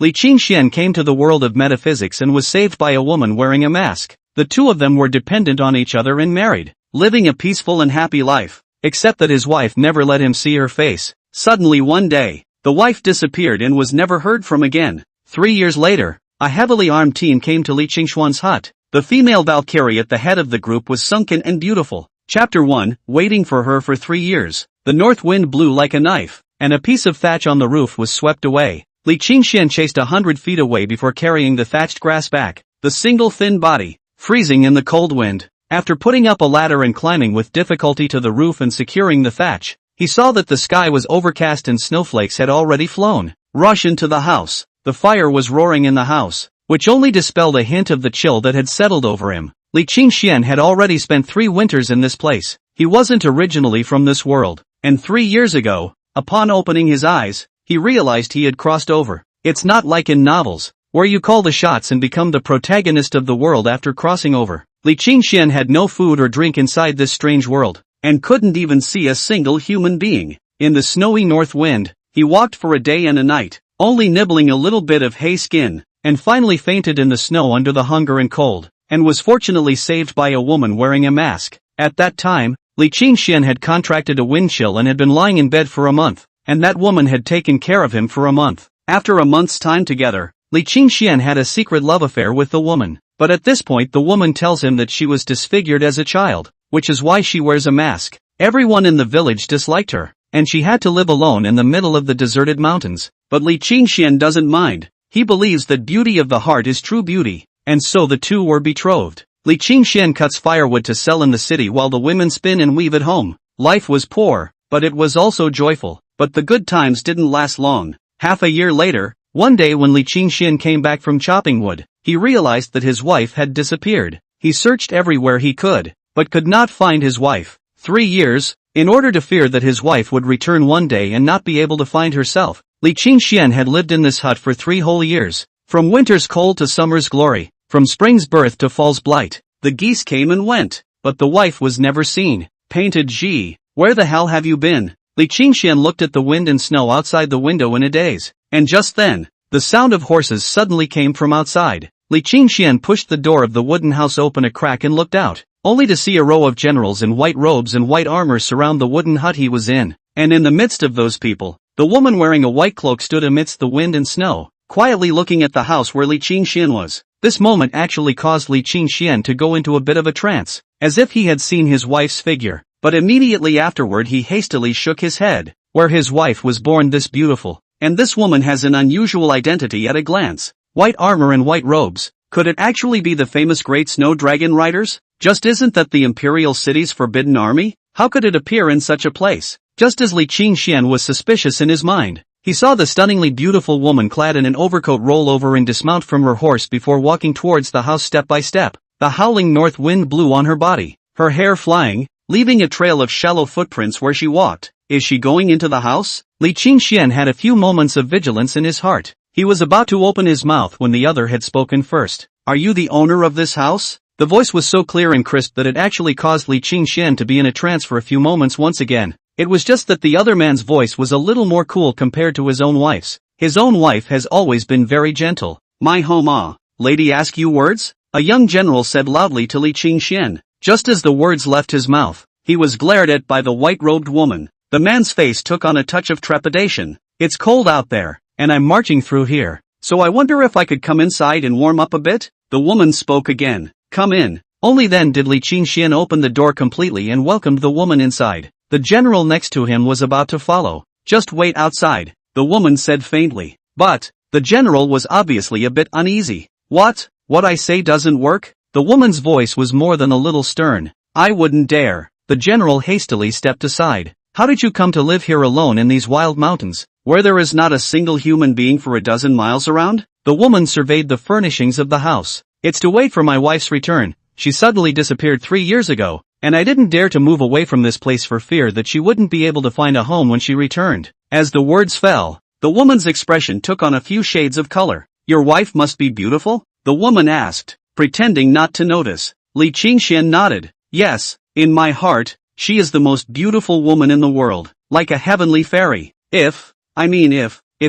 Li Qingxian came to the world of metaphysics and was saved by a woman wearing a mask. The two of them were dependent on each other and married, living a peaceful and happy life, except that his wife never let him see her face. Suddenly one day, the wife disappeared and was never heard from again. 3 years later, a heavily armed team came to Li Qingxuan's hut. The female Valkyrie at the head of the group was sunken and beautiful. Chapter 1, waiting for her for 3 years. The north wind blew like a knife, and a piece of thatch on the roof was swept away. Li Qingxian chased 100 feet away before carrying the thatched grass back, the single thin body, freezing in the cold wind. After putting up a ladder and climbing with difficulty to the roof and securing the thatch, he saw that the sky was overcast and snowflakes had already flown. Rush into the house. The fire was roaring in the house, which only dispelled a hint of the chill that had settled over him. Li Qingxian had already spent 3 winters in this place. He wasn't originally from this world, and 3 years ago, upon opening his eyes, he realized he had crossed over. It's not like in novels, where you call the shots and become the protagonist of the world after crossing over. Li Qingxian had no food or drink inside this strange world, and couldn't even see a single human being. In the snowy north wind, he walked for a day and a night, only nibbling a little bit of hay skin, and finally fainted in the snow under the hunger and cold, and was fortunately saved by a woman wearing a mask. At that time, Li Qingxian had contracted a wind chill and had been lying in bed for a month, and that woman had taken care of him for a month. After a month's time together, Li Qingxian had a secret love affair with the woman, but at this point the woman tells him that she was disfigured as a child, which is why she wears a mask. Everyone in the village disliked her, and she had to live alone in the middle of the deserted mountains. But Li Qingxian doesn't mind. He believes that beauty of the heart is true beauty, and so the two were betrothed. Li Qingxian cuts firewood to sell in the city while the women spin and weave at home. Life was poor, but it was also joyful. But the good times didn't last long. Half a year later, one day when Li Qingxian came back from chopping wood, he realized that his wife had disappeared. He searched everywhere he could, but could not find his wife. 3 years, in order to fear that his wife would return one day and not be able to find herself, Li Qingxian had lived in this hut for 3 whole years. From winter's cold to summer's glory, from spring's birth to fall's blight, the geese came and went, but the wife was never seen. Painted G. Where the hell have you been? Li Qingxian looked at the wind and snow outside the window in a daze, and just then, the sound of horses suddenly came from outside. Li Qingxian pushed the door of the wooden house open a crack and looked out, only to see a row of generals in white robes and white armor surround the wooden hut he was in, and in the midst of those people, the woman wearing a white cloak stood amidst the wind and snow, quietly looking at the house where Li Qingxian was. This moment actually caused Li Qingxian to go into a bit of a trance, as if he had seen his wife's figure. But immediately afterward he hastily shook his head. Where his wife was born this beautiful, and this woman has an unusual identity at a glance. White armor and white robes. Could it actually be the famous Great Snow Dragon riders? Just isn't that the Imperial City's forbidden army? How could it appear in such a place? Just as Li Qingxian was suspicious in his mind, he saw the stunningly beautiful woman clad in an overcoat roll over and dismount from her horse before walking towards the house step by step. The howling north wind blew on her body, her hair flying, leaving a trail of shallow footprints where she walked. Is she going into the house? Li Qingxian had a few moments of vigilance in his heart. He was about to open his mouth when the other had spoken first. Are you the owner of this house? The voice was so clear and crisp that it actually caused Li Qingxian to be in a trance for a few moments once again. It was just that the other man's voice was a little more cool compared to his own wife's. His own wife has always been very gentle. My homa, lady ask you words? A young general said loudly to Li Qingxian. Just as the words left his mouth, he was glared at by the white-robed woman. The man's face took on a touch of trepidation. It's cold out there, and I'm marching through here, so I wonder if I could come inside and warm up a bit? The woman spoke again. Come in. Only then did Li Qingxian open the door completely and welcomed the woman inside. The general next to him was about to follow. Just wait outside, the woman said faintly. But, the general was obviously a bit uneasy. What I say doesn't work? The woman's voice was more than a little stern. I wouldn't dare. The general hastily stepped aside. How did you come to live here alone in these wild mountains, where there is not a single human being for a dozen miles around? The woman surveyed the furnishings of the house. It's to wait for my wife's return. She suddenly disappeared 3 years ago, and I didn't dare to move away from this place for fear that she wouldn't be able to find a home when she returned. As the words fell, the woman's expression took on a few shades of color. Your wife must be beautiful? The woman asked, pretending not to notice. Li Qingxian nodded. Yes, in my heart, she is the most beautiful woman in the world, like a heavenly fairy. If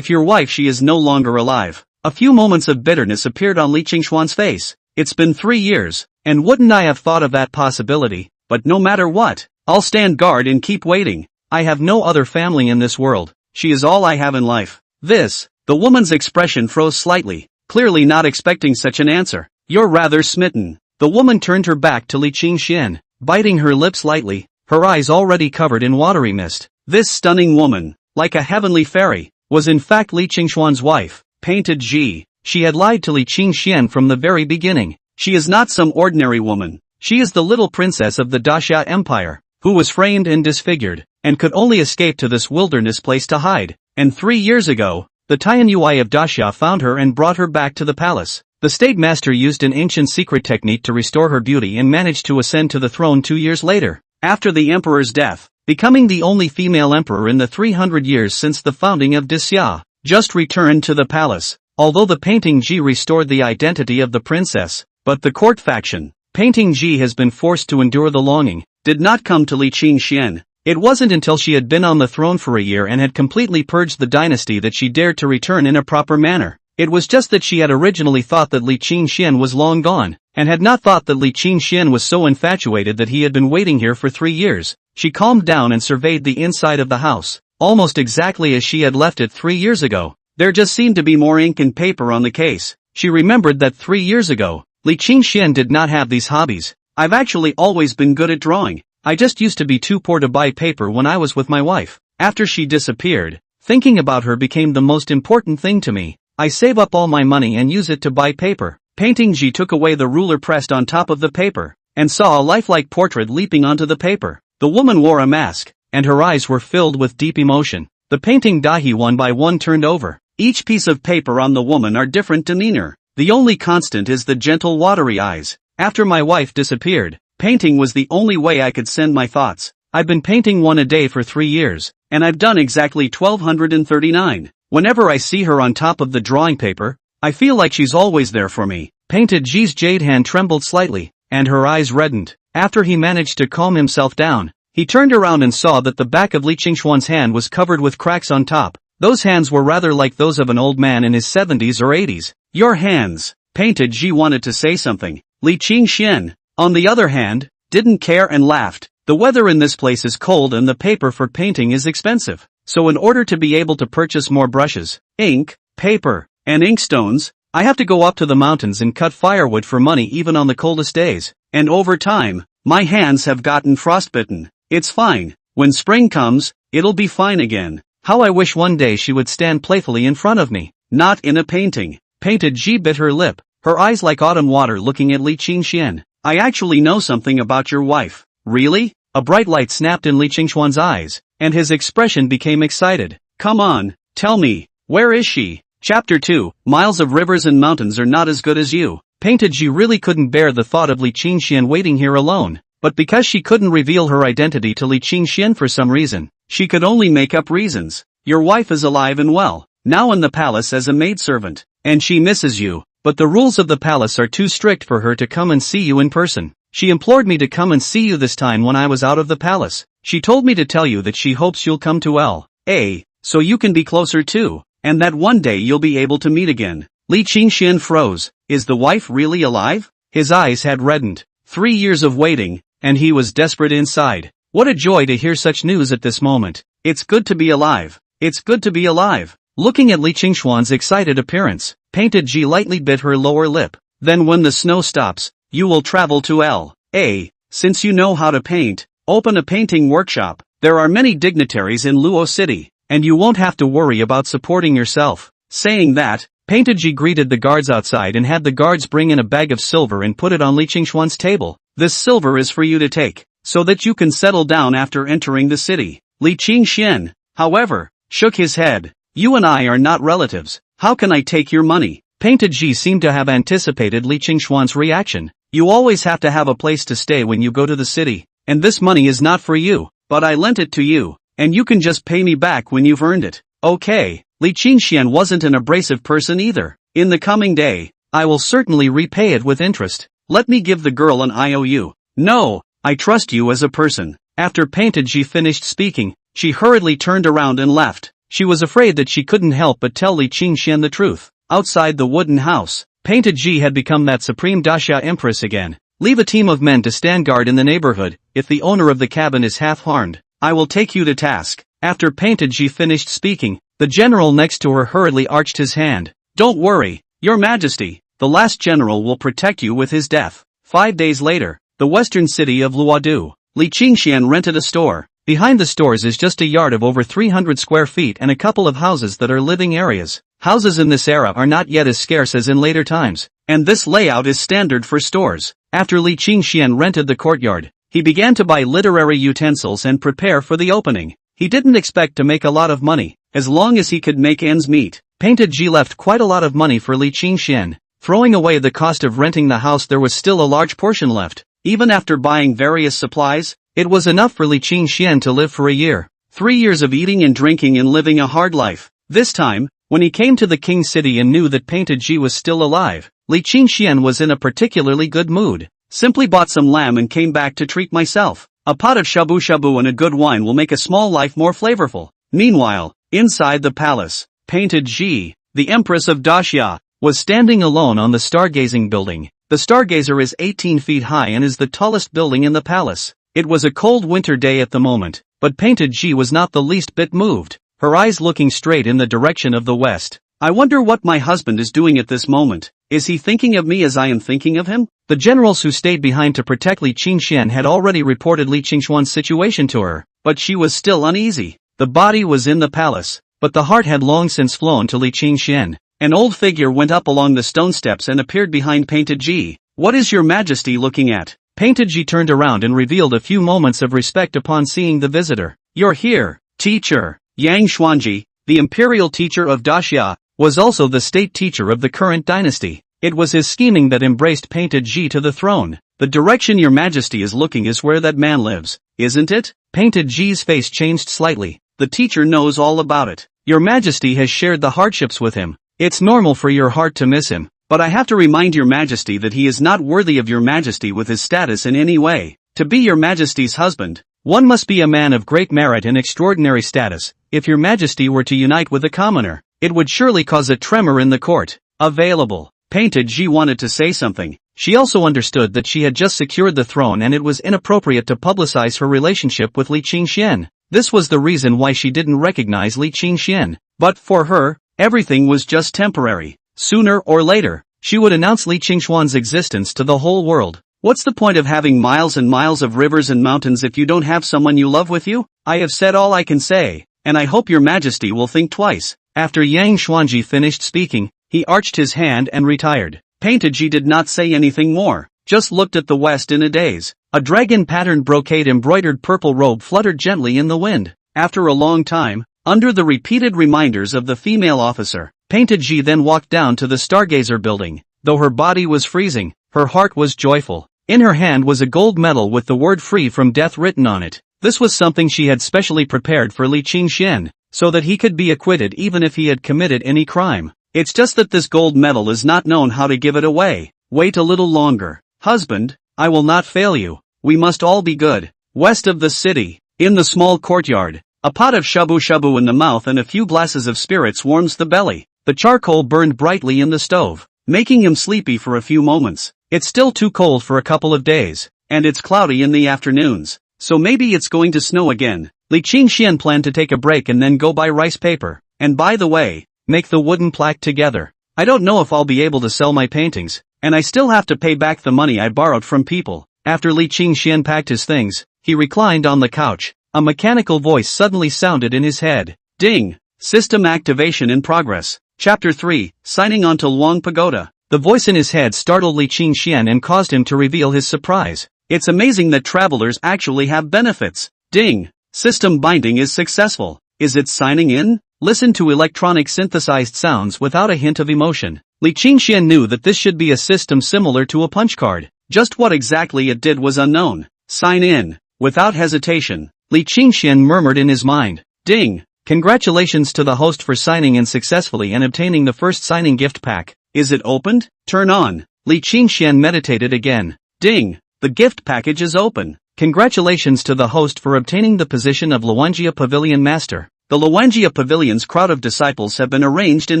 your wife she is no longer alive. A few moments of bitterness appeared on Li Qingshuan's face. It's been 3 years, and wouldn't I have thought of that possibility, but no matter what, I'll stand guard and keep waiting. I have no other family in this world. She is all I have in life. The woman's expression froze slightly, clearly not expecting such an answer. You're rather smitten. The woman turned her back to Li Qingxian, biting her lips lightly, her eyes already covered in watery mist. This stunning woman, like a heavenly fairy, was in fact Li Qingshuan's wife, Painted Ji. She had lied to Li Qingxian from the very beginning. She is not some ordinary woman. She is the little princess of the Daxia Empire, who was framed and disfigured, and could only escape to this wilderness place to hide. And 3 years ago, the Tianyuai of Daxia found her and brought her back to the palace. The state master used an ancient secret technique to restore her beauty and managed to ascend to the throne 2 years later, after the emperor's death, becoming the only female emperor in the 300 years since the founding of Daxia. Just returned to the palace, although the Painting Ji restored the identity of the princess, but the court faction, Painting Ji has been forced to endure the longing, did not come to Li Qingxian. It wasn't until she had been on the throne for a year and had completely purged the dynasty that she dared to return in a proper manner. It was just that she had originally thought that Li Qingxian was long gone, and had not thought that Li Qingxian was so infatuated that he had been waiting here for 3 years. She calmed down and surveyed the inside of the house, almost exactly as she had left it 3 years ago. There just seemed to be more ink and paper on the case. She remembered that 3 years ago, Li Qingxian did not have these hobbies. I've actually always been good at drawing. I just used to be too poor to buy paper when I was with my wife. After she disappeared, thinking about her became the most important thing to me. I save up all my money and use it to buy paper. Painting Ji took away the ruler pressed on top of the paper, and saw a lifelike portrait leaping onto the paper. The woman wore a mask, and her eyes were filled with deep emotion. The painting dahi one by one turned over. Each piece of paper on the woman are different demeanor. The only constant is the gentle watery eyes. After my wife disappeared, painting was the only way I could send my thoughts. I've been painting one a day for 3 years, and I've done exactly 1239. Whenever I see her on top of the drawing paper, I feel like she's always there for me. Painted Ji's jade hand trembled slightly, and her eyes reddened. After he managed to calm himself down, he turned around and saw that the back of Li Qingshuan's hand was covered with cracks on top. Those hands were rather like those of an old man in his 70s or 80s. Your hands. Painted Ji wanted to say something. Li Qingxian, on the other hand, didn't care and laughed. The weather in this place is cold and the paper for painting is expensive. So in order to be able to purchase more brushes, ink, paper, and inkstones, I have to go up to the mountains and cut firewood for money even on the coldest days. And over time, my hands have gotten frostbitten. It's fine. When spring comes, it'll be fine again. How I wish one day she would stand playfully in front of me. Not in a painting. Painted Ji bit her lip, her eyes like autumn water looking at Li Qingxian. I actually know something about your wife. Really? A bright light snapped in Li Qingshuan's eyes, and his expression became excited. Come on, tell me, where is she? Chapter 2, Miles of rivers and mountains are not as good as you. Painted Ji really couldn't bear the thought of Li Qingxian waiting here alone, but because she couldn't reveal her identity to Li Qingxian for some reason, she could only make up reasons. Your wife is alive and well, now in the palace as a maidservant, and she misses you, but the rules of the palace are too strict for her to come and see you in person. She implored me to come and see you this time when I was out of the palace. She told me to tell you that she hopes you'll come to L.A., so you can be closer too, and that one day you'll be able to meet again. Li Qingxian froze. Is the wife really alive? His eyes had reddened. 3 years of waiting, and he was desperate inside. What a joy to hear such news at this moment. It's good to be alive. It's good to be alive. Looking at Li Qingshuan's excited appearance, Painted Ji lightly bit her lower lip. Then when the snow stops, you will travel to L.A. Since you know how to paint, open a painting workshop. There are many dignitaries in Luo City, and you won't have to worry about supporting yourself. Saying that, Painted Ji greeted the guards outside and had the guards bring in a bag of silver and put it on Li Qingshuan's table. This silver is for you to take, so that you can settle down after entering the city. Li Qingxian, however, shook his head. You and I are not relatives. How can I take your money? Painted Ji seemed to have anticipated Li Qingshuan's reaction. You always have to have a place to stay when you go to the city, and this money is not for you, but I lent it to you, and you can just pay me back when you've earned it. Okay. Li Qingxian wasn't an abrasive person either. In the coming day, I will certainly repay it with interest. Let me give the girl an IOU. No, I trust you as a person. After Painted Ji finished speaking, she hurriedly turned around and left. She was afraid that she couldn't help but tell Li Qingxian the truth. Outside the wooden house, Painted G had become that supreme daxia empress again. Leave a team of men to stand guard in the neighborhood. If the owner of the cabin is half harmed, I will take you to task. After Painted G finished speaking, the general next to her hurriedly arched his hand. Don't worry, Your Majesty, the last general will protect you with his death. 5 days later, the western city of Luodu. Li Qingxian rented a store. Behind the stores is just a yard of over 300 square feet and a couple of houses that are living areas. Houses in this era are not yet as scarce as in later times, and this layout is standard for stores. After Li Qingxian rented the courtyard, he began to buy literary utensils and prepare for the opening. He didn't expect to make a lot of money, as long as he could make ends meet. Painted G left quite a lot of money for Li Qingxian. Throwing away the cost of renting the house, there was still a large portion left. Even after buying various supplies, it was enough for Li Qingxian to live for a year. 3 years of eating and drinking and living a hard life. This time, when he came to the king's city and knew that Painted G was still alive, Li Qingxian was in a particularly good mood. Simply bought some lamb and came back to treat myself. A pot of shabu shabu and a good wine will make a small life more flavorful. Meanwhile, inside the palace, Painted G, the Empress of Daxia, was standing alone on the stargazing building. The stargazer is 18 feet high and is the tallest building in the palace. It was a cold winter day at the moment, but Painted G was not the least bit moved, her eyes looking straight in the direction of the west. I wonder what my husband is doing at this moment. Is he thinking of me as I am thinking of him? The generals who stayed behind to protect Li Qingxian had already reported Li Qingxuan's situation to her, but she was still uneasy. The body was in the palace, but the heart had long since flown to Li Qingxian. An old figure went up along the stone steps and appeared behind Painted G. What is your Majesty looking at? Painted G turned around and revealed a few moments of respect upon seeing the visitor. You're here, teacher. Yang Xuanji, the imperial teacher of Daxia, was also the state teacher of the current dynasty. It was his scheming that embraced Painted G to the throne. The direction your Majesty is looking is where that man lives, isn't it? Painted G's face changed slightly. The teacher knows all about it. Your Majesty has shared the hardships with him. It's normal for your heart to miss him, but I have to remind your Majesty that he is not worthy of your Majesty with his status in any way. To be your Majesty's husband, one must be a man of great merit and extraordinary status. If your Majesty were to unite with a commoner, it would surely cause a tremor in the court. Available. Painted G wanted to say something. She also understood that she had just secured the throne and it was inappropriate to publicize her relationship with Li Qingxian. This was the reason why she didn't recognize Li Qingxian. But for her, everything was just temporary. Sooner or later, she would announce Li Qingxuan's existence to the whole world. What's the point of having miles and miles of rivers and mountains if you don't have someone you love with you? I have said all I can say, and I hope your Majesty will think twice. After Yang Xuanji finished speaking, he arched his hand and retired. Painted G did not say anything more, just looked at the west in a daze. A dragon-patterned brocade-embroidered purple robe fluttered gently in the wind. After a long time, under the repeated reminders of the female officer, Painted G then walked down to the Stargazer building. Though her body was freezing, her heart was joyful. In her hand was a gold medal with the word "free from death" written on it. This was something she had specially prepared for Li Qingxian, so that he could be acquitted even if he had committed any crime. It's just that this gold medal is not known how to give it away. Wait a little longer. Husband, I will not fail you. We must all be good. West of the city, in the small courtyard, a pot of shabu shabu in the mouth and a few glasses of spirits warms the belly. The charcoal burned brightly in the stove, making him sleepy for a few moments. It's still too cold for a couple of days, and it's cloudy in the afternoons, so maybe it's going to snow again. Li Qingxian planned to take a break and then go buy rice paper, and by the way, make the wooden plaque together. I don't know if I'll be able to sell my paintings, and I still have to pay back the money I borrowed from people. After Li Qingxian packed his things, he reclined on the couch. A mechanical voice suddenly sounded in his head. Ding! System activation in progress. Chapter 3, Signing on to Luang Pagoda. The voice in his head startled Li Qingxian and caused him to reveal his surprise. It's amazing that travelers actually have benefits. Ding! System binding is successful. Is it signing in? Listen to electronic synthesized sounds without a hint of emotion. Li Qingxian knew that this should be a system similar to a punch card. Just what exactly it did was unknown. Sign in. Without hesitation, Li Qingxian murmured in his mind. Ding! Congratulations to the host for signing in successfully and obtaining the first signing gift pack. Is it opened? Turn on. Li Qingxian meditated again. Ding! The gift package is open. Congratulations to the host for obtaining the position of Luangjia Pavilion Master. The Luangjia Pavilion's crowd of disciples have been arranged in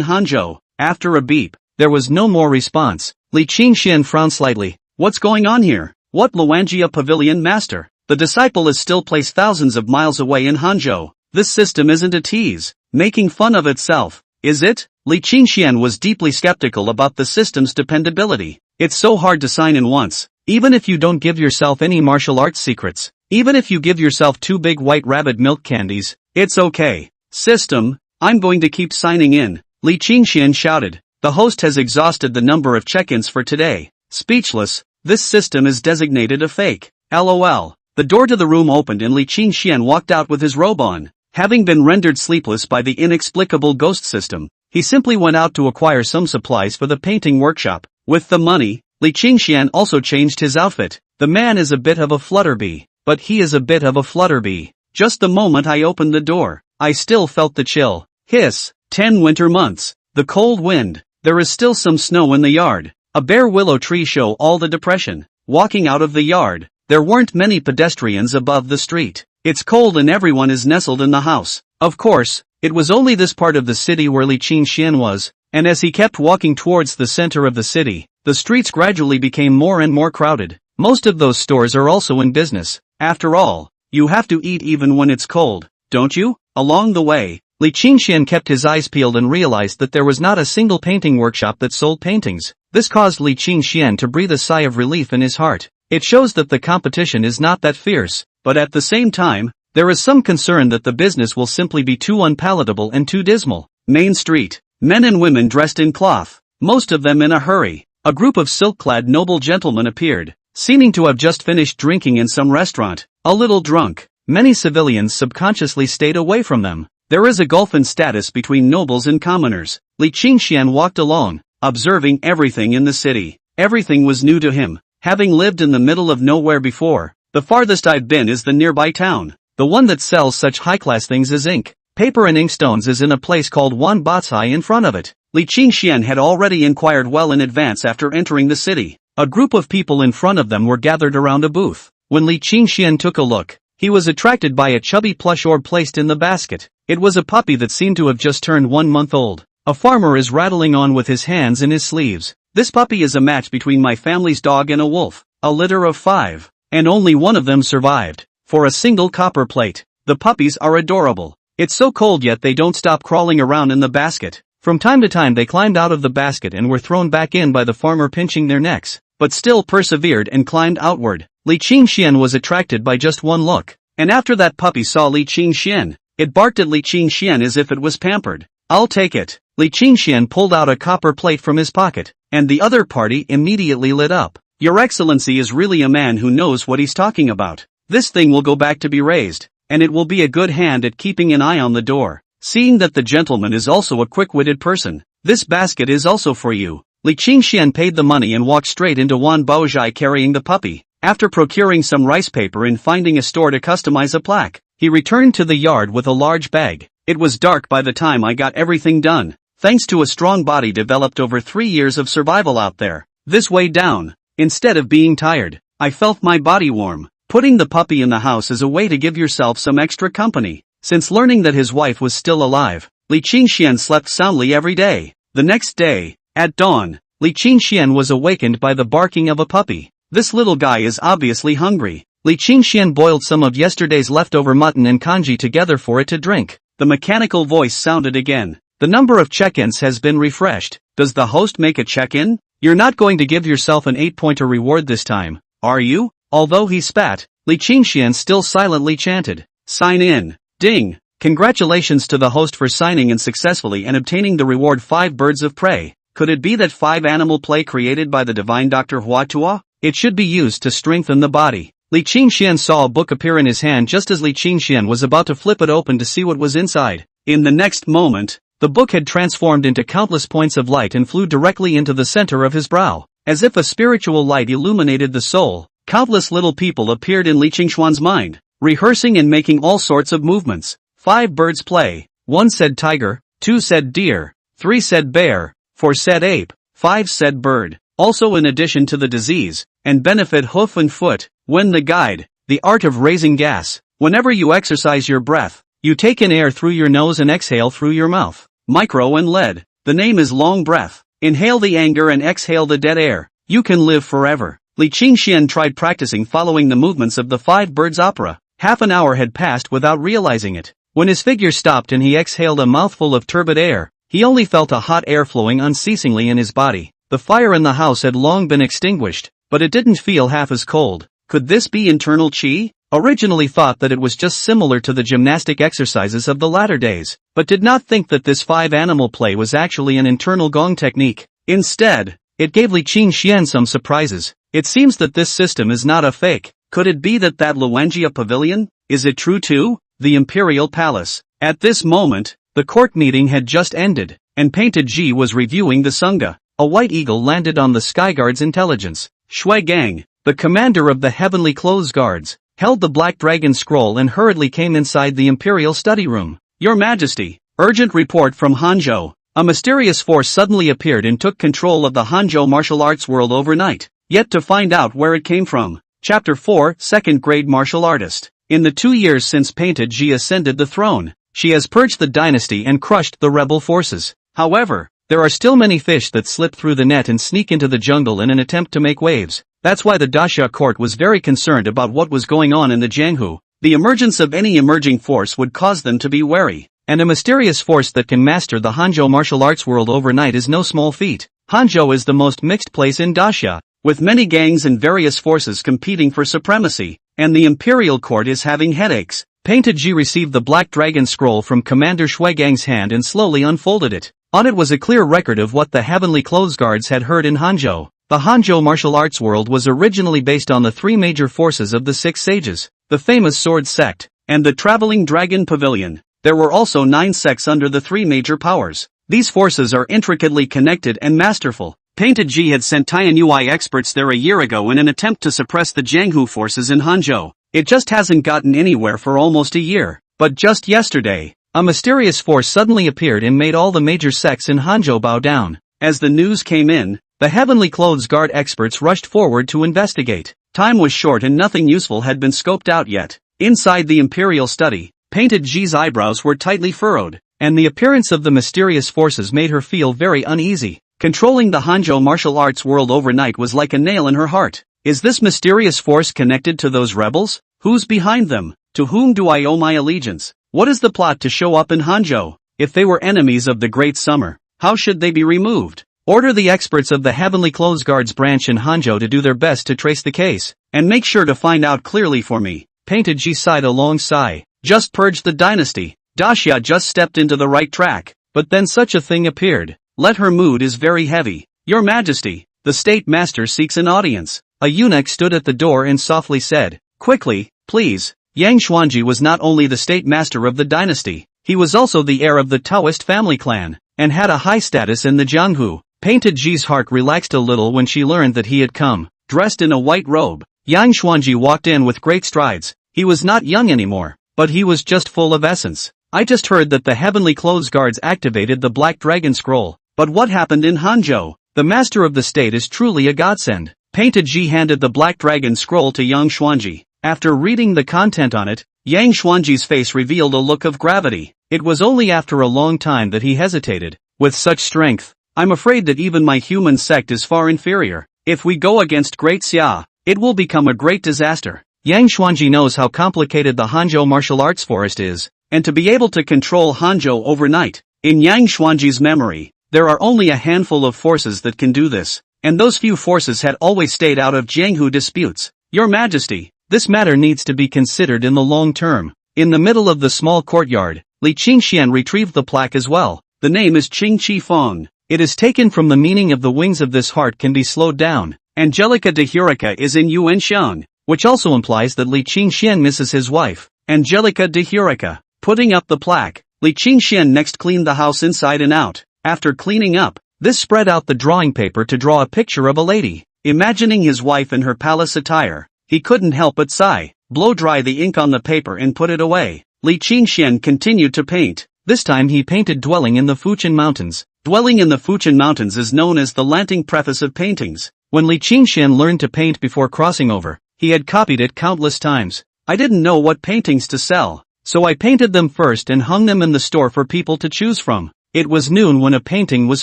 Hangzhou. After a beep, there was no more response. Li Qingxian frowned slightly. What's going on here? What Luanjia Pavilion Master? The disciple is still placed thousands of miles away in Hangzhou. This system isn't a tease, making fun of itself, is it? Li Qingxian was deeply skeptical about the system's dependability. It's so hard to sign in once, even if you don't give yourself any martial arts secrets. Even if you give yourself 2 big white rabbit milk candies, it's okay. System, I'm going to keep signing in, Li Qingxian shouted. The host has exhausted the number of check-ins for today. Speechless, this system is designated a fake. LOL. The door to the room opened and Li Qingxian walked out with his robe on. Having been rendered sleepless by the inexplicable ghost system, he simply went out to acquire some supplies for the painting workshop. With the money, Li Qingxian also changed his outfit. The man is a bit of a flutterbee, but he is a bit of a flutterbee. Just the moment I opened the door, I still felt the chill. Hiss. 10 winter months. The cold wind. There is still some snow in the yard. A bare willow tree show all the depression. Walking out of the yard, there weren't many pedestrians above the street. It's cold and everyone is nestled in the house. Of course, it was only this part of the city where Li Qingxian was, and as he kept walking towards the center of the city, the streets gradually became more and more crowded. Most of those stores are also in business. After all, you have to eat even when it's cold, don't you? Along the way, Li Qingxian kept his eyes peeled and realized that there was not a single painting workshop that sold paintings. This caused Li Qingxian to breathe a sigh of relief in his heart. It shows that the competition is not that fierce, but at the same time, there is some concern that the business will simply be too unpalatable and too dismal. Main Street. Men and women dressed in cloth, most of them in a hurry. A group of silk-clad noble gentlemen appeared, seeming to have just finished drinking in some restaurant. A little drunk, many civilians subconsciously stayed away from them. There is a gulf in status between nobles and commoners. Li Qingxian walked along, observing everything in the city. Everything was new to him. Having lived in the middle of nowhere before, the farthest I've been is the nearby town. The one that sells such high-class things as ink, paper and inkstones is in a place called Wan Batsai in front of it. Li Qingxian had already inquired well in advance after entering the city. A group of people in front of them were gathered around a booth. When Li Qingxian took a look, he was attracted by a chubby plush orb placed in the basket. It was a puppy that seemed to have just turned 1 month old. A farmer is rattling on with his hands in his sleeves. This puppy is a match between my family's dog and a wolf. A litter of 5. And only one of them survived. For a single copper plate. The puppies are adorable. It's so cold yet they don't stop crawling around in the basket. From time to time they climbed out of the basket and were thrown back in by the farmer pinching their necks, but still persevered and climbed outward. Li Qingxian was attracted by just one look. And after that puppy saw Li Qingxian, it barked at Li Qingxian as if it was pampered. I'll take it. Li Qingxian pulled out a copper plate from his pocket, and the other party immediately lit up. Your Excellency is really a man who knows what he's talking about. This thing will go back to be raised, and it will be a good hand at keeping an eye on the door. Seeing that the gentleman is also a quick-witted person, this basket is also for you. Li Qingxian paid the money and walked straight into Wan Baozhai carrying the puppy. After procuring some rice paper and finding a store to customize a plaque, he returned to the yard with a large bag. It was dark by the time I got everything done, thanks to a strong body developed over 3 years of survival out there. This way down, instead of being tired, I felt my body warm. Putting the puppy in the house is a way to give yourself some extra company. Since learning that his wife was still alive, Li Qingxian slept soundly every day. The next day, at dawn, Li Qingxian was awakened by the barking of a puppy. This little guy is obviously hungry. Li Qingxian boiled some of yesterday's leftover mutton and congee together for it to drink. The mechanical voice sounded again. The number of check-ins has been refreshed. Does the host make a check-in? You're not going to give yourself an 8-pointer reward this time, are you? Although he spat, Li Qingxian still silently chanted, sign in. Ding! Congratulations to the host for signing in successfully and obtaining the reward 5 birds of prey. Could it be that 5 animal play created by the divine Dr. Hua Tua? It should be used to strengthen the body. Li Qingxian saw a book appear in his hand just as Li Qingxian was about to flip it open to see what was inside. In the next moment, the book had transformed into countless points of light and flew directly into the center of his brow. As if a spiritual light illuminated the soul, countless little people appeared in Li Qingxian's mind, rehearsing and making all sorts of movements. 5 birds play. 1 said tiger, 2 said deer, 3 said bear, 4 said ape, 5 said bird. Also in addition to the disease, and benefit hoof and foot, when the guide, the art of raising gas. Whenever you exercise your breath, you take in air through your nose and exhale through your mouth. Micro and lead. The name is long breath. Inhale the anger and exhale the dead air. You can live forever. Li Qingxian tried practicing following the movements of the five birds opera. Half an hour had passed without realizing it. When his figure stopped and he exhaled a mouthful of turbid air, he only felt a hot air flowing unceasingly in his body. The fire in the house had long been extinguished, but it didn't feel half as cold. Could this be internal qi? Originally thought that it was just similar to the gymnastic exercises of the latter days, but did not think that this five-animal play was actually an internal gong technique. Instead, it gave Li Qingxian some surprises. It seems that this system is not a fake. Could it be that Luanjia pavilion? Is it true too? The imperial palace. At this moment, the court meeting had just ended, and Painted Ji was reviewing the Sangha. A white eagle landed on the Skyguard's intelligence. Shui Gang, the commander of the Heavenly Clothes Guards, held the Black Dragon scroll and hurriedly came inside the imperial study room. Your Majesty, urgent report from Hanzhou. A mysterious force suddenly appeared and took control of the Hanzhou martial arts world overnight. Yet to find out where it came from. Chapter 4, Second Grade Martial Artist. In the 2 years since Painted Ji ascended the throne, she has purged the dynasty and crushed the rebel forces. However, there are still many fish that slip through the net and sneak into the jungle in an attempt to make waves. That's why the Daxia court was very concerned about what was going on in the Jianghu. The emergence of any emerging force would cause them to be wary, and a mysterious force that can master the Hanzhou martial arts world overnight is no small feat. Hanzhou is the most mixed place in Daxia, with many gangs and various forces competing for supremacy, and the imperial court is having headaches. Painted Ji received the Black Dragon scroll from Commander Shuigang's hand and slowly unfolded it. On it was a clear record of what the Heavenly Clothes Guards had heard in Hanzhou. The Hanzhou martial arts world was originally based on the three major forces of the Six Sages, the famous Sword Sect, and the Traveling Dragon Pavilion. There were also 9 sects under the three major powers. These forces are intricately connected and masterful. Painted Ji had sent Tianyui experts there a year ago in an attempt to suppress the Jianghu forces in Hanzhou. It just hasn't gotten anywhere for almost a year. But just yesterday, a mysterious force suddenly appeared and made all the major sects in Hanzhou bow down. As the news came in, the Heavenly Clothes Guard experts rushed forward to investigate. Time was short and nothing useful had been scoped out yet. Inside the imperial study, Painted Ji's eyebrows were tightly furrowed, and the appearance of the mysterious forces made her feel very uneasy. Controlling the Hanzhou martial arts world overnight was like a nail in her heart. Is this mysterious force connected to those rebels? Who's behind them? To whom do I owe my allegiance? What is the plot to show up in Hanzhou? If they were enemies of the Great Summer, how should they be removed? Order the experts of the Heavenly Clothes Guards branch in Hanzhou to do their best to trace the case, and make sure to find out clearly for me. Painted Ji sighed a long sigh. Just purged the dynasty. Daxia just stepped into the right track, but then such a thing appeared. Let her mood is very heavy. Your Majesty, the State Master seeks an audience. A eunuch stood at the door and softly said, quickly, please. Yang Xuanji was not only the State Master of the dynasty, he was also the heir of the Taoist family clan, and had a high status in the Jianghu. Painted Ji's heart relaxed a little when she learned that he had come, dressed in a white robe. Yang Xuanji walked in with great strides. He was not young anymore, but he was just full of essence. I just heard that the Heavenly Clothes Guards activated the Black Dragon scroll. But what happened in Hanzhou? The master of the state is truly a godsend. Painted Ji handed the Black Dragon scroll to Yang Xuanji. After reading the content on it, Yang Xuanji's face revealed a look of gravity. It was only after a long time that he hesitated. With such strength, I'm afraid that even my human sect is far inferior. If we go against Great Xia, it will become a great disaster. Yang Xuanji knows how complicated the Hanzhou martial arts forest is, and to be able to control Hanzhou overnight. In Yang Xuanji's memory, there are only a handful of forces that can do this, and those few forces had always stayed out of Jianghu disputes. Your Majesty, this matter needs to be considered in the long term. In the middle of the small courtyard, Li Qingxian retrieved the plaque as well. The name is Qing Qi Feng. It is taken from the meaning of the wings of this heart can be slowed down. Angelica de Hurica is in Yuanxiang, which also implies that Li Qingxian misses his wife, Angelica de Hurica. Putting up the plaque, Li Qingxian next cleaned the house inside and out. After cleaning up, this spread out the drawing paper to draw a picture of a lady. Imagining his wife in her palace attire, he couldn't help but sigh. Blow dry the ink on the paper and put it away. Li Qingxian continued to paint. This time he painted dwelling in the Fujian Mountains. Dwelling in the Fujian Mountains is known as the Lanting preface of paintings. When Li Qingxian learned to paint before crossing over, he had copied it countless times. I didn't know what paintings to sell, so I painted them first and hung them in the store for people to choose from. It was noon when a painting was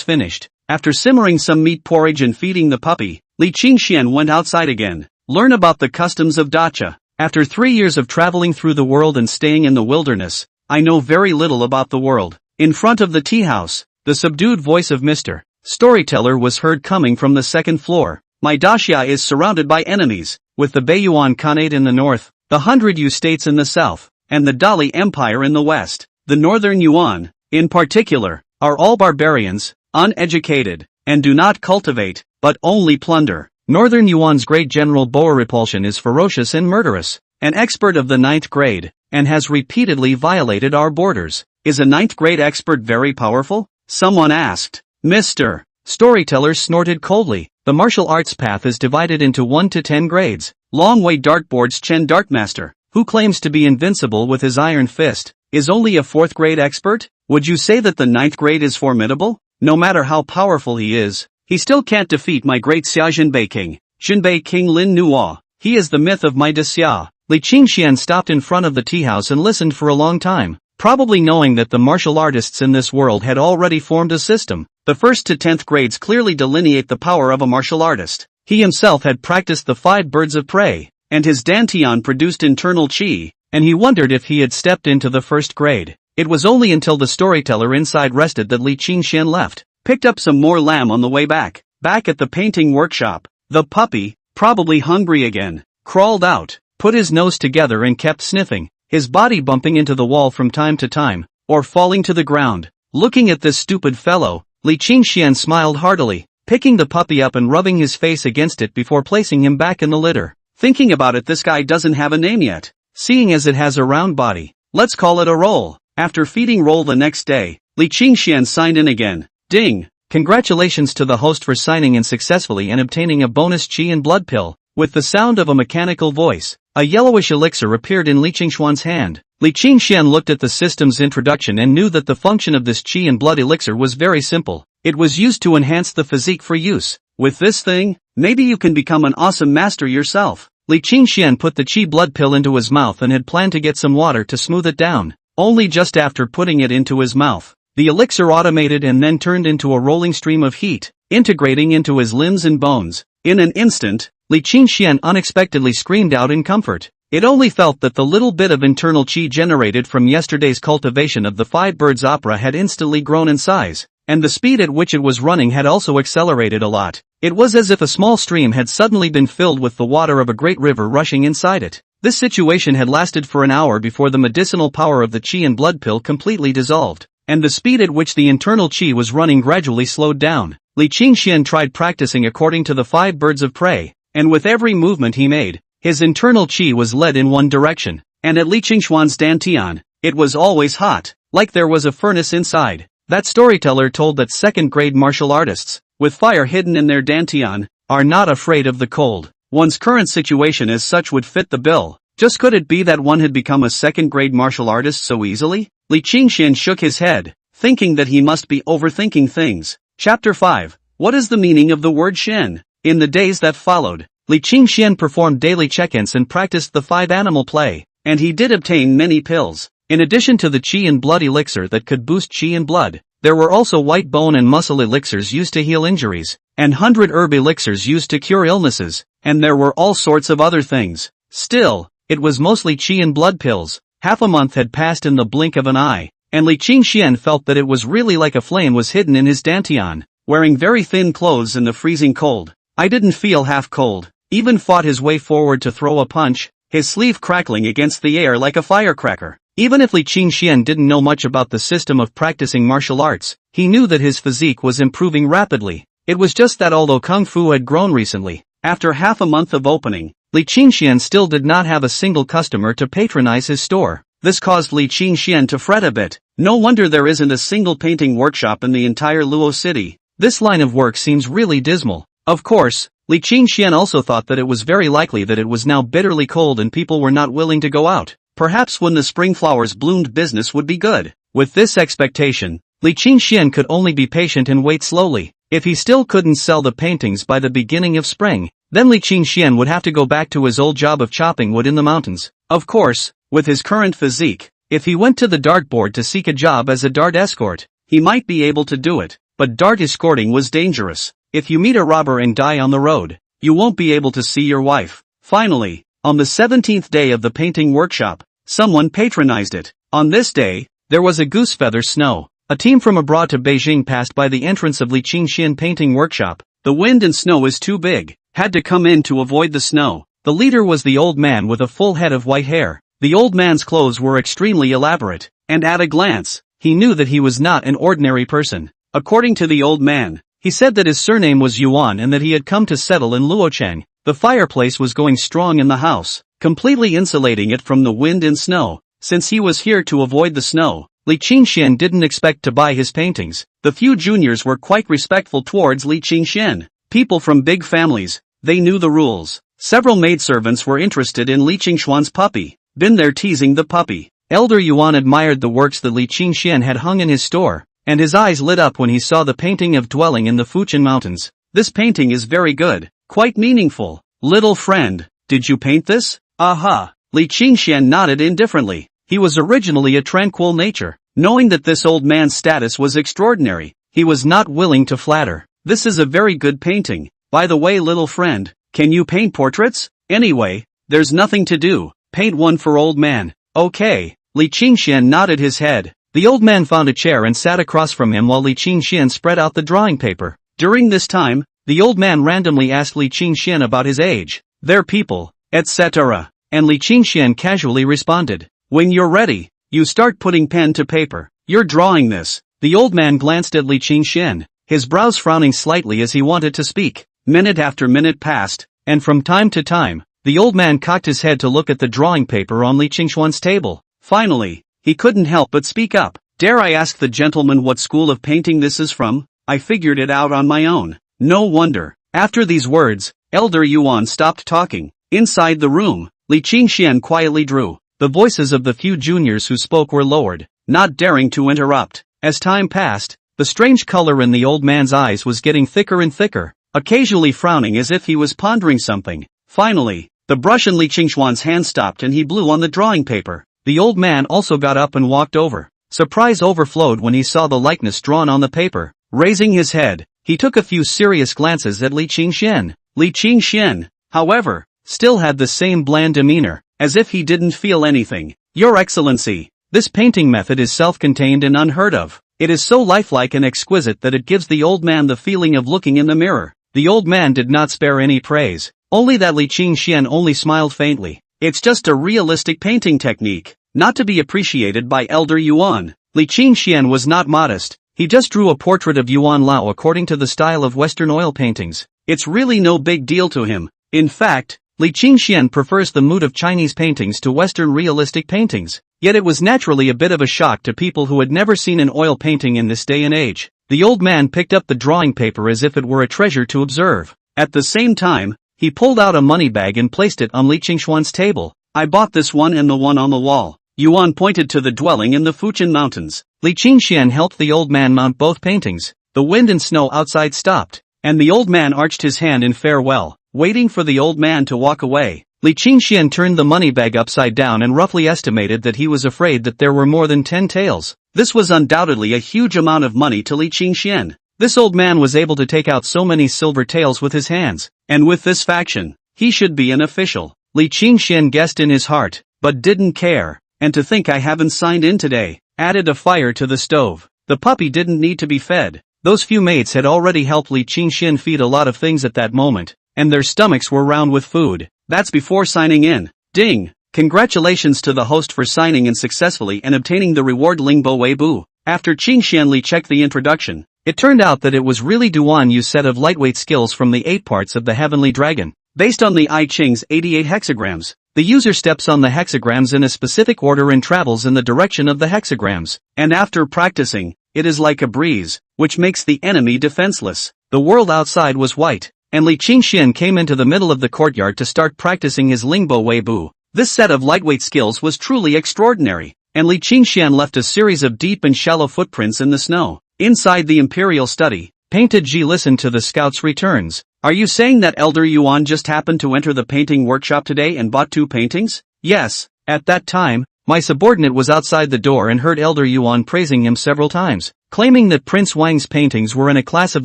finished. After simmering some meat porridge and feeding the puppy, Li Qingxian went outside again. Learn about the customs of dacha. After 3 years of traveling through the world and staying in the wilderness, I know very little about the world. In front of the tea house, the subdued voice of Mr. Storyteller was heard coming from the second floor. My dacha is surrounded by enemies, with the Baiyuan Khanate in the north, the 100 Yu states in the south, and the Dali Empire in the west. The northern Yuan, in particular, are all barbarians, uneducated, and do not cultivate, but only plunder. Northern Yuan's great general Boa Repulsion is ferocious and murderous, an expert of the 9th grade, and has repeatedly violated our borders. Is a 9th grade expert very powerful? Someone asked. Mr. Storyteller snorted coldly. The martial arts path is divided into 1 to 10 grades. Long Wei Dartboard's Chen Darkmaster, who claims to be invincible with his iron fist, is only a 4th grade expert? Would you say that the 9th grade is formidable? No matter how powerful he is, he still can't defeat my great Xia Jinbei King, Jinbei King Lin Nuo. He is the myth of my Xia. Li Qingxian stopped in front of the tea house and listened for a long time, probably knowing that the martial artists in this world had already formed a system. The 1st to 10th grades clearly delineate the power of a martial artist. He himself had practiced the 5 birds of prey, and his dantian produced internal qi, and he wondered if he had stepped into the 1st grade. It was only until the storyteller inside rested that Li Qingxian left, picked up some more lamb on the way back. Back at the painting workshop, the puppy, probably hungry again, crawled out, put his nose together and kept sniffing, his body bumping into the wall from time to time, or falling to the ground. Looking at this stupid fellow, Li Qingxian smiled heartily, picking the puppy up and rubbing his face against it before placing him back in the litter. Thinking about it, this guy doesn't have a name yet, seeing as it has a round body. Let's call it a Roll. After feeding Roll the next day, Li Qingxian signed in again. Ding! Congratulations to the host for signing in successfully and obtaining a bonus qi and blood pill. With the sound of a mechanical voice, a yellowish elixir appeared in Li Qingxuan's hand. Li Qingxian looked at the system's introduction and knew that the function of this qi and blood elixir was very simple. It was used to enhance the physique for use. With this thing, maybe you can become an awesome master yourself. Li Qingxian put the qi blood pill into his mouth and had planned to get some water to smooth it down. Only just after putting it into his mouth, the elixir automated and then turned into a rolling stream of heat, integrating into his limbs and bones. In an instant, Li Qingxian unexpectedly screamed out in comfort. It only felt that the little bit of internal qi generated from yesterday's cultivation of the 5 birds opera had instantly grown in size, and the speed at which it was running had also accelerated a lot. It was as if a small stream had suddenly been filled with the water of a great river rushing inside it. This situation had lasted for an hour before the medicinal power of the qi and blood pill completely dissolved, and the speed at which the internal qi was running gradually slowed down. Li Qingxian tried practicing according to the 5 birds of prey, and with every movement he made, his internal qi was led in one direction, and at Li Qingxuan's dantian, it was always hot, like there was a furnace inside. That storyteller told that 2nd grade martial artists, with fire hidden in their dantian, are not afraid of the cold. One's current situation as such would fit the bill. Just could it be that one had become a 2nd grade martial artist so easily? Li Qingxian shook his head, thinking that he must be overthinking things. Chapter 5. What is the meaning of the word Shen? In the days that followed, Li Qingxian performed daily check-ins and practiced the 5 animal play, and he did obtain many pills. In addition to the qi and blood elixir that could boost qi and blood, there were also white bone and muscle elixirs used to heal injuries, and 100 herb elixirs used to cure illnesses, and there were all sorts of other things. Still, it was mostly qi and blood pills. Half a month had passed in the blink of an eye, and Li Qingxian felt that it was really like a flame was hidden in his dantian. Wearing very thin clothes in the freezing cold, I didn't feel half cold. Even fought his way forward to throw a punch, his sleeve crackling against the air like a firecracker. Even if Li Qingxian didn't know much about the system of practicing martial arts, he knew that his physique was improving rapidly. It was just that although Kung Fu had grown recently, after half a month of opening, Li Qingxian still did not have a single customer to patronize his store. This caused Li Qingxian to fret a bit. No wonder there isn't a single painting workshop in the entire Luo city. This line of work seems really dismal. Of course, Li Qingxian also thought that it was very likely that it was now bitterly cold and people were not willing to go out. Perhaps when the spring flowers bloomed business would be good. With this expectation, Li Qingxian could only be patient and wait slowly. If he still couldn't sell the paintings by the beginning of spring, then Li Qingxian would have to go back to his old job of chopping wood in the mountains. Of course, with his current physique, if he went to the dartboard to seek a job as a dart escort, he might be able to do it, but dart escorting was dangerous. If you meet a robber and die on the road, you won't be able to see your wife. Finally, on the 17th day of the painting workshop, someone patronized it. On this day, there was a goosefeather snow. A team from abroad to Beijing passed by the entrance of Li Qingxian painting workshop. The wind and snow is too big, had to come in to avoid the snow. The leader was the old man with a full head of white hair. The old man's clothes were extremely elaborate, and at a glance, he knew that he was not an ordinary person. According to the old man, he said that his surname was Yuan and that he had come to settle in Luocheng. The fireplace was going strong in the house, completely insulating it from the wind and snow. Since he was here to avoid the snow, Li Qingxian didn't expect to buy his paintings. The few juniors were quite respectful towards Li Qingxian. People from big families, they knew the rules. Several maidservants were interested in Li Qingxuan's puppy. Been there teasing the puppy. Elder Yuan admired the works that Li Qingxian had hung in his store, and his eyes lit up when he saw the painting of dwelling in the Fujian mountains. This painting is very good, quite meaningful. Little friend, did you paint this? Aha! Li Qingxian nodded indifferently. He was originally a tranquil nature. Knowing that this old man's status was extraordinary, he was not willing to flatter. This is a very good painting. By the way, little friend, can you paint portraits? Anyway, there's nothing to do. Paint one for old man. Okay. Li Qingxian nodded his head. The old man found a chair and sat across from him while Li Qingxian spread out the drawing paper. During this time, the old man randomly asked Li Qingxian about his age, their people, etc. And Li Qingxian casually responded, "When you're ready, you start putting pen to paper. You're drawing this." The old man glanced at Li Qingxian, his brows frowning slightly as he wanted to speak. Minute after minute passed, and from time to time, the old man cocked his head to look at the drawing paper on Li Qingxuan's table. Finally, he couldn't help but speak up. "Dare I ask the gentleman what school of painting this is from? I figured it out on my own." No wonder. After these words, Elder Yuan stopped talking. Inside the room, Li Qingxian quietly drew. The voices of the few juniors who spoke were lowered, not daring to interrupt. As time passed, the strange color in the old man's eyes was getting thicker and thicker, occasionally frowning as if he was pondering something. Finally, the brush in Li Qingxuan's hand stopped and he blew on the drawing paper. The old man also got up and walked over. Surprise overflowed when he saw the likeness drawn on the paper. Raising his head, he took a few serious glances at Li Qingxian. Li Qingxian, however, still had the same bland demeanor, as if he didn't feel anything. "Your Excellency, this painting method is self-contained and unheard of. It is so lifelike and exquisite that it gives the old man the feeling of looking in the mirror." The old man did not spare any praise, only that Li Qingxian only smiled faintly. "It's just a realistic painting technique, not to be appreciated by Elder Yuan." Li Qingxian was not modest. He just drew a portrait of Yuan Lao according to the style of Western oil paintings. It's really no big deal to him. In fact, Li Qingxian prefers the mood of Chinese paintings to Western realistic paintings. Yet it was naturally a bit of a shock to people who had never seen an oil painting in this day and age. The old man picked up the drawing paper as if it were a treasure to observe. At the same time, he pulled out a money bag and placed it on Li Qingxuan's table. "I bought this one and the one on the wall." Yuan pointed to the dwelling in the Fujian mountains. Li Qingxian helped the old man mount both paintings. The wind and snow outside stopped, and the old man arched his hand in farewell, waiting for the old man to walk away. Li Qingxian turned the money bag upside down and roughly estimated that he was afraid that there were more than 10 taels. This was undoubtedly a huge amount of money to Li Qingxian. This old man was able to take out so many silver taels with his hands, and with this faction, he should be an official. Li Qingxian guessed in his heart, but didn't care. "And to think I haven't signed in today," added a fire to the stove. The puppy didn't need to be fed. Those few maids had already helped Li Qingxian feed a lot of things at that moment, and their stomachs were round with food. That's before signing in. Ding! Congratulations to the host for signing in successfully and obtaining the reward Lingbo Weibu. After Qingxian Li checked the introduction, it turned out that it was really Duan Yu's set of lightweight skills from the 8 parts of the Heavenly Dragon. Based on the I Ching's 88 hexagrams, the user steps on the hexagrams in a specific order and travels in the direction of the hexagrams, and after practicing, it is like a breeze, which makes the enemy defenseless. The world outside was white, and Li Qingxian came into the middle of the courtyard to start practicing his Lingbo Weibu. This set of lightweight skills was truly extraordinary, and Li Qingxian left a series of deep and shallow footprints in the snow. Inside the Imperial Study, Painted Ji listened to the scout's returns. "Are you saying that Elder Yuan just happened to enter the painting workshop today and bought 2 paintings? "Yes, at that time, my subordinate was outside the door and heard Elder Yuan praising him several times. claiming that Prince Wang's paintings were in a class of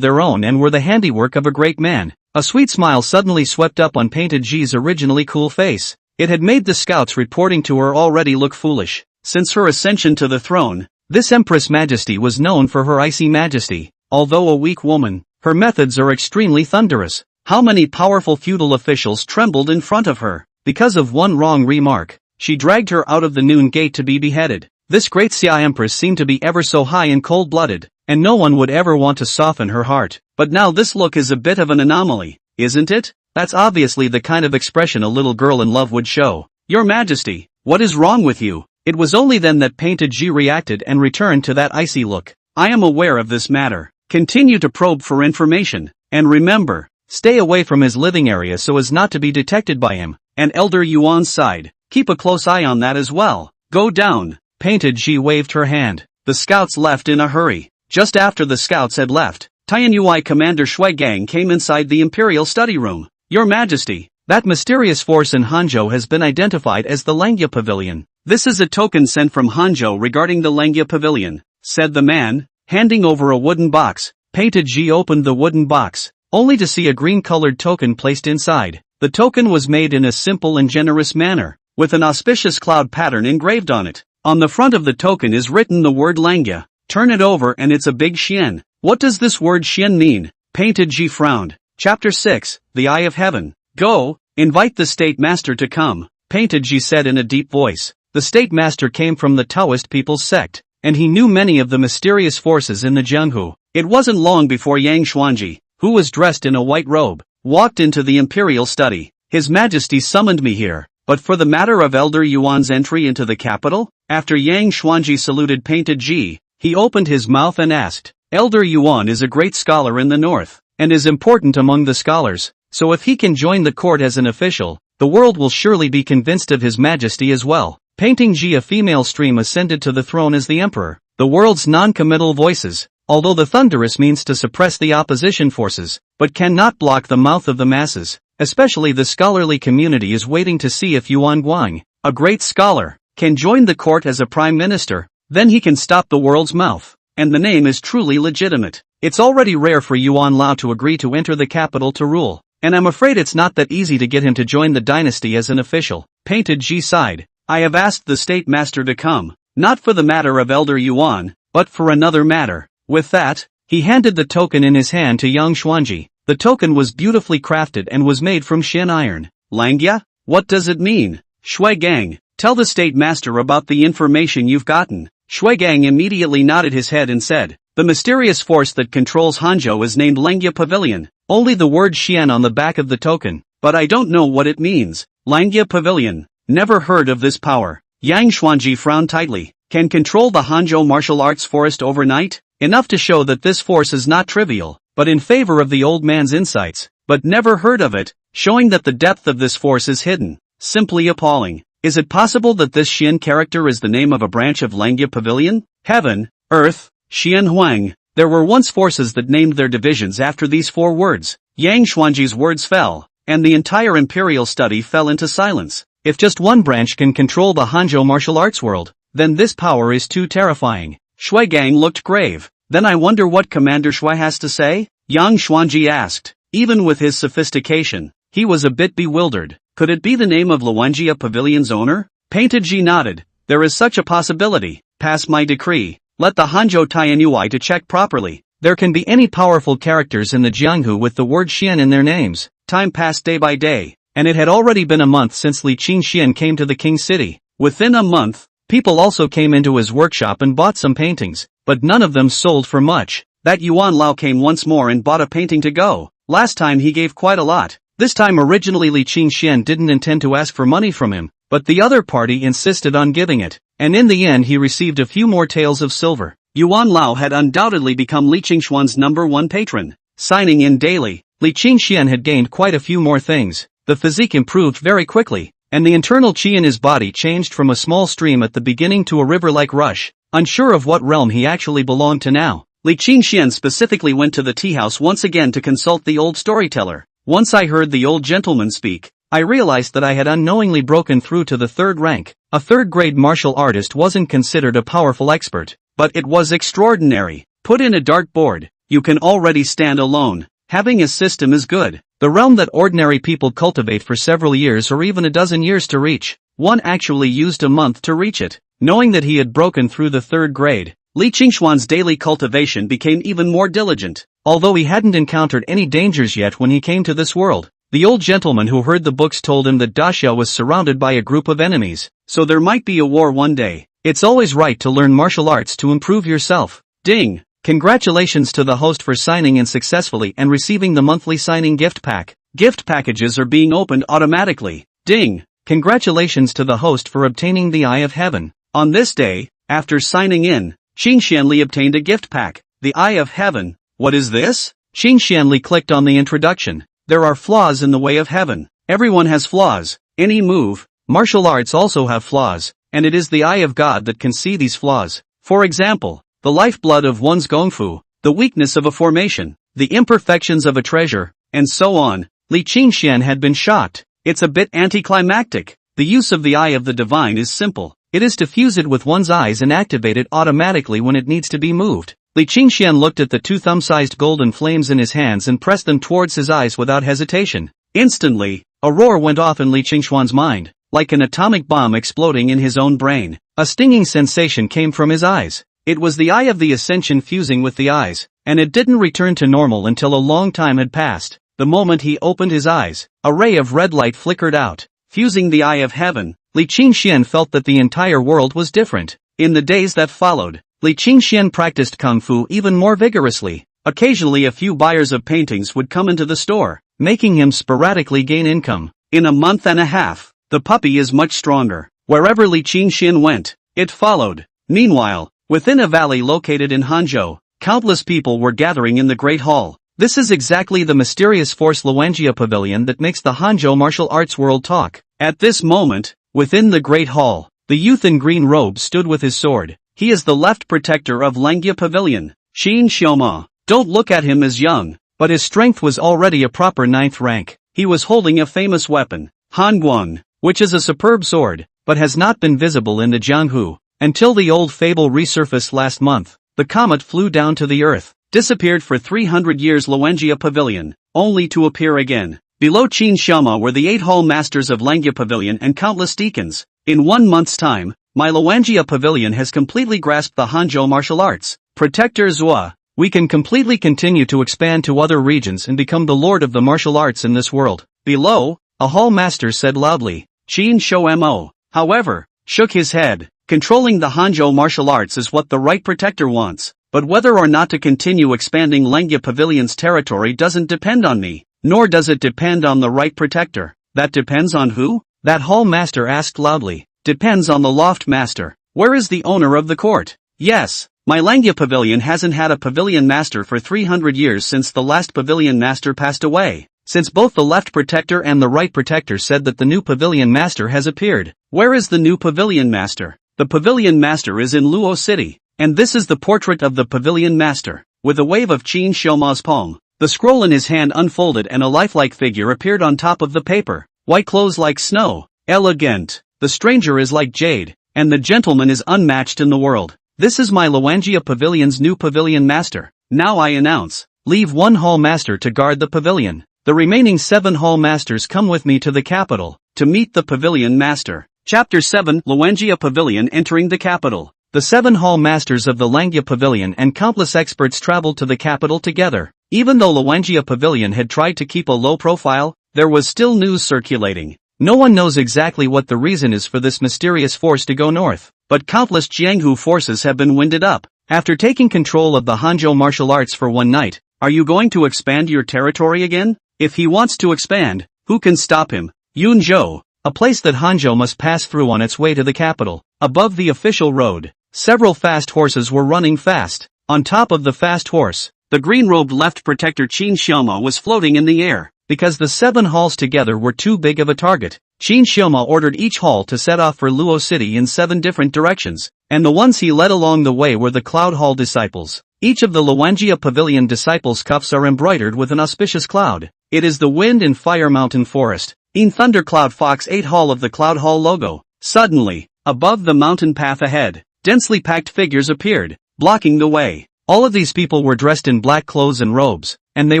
their own and were the handiwork of a great man. A sweet smile suddenly swept up on Painted G's originally cool face. It had made the scouts reporting to her already look foolish. Since her ascension to the throne, this Empress Majesty was known for her icy majesty. Although a weak woman, her methods are extremely thunderous. How many powerful feudal officials trembled in front of her? Because of one wrong remark, she dragged her out of the Noon Gate to be beheaded. This great Xia Empress seemed to be ever so high and cold-blooded, and no one would ever want to soften her heart. But now this look is a bit of an anomaly, isn't it? That's obviously the kind of expression a little girl in love would show. Your Majesty, what is wrong with you? It was only then that Painted G reacted and returned to that icy look. I am aware of this matter. Continue to probe for information, and remember, stay away from his living area so as not to be detected by him. And Elder Yuan's side, keep a close eye on that as well. Go down. Painted G waved her hand. The scouts left in a hurry. Just after the scouts had left, Tianyuai Commander Shui Gang came inside the Imperial Study Room. Your Majesty, that mysterious force in Hanzhou has been identified as the Langya Pavilion. This is a token sent from Hanzhou regarding the Langya Pavilion, said the man, handing over a wooden box. Painted G opened the wooden box, only to see a green-colored token placed inside. The token was made in a simple and generous manner, with an auspicious cloud pattern engraved on it. On the front of the token is written the word Langya. Turn it over and it's a big Xian. What does this word Xian mean? Painted G frowned. Chapter 6, The Eye of Heaven. Go, invite the State Master to come, Painted G said in a deep voice. The State Master came from the Taoist people's sect, and he knew many of the mysterious forces in the Jianghu. It wasn't long before Yang Xuanji, who was dressed in a white robe, walked into the imperial study. His Majesty summoned me here, but for the matter of Elder Yuan's entry into the capital? After Yang Xuanji saluted Painted G, he opened his mouth and asked, Elder Yuan is a great scholar in the north, and is important among the scholars, so if he can join the court as an official, the world will surely be convinced of his majesty as well. Painting G, a female stream ascended to the throne as the emperor. The world's non-committal voices, although the thunderous means to suppress the opposition forces, but cannot block the mouth of the masses. Especially the scholarly community is waiting to see if Yuan Guang, a great scholar, can join the court as a prime minister. Then he can stop the world's mouth, and the name is truly legitimate. It's already rare for Yuan Lao to agree to enter the capital to rule, and I'm afraid it's not that easy to get him to join the dynasty as an official. Painted G sighed. I have asked the State Master to come, not for the matter of Elder Yuan, but for another matter. With that, he handed the token in his hand to Yang Xuanji. The token was beautifully crafted and was made from Shin iron. Langya? What does it mean? Shui Gang, tell the State Master about the information you've gotten. Shui Gang immediately nodded his head and said, the mysterious force that controls Hanzhou is named Langya Pavilion. Only the word Xian on the back of the token, but I don't know what it means. Langya Pavilion. Never heard of this power. Yang Xuanji frowned tightly. Can control the Hanzhou martial arts forest overnight? Enough to show that this force is not trivial, but in favor of the old man's insights. But never heard of it, showing that the depth of this force is hidden. Simply appalling. Is it possible that this Xian character is the name of a branch of Langya Pavilion? Heaven, Earth, Xian Huang. There were once forces that named their divisions after these four words. Yang Xuanji's words fell, and the entire imperial study fell into silence. If just one branch can control the Hanzhou martial arts world, then this power is too terrifying. Shui Gang looked grave. Then I wonder what Commander Shui has to say? Yang Xuanji asked. Even with his sophistication, he was a bit bewildered. Could it be the name of Luanjia Pavilion's owner? Painted G nodded. There is such a possibility. Pass my decree. Let the Hanzhou Tianyuai to check properly. There can be any powerful characters in the Jianghu with the word Xian in their names. Time passed day by day, and it had already been a month since Li Qingxian came to the King City. Within a month, people also came into his workshop and bought some paintings, but none of them sold for much. That Yuan Lao came once more and bought a painting to go. Last time he gave quite a lot. This time originally Li Qingxian didn't intend to ask for money from him, but the other party insisted on giving it, and in the end he received a few more taels of silver. Yuan Lao had undoubtedly become Li Qingxuan's #1 patron. Signing in daily, Li Qingxian had gained quite a few more things. The physique improved very quickly, and the internal qi in his body changed from a small stream at the beginning to a river-like rush. Unsure of what realm he actually belonged to now, Li Qingxian specifically went to the tea house once again to consult the old storyteller. Once I heard the old gentleman speak, I realized that I had unknowingly broken through to the third rank. A third-grade martial artist wasn't considered a powerful expert, but it was extraordinary. Put in a dartboard. You can already stand alone. Having a system is good. The realm that ordinary people cultivate for several years or even a dozen years to reach. One actually used a month to reach it. Knowing that he had broken through the 3rd grade, Li Qingxuan's daily cultivation became even more diligent. Although he hadn't encountered any dangers yet when he came to this world, the old gentleman who heard the books told him that Daxia was surrounded by a group of enemies, so there might be a war one day. It's always right to learn martial arts to improve yourself. Ding! Congratulations to the host for signing in successfully and receiving the monthly signing gift pack. Gift packages are being opened automatically. Ding! Congratulations to the host for obtaining the Eye of Heaven. On this day, after signing in, Qin Xianli obtained a gift pack. The Eye of Heaven. What is this? Qin Xianli clicked on the introduction. There are flaws in the way of heaven. Everyone has flaws. Any move. Martial arts also have flaws, and it is the eye of God that can see these flaws. For example, the lifeblood of one's gongfu, the weakness of a formation, the imperfections of a treasure, and so on. Li Qingxian had been shocked. It's a bit anticlimactic. The use of the eye of the divine is simple. It is to fuse it with one's eyes and activate it automatically when it needs to be moved. Li Qingxian looked at the 2 thumb-sized golden flames in his hands and pressed them towards his eyes without hesitation. Instantly, a roar went off in Li Qingxuan's mind, like an atomic bomb exploding in his own brain. A stinging sensation came from his eyes. It was the eye of the ascension fusing with the eyes, and it didn't return to normal until a long time had passed. The moment he opened his eyes, a ray of red light flickered out, fusing the eye of heaven. Li Qingxian felt that the entire world was different. In the days that followed, Li Qingxian practiced kung fu even more vigorously. Occasionally a few buyers of paintings would come into the store, making him sporadically gain income. In a month and a half, the puppy is much stronger. Wherever Li Qingxian went, it followed. Meanwhile, within a valley located in Hanzhou, countless people were gathering in the Great Hall. This is exactly the mysterious force Luanjia Pavilion that makes the Hanzhou martial arts world talk. At this moment, within the Great Hall, the youth in green robe stood with his sword. He is the left protector of Langia Pavilion, Qin Xiaoma. Don't look at him as young, but his strength was already a proper 9th rank. He was holding a famous weapon, Hanguang, which is a superb sword, but has not been visible in the Jianghu until the old fable resurfaced last month. The comet flew down to the earth, disappeared for 300 years Luanjia Pavilion, only to appear again. Below Qin Xiaoma were the 8 hall masters of Langia Pavilion and countless deacons. In 1 month's time, my Luanjia Pavilion has completely grasped the Hanzhou martial arts. Protector Zua, we can completely continue to expand to other regions and become the lord of the martial arts in this world. Below, a hall master said loudly. Qin Shoumo, however, shook his head. Controlling the Hanzhou martial arts is what the right protector wants, but whether or not to continue expanding Langia Pavilion's territory doesn't depend on me, nor does it depend on the right protector. That depends on who? That hall master asked loudly. Depends on the loft master. Where is the owner of the court? Yes, my Langia Pavilion hasn't had a pavilion master for 300 years since the last pavilion master passed away. Since both the left protector and the right protector said that the new pavilion master has appeared. Where is the new pavilion master? The pavilion master is in Luo City, and this is the portrait of the pavilion master. With a wave of Qin Xiaoma's palm, the scroll in his hand unfolded and a lifelike figure appeared on top of the paper. White clothes like snow. Elegant. The stranger is like jade, and the gentleman is unmatched in the world. This is my Luanjia Pavilion's new pavilion master. Now I announce, leave 1 hall master to guard the pavilion. The remaining 7 hall masters come with me to the capital, to meet the pavilion master. Chapter 7 Luanjia Pavilion entering the capital. The 7 hall masters of the Langia Pavilion and countless experts traveled to the capital together. Even though Luanjia Pavilion had tried to keep a low profile, there was still news circulating. No one knows exactly what the reason is for this mysterious force to go north, but countless Jianghu forces have been winded up. After taking control of the Hanzhou martial arts for one night, are you going to expand your territory again? If he wants to expand, who can stop him? Yunzhou, a place that Hanzhou must pass through on its way to the capital. Above the official road, several fast horses were running fast. On top of the fast horse, the green-robed left protector Qin Xiaoma was floating in the air. Because the 7 halls together were too big of a target, Qin Xiaoma ordered each hall to set off for Luo City in 7 different directions, and the ones he led along the way were the Cloud Hall disciples. Each of the Luanjia Pavilion disciples' cuffs are embroidered with an auspicious cloud. It is the Wind and Fire Mountain Forest. In Thundercloud Fox 8 Hall of the Cloud Hall logo. Suddenly, above the mountain path ahead, densely packed figures appeared, blocking the way. All of these people were dressed in black clothes and robes, and they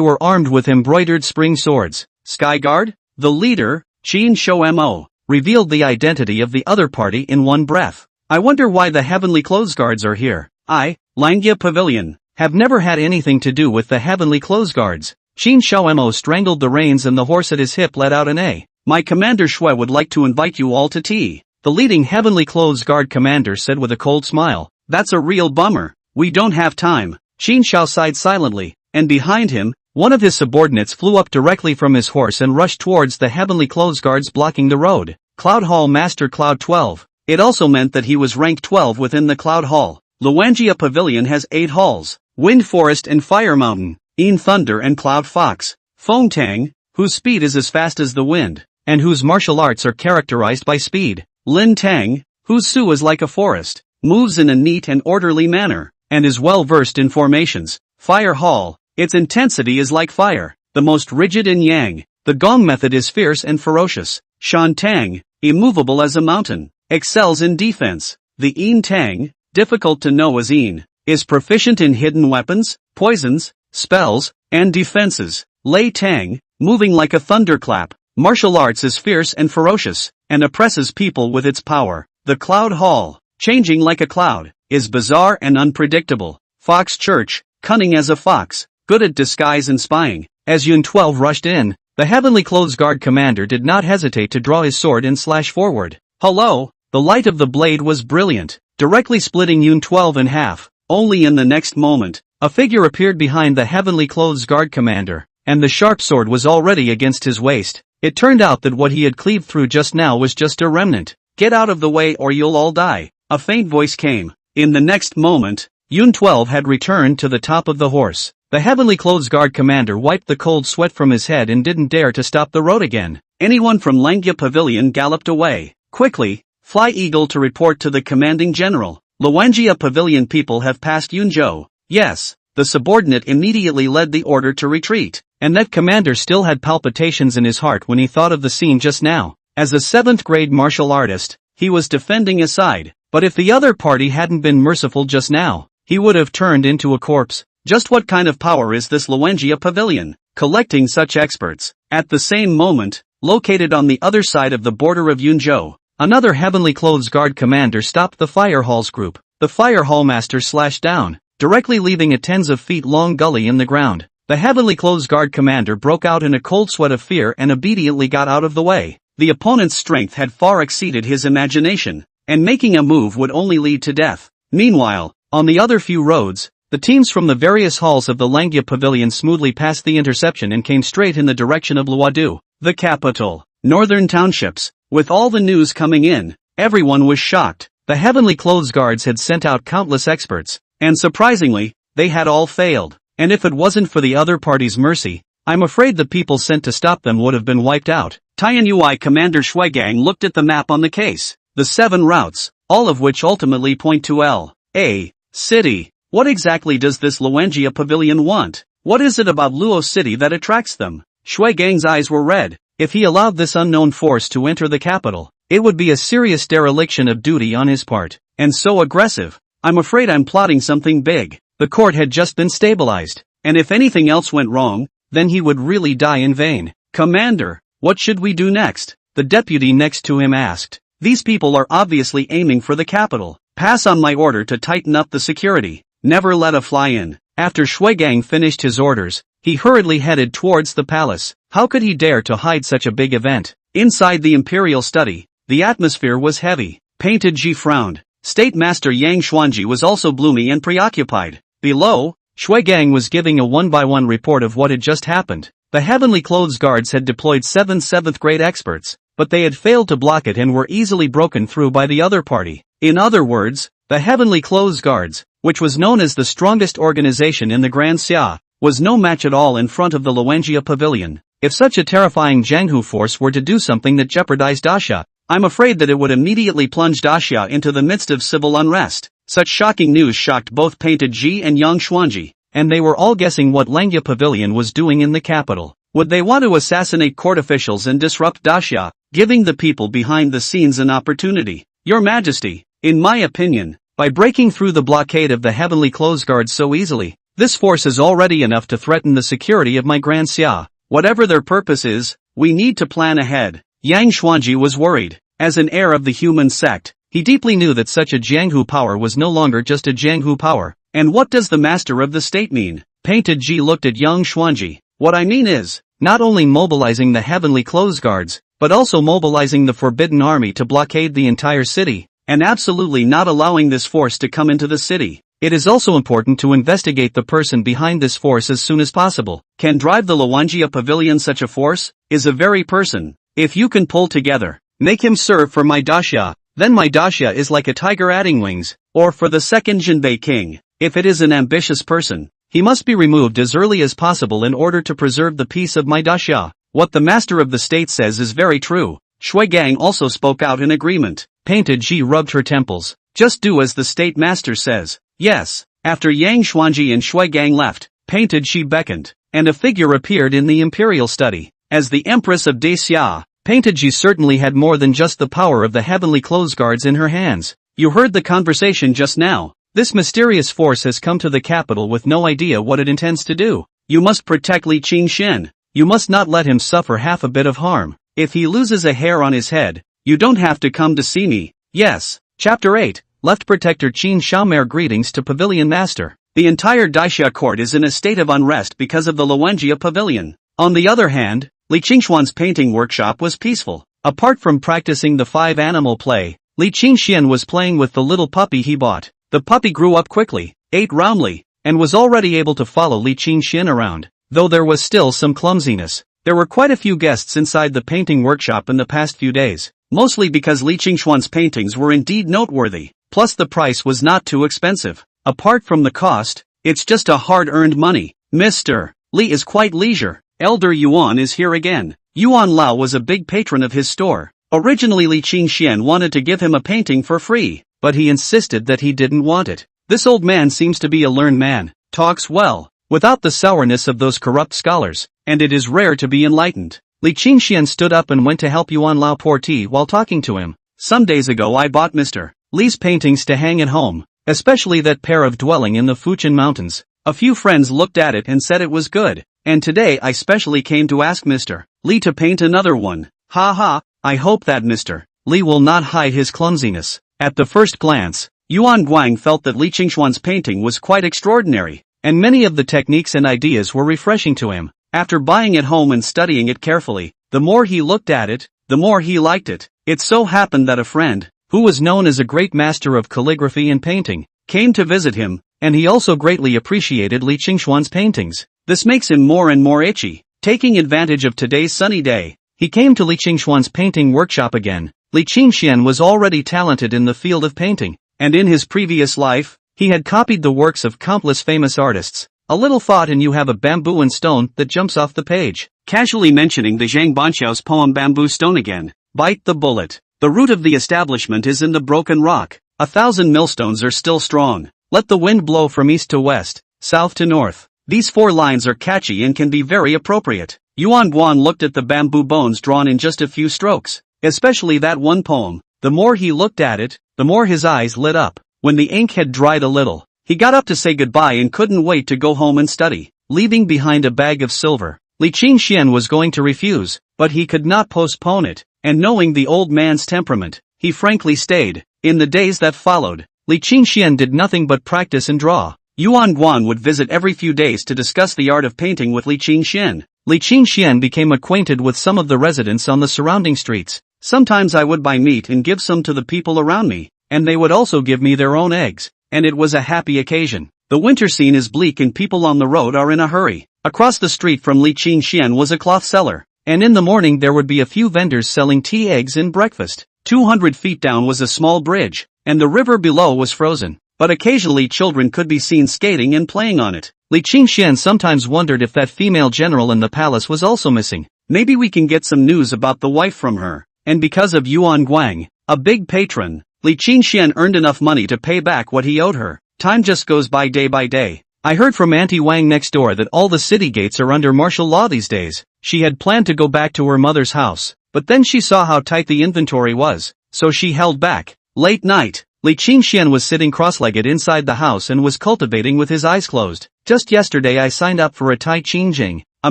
were armed with embroidered spring swords. Skyguard? The leader, Chin Shou-mo, revealed the identity of the other party in one breath. I wonder why the Heavenly Clothes Guards are here. I, Langya Pavilion, have never had anything to do with the Heavenly Clothes Guards. Chin Shou-mo strangled the reins and the horse at his hip let out an A. My Commander Shui would like to invite you all to tea. The leading Heavenly Clothes Guard commander said with a cold smile. That's a real bummer. We don't have time. Chin Shou sighed silently, and behind him, one of his subordinates flew up directly from his horse and rushed towards the Heavenly Clothes Guards blocking the road. Cloud Hall Master Cloud 12. It also meant that he was rank 12 within the Cloud Hall. Luangia Pavilion has 8 halls. Wind Forest and Fire Mountain, Een Thunder and Cloud Fox. Feng Tang, whose speed is as fast as the wind, and whose martial arts are characterized by speed. Lin Tang, whose Su is like a forest, moves in a neat and orderly manner, and is well versed in formations. Fire Hall, its intensity is like fire, the most rigid in Yang. The Gong method is fierce and ferocious. Shan Tang, immovable as a mountain, excels in defense. The Een Tang, difficult to know as Een, is proficient in hidden weapons, poisons, spells, and defenses. Lei Tang, moving like a thunderclap, martial arts is fierce and ferocious, and oppresses people with its power. The Cloud Hall, changing like a cloud, is bizarre and unpredictable. Fox Church, cunning as a fox, good at disguise and spying. As Yun 12 rushed in, the Heavenly Clothes Guard commander did not hesitate to draw his sword and slash forward. Hello! The light of the blade was brilliant, directly splitting Yun 12 in half. Only in the next moment, a figure appeared behind the Heavenly Clothes Guard commander, and the sharp sword was already against his waist. It turned out that what he had cleaved through just now was just a remnant. Get out of the way or you'll all die. A faint voice came. In the next moment, Yun 12 had returned to the top of the horse. The Heavenly Clothes Guard commander wiped the cold sweat from his head and didn't dare to stop the road again. Anyone from Langya Pavilion galloped away. Quickly, Fly Eagle to report to the commanding general. Luangia Pavilion people have passed Yunzhou. Yes, the subordinate immediately led the order to retreat. And that commander still had palpitations in his heart when he thought of the scene just now. As a 7th grade martial artist, he was defending a side. But if the other party hadn't been merciful just now, he would have turned into a corpse. Just what kind of power is this Luangia Pavilion, collecting such experts? At the same moment, located on the other side of the border of Yunzhou, another Heavenly Clothes Guard commander stopped the Fire Hall's group. The Fire Hall master slashed down, directly leaving a tens of feet long gully in the ground. The Heavenly Clothes Guard commander broke out in a cold sweat of fear and obediently got out of the way. The opponent's strength had far exceeded his imagination, and making a move would only lead to death. Meanwhile, on the other few roads, the teams from the various halls of the Langya Pavilion smoothly passed the interception and came straight in the direction of Luodu, the capital. Northern townships. With all the news coming in, everyone was shocked. The Heavenly Clothes Guards had sent out countless experts, and surprisingly, they had all failed. And if it wasn't for the other party's mercy, I'm afraid the people sent to stop them would have been wiped out. Tianyui Commander Shuigang looked at the map on the case. The 7 routes, all of which ultimately point to L.A. City. What exactly does this Luangia Pavilion want? What is it about Luo City that attracts them? Shuigang's eyes were red. If he allowed this unknown force to enter the capital, it would be a serious dereliction of duty on his part. And so aggressive. I'm afraid I'm plotting something big. The court had just been stabilized, and if anything else went wrong, then he would really die in vain. Commander, what should we do next? The deputy next to him asked. These people are obviously aiming for the capital. Pass on my order to tighten up the security. Never let a fly in. After Shuigang finished his orders, he hurriedly headed towards the palace. How could he dare to hide such a big event? Inside the imperial study, the atmosphere was heavy. Painted Ji frowned. State Master Yang Xuanji was also gloomy and preoccupied. Below, Shuigang was giving a one-by-one report of what had just happened. The Heavenly Clothes Guards had deployed 7 7th grade experts, but they had failed to block it and were easily broken through by the other party. In other words, the Heavenly Clothes Guards, which was known as the strongest organization in the Grand Xia, was no match at all in front of the Luangia Pavilion. If such a terrifying Jianghu force were to do something that jeopardized Daxia, I'm afraid that it would immediately plunge Daxia into the midst of civil unrest. Such shocking news shocked both Painted Ji and Yang Xuanji, and they were all guessing what Langya Pavilion was doing in the capital. Would they want to assassinate court officials and disrupt Daxia, giving the people behind the scenes an opportunity? Your Majesty, in my opinion, By breaking through the blockade of the heavenly clothes guards so easily, this force is already enough to threaten the security of my Grand Xia. Whatever their purpose is, we need to plan ahead. Yang Xuanji was worried. As an heir of the human sect, he deeply knew that such a Jianghu power was no longer just a Jianghu power. And what does the master of the state mean? Painted Ji looked at Yang Xuanji. What I mean is, not only mobilizing the heavenly clothes guards, but also mobilizing the forbidden army to blockade the entire city, and absolutely not allowing this force to come into the city. It is also important to investigate the person behind this force as soon as possible. Can drive the Luanjia pavilion such a force? Is a very person. If you can pull together, make him serve for my Daxia, then my Daxia is like a tiger adding wings, or for the second Jinbei king. If it is an ambitious person, he must be removed as early as possible in order to preserve the peace of my Daxia. What the master of the state says is very true. Shui Gang also spoke out in agreement. Painted Ji rubbed her temples. Just do as the state master says. Yes. After Yang Xuanji and Shui Gang left, Painted Ji beckoned, and a figure appeared in the imperial study. As the Empress of Daxia, Painted Ji certainly had more than just the power of the heavenly clothes guards in her hands. You heard the conversation just now. This mysterious force has come to the capital with no idea what it intends to do. You must protect Li Qingxian. You must not let him suffer half a bit of harm. If he loses a hair on his head, you don't have to come to see me. Yes. Chapter 8. Left Protector Qin Xiaomere greetings to Pavilion Master. The entire Daxia court is in a state of unrest because of the Luanjia pavilion. On the other hand, Li Qingxuan's painting workshop was peaceful. Apart from practicing the 5-animal play, Li Qingxian was playing with the little puppy he bought. The puppy grew up quickly, ate roundly, and was already able to follow Li Qingxian around. Though there was still some clumsiness, there were quite a few guests inside the painting workshop in the past few days, mostly because Li Qingxuan's paintings were indeed noteworthy. Plus the price was not too expensive. Apart from the cost, it's just a hard-earned money. Mr. Li is quite leisure. Elder Yuan is here again. Yuan Lao was a big patron of his store. Originally Li Qingxian wanted to give him a painting for free, but he insisted that he didn't want it. This old man seems to be a learned man, talks well, without the sourness of those corrupt scholars, and it is rare to be enlightened. Li Qingxian stood up and went to help Yuan Lao pour tea while talking to him. Some days ago I bought Mr. Li's paintings to hang at home, especially that pair of dwelling in the Fujian mountains. A few friends looked at it and said it was good, and today I specially came to ask Mr. Li to paint another one. Ha, I hope that Mr. Li will not hide his clumsiness. At the first glance, Yuan Guang felt that Li Qingxuan's painting was quite extraordinary, and many of the techniques and ideas were refreshing to him. After buying it home and studying it carefully, the more he looked at it, the more he liked it. It so happened that a friend, who was known as a great master of calligraphy and painting, came to visit him, and he also greatly appreciated Li Qingxuan's paintings. This makes him more and more itchy. Taking advantage of today's sunny day, he came to Li Qingxuan's painting workshop again. Li Qingxian was already talented in the field of painting, and in his previous life, he had copied the works of countless famous artists. A little thought and you have a bamboo and stone that jumps off the page. Casually mentioning the Zhang Banqiao's poem Bamboo Stone again. Bite the bullet. The root of the establishment is in the broken rock. 1,000 millstones are still strong. Let the wind blow from east to west, south to north. These 4 lines are catchy and can be very appropriate. Yuan Guan looked at the bamboo bones drawn in just a few strokes, especially that one poem. The more he looked at it, the more his eyes lit up. When the ink had dried a little, he got up to say goodbye and couldn't wait to go home and study, leaving behind a bag of silver. Li Qingxian was going to refuse, but he could not postpone it, and knowing the old man's temperament, he frankly stayed. In the days that followed, Li Qingxian did nothing but practice and draw. Yuan Guan would visit every few days to discuss the art of painting with Li Qingxian. Li Qingxian became acquainted with some of the residents on the surrounding streets. Sometimes I would buy meat and give some to the people around me, and they would also give me their own eggs, and it was a happy occasion. The winter scene is bleak and people on the road are in a hurry. Across the street from Li Qingxian was a cloth seller, and in the morning there would be a few vendors selling tea, eggs and breakfast. 200 feet down was a small bridge, and the river below was frozen, but occasionally children could be seen skating and playing on it. Li Qingxian sometimes wondered if that female general in the palace was also missing. Maybe we can get some news about the wife from her. And because of Yuan Guang, a big patron, Li Qingxian earned enough money to pay back what he owed her. Time just goes by day. I heard from Auntie Wang next door that all the city gates are under martial law these days. She had planned to go back to her mother's house, but then she saw how tight the inventory was, so she held back. Late night, Li Qingxian was sitting cross-legged inside the house and was cultivating with his eyes closed. Just yesterday I signed up for a Tai Qingjing, a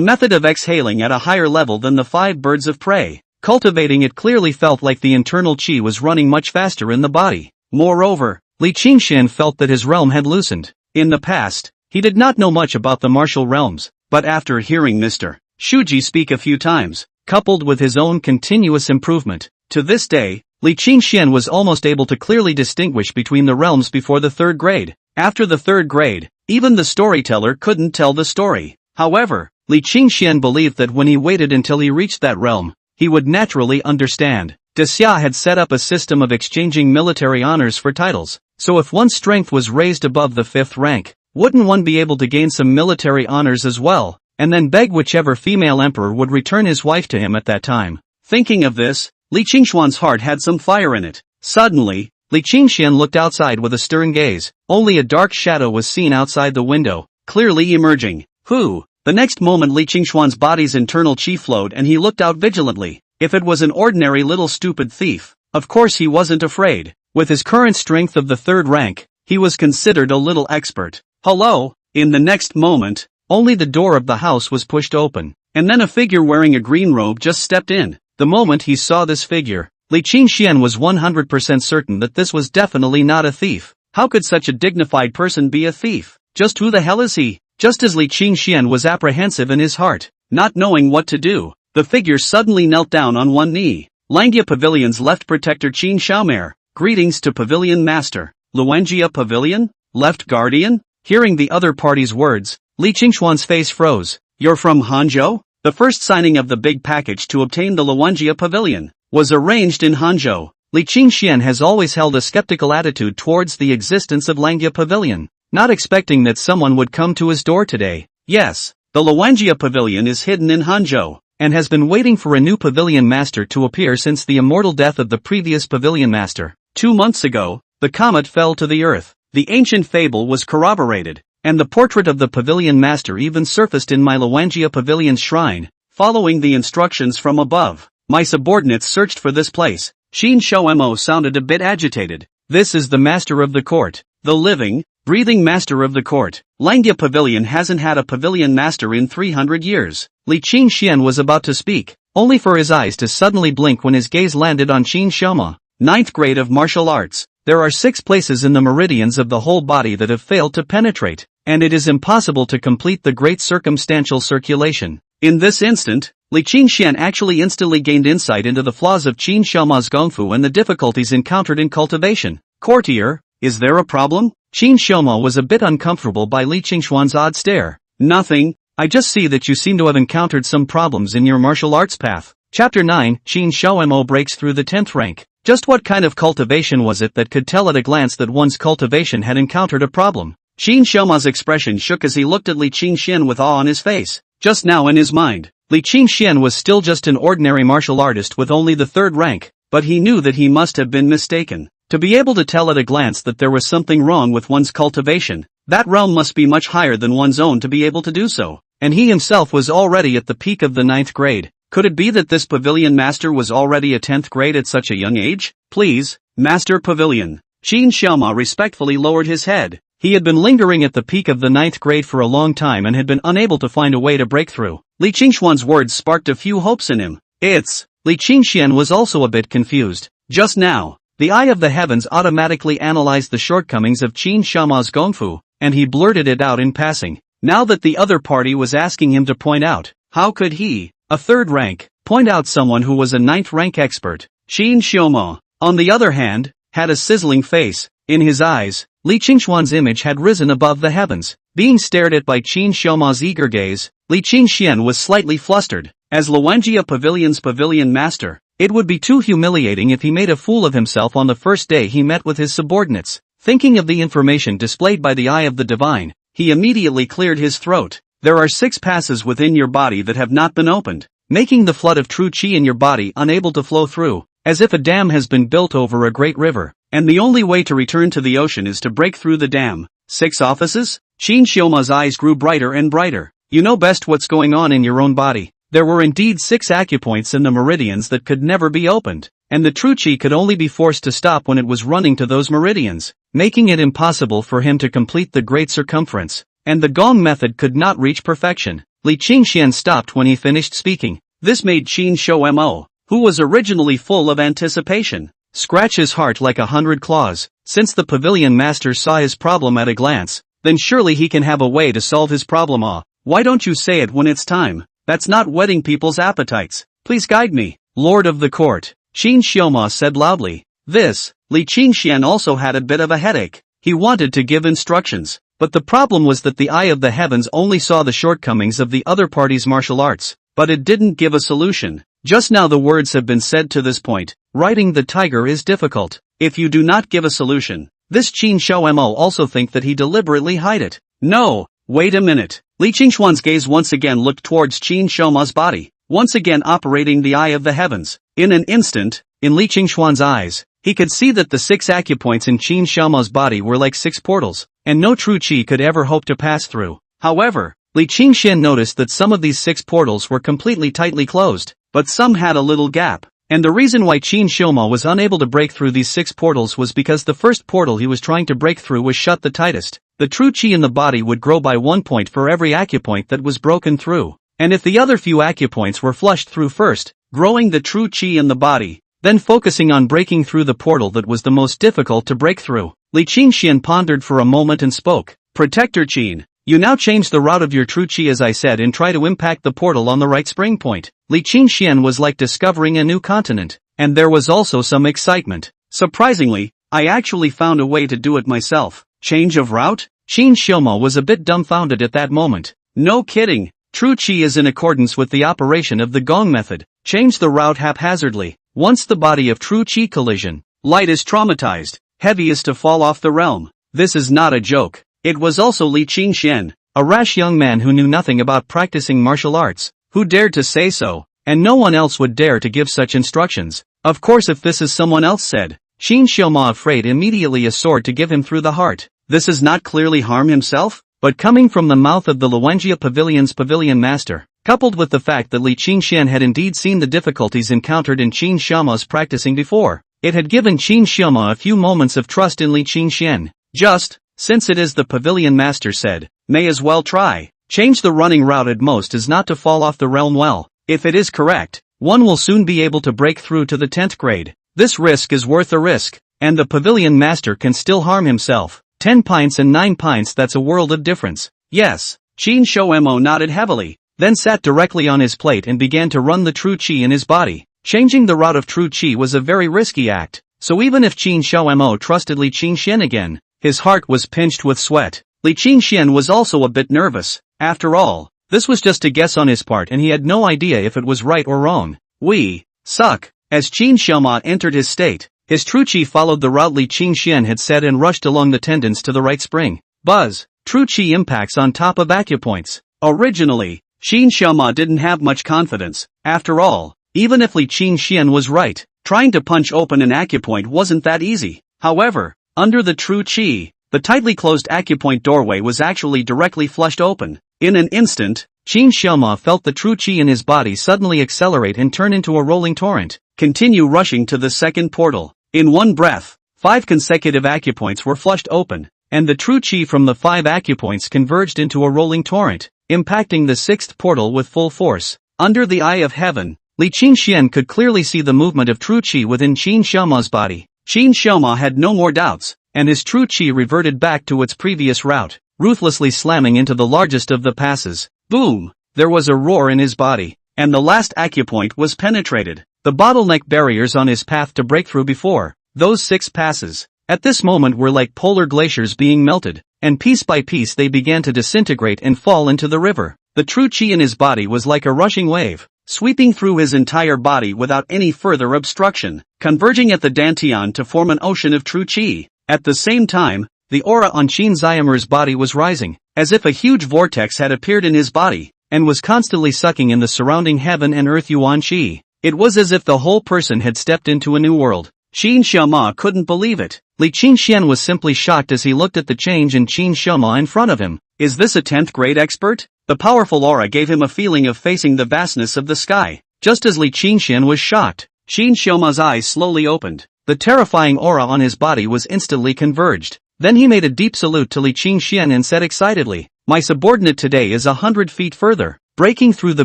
method of exhaling at a higher level than the 5 birds of prey. Cultivating it clearly felt like the internal qi was running much faster in the body. Moreover, Li Qingxian felt that his realm had loosened. In the past, he did not know much about the martial realms, but after hearing Mr. Shuji speak a few times, coupled with his own continuous improvement, to this day, Li Qingxian was almost able to clearly distinguish between the realms before the 3rd grade. After the 3rd grade, even the storyteller couldn't tell the story. However, Li Qingxian believed that when he waited until he reached that realm, he would naturally understand. Xia had set up a system of exchanging military honors for titles, so if one's strength was raised above the 5th rank, wouldn't one be able to gain some military honors as well, and then beg whichever female emperor would return his wife to him at that time? Thinking of this, Li Qingxuan's heart had some fire in it. Suddenly, Li Qingxian looked outside with a stern gaze. Only a dark shadow was seen outside the window, clearly emerging. Who? The next moment Li Qingxuan's body's internal qi flowed and he looked out vigilantly. If it was an ordinary little stupid thief, of course he wasn't afraid. With his current strength of the 3rd rank, he was considered a little expert. Hello? In the next moment, only the door of the house was pushed open, and then a figure wearing a green robe just stepped in. The moment he saw this figure, Li Qingxian was 100% certain that this was definitely not a thief. How could such a dignified person be a thief? Just who the hell is he? Just as Li Qingxian was apprehensive in his heart, not knowing what to do, the figure suddenly knelt down on one knee. Langia Pavilion's left protector Qin Xiaomere, greetings to Pavilion Master. Luangia Pavilion? Left Guardian? Hearing the other party's words, Li Qingxuan's face froze. You're from Hangzhou? The first signing of the big package to obtain the Luangia Pavilion was arranged in Hangzhou. Li Qingxian has always held a skeptical attitude towards the existence of Langia Pavilion, not expecting that someone would come to his door today. Yes, the Luangia Pavilion is hidden in Hangzhou, and has been waiting for a new pavilion master to appear since the immortal death of the previous pavilion master. 2 months ago, the comet fell to the earth. The ancient fable was corroborated, and the portrait of the pavilion master even surfaced in my Luangia Pavilion's shrine. Following the instructions from above, my subordinates searched for this place. Xin Shouemo sounded a bit agitated. This is the master of the court, the living, breathing master of the court. Langia Pavilion hasn't had a pavilion master in 300 years. Li Qingxian was about to speak, only for his eyes to suddenly blink when his gaze landed on Qin Xiaoma. 9th grade of martial arts. There are 6 places in the meridians of the whole body that have failed to penetrate, and it is impossible to complete the great circumstantial circulation. In this instant, Li Qingxian actually instantly gained insight into the flaws of Qin Xiaoma's gongfu and the difficulties encountered in cultivation. Courtier, is there a problem? Qin Xiaoma was a bit uncomfortable by Li Qingxuan's odd stare. Nothing, I just see that you seem to have encountered some problems in your martial arts path. Chapter 9, Qin Xiaomo breaks through the 10th rank. Just what kind of cultivation was it that could tell at a glance that one's cultivation had encountered a problem? Qin Xiaoma's expression shook as he looked at Li Qingxian with awe on his face. Just now in his mind, Li Qingxian was still just an ordinary martial artist with only the 3rd rank, but he knew that he must have been mistaken. To be able to tell at a glance that there was something wrong with one's cultivation, that realm must be much higher than one's own to be able to do so, and he himself was already at the peak of the 9th grade. Could it be that this pavilion master was already a 10th grade at such a young age? Please, Master Pavilion. Qin Xiaoma respectfully lowered his head. He had been lingering at the peak of the 9th grade for a long time and had been unable to find a way to break through. Li Qingxuan's words sparked a few hopes in him. Li Qingxian was also a bit confused. Just now, the eye of the heavens automatically analyzed the shortcomings of Qin Xiaoma's gongfu, and he blurted it out in passing. Now that the other party was asking him to point out, how could he, a 3rd rank, point out someone who was a 9th rank expert? Qin Xiaoma, on the other hand, had a sizzling face. In his eyes, Li Qingxuan's image had risen above the heavens. Being stared at by Qin Xiaoma's eager gaze, Li Qingxian was slightly flustered. As Luangia Pavilion's pavilion master, it would be too humiliating if he made a fool of himself on the first day he met with his subordinates. Thinking of the information displayed by the eye of the divine, he immediately cleared his throat. There are 6 passes within your body that have not been opened, making the flood of true qi in your body unable to flow through, as if a dam has been built over a great river, and the only way to return to the ocean is to break through the dam. 6 offices? Qin Xiaoma's eyes grew brighter and brighter. You know best what's going on in your own body. There were indeed 6 acupoints in the meridians that could never be opened. and the true chi could only be forced to stop when it was running to those meridians, making it impossible for him to complete the great circumference, and the gong method could not reach perfection. Li Qingxian stopped when he finished speaking. This made Qin Shoumo, who was originally full of anticipation, scratch his heart like 100 claws. Since the pavilion master saw his problem at a glance, then surely he can have a way to solve his problem. Why don't you say it when it's time? That's not whetting people's appetites. Please guide me, Lord of the Court, Qin Xiaoma said loudly. Li Qingxian also had a bit of a headache. He wanted to give instructions, but the problem was that the eye of the heavens only saw the shortcomings of the other party's martial arts, but it didn't give a solution. Just now the words have been said to this point. Riding the tiger is difficult. If you do not give a solution, this Qin Shoumo also think that he deliberately hide it. No, wait a minute. Li Qingxuan's gaze once again looked towards Qin Shouma's body, once again operating the eye of the heavens. In an instant, in Li Qingxuan's eyes, he could see that the 6 acupoints in Qin Shouma's body were like 6 portals, and no true qi could ever hope to pass through. However, Li Qingxian noticed that some of these 6 portals were completely tightly closed, but some had a little gap. And the reason why Qin Xiaoma was unable to break through these 6 portals was because the first portal he was trying to break through was shut the tightest. The true qi in the body would grow by 1 point for every acupoint that was broken through. And if the other few acupoints were flushed through first, growing the true qi in the body, then focusing on breaking through the portal that was the most difficult to break through, Li Qingxian pondered for a moment and spoke. Protector Qin, you now change the route of your true qi as I said and try to impact the portal on the right spring point. Li Qingxian was like discovering a new continent, and there was also some excitement. Surprisingly, I actually found a way to do it myself. Change of route? Qin Xiaoma was a bit dumbfounded at that moment. No kidding. True qi is in accordance with the operation of the gong method. Change the route haphazardly. Once the body of true qi collision, light is traumatized, heavy is to fall off the realm. This is not a joke. It was also Li Qingxian, a rash young man who knew nothing about practicing martial arts, who dared to say so, and no one else would dare to give such instructions. Of course if this is someone else said, Qin Xiaoma afraid immediately a sword to give him through the heart. This is not clearly harm himself? But coming from the mouth of the Luenjia Pavilion's pavilion master, coupled with the fact that Li Qingxian had indeed seen the difficulties encountered in Qin Xiaoma's practicing before, it had given Qin Xiaoma a few moments of trust in Li Qingxian. Just, since it is the pavilion master said, may as well try. Change the running route at most is not to fall off the realm well. If it is correct, one will soon be able to break through to the 10th grade. This risk is worth a risk, and the pavilion master can still harm himself. 10 pints and 9 pints, that's a world of difference. Yes, Qin Shoumo nodded heavily, then sat directly on his plate and began to run the true qi in his body. Changing the route of true qi was a very risky act, so even if Qin Shoumo trusted Li Qingxian again, his heart was pinched with sweat. Li Qingxian was also a bit nervous. After all, this was just a guess on his part and he had no idea if it was right or wrong. We suck. As Qin Xiaoma entered his state, his true qi followed the route Li Qingxian had said and rushed along the tendons to the right spring. Buzz. True qi impacts on top of acupoints. Originally, Qin Xiaoma didn't have much confidence. After all, even if Li Qingxian was right, trying to punch open an acupoint wasn't that easy. However, under the true qi, the tightly closed acupoint doorway was actually directly flushed open. In an instant, Qin Xiaoma felt the true qi in his body suddenly accelerate and turn into a rolling torrent. Continue rushing to the second portal. In one breath, 5 consecutive acupoints were flushed open, and the true qi from the 5 acupoints converged into a rolling torrent, impacting the 6th portal with full force. Under the eye of heaven, Li Qingxian could clearly see the movement of true qi within Qin Xiaoma's body. Qin Xiaoma had no more doubts, and his true qi reverted back to its previous route, ruthlessly slamming into the largest of the passes. Boom! There was a roar in his body, and the last acupoint was penetrated. The bottleneck barriers on his path to breakthrough before those 6 passes, at this moment were like polar glaciers being melted, and piece by piece they began to disintegrate and fall into the river. The true qi in his body was like a rushing wave, sweeping through his entire body without any further obstruction, converging at the dantian to form an ocean of true qi. At the same time, the aura on Qin Xiaomer's body was rising, as if a huge vortex had appeared in his body, and was constantly sucking in the surrounding heaven and earth yuan qi. It was as if the whole person had stepped into a new world. Qin Xiaoma couldn't believe it. Li Qingxian was simply shocked as he looked at the change in Qin Xiaoma in front of him. Is this a 10th grade expert? The powerful aura gave him a feeling of facing the vastness of the sky. Just as Li Qingxian was shocked, Qin Xiaoma's eyes slowly opened. The terrifying aura on his body was instantly converged. Then he made a deep salute to Li Qingxian and said excitedly, "My subordinate today is 100 feet further, breaking through the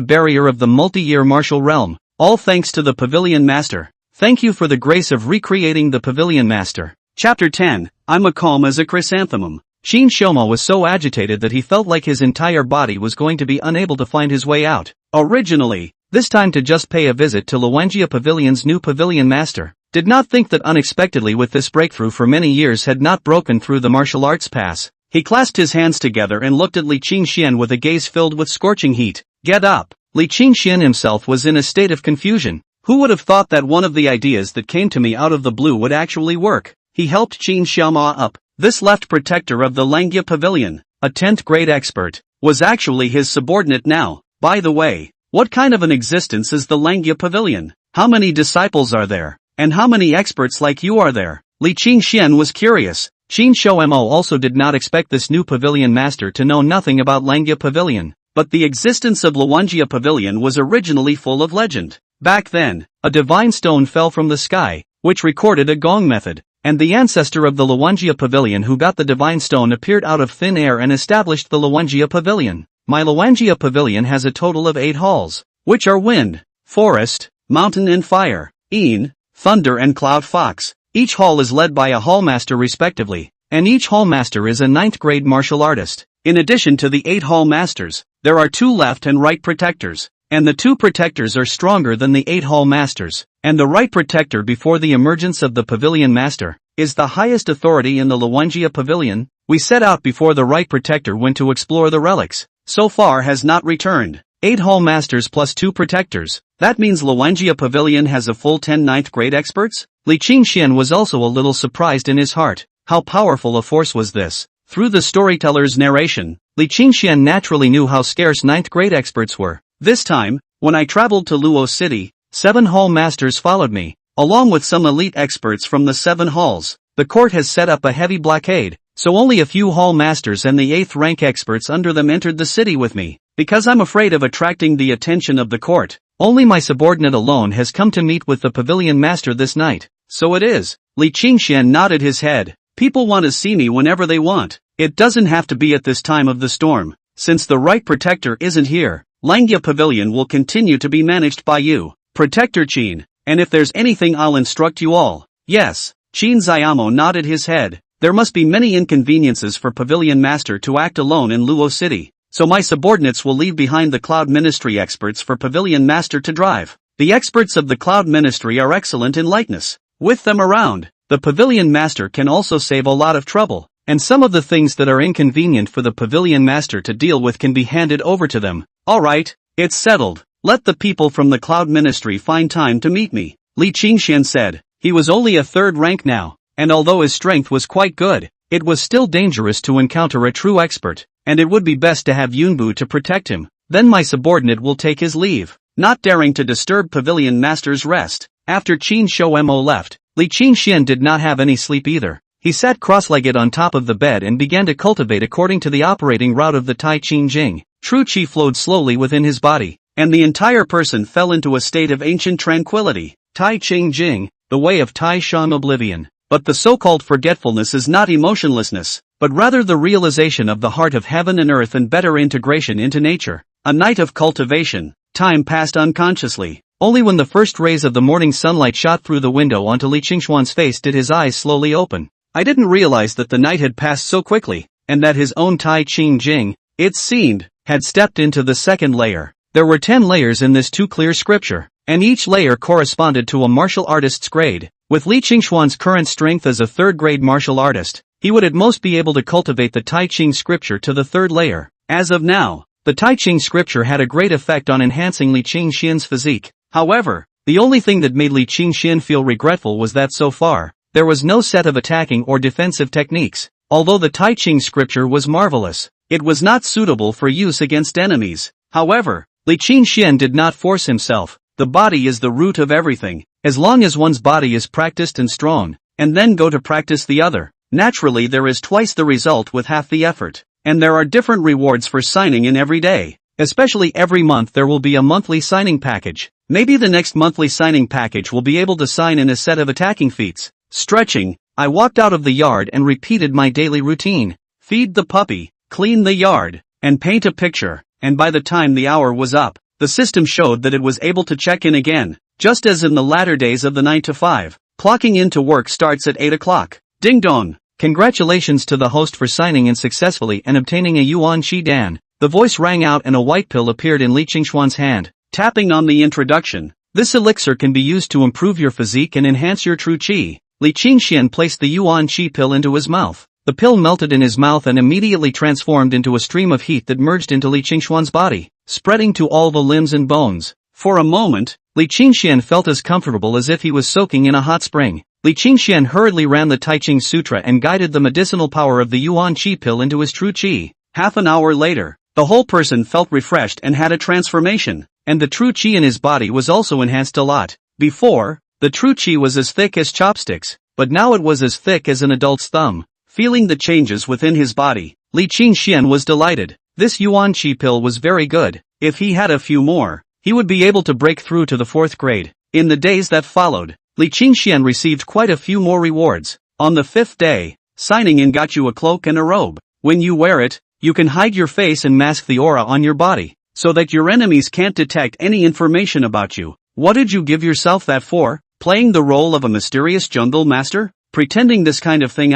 barrier of the multi-year martial realm, all thanks to the Pavilion Master. Thank you for the grace of recreating the Pavilion Master." Chapter 10, I'm a calm as a chrysanthemum. Qin Xiaoma was so agitated that he felt like his entire body was going to be unable to find his way out. Originally, this time to just pay a visit to Luanjia Pavilion's new Pavilion Master, did not think that unexpectedly with this breakthrough for many years had not broken through the martial arts pass. He clasped his hands together and looked at Li Qingxian with a gaze filled with scorching heat. "Get up!" Li Qingxian himself was in a state of confusion. Who would have thought that one of the ideas that came to me out of the blue would actually work? He helped Qin Xiaoma up. This left protector of the Langia Pavilion, a 10th grade expert, was actually his subordinate now. By the way, what kind of an existence is the Langia Pavilion? How many disciples are there? And how many experts like you are there? Li Qingxian was curious. Qin Xiaomo also did not expect this new pavilion master to know nothing about Langia Pavilion. But the existence of Luanjia Pavilion was originally full of legend. Back then, a divine stone fell from the sky, which recorded a gong method. And the ancestor of the Luanjia Pavilion who got the divine stone appeared out of thin air and established the Luanjia Pavilion. My Luanjia Pavilion has a total of 8 halls, which are wind, forest, mountain and fire, Een, thunder and cloud fox. Each hall is led by a hallmaster respectively, and each hallmaster is a 9th grade martial artist. In addition to the 8 hall masters, there are 2 left and right protectors. And the 2 protectors are stronger than the 8 hall masters, and the right protector before the emergence of the pavilion master, is the highest authority in the Luanjia Pavilion. We set out before the right protector went to explore the relics, so far has not returned. 8 hall masters plus 2 protectors, that means Luanjia Pavilion has a full 10 9th grade experts? Li Qingxian was also a little surprised in his heart. How powerful a force was this? Through the storyteller's narration, Li Qingxian naturally knew how scarce 9th grade experts were. This time, when I traveled to Luo City, 7 hall masters followed me, along with some elite experts from the 7 halls. The court has set up a heavy blockade, so only a few hall masters and the 8th rank experts under them entered the city with me, because I'm afraid of attracting the attention of the court. Only my subordinate alone has come to meet with the pavilion master this night. So it is. Li Qingxian nodded his head. People want to see me whenever they want. It doesn't have to be at this time of the storm. Since the right protector isn't here, Langia Pavilion will continue to be managed by you, Protector Qin, and if there's anything I'll instruct you all. Yes, Qin Xiaomo nodded his head. There must be many inconveniences for Pavilion Master to act alone in Luo City, so my subordinates will leave behind the Cloud Ministry experts for Pavilion Master to drive. The experts of the Cloud Ministry are excellent in likeness. With them around, the Pavilion Master can also save a lot of trouble, and some of the things that are inconvenient for the Pavilion Master to deal with can be handed over to them. Alright, it's settled. Let the people from the Cloud Ministry find time to meet me, Li Qingxian said. He was only a 3rd rank now, and although his strength was quite good, it was still dangerous to encounter a true expert, and it would be best to have Yunbu to protect him. Then my subordinate will take his leave, not daring to disturb Pavilion Master's rest. After Qin Xiaomo left, Li Qingxian did not have any sleep either. He sat cross-legged on top of the bed and began to cultivate according to the operating route of the Tai Ching Jing. True Qi flowed slowly within his body, and the entire person fell into a state of ancient tranquility. Tai Ching Jing, the way of Tai Shang oblivion. But the so-called forgetfulness is not emotionlessness, but rather the realization of the heart of heaven and earth and better integration into nature. A night of cultivation. Time passed unconsciously. Only when the first rays of the morning sunlight shot through the window onto Li Qingxuan's face did his eyes slowly open. I didn't realize that the night had passed so quickly, and that his own Tai Ching Jing, it seemed, had stepped into the 2nd layer. There were 10 layers in this too-clear scripture, and each layer corresponded to a martial artist's grade. With Li Qingxuan's current strength as a 3rd grade martial artist, he would at most be able to cultivate the Tai Ching scripture to the 3rd layer. As of now, the Tai Ching scripture had a great effect on enhancing Li Qingxian's physique. However, the only thing that made Li Qingxian feel regretful was that so far, there was no set of attacking or defensive techniques. Although the Tai Ching scripture was marvelous, it was not suitable for use against enemies. However, Li Qingxian did not force himself. The body is the root of everything. As long as one's body is practiced and strong, and then go to practice the other, naturally there is twice the result with half the effort. And there are different rewards for signing in every day. Especially every month there will be a monthly signing package. Maybe the next monthly signing package will be able to sign in a set of attacking feats. Stretching, I walked out of the yard and repeated my daily routine. Feed the puppy, clean the yard, and paint a picture, and by the time the hour was up, the system showed that it was able to check in again, just as in the latter days of the 9 to 5. Clocking into work starts at 8 o'clock. Ding dong! Congratulations to the host for signing in successfully and obtaining a Yuan Shi Dan. The voice rang out and a white pill appeared in Li Qingxuan's hand. Tapping on the introduction. This elixir can be used to improve your physique and enhance your true qi. Li Qingxian placed the Yuan Shi pill into his mouth. The pill melted in his mouth and immediately transformed into a stream of heat that merged into Li Qingxuan's body, spreading to all the limbs and bones. For a moment, Li Qingxian felt as comfortable as if he was soaking in a hot spring. Li Qingxian hurriedly ran the Tai Ching Sutra and guided the medicinal power of the Yuan Qi pill into his true qi. Half an hour later, the whole person felt refreshed and had a transformation, and the true qi in his body was also enhanced a lot. Before, the true qi was as thick as chopsticks, but now it was as thick as an adult's thumb. Feeling the changes within his body, Li Qingxian was delighted. This Yuan Qi pill was very good. If he had a few more, he would be able to break through to the 4th grade. In the days that followed, Li Qingxian received quite a few more rewards. On the 5th day, signing in got you a cloak and a robe. When you wear it, you can hide your face and mask the aura on your body, so that your enemies can't detect any information about you. What did you give yourself that for? Playing the role of a mysterious jungle master? Pretending this kind of thing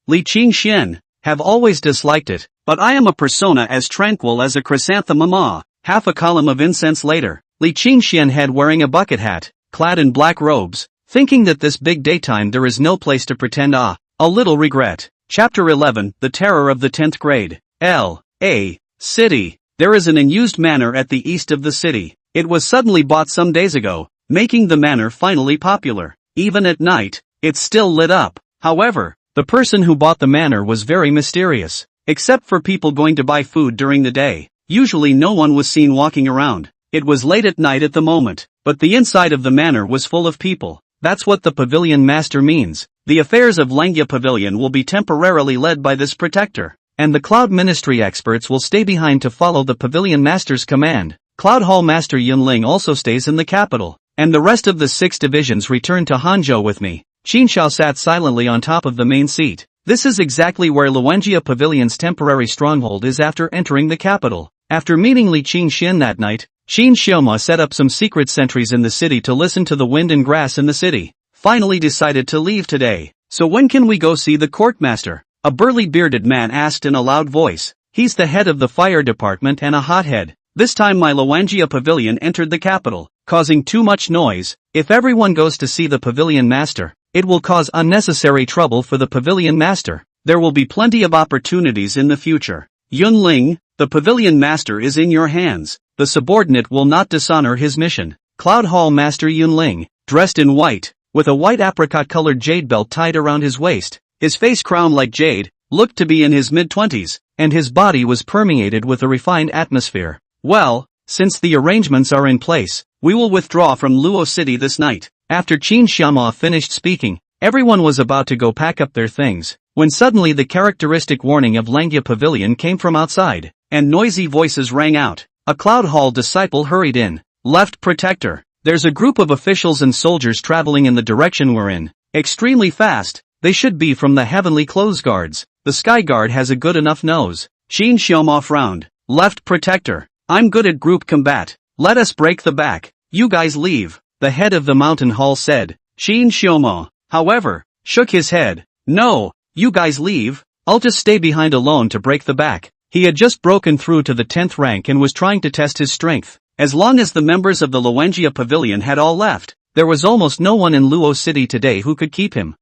Li Qingxian, have always disliked it, but I am a persona as tranquil as a chrysanthemum. Half a column of incense later, Li Qingxian had wearing a bucket hat, clad in black robes, thinking that this big daytime there is no place to pretend a little regret. Chapter 11, The Terror of the 10th Grade. L.A. City. There is an unused manor at the east of the city. It was suddenly bought some days ago, making the manor finally popular. Even at night, it's still lit up. However, the person who bought the manor was very mysterious. Except for people going to buy food during the day, usually no one was seen walking around. It was late at night at the moment, but the inside of the manor was full of people. That's what the pavilion master means. The affairs of Langya Pavilion will be temporarily led by this protector, and the Cloud Ministry experts will stay behind to follow the pavilion master's command. Cloud Hall Master Yunling also stays in the capital, and the rest of the 6 divisions return to Hanzhou with me. Qin Xiao sat silently on top of the main seat. This is exactly where Luanjia Pavilion's temporary stronghold is after entering the capital. After meeting Li Qingxian that night, Qin Xiaoma set up some secret sentries in the city to listen to the wind and grass in the city. Finally decided to leave today. So when can we go see the courtmaster? A burly bearded man asked in a loud voice. He's the head of the fire department and a hothead. This time my Luanjia Pavilion entered the capital, causing too much noise. If everyone goes to see the pavilion master, it will cause unnecessary trouble for the pavilion master. There will be plenty of opportunities in the future. Yunling, the pavilion master is in your hands. The subordinate will not dishonor his mission. Cloud Hall Master Yunling, dressed in white, with a white apricot-colored jade belt tied around his waist, his face crowned like jade, looked to be in his mid-20s, and his body was permeated with a refined atmosphere. Well, since the arrangements are in place, we will withdraw from Luo City this night. After Qin Xiaoma finished speaking, everyone was about to go pack up their things, when suddenly the characteristic warning of Langya Pavilion came from outside, and noisy voices rang out. A Cloud Hall disciple hurried in. Left Protector. There's a group of officials and soldiers traveling in the direction we're in. Extremely fast. They should be from the Heavenly Clothes Guards. The Sky Guard has a good enough nose. Qin Xiaoma frowned. Left Protector. I'm good at group combat. Let us break the back. You guys leave. The head of the mountain hall said. Qin Xiaoma, however, shook his head. No, you guys leave. I'll just stay behind alone to break the back. He had just broken through to the 10th rank and was trying to test his strength. As long as the members of the Luanjia Pavilion had all left, there was almost no one in Luo City today who could keep him.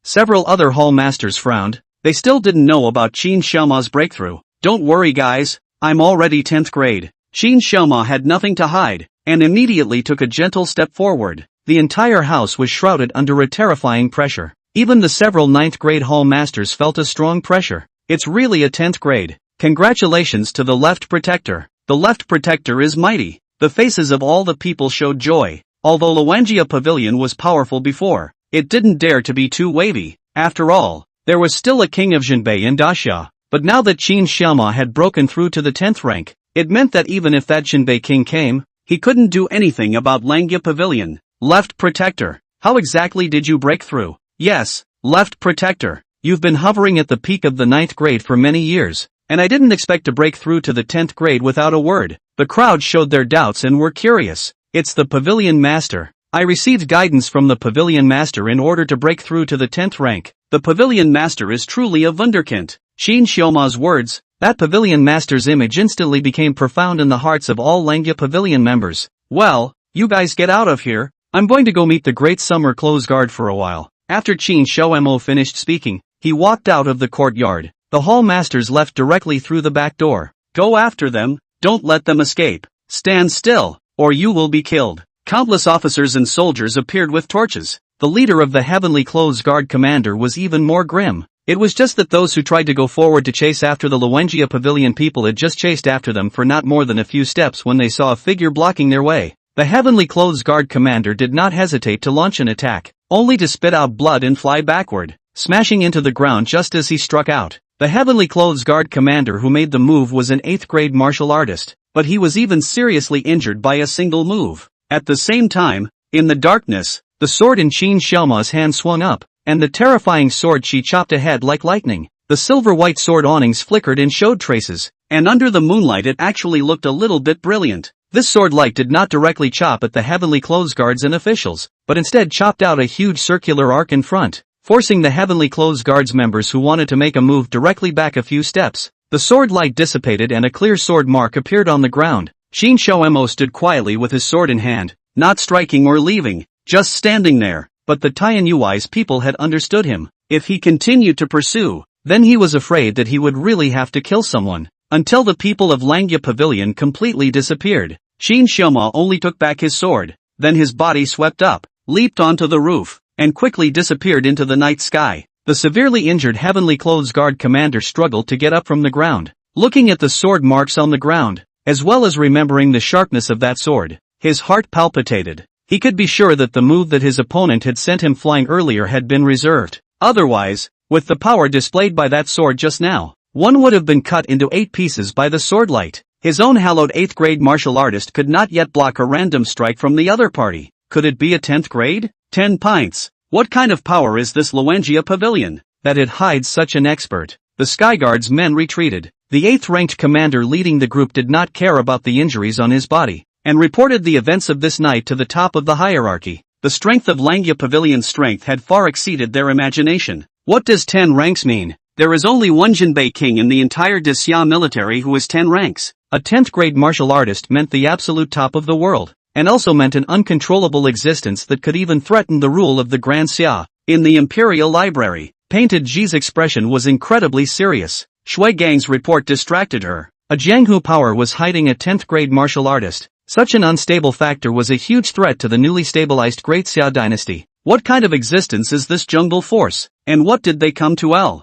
Several other hall masters frowned. They still didn't know about Qin Xiaoma's breakthrough. Don't worry guys, I'm already 10th grade. Qin Xiaoma had nothing to hide, and immediately took a gentle step forward. The entire house was shrouded under a terrifying pressure. Even the several 9th grade hall masters felt a strong pressure. It's really a 10th grade. Congratulations to the Left Protector. The Left Protector is mighty. The faces of all the people showed joy. Although Luanjia Pavilion was powerful before, it didn't dare to be too wavy. After all, there was still a king of Jinbei in Daxia. But now that Qin Xiaoma had broken through to the 10th rank, It meant that even if that Jinbei king came, he couldn't do anything about Langya Pavilion. Left Protector. How exactly did you break through? Yes, Left Protector. You've been hovering at the peak of the 9th grade for many years, and I didn't expect to break through to the 10th grade without a word. The crowd showed their doubts and were curious. It's the Pavilion Master. I received guidance from the Pavilion Master in order to break through to the 10th rank. The Pavilion Master is truly a wunderkind. Shin Xiaoma's words, that Pavilion Master's image instantly became profound in the hearts of all Langya Pavilion members. Well, you guys get out of here. I'm going to go meet the Great Summer Clothes Guard for a while. After Qin Xiaomo finished speaking, he walked out of the courtyard. The hall masters left directly through the back door. Go after them, don't let them escape. Stand still, or you will be killed. Countless officers and soldiers appeared with torches. The leader of the Heavenly Clothes Guard commander was even more grim. It was just that those who tried to go forward to chase after the Luengia Pavilion people had just chased after them for not more than a few steps when they saw a figure blocking their way. The Heavenly Clothes Guard commander did not hesitate to launch an attack, only to spit out blood and fly backward, smashing into the ground just as he struck out. The Heavenly Clothes Guard commander who made the move was an 8th grade martial artist, but he was even seriously injured by a single move. At the same time, in the darkness, the sword in Qin Xiaoma's hand swung up, and the terrifying sword she chopped ahead like lightning. The silver-white sword awnings flickered and showed traces, and under the moonlight it actually looked a little bit brilliant. This sword light did not directly chop at the Heavenly Clothes Guards and officials, but instead chopped out a huge circular arc in front, forcing the Heavenly Clothes Guards members who wanted to make a move directly back a few steps. The sword light dissipated and a clear sword mark appeared on the ground. Shin Xiaomo stood quietly with his sword in hand, not striking or leaving, just standing there. But the Tianyui's people had understood him. If he continued to pursue, then he was afraid that he would really have to kill someone. Until the people of Langya Pavilion completely disappeared. Shin Xiaoma only took back his sword, then his body swept up, leaped onto the roof, and quickly disappeared into the night sky. The severely injured Heavenly Clothes Guard commander struggled to get up from the ground. Looking at the sword marks on the ground, as well as remembering the sharpness of that sword, his heart palpitated. He could be sure that the move that his opponent had sent him flying earlier had been reserved. Otherwise, with the power displayed by that sword just now, one would have been cut into 8 pieces by the sword light. His own hallowed 8th grade martial artist could not yet block a random strike from the other party. Could it be a 10th grade? 10 pints. What kind of power is this Luengia Pavilion, that it hides such an expert? The Skyguard's men retreated. The 8th ranked commander leading the group did not care about the injuries on his body, and reported the events of this night to the top of the hierarchy. The strength of Langya Pavilion's strength had far exceeded their imagination. What does 10 ranks mean? There is only one Jinbei king in the entire Xia military who is 10 ranks. A 10th grade martial artist meant the absolute top of the world, and also meant an uncontrollable existence that could even threaten the rule of the Grand Xia. In the Imperial Library, Painted Ji's expression was incredibly serious. Shui Gang's report distracted her. A Jianghu power was hiding a 10th grade martial artist. Such an unstable factor was a huge threat to the newly stabilized Great Xia dynasty. What kind of existence is this jungle force? And what did they come to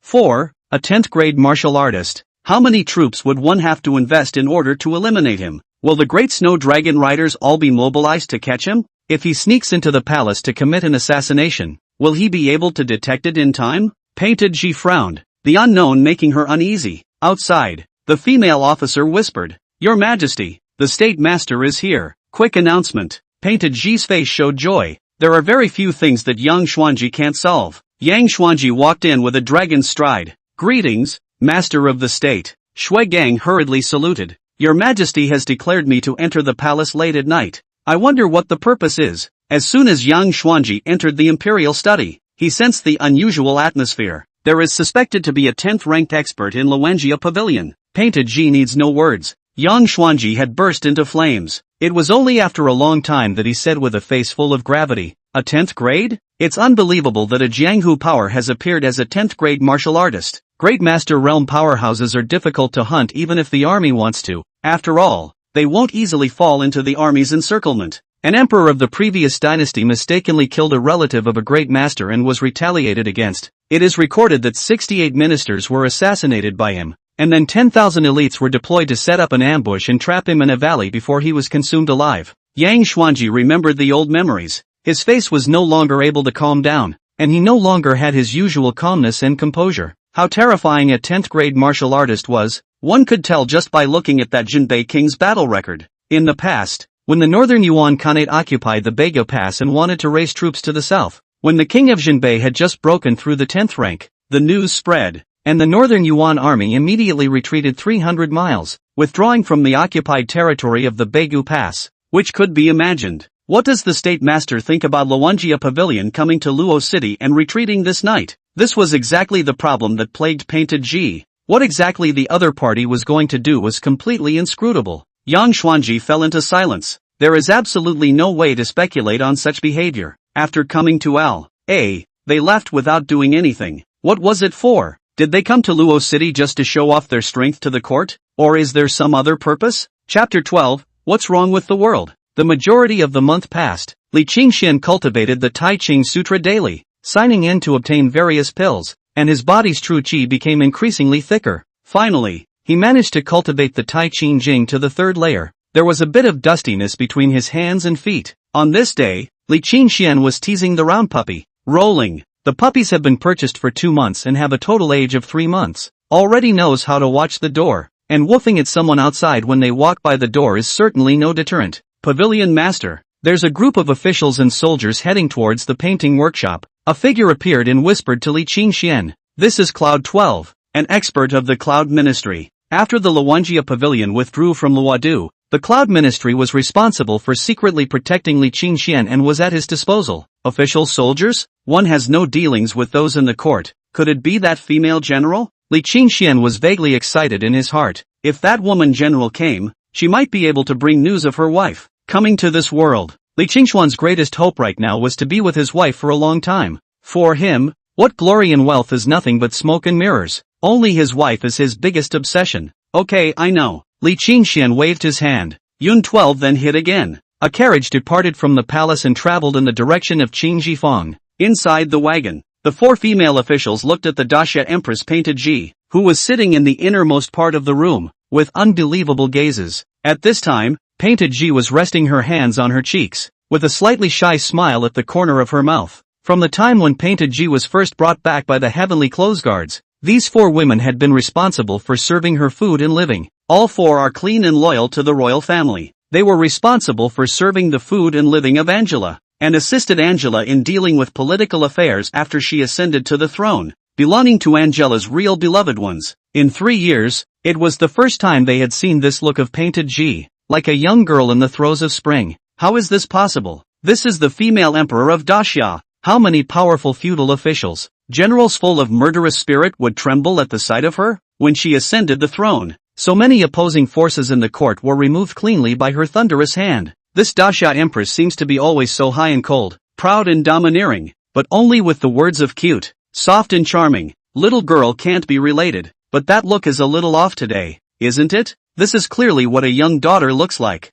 for? A 10th grade martial artist. How many troops would one have to invest in order to eliminate him? Will the great snow dragon riders all be mobilized to catch him? If he sneaks into the palace to commit an assassination, will he be able to detect it in time? Painted Ji frowned, the unknown making her uneasy. Outside, the female officer whispered, "Your Majesty, the State Master is here." Quick announcement. Painted Ji's face showed joy. There are very few things that Yang Xuanji can't solve. Yang Xuanji walked in with a dragon's stride. "Greetings, Master of the State." Shui Gang hurriedly saluted. "Your Majesty has declared me to enter the palace late at night. I wonder what the purpose is." As soon as Yang Xuanji entered the imperial study, he sensed the unusual atmosphere. There is suspected to be a 10th ranked expert in Luengia Pavilion. Painted Ji needs no words. Yang Xuanji had burst into flames. It was only after a long time that he said with a face full of gravity, "A 10th grade? It's unbelievable that a Jianghu power has appeared as a 10th grade martial artist. Great Master Realm powerhouses are difficult to hunt even if the army wants to. After all, they won't easily fall into the army's encirclement." An emperor of the previous dynasty mistakenly killed a relative of a great master and was retaliated against. It is recorded that 68 ministers were assassinated by him, and then 10,000 elites were deployed to set up an ambush and trap him in a valley before he was consumed alive. Yang Xuanji remembered the old memories. His face was no longer able to calm down, and he no longer had his usual calmness and composure. how terrifying a 10th grade martial artist was, one could tell just by looking at that Jinbei King's battle record. In the past, when the Northern Yuan Khanate occupied the Bago Pass and wanted to raise troops to the south, when the king of Jinbei had just broken through the 10th rank, the news spread, and the Northern Yuan army immediately retreated 300 miles, withdrawing from the occupied territory of the Bago Pass, which could be imagined. What does the state master think about Luwanjia Pavilion coming to Luo City and retreating this night? This was exactly the problem that plagued Painted Ji. What exactly the other party was going to do was completely inscrutable. Yang Xuanji fell into silence. There is absolutely no way to speculate on such behavior. After coming to L.A., they left without doing anything. What was it for? Did they come to Luo City just to show off their strength to the court? Or is there some other purpose? Chapter 12, What's Wrong with the World? The majority of the month passed. Li Qingxian cultivated the Tai Ching Sutra daily, signing in to obtain various pills, and his body's true qi became increasingly thicker. Finally, he managed to cultivate the Tai Ching Jing to the 3rd layer. There was a bit of dustiness between his hands and feet. On this day, Li Qingxian was teasing the round puppy. Rolling. The puppies have been purchased for 2 months and have a total age of 3 months. Already knows how to watch the door, and woofing at someone outside when they walk by the door is certainly no deterrent. Pavilion Master. There's a group of officials and soldiers heading towards the painting workshop. A figure appeared and whispered to Li Qingxian. This is Cloud 12, an expert of the Cloud Ministry. After the Luwanjia Pavilion withdrew from Luodu, the Cloud Ministry was responsible for secretly protecting Li Qingxian and was at his disposal. Official soldiers? One has no dealings with those in the court. Could it be that female general? Li Qingxian was vaguely excited in his heart. If that woman general came, she might be able to bring news of her wife coming to this world. Li Qingxuan's greatest hope right now was to be with his wife for a long time. For him, what glory and wealth is nothing but smoke and mirrors. Only his wife is his biggest obsession. Okay, I know. Li Qingxian waved his hand. Yun 12 then hit again. A carriage departed from the palace and traveled in the direction of Qingjifang. Inside the wagon, the 4 female officials looked at the Daxia Empress Painted Ji, who was sitting in the innermost part of the room, with unbelievable gazes. At this time, Painted Ji was resting her hands on her cheeks, with a slightly shy smile at the corner of her mouth. From the time when Painted Ji was first brought back by the heavenly clothes guards, these 4 women had been responsible for serving her food and living. All 4 are clean and loyal to the royal family. They were responsible for serving the food and living of Angela, and assisted Angela in dealing with political affairs after she ascended to the throne, belonging to Angela's real beloved ones. In 3 years, it was the first time they had seen this look of Painted Ji, like a young girl in the throes of spring. How is this possible? This is the female emperor of Daxia. How many powerful feudal officials, generals full of murderous spirit would tremble at the sight of her? When she ascended the throne, so many opposing forces in the court were removed cleanly by her thunderous hand. This Daxia Empress seems to be always so high and cold, proud and domineering, but only with the words of cute, soft and charming. Little girl can't be related, but that look is a little off today, isn't it? This is clearly what a young daughter looks like.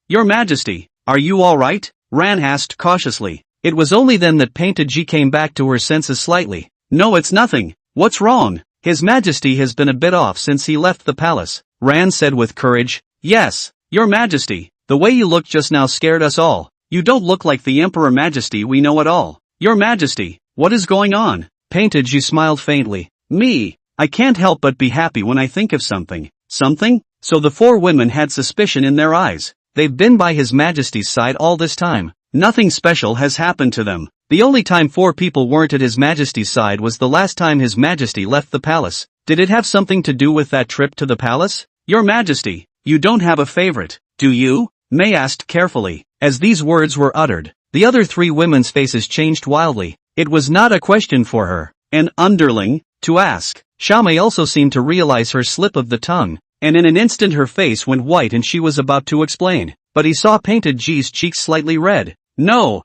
Your Majesty, are you all right? Ran asked cautiously. It was only then that Painted Ji came back to her senses slightly. No, it's nothing. What's wrong? His Majesty has been a bit off since he left the palace, Ran said with courage. Yes, Your Majesty, the way you looked just now scared us all. You don't look like the Emperor Majesty we know at all. Your Majesty, what is going on? Painted Ji smiled faintly. Me, I can't help but be happy when I think of something. Something? So the 4 women had suspicion in their eyes. They've been by His Majesty's side all this time. Nothing special has happened to them. The only time 4 people weren't at His Majesty's side was the last time His Majesty left the palace. Did it have something to do with that trip to the palace? Your Majesty, you don't have a favorite, do you? Mei asked carefully. As these words were uttered, the other 3 women's faces changed wildly. It was not a question for her, an underling, to ask. Xiaomei also seemed to realize her slip of the tongue, and in an instant her face went white and she was about to explain. But he saw Painted Ji's cheeks slightly red. No,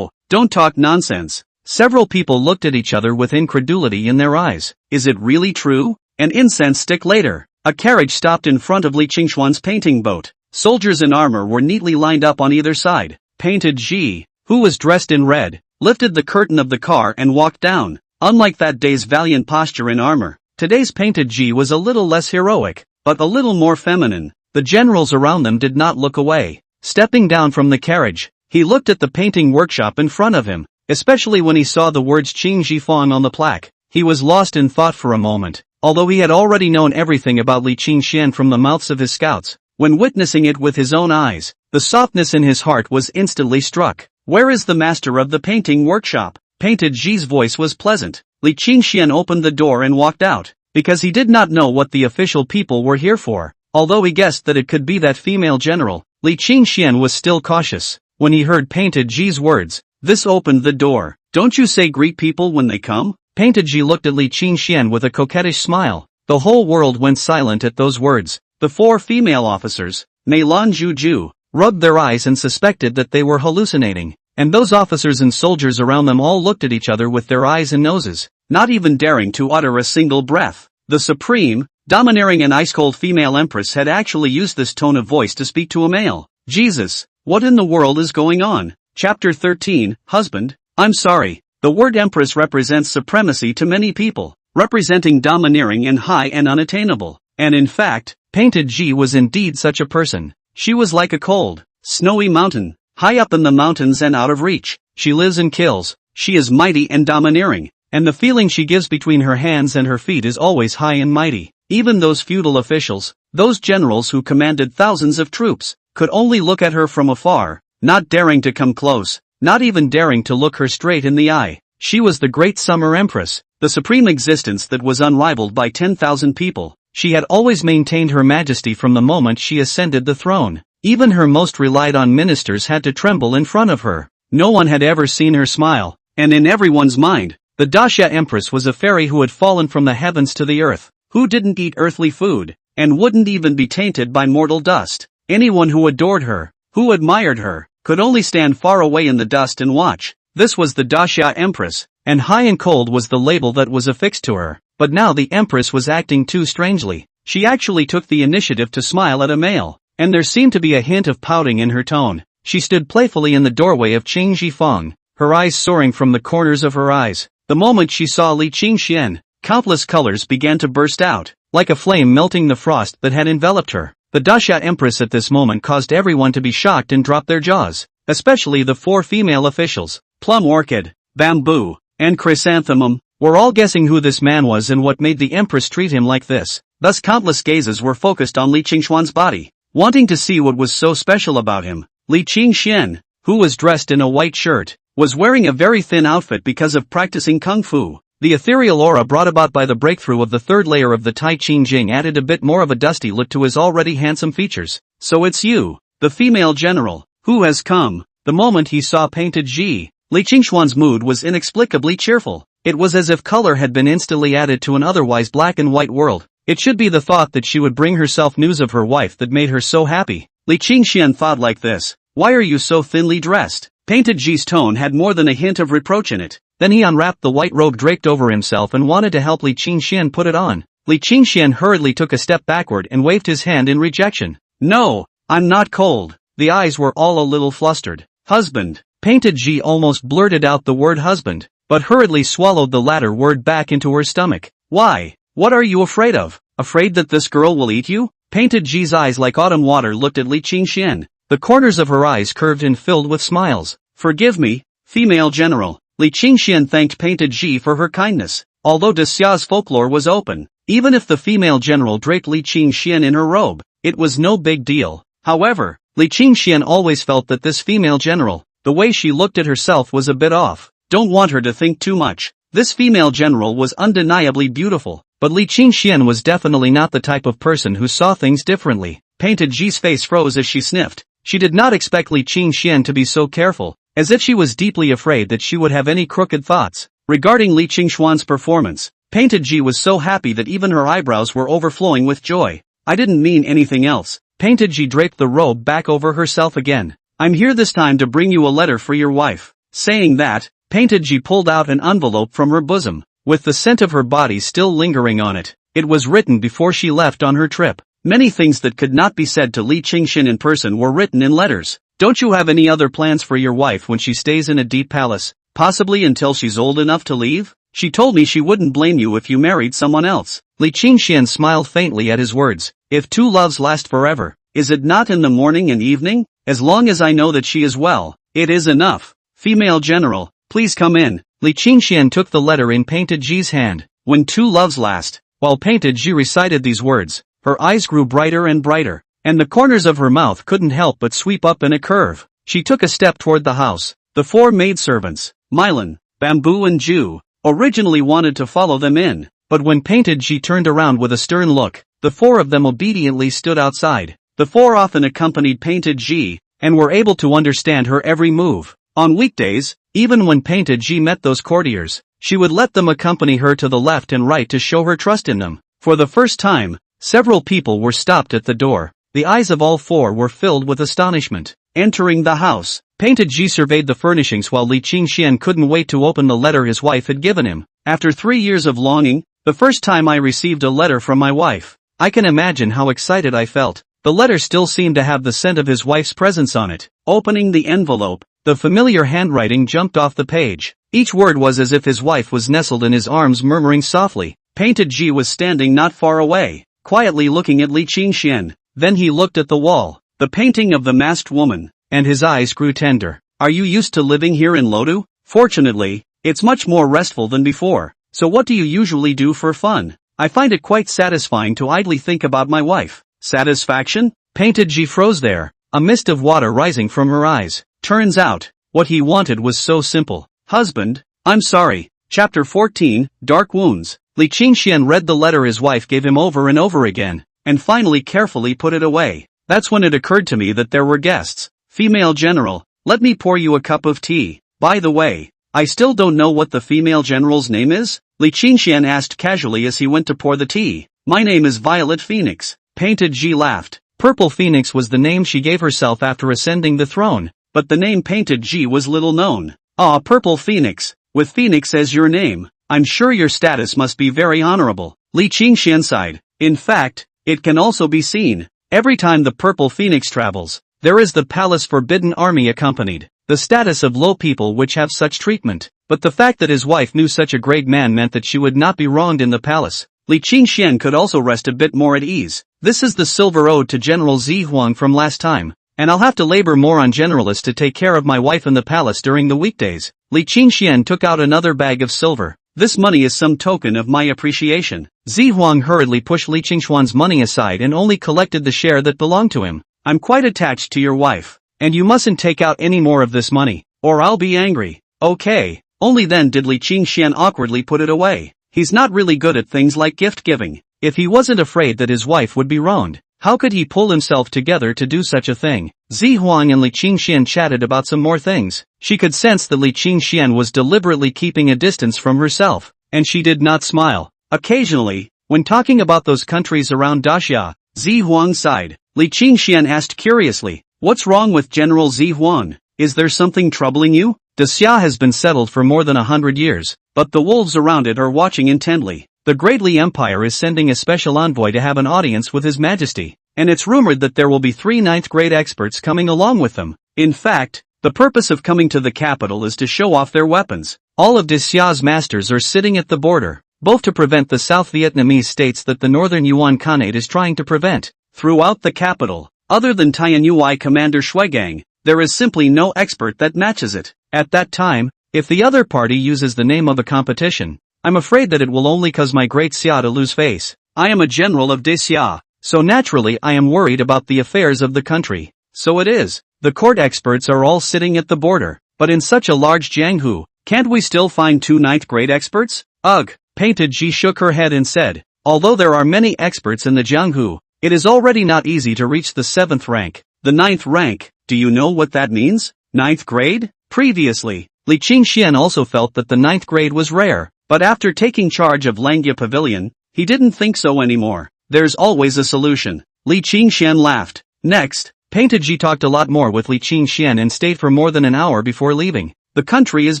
don't talk nonsense. Several people looked at each other with incredulity in their eyes. Is it really true? An incense stick later, a carriage stopped in front of Li Qingxuan's painting boat. Soldiers in armor were neatly lined up on either side. Painted Ji, who was dressed in red, lifted the curtain of the car and walked down. Unlike that day's valiant posture in armor, today's Painted Ji was a little less heroic, but a little more feminine. The generals around them did not look away. Stepping down from the carriage, he looked at the painting workshop in front of him, especially when he saw the words Qingjifang on the plaque. He was lost in thought for a moment, although he had already known everything about Li Qingxian from the mouths of his scouts. When witnessing it with his own eyes, the softness in his heart was instantly struck. "Where is the master of the painting workshop?" Painted Ji's voice was pleasant. Li Qingxian opened the door and walked out, because he did not know what the official people were here for. Although he guessed that it could be that female general, Li Qingxian was still cautious. When he heard Painted Ji's words, this opened the door. "Don't you say greet people when they come?" Painted Ji looked at Li Qingxian with a coquettish smile. The whole world went silent at those words. The 4 female officers, Mei Lan Juju, rubbed their eyes and suspected that they were hallucinating. And those officers and soldiers around them all looked at each other with their eyes and noses, not even daring to utter a single breath. The supreme, domineering and ice-cold female empress had actually used this tone of voice to speak to a male. Jesus, what in the world is going on? Chapter 13, Husband. I'm sorry, the word empress represents supremacy to many people, representing domineering and high and unattainable. And in fact, Painted Ji was indeed such a person. She was like a cold, snowy mountain, high up in the mountains and out of reach. She lives and kills. She is mighty and domineering, and the feeling she gives between her hands and her feet is always high and mighty. Even those feudal officials, those generals who commanded thousands of troops, could only look at her from afar, not daring to come close, not even daring to look her straight in the eye. She was the great summer empress, the supreme existence that was unrivaled by 10,000 people. She had always maintained her majesty from the moment she ascended the throne. Even her most relied-on ministers had to tremble in front of her. No one had ever seen her smile, and in everyone's mind, the Daxia Empress was a fairy who had fallen from the heavens to the earth, who didn't eat earthly food, and wouldn't even be tainted by mortal dust. Anyone who adored her, who admired her, could only stand far away in the dust and watch. This was the Daxia Empress, and high and cold was the label that was affixed to her. But now the Empress was acting too strangely. She actually took the initiative to smile at a male, and there seemed to be a hint of pouting in her tone. She stood playfully in the doorway of Qing Jifeng, her eyes soaring from the corners of her eyes. The moment she saw Li Qingxian, countless colors began to burst out, like a flame melting the frost that had enveloped her. The Daxia Empress at this moment caused everyone to be shocked and drop their jaws, especially the 4 female officials. Plum Orchid, Bamboo, and Chrysanthemum were all guessing who this man was and what made the Empress treat him like this. Thus countless gazes were focused on Li Qingxuan's body, wanting to see what was so special about him. Li Qingxian, who was dressed in a white shirt, was wearing a very thin outfit because of practicing kung fu. The ethereal aura brought about by the breakthrough of the 3rd layer of the Tai Ching Jing added a bit more of a dusty look to his already handsome features. "So it's you, the female general, who has come." The moment he saw Painted Ji, Li Qingxuan's mood was inexplicably cheerful. It was as if color had been instantly added to an otherwise black and white world. It should be the thought that she would bring herself news of her wife that made her so happy. Li Qingxian thought like this: "Why are you so thinly dressed?" Painted Ji's tone had more than a hint of reproach in it. Then he unwrapped the white robe draped over himself and wanted to help Li Qingxian put it on. Li Qingxian hurriedly took a step backward and waved his hand in rejection. "No, I'm not cold." The eyes were all a little flustered. "Husband." Painted Ji almost blurted out the word husband, but hurriedly swallowed the latter word back into her stomach. "Why? What are you afraid of? Afraid that this girl will eat you?" Painted Ji's eyes like autumn water looked at Li Qingxian. The corners of her eyes curved and filled with smiles. "Forgive me, female general." Li Qingxian thanked Painted Ji for her kindness. Although Daxia's folklore was open, even if the female general draped Li Qingxian in her robe, it was no big deal. However, Li Qingxian always felt that this female general, the way she looked at herself was a bit off. Don't want her to think too much. This female general was undeniably beautiful, but Li Qingxian was definitely not the type of person who saw things differently. Painted Ji's face froze as she sniffed. She did not expect Li Qingxian to be so careful, as if she was deeply afraid that she would have any crooked thoughts. Regarding Li Qingxuan's performance, Painted Ji was so happy that even her eyebrows were overflowing with joy. "I didn't mean anything else." Painted Ji draped the robe back over herself again. "I'm here this time to bring you a letter for your wife." Saying that, Painted Ji pulled out an envelope from her bosom, with the scent of her body still lingering on it. It was written before she left on her trip. Many things that could not be said to Li Qingxian in person were written in letters. "Don't you have any other plans for your wife when she stays in a deep palace, possibly until she's old enough to leave? She told me she wouldn't blame you if you married someone else." Li Qingxian smiled faintly at his words. "If 2 loves last forever, is it not in the morning and evening? As long as I know that she is well, it is enough." "Female general, please come in." Li Qingxian took the letter in Painted Ji's hand. When two loves last. While Painted Ji recited these words, her eyes grew brighter and brighter, and the corners of her mouth couldn't help but sweep up in a curve. She took a step toward the house. The four maidservants, Mylan, Bamboo and Ju, originally wanted to follow them in, but when Painted Ji turned around with a stern look, the four of them obediently stood outside. The four often accompanied Painted Ji, and were able to understand her every move. On weekdays, even when Painted Ji met those courtiers, she would let them accompany her to the left and right to show her trust in them. For the first time, several people were stopped at the door. The eyes of all four were filled with astonishment. Entering the house, Painted Ji surveyed the furnishings while Li Qingxian couldn't wait to open the letter his wife had given him. After 3 years of longing, the first time I received a letter from my wife, I can imagine how excited I felt. The letter still seemed to have the scent of his wife's presence on it. Opening the envelope, the familiar handwriting jumped off the page. Each word was as if his wife was nestled in his arms murmuring softly. Painted Ji was standing not far away, quietly looking at Li Qingxian. Then he looked at the wall, the painting of the masked woman, and his eyes grew tender. Are you used to living here in Lodu? Fortunately, it's much more restful than before. So what do you usually do for fun? I find it quite satisfying to idly think about my wife. Satisfaction? Painted Ji froze there, a mist of water rising from her eyes. Turns out, what he wanted was so simple. Husband, I'm sorry. Chapter 14, Dark Wounds. Li Qingxian read the letter his wife gave him over and over again, and finally carefully put it away. That's when it occurred to me that there were guests. Female general, let me pour you a cup of tea. By the way, I still don't know what the female general's name is? Li Qingxian asked casually as he went to pour the tea. My name is Violet Phoenix. Painted Ji laughed. Purple Phoenix was the name she gave herself after ascending the throne, but the name Painted Ji was little known. Ah, Purple Phoenix, with Phoenix as your name, I'm sure your status must be very honorable. Li Qingxian sighed. In fact, it can also be seen. Every time the Purple Phoenix travels, there is the Palace Forbidden Army accompanied. The status of low people which have such treatment, but the fact that his wife knew such a great man meant that she would not be wronged in the palace. Li Qingxian could also rest a bit more at ease. This is the silver ode to General Zi Huang from last time, and I'll have to labor more on Generalist to take care of my wife in the palace during the weekdays. Li Qingxian took out another bag of silver. This money is some token of my appreciation. Zi Huang hurriedly pushed Li Qingxian's money aside and only collected the share that belonged to him. I'm quite attached to your wife, and you mustn't take out any more of this money, or I'll be angry. Okay. Only then did Li Qingxian awkwardly put it away. He's not really good at things like gift giving. If he wasn't afraid that his wife would be wronged, how could he pull himself together to do such a thing? Zi Huang and Li Qingxian chatted about some more things. She could sense that Li Qingxian was deliberately keeping a distance from herself, and she did not smile. Occasionally, when talking about those countries around Daxia, Zi Huang sighed. Li Qingxian asked curiously, what's wrong with General Zi Huang? Is there something troubling you? Daxia has been settled for more than 100 years, but the wolves around it are watching intently. The Great Li Empire is sending a special envoy to have an audience with His Majesty, and it's rumored that there will be 3 ninth-grade experts coming along with them. In fact, the purpose of coming to the capital is to show off their weapons. All of Daxia's masters are sitting at the border, both to prevent the South Vietnamese states that the Northern Yuan Khanate is trying to prevent. Throughout the capital, other than Tianyuai Commander Shuigang, there is simply no expert that matches it. At that time, if the other party uses the name of a competition, I'm afraid that it will only cause my great Xia to lose face. I am a general of Daxia, so naturally I am worried about the affairs of the country. So it is. The court experts are all sitting at the border, but in such a large Jianghu, can't we still find 2 ninth-grade experts? Ugh. Painted Ji shook her head and said, although there are many experts in the Jianghu, it is already not easy to reach the 7th rank. The 9th rank, do you know what that means? 9th grade? Previously, Li Qingxian also felt that the 9th grade was rare, but after taking charge of Langya Pavilion, he didn't think so anymore. There's always a solution. Li Qingxian laughed. Next, Painted Ji talked a lot more with Li Qingxian and stayed for more than an hour before leaving. The country is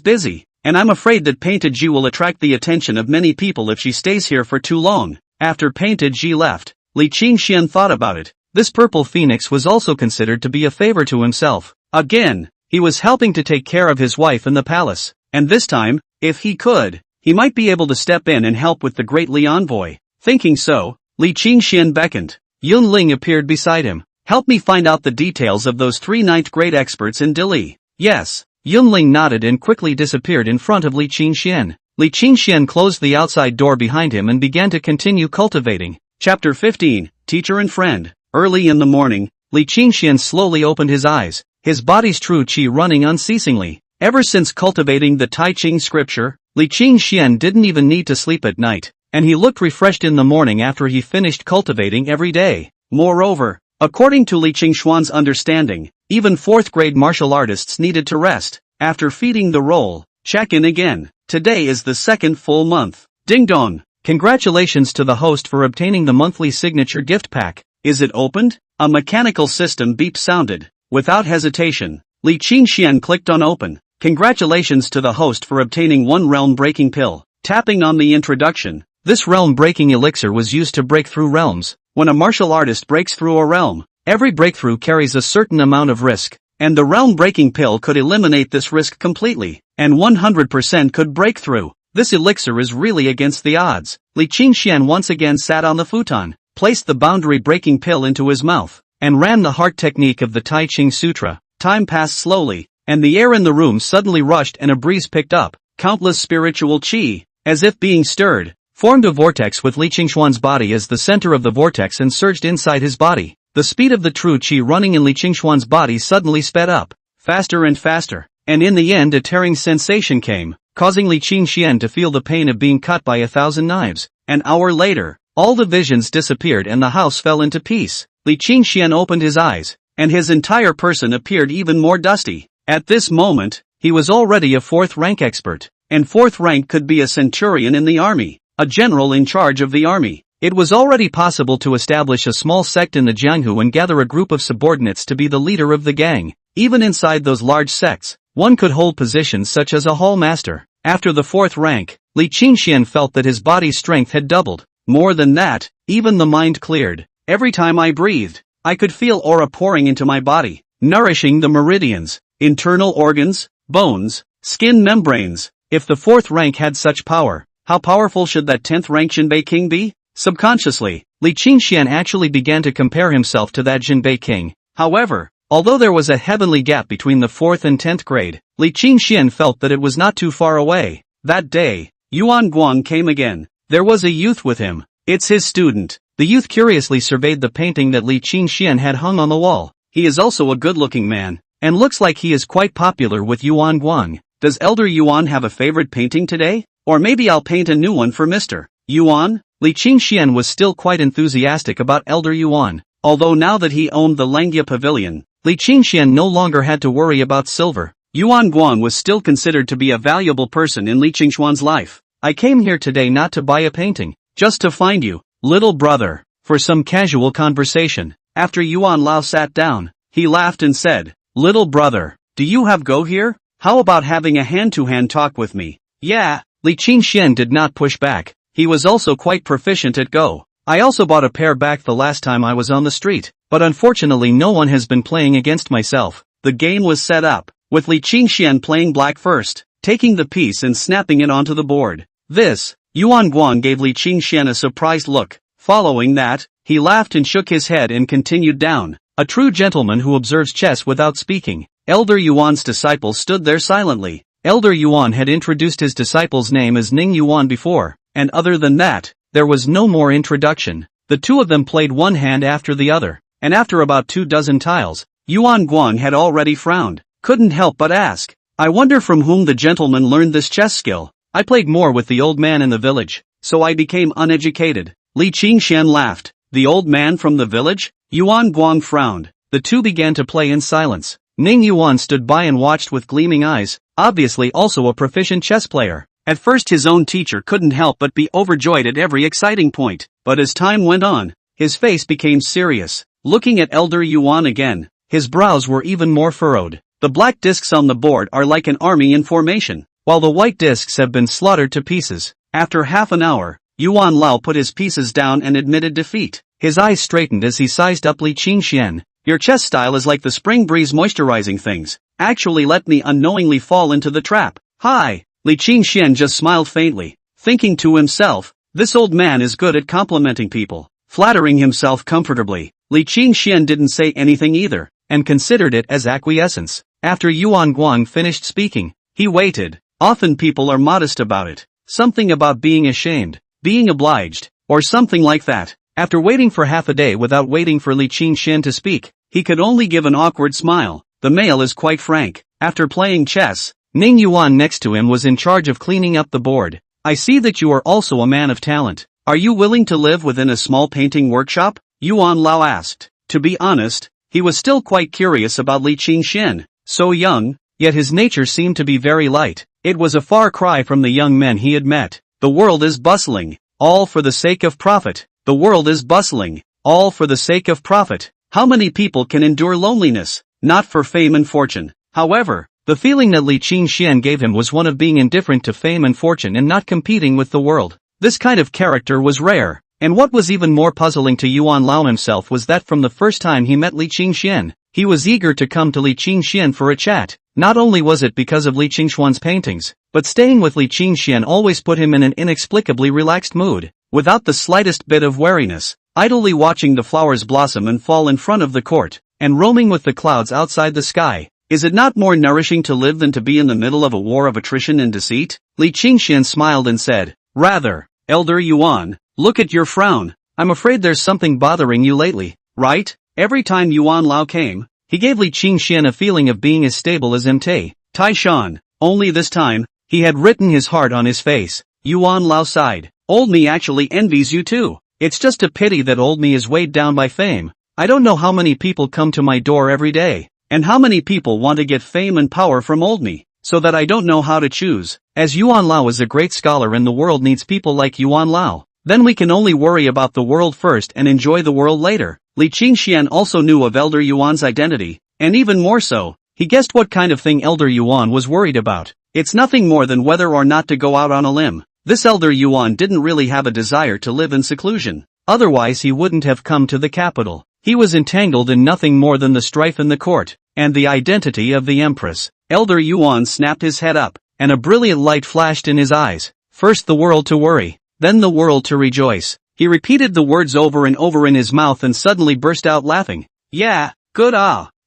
busy, and I'm afraid that Painted Ji will attract the attention of many people if she stays here for too long. After Painted Ji left, Li Qingxian thought about it. This Purple Phoenix was also considered to be a favor to himself. Again, he was helping to take care of his wife in the palace, and this time, if he could, he might be able to step in and help with the Great Li envoy. Thinking so, Li Qingxian beckoned. Yun Ling appeared beside him. Help me find out the details of those 3 ninth grade experts in Dili. Yes, Yunling nodded and quickly disappeared in front of Li Qingxian. Li Qingxian closed the outside door behind him and began to continue cultivating. Chapter 15, Teacher and Friend. Early in the morning, Li Qingxian slowly opened his eyes, his body's true qi running unceasingly. Ever since cultivating the Tai Ching scripture, Li Qingxian didn't even need to sleep at night, and he looked refreshed in the morning after he finished cultivating every day. Moreover, according to Li Qingxuan's understanding, even 4th grade martial artists needed to rest. After feeding the roll, check in again. Today is the 2nd full month. Ding dong. Congratulations to the host for obtaining the monthly signature gift pack. Is it opened? A mechanical system beep sounded. Without hesitation, Li Qingxian clicked on open. Congratulations to the host for obtaining one realm-breaking pill. Tapping on the introduction, this realm-breaking elixir was used to break through realms. When a martial artist breaks through a realm, every breakthrough carries a certain amount of risk, and the realm-breaking pill could eliminate this risk completely, and 100% could break through. This elixir is really against the odds. Li Qingxian once again sat on the futon, placed the boundary-breaking pill into his mouth, and ran the heart technique of the Tai Ching Sutra. Time passed slowly, and the air in the room suddenly rushed and a breeze picked up. Countless spiritual qi, as if being stirred, formed a vortex with Li Qingxuan's body as the center of the vortex and surged inside his body. The speed of the true qi running in Li Qingxuan's body suddenly sped up, faster and faster, and in the end a tearing sensation came, causing Li Qingxian to feel the pain of being cut by 1,000 knives. An hour later, all the visions disappeared and the house fell into peace. Li Qingxian opened his eyes, and his entire person appeared even more dusty. At this moment, he was already a 4th rank expert, and 4th rank could be a centurion in the army, a general in charge of the army. It was already possible to establish a small sect in the Jianghu and gather a group of subordinates to be the leader of the gang. Even inside those large sects, one could hold positions such as a hall master. After the 4th rank, Li Qingxian felt that his body's strength had doubled. More than that, even the mind cleared. Every time I breathed, I could feel aura pouring into my body, nourishing the meridians, internal organs, bones, skin membranes. If the 4th rank had such power, how powerful should that 10th rank Jinbei King be? Subconsciously, Li Qingxian actually began to compare himself to that Jinbei King. However, although there was a heavenly gap between the 4th and 10th grade, Li Qingxian felt that it was not too far away. That day, Yuan Guang came again. There was a youth with him. It's his student. The youth curiously surveyed the painting that Li Qingxian had hung on the wall. He is also a good-looking man, and looks like he is quite popular with Yuan Guang. Does Elder Yuan have a favorite painting today? Or maybe I'll paint a new one for Mr. Yuan? Li Qingxian was still quite enthusiastic about Elder Yuan, although now that he owned the Langia Pavilion, Li Qingxian no longer had to worry about silver. Yuan Guang was still considered to be a valuable person in Li Qingxuan's life. I came here today not to buy a painting, just to find you, little brother, for some casual conversation. After Yuan Lao sat down, he laughed and said, "Little brother, do you have go here? How about having a hand-to-hand talk with me?" "Yeah." Li Qingxian did not push back. He was also quite proficient at Go. I also bought a pair back the last time I was on the street, but unfortunately no one has been playing against myself. The game was set up, with Li Qingxian playing black first, taking the piece and snapping it onto the board. This, Yuan Guang gave Li Qingxian a surprised look. Following that, he laughed and shook his head and continued down. A true gentleman who observes chess without speaking. Elder Yuan's disciple stood there silently. Elder Yuan had introduced his disciple's name as Ning Yuan before, and other than that, there was no more introduction. The two of them played one hand after the other, and after about 24 tiles, Yuan Guang had already frowned. Couldn't help but ask, "I wonder from whom the gentleman learned this chess skill. I played more with the old man in the village, so I became uneducated." Li Qingxian laughed. "The old man from the village?" Yuan Guang frowned. The two began to play in silence. Ning Yuan stood by and watched with gleaming eyes, obviously also a proficient chess player. At first his own teacher couldn't help but be overjoyed at every exciting point, but as time went on, his face became serious. Looking at Elder Yuan again, his brows were even more furrowed. The black discs on the board are like an army in formation, while the white discs have been slaughtered to pieces. After half an hour, Yuan Lao put his pieces down and admitted defeat. His eyes straightened as he sized up Li Qingxian. "Your chess style is like the spring breeze moisturizing things. Actually let me unknowingly fall into the trap." "Hi." Li Qingxian just smiled faintly, thinking to himself, this old man is good at complimenting people. Flattering himself comfortably, Li Qingxian didn't say anything either, and considered it as acquiescence. After Yuan Guang finished speaking, he waited. Often people are modest about it. Something about being ashamed, being obliged, or something like that. After waiting for half a day without waiting for Li Qingxian to speak, he could only give an awkward smile. The male is quite frank. After playing chess, Ning Yuan next to him was in charge of cleaning up the board. I see that you are also a man of talent. Are you willing to live within a small painting workshop? Yuan Lao asked. To be honest, he was still quite curious about Li Qingxian. So young, yet his nature seemed to be very light. It was a far cry from the young men he had met. The world is bustling, all for the sake of profit. The world is bustling, all for the sake of profit. How many people can endure loneliness? Not for fame and fortune. However, the feeling that Li Qingxian gave him was one of being indifferent to fame and fortune and not competing with the world. This kind of character was rare, and what was even more puzzling to Yuan Lao himself was that from the first time he met Li Qingxian, he was eager to come to Li Qingxian for a chat. Not only was it because of Li Qingxuan's paintings, but staying with Li Qingxian always put him in an inexplicably relaxed mood, without the slightest bit of wariness, idly watching the flowers blossom and fall in front of the court, and roaming with the clouds outside the sky. Is it not more nourishing to live than to be in the middle of a war of attrition and deceit? Li Qingxian smiled and said, Rather, Elder Yuan, look at your frown. I'm afraid there's something bothering you lately, right? Every time Yuan Lao came, he gave Li Qingxian a feeling of being as stable as Mte. Taishan. Only this time, he had written his heart on his face. Yuan Lao sighed. Old me actually envies you too. It's just a pity that old me is weighed down by fame. I don't know how many people come to my door every day, and how many people want to get fame and power from old me, so that I don't know how to choose. As Yuan Lao is a great scholar and the world needs people like Yuan Lao, then we can only worry about the world first and enjoy the world later. Li Qingxian also knew of Elder Yuan's identity, and even more so, he guessed what kind of thing Elder Yuan was worried about. It's nothing more than whether or not to go out on a limb. This Elder Yuan didn't really have a desire to live in seclusion. Otherwise he wouldn't have come to the capital. He was entangled in nothing more than the strife in the court, and the identity of the Empress. Elder Yuan snapped his head up, and a brilliant light flashed in his eyes. First the world to worry, then the world to rejoice. He repeated the words over and over in his mouth and suddenly burst out laughing. Yeah, good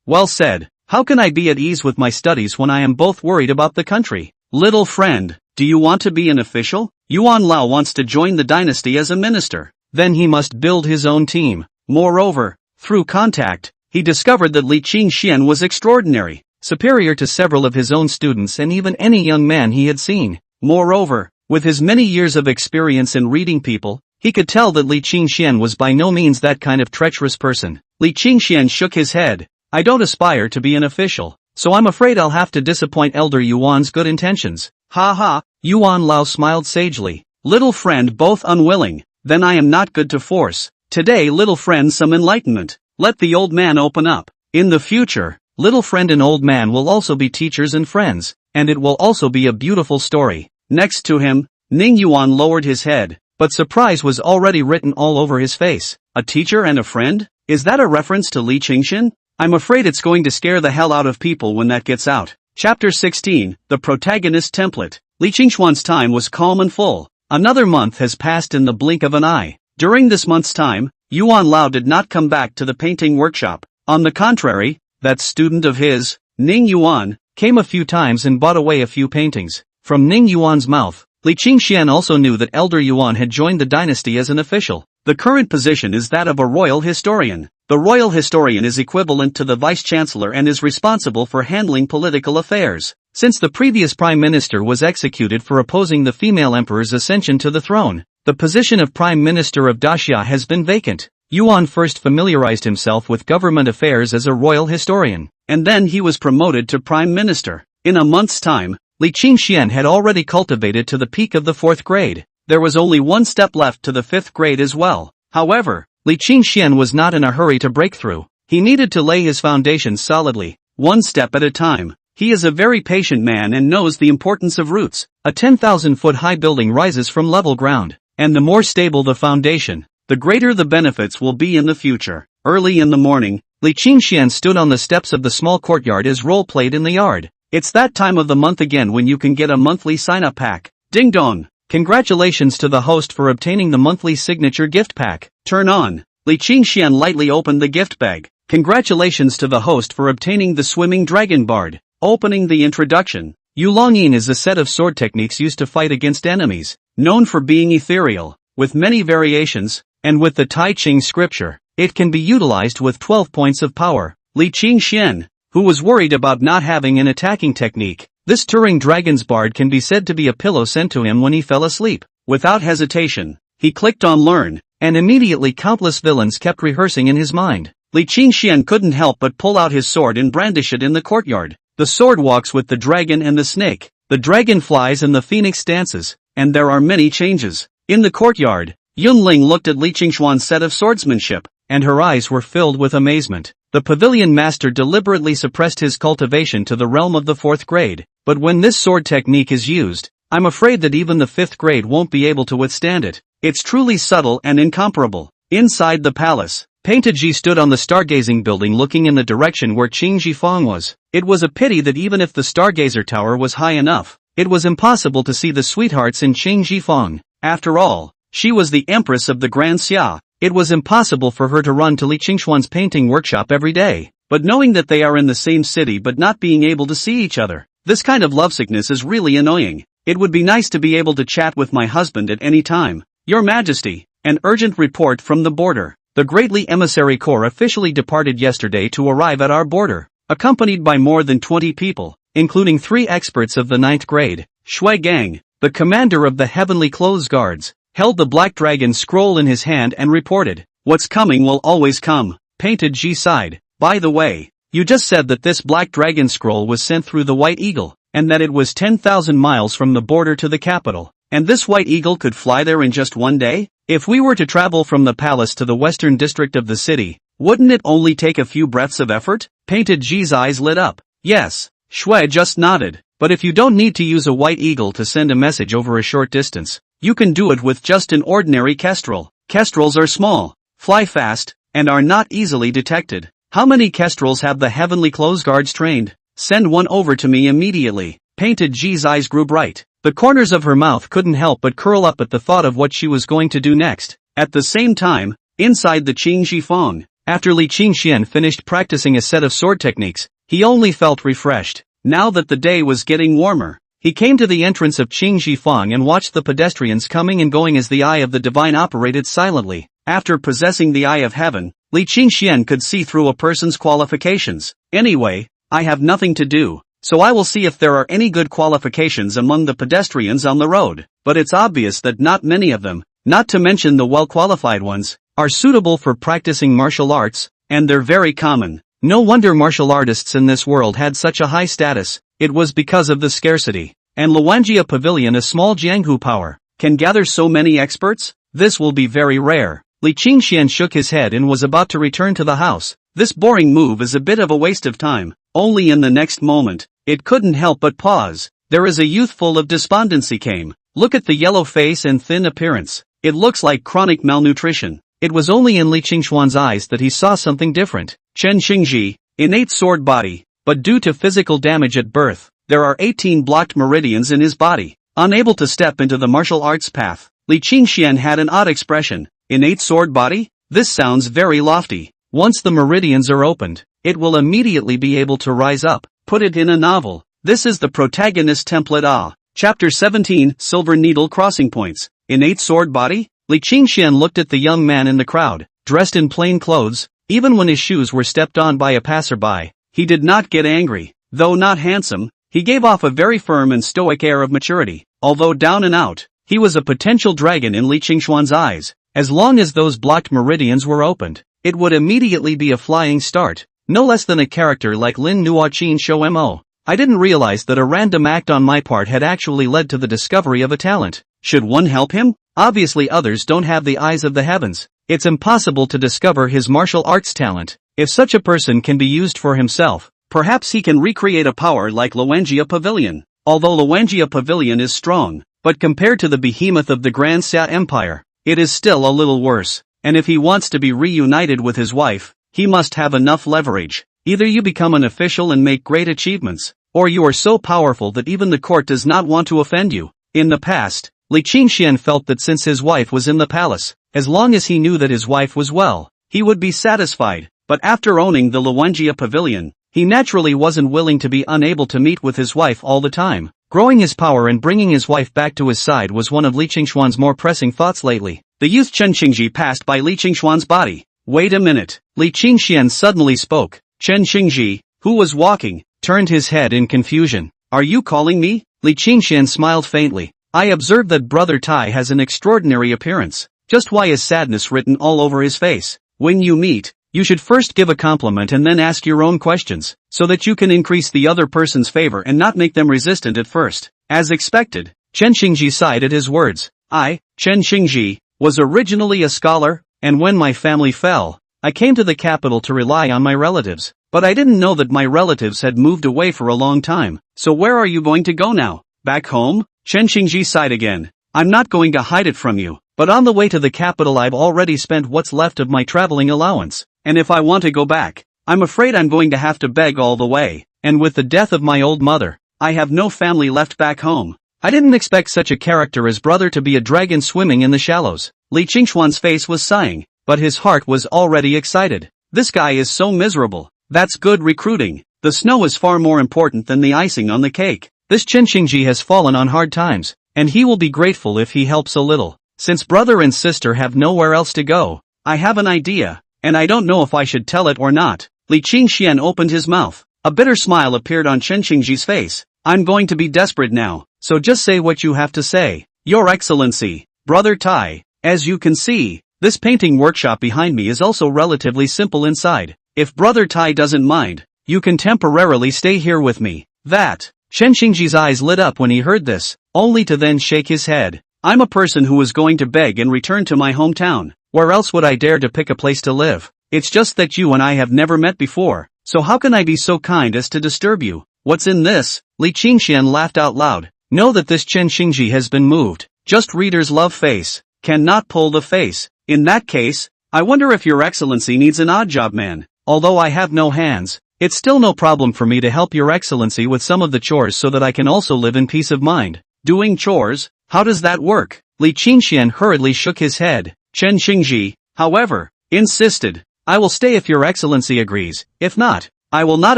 well said. How can I be at ease with my studies when I am both worried about the country? Little friend, do you want to be an official? Yuan Lao wants to join the dynasty as a minister. Then he must build his own team. Moreover, through contact, he discovered that Li Qingxian was extraordinary, superior to several of his own students and even any young man he had seen. Moreover, with his many years of experience in reading people, he could tell that Li Qingxian was by no means that kind of treacherous person. Li Qingxian shook his head. I don't aspire to be an official, so I'm afraid I'll have to disappoint Elder Yuan's good intentions. Ha ha, Yuan Lao smiled sagely. Little friend, both unwilling, then I am not good to force. Today little friend some enlightenment. Let the old man open up. In the future, little friend and old man will also be teachers and friends, and it will also be a beautiful story. Next to him, Ning Yuan lowered his head, but surprise was already written all over his face. A teacher and a friend? Is that a reference to Li Qingxian? I'm afraid it's going to scare the hell out of people when that gets out. Chapter 16, The Protagonist Template. Li Qingxuan's time was calm and full. Another month has passed in the blink of an eye. During this month's time, Yuan Lao did not come back to the painting workshop. On the contrary, that student of his, Ning Yuan, came a few times and bought away a few paintings. From Ning Yuan's mouth, Li Qingxian also knew that Elder Yuan had joined the dynasty as an official. The current position is that of a royal historian. The royal historian is equivalent to the vice-chancellor and is responsible for handling political affairs. Since the previous prime minister was executed for opposing the female emperor's ascension to the throne, the position of prime minister of Daxia has been vacant. Yuan first familiarized himself with government affairs as a royal historian, and then he was promoted to prime minister. In a month's time, Li Qingxian had already cultivated to the peak of the 4th grade. There was only one step left to the 5th grade as well. However, Li Qingxian was not in a hurry to break through. He needed to lay his foundations solidly, one step at a time. He is a very patient man and knows the importance of roots. A 10,000-foot high building rises from level ground, and the more stable the foundation, the greater the benefits will be in the future. Early in the morning, Li Qingxian stood on the steps of the small courtyard as role played in the yard. It's that time of the month again when you can get a monthly sign-up pack. Ding dong! Congratulations to the host for obtaining the monthly signature gift pack. Turn on. Li Qingxian lightly opened the gift bag. Congratulations to the host for obtaining the swimming dragon bard. Opening the introduction. Yulongyin is a set of sword techniques used to fight against enemies, known for being ethereal, with many variations, and with the Tai Ching scripture, it can be utilized with 12 points of power. Li Qingxian, who was worried about not having an attacking technique, this Turing Dragon's bard can be said to be a pillow sent to him when he fell asleep. Without hesitation, he clicked on learn, and immediately countless villains kept rehearsing in his mind. Li Qingxian couldn't help but pull out his sword and brandish it in the courtyard. The sword walks with the dragon and the snake, the dragon flies and the phoenix dances, and there are many changes. In the courtyard, Yunling looked at Li Qingxuan's set of swordsmanship, and her eyes were filled with amazement. The pavilion master deliberately suppressed his cultivation to the realm of the 4th grade, but when this sword technique is used, I'm afraid that even the 5th grade won't be able to withstand it. It's truly subtle and incomparable. Inside the palace, Painted Ji stood on the stargazing building looking in the direction where Qing Jifang was. It was a pity that even if the stargazer tower was high enough, it was impossible to see the sweethearts in Qing Jifang. After all, she was the Empress of the Grand Xia. It was impossible for her to run to Li Qingxuan's painting workshop every day. But knowing that they are in the same city but not being able to see each other, this kind of lovesickness is really annoying. It would be nice to be able to chat with my husband at any time. Your Majesty, an urgent report from the border. The Greatly Emissary Corps officially departed yesterday to arrive at our border, accompanied by more than 20 people, including 3 experts of the 9th grade. Shui Gang, the commander of the Heavenly Clothes Guards, held the Black Dragon scroll in his hand and reported, "What's coming will always come." Painted Ji sighed. "By the way, you just said that this Black Dragon scroll was sent through the White Eagle, and that it was 10,000 miles from the border to the capital, and this White Eagle could fly there in just one day? If we were to travel from the palace to the western district of the city, wouldn't it only take a few breaths of effort?" Painted Ji's eyes lit up. "Yes." Shui just nodded. "But if you don't need to use a White Eagle to send a message over a short distance, you can do it with just an ordinary kestrel. Kestrels are small, fly fast, and are not easily detected. How many kestrels have the Heavenly Clothes Guards trained? Send one over to me immediately." Painted Ji's eyes grew bright. The corners of her mouth couldn't help but curl up at the thought of what she was going to do next. At the same time, inside the Qing Jifang, after Li Qingxian finished practicing a set of sword techniques, he only felt refreshed. Now that the day was getting warmer, he came to the entrance of Qing Jifang and watched the pedestrians coming and going as the Eye of the Divine operated silently. After possessing the Eye of Heaven, Li Qingxian could see through a person's qualifications. "Anyway, I have nothing to do, so I will see if there are any good qualifications among the pedestrians on the road. But it's obvious that not many of them, not to mention the well-qualified ones, are suitable for practicing martial arts, and they're very common. No wonder martial artists in this world had such a high status. It was because of the scarcity. And Luanjia Pavilion, a small Jianghu power, can gather so many experts? This will be very rare." Li Qingxian shook his head and was about to return to the house. This boring move is a bit of a waste of time. Only in the next moment, it couldn't help but pause. There is a youth full of despondency came. "Look at the yellow face and thin appearance. It looks like chronic malnutrition." It was only in Li Qingxuan's eyes that he saw something different. Chen Xingji, innate sword body, but due to physical damage at birth, there are 18 blocked meridians in his body. Unable to step into the martial arts path, Li Qingxian had an odd expression. Innate sword body? This sounds very lofty. Once the meridians are opened, it will immediately be able to rise up. Put it in a novel. This is the protagonist template. Chapter 17, Silver Needle Crossing Points. Innate sword body? Li Qingxian looked at the young man in the crowd, dressed in plain clothes. Even when his shoes were stepped on by a passerby, he did not get angry. Though not handsome, he gave off a very firm and stoic air of maturity. Although down and out, he was a potential dragon in Li Qingxuan's eyes. As long as those blocked meridians were opened, it would immediately be a flying start. No less than a character like Lin Nuaqin Shou Mo. I didn't realize that a random act on my part had actually led to the discovery of a talent. Should one help him? Obviously others don't have the eyes of the heavens. It's impossible to discover his martial arts talent. If such a person can be used for himself, perhaps he can recreate a power like Luanjia Pavilion. Although Luanjia Pavilion is strong, but compared to the behemoth of the Grand Xia Empire, it is still a little worse. And if he wants to be reunited with his wife, he must have enough leverage. Either you become an official and make great achievements, or you are so powerful that even the court does not want to offend you. In the past, Li Qingxian felt that since his wife was in the palace, as long as he knew that his wife was well, he would be satisfied. but after owning the Luwanjia Pavilion, he naturally wasn't willing to be unable to meet with his wife all the time. Growing his power and bringing his wife back to his side was one of Li Qingshuan's more pressing thoughts lately. The youth Chen Xingji passed by Li Qingshuan's body. Wait a minute. Li Qingshuan suddenly spoke. Chen Xingji, who was walking, turned his head in confusion. Are you calling me? Li Qingshuan smiled faintly. I observed that Brother Tai has an extraordinary appearance. Just why is sadness written all over his face? When you meet, you should first give a compliment and then ask your own questions, so that you can increase the other person's favor and not make them resistant at first. As expected, Chen Xingji sighed at his words. I, Chen Xingji, was originally a scholar, and when my family fell, I came to the capital to rely on my relatives. But I didn't know that my relatives had moved away for a long time. So where are you going to go now? Back home? Chen Xingji sighed again. I'm not going to hide it from you, but on the way to the capital I've already spent what's left of my traveling allowance. And if I want to go back, I'm afraid I'm going to have to beg all the way. And with the death of my old mother, I have no family left back home. I didn't expect such a character as brother to be a dragon swimming in the shallows. Li Qingshuan's face was sighing, but his heart was already excited. This guy is so miserable. That's good recruiting. The snow is far more important than the icing on the cake. This Chen Xingji has fallen on hard times, and he will be grateful if he helps a little. Since brother and sister have nowhere else to go, I have an idea, and I don't know if I should tell it or not. Li Qingshuan opened his mouth. A bitter smile appeared on Chen Xingji's face. I'm going to be desperate now, so just say what you have to say. Your Excellency, Brother Tai, as you can see, this painting workshop behind me is also relatively simple inside. If Brother Tai doesn't mind, you can temporarily stay here with me. That. Chen Xingji's eyes lit up when he heard this, only to then shake his head. I'm a person who is going to beg and return to my hometown. Where else would I dare to pick a place to live? It's just that you and I have never met before, so how can I be so kind as to disturb you? What's in this? Li Qingshuan laughed out loud. Know that this Chen Xingji has been moved. Just readers love face. Cannot pull the face. In that case, I wonder if your excellency needs an odd job man. Although I have no hands, it's still no problem for me to help your excellency with some of the chores so that I can also live in peace of mind. Doing chores? How does that work? Li Qingshuan hurriedly shook his head. Chen Xingji, however, insisted. I will stay if your excellency agrees. If not, I will not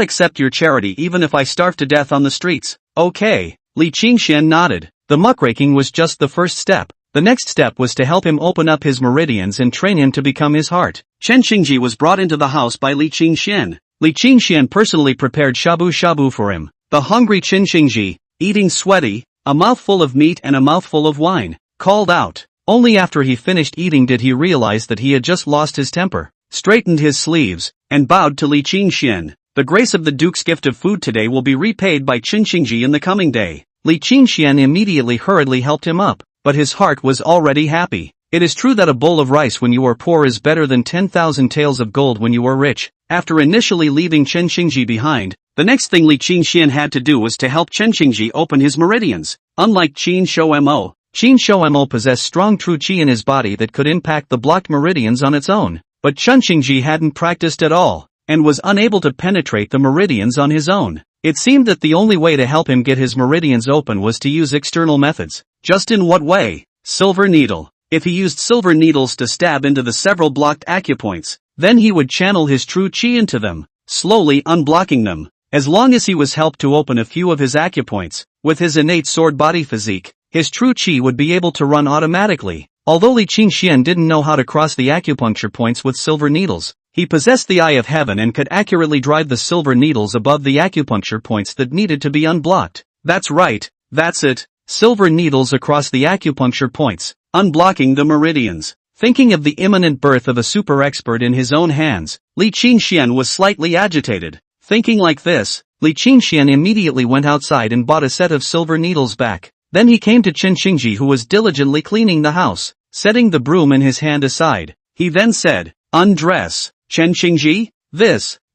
accept your charity even if I starve to death on the streets. Okay. Li Qingshuan nodded. The muckraking was just the first step. The next step was to help him open up his meridians and train him to become his heart. Chen Xingji was brought into the house by Li Qingshuan. Li Qingshuan personally prepared shabu-shabu for him. The hungry Chen Xingji, eating sweaty, a mouthful of meat and a mouthful of wine, called out. Only after he finished eating did he realize that he had just lost his temper, straightened his sleeves, and bowed to Li Qingshuan. The grace of the Duke's gift of food today will be repaid by Chen Xingji in the coming day. Li Qingshuan immediately hurriedly helped him up, but his heart was already happy. It is true that a bowl of rice when you are poor is better than 10,000 taels of gold when you are rich. After initially leaving Chen Xingji behind, the next thing Li Qingshuan had to do was to help Chen Xingji open his meridians. Unlike Qin Shou Mo possessed strong true qi in his body that could impact the blocked meridians on its own, but Chen Xingji hadn't practiced at all, and was unable to penetrate the meridians on his own. It seemed that the only way to help him get his meridians open was to use external methods. Just in what way? Silver needle. If he used silver needles to stab into the several blocked acupoints, then he would channel his true qi into them, slowly unblocking them. As long as he was helped to open a few of his acupoints, with his innate sword body physique, his true qi would be able to run automatically. Although Li Qingshuan didn't know how to cross the acupuncture points with silver needles, he possessed the eye of heaven and could accurately drive the silver needles above the acupuncture points that needed to be unblocked. That's right, that's it, silver needles across the acupuncture points, unblocking the meridians. Thinking of the imminent birth of a super expert in his own hands, Li Qingshuan was slightly agitated. Thinking like this, Li Qingshuan immediately went outside and bought a set of silver needles back. Then he came to Chen Xingji who was diligently cleaning the house, setting the broom in his hand aside. He then said, "Undress, Chen Xingji."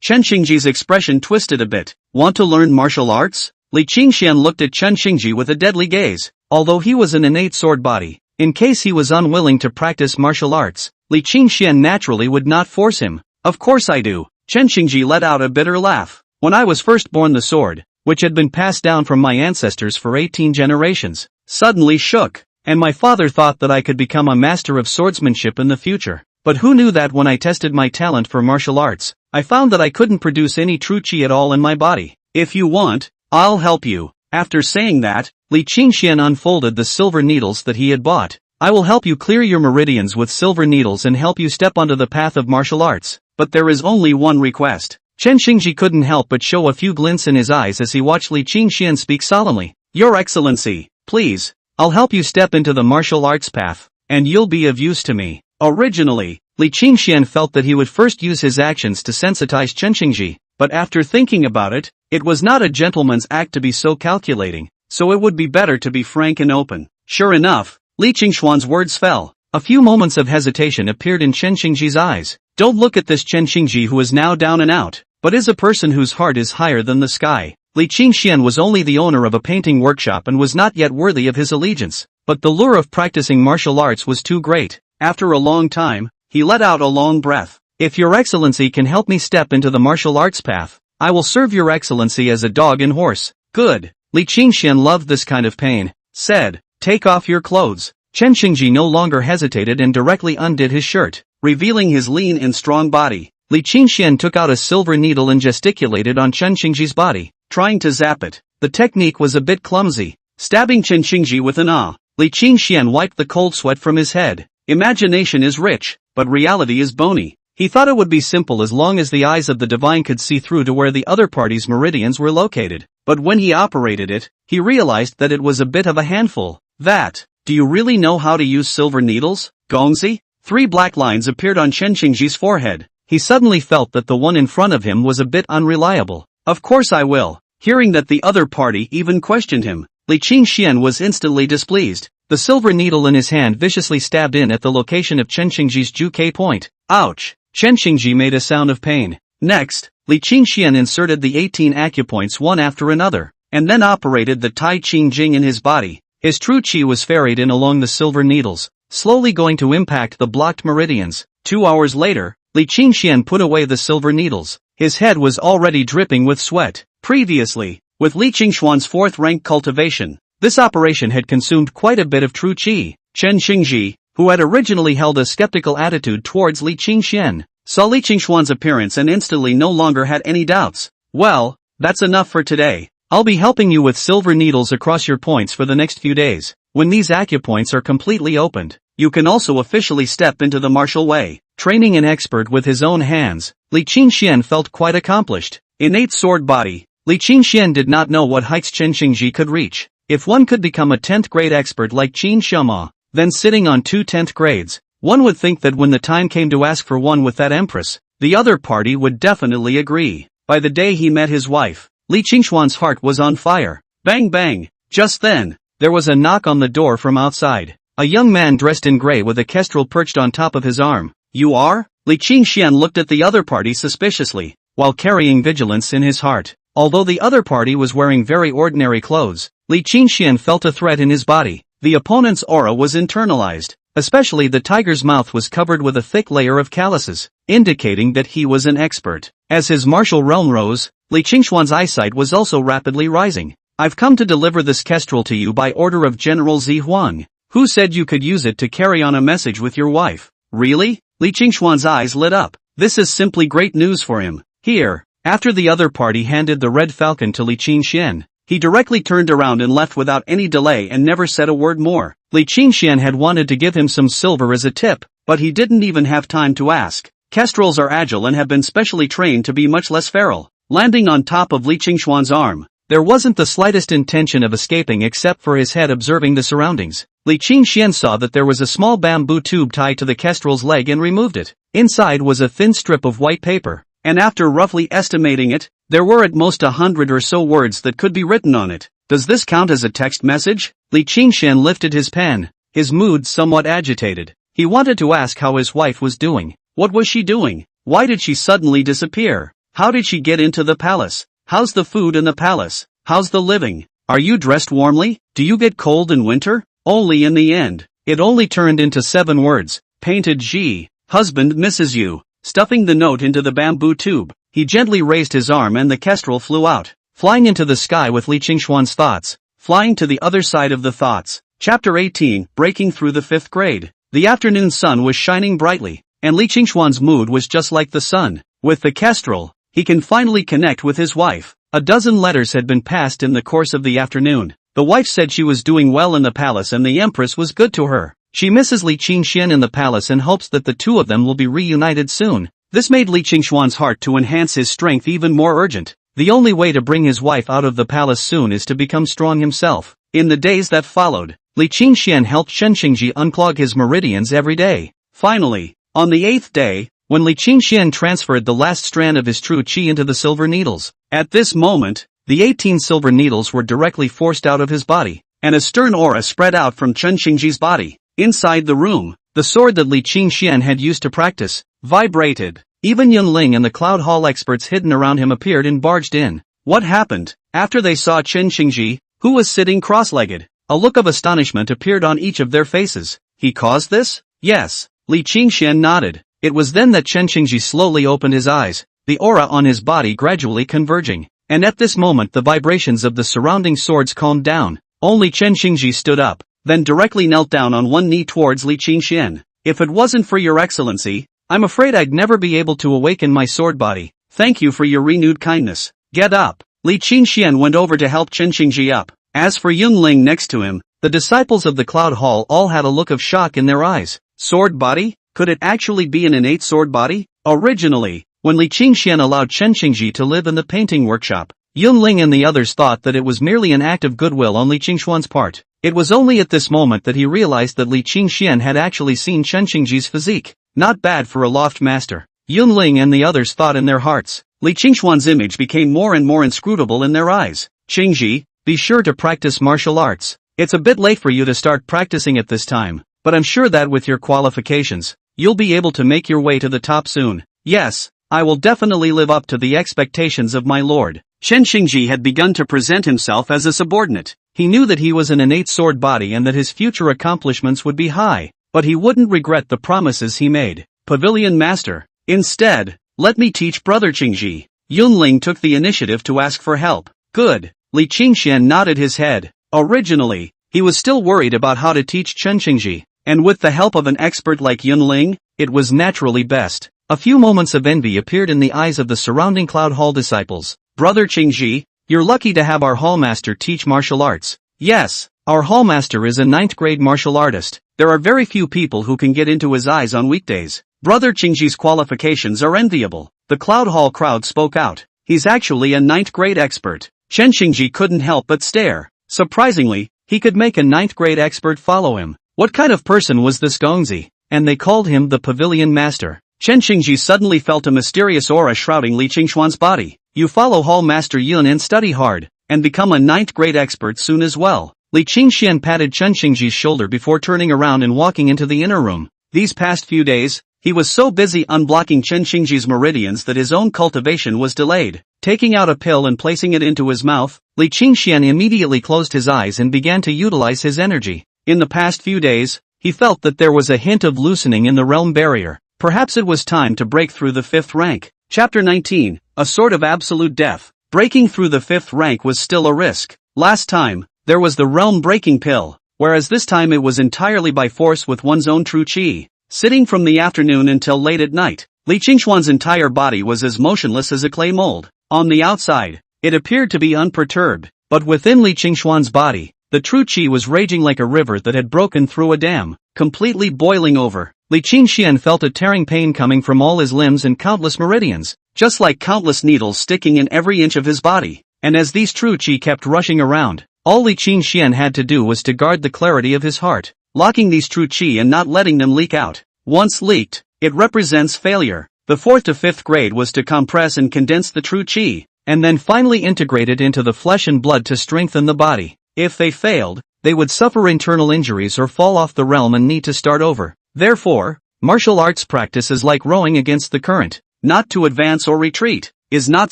Chen Xingji's expression twisted a bit. Want to learn martial arts? Li Qingshuan looked at Chen Xingji with a deadly gaze. Although he was an innate sword body, in case he was unwilling to practice martial arts, Li Qingshuan naturally would not force him. Of course I do. Chen Xingji let out a bitter laugh. When I was first born, the sword, which had been passed down from my ancestors for 18 generations, suddenly shook, and my father thought that I could become a master of swordsmanship in the future. But who knew that when I tested my talent for martial arts, I found that I couldn't produce any true chi at all in my body. If you want, I'll help you. After saying that, Li Qingxian unfolded the silver needles that he had bought. I will help you clear your meridians with silver needles and help you step onto the path of martial arts. But there is only one request. Chen Xingji couldn't help but show a few glints in his eyes as he watched Li Qingxian speak solemnly. Your Excellency, please, I'll help you step into the martial arts path, and you'll be of use to me. Originally, Li Qingxian felt that he would first use his actions to sensitize Chen Xingji, but after thinking about it, it was not a gentleman's act to be so calculating, so it would be better to be frank and open. Sure enough, Li Qingxuan's words fell. A few moments of hesitation appeared in Chen Xingji's eyes. Don't look at this Chen Xingji who is now down and out, but is a person whose heart is higher than the sky. Li Qingxian was only the owner of a painting workshop and was not yet worthy of his allegiance, but the lure of practicing martial arts was too great. After a long time, he let out a long breath. If your excellency can help me step into the martial arts path, I will serve your excellency as a dog and horse. Good. Li Qingxian loved this kind of pain. Said, take off your clothes. Chen Xingji no longer hesitated and directly undid his shirt, revealing his lean and strong body. Li Qingxian took out a silver needle and gesticulated on Chen Xingji's body, trying to zap it. The technique was a bit clumsy. Stabbing Chen Xingji with an ah, Li Qingxian wiped the cold sweat from his head. Imagination is rich, but reality is bony. He thought it would be simple as long as the eyes of the divine could see through to where the other party's meridians were located. But when he operated it, he realized that it was a bit of a handful. Do you really know how to use silver needles, Gongzi? 3 black lines appeared on Chen Xingji's forehead. He suddenly felt that the one in front of him was a bit unreliable. Of course I will. Hearing that the other party even questioned him, Li Qingxian was instantly displeased. The silver needle in his hand viciously stabbed in at the location of Chen Xingji's Juke point. Ouch! Chen Xingji made a sound of pain. Next, Li Qingxian inserted the 18 acupoints one after another, and then operated the Tai Ching Jing in his body. His true chi was ferried in along the silver needles, slowly going to impact the blocked meridians. 2 hours later, Li Qingxian put away the silver needles. His head was already dripping with sweat. Previously, with Li Qingxuan's 4th rank cultivation, this operation had consumed quite a bit of true chi. Chen Xingji, who had originally held a skeptical attitude towards Li Qingxian, saw Li Qingxuan's appearance and instantly no longer had any doubts. Well, that's enough for today. I'll be helping you with silver needles across your points for the next few days. When these acupoints are completely opened, you can also officially step into the martial way. Training an expert with his own hands, Li Qingxian felt quite accomplished. Innate sword body. Li Qingxian did not know what heights Chen Xingji could reach. If one could become a 10th grade expert like Qin Shema, then sitting on 2 10th grades, one would think that when the time came to ask for one with that Empress, the other party would definitely agree. By the day he met his wife, Li Qingxuan's heart was on fire. Bang bang! Just then, there was a knock on the door from outside. A young man dressed in gray with a kestrel perched on top of his arm. You are? Li Qingxian looked at the other party suspiciously, while carrying vigilance in his heart. Although the other party was wearing very ordinary clothes, Li Qingxian felt a threat in his body. The opponent's aura was internalized. Especially the tiger's mouth was covered with a thick layer of calluses, indicating that he was an expert. As his martial realm rose, Li Qingxuan's eyesight was also rapidly rising. I've come to deliver this kestrel to you by order of General Zi Huang, who said you could use it to carry on a message with your wife. Really? Li Qingxuan's eyes lit up. This is simply great news for him. Here. After the other party handed the red falcon to Li Qingxian, he directly turned around and left without any delay and never said a word more. Li Qingxian had wanted to give him some silver as a tip, but he didn't even have time to ask. Kestrels are agile and have been specially trained to be much less feral. Landing on top of Li Qingxuan's arm, there wasn't the slightest intention of escaping except for his head observing the surroundings. Li Qingxian saw that there was a small bamboo tube tied to the kestrel's leg and removed it. Inside was a thin strip of white paper, and after roughly estimating it, there were at most 100 or so words that could be written on it. Does this count as a text message? Li Qingxian lifted his pen, his mood somewhat agitated. He wanted to ask how his wife was doing. What was she doing? Why did she suddenly disappear? How did she get into the palace? How's the food in the palace? How's the living? Are you dressed warmly? Do you get cold in winter? Only in the end, it only turned into 7 words. Painted G. Husband misses you. Stuffing the note into the bamboo tube, he gently raised his arm and the kestrel flew out, flying into the sky with Li Qingxuan's thoughts, flying to the other side of the thoughts. Chapter 18, Breaking Through the 5th Grade. The afternoon sun was shining brightly. and Li Qingxuan's mood was just like the sun. With the kestrel, he can finally connect with his wife. A dozen letters had been passed in the course of the afternoon. The wife said she was doing well in the palace and the Empress was good to her. She misses Li Qingxian in the palace and hopes that the two of them will be reunited soon. This made Li Qingxuan's heart to enhance his strength even more urgent. The only way to bring his wife out of the palace soon is to become strong himself. In the days that followed, Li Qingxian helped Chen Qingji unclog his meridians every day. Finally, on the 8th day, when Li Qingxian transferred the last strand of his true qi into the silver needles. At this moment, the 18 silver needles were directly forced out of his body, and a stern aura spread out from Chen Qingji's body. Inside the room, the sword that Li Qingxian had used to practice vibrated. Even Yunling and the Cloud Hall experts hidden around him appeared and barged in. What happened? After they saw Chen Qingji, who was sitting cross-legged, a look of astonishment appeared on each of their faces. He caused this? Yes. Li Qingxian nodded. It was then that Chen Qingji slowly opened his eyes, the aura on his body gradually converging. And at this moment the vibrations of the surrounding swords calmed down. Only Chen Qingji stood up, then directly knelt down on one knee towards Li Qingxian. If it wasn't for your excellency, I'm afraid I'd never be able to awaken my sword body. Thank you for your renewed kindness. Get up. Li Qingxian went over to help Chen Qingji up. As for Yunling next to him, the disciples of the Cloud Hall all had a look of shock in their eyes. Sword body? Could it actually be an innate sword body? Originally, when Li Qingxian allowed Chen Qingji to live in the painting workshop, Yunling and the others thought that it was merely an act of goodwill on Li Qingxuan's part. It was only at this moment that he realized that Li Qingxian had actually seen Chen Qingji's physique. Not bad for a loft master. Yunling and the others thought in their hearts. Li Qingxuan's image became more and more inscrutable in their eyes. Qingji, be sure to practice martial arts. It's a bit late for you to start practicing at this time, but I'm sure that with your qualifications, you'll be able to make your way to the top soon. Yes, I will definitely live up to the expectations of my lord. Chen Qingji had begun to present himself as a subordinate. He knew that he was an innate sword body and that his future accomplishments would be high, but he wouldn't regret the promises he made. Pavilion Master. Instead, let me teach Brother Qingji. Yunling took the initiative to ask for help. Good. Li Qingxian nodded his head. Originally, he was still worried about how to teach Chen Qingji, and with the help of an expert like Yunling, it was naturally best. A few moments of envy appeared in the eyes of the surrounding Cloud Hall disciples. Brother Qingji, you're lucky to have our hallmaster teach martial arts. Yes, our hallmaster is a 9th grade martial artist. There are very few people who can get into his eyes on weekdays. Brother Qingji's qualifications are enviable. The Cloud Hall crowd spoke out. He's actually a 9th grade expert. Chen Qingji couldn't help but stare. Surprisingly, he could make a 9th grade expert follow him. What kind of person was this Gongzi? And they called him the Pavilion Master. Chen Qingji suddenly felt a mysterious aura shrouding Li Qingxuan's body. You follow Hall Master Yun and study hard, and become a 9th grade expert soon as well. Li Qingxian patted Chen Qingji's shoulder before turning around and walking into the inner room. These past few days, he was so busy unblocking Chen Qingji's meridians that his own cultivation was delayed. Taking out a pill and placing it into his mouth, Li Qingxian immediately closed his eyes and began to utilize his energy. In the past few days, he felt that there was a hint of loosening in the realm barrier. Perhaps it was time to break through the 5th rank. Chapter 19, A Sort of Absolute Death. Breaking through the 5th rank was still a risk. Last time, there was the realm-breaking pill, whereas this time it was entirely by force with one's own true qi. Sitting from the afternoon until late at night, Li Qingxuan's entire body was as motionless as a clay mold. On the outside, it appeared to be unperturbed, but within Li Qingxuan's body, the true qi was raging like a river that had broken through a dam, completely boiling over. Li Qingxian felt a tearing pain coming from all his limbs and countless meridians, just like countless needles sticking in every inch of his body. And as these true qi kept rushing around, all Li Qingxian had to do was to guard the clarity of his heart, locking these true qi and not letting them leak out. Once leaked, it represents failure. The 4th to 5th grade was to compress and condense the true qi, and then finally integrate it into the flesh and blood to strengthen the body. If they failed, they would suffer internal injuries or fall off the realm and need to start over. Therefore, martial arts practice is like rowing against the current. Not to advance or retreat is not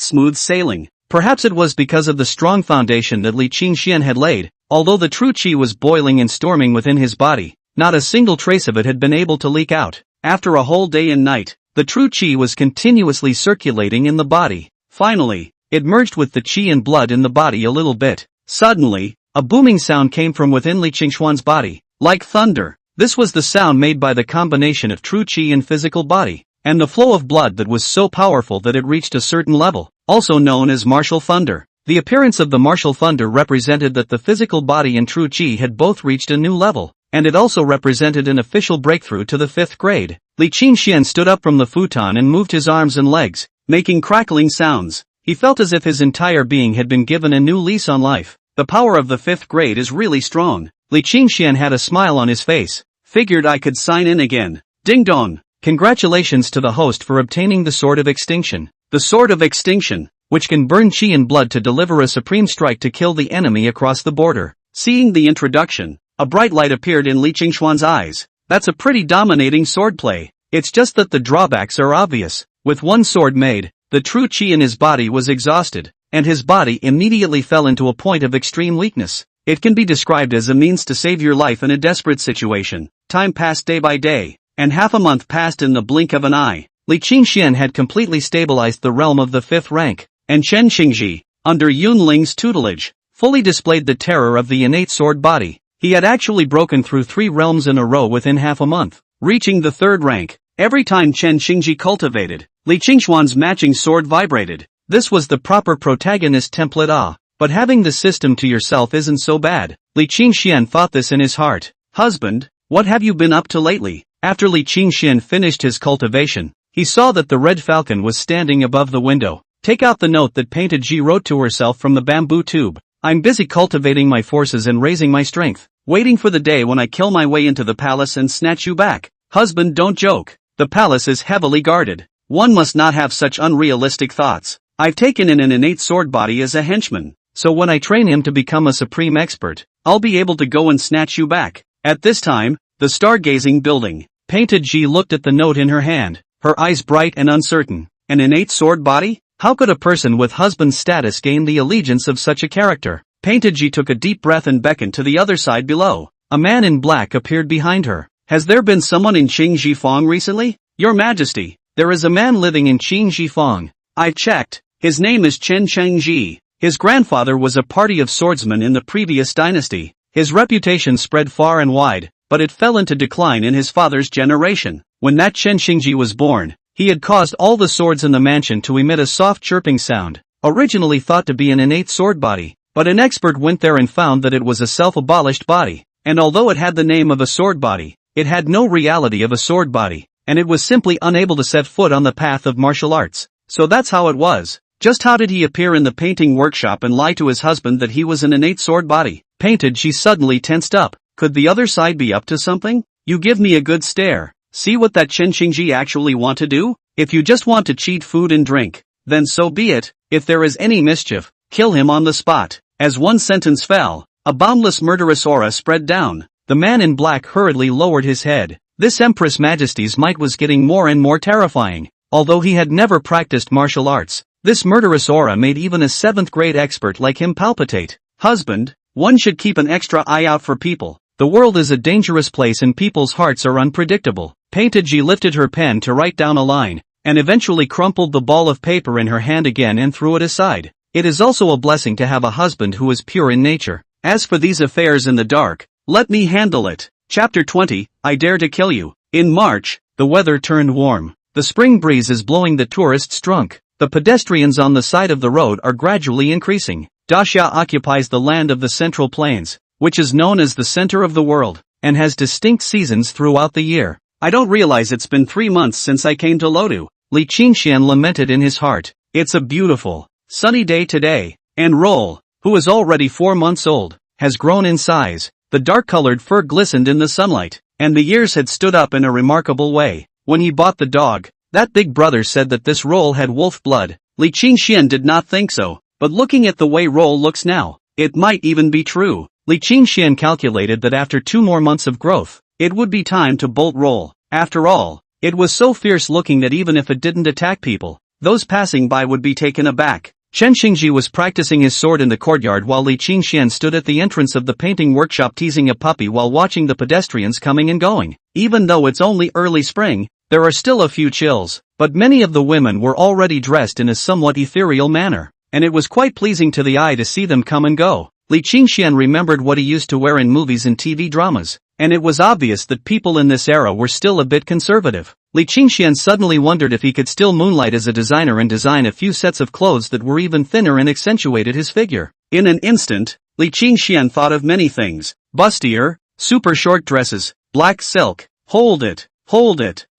smooth sailing. Perhaps it was because of the strong foundation that Li Qingxian had laid. Although the true qi was boiling and storming within his body, not a single trace of it had been able to leak out. After a whole day and night, the true qi was continuously circulating in the body. Finally, it merged with the qi and blood in the body a little bit. Suddenly, a booming sound came from within Li Qingxuan's body. Like thunder, This was the sound made by the combination of true qi and physical body, and the flow of blood that was so powerful that it reached a certain level, also known as martial thunder. The appearance of the martial thunder represented that the physical body and true qi had both reached a new level, and it also represented an official breakthrough to the 5th grade. Li Qingxian stood up from the futon and moved his arms and legs, making crackling sounds. He felt as if his entire being had been given a new lease on life. The power of the 5th grade is really strong. Li Qingxian had a smile on his face. Figured I could sign in again. Ding dong. Congratulations to the host for obtaining the Sword of Extinction. The Sword of Extinction, which can burn qi and blood to deliver a supreme strike to kill the enemy across the border. Seeing the introduction, a bright light appeared in Li Qingshuan's eyes. That's a pretty dominating swordplay. It's just that the drawbacks are obvious. With one sword made, the true qi in his body was exhausted, and his body immediately fell into a point of extreme weakness. It can be described as a means to save your life in a desperate situation. Time passed day by day, and half a month passed in the blink of an eye. Li Qingxian had completely stabilized the realm of the 5th rank, and Chen Xingji, under Yun Ling's tutelage, fully displayed the terror of the innate sword body. He had actually broken through 3 realms in a row within half a month, reaching the 3rd rank. Every time Chen Xingji cultivated, Li Qingshuan's matching sword vibrated. This was the proper protagonist template. But having the system to yourself isn't so bad. Li Qingxian thought this in his heart. Husband, what have you been up to lately? After Li Qingxian finished his cultivation, he saw that the red falcon was standing above the window. Take out the note that Painted Ji wrote to herself from the bamboo tube. I'm busy cultivating my forces and raising my strength, waiting for the day when I kill my way into the palace and snatch you back. Husband, don't joke. The palace is heavily guarded. One must not have such unrealistic thoughts. I've taken in an innate sword body as a henchman, so when I train him to become a supreme expert, I'll be able to go and snatch you back. At this time, the stargazing building, Painted Ji looked at the note in her hand, her eyes bright and uncertain. An innate sword body? How could a person with husband status gain the allegiance of such a character? Painted Ji took a deep breath and beckoned to the other side below. A man in black appeared behind her. Has there been someone in Qingjifang recently? Your Majesty, there is a man living in Qingjifang. I checked. His name is Chen Chengji. His grandfather was a party of swordsmen in the previous dynasty. His reputation spread far and wide, but it fell into decline in his father's generation. When that Chen Xingji was born, he had caused all the swords in the mansion to emit a soft chirping sound, originally thought to be an innate sword body, but an expert went there and found that it was a self-abolished body, and although it had the name of a sword body, it had no reality of a sword body, and it was simply unable to set foot on the path of martial arts. So that's how it was. Just how did he appear in the painting workshop and lie to his husband that he was an innate sword body? Painted She suddenly tensed up. Could the other side be up to something? You give me a good stare. See what that Chen Xingji actually want to do? If you just want to cheat food and drink, then so be it. If there is any mischief, kill him on the spot. As one sentence fell, a boundless murderous aura spread down. The man in black hurriedly lowered his head. This Empress Majesty's might was getting more and more terrifying. Although he had never practiced martial arts, this murderous aura made even a 7th grade expert like him palpitate. Husband, one should keep an extra eye out for people. The world is a dangerous place and people's hearts are unpredictable. Painted Ji lifted her pen to write down a line, and eventually crumpled the ball of paper in her hand again and threw it aside. It is also a blessing to have a husband who is pure in nature. As for these affairs in the dark, let me handle it. Chapter 20, I Dare to Kill You. In March, the weather turned warm. The spring breeze is blowing the tourists drunk. The pedestrians on the side of the road are gradually increasing. Daxia occupies the land of the Central Plains, which is known as the center of the world, and has distinct seasons throughout the year. I don't realize it's been 3 months since I came to Lodu. Li Qingxian lamented in his heart. It's a beautiful, sunny day today. And Roll, who is already 4 months old, has grown in size. The dark-colored fur glistened in the sunlight, and the ears had stood up in a remarkable way. When he bought the dog, that big brother said that this Roll had wolf blood. Li Qingxian did not think so, but looking at the way Roll looks now, it might even be true. Li Qingxian calculated that after 2 more months of growth, it would be time to bolt Roll. After all, it was so fierce looking that even if it didn't attack people, those passing by would be taken aback. Chen Xingji was practicing his sword in the courtyard while Li Qingxian stood at the entrance of the painting workshop teasing a puppy while watching the pedestrians coming and going. Even though it's only early spring, there are still a few chills, but many of the women were already dressed in a somewhat ethereal manner, and it was quite pleasing to the eye to see them come and go. Li Qingxian remembered what he used to wear in movies and TV dramas, and it was obvious that people in this era were still a bit conservative. Li Qingxian suddenly wondered if he could still moonlight as a designer and design a few sets of clothes that were even thinner and accentuated his figure. In an instant, Li Qingxian thought of many things: bustier, super short dresses, black silk. Hold it.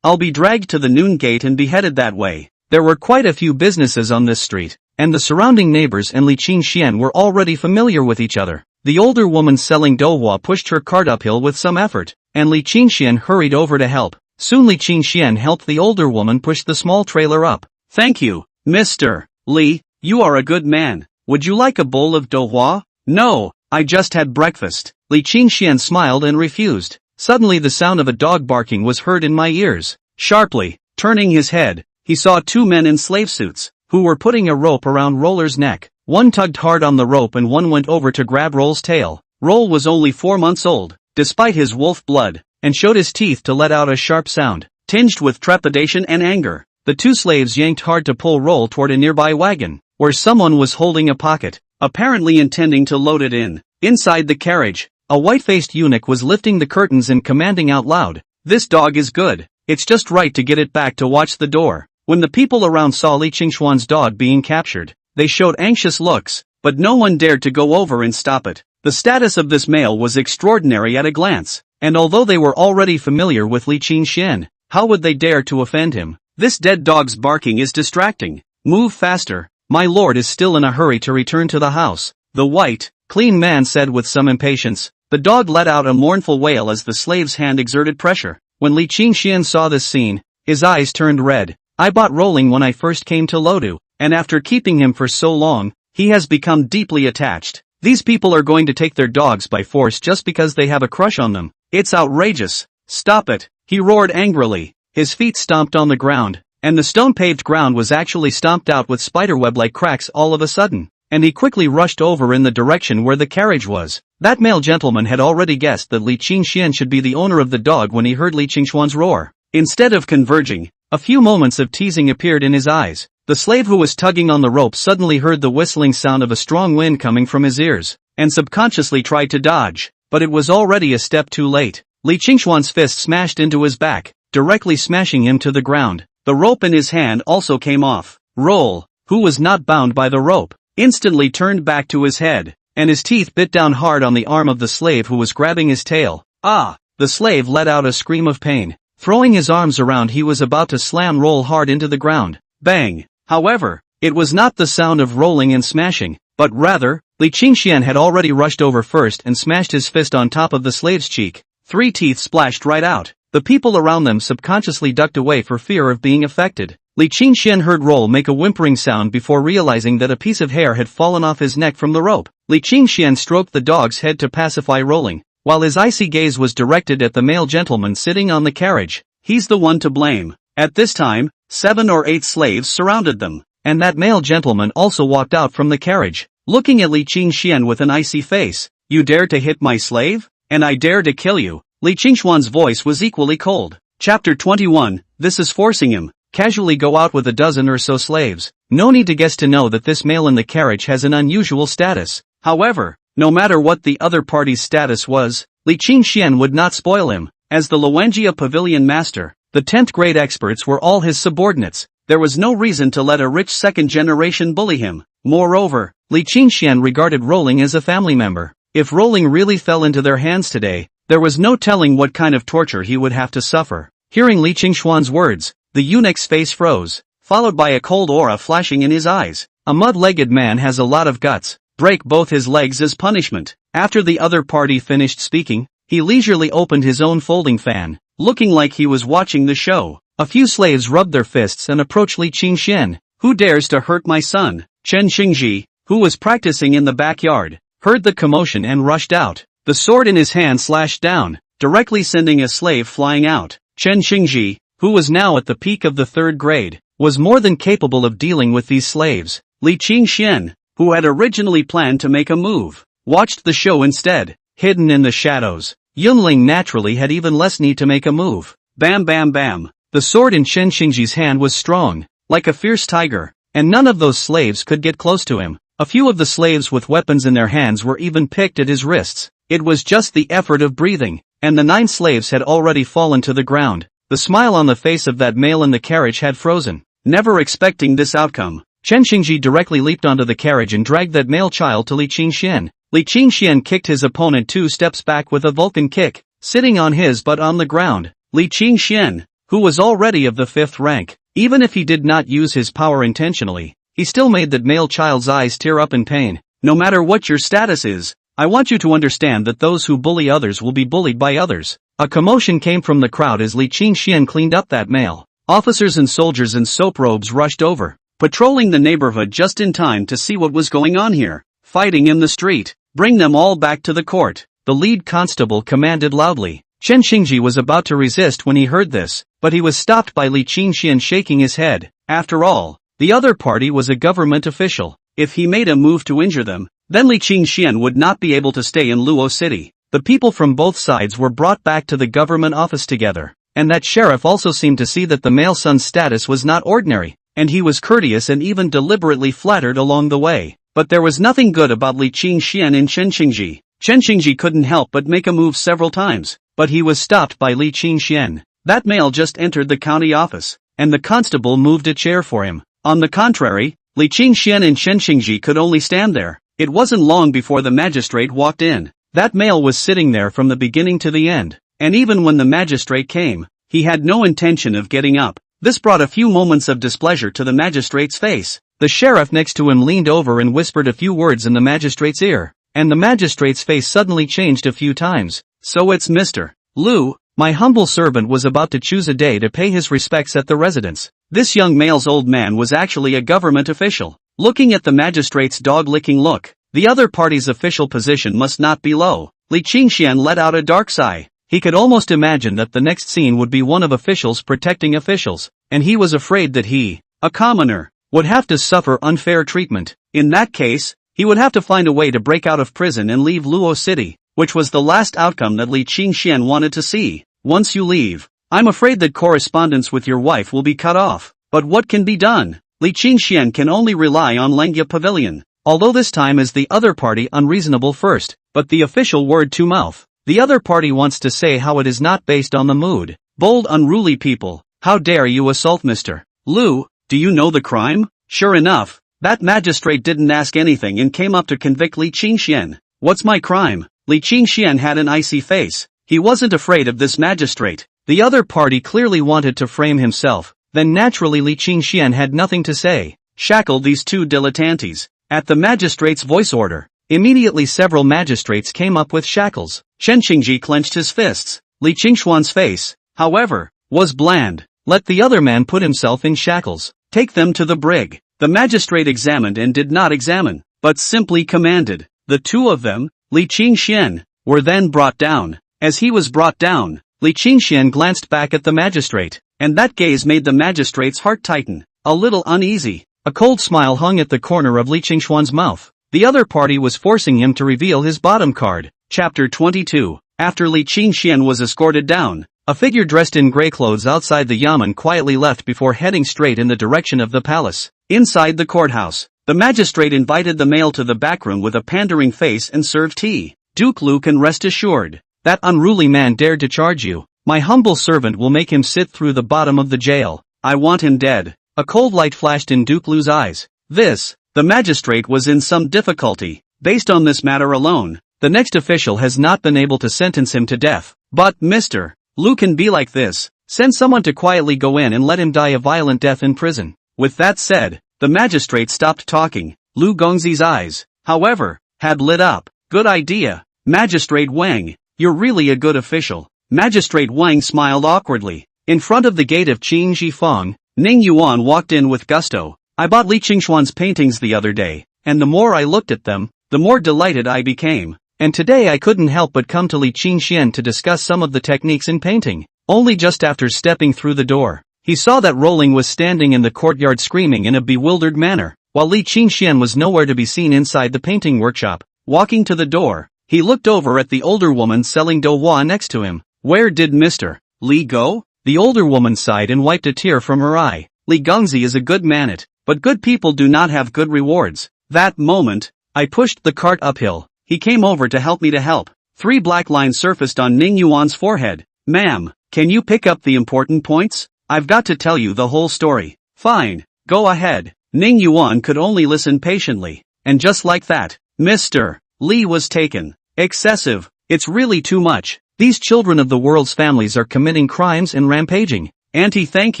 I'll be dragged to the noon gate and beheaded that way. There were quite a few businesses on this street, and the surrounding neighbors and Li Qingxian were already familiar with each other. The older woman selling douhua pushed her cart uphill with some effort, and Li Qingxian hurried over to help. Soon Li Qingxian helped the older woman push the small trailer up. Thank you, Mr. Li, you are a good man. Would you like a bowl of douhua? No, I just had breakfast. Li Qingxian smiled and refused. Suddenly the sound of a dog barking was heard in my ears. Sharply, turning his head, he saw two men in slave suits, who were putting a rope around Roller's neck. One tugged hard on the rope and one went over to grab Roll's tail. Roll was only 4 months old, despite his wolf blood, and showed his teeth to let out a sharp sound, tinged with trepidation and anger. The two slaves yanked hard to pull Roll toward a nearby wagon, where someone was holding a pocket, apparently intending to load it in. Inside the carriage, a white-faced eunuch was lifting the curtains and commanding out loud, "This dog is good. It's just right to get it back to watch the door." When the people around saw Li Qingxuan's dog being captured, they showed anxious looks, but no one dared to go over and stop it. The status of this male was extraordinary at a glance, and although they were already familiar with Li Qingxian, how would they dare to offend him? This dead dog's barking is distracting. Move faster. My lord is still in a hurry to return to the house, the white, clean man said with some impatience. The dog let out a mournful wail as the slave's hand exerted pressure. When Li Qingxian saw this scene, his eyes turned red. I bought Rolling when I first came to Lodu, and after keeping him for so long, he has become deeply attached. These people are going to take their dogs by force just because they have a crush on them. It's outrageous. Stop it, he roared angrily. His feet stomped on the ground, and the stone-paved ground was actually stomped out with spiderweb-like cracks all of a sudden, and he quickly rushed over in the direction where the carriage was. That male gentleman had already guessed that Li Qingxian should be the owner of the dog when he heard Li Qingxuan's roar. Instead of converging, a few moments of teasing appeared in his eyes. The slave who was tugging on the rope suddenly heard the whistling sound of a strong wind coming from his ears, and subconsciously tried to dodge, but it was already a step too late. Li Qingxuan's fist smashed into his back, directly smashing him to the ground. The rope in his hand also came off. Roll, who was not bound by the rope, instantly turned back to his head, and his teeth bit down hard on the arm of the slave who was grabbing his tail. Ah! The slave let out a scream of pain. Throwing his arms around, he was about to slam Roll hard into the ground. Bang! However, it was not the sound of rolling and smashing, but rather, Li Qingxian had already rushed over first and smashed his fist on top of the slave's cheek. 3 teeth splashed right out. The people around them subconsciously ducked away for fear of being affected. Li Qingxian heard Roll make a whimpering sound before realizing that a piece of hair had fallen off his neck from the rope. Li Qingxian stroked the dog's head to pacify Rolling, while his icy gaze was directed at the male gentleman sitting on the carriage. He's the one to blame. At this time, 7 or 8 slaves surrounded them, and that male gentleman also walked out from the carriage, looking at Li Qingxian with an icy face. You dare to hit my slave? And I dare to kill you. Li Qingxuan's voice was equally cold. Chapter 21, This is forcing him. Casually go out with a dozen or so slaves. No need to guess to know that this male in the carriage has an unusual status. However, no matter what the other party's status was, Li Qingxian would not spoil him. As the Luanjia Pavilion Master, the 10th grade experts were all his subordinates. There was no reason to let a rich second generation bully him. Moreover, Li Qingxian regarded Rolling as a family member. If Rolling really fell into their hands today, there was no telling what kind of torture he would have to suffer. Hearing Li Qingxuan's words, the eunuch's face froze, followed by a cold aura flashing in his eyes. A mud-legged man has a lot of guts. Break both his legs as punishment. After the other party finished speaking, he leisurely opened his own folding fan, looking like he was watching the show. A few slaves rubbed their fists and approached Li Qingxian. Who dares to hurt my son? Chen Xingji, who was practicing in the backyard, heard the commotion and rushed out. The sword in his hand slashed down, directly sending a slave flying out. Chen Xingji, who was now at the peak of the 3rd grade, was more than capable of dealing with these slaves. Li Qingxian, who had originally planned to make a move, watched the show instead, hidden in the shadows. Yunling naturally had even less need to make a move. Bam bam bam. The sword in Chen Xingji's hand was strong, like a fierce tiger, and none of those slaves could get close to him. A few of the slaves with weapons in their hands were even picked at his wrists. It was just the effort of breathing. and the 9 slaves had already fallen to the ground. The smile on the face of that male in the carriage had frozen. Never expecting this outcome, Chen Xingji directly leaped onto the carriage and dragged that male child to Li Qingxian. Li Qingxian kicked his opponent 2 steps back with a Vulcan kick, sitting on his butt on the ground. Li Qingxian, who was already of the 5th rank, even if he did not use his power intentionally, he still made that male child's eyes tear up in pain. No matter what your status is, I want you to understand that those who bully others will be bullied by others. A commotion came from the crowd as Li Qingxian cleaned up that male. Officers and soldiers in soap robes rushed over, patrolling the neighborhood just in time to see what was going on here. Fighting in the street. Bring them all back to the court, the lead constable commanded loudly. Chen Xingji was about to resist when he heard this, but he was stopped by Li Qingxian shaking his head. After all, the other party was a government official. If he made a move to injure them, then Li Qingxian would not be able to stay in Luo City. The people from both sides were brought back to the government office together, and that sheriff also seemed to see that the male son's status was not ordinary, and he was courteous and even deliberately flattered along the way. But there was nothing good about Li Qingxian and Chen Xingji. Chen Xingji couldn't help but make a move several times, but he was stopped by Li Qingxian. That male just entered the county office, and the constable moved a chair for him. On the contrary, Li Qingxian and Chen Xingji could only stand there. It wasn't long before the magistrate walked in. That male was sitting there from the beginning to the end, and even when the magistrate came, he had no intention of getting up. This brought a few moments of displeasure to the magistrate's face. The sheriff next to him leaned over and whispered a few words in the magistrate's ear, and the magistrate's face suddenly changed a few times. So it's Mr. Lu, my humble servant was about to choose a day to pay his respects at the residence. This young male's old man was actually a government official. Looking at the magistrate's dog-licking look, the other party's official position must not be low. Li Qingxian let out a dark sigh. He could almost imagine that the next scene would be one of officials protecting officials, and he was afraid that he, a commoner, would have to suffer unfair treatment. In that case, he would have to find a way to break out of prison and leave Luo City, which was the last outcome that Li Qingxian wanted to see. Once you leave, I'm afraid that correspondence with your wife will be cut off. But what can be done? Li Qingxian can only rely on Lengya Pavilion. Although this time is the other party unreasonable first, but the official word to mouth. The other party wants to say how it is not based on the mood. Bold unruly people, how dare you assault Mr. Lu, do you know the crime? Sure enough, that magistrate didn't ask anything and came up to convict Li Qingxian. What's my crime? Li Qingxian had an icy face. He wasn't afraid of this magistrate. The other party clearly wanted to frame himself. Then naturally Li Qingxian had nothing to say. Shackle these 2 dilettantes. At the magistrate's voice order, immediately several magistrates came up with shackles. Chen Xingji clenched his fists. Li Qingxuan's face, however, was bland. Let the other man put himself in shackles. Take them to the brig. The magistrate examined and did not examine, but simply commanded. The 2 of them, Li Qingxian, were then brought down. As he was brought down, Li Qingxian glanced back at the magistrate, and that gaze made the magistrate's heart tighten, a little uneasy. A cold smile hung at the corner of Li Qingxuan's mouth. The other party was forcing him to reveal his bottom card. Chapter 22. After Li Qingxian was escorted down, a figure dressed in gray clothes outside the yamen quietly left before heading straight in the direction of the palace. Inside the courthouse, the magistrate invited the male to the back room with a pandering face and served tea. Duke Lu can rest assured. That unruly man dared to charge you. My humble servant will make him sit through the bottom of the jail. I want him dead. A cold light flashed in Duke Lu's eyes. The magistrate was in some difficulty. Based on this matter alone, the next official has not been able to sentence him to death. But Mr. Lu can be like this. Send someone to quietly go in and let him die a violent death in prison. With that said, the magistrate stopped talking. Lu Gongzi's eyes, however, had lit up. Good idea. Magistrate Wang, you're really a good official. Magistrate Wang smiled awkwardly. In front of the gate of Qing Jifeng, Ning Yuan walked in with gusto. I bought Li Qingxuan's paintings the other day, and the more I looked at them, the more delighted I became. And today I couldn't help but come to Li Qingxian to discuss some of the techniques in painting. Only just after stepping through the door, he saw that Rolling was standing in the courtyard screaming in a bewildered manner, while Li Qingxian was nowhere to be seen inside the painting workshop. Walking to the door, he looked over at the older woman selling douhua next to him. Where did Mr. Li go? The older woman sighed and wiped a tear from her eye. Li Gongzi is a good man, but good people do not have good rewards. That moment, I pushed the cart uphill. He came over to help me to help. 3 black lines surfaced on Ning Yuan's forehead. Ma'am, can you pick up the important points? I've got to tell you the whole story. Fine, go ahead. Ning Yuan could only listen patiently. And just like that, Mr. Li was taken. Excessive. It's really too much. These children of the world's families are committing crimes and rampaging. Auntie, thank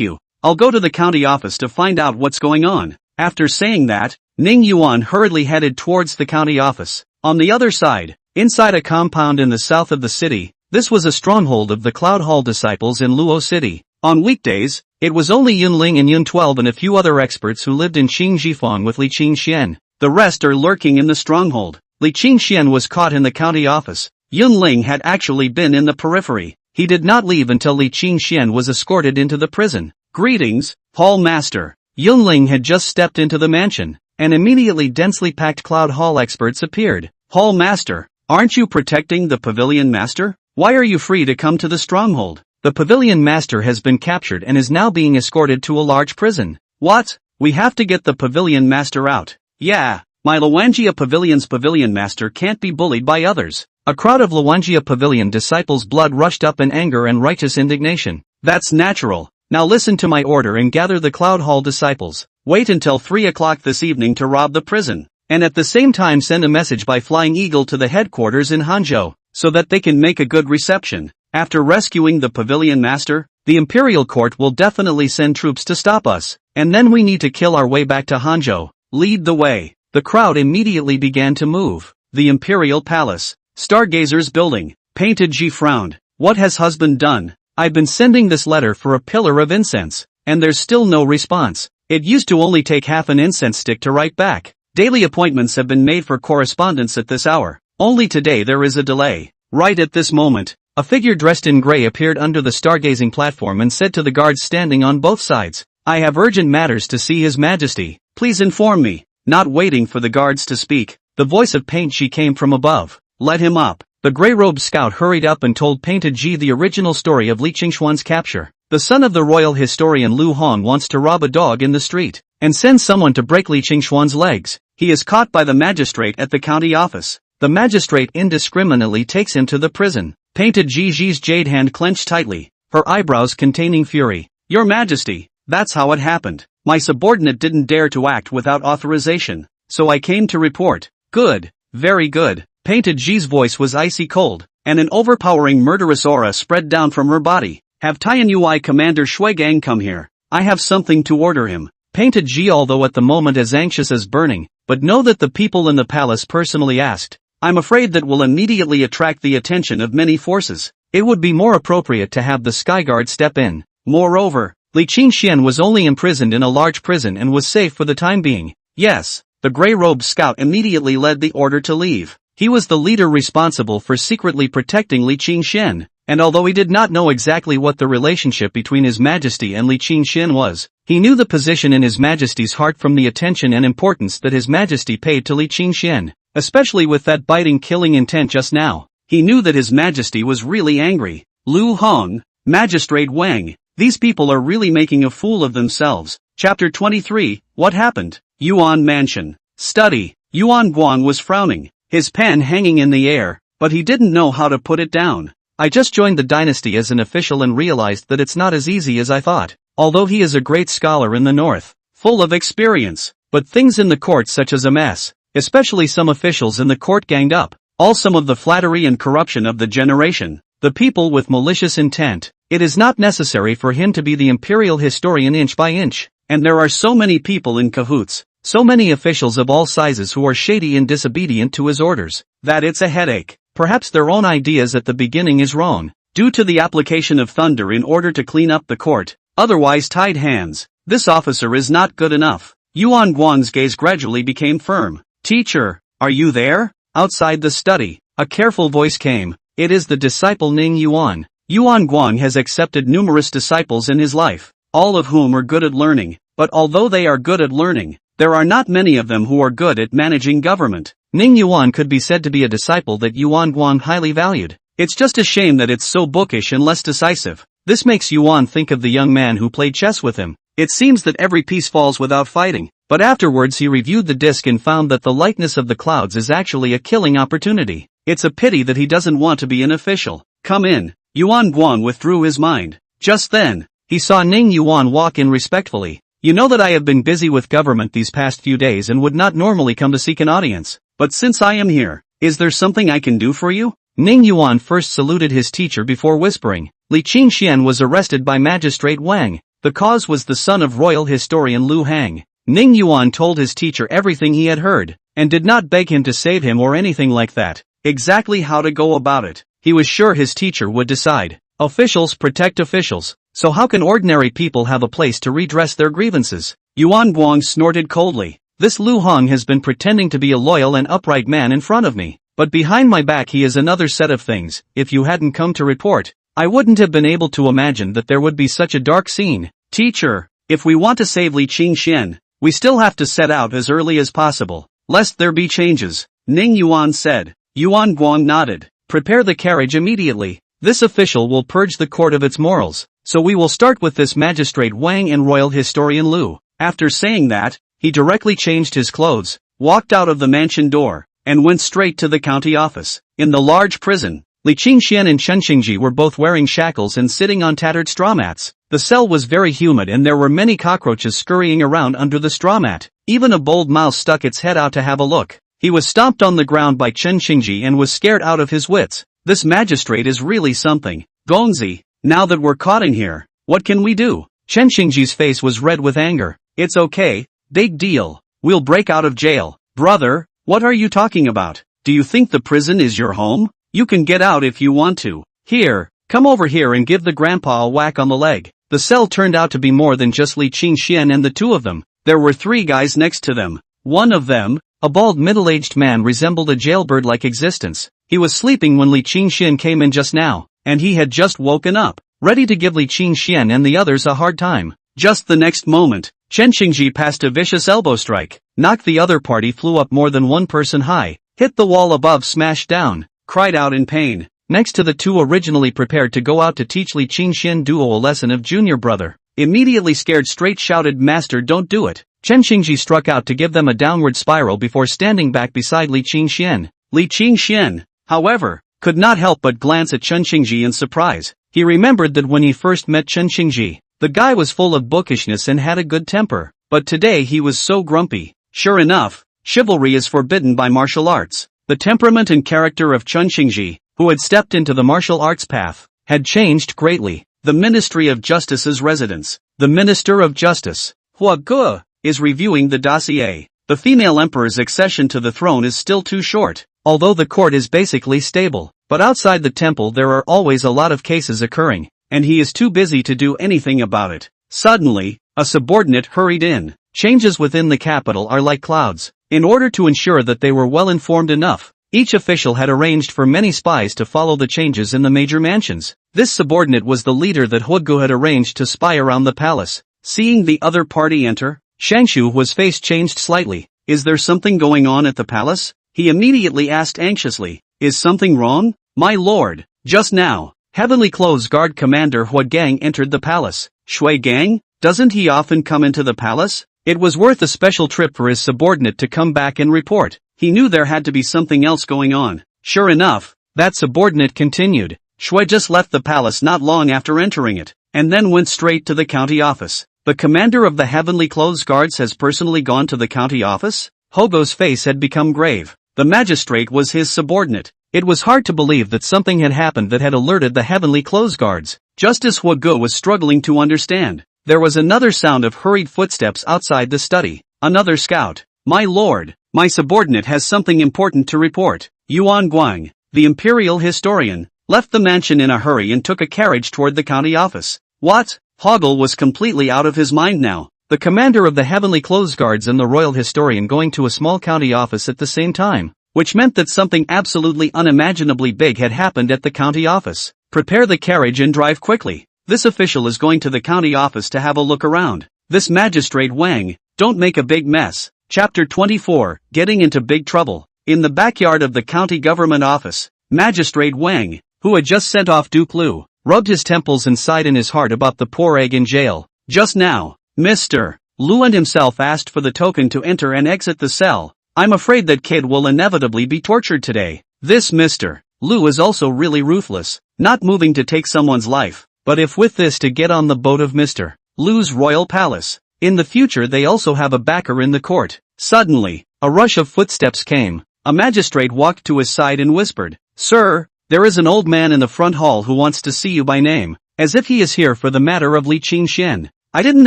you. I'll go to the county office to find out what's going on. After saying that, Ning Yuan hurriedly headed towards the county office. On the other side, inside a compound in the south of the city, this was a stronghold of the Cloud Hall disciples in Luo City. On weekdays, it was only Yunling and Yun12 and a few other experts who lived in Xingjifang with Li Qingxian. The rest are lurking in the stronghold. Li Qingxian was caught in the county office. Yunling had actually been in the periphery. He did not leave until Li Qingxian was escorted into the prison. Greetings, Hall Master. Yunling had just stepped into the mansion, and immediately densely packed Cloud Hall experts appeared. Hall Master, aren't you protecting the Pavilion Master? Why are you free to come to the stronghold? The Pavilion Master has been captured and is now being escorted to a large prison. What? We have to get the Pavilion Master out. Yeah, my Luangia Pavilion's Pavilion Master can't be bullied by others. A crowd of Luangia Pavilion disciples' blood rushed up in anger and righteous indignation. That's natural. Now listen to my order and gather the Cloud Hall disciples. Wait until 3 o'clock this evening to rob the prison. And at the same time send a message by Flying Eagle to the headquarters in Hangzhou, so that they can make a good reception. After rescuing the Pavilion Master, the Imperial Court will definitely send troops to stop us, and then we need to kill our way back to Hangzhou. Lead the way. The crowd immediately began to move. The Imperial Palace. Stargazer's building. Painted Ji frowned. What has husband done? I've been sending this letter for a pillar of incense, and there's still no response. It used to only take half an incense stick to write back. Daily appointments have been made for correspondence at this hour. Only today there is a delay. Right at this moment, a figure dressed in gray appeared under the stargazing platform and said to the guards standing on both sides, I have urgent matters to see His Majesty. Please inform me. Not waiting for the guards to speak, the voice of Paint Ji came from above. Let him up. The gray-robed scout hurried up and told Painted Ji the original story of Li Qingxuan's capture. The son of the royal historian Lu Hong wants to rob a dog in the street, and send someone to break Li Qingxuan's legs. He is caught by the magistrate at the county office. The magistrate indiscriminately takes him to the prison. Painted Ji's jade hand clenched tightly, her eyebrows containing fury. Your Majesty, that's how it happened. My subordinate didn't dare to act without authorization, so I came to report. Good, very good. Painted Ji's voice was icy cold, and an overpowering murderous aura spread down from her body. Have Tianyuai Commander Shuigang come here. I have something to order him. Painted Ji, although at the moment as anxious as burning, but know that the people in the palace personally asked. I'm afraid that will immediately attract the attention of many forces. It would be more appropriate to have the Skyguard step in. Moreover, Li Qingxian was only imprisoned in a large prison and was safe for the time being. Yes, the gray-robed scout immediately led the order to leave. He was the leader responsible for secretly protecting Li Qingxian, and although he did not know exactly what the relationship between His Majesty and Li Qingxian was, he knew the position in His Majesty's heart from the attention and importance that His Majesty paid to Li Qingxian, especially with that biting killing intent just now. He knew that His Majesty was really angry. Lu Hong, Magistrate Wang, these people are really making a fool of themselves. Chapter 23, What Happened? Yuan Mansion. Study. Yuan Guang was frowning, his pen hanging in the air, but he didn't know how to put it down. I just joined the dynasty as an official and realized that it's not as easy as I thought. Although he is a great scholar in the north, full of experience, but things in the court such as a mess, especially some officials in the court ganged up, all some of the flattery and corruption of the generation, the people with malicious intent. It is not necessary for him to be the imperial historian inch by inch, and there are so many people in cahoots. So many officials of all sizes who are shady and disobedient to his orders, that it's a headache. Perhaps their own ideas at the beginning is wrong, due to the application of thunder in order to clean up the court, otherwise tied hands. This officer is not good enough. Yuan Guang's gaze gradually became firm. Teacher, are you there? Outside the study, a careful voice came. It is the disciple Ning Yuan. Yuan Guang has accepted numerous disciples in his life, all of whom are good at learning, but although they are good at learning, there are not many of them who are good at managing government. Ning Yuan could be said to be a disciple that Yuan Guang highly valued. It's just a shame that it's so bookish and less decisive. This makes Yuan think of the young man who played chess with him. It seems that every piece falls without fighting, but afterwards he reviewed the disc and found that the lightness of the clouds is actually a killing opportunity. It's a pity that he doesn't want to be an official. Come in. Yuan Guang withdrew his mind. Just then, he saw Ning Yuan walk in respectfully. You know that I have been busy with government these past few days and would not normally come to seek an audience. But since I am here, is there something I can do for you? Ning Yuan first saluted his teacher before whispering. Li Qingxian was arrested by Magistrate Wang. The cause was the son of royal historian Lu Hang. Ning Yuan told his teacher everything he had heard, and did not beg him to save him or anything like that. Exactly how to go about it, he was sure his teacher would decide. Officials protect officials, so how can ordinary people have a place to redress their grievances? Yuan Guang snorted coldly. This Lu Hong has been pretending to be a loyal and upright man in front of me, but behind my back he is another set of things. If you hadn't come to report, I wouldn't have been able to imagine that there would be such a dark scene. Teacher, if we want to save Li Qingxian, we still have to set out as early as possible, lest there be changes, Ning Yuan said. Yuan Guang nodded. Prepare the carriage immediately. This official will purge the court of its morals, so we will start with this magistrate Wang and royal historian Lu. After saying that, he directly changed his clothes, walked out of the mansion door, and went straight to the county office. In the large prison, Li Qingxian and Chen Xingji were both wearing shackles and sitting on tattered straw mats. The cell was very humid and there were many cockroaches scurrying around under the straw mat. Even a bold mouse stuck its head out to have a look. He was stomped on the ground by Chen Xingji and was scared out of his wits. This magistrate is really something. Gongzi, now that we're caught in here, what can we do? Chen Xingji's face was red with anger. It's okay, big deal. We'll break out of jail. Brother, what are you talking about? Do you think the prison is your home? You can get out if you want to. Here, come over here and give the grandpa a whack on the leg. The cell turned out to be more than just Li Qingxian and the two of them. There were three guys next to them. One of them, a bald middle-aged man, resembled a jailbird-like existence. He was sleeping when Li Qingxian came in just now, and he had just woken up, ready to give Li Qingxian and the others a hard time. Just the next moment, Chen Xingji passed a vicious elbow strike, knocked the other party, flew up more than one person high, hit the wall above, smashed down, cried out in pain. Next to the two originally prepared to go out to teach Li Qingxian duo a lesson of junior brother, immediately scared straight shouted, "Master, don't do it." Chen Xingji struck out to give them a downward spiral before standing back beside Li Qingxian. Li Qingxian, however, could not help but glance at Chen Xingji in surprise. He remembered that when he first met Chen Xingji, the guy was full of bookishness and had a good temper, but today he was so grumpy. Sure enough, chivalry is forbidden by martial arts. The temperament and character of Chen Xingji, who had stepped into the martial arts path, had changed greatly. The Ministry of Justice's residence. The Minister of Justice, Hua Ge, is reviewing the dossier. The female emperor's accession to the throne is still too short, although the court is basically stable. But outside the temple there are always a lot of cases occurring, and he is too busy to do anything about it. Suddenly, a subordinate hurried in. Changes within the capital are like clouds. In order to ensure that they were well informed enough, each official had arranged for many spies to follow the changes in the major mansions. This subordinate was the leader that Huogu had arranged to spy around the palace. Seeing the other party enter, Shangshu was face changed slightly. Is there something going on at the palace? He immediately asked anxiously. Is something wrong? My lord, just now, Heavenly Clothes Guard Commander Hua Gang entered the palace. Shui Gang? Doesn't he often come into the palace? It was worth a special trip for his subordinate to come back and report. He knew there had to be something else going on. Sure enough, that subordinate continued. Shui just left the palace not long after entering it, and then went straight to the county office. The commander of the Heavenly Clothes Guards has personally gone to the county office? Hogo's face had become grave. The magistrate was his subordinate. It was hard to believe that something had happened that had alerted the Heavenly Clothes Guards. Justice Huogu was struggling to understand. There was another sound of hurried footsteps outside the study. Another scout. My lord, my subordinate has something important to report. Yuan Guang, the imperial historian, left the mansion in a hurry and took a carriage toward the county office. What? Hoggle was completely out of his mind now. The commander of the Heavenly Clothes Guards and the royal historian going to a small county office at the same time, which meant that something absolutely unimaginably big had happened at the county office. Prepare the carriage and drive quickly. This official is going to the county office to have a look around. This magistrate Wang, don't make a big mess. Chapter 24, Getting into Big Trouble. In the backyard of the county government office, Magistrate Wang, who had just sent off Duplu, rubbed his temples and sighed in his heart about the poor egg in jail. Just now, Mr. Luan himself asked for the token to enter and exit the cell. I'm afraid that kid will inevitably be tortured today. This Mr. Lu is also really ruthless, not moving to take someone's life, but if with this to get on the boat of Mr. Lu's royal palace. In the future they also have a backer in the court. Suddenly, a rush of footsteps came. A magistrate walked to his side and whispered, "Sir, there is an old man in the front hall who wants to see you by name, as if he is here for the matter of Li Qingxian. I didn't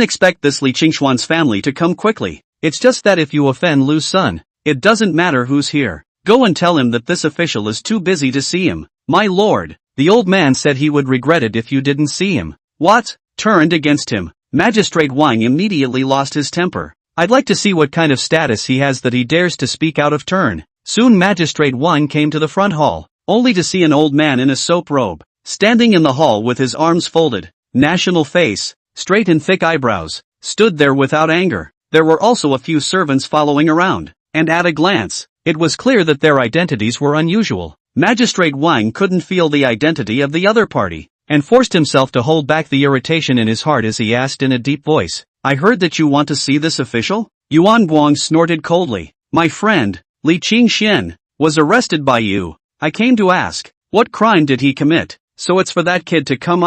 expect this Li Qingshuan's family to come quickly. It's just that if you offend Lu's son, it doesn't matter who's here. Go and tell him that this official is too busy to see him." "My lord," the old man said he would regret it if you didn't see him. What? Turned against him. Magistrate Wang immediately lost his temper. "I'd like to see what kind of status he has that he dares to speak out of turn." Soon Magistrate Wang came to the front hall, only to see an old man in a soap robe, standing in the hall with his arms folded, national face, straight and thick eyebrows, stood there without anger. There were also a few servants following around, and at a glance, it was clear that their identities were unusual. Magistrate Wang couldn't feel the identity of the other party, and forced himself to hold back the irritation in his heart as he asked in a deep voice, "I heard that you want to see this official?" Yuan Guang snorted coldly. "My friend, Li Qingxian, was arrested by you. I came to ask, what crime did he commit? So it's for that kid to come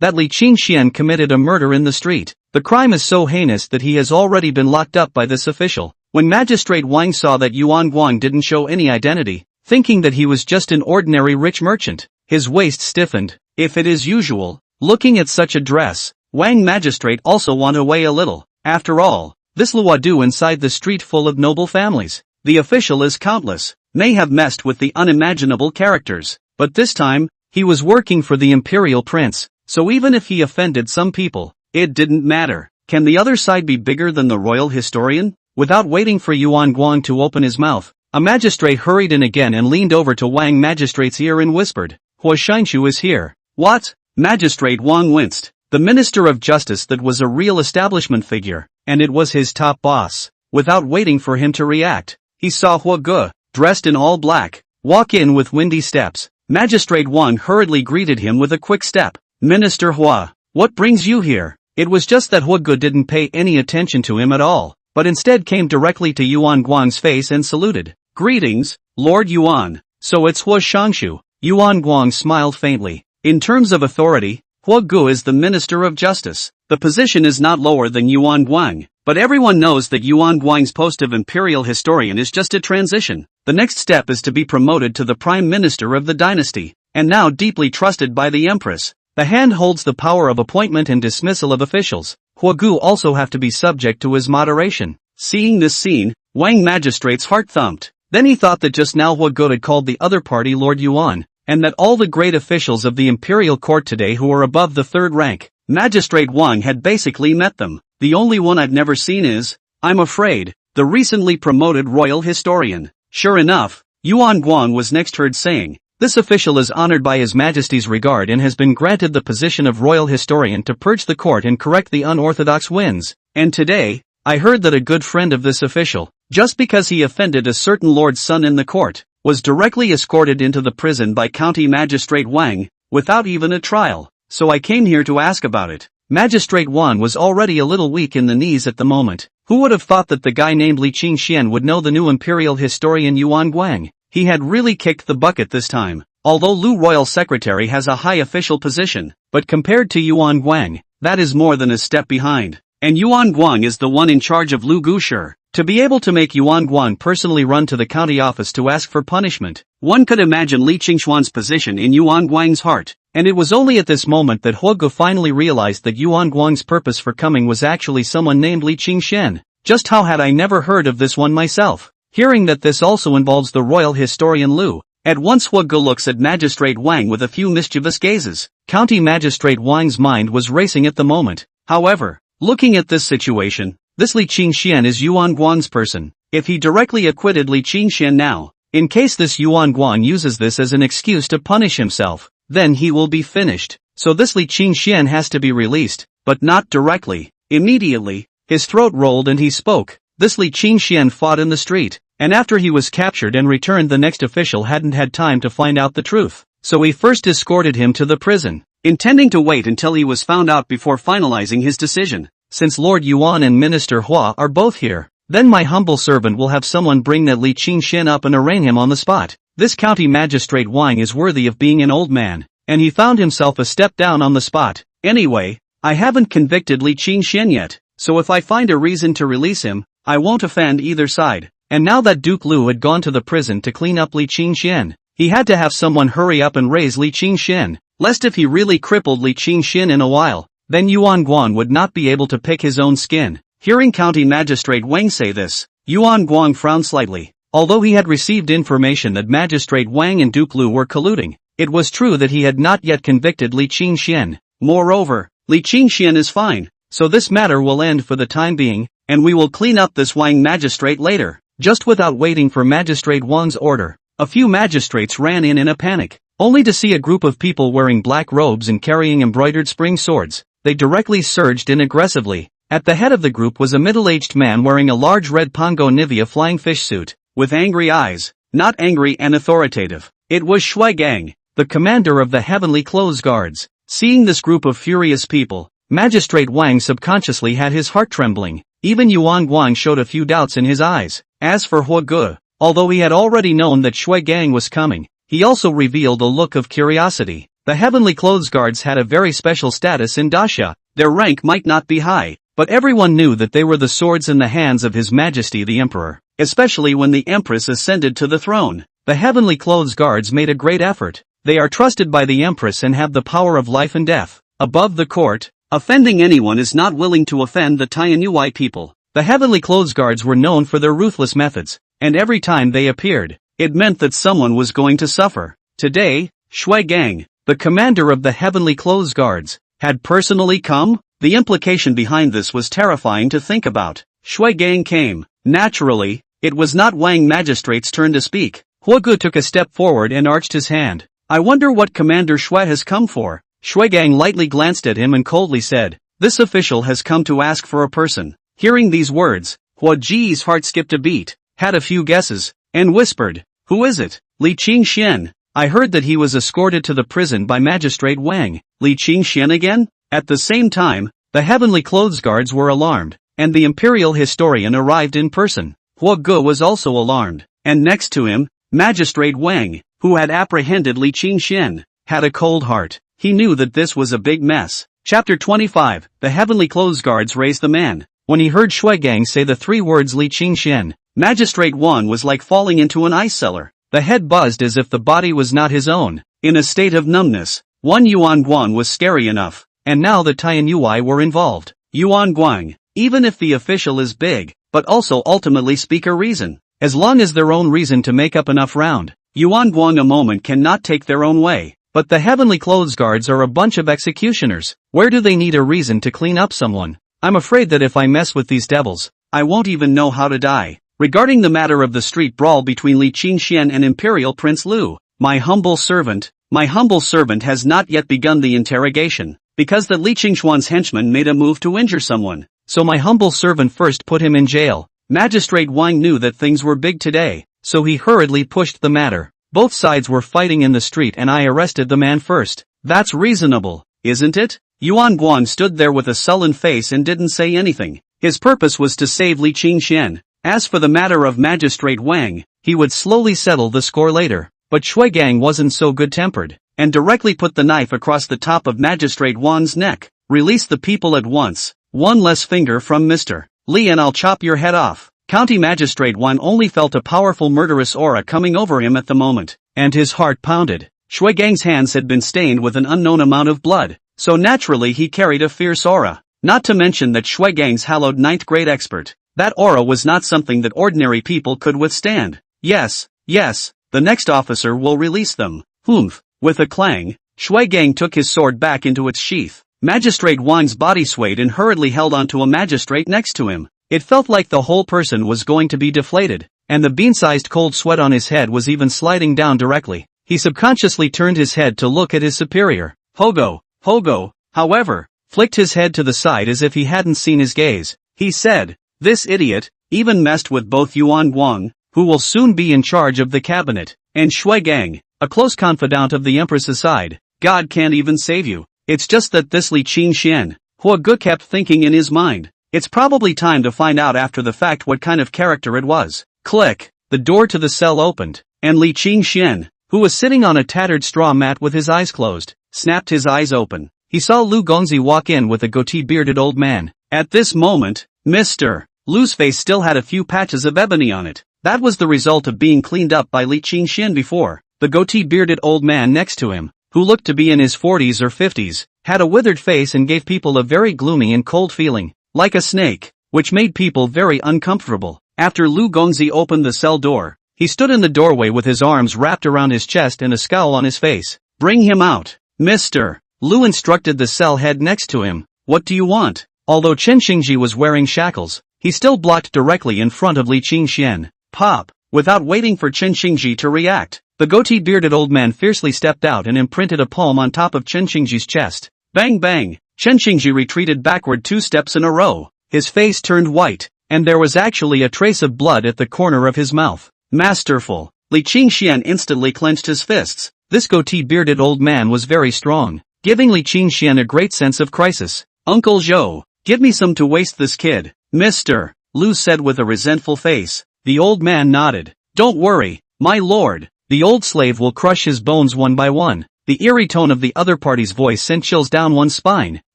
that Li Qingxian committed a murder in the street. The crime is so heinous that he has already been locked up by this official." When Magistrate Wang saw that Yuan Guang didn't show any identity, thinking that he was just an ordinary rich merchant, his waist stiffened. If it is usual, looking at such a dress, Wang Magistrate also want to weigh a little. After all, this Luodu inside the street full of noble families. The official is countless, may have messed with the unimaginable characters, but this time, he was working for the imperial prince, so even if he offended some people, it didn't matter. Can the other side be bigger than the royal historian? Without waiting for Yuan Guang to open his mouth, a magistrate hurried in again and leaned over to Wang Magistrate's ear and whispered, "Hua Shinshu is here." "What?" Magistrate Wang winced. The Minister of Justice that was a real establishment figure, and it was his top boss. Without waiting for him to react, he saw Hua Ge, dressed in all black, walk in with windy steps. Magistrate Wang hurriedly greeted him with a quick step. "Minister Hua, what brings you here?" It was just that Hua Ge didn't pay any attention to him at all, but instead came directly to Yuan Guang's face and saluted. "Greetings, Lord Yuan. So it's Hua Shangshu." Yuan Guang smiled faintly. In terms of authority, Hua Ge is the Minister of Justice. The position is not lower than Yuan Guang, but everyone knows that Yuan Guang's post of imperial historian is just a transition. The next step is to be promoted to the Prime Minister of the dynasty, and now deeply trusted by the Empress. The hand holds the power of appointment and dismissal of officials. Hua Ge also have to be subject to his moderation. Seeing this scene, Wang Magistrate's heart thumped. Then he thought that just now Hua Ge had called the other party Lord Yuan, and that all the great officials of the imperial court today who are above the third rank, Magistrate Wang had basically met them. The only one I've never seen is, I'm afraid, the recently promoted royal historian. Sure enough, Yuan Guang was next heard saying, "This official is honored by His Majesty's regard and has been granted the position of royal historian to purge the court and correct the unorthodox winds. And today, I heard that a good friend of this official, just because he offended a certain lord's son in the court, was directly escorted into the prison by County Magistrate Wang, without even a trial. So I came here to ask about it." Magistrate Wang was already a little weak in the knees at the moment. Who would have thought that the guy named Li Qingxian would know the new imperial historian Yuan Guang? He had really kicked the bucket this time. Although Lu Royal Secretary has a high official position, but compared to Yuan Guang, that is more than a step behind. And Yuan Guang is the one in charge of Lu Gushi. To be able to make Yuan Guang personally run to the county office to ask for punishment, one could imagine Li Qingshuan's position in Yuan Guang's heart. And it was only at this moment that Hua Ge finally realized that Yuan Guang's purpose for coming was actually someone named Li Qingxian. Just how had I never heard of this one myself? Hearing that this also involves the royal historian Lu, at once Hua Ge looks at Magistrate Wang with a few mischievous gazes. County Magistrate Wang's mind was racing at the moment. However, looking at this situation, this Li Qingxian is Yuan Guang's person. If he directly acquitted Li Qingxian now, in case this Yuan Guang uses this as an excuse to punish himself, then he will be finished. So this Li Qingxian has to be released, but not directly. Immediately, his throat rolled and he spoke. This Li Qingxian fought in the street, and after he was captured and returned, the next official hadn't had time to find out the truth. So he first escorted him to the prison, intending to wait until he was found out before finalizing his decision. Since Lord Yuan and Minister Hua are both here, then my humble servant will have someone bring that Li Qingxian up and arraign him on the spot. This county magistrate Wang is worthy of being an old man, and he found himself a step down on the spot. Anyway, I haven't convicted Li Qingxian yet, so if I find a reason to release him, I won't offend either side. And now that Duke Lu had gone to the prison to clean up Li Qingxian, he had to have someone hurry up and raise Li Qingxian, lest if he really crippled Li Qingxian in a while, then Yuan Guang would not be able to pick his own skin. Hearing County Magistrate Wang say this, Yuan Guang frowned slightly. Although he had received information that Magistrate Wang and Duke Lu were colluding, it was true that he had not yet convicted Li Qingxian. Moreover, Li Qingxian is fine, so this matter will end for the time being, and we will clean up this Wang magistrate later. Just without waiting for Magistrate Wang's order, a few magistrates ran in a panic, only to see a group of people wearing black robes and carrying embroidered spring swords. They directly surged in aggressively. At the head of the group was a middle-aged man wearing a large red Pongo Nivea flying fish suit, with angry eyes, not angry and authoritative. It was Shui Gang, the commander of the Heavenly Clothes Guards. Seeing this group of furious people, Magistrate Wang subconsciously had his heart trembling. Even Yuan Guang showed a few doubts in his eyes. As for Hua Ge, although he had already known that Shui Gang was coming, he also revealed a look of curiosity. The Heavenly Clothes Guards had a very special status in Dasha. Their rank might not be high, but everyone knew that they were the swords in the hands of His Majesty the Emperor, especially when the Empress ascended to the throne. The Heavenly Clothes Guards made a great effort. They are trusted by the Empress and have the power of life and death. Above the court, offending anyone is not willing to offend the Tianyuai people. The Heavenly Clothes Guards were known for their ruthless methods, and every time they appeared, it meant that someone was going to suffer. Today, Shui Gang, the commander of the Heavenly Clothes Guards, had personally come? The implication behind this was terrifying to think about. Shui Gang came. Naturally, it was not Wang Magistrate's turn to speak. Hua Ge took a step forward and arched his hand. I wonder what Commander Shui has come for. Shui Gang lightly glanced at him and coldly said, this official has come to ask for a person. Hearing these words, Hua Ji's heart skipped a beat, had a few guesses, and whispered, who is it? Li Qingxian. I heard that he was escorted to the prison by Magistrate Wang. Li Qingxian again? At the same time, the Heavenly Clothes Guards were alarmed, and the Imperial Historian arrived in person. Hua Ge was also alarmed, and next to him, Magistrate Wang, who had apprehended Li Qingxian, had a cold heart. He knew that this was a big mess. Chapter 25, The Heavenly Clothes Guards raised the man. When he heard Shui Gang say the three words Li Qingxian, Magistrate Wang was like falling into an ice cellar. The head buzzed as if the body was not his own. In a state of numbness, one Yuan Guang was scary enough, and now the Tianyuai were involved. Yuan Guang, even if the official is big, but also ultimately speak a reason, as long as their own reason to make up enough round. Yuan Guang a moment cannot take their own way, but the Heavenly Clothes Guards are a bunch of executioners. Where do they need a reason to clean up someone? I'm afraid that if I mess with these devils, I won't even know how to die. Regarding the matter of the street brawl between Li Qingxian and Imperial Prince Lu, my humble servant has not yet begun the interrogation, because that Li Qingxuan's henchman made a move to injure someone, so my humble servant first put him in jail. Magistrate Wang knew that things were big today, so he hurriedly pushed the matter. Both sides were fighting in the street and I arrested the man first. That's reasonable, isn't it? Yuan Guang stood there with a sullen face and didn't say anything. His purpose was to save Li Qingxian. As for the matter of Magistrate Wang, he would slowly settle the score later. But Shui Gang wasn't so good-tempered, and directly put the knife across the top of Magistrate Wang's neck. Release the people at once. One less finger from Mr. Li and I'll chop your head off. County Magistrate Wang only felt a powerful murderous aura coming over him at the moment, and his heart pounded. Shui Gang's hands had been stained with an unknown amount of blood, so naturally he carried a fierce aura. Not to mention that Shui Gang's hallowed ninth grade expert. That aura was not something that ordinary people could withstand. Yes, the next officer will release them. Humph. With a clang, Shui Gang took his sword back into its sheath. Magistrate Wang's body swayed and hurriedly held onto a magistrate next to him. It felt like the whole person was going to be deflated, and the bean-sized cold sweat on his head was even sliding down directly. He subconsciously turned his head to look at his superior. Hogo, however, flicked his head to the side as if he hadn't seen his gaze. He said, this idiot, even messed with both Yuan Guang, who will soon be in charge of the cabinet, and Shui Gang, a close confidant of the Empress's side. God can't even save you. It's just that this Li Qingxian, Hua Ge kept thinking in his mind. It's probably time to find out after the fact what kind of character it was. Click. The door to the cell opened, and Li Qingxian, who was sitting on a tattered straw mat with his eyes closed, snapped his eyes open. He saw Lu Gongzi walk in with a goatee-bearded old man. At this moment, Mr. Lu's face still had a few patches of ebony on it. That was the result of being cleaned up by Li Qingxian before. The goatee-bearded old man next to him, who looked to be in his 40s or 50s, had a withered face and gave people a very gloomy and cold feeling, like a snake, which made people very uncomfortable. After Lu Gongzi opened the cell door, he stood in the doorway with his arms wrapped around his chest and a scowl on his face. Bring him out, Mr. Lu instructed the cell head next to him. What do you want? Although Chen Xingji was wearing shackles, he still blocked directly in front of Li Qingxian. Pop! Without waiting for Chen Xingji to react, the goatee-bearded old man fiercely stepped out and imprinted a palm on top of Chen Xingji's chest. Bang bang! Chen Xingji retreated backward 2 steps in a row. His face turned white, and there was actually a trace of blood at the corner of his mouth. Masterful! Li Qingxian instantly clenched his fists. This goatee-bearded old man was very strong, giving Li Qingxian a great sense of crisis. Uncle Zhou, give me some to waste this kid, Mr. Lu said with a resentful face. The old man nodded. Don't worry, my lord, the old slave will crush his bones one by one. The eerie tone of the other party's voice sent chills down one's spine.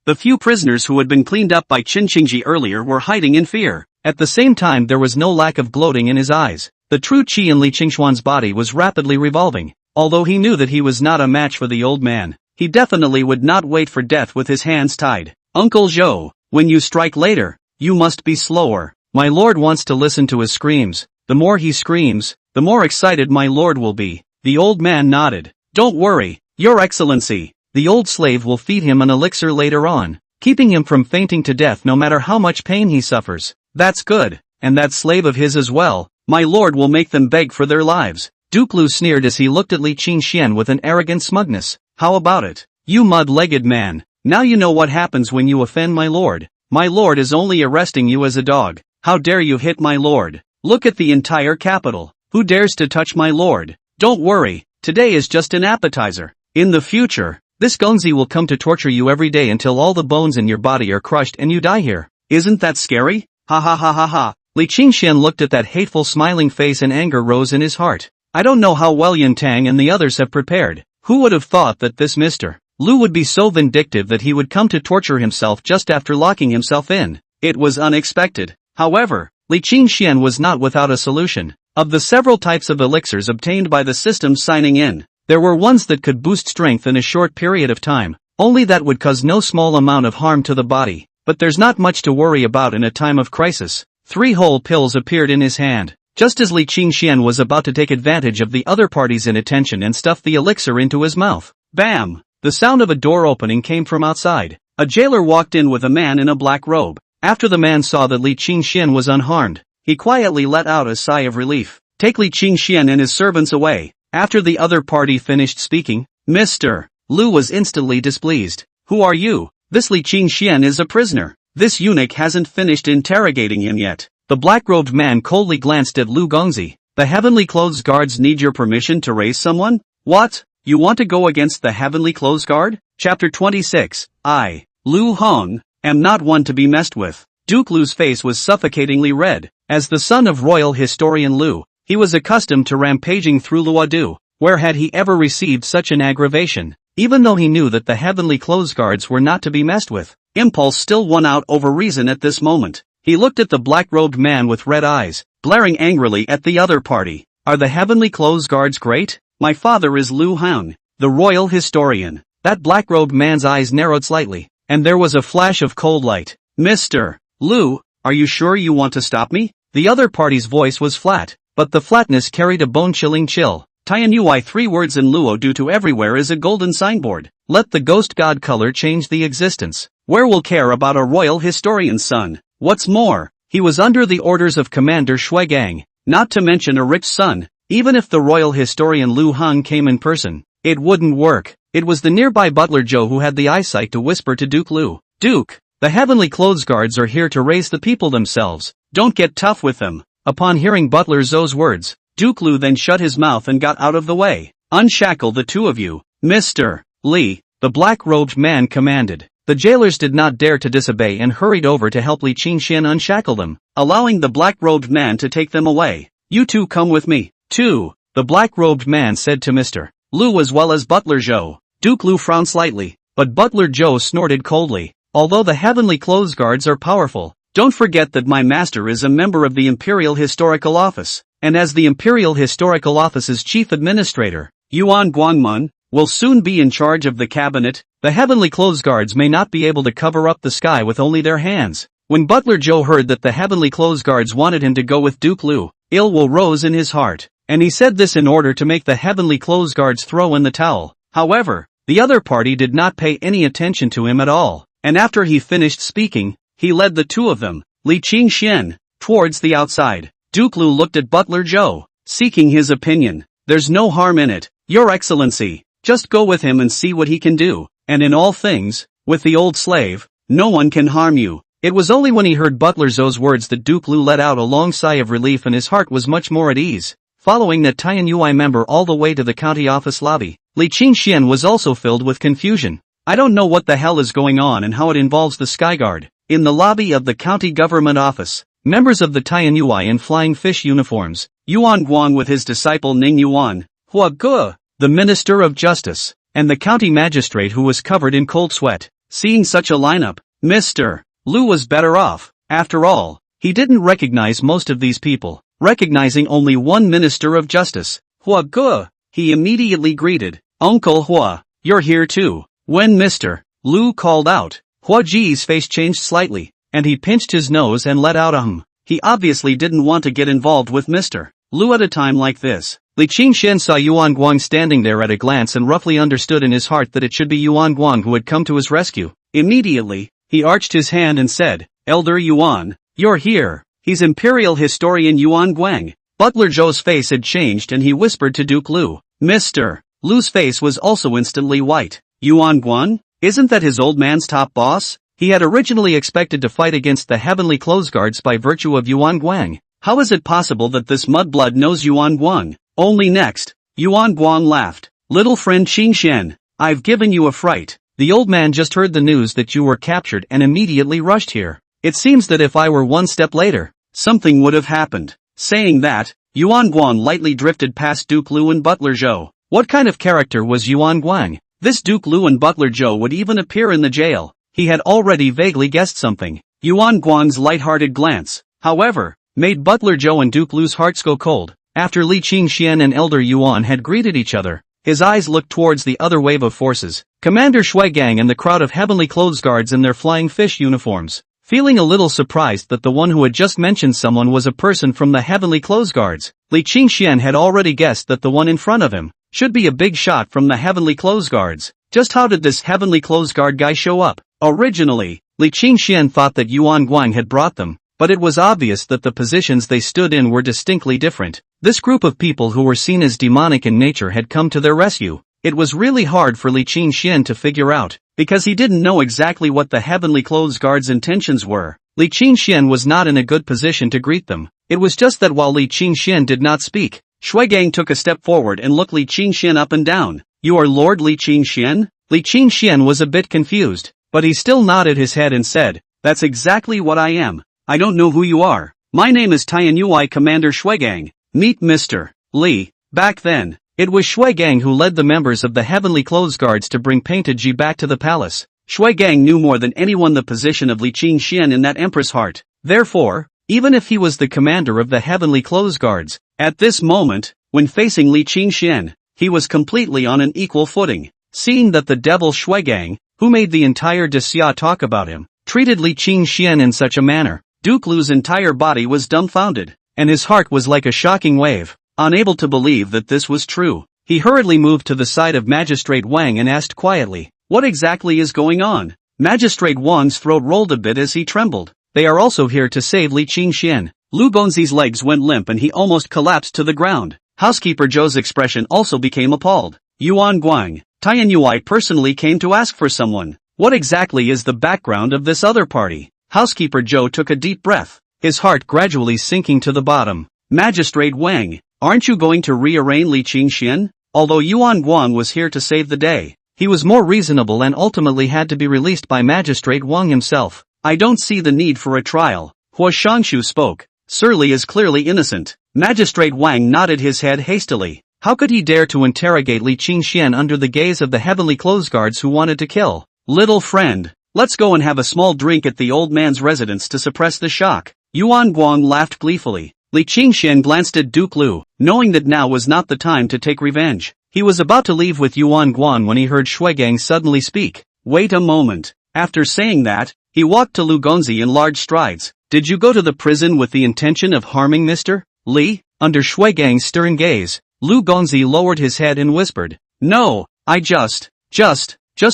The few prisoners who had been cleaned up by Chen Xingji earlier were hiding in fear. At the same time there was no lack of gloating in his eyes. The true qi in Li Qingxuan's body was rapidly revolving. Although he knew that he was not a match for the old man, he definitely would not wait for death with his hands tied. Uncle Zhou, when you strike later, you must be slower. My lord wants to listen to his screams. The more he screams, the more excited my lord will be. The old man nodded. Don't worry, your excellency. The old slave will feed him an elixir later on, keeping him from fainting to death no matter how much pain he suffers. That's good, and that slave of his as well. My lord will make them beg for their lives. Duke Lu sneered as he looked at Li Qingxian with an arrogant smugness. How about it, you mud-legged man? Now you know what happens when you offend my lord. My lord is only arresting you as a dog. How dare you hit my lord? Look at the entire capital. Who dares to touch my lord? Don't worry, today is just an appetizer. In the future, this Gongzi will come to torture you every day until all the bones in your body are crushed and you die here. Isn't that scary? Ha ha ha ha ha. Li Qingxian looked at that hateful smiling face and anger rose in his heart. I don't know how well Yin Tang and the others have prepared. Who would have thought that this Mr. Lu would be so vindictive that he would come to torture himself just after locking himself in? It was unexpected. However, Li Qingxian was not without a solution. Of the several types of elixirs obtained by the system signing in, there were ones that could boost strength in a short period of time, only that would cause no small amount of harm to the body. But there's not much to worry about in a time of crisis. 3 whole pills appeared in his hand. Just as Li Qingxian was about to take advantage of the other party's inattention and stuff the elixir into his mouth. Bam! The sound of a door opening came from outside. A jailer walked in with a man in a black robe. After the man saw that Li Qingxian was unharmed, he quietly let out a sigh of relief. Take Li Qingxian and his servants away. After the other party finished speaking, Mr. Lu was instantly displeased. Who are you? This Li Qingxian is a prisoner. This eunuch hasn't finished interrogating him yet. The black-robed man coldly glanced at Lu Gongzi. The Heavenly Clothes Guards need your permission to raise someone? What? You want to go against the Heavenly Clothes Guard? Chapter 26. I, Lu Hong, am not one to be messed with. Duke Lu's face was suffocatingly red. As the son of royal historian Lu, he was accustomed to rampaging through Luodu. Where had he ever received such an aggravation? Even though he knew that the Heavenly Clothes Guards were not to be messed with, impulse still won out over reason at this moment. He looked at the black-robed man with red eyes, glaring angrily at the other party. Are the Heavenly Clothes Guards great? My father is Lu Hong, the royal historian. That black-robed man's eyes narrowed slightly, and there was a flash of cold light. Mr. Lu, are you sure you want to stop me? The other party's voice was flat, but the flatness carried a bone-chilling chill. Tianyui 3 words in Luo due to everywhere is a golden signboard. Let the ghost god color change the existence. Where will care about a royal historian's son? What's more, he was under the orders of Commander Shuigang, not to mention a rich son. Even if the royal historian Lu Hong came in person, it wouldn't work. It was the nearby butler Zhou who had the eyesight to whisper to Duke Lu. Duke, the Heavenly Clothes Guards are here to raise the people themselves. Don't get tough with them. Upon hearing butler Zhou's words, Duke Lu then shut his mouth and got out of the way. Unshackle the two of you. Mr. Li, the black-robed man commanded. The jailers did not dare to disobey and hurried over to help Li Qingxian unshackle them, allowing the black-robed man to take them away. You two come with me. 2. the black-robed man said to Mr. Liu as well as Butler Zhou. Duke Liu frowned slightly, but Butler Zhou snorted coldly. Although the heavenly clothes guards are powerful, don't forget that my master is a member of the Imperial Historical Office, and as the Imperial Historical Office's chief administrator, Yuan Guangmun will soon be in charge of the cabinet. The heavenly clothes guards may not be able to cover up the sky with only their hands. When Butler Zhou heard that the heavenly clothes guards wanted him to go with Duke Liu, ill will rose in his heart, and he said this in order to make the heavenly clothes guards throw in the towel. However, the other party did not pay any attention to him at all, and after he finished speaking, he led the two of them, Li Qingxian, towards the outside. Duke Liu looked at Butler Zhou, seeking his opinion. There's no harm in it, Your Excellency. Just go with him and see what he can do, and in all things, with the old slave, no one can harm you. It was only when he heard Butler Zhou's words that Duke Liu let out a long sigh of relief and his heart was much more at ease. Following that Tianyuai member all the way to the county office lobby, Li Qingxian was also filled with confusion. I don't know what the hell is going on and how it involves the Skyguard. In the lobby of the county government office, members of the Tianyuai in flying fish uniforms, Yuan Guang with his disciple Ning Yuan, Hua Ge, the Minister of Justice, and the county magistrate who was covered in cold sweat. Seeing such a lineup, Mr. Liu was better off. After all, he didn't recognize most of these people. Recognizing only one Minister of Justice, Hua Ge, he immediately greeted, Uncle Hua, you're here too. When Mr. Liu called out, Hua Ji's face changed slightly, and he pinched his nose and let out a hum. He obviously didn't want to get involved with Mr. Liu at a time like this. Li Qingxian saw Yuan Guang standing there at a glance and roughly understood in his heart that it should be Yuan Guang who had come to his rescue. Immediately, he arched his hand and said, Elder Yuan, you're here. He's Imperial Historian Yuan Guang. Butler Zhou's face had changed and he whispered to Duke Liu. Mr. Liu's face was also instantly white. Yuan Guang? Isn't that his old man's top boss? He had originally expected to fight against the heavenly clothes guards by virtue of Yuan Guang. How is it possible that this mudblood knows Yuan Guang? Only next, Yuan Guang laughed. Little friend Qingxian, I've given you a fright. The old man just heard the news that you were captured and immediately rushed here. It seems that if I were one step later, something would have happened. Saying that, Yuan Guang lightly drifted past Duke Liu and Butler Zhou. What kind of character was Yuan Guang? This Duke Liu and Butler Zhou would even appear in the jail. He had already vaguely guessed something. Yuan Guang's light-hearted glance, however, made Butler Zhou and Duke Liu's hearts go cold. After Li Qingxian and Elder Yuan had greeted each other, his eyes looked towards the other wave of forces, Commander Shuigang and the crowd of heavenly clothes guards in their flying fish uniforms. Feeling a little surprised that the one who had just mentioned someone was a person from the heavenly clothes guards, Li Qingxian had already guessed that the one in front of him should be a big shot from the heavenly clothes guards. Just how did this heavenly clothes guard guy show up? Originally, Li Qingxian thought that Yuan Guang had brought them, but it was obvious that the positions they stood in were distinctly different. This group of people who were seen as demonic in nature had come to their rescue. It was really hard for Li Qingxian to figure out, because he didn't know exactly what the heavenly clothes guards' intentions were. Li Qingxian was not in a good position to greet them. It was just that while Li Qingxian did not speak, Shuigang took a step forward and looked Li Qingxian up and down. You are Lord Li Qingxian? Li Qingxian was a bit confused, but he still nodded his head and said, That's exactly what I am. I don't know who you are. My name is Tianyuai Commander Shuigang. Meet Mr. Li. Back then, it was Shuigang who led the members of the heavenly clothes guards to bring Painted Ji back to the palace. Shuigang knew more than anyone the position of Li Qingxian in that Empress heart. Therefore, even if he was the commander of the heavenly clothes guards, at this moment, when facing Li Qingxian, he was completely on an equal footing. Seeing that the devil Shuigang, who made the entire Xia talk about him, treated Li Qingxian in such a manner, Duke Liu's entire body was dumbfounded, and his heart was like a shocking wave. Unable to believe that this was true, he hurriedly moved to the side of Magistrate Wang and asked quietly, What exactly is going on? Magistrate Wang's throat rolled a bit as he trembled. They are also here to save Li Qingxian. Lu Gonzi's legs went limp and he almost collapsed to the ground. Housekeeper Zhou's expression also became appalled. Yuan Guang, Tianyuai personally came to ask for someone. What exactly is the background of this other party? Housekeeper Zhou took a deep breath, his heart gradually sinking to the bottom. Magistrate Wang, aren't you going to rearraign Li Qingxian? Although Yuan Guang was here to save the day, he was more reasonable and ultimately had to be released by Magistrate Wang himself. I don't see the need for a trial. Hua Shangshu spoke. Sir Li is clearly innocent. Magistrate Wang nodded his head hastily. How could he dare to interrogate Li Qingxian under the gaze of the heavenly clothes guards who wanted to kill? Little friend, let's go and have a small drink at the old man's residence to suppress the shock. Yuan Guang laughed gleefully. Li Qingxian glanced at Duke Lu, knowing that now was not the time to take revenge. He was about to leave with Yuan Guang when he heard Shui Gang suddenly speak. Wait a moment. After saying that, he walked to Lu Gongzi in large strides. Did you go to the prison with the intention of harming Mr. Li? Under Shui Gang's stern gaze, Lu Gongzi lowered his head and whispered, No, I just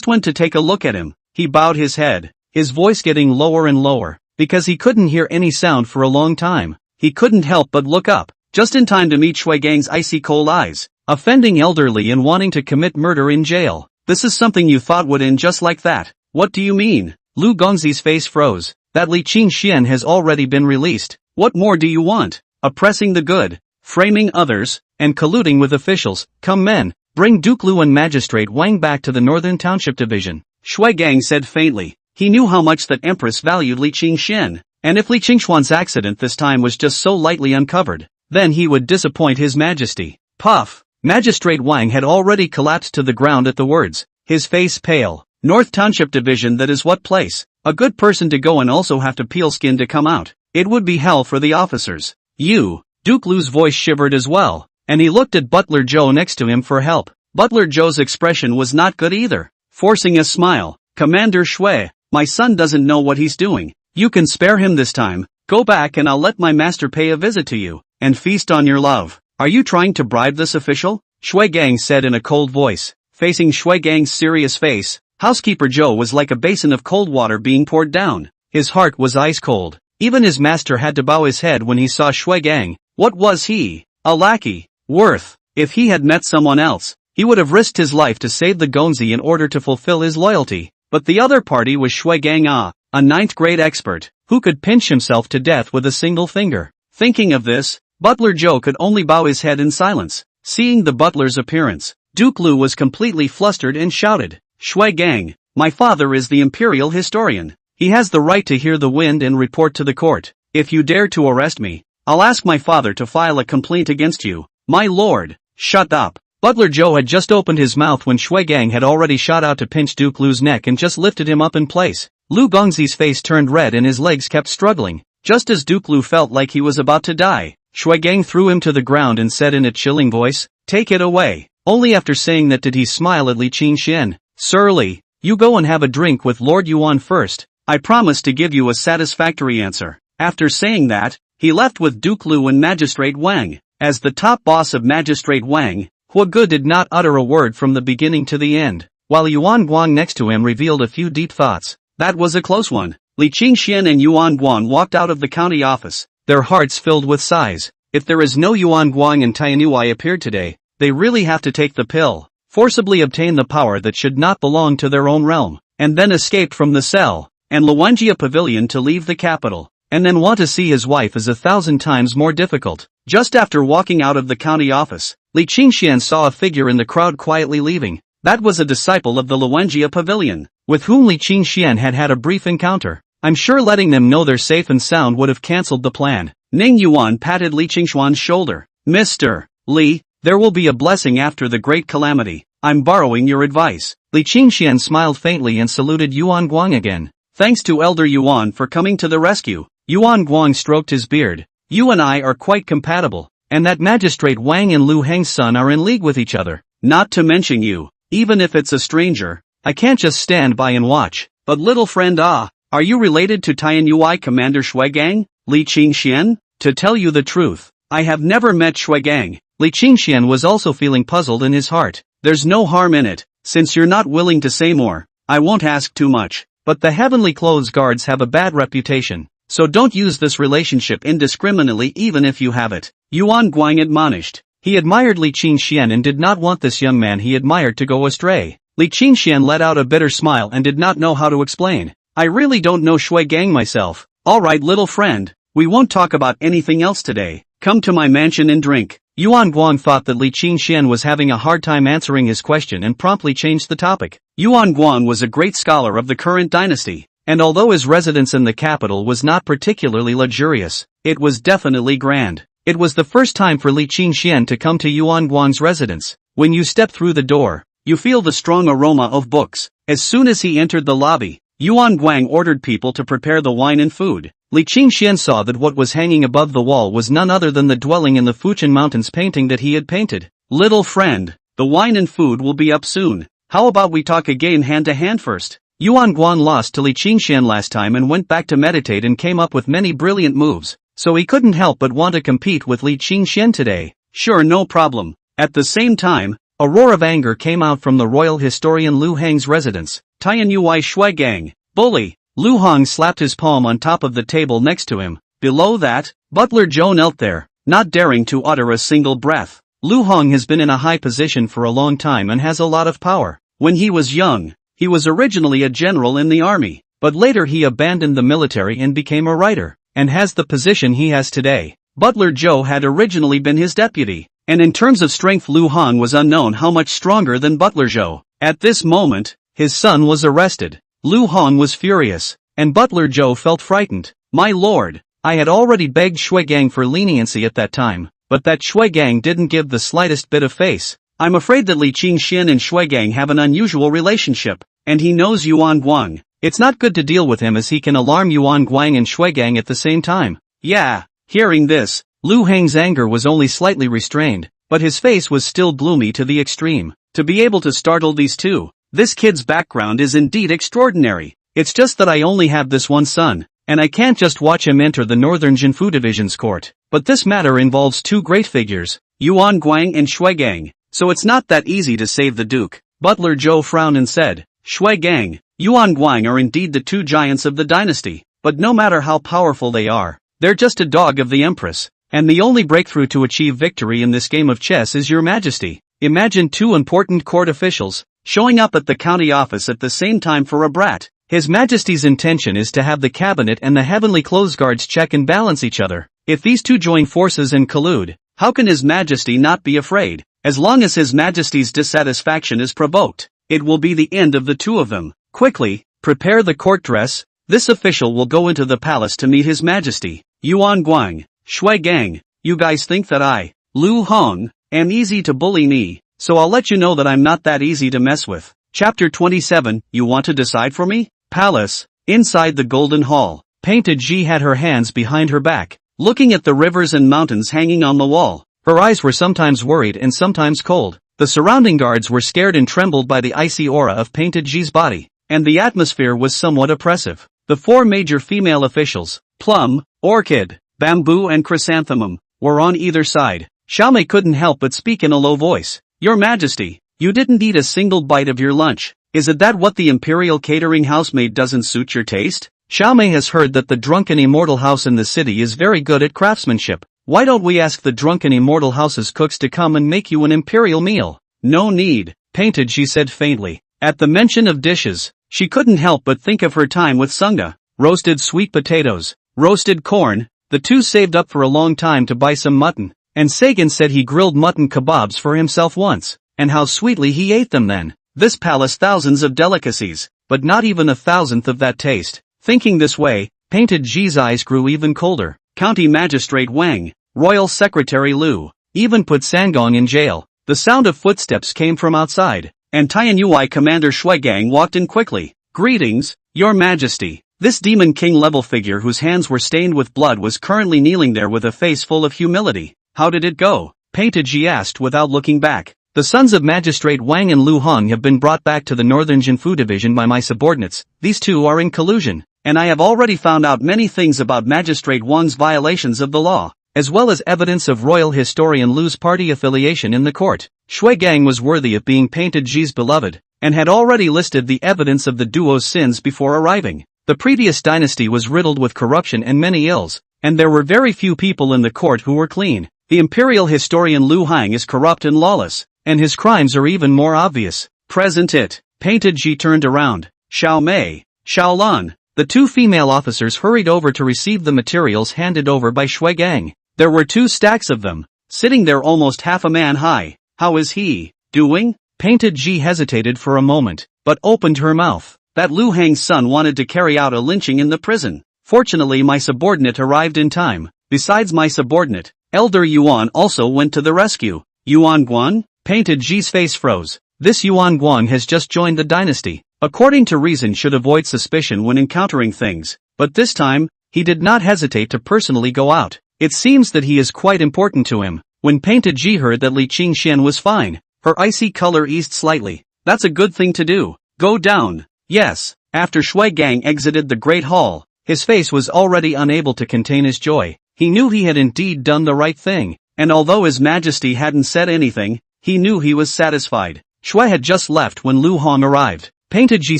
went to take a look at him. He bowed his head, his voice getting lower and lower, because he couldn't hear any sound for a long time. He couldn't help but look up, just in time to meet Shui Gang's icy cold eyes. Offending elderly and wanting to commit murder in jail. This is something you thought would end just like that. What do you mean? Lu Gongzi's face froze. That Li Qingxian has already been released. What more do you want? Oppressing the good, framing others, and colluding with officials. Come men, bring Duke Lu and Magistrate Wang back to the Northern Township Division. Shui Gang said faintly. He knew how much that Empress valued Li Qingxian, and if Li Qingxuan's accident this time was just so lightly uncovered, then he would disappoint His Majesty. Puff! Magistrate Wang had already collapsed to the ground at the words, his face pale. North Township Division, that is what place. A good person to go and also have to peel skin to come out. It would be hell for the officers. You. Duke Lu's voice shivered as well, and he looked at Butler Joe next to him for help. Butler Joe's expression was not good either. Forcing a smile, Commander Shui, my son doesn't know what he's doing. You can spare him this time. Go back and I'll let my master pay a visit to you, and feast on your love. Are you trying to bribe this official? Shui Gang said in a cold voice. Facing Shui Gang's serious face, Housekeeper Joe was like a basin of cold water being poured down. His heart was ice cold. Even his master had to bow his head when he saw Shui Gang. What was he? A lackey. Worth. If he had met someone else, he would have risked his life to save the Gongzi in order to fulfill his loyalty. But the other party was Shui Gang, a ninth-grade expert, who could pinch himself to death with a single finger. Thinking of this, Butler Joe could only bow his head in silence. Seeing the butler's appearance, Duke Lu was completely flustered and shouted, Shui Gang, my father is the imperial historian. He has the right to hear the wind and report to the court. If you dare to arrest me, I'll ask my father to file a complaint against you. My lord, shut up. Butler Joe had just opened his mouth when Shui Gang had already shot out to pinch Duke Lu's neck and just lifted him up in place. Lu Gongzi's face turned red and his legs kept struggling. Just as Duke Lu felt like he was about to die, Shui Gang threw him to the ground and said in a chilling voice, Take it away. Only after saying that did he smile at Li Qingxian. Sir Li, you go and have a drink with Lord Yuan first. I promise to give you a satisfactory answer. After saying that, he left with Duke Lu and Magistrate Wang. As the top boss of Magistrate Wang, Huagu did not utter a word from the beginning to the end, while Yuan Guang next to him revealed a few deep thoughts. That was a close one. Li Qingxian and Yuan Guang walked out of the county office, their hearts filled with sighs. If there is no Yuan Guang and Tianyuai appeared today, they really have to take the pill, forcibly obtain the power that should not belong to their own realm, and then escape from the cell, and Luanjia Pavilion to leave the capital, and then want to see his wife is 1,000 times more difficult. Just after walking out of the county office, Li Qingxian saw a figure in the crowd quietly leaving. That was a disciple of the Luanjia Pavilion, with whom Li Qingxian had had a brief encounter. I'm sure letting them know they're safe and sound would have cancelled the plan. Ning Yuan patted Li Qingxuan's shoulder. Mr. Li, there will be a blessing after the great calamity. I'm borrowing your advice. Li Qingxian smiled faintly and saluted Yuan Guang again. Thanks to Elder Yuan for coming to the rescue. Yuan Guang stroked his beard. You and I are quite compatible, and that Magistrate Wang and Lu Heng's son are in league with each other. Not to mention you, even if it's a stranger, I can't just stand by and watch. But little friend are you related to Tianyuai Commander Shui Gang, Li Qingxian? To tell you the truth, I have never met Shui Gang. Li Qingxian was also feeling puzzled in his heart. There's no harm in it, since you're not willing to say more, I won't ask too much. But the Heavenly Clothes Guards have a bad reputation, so don't use this relationship indiscriminately even if you have it. Yuan Guang admonished. He admired Li Qingxian and did not want this young man he admired to go astray. Li Qingxian let out a bitter smile and did not know how to explain. I really don't know Shui Gang myself. Alright little friend, we won't talk about anything else today. Come to my mansion and drink. Yuan Guang thought that Li Qingxian was having a hard time answering his question and promptly changed the topic. Yuan Guang was a great scholar of the current dynasty, and although his residence in the capital was not particularly luxurious, it was definitely grand. It was the first time for Li Qingxian to come to Yuan Guang's residence. When you step through the door, you feel the strong aroma of books. As soon as he entered the lobby, Yuan Guang ordered people to prepare the wine and food. Li Qingxian saw that what was hanging above the wall was none other than the dwelling in the Fujian Mountains painting that he had painted. Little friend, the wine and food will be up soon. How about we talk again hand to hand first? Yuan Guang lost to Li Qingxian last time and went back to meditate and came up with many brilliant moves, so he couldn't help but want to compete with Li Qingxian today. Sure, no problem. At the same time, a roar of anger came out from the royal historian Lu Hang's residence. Tian Yui Shui Gang, bully! Lu Hang slapped his palm on top of the table next to him. Below that, Butler Zhou knelt there, not daring to utter a single breath. Lu Hang has been in a high position for a long time and has a lot of power. When he was young, he was originally a general in the army, but later he abandoned the military and became a writer, and has the position he has today. Butler Zhou had originally been his deputy, and in terms of strength Lu Hang was unknown how much stronger than Butler Zhou. At this moment, his son was arrested. Lu Hang was furious, and Butler Zhou felt frightened. My lord, I had already begged Shui Gang for leniency at that time, but that Shui Gang didn't give the slightest bit of face. I'm afraid that Li Qingxian and Shui Gang have an unusual relationship, and he knows Yuan Guang. It's not good to deal with him as he can alarm Yuan Guang and Shui Gang at the same time. Yeah. Hearing this, Lu Hang's anger was only slightly restrained, but his face was still gloomy to the extreme. To be able to startle these two, this kid's background is indeed extraordinary. It's just that I only have this one son, and I can't just watch him enter the Northern Jinfu Division's court. But this matter involves two great figures, Yuan Guang and Shui Gang. So it's not that easy to save the Duke. Butler Zhou frowned and said, Shui Gang, Yuan Guang are indeed the two giants of the dynasty, but no matter how powerful they are, they're just a dog of the Empress, and the only breakthrough to achieve victory in this game of chess is your majesty. Imagine two important court officials showing up at the county office at the same time for a brat. His Majesty's intention is to have the cabinet and the heavenly clothes guards check and balance each other. If these two join forces and collude, how can His Majesty not be afraid? As long as His Majesty's dissatisfaction is provoked, it will be the end of the two of them. Quickly, prepare the court dress. This official will go into the palace to meet His Majesty. Yuan Guang, Shui Gang, you guys think that I, Lu Hang, am easy to bully me, so I'll let you know that I'm not that easy to mess with. Chapter 27, You want to decide for me? Palace. Inside the Golden Hall, Painted Ji had her hands behind her back, looking at the rivers and mountains hanging on the wall. Her eyes were sometimes worried and sometimes cold. The surrounding guards were scared and trembled by the icy aura of Painted Ji's body, and the atmosphere was somewhat oppressive. The four major female officials, Plum, Orchid, Bamboo and Chrysanthemum, were on either side. Xiaomei couldn't help but speak in a low voice. Your Majesty, you didn't eat a single bite of your lunch. Is it that what the imperial catering housemaid doesn't suit your taste? Xiaomei has heard that the drunken immortal house in the city is very good at craftsmanship. Why don't we ask the drunken immortal house's cooks to come and make you an imperial meal? No need, Painted Ji said faintly. At the mention of dishes, she couldn't help but think of her time with Sunga. Roasted sweet potatoes, roasted corn. The two saved up for a long time to buy some mutton, and Sagan said he grilled mutton kebabs for himself once, and how sweetly he ate them then. This palace thousands of delicacies, but not even a thousandth of that taste. Thinking this way, Painted Ji's eyes grew even colder. County Magistrate Wang, Royal Secretary Lu, even put Sangong in jail. The sound of footsteps came from outside, and Tianyuai Commander Shuigang walked in quickly. Greetings, Your Majesty. This Demon King level figure whose hands were stained with blood was currently kneeling there with a face full of humility. How did it go? Painted Ji asked without looking back. The sons of Magistrate Wang and Lu Hong have been brought back to the Northern Jinfu Division by my subordinates. These two are in collusion, and I have already found out many things about Magistrate Wang's violations of the law, as well as evidence of royal historian Lu's party affiliation in the court. Shui Gang was worthy of being Painted Ji's beloved, and had already listed the evidence of the duo's sins before arriving. The previous dynasty was riddled with corruption and many ills, and there were very few people in the court who were clean. The imperial historian Lu Hang is corrupt and lawless, and his crimes are even more obvious. Present it. Painted Ji turned around. Xiao Mei, Xiao Lan. The two female officers hurried over to receive the materials handed over by Shui Gang. There were 2 stacks of them, sitting there almost half a man high. How is he doing? Painted Ji hesitated for a moment, but opened her mouth. That Lu Hang's son wanted to carry out a lynching in the prison. Fortunately my subordinate arrived in time. Besides my subordinate, Elder Yuan also went to the rescue. Yuan Guang? Painted Ji's face froze. This Yuan Guang has just joined the dynasty. According to reason should avoid suspicion when encountering things, but this time, he did not hesitate to personally go out. It seems that he is quite important to him. When Painted Ji heard that Li Qingxian was fine, her icy color eased slightly. That's a good thing to do. Go down. Yes. After Shui Gang exited the Great Hall, his face was already unable to contain his joy. He knew he had indeed done the right thing, and although His Majesty hadn't said anything, he knew he was satisfied. Shui had just left when Lu Hong arrived. Painted Ji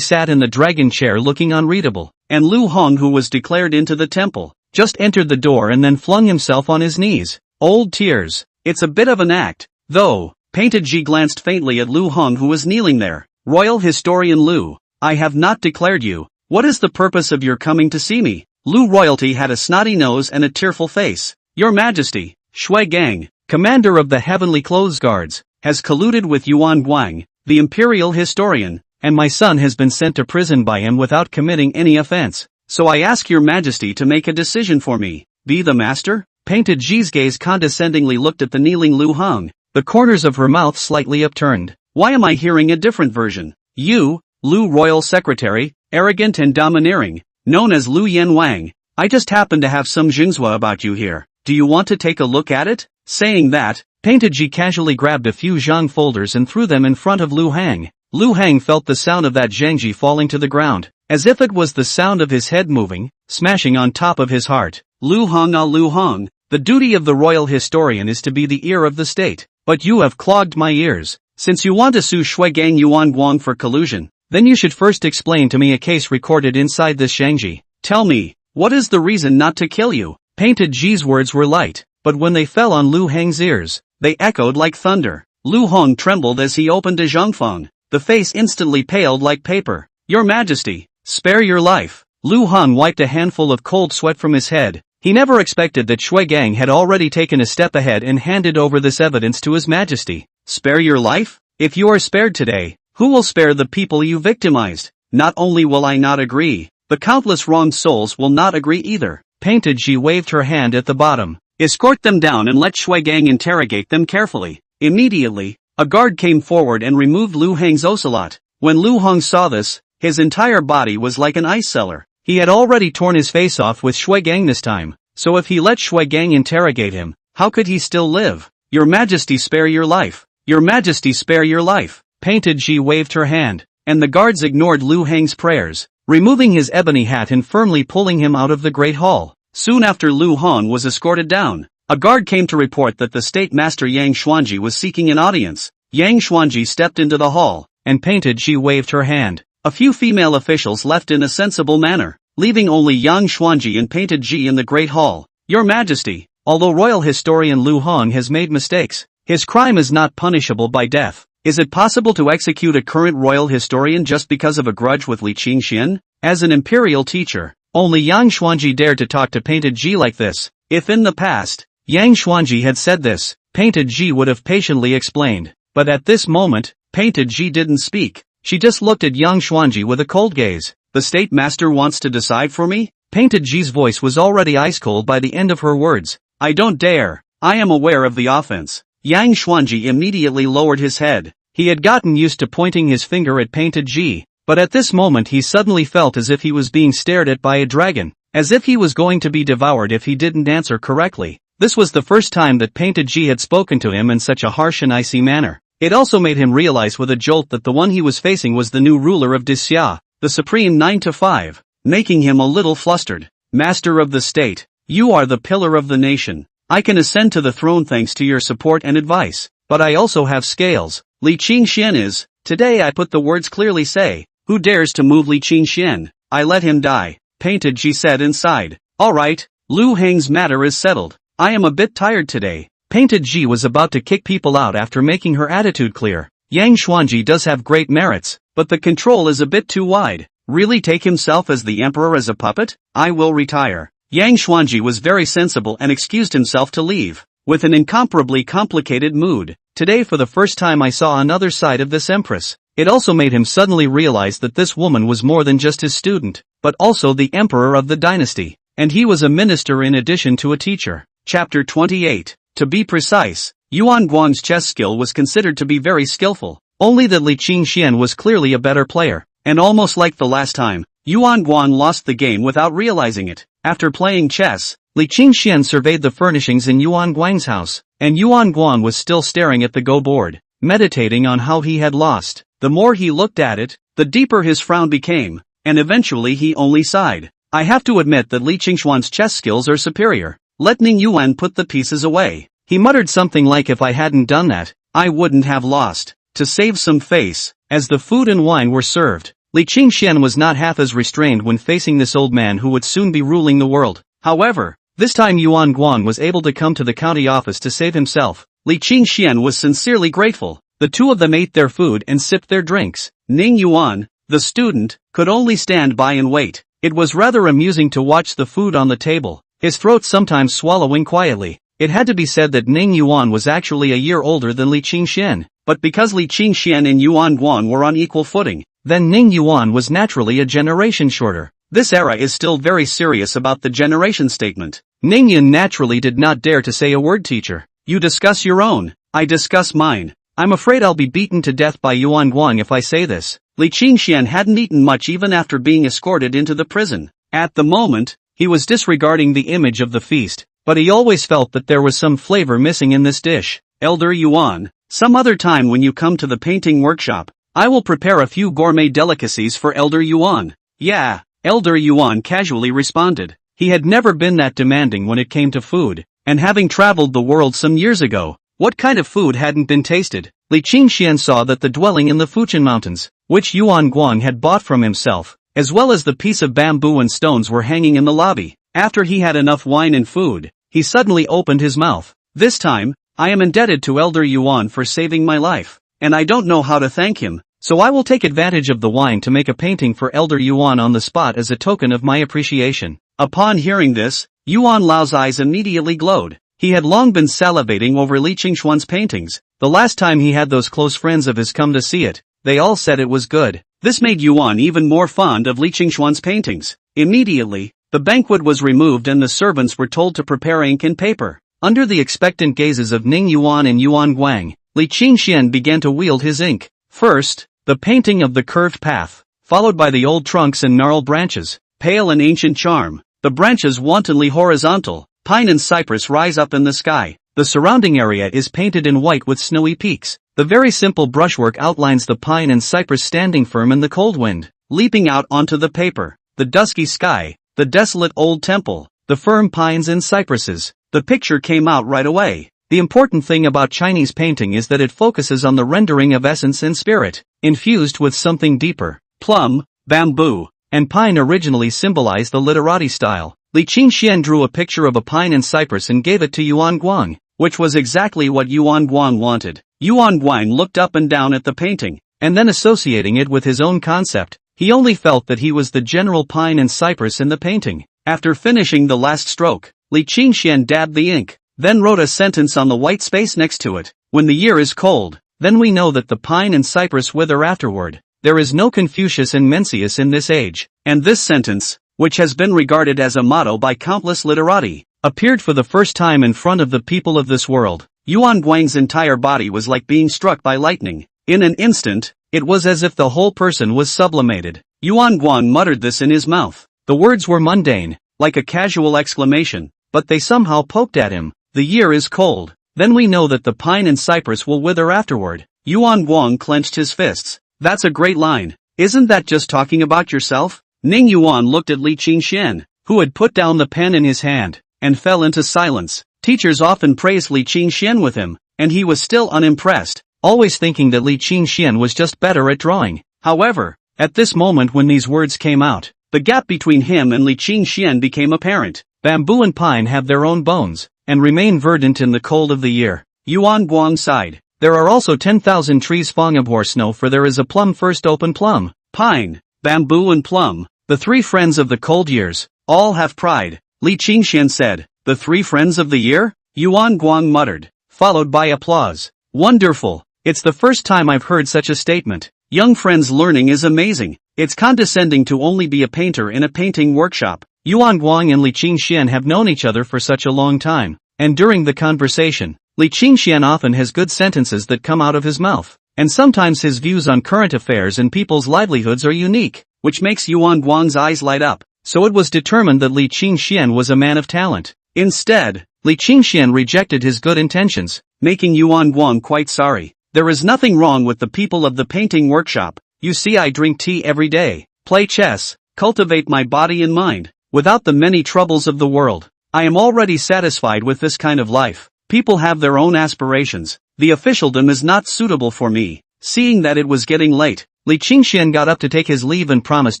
sat in the dragon chair looking unreadable, and Lu Hong, who was declared into the temple, just entered the door and then flung himself on his knees. Old tears. It's a bit of an act, though. Painted Ji glanced faintly at Lu Hong, who was kneeling there. Royal Historian Lu, I have not declared you. What is the purpose of your coming to see me? Lu Royalty had a snotty nose and a tearful face. Your Majesty, Shui Gang, commander of the Heavenly Clothes Guards, has colluded with Yuan Guang, the imperial historian, and my son has been sent to prison by him without committing any offense. So I ask your Majesty to make a decision for me. Be the master? Painted Ji's gaze condescendingly looked at the kneeling Lu Hong, the corners of her mouth slightly upturned. Why am I hearing a different version? You, Lu Royal Secretary, arrogant and domineering, known as Lu Yen Wang. I just happen to have some xinhua about you here. Do you want to take a look at it? Saying that, Painted Ji casually grabbed a few zhang folders and threw them in front of Lu Hang. Lu Hang felt the sound of that zhangji falling to the ground, as if it was the sound of his head moving, smashing on top of his heart. Lu Hong, Lu Hong, the duty of the royal historian is to be the ear of the state, but you have clogged my ears. Since you want to sue Shui Gang Yuan Guang for collusion, then you should first explain to me a case recorded inside this zhangji. Tell me, what is the reason not to kill you? Painted Ji's words were light, but when they fell on Lu Hang's ears, they echoed like thunder. Lu Hong trembled as he opened a zhangfeng. The face instantly paled like paper. Your Majesty, spare your life. Lu Hong wiped a handful of cold sweat from his head. He never expected that Shui Gang had already taken a step ahead and handed over this evidence to His Majesty. Spare your life? If you are spared today, who will spare the people you victimized? Not only will I not agree, the countless wronged souls will not agree either. Painted Ji waved her hand at the bottom. Escort them down and let Shui Gang interrogate them carefully. Immediately, a guard came forward and removed Lu Hang's ocelot. When Lu Hong saw this, his entire body was like an ice cellar. He had already torn his face off with Shui Gang this time, so if he let Shui Gang interrogate him, how could he still live? Your Majesty, spare your life. Your Majesty, spare your life. Painted Ji waved her hand, and the guards ignored Lu Hang's prayers, removing his ebony hat and firmly pulling him out of the Great Hall. Soon after Lu Hong was escorted down, a guard came to report that the State Master Yang Xuanji was seeking an audience. Yang Xuanji stepped into the hall, and Painted Ji waved her hand. A few female officials left in a sensible manner, leaving only Yang Xuanji and Painted Ji in the Great Hall. Your Majesty, although royal historian Lu Hong has made mistakes, his crime is not punishable by death. Is it possible to execute a current royal historian just because of a grudge with Li Qingxian? As an imperial teacher, only Yang Xuanji dared to talk to Painted Ji like this. If in the past, Yang Xuanji had said this, Painted Ji would have patiently explained. But at this moment, Painted Ji didn't speak. She just looked at Yang Xuanji with a cold gaze. The State Master wants to decide for me? Painted Ji's voice was already ice cold by the end of her words. I don't dare. I am aware of the offense. Yang Xuanji immediately lowered his head. He had gotten used to pointing his finger at Painted Ji, but at this moment he suddenly felt as if he was being stared at by a dragon, as if he was going to be devoured if he didn't answer correctly. This was the first time that Painted Ji had spoken to him in such a harsh and icy manner. It also made him realize with a jolt that the one he was facing was the new ruler of Disxia, the supreme 9-to-5, making him a little flustered. Master of the state, you are the pillar of the nation. I can ascend to the throne thanks to your support and advice, but I also have scales. Li Qingxian is, today I put the words clearly say, who dares to move Li Qingxian? I let him die. Painted Ji said inside. Alright, Lu Hang's matter is settled. I am a bit tired today. Painted Ji was about to kick people out after making her attitude clear. Yang Xuanji does have great merits, but the control is a bit too wide. Really take himself as the emperor as a puppet? I will retire. Yang Xuanji was very sensible and excused himself to leave, with an incomparably complicated mood. Today for the first time I saw another side of this Empress. It also made him suddenly realize that this woman was more than just his student, but also the emperor of the dynasty, and he was a minister in addition to a teacher. Chapter 28. To be precise, Yuan Guang's chess skill was considered to be very skillful, only that Li Qingxian was clearly a better player, and almost like the last time, Yuan Guang lost the game without realizing it. After playing chess, Li Qingxian surveyed the furnishings in Yuan Guang's house, and Yuan Guang was still staring at the Go board, meditating on how he had lost. The more he looked at it, the deeper his frown became, and eventually he only sighed. I have to admit that Li Qingxuan's chess skills are superior. Let Ning Yuan put the pieces away. He muttered something like, if I hadn't done that, I wouldn't have lost. To save some face, as the food and wine were served, Li Qingxian was not half as restrained when facing this old man who would soon be ruling the world. However, this time Yuan Guang was able to come to the county office to save himself. Li Qingxian was sincerely grateful. The two of them ate their food and sipped their drinks. Ning Yuan, the student, could only stand by and wait. It was rather amusing to watch the food on the table, his throat sometimes swallowing quietly. It had to be said that Ning Yuan was actually a year older than Li Qingxian, but because Li Qingxian and Yuan Guang were on equal footing, then Ning Yuan was naturally a generation shorter. This era is still very serious about the generation statement. Ning Yun naturally did not dare to say a word. Teacher, you discuss your own, I discuss mine. I'm afraid I'll be beaten to death by Yuan Guang if I say this. Li Qingxian hadn't eaten much even after being escorted into the prison. At the moment, he was disregarding the image of the feast, but he always felt that there was some flavor missing in this dish. Elder Yuan, some other time when you come to the painting workshop, I will prepare a few gourmet delicacies for Elder Yuan. Yeah, Elder Yuan casually responded. He had never been that demanding when it came to food, and having traveled the world some years ago, what kind of food hadn't been tasted? Li Qingxian saw that the dwelling in the Fujian Mountains, which Yuan Guang had bought from himself, as well as the piece of bamboo and stones were hanging in the lobby. After he had enough wine and food, he suddenly opened his mouth. This time, I am indebted to Elder Yuan for saving my life, and I don't know how to thank him, so I will take advantage of the wine to make a painting for Elder Yuan on the spot as a token of my appreciation. Upon hearing this, Yuan Lao's eyes immediately glowed. He had long been salivating over Li Qingxuan's paintings. The last time he had those close friends of his come to see it, they all said it was good. This made Yuan even more fond of Li Qingxuan's paintings. Immediately, the banquet was removed and the servants were told to prepare ink and paper. Under the expectant gazes of Ning Yuan and Yuan Guang, Li Qingxian began to wield his ink. First, the painting of the curved path, followed by the old trunks and gnarled branches, pale and ancient charm. The branches wantonly horizontal, pine and cypress rise up in the sky. The surrounding area is painted in white with snowy peaks. The very simple brushwork outlines the pine and cypress standing firm in the cold wind, leaping out onto the paper. The dusky sky, the desolate old temple, the firm pines and cypresses. The picture came out right away. The important thing about Chinese painting is that it focuses on the rendering of essence and spirit, infused with something deeper. Plum, bamboo, and pine originally symbolized the literati style. Li Qingxian drew a picture of a pine and cypress and gave it to Yuan Guang, which was exactly what Yuan Guang wanted. Yuan Guang looked up and down at the painting, and then associating it with his own concept, he only felt that he was the general pine and cypress in the painting. After finishing the last stroke, Li Qingxian dabbed the ink, then wrote a sentence on the white space next to it. When the year is cold, then we know that the pine and cypress wither afterward. There is no Confucius and Mencius in this age, and this sentence, which has been regarded as a motto by countless literati, appeared for the first time in front of the people of this world. Yuan Guang's entire body was like being struck by lightning. In an instant, it was as if the whole person was sublimated. Yuan Guang muttered this in his mouth. The words were mundane, like a casual exclamation, but they somehow poked at him. The year is cold, then we know that the pine and cypress will wither afterward. Yuan Guang clenched his fists. That's a great line. Isn't that just talking about yourself? Ning Yuan looked at Li Qingxian, who had put down the pen in his hand, and fell into silence. Teachers often praised Li Qingxian with him, and he was still unimpressed, always thinking that Li Qingxian was just better at drawing. However, at this moment when these words came out, the gap between him and Li Qingxian became apparent. Bamboo and pine have their own bones, and remain verdant in the cold of the year. Yuan Guang sighed. There are also 10,000 trees fong abhor snow, for there is a plum first open plum. Pine, bamboo and plum, the three friends of the cold years, all have pride. Li Qingxian said. The three friends of the year? Yuan Guang muttered, followed by applause. Wonderful. It's the first time I've heard such a statement. Young friends learning is amazing. It's condescending to only be a painter in a painting workshop. Yuan Guang and Li Qingxian have known each other for such a long time. and during the conversation, Li Qingxian often has good sentences that come out of his mouth, and sometimes his views on current affairs and people's livelihoods are unique, which makes Yuan Guang's eyes light up. So it was determined that Li Qingxian was a man of talent. Instead, Li Qingxian rejected his good intentions, making Yuan Guang quite sorry. There is nothing wrong with the people of the painting workshop. You see, I drink tea every day, play chess, cultivate my body and mind, without the many troubles of the world. I am already satisfied with this kind of life. People have their own aspirations. The officialdom is not suitable for me. Seeing that it was getting late, Li Qingxian got up to take his leave and promised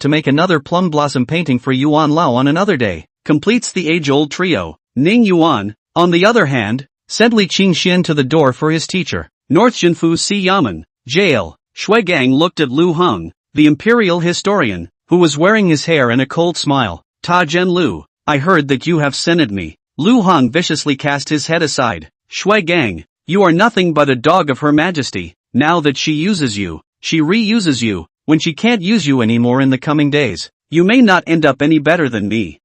to make another plum blossom painting for Yuan Lao on another day. Completes the age-old trio. Ning Yuan, on the other hand, sent Li Qingxian to the door for his teacher. North Jinfu Si Yamen, jail. Shui Gang looked at Lu Heng, the imperial historian, who was wearing his hair in a cold smile. Ta Zhen Lu, I heard that you have scented me. Lu Heng viciously cast his head aside. Shui Gang, you are nothing but a dog of Her Majesty. Now that she uses you, she reuses you. When she can't use you anymore in the coming days, you may not end up any better than me.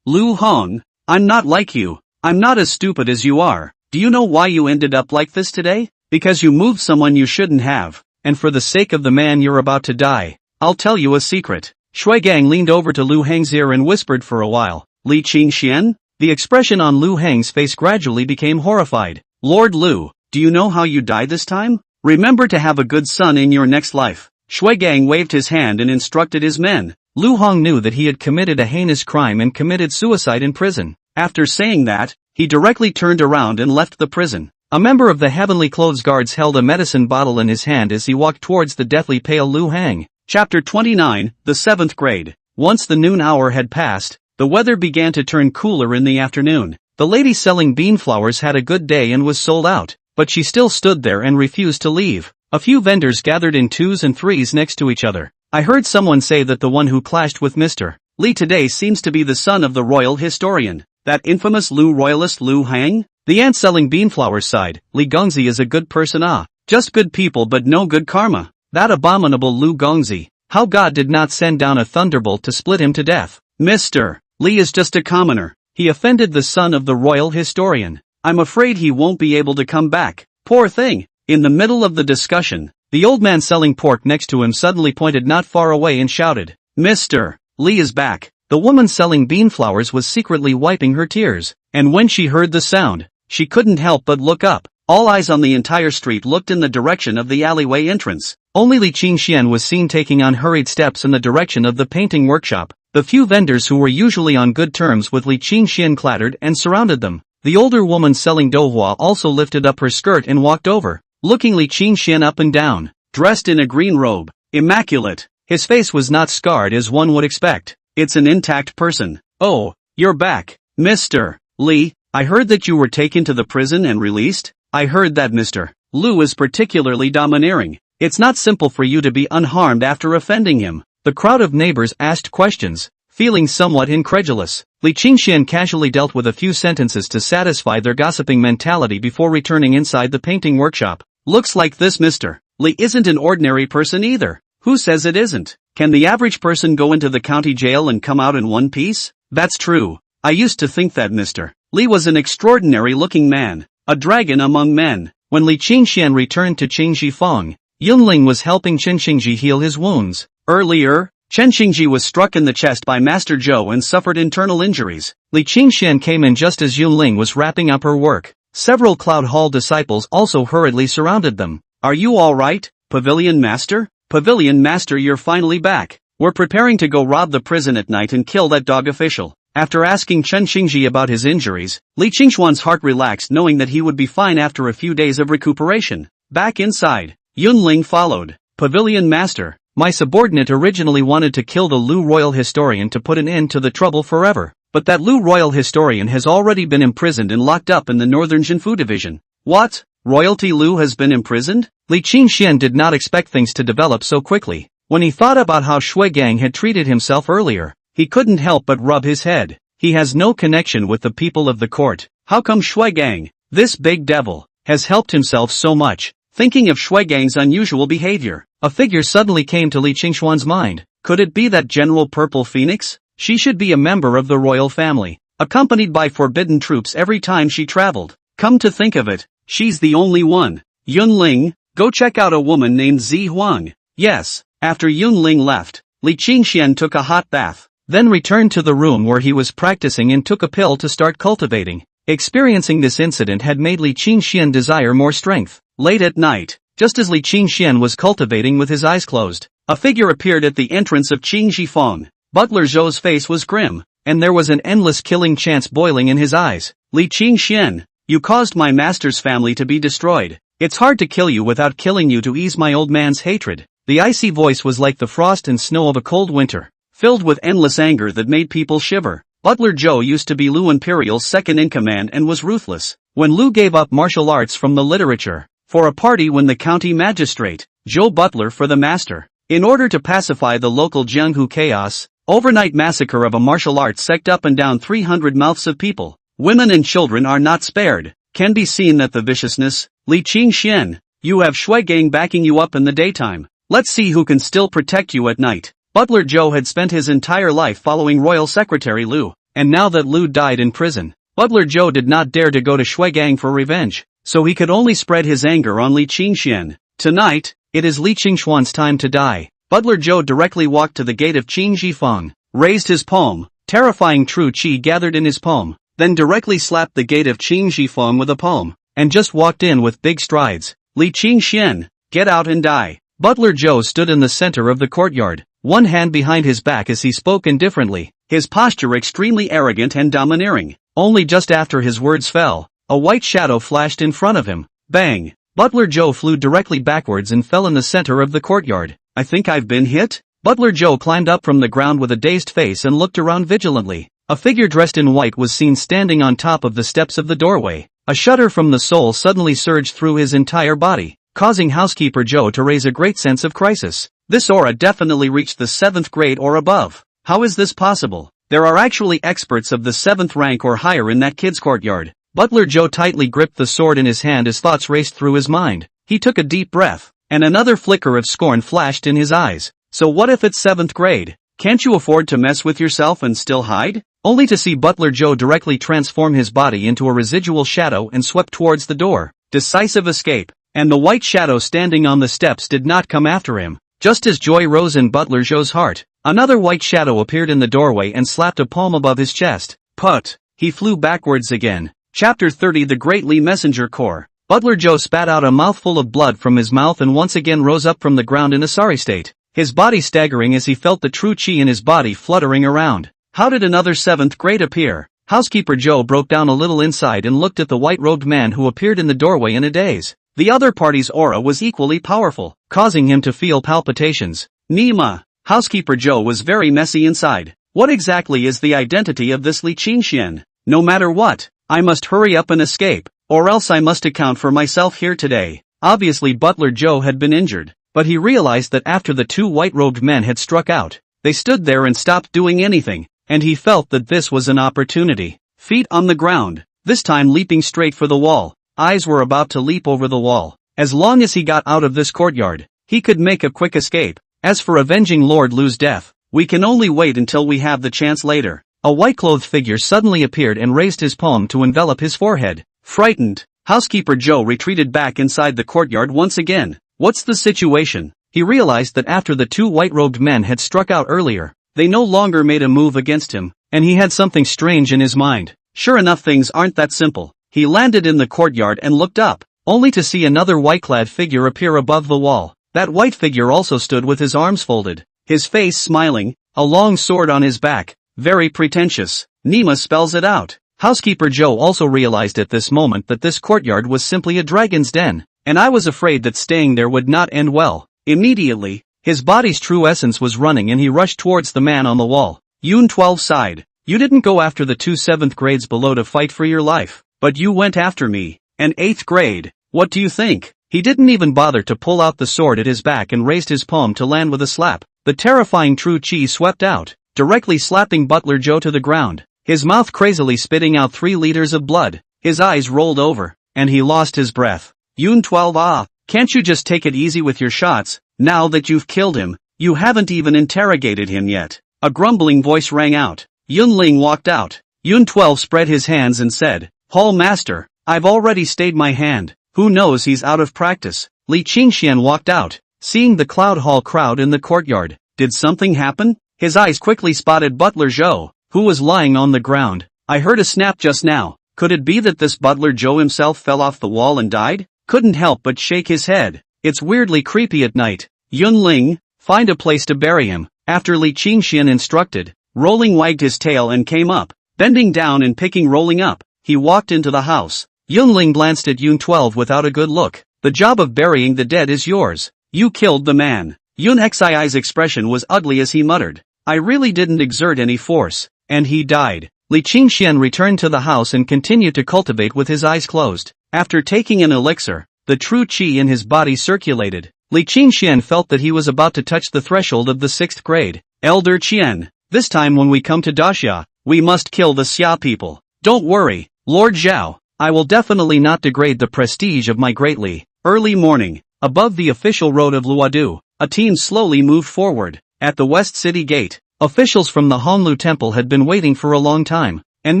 Lu Heng, I'm not like you. I'm not as stupid as you are. Do you know why you ended up like this today? Because you moved someone you shouldn't have, and for the sake of the man you're about to die, I'll tell you a secret. Shui Gang leaned over to Lu Heng's ear and whispered for a while. Li Qingxian? The expression on Lu Heng's face gradually became horrified. Lord Lu, do you know how you die this time? Remember to have a good son in your next life. Shui Gang waved his hand and instructed his men. Lu Heng knew that he had committed a heinous crime and committed suicide in prison. After saying that, he directly turned around and left the prison. A member of the Heavenly Clothes Guards held a medicine bottle in his hand as he walked towards the deathly pale Lu Heng. Chapter 29, the 7th grade. Once the noon hour had passed, the weather began to turn cooler in the afternoon. The lady selling bean flowers had a good day and was sold out, but she still stood there and refused to leave. A few vendors gathered in 2s and 3s next to each other. I heard someone say that the one who clashed with Mr. Li today seems to be the son of the royal historian. That infamous Lu royalist Lu Heng? The ant selling beanflowers sighed. Li Gongzi is a good person, just good people but no good karma. That abominable Lu Gongzi, how God did not send down a thunderbolt to split him to death. Mr. Li is just a commoner. He offended the son of the royal historian. I'm afraid he won't be able to come back. Poor thing. In the middle of the discussion, the old man selling pork next to him suddenly pointed not far away and shouted, Mr. Li is back. The woman selling beanflowers was secretly wiping her tears, and when she heard the sound, she couldn't help but look up. All eyes on the entire street looked in the direction of the alleyway entrance. Only Li Qingxian was seen taking on hurried steps in the direction of the painting workshop. The few vendors who were usually on good terms with Li Qingxian clattered and surrounded them. The older woman selling douhua also lifted up her skirt and walked over, looking Li Qingxian up and down. Dressed in a green robe, immaculate, his face was not scarred as one would expect. It's an intact person. Oh, you're back, Mr. Li. I heard that you were taken to the prison and released. I heard that Mr. Lu is particularly domineering. It's not simple for you to be unharmed after offending him. The crowd of neighbors asked questions, feeling somewhat incredulous. Li Qingxian casually dealt with a few sentences to satisfy their gossiping mentality before returning inside the painting workshop. Looks like this Mr. Li isn't an ordinary person either. Who says it isn't? Can the average person go into the county jail and come out in one piece? That's true. I used to think that Mr. Li was an extraordinary-looking man, a dragon among men. When Li Qingxian returned to Qingji Feng, Yunling was helping Chen Xingji heal his wounds. Earlier, Chen Xingji was struck in the chest by Master Zhou and suffered internal injuries. Li Qingxian came in just as Yunling was wrapping up her work. Several Cloud Hall disciples also hurriedly surrounded them. Are you all right, Pavilion Master? Pavilion Master, you're finally back. We're preparing to go rob the prison at night and kill that dog official. After asking Chen Xingji about his injuries, Li Qingxuan's heart relaxed knowing that he would be fine after a few days of recuperation. Back inside, Yunling followed. Pavilion Master, my subordinate originally wanted to kill the Lu royal historian to put an end to the trouble forever, but that Lu royal historian has already been imprisoned and locked up in the northern Jinfu division. What? Royalty Lu has been imprisoned? Li Qingxian did not expect things to develop so quickly. When he thought about how Shui Gang had treated himself earlier, he couldn't help but rub his head. He has no connection with the people of the court. How come Shui Gang, this big devil, has helped himself so much? Thinking of Shui Gang's unusual behavior, a figure suddenly came to Li Qingxuan's mind. Could it be that General Purple Phoenix? She should be a member of the royal family. accompanied by forbidden troops every time she traveled. Come to think of it, she's the only one. Yunling, go check out a woman named Zi Huang. Yes. After Yunling left, Li Qingxian took a hot bath, then returned to the room where he was practicing and took a pill to start cultivating. Experiencing this incident had made Li Qingxian desire more strength. Late at night, just as Li Qingxian was cultivating with his eyes closed, a figure appeared at the entrance of Qingjifeng. Butler Zhou's face was grim, and there was an endless killing chance boiling in his eyes. Li Qingxian, you caused my master's family to be destroyed. It's hard to kill you without killing you to ease my old man's hatred. The icy voice was like the frost and snow of a cold winter, filled with endless anger that made people shiver. Butler Zhou used to be Lu Imperial's second-in-command and was ruthless. When Lu gave up martial arts from the literature, for a party when the county magistrate, Zhou Butler for the master, in order to pacify the local Jianghu chaos, overnight massacre of a martial arts sect up and down 300 mouths of people. Women and children are not spared. Can be seen that the viciousness. Li Qingxian, you have Shui Gang backing you up in the daytime. Let's see who can still protect you at night. Butler Zhou had spent his entire life following Royal Secretary Lu, and now that Lu died in prison, Butler Zhou did not dare to go to Shui Gang for revenge, so he could only spread his anger on Li Qingxian. Tonight, it is Li Qingxuan's time to die. Butler Zhou directly walked to the gate of Qingjifeng, raised his palm, terrifying true qi gathered in his palm, then directly slapped the gate of Qingjifeng with a palm, and just walked in with big strides. Li Qingxian, get out and die. Butler Zhou stood in the center of the courtyard, one hand behind his back as he spoke indifferently, his posture extremely arrogant and domineering. Only just after his words fell, a white shadow flashed in front of him. Bang! Butler Zhou flew directly backwards and fell in the center of the courtyard. I think I've been hit? Butler Zhou climbed up from the ground with a dazed face and looked around vigilantly. A figure dressed in white was seen standing on top of the steps of the doorway. A shudder from the soul suddenly surged through his entire body, causing housekeeper Zhou to raise a great sense of crisis. This aura definitely reached the 7th grade or above. How is this possible? There are actually experts of the 7th rank or higher in that kid's courtyard. Butler Zhou tightly gripped the sword in his hand as thoughts raced through his mind. He took a deep breath, and another flicker of scorn flashed in his eyes. So what if it's 7th grade? Can't you afford to mess with yourself and still hide? Only to see Butler Zhou directly transform his body into a residual shadow and swept towards the door. Decisive escape. And the white shadow standing on the steps did not come after him. Just as joy rose in Butler Zhou's heart, another white shadow appeared in the doorway and slapped a palm above his chest. Put! He flew backwards again. Chapter 30 The Great Li Messenger Corps. Butler Zhou spat out a mouthful of blood from his mouth and once again rose up from the ground in a sorry state, his body staggering as he felt the true qi in his body fluttering around. How did another 7th grade appear? Housekeeper Zhou broke down a little inside and looked at the white-robed man who appeared in the doorway in a daze. The other party's aura was equally powerful, causing him to feel palpitations. Nima, Housekeeper Zhou was very messy inside. What exactly is the identity of this Li Qingxian? No matter what, I must hurry up and escape, or else I must account for myself here today. Obviously Butler Zhou had been injured, but he realized that after the two white-robed men had struck out, they stood there and stopped doing anything, and he felt that this was an opportunity. Feet on the ground, this time leaping straight for the wall. Eyes were about to leap over the wall. As long as he got out of this courtyard, he could make a quick escape. As for avenging Lord Lu's death, we can only wait until we have the chance later. A white-clothed figure suddenly appeared and raised his palm to envelop his forehead. Frightened, Housekeeper Zhou retreated back inside the courtyard once again. What's the situation? He realized that after the two white-robed men had struck out earlier, they no longer made a move against him, and he had something strange in his mind. Sure enough, things aren't that simple. He landed in the courtyard and looked up, only to see another white-clad figure appear above the wall. That white figure also stood with his arms folded, his face smiling, a long sword on his back, very pretentious. Nima spells it out. Housekeeper Zhou also realized at this moment that this courtyard was simply a dragon's den, and I was afraid that staying there would not end well. Immediately, his body's true essence was running and he rushed towards the man on the wall. Yun 12 sighed. You didn't go after the two 7th grades below to fight for your life, but you went after me, an 8th grade. What do you think? He didn't even bother to pull out the sword at his back and raised his palm to land with a slap. The terrifying true qi swept out, directly slapping Butler Zhou to the ground, his mouth crazily spitting out 3 liters of blood. His eyes rolled over, and he lost his breath. Yun 12 can't you just take it easy with your shots? Now that you've killed him, you haven't even interrogated him yet. A grumbling voice rang out. Yunling walked out. Yun 12 spread his hands and said, "Hall master, I've already stayed my hand. Who knows, he's out of practice." Li Qingxian walked out, seeing the Cloud Hall crowd in the courtyard. Did something happen? His eyes quickly spotted Butler Zhou, who was lying on the ground. I heard a snap just now. Could it be that this Butler Zhou himself fell off the wall and died? Couldn't help but shake his head. It's weirdly creepy at night. Yun Ling, find a place to bury him. After Li Qingxian instructed, Rolling wagged his tail and came up. Bending down and picking Rolling up, he walked into the house. Yun Ling glanced at Yun 12 without a good look. The job of burying the dead is yours. You killed the man. Yun Xii's expression was ugly as he muttered, I really didn't exert any force. And he died. Li Qingxian returned to the house and continued to cultivate with his eyes closed. After taking an elixir, the true qi in his body circulated. Li Qingxian felt that he was about to touch the threshold of the 6th grade. Elder Qian, this time when we come to Daxia, we must kill the Xia people. Don't worry, Lord Zhao, I will definitely not degrade the prestige of my great Li. Early morning, above the official road of Luodu, a team slowly moved forward. At the West City Gate, officials from the Honglu Temple had been waiting for a long time, and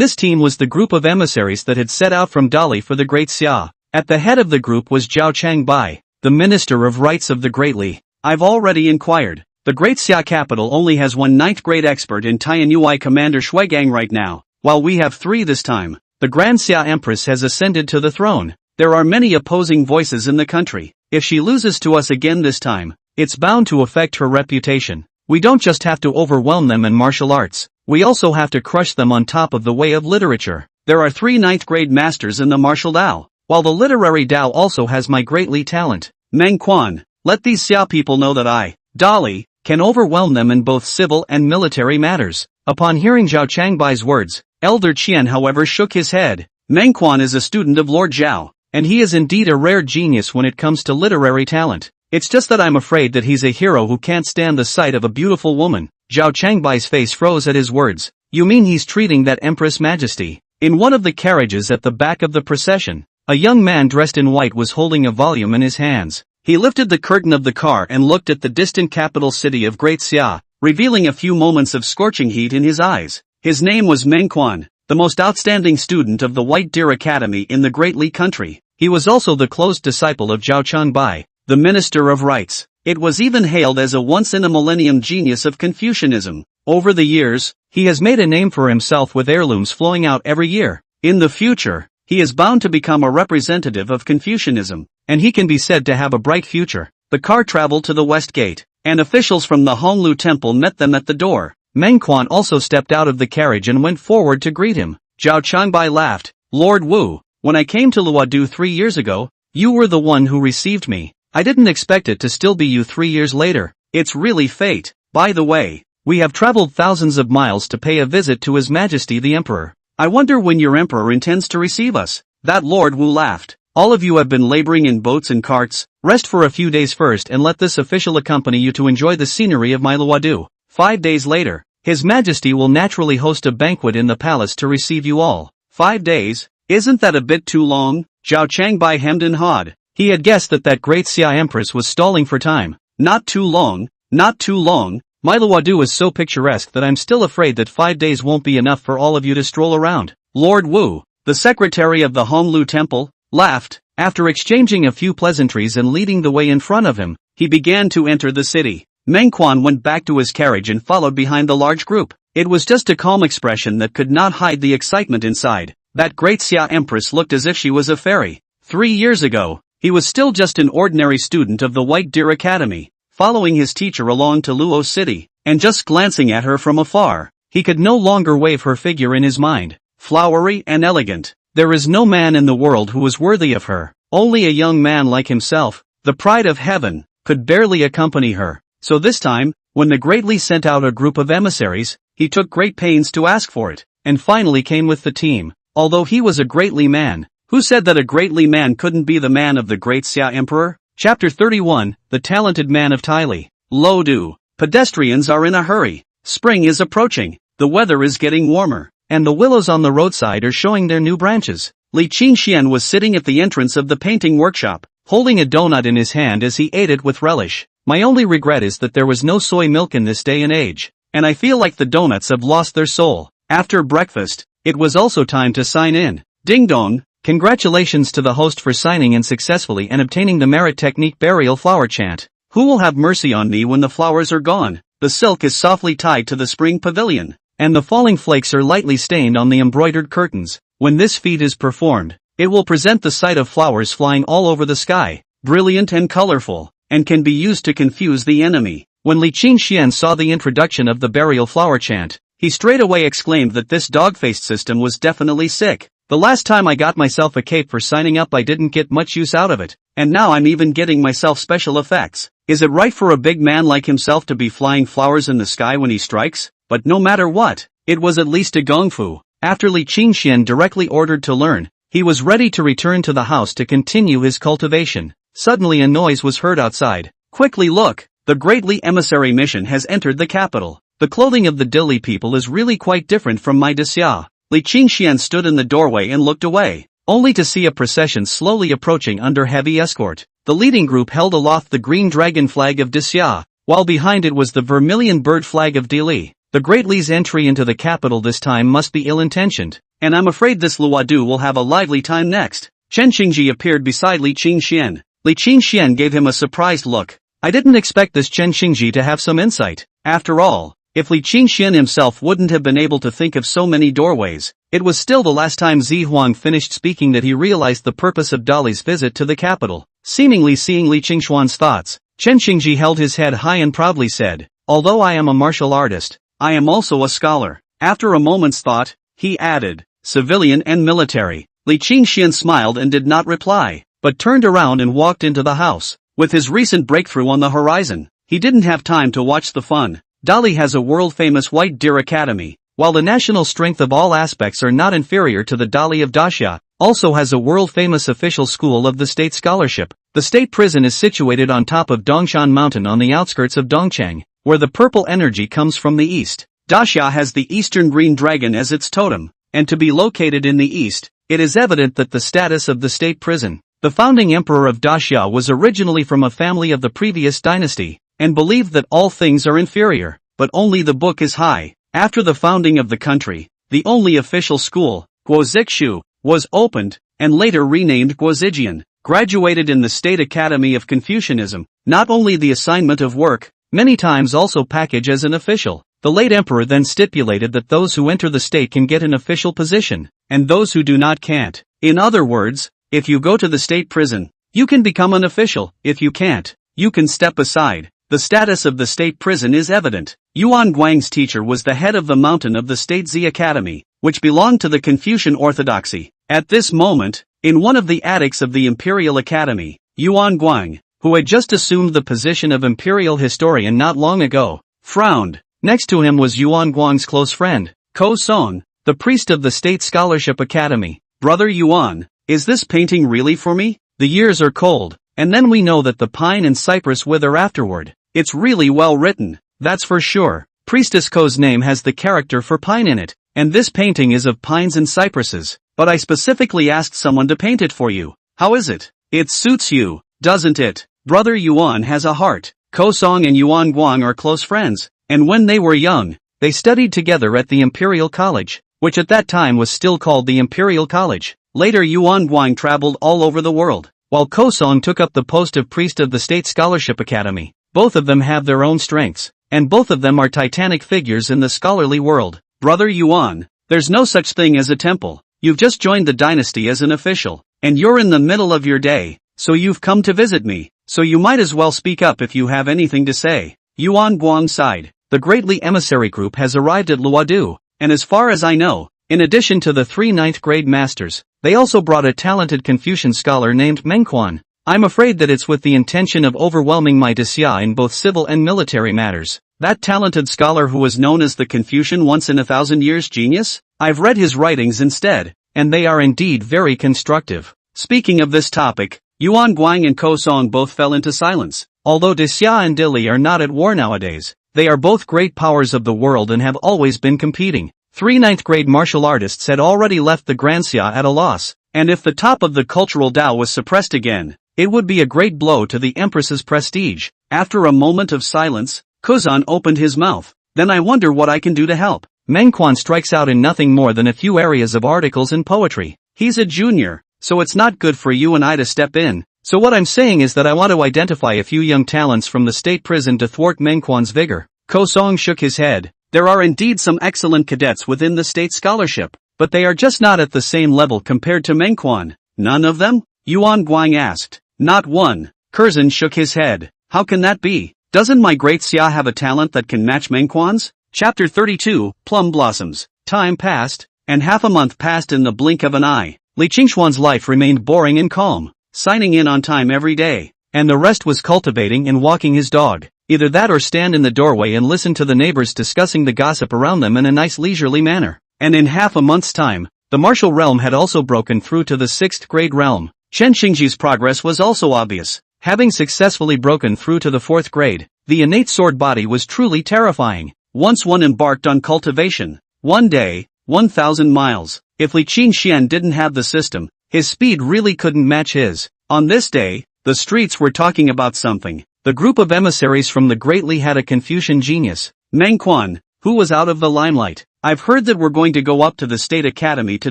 this team was the group of emissaries that had set out from Dali for the Great Xia. At the head of the group was Zhao Changbai, the Minister of Rights of the Great Li. I've already inquired. The Great Xia capital only has one 9th grade expert in Tianyuai Commander Shuigang right now, while we have 3 this time. The Grand Xia Empress has ascended to the throne. There are many opposing voices in the country. If she loses to us again this time, it's bound to affect her reputation. We don't just have to overwhelm them in martial arts, we also have to crush them on top of the way of literature. There are 3 9th grade masters in the martial Dao, while the literary Dao also has my greatly talent. Meng Quan, let these Xia people know that I, Dali, can overwhelm them in both civil and military matters. Upon hearing Zhao Changbai's words, Elder Qian however shook his head. Meng Quan is a student of Lord Zhao, and he is indeed a rare genius when it comes to literary talent. It's just that I'm afraid that he's a hero who can't stand the sight of a beautiful woman. Zhao Changbai's face froze at his words. You mean he's treating that Empress Majesty? In one of the carriages at the back of the procession, a young man dressed in white was holding a volume in his hands. He lifted the curtain of the car and looked at the distant capital city of Great Xia, revealing a few moments of scorching heat in his eyes. His name was Meng Quan, the most outstanding student of the White Deer Academy in the Great Li country. He was also the close disciple of Zhao Changbai, the Minister of Rights. It was even hailed as a once-in-a-millennium genius of Confucianism. Over the years, he has made a name for himself with heirlooms flowing out every year. In the future, he is bound to become a representative of Confucianism, and he can be said to have a bright future. The car traveled to the West Gate, and officials from the Honglu Temple met them at the door. Meng Quan also stepped out of the carriage and went forward to greet him. Zhao Changbai laughed. Lord Wu, when I came to Luodu 3 years ago, you were the one who received me. I didn't expect it to still be you 3 years later. It's really fate. By the way, we have traveled thousands of miles to pay a visit to His Majesty the Emperor. I wonder when your Emperor intends to receive us. That Lord Wu laughed. All of you have been laboring in boats and carts. Rest for a few days first and let this official accompany you to enjoy the scenery of my Luodu. 5 days later, His Majesty will naturally host a banquet in the palace to receive you all. 5 days? Isn't that a bit too long? Zhao Changbai hemmed and hawed. He had guessed that Great Xia Empress was stalling for time. Not too long, not too long. My Luodu is so picturesque that I'm still afraid that 5 days won't be enough for all of you to stroll around. Lord Wu, the secretary of the Honglu Temple, laughed. After exchanging a few pleasantries and leading the way in front of him, he began to enter the city. Meng Quan went back to his carriage and followed behind the large group. It was just a calm expression that could not hide the excitement inside. That Great Xia Empress looked as if she was a fairy. 3 years ago, he was still just an ordinary student of the White Deer Academy, following his teacher along to Luo City, and just glancing at her from afar, he could no longer wave her figure in his mind. Flowery and elegant, there is no man in the world who was worthy of her. Only a young man like himself, the pride of heaven, could barely accompany her. So this time, when the Great Li sent out a group of emissaries, he took great pains to ask for it, and finally came with the team. Although he was a Great Li man, who said that a Great Li man couldn't be the man of the Great Xia Emperor? Chapter 31, The Talented Man of Tyli. Luodu. Pedestrians are in a hurry. Spring is approaching, the weather is getting warmer, and the willows on the roadside are showing their new branches. Li Qingxian was sitting at the entrance of the painting workshop, holding a donut in his hand as he ate it with relish. My only regret is that there was no soy milk in this day and age, and I feel like the donuts have lost their soul. After breakfast, it was also time to sign in. Ding dong! Congratulations to the host for signing in successfully and obtaining the merit technique burial flower chant. Who will have mercy on me when the flowers are gone? The silk is softly tied to the spring pavilion, and the falling flakes are lightly stained on the embroidered curtains. When this feat is performed, it will present the sight of flowers flying all over the sky, brilliant and colorful, and can be used to confuse the enemy. When Li Qingxian saw the introduction of the burial flower chant, he straightaway exclaimed that this dog-faced system was definitely sick. The last time I got myself a cape for signing up I didn't get much use out of it, and now I'm even getting myself special effects. Is it right for a big man like himself to be flying flowers in the sky when he strikes? But no matter what, it was at least a gongfu. After Li Qingxian directly ordered to learn, he was ready to return to the house to continue his cultivation. Suddenly a noise was heard outside. Quickly look! The Great Li emissary mission has entered the capital. The clothing of the Dili people is really quite different from my Xia. Li Qingxian stood in the doorway and looked away, only to see a procession slowly approaching under heavy escort. The leading group held aloft the green dragon flag of Xia, while behind it was the vermilion bird flag of Dili. The Great Li's entry into the capital this time must be ill-intentioned, and I'm afraid this Luodu will have a lively time next. Chen Xingji appeared beside Li Qingxian. Li Qingxian gave him a surprised look. I didn't expect this Chen Xingji to have some insight. After all, if Li Qingxian himself wouldn't have been able to think of so many doorways, it was still the last time Zi Huang finished speaking that he realized the purpose of Dali's visit to the capital. Seemingly seeing Li Qingshuan's thoughts, Chen Xingji held his head high and proudly said, "Although I am a martial artist, I am also a scholar." After a moment's thought, he added, "Civilian and military." Li Qingxian smiled and did not reply, but turned around and walked into the house. With his recent breakthrough on the horizon, he didn't have time to watch the fun. Dali has a world-famous White Deer Academy, while the national strength of all aspects are not inferior to the Dali of Daxia, also has a world-famous official school of the state scholarship. The state prison is situated on top of Dongshan Mountain on the outskirts of Dongcheng, where the purple energy comes from the east. Daxia has the eastern green dragon as its totem, and to be located in the east, it is evident that the status of the state prison. The founding emperor of Daxia was originally from a family of the previous dynasty, and believed that all things are inferior, but only the book is high. After the founding of the country, the only official school, Guozixu, was opened, and later renamed Guozijian, graduated in the State Academy of Confucianism. Not only the assignment of work, many times also package as an official. The late emperor then stipulated that those who enter the state can get an official position, and those who do not can't. In other words, if you go to the state prison, you can become an official. If you can't, you can step aside. The status of the state prison is evident. Yuan Guang's teacher was the head of the mountain of the State Zi Academy, which belonged to the Confucian orthodoxy. At this moment, in one of the attics of the Imperial Academy, Yuan Guang, who had just assumed the position of imperial historian not long ago, frowned. Next to him was Yuan Guang's close friend, Ko Song, the priest of the State Scholarship Academy. "Brother Yuan, is this painting really for me? The years are cold, and then we know that the pine and cypress wither afterward. It's really well written, that's for sure." Priestess Ko's name has the character for pine in it, and this painting is of pines and cypresses, but I specifically asked someone to paint it for you. How is it? It suits you, doesn't it? Brother Yuan has a heart. Ko Song and Yuan Guang are close friends, and when they were young, they studied together at the Imperial College, which at that time was still called the Imperial College. Later Yuan Guang traveled all over the world, while Ko Song took up the post of priest of the State Scholarship Academy. Both of them have their own strengths, and both of them are titanic figures in the scholarly world. Brother Yuan, there's no such thing as a temple. You've just joined the dynasty as an official, and you're in the middle of your day, so you've come to visit me, so you might as well speak up if you have anything to say. Yuan Guang sighed. The Great Li emissary group has arrived at Luodu, and as far as I know, in addition to the 3 ninth grade masters, they also brought a talented Confucian scholar named Mengquan. I'm afraid that it's with the intention of overwhelming my Xia in both civil and military matters. That talented scholar who was known as the Confucian once-in-a-thousand-years genius? I've read his writings instead, and they are indeed very constructive. Speaking of this topic, Yuan Guang and Ko Song both fell into silence. Although Xia and Dili are not at war nowadays, they are both great powers of the world and have always been competing. 3 ninth grade martial artists had already left the Grand Xia at a loss, and if the top of the cultural Tao was suppressed again, it would be a great blow to the Empress's prestige. After a moment of silence, Kuzan opened his mouth. Then I wonder what I can do to help. Mengquan strikes out in nothing more than a few areas of articles and poetry. He's a junior, so it's not good for you and I to step in. So what I'm saying is that I want to identify a few young talents from the state prison to thwart Mengquan's vigor. Ko Song shook his head. There are indeed some excellent cadets within the state scholarship, but they are just not at the same level compared to Mengquan. None of them? Yuan Guang asked. Not one. Curzon shook his head. How can that be? Doesn't my great Xia have a talent that can match Mengquan's? Chapter 32, Plum Blossoms. Time passed, and half a month passed in the blink of an eye. Li Qingxuan's life remained boring and calm, signing in on time every day, and the rest was cultivating and walking his dog. Either that or stand in the doorway and listen to the neighbors discussing the gossip around them in a nice leisurely manner. And in half a month's time, the martial realm had also broken through to the 6th grade realm. Chen Xingji's progress was also obvious. Having successfully broken through to the 4th grade, the innate sword body was truly terrifying. Once one embarked on cultivation, one day, 1,000 miles. If Li Qingxian didn't have the system, his speed really couldn't match his. On this day, the streets were talking about something. The group of emissaries from the Great Li had a Confucian genius, Mengquan, who was out of the limelight. I've heard that we're going to go up to the State Academy to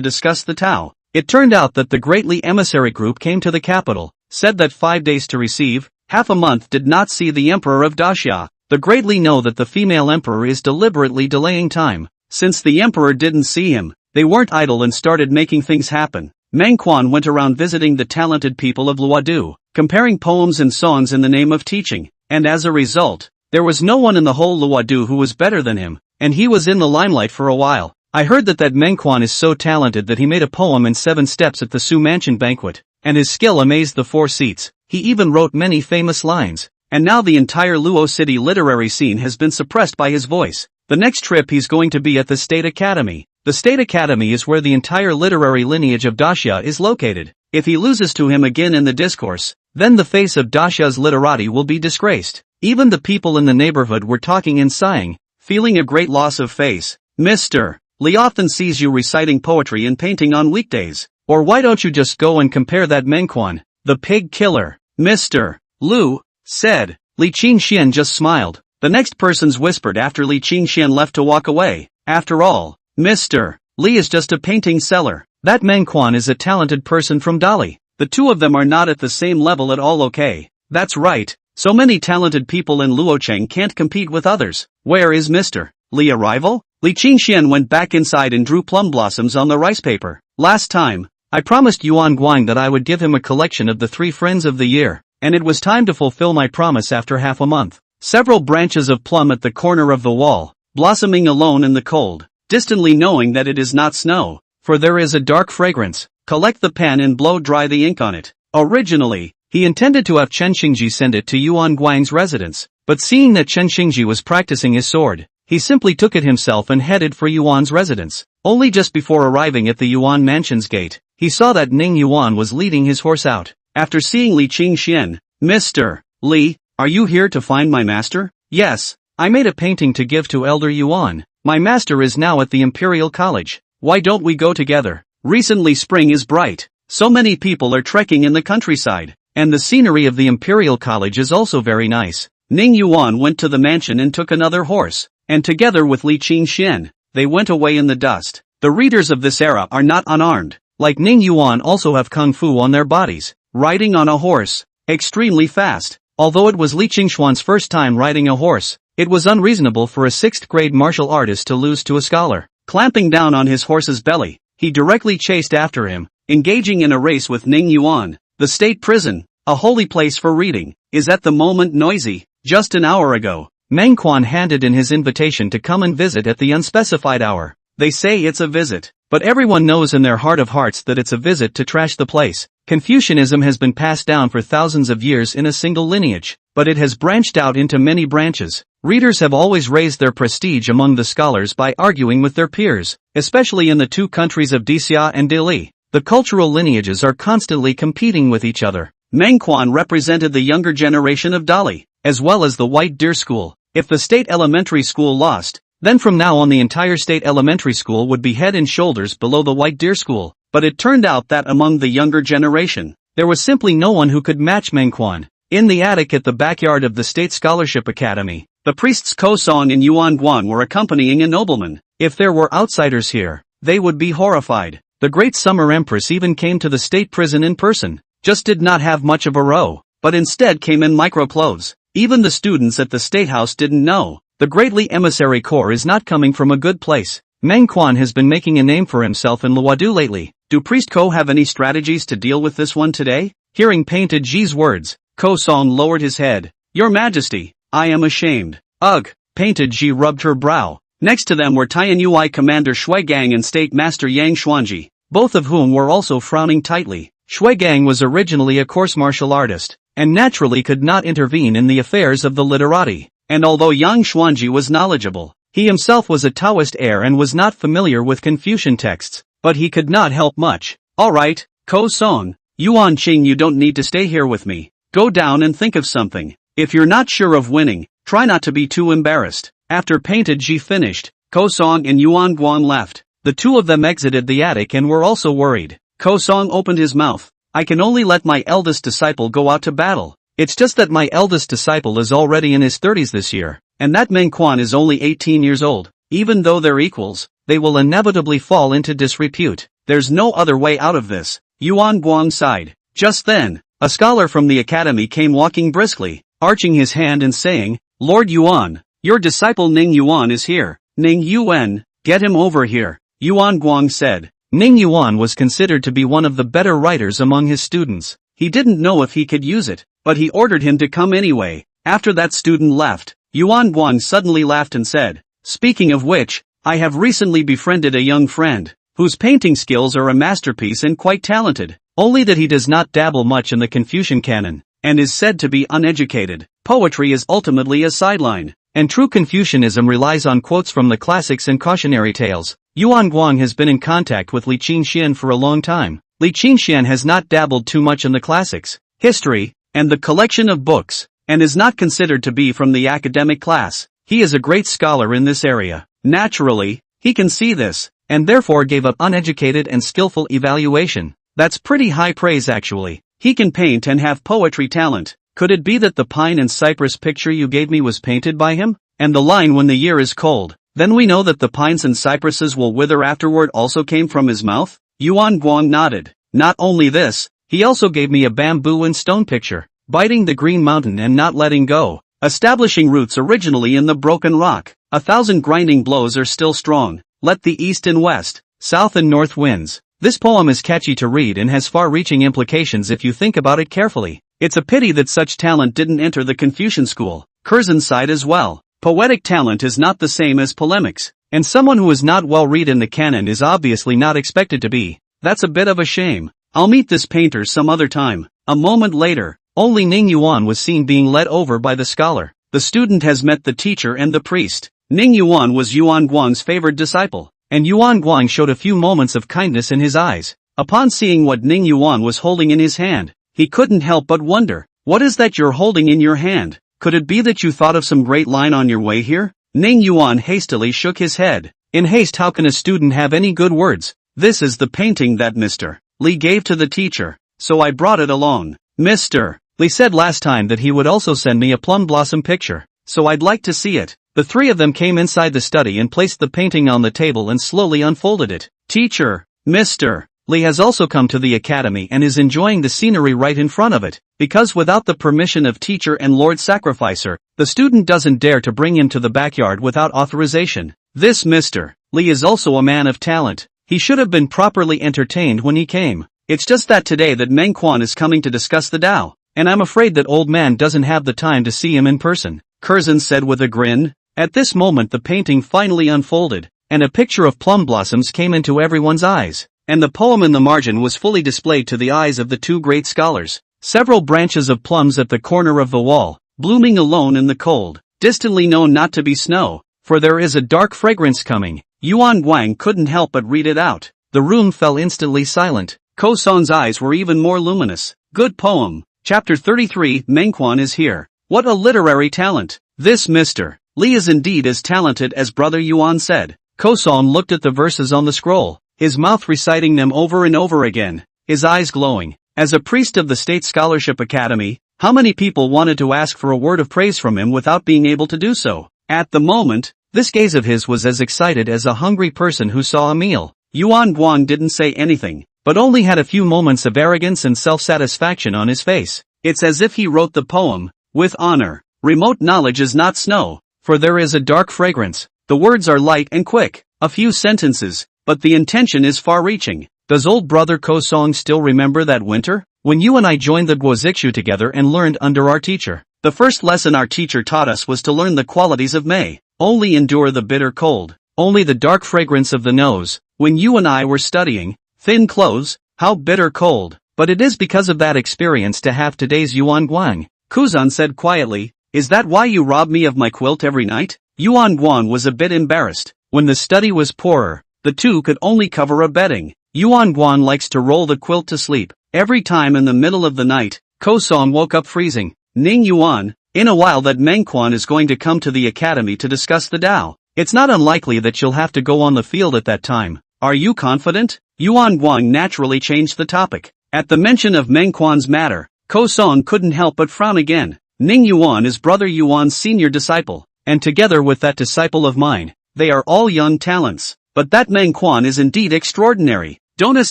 discuss the Tao. It turned out that the Great Li emissary group came to the capital, said that 5 days to receive, half a month did not see the Emperor of Daxia. The Great Li know that the female emperor is deliberately delaying time. Since the emperor didn't see him, they weren't idle and started making things happen. Mengquan went around visiting the talented people of Luodu, comparing poems and songs in the name of teaching, and as a result, there was no one in the whole Luodu who was better than him, and he was in the limelight for a while. I heard that Mengquan is so talented that he made a poem in 7 steps at the Su Mansion banquet, and his skill amazed the 4 seats. He even wrote many famous lines, and now the entire Luo city literary scene has been suppressed by his voice. The next trip he's going to be at the State Academy. The State Academy is where the entire literary lineage of Daxia is located. If he loses to him again in the discourse, then the face of Daxia's literati will be disgraced. Even the people in the neighborhood were talking and sighing, feeling a great loss of face. Mr. Li often sees you reciting poetry and painting on weekdays. Or why don't you just go and compare that Mengquan, the pig killer? Mr. Lu said. Li Qingxian just smiled. The next persons whispered after Li Qingxian left to walk away. After all, Mr. Li is just a painting seller. That Mengquan is a talented person from Dali. The two of them are not at the same level at all. Okay. That's right. So many talented people in Luocheng can't compete with others. Where is Mr. Li a rival? Li Qingxian went back inside and drew plum blossoms on the rice paper. Last time, I promised Yuan Guang that I would give him a collection of the 3 friends of the year, and it was time to fulfill my promise after half a month. Several branches of plum at the corner of the wall, blossoming alone in the cold, distantly knowing that it is not snow, for there is a dark fragrance. Collect the pen and blow dry the ink on it. Originally, he intended to have Chen Xingji send it to Yuan Guang's residence, but seeing that Chen Xingji was practicing his sword, he simply took it himself and headed for Yuan's residence. Only just before arriving at the Yuan mansion's gate, he saw that Ning Yuan was leading his horse out. After seeing Li Qingxian, Mr. Li, are you here to find my master? Yes, I made a painting to give to Elder Yuan. My master is now at the Imperial College. Why don't we go together? Recently spring is bright. So many people are trekking in the countryside, and the scenery of the Imperial College is also very nice. Ning Yuan went to the mansion and took another horse, and together with Li Qingxian, they went away in the dust. The readers of this era are not unarmed. Like Ning Yuan also have kung fu on their bodies, riding on a horse, extremely fast. Although it was Li Qingxuan's first time riding a horse, it was unreasonable for a 6th grade martial artist to lose to a scholar. Clamping down on his horse's belly, he directly chased after him, engaging in a race with Ning Yuan. The state prison, a holy place for reading, is at the moment noisy. Just an hour ago, Mengquan handed in his invitation to come and visit at the unspecified hour. They say it's a visit, but everyone knows in their heart of hearts that it's a visit to trash the place. Confucianism has been passed down for thousands of years in a single lineage, but it has branched out into many branches. Readers have always raised their prestige among the scholars by arguing with their peers, especially in the 2 countries of Dixia and Dili. The cultural lineages are constantly competing with each other. Mengquan represented the younger generation of Dali, as well as the White Deer School. If the state elementary school lost, then from now on the entire state elementary school would be head and shoulders below the White Deer School. But it turned out that among the younger generation, there was simply no one who could match Mengquan. In the attic at the backyard of the State Scholarship Academy, The priests Ko Song and Yuan Guan were accompanying a nobleman. If there were outsiders here, they would be horrified. The great summer empress even came to the state prison in person, just did not have much of a row, but instead came in microclothes. Even the students at the state house didn't know. The greatly emissary corps is not coming from a good place. Meng Quan has been making a name for himself in Luodu lately. Do Priest Ko have any strategies to deal with this one today? Hearing Painted Ji's words, Ko Song lowered his head. Your Majesty, I am ashamed. Ugh, Painted Ji rubbed her brow. Next to them were Tian Yui Commander Shui Gang and State Master Yang Xuanji, both of whom were also frowning tightly. Shui Gang was originally a coarse martial artist, and naturally could not intervene in the affairs of the literati. And although Yang Xuanji was knowledgeable, he himself was a Taoist heir and was not familiar with Confucian texts, but he could not help much. Alright, Ko Song, Yuan Qing, you don't need to stay here with me. Go down and think of something. If you're not sure of winning, try not to be too embarrassed. After Painted Ji finished, Ko Song and Yuan Guan left. The two of them exited the attic and were also worried. Ko Song opened his mouth. I can only let my eldest disciple go out to battle. It's just that my eldest disciple is already in his 30s this year, and that Meng Quan is only 18 years old. Even though they're equals, they will inevitably fall into disrepute. There's no other way out of this. Yuan Guan sighed. Just then, a scholar from the academy came walking briskly, arching his hand and saying, Lord Yuan, your disciple Ning Yuan is here. Ning Yuan, get him over here, Yuan Guang said. Ning Yuan was considered to be one of the better writers among his students. He didn't know if he could use it, but he ordered him to come anyway. After that student left, Yuan Guang suddenly laughed and said, Speaking of which, I have recently befriended a young friend, whose painting skills are a masterpiece and quite talented. Only that he does not dabble much in the Confucian canon, and is said to be uneducated. Poetry is ultimately a sideline, and true Confucianism relies on quotes from the classics and cautionary tales. Yuan Guang has been in contact with Li Qingxian for a long time. Li Qingxian has not dabbled too much in the classics, history, and the collection of books, and is not considered to be from the academic class. He is a great scholar in this area. Naturally, he can see this, and therefore gave up uneducated and skillful evaluation. That's pretty high praise actually. He can paint and have poetry talent. Could it be that the pine and cypress picture you gave me was painted by him? And the line when the year is cold, then we know that the pines and cypresses will wither afterward also came from his mouth? Yuan Guang nodded. Not only this, he also gave me a bamboo and stone picture, biting the green mountain and not letting go, establishing roots originally in the broken rock. 1,000 grinding blows are still strong. Let the east and west, south and north winds. This poem is catchy to read and has far-reaching implications if you think about it carefully. It's a pity that such talent didn't enter the Confucian school. Curzon sighed as well. Poetic talent is not the same as polemics, and someone who is not well read in the canon is obviously not expected to be. That's a bit of a shame. I'll meet this painter some other time. A moment later, only Ning Yuan was seen being led over by the scholar. The student has met the teacher and the priest. Ning Yuan was Yuan Guang's favored disciple, and Yuan Guang showed a few moments of kindness in his eyes. Upon seeing what Ning Yuan was holding in his hand, he couldn't help but wonder, what is that you're holding in your hand? Could it be that you thought of some great line on your way here? Ning Yuan hastily shook his head. In haste, how can a student have any good words? This is the painting that Mr. Li gave to the teacher, so I brought it along. Mr. Li said last time that he would also send me a plum blossom picture, so I'd like to see it. The three of them came inside the study and placed the painting on the table and slowly unfolded it. Teacher, Mr. Li has also come to the academy and is enjoying the scenery right in front of it, because without the permission of teacher and Lord Sacrificer, the student doesn't dare to bring him to the backyard without authorization. This Mr. Li is also a man of talent. He should have been properly entertained when he came. It's just that today that Meng Quan is coming to discuss the Tao, and I'm afraid that old man doesn't have the time to see him in person, Curzon said with a grin. At this moment the painting finally unfolded, and a picture of plum blossoms came into everyone's eyes. And the poem in the margin was fully displayed to the eyes of the two great scholars. Several branches of plums at the corner of the wall, blooming alone in the cold, distantly known not to be snow, for there is a dark fragrance coming. Yuan Guang couldn't help but read it out. The room fell instantly silent. Ko Song's eyes were even more luminous. Good poem. Chapter 33, Meng Quan is here. What a literary talent. This Mr. Li is indeed as talented as Brother Yuan said. Ko Song looked at the verses on the scroll, his mouth reciting them over and over again, his eyes glowing. As a priest of the State Scholarship Academy, How many people wanted to ask for a word of praise from him without being able to do so? At the moment, this gaze of his was as excited as a hungry person who saw a meal. Yuan Guang didn't say anything, but only had a few moments of arrogance and self-satisfaction on his face. It's as if he wrote the poem with honor. Remote knowledge is not snow, for there is a dark fragrance. The words are light and quick, a few sentences, but the intention is far-reaching. Does old brother Ko Song still remember that winter? When you and I joined the Guozikshu together and learned under our teacher. The first lesson our teacher taught us was to learn the qualities of May. Only endure the bitter cold. Only the dark fragrance of the nose. When you and I were studying, thin clothes, how bitter cold. But it is because of that experience to have today's Yuan Guang. Kuzan said quietly, is that why you rob me of my quilt every night? Yuan Guang was a bit embarrassed. When the study was poorer, the two could only cover a bedding. Yuan Guang likes to roll the quilt to sleep. Every time in the middle of the night, Ko Song woke up freezing. Ning Yuan, in a while that Meng Quan is going to come to the academy to discuss the Tao. It's not unlikely that she'll have to go on the field at that time. Are you confident? Yuan Guang naturally changed the topic. At the mention of Meng Quan's matter, Ko Song couldn't help but frown again. Ning Yuan is brother Yuan's senior disciple, and together with that disciple of mine, they are all young talents. But that Meng Quan is indeed extraordinary. Don't as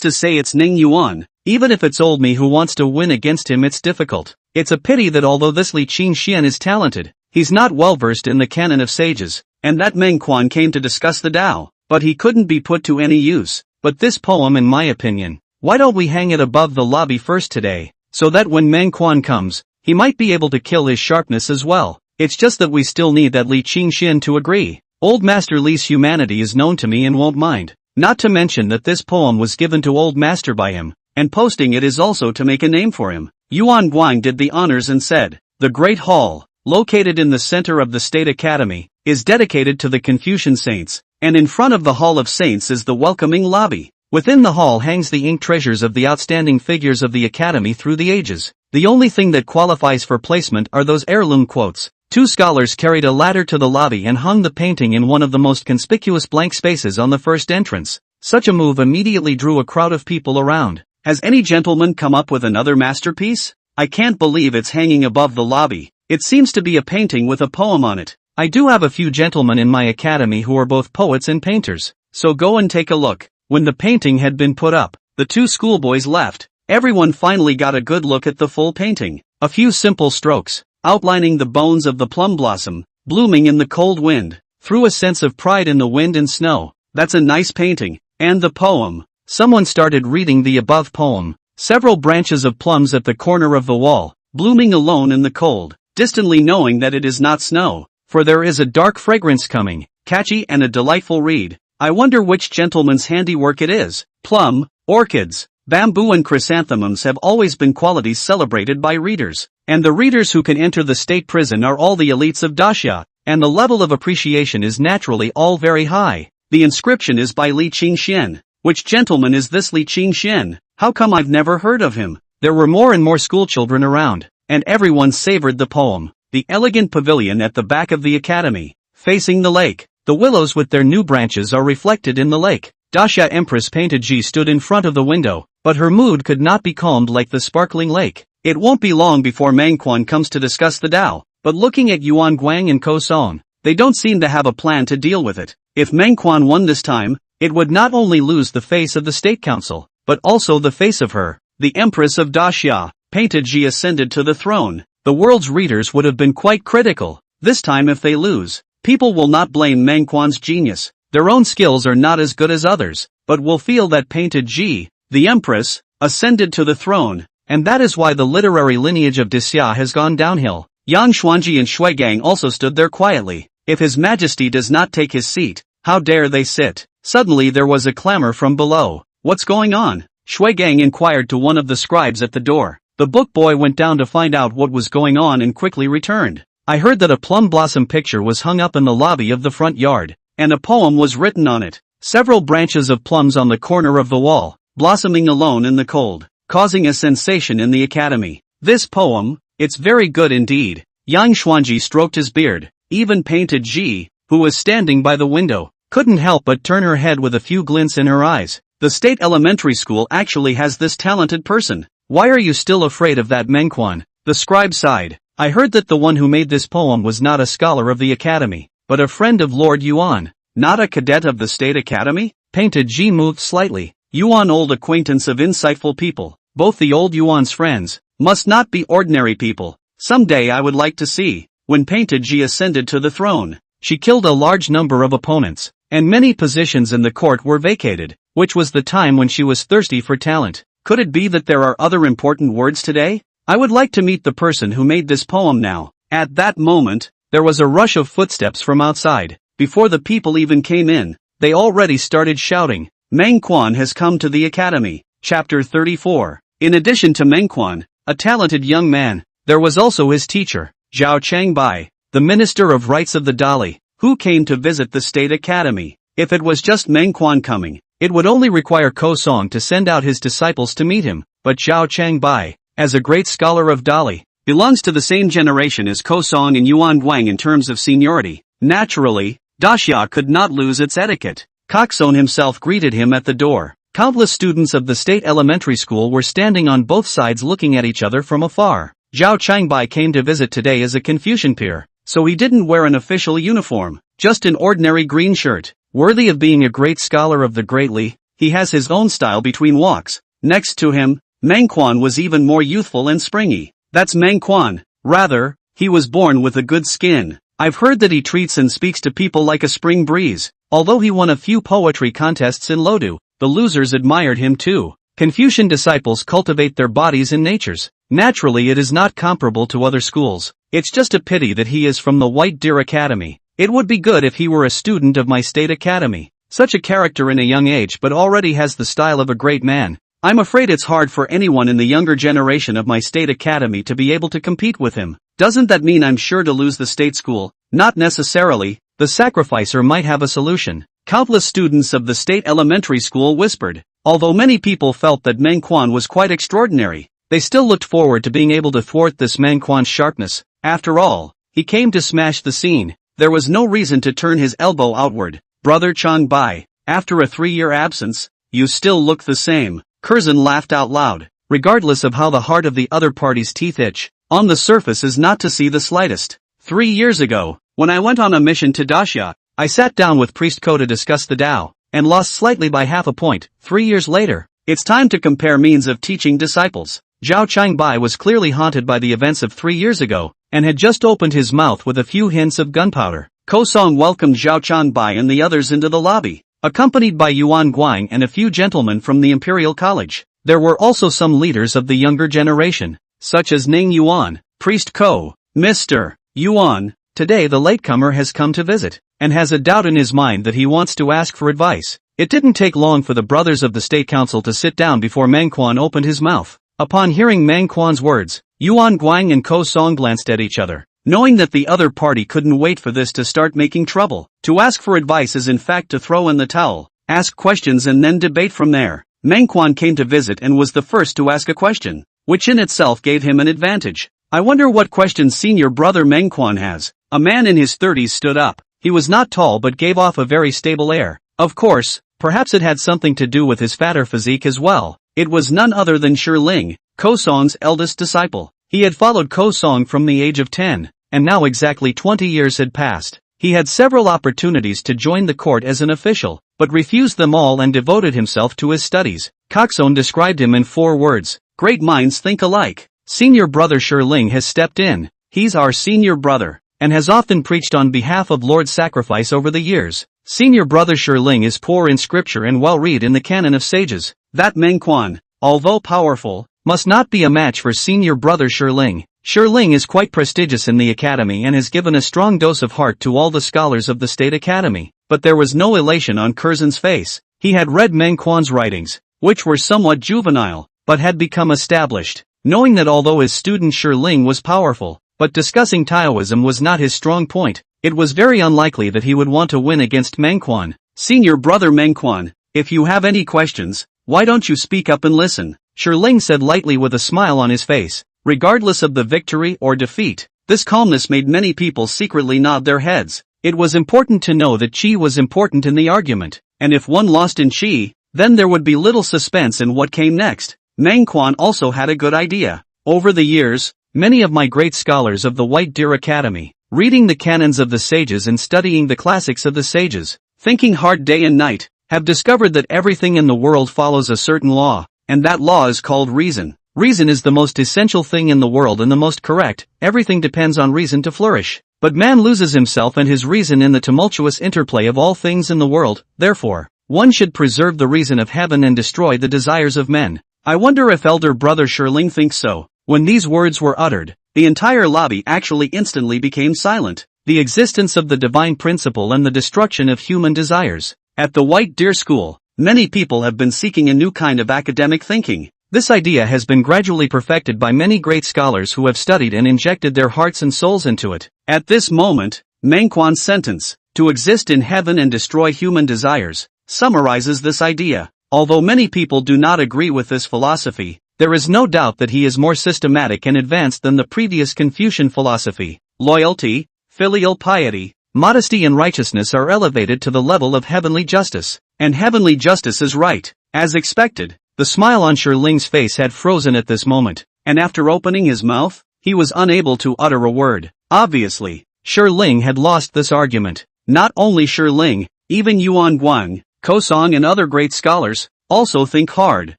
to say it's Ning Yuan. Even if it's old me who wants to win against him, it's difficult. It's a pity that although this Li Qingxian is talented, he's not well versed in the canon of sages, and that Meng Quan came to discuss the Tao, but he couldn't be put to any use. But this poem, in my opinion, why don't we hang it above the lobby first today, so that when Meng Quan comes, he might be able to kill his sharpness as well. It's just that we still need that Li Qingxian to agree. Old Master Li's humanity is known to me and won't mind. Not to mention that this poem was given to Old Master by him, and posting it is also to make a name for him. Yuan Guang did the honors and said, the Great Hall, located in the center of the State Academy, is dedicated to the Confucian saints, and in front of the Hall of Saints is the welcoming lobby. Within the hall hangs the ink treasures of the outstanding figures of the Academy through the ages. The only thing that qualifies for placement are those heirloom quotes. Two scholars carried a ladder to the lobby and hung the painting in one of the most conspicuous blank spaces on the first entrance. Such a move immediately drew a crowd of people around. Has any gentleman come up with another masterpiece? I can't believe it's hanging above the lobby. It seems to be a painting with a poem on it. I do have a few gentlemen in my academy who are both poets and painters, so go and take a look. When the painting had been put up, the two schoolboys left. Everyone finally got a good look at the full painting. A few simple strokes, outlining the bones of the plum blossom, blooming in the cold wind, threw a sense of pride in the wind and snow. That's a nice painting. And the poem. Someone started reading the above poem. Several branches of plums at the corner of the wall, blooming alone in the cold, distantly knowing that it is not snow, for there is a dark fragrance coming, catchy and a delightful read. I wonder which gentleman's handiwork it is. Plum, orchids, bamboo and chrysanthemums have always been qualities celebrated by readers, and the readers who can enter the state prison are all the elites of Daxia, and the level of appreciation is naturally all very high. The inscription is by Li Qingxian. Which gentleman is this Li Qingxian? How come I've never heard of him? There were more and more schoolchildren around, and everyone savored the poem. The elegant pavilion at the back of the academy, facing the lake. The willows with their new branches are reflected in the lake. Daxia Empress Painted Ji stood in front of the window, but her mood could not be calmed like the sparkling lake. It won't be long before Meng Quan comes to discuss the Tao, but looking at Yuan Guang and Ko Song, they don't seem to have a plan to deal with it. If Meng Quan won this time, it would not only lose the face of the State Council, but also the face of her, the Empress of Daxia. Painted Ji ascended to the throne. The world's readers would have been quite critical. This time if they lose, people will not blame Meng Quan's genius. Their own skills are not as good as others, but will feel that Painted Ji, the Empress, ascended to the throne, and that is why the literary lineage of Daxia has gone downhill. Yang Xuanji and Shuigang also stood there quietly. If His Majesty does not take his seat, how dare they sit? Suddenly there was a clamor from below. What's going on? Shuigang inquired to one of the scribes at the door. The book boy went down to find out what was going on and quickly returned. I heard that a plum blossom picture was hung up in the lobby of the front yard, and a poem was written on it. Several branches of plums on the corner of the wall, blossoming alone in the cold, causing a sensation in the academy. This poem, it's very good indeed. Yang Xuanji stroked his beard. Even Painted Ji, who was standing by the window, couldn't help but turn her head with a few glints in her eyes. The state elementary school actually has this talented person. Why are you still afraid of that Meng Quan? The scribe sighed. I heard that the one who made this poem was not a scholar of the academy, but a friend of Lord Yuan. Not a cadet of the State Academy? Painted Ji moved slightly. Yuan, old acquaintance of insightful people. Both the old Yuan's friends must not be ordinary people. Someday I would like to see. When Painted Ji ascended to the throne, she killed a large number of opponents, and many positions in the court were vacated, which was the time when she was thirsty for talent. Could it be that there are other important words today? I would like to meet the person who made this poem now. At that moment, there was a rush of footsteps from outside. Before the people even came in, they already started shouting, Meng Quan has come to the academy. Chapter 34. In addition to Meng Quan, a talented young man, there was also his teacher, Zhao Changbai, the Minister of Rights of the Dali, who came to visit the State Academy. If it was just Meng Quan coming, it would only require Ko Song to send out his disciples to meet him, but Zhao Changbai, as a great scholar of Dali, belongs to the same generation as Ko Song and Yuan Guang in terms of seniority. Naturally, Daxia could not lose its etiquette. Coxon himself greeted him at the door. Countless students of the state elementary school were standing on both sides looking at each other from afar. Zhao Changbai came to visit today as a Confucian peer, so he didn't wear an official uniform, just an ordinary green shirt. Worthy of being a great scholar of the Great Li, he has his own style between walks. Next to him, Meng Quan was even more youthful and springy. That's Meng Quan. Rather, he was born with a good skin. I've heard that he treats and speaks to people like a spring breeze. Although he won a few poetry contests in Lodu, the losers admired him too. Confucian disciples cultivate their bodies and natures. Naturally, it is not comparable to other schools. It's just a pity that he is from the White Deer Academy. It would be good if he were a student of my state academy. Such a character in a young age but already has the style of a great man. I'm afraid it's hard for anyone in the younger generation of my state academy to be able to compete with him. Doesn't that mean I'm sure to lose the state school? Not necessarily. The sacrificer might have a solution. Countless students of the state elementary school whispered. Although many people felt that Meng Quan was quite extraordinary, they still looked forward to being able to thwart this Meng Quan's sharpness. After all, he came to smash the scene. There was no reason to turn his elbow outward. Brother Changbai, after a 3-year absence, you still look the same. Curzon laughed out loud. Regardless of how the heart of the other party's teeth itch, on the surface is not to see the slightest. 3 years ago, when I went on a mission to Daxia, I sat down with Priest Ko to discuss the Tao, and lost slightly by half a point. 3 years later, it's time to compare means of teaching disciples. Zhao Changbai was clearly haunted by the events of 3 years ago, and had just opened his mouth with a few hints of gunpowder. Ko Song welcomed Zhao Changbai and the others into the lobby, accompanied by Yuan Guang and a few gentlemen from the Imperial College. There were also some leaders of the younger generation, such as Ning Yuan, Priest Ko, Mr. Yuan. Today the latecomer has come to visit, and has a doubt in his mind that he wants to ask for advice. It didn't take long for the brothers of the State Council to sit down before Meng Quan opened his mouth. Upon hearing Meng Quan's words, Yuan Guang and Ko Song glanced at each other, knowing that the other party couldn't wait for this to start making trouble. To ask for advice is in fact to throw in the towel, ask questions and then debate from there. Meng Quan came to visit and was the first to ask a question, which in itself gave him an advantage. I wonder what questions senior brother Meng Quan has. A man in his 30s stood up. He was not tall but gave off a very stable air. Of course, perhaps it had something to do with his fatter physique as well. It was none other than Shi Ling, Ko Song's eldest disciple. He had followed Ko Song from the age of 10, and now exactly 20 years had passed. He had several opportunities to join the court as an official, but refused them all and devoted himself to his studies. Coxon described him in 4 words. Great minds think alike. Senior brother Shi Ling has stepped in. He's our senior brother, and has often preached on behalf of Lord Sacrifice over the years. Senior brother Shi Ling is poor in scripture and well-read in the canon of sages. That Meng Quan, although powerful, must not be a match for senior brother Shi Ling. Shi Ling is quite prestigious in the academy and has given a strong dose of heart to all the scholars of the State Academy. But there was no elation on Curzon's face. He had read Meng Quan's writings, which were somewhat juvenile, but had become established. Knowing that although his student Shi Ling was powerful, but discussing Taoism was not his strong point, it was very unlikely that he would want to win against Meng Quan. Senior brother Meng Quan, if you have any questions, why don't you speak up and listen? Shi Ling said lightly with a smile on his face. Regardless of the victory or defeat, this calmness made many people secretly nod their heads. It was important to know that Qi was important in the argument, and if one lost in Qi, then there would be little suspense in what came next. Meng Quan also had a good idea. Over the years, many of my great scholars of the White Deer Academy, reading the canons of the sages and studying the classics of the sages, thinking hard day and night, have discovered that everything in the world follows a certain law, and that law is called reason. Reason is the most essential thing in the world and the most correct. Everything depends on reason to flourish. But man loses himself and his reason in the tumultuous interplay of all things in the world. Therefore, one should preserve the reason of heaven and destroy the desires of men. I wonder if elder brother Shirling thinks so. When these words were uttered, the entire lobby actually instantly became silent. The existence of the divine principle and the destruction of human desires. At the White Deer School, many people have been seeking a new kind of academic thinking. This idea has been gradually perfected by many great scholars who have studied and injected their hearts and souls into it. At this moment, Manhwa's sentence, "to exist in heaven and destroy human desires," summarizes this idea. Although many people do not agree with this philosophy, there is no doubt that he is more systematic and advanced than the previous Confucian philosophy. Loyalty, filial piety, modesty and righteousness are elevated to the level of heavenly justice. And heavenly justice is right. As expected, the smile on Shirling's face had frozen at this moment, and after opening his mouth, he was unable to utter a word. Obviously, Shirling had lost this argument. Not only Shirling, even Yuan Guang, Kosong and other great scholars, also think hard.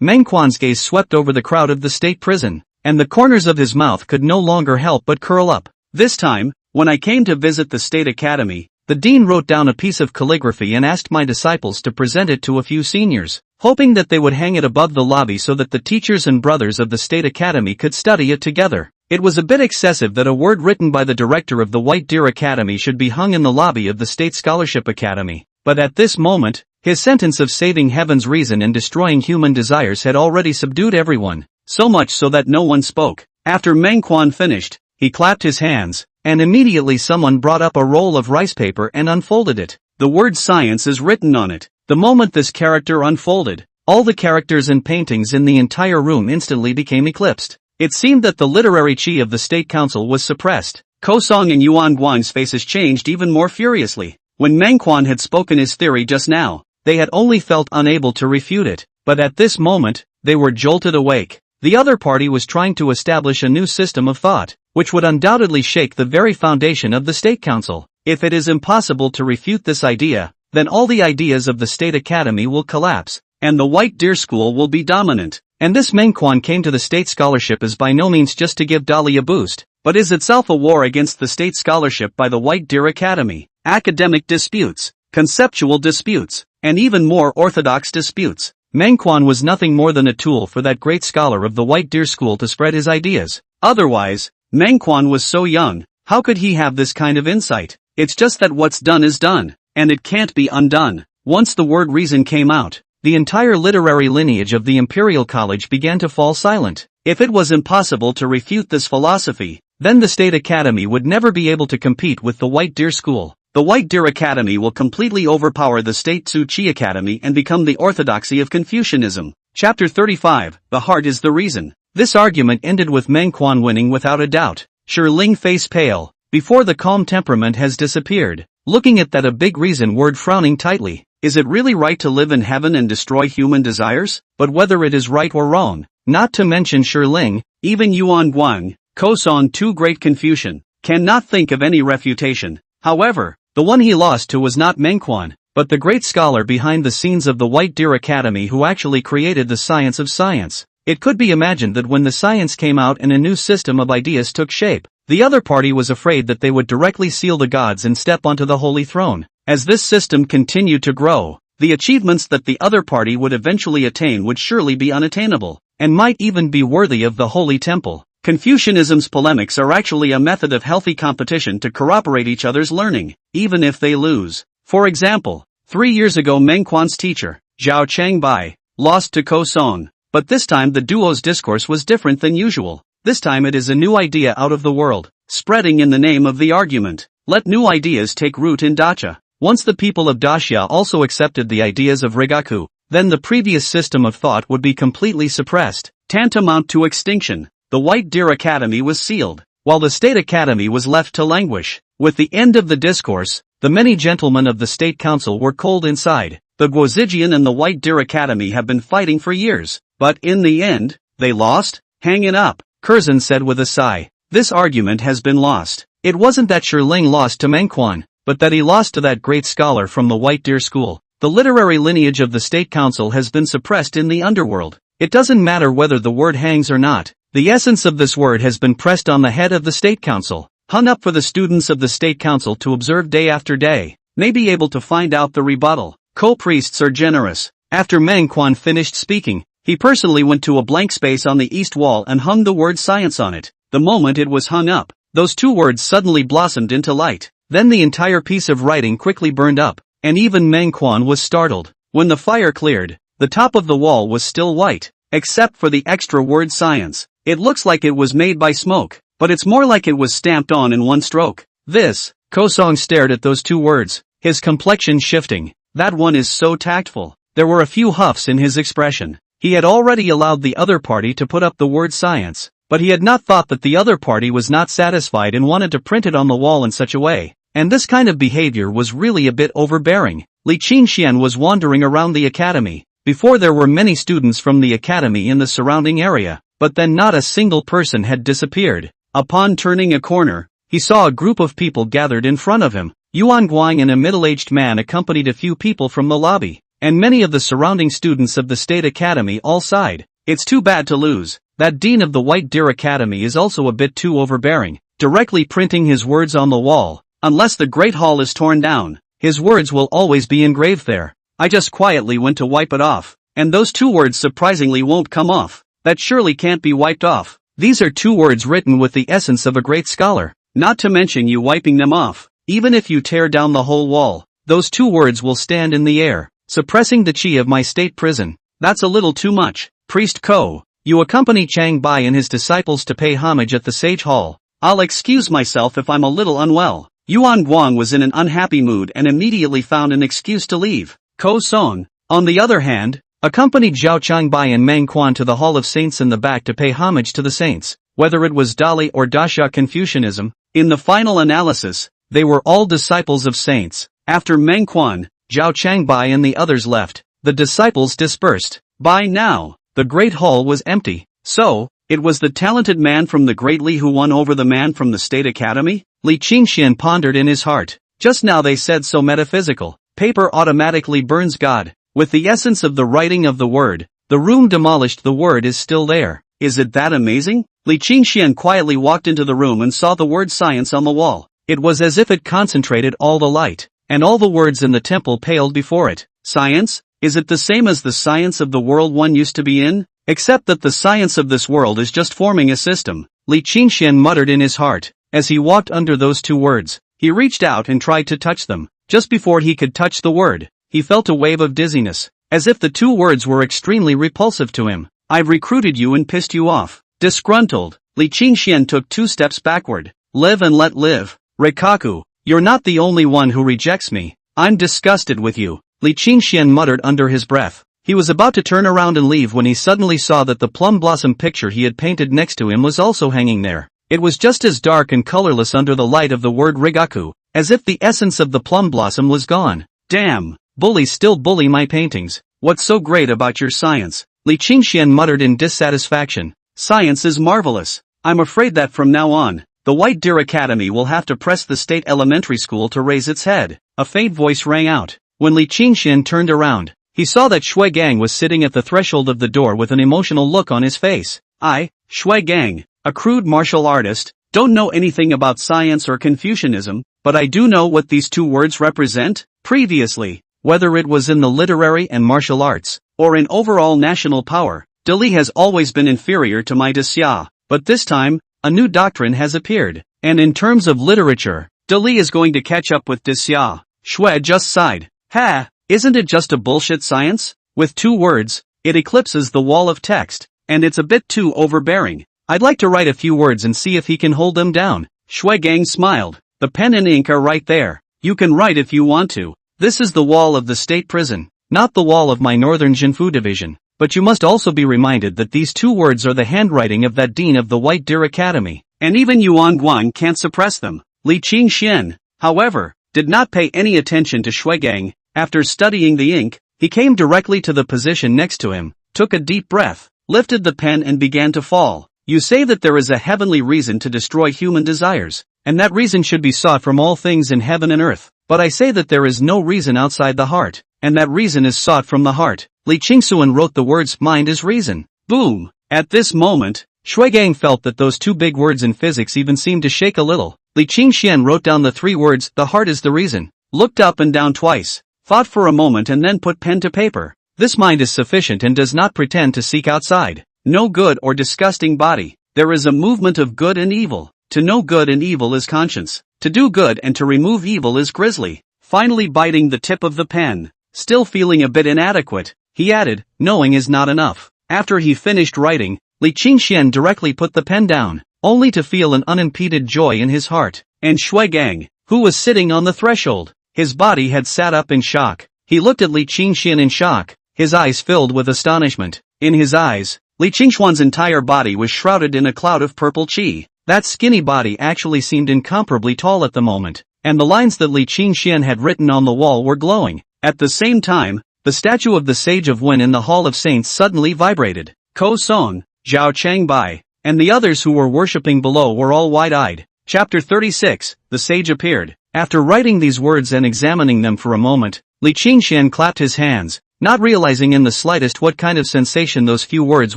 Manhwa's gaze swept over the crowd of the state prison, and the corners of his mouth could no longer help but curl up. This time, when I came to visit the State Academy, the dean wrote down a piece of calligraphy and asked my disciples to present it to a few seniors, hoping that they would hang it above the lobby so that the teachers and brothers of the State Academy could study it together. It was a bit excessive that a word written by the director of the White Deer Academy should be hung in the lobby of the State Scholarship Academy, but at this moment, his sentence of saving heaven's reason and destroying human desires had already subdued everyone, so much so that no one spoke. After Manhwa finished, he clapped his hands, and immediately someone brought up a roll of rice paper and unfolded it. The word science is written on it. The moment this character unfolded, all the characters and paintings in the entire room instantly became eclipsed. It seemed that the literary chi of the State Council was suppressed. Kosong and Yuan Guang's faces changed even more furiously. When Manhwa had spoken his theory just now, they had only felt unable to refute it, but at this moment, they were jolted awake. The other party was trying to establish a new system of thought, which would undoubtedly shake the very foundation of the State Council. If it is impossible to refute this idea, then all the ideas of the State Academy will collapse, and the White Deer School will be dominant. And this Manhwa came to the State Scholarship is by no means just to give Dali a boost, but is itself a war against the State Scholarship by the White Deer Academy. Academic disputes, conceptual disputes, and even more orthodox disputes. Manhwa was nothing more than a tool for that great scholar of the White Deer School to spread his ideas. Otherwise, Manhwa was so young, how could he have this kind of insight? It's just that what's done is done, and it can't be undone. Once the word reason came out, the entire literary lineage of the Imperial College began to fall silent. If it was impossible to refute this philosophy, then the State Academy would never be able to compete with the White Deer School. The White Deer Academy will completely overpower the State Tzu Chi Academy and become the orthodoxy of Confucianism. Chapter 35, The Heart is the Reason. This argument ended with Manhwa winning without a doubt. Shirling face pale, before the calm temperament has disappeared, looking at that a big reason word frowning tightly. Is it really right to live in heaven and destroy human desires? But whether it is right or wrong, not to mention Shirling, even Yuan Guang, Kosong two great Confucian, cannot think of any refutation. However, the one he lost to was not Manhwa, but the great scholar behind the scenes of the White Deer Academy who actually created the science of science. It could be imagined that when the science came out and a new system of ideas took shape, the other party was afraid that they would directly seal the gods and step onto the holy throne. As this system continued to grow, the achievements that the other party would eventually attain would surely be unattainable, and might even be worthy of the holy temple. Confucianism's polemics are actually a method of healthy competition to corroborate each other's learning, even if they lose. For example, 3 years ago Manhwa's teacher, Zhao Changbai, lost to Kosong, but this time the duo's discourse was different than usual. This time it is a new idea out of the world, spreading in the name of the argument. Let new ideas take root in Dacha. Once the people of Dacia also accepted the ideas of Rigaku, then the previous system of thought would be completely suppressed, tantamount to extinction. The White Deer Academy was sealed, while the State Academy was left to languish. With the end of the discourse, the many gentlemen of the State Council were cold inside. The Guozijian and the White Deer Academy have been fighting for years, but in the end, they lost? Hang it up. Curzon said with a sigh. This argument has been lost. It wasn't that Shirling lost to Mengquan, but that he lost to that great scholar from the White Deer School. The literary lineage of the State Council has been suppressed in the underworld. It doesn't matter whether the word hangs or not. The essence of this word has been pressed on the head of the State Council, hung up for the students of the State Council to observe day after day, may be able to find out the rebuttal. Co-priests are generous. After Meng Quan finished speaking, he personally went to a blank space on the east wall and hung the word science on it. The moment it was hung up, those two words suddenly blossomed into light. Then the entire piece of writing quickly burned up, and even Meng Quan was startled. When the fire cleared, the top of the wall was still white, except for the extra word science. It looks like it was made by smoke, but it's more like it was stamped on in one stroke. This, Kosong stared at those two words, his complexion shifting. That one is so tactful. There were a few huffs in his expression. He had already allowed the other party to put up the word science, but he had not thought that the other party was not satisfied and wanted to print it on the wall in such a way. And this kind of behavior was really a bit overbearing. Li Qingxian was wandering around the academy. Before there were many students from the academy in the surrounding area, but then not a single person had disappeared. Upon turning a corner, he saw a group of people gathered in front of him. Yuan Guang and a middle-aged man accompanied a few people from the lobby, and many of the surrounding students of the State Academy all sighed. It's too bad to lose. That dean of the White Deer Academy is also a bit too overbearing, directly printing his words on the wall. Unless the Great Hall is torn down, his words will always be engraved there. I just quietly went to wipe it off, and those two words surprisingly won't come off. That surely can't be wiped off. These are two words written with the essence of a great scholar, not to mention you wiping them off. Even if you tear down the whole wall, those two words will stand in the air, suppressing the chi of my state prison. That's a little too much. Priest Ko, you accompany Chang Bai and his disciples to pay homage at the Sage Hall. I'll excuse myself if I'm a little unwell. Yuan Guang was in an unhappy mood and immediately found an excuse to leave. Ko Song, on the other hand, accompanied Zhao Changbai and Meng Quan to the Hall of Saints in the back to pay homage to the saints. Whether it was Dali or Dasha Confucianism, in the final analysis, they were all disciples of saints. After Meng Quan, Zhao Changbai and the others left, the disciples dispersed. By now, the great hall was empty. So, it was the talented man from the Great Li who won over the man from the State Academy? Li Qingxian pondered in his heart. Just now they said so metaphysical. Paper automatically burns God. With the essence of the writing of the word, the room demolished, the word is still there. Is it that amazing? Li Qingxian quietly walked into the room and saw the word science on the wall. It was as if it concentrated all the light, and all the words in the temple paled before it. Science? Is it the same as the science of the world one used to be in? Except that the science of this world is just forming a system. Li Qingxian muttered in his heart. As he walked under those two words, he reached out and tried to touch them. Just before he could touch the word, he felt a wave of dizziness, as if the two words were extremely repulsive to him. I've recruited you and pissed you off. Disgruntled, Li Qingxian took 2 steps backward. Live and let live. Reikaku, you're not the only one who rejects me. I'm disgusted with you. Li Qingxian muttered under his breath. He was about to turn around and leave when he suddenly saw that the plum blossom picture he had painted next to him was also hanging there. It was just as dark and colorless under the light of the word Rigaku, as if the essence of the plum blossom was gone. Damn, bullies still bully my paintings. What's so great about your science? Li Qingxian muttered in dissatisfaction. Science is marvelous. I'm afraid that from now on, the White Deer Academy will have to press the state elementary school to raise its head. A faint voice rang out. When Li Qingxian turned around, he saw that Shui Gang was sitting at the threshold of the door with an emotional look on his face. I, Shui Gang, a crude martial artist, don't know anything about science or Confucianism, but I do know what these two words represent. Previously, whether it was in the literary and martial arts, or in overall national power, Dali has always been inferior to my Xia. But this time, a new doctrine has appeared, and in terms of literature, Dali is going to catch up with Xia. Shui just sighed. Ha, isn't it just a bullshit science? With 2 words, it eclipses the wall of text, and it's a bit too overbearing. I'd like to write a few words and see if he can hold them down. Shui Gang smiled. The pen and ink are right there. You can write if you want to. This is the wall of the state prison, not the wall of my northern Jinfu division. But you must also be reminded that these 2 words are the handwriting of that dean of the White Deer Academy, and even Yuan Guang can't suppress them. Li Qingxian, however, did not pay any attention to Shui Gang. After studying the ink, he came directly to the position next to him, took a deep breath, lifted the pen and began to fall. You say that there is a heavenly reason to destroy human desires, and that reason should be sought from all things in heaven and earth. But I say that there is no reason outside the heart, and that reason is sought from the heart. Li Qingxuan wrote the words, mind is reason. Boom! At this moment, Shuigang felt that those two big words in physics even seemed to shake a little. Li Qingxian wrote down the three words, the heart is the reason, looked up and down twice, thought for a moment and then put pen to paper. This mind is sufficient and does not pretend to seek outside. No good or disgusting body. There is a movement of good and evil. To know good and evil is conscience. To do good and to remove evil is grisly. Finally biting the tip of the pen, still feeling a bit inadequate, he added, knowing is not enough. After he finished writing, Li Qingxian directly put the pen down, only to feel an unimpeded joy in his heart. And Shuigang, who was sitting on the threshold, his body had sat up in shock. He looked at Li Qingxian in shock, his eyes filled with astonishment. In his eyes, Li Qingxuan's entire body was shrouded in a cloud of purple qi. That skinny body actually seemed incomparably tall at the moment, and the lines that Li Qingxian had written on the wall were glowing. At the same time, the statue of the Sage of Wen in the Hall of Saints suddenly vibrated. Ko Song, Zhao Changbai, and the others who were worshipping below were all wide-eyed. Chapter 36, the sage appeared. After writing these words and examining them for a moment, Li Qingxian clapped his hands, not realizing in the slightest what kind of sensation those few words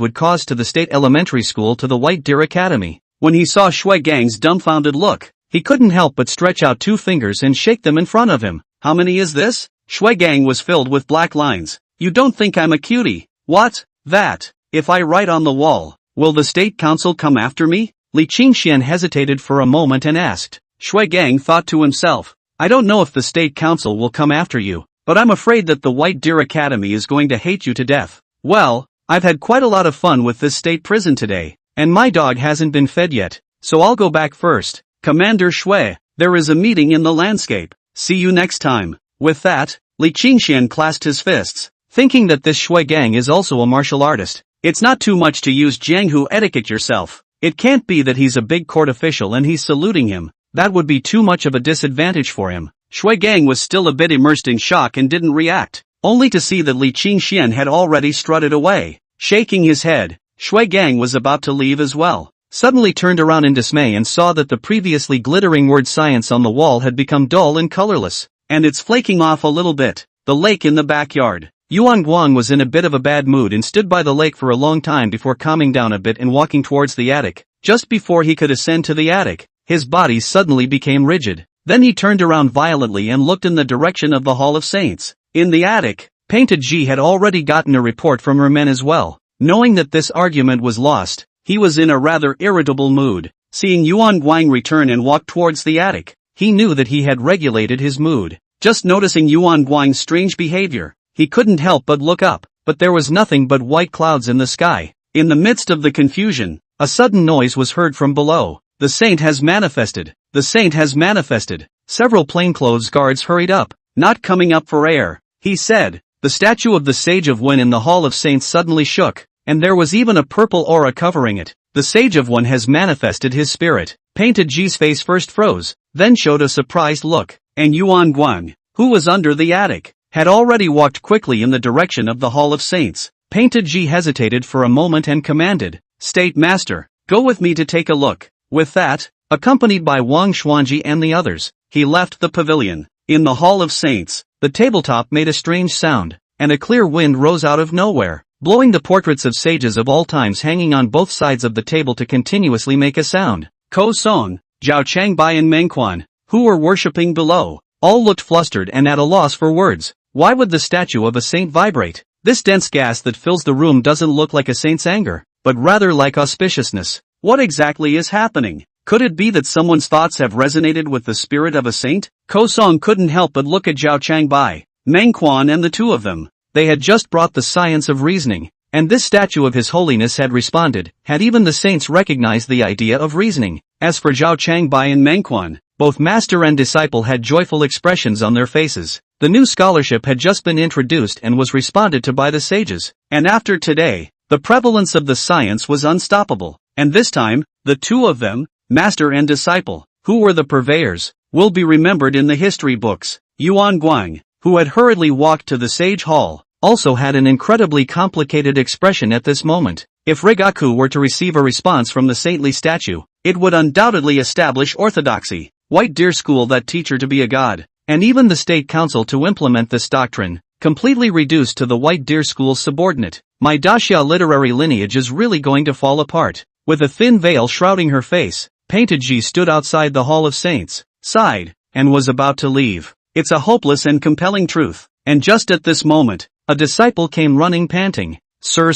would cause to the state elementary school to the White Deer Academy. When he saw Shuigang's dumbfounded look, he couldn't help but stretch out two fingers and shake them in front of him. How many is this? Shuigang was filled with black lines. You don't think I'm a cutie? What? That? If I write on the wall, will the state council come after me? Li Qingxian hesitated for a moment and asked. Shuigang thought to himself, I don't know if the state council will come after you, but I'm afraid that the White Deer Academy is going to hate you to death. Well, I've had quite a lot of fun with this state prison today, and my dog hasn't been fed yet, so I'll go back first. Commander Shui, there is a meeting in the landscape. See you next time. With that, Li Qingxian clasped his fists, thinking that this Shuigang is also a martial artist. It's not too much to use Jianghu etiquette yourself. It can't be that he's a big court official and he's saluting him. That would be too much of a disadvantage for him. Shuigang was still a bit immersed in shock and didn't react, only to see that Li Qingxian had already strutted away. Shaking his head, Shuigang was about to leave as well, suddenly turned around in dismay and saw that the previously glittering word science on the wall had become dull and colorless, and it's flaking off a little bit. The lake in the backyard. Yuan Guang was in a bit of a bad mood and stood by the lake for a long time before calming down a bit and walking towards the attic. Just before he could ascend to the attic, his body suddenly became rigid. Then he turned around violently and looked in the direction of the Hall of Saints. In the attic, Painted Ji had already gotten a report from her men as well. Knowing that this argument was lost, he was in a rather irritable mood. Seeing Yuan Guang return and walk towards the attic, he knew that he had regulated his mood. Just noticing Yuan Guang's strange behavior, he couldn't help but look up, but there was nothing but white clouds in the sky. In the midst of the confusion, a sudden noise was heard from below. The saint has manifested. The saint has manifested. Several plainclothes guards hurried up. Not coming up for air, he said. The statue of the Sage of Wen in the Hall of Saints suddenly shook, and there was even a purple aura covering it. The Sage of Wen has manifested his spirit. Painted Ji's face first froze, then showed a surprised look, and Yuan Guang, who was under the attic, had already walked quickly in the direction of the Hall of Saints. Painted Ji hesitated for a moment and commanded, State Master, go with me to take a look. With that, accompanied by Wang Xuanji and the others, he left the pavilion. In the Hall of Saints, the tabletop made a strange sound, and a clear wind rose out of nowhere, blowing the portraits of sages of all times hanging on both sides of the table to continuously make a sound. Ko Song, Zhao Changbai and Mengquan, who were worshipping below, all looked flustered and at a loss for words. Why would the statue of a saint vibrate? This dense gas that fills the room doesn't look like a saint's anger, but rather like auspiciousness. What exactly is happening? Could it be that someone's thoughts have resonated with the spirit of a saint? Ko Song couldn't help but look at Zhao Changbai, Mengquan and the two of them. They had just brought the science of reasoning, and this statue of His Holiness had responded. Had even the saints recognized the idea of reasoning? As for Zhao Changbai and Mengquan, both master and disciple had joyful expressions on their faces. The new scholarship had just been introduced and was responded to by the sages, and after today, the prevalence of the science was unstoppable. And this time, the two of them, master and disciple, who were the purveyors, will be remembered in the history books. Yuan Guang, who had hurriedly walked to the sage hall, also had an incredibly complicated expression at this moment. If Rigaku were to receive a response from the saintly statue, it would undoubtedly establish orthodoxy, White Deer School that teacher to be a god, and even the state council to implement this doctrine, completely reduced to the White Deer School's subordinate. My Daxia literary lineage is really going to fall apart. With a thin veil shrouding her face, Painted Ji stood outside the Hall of Saints, sighed, and was about to leave. It's a hopeless and compelling truth. And just at this moment, a disciple came running panting. Sir,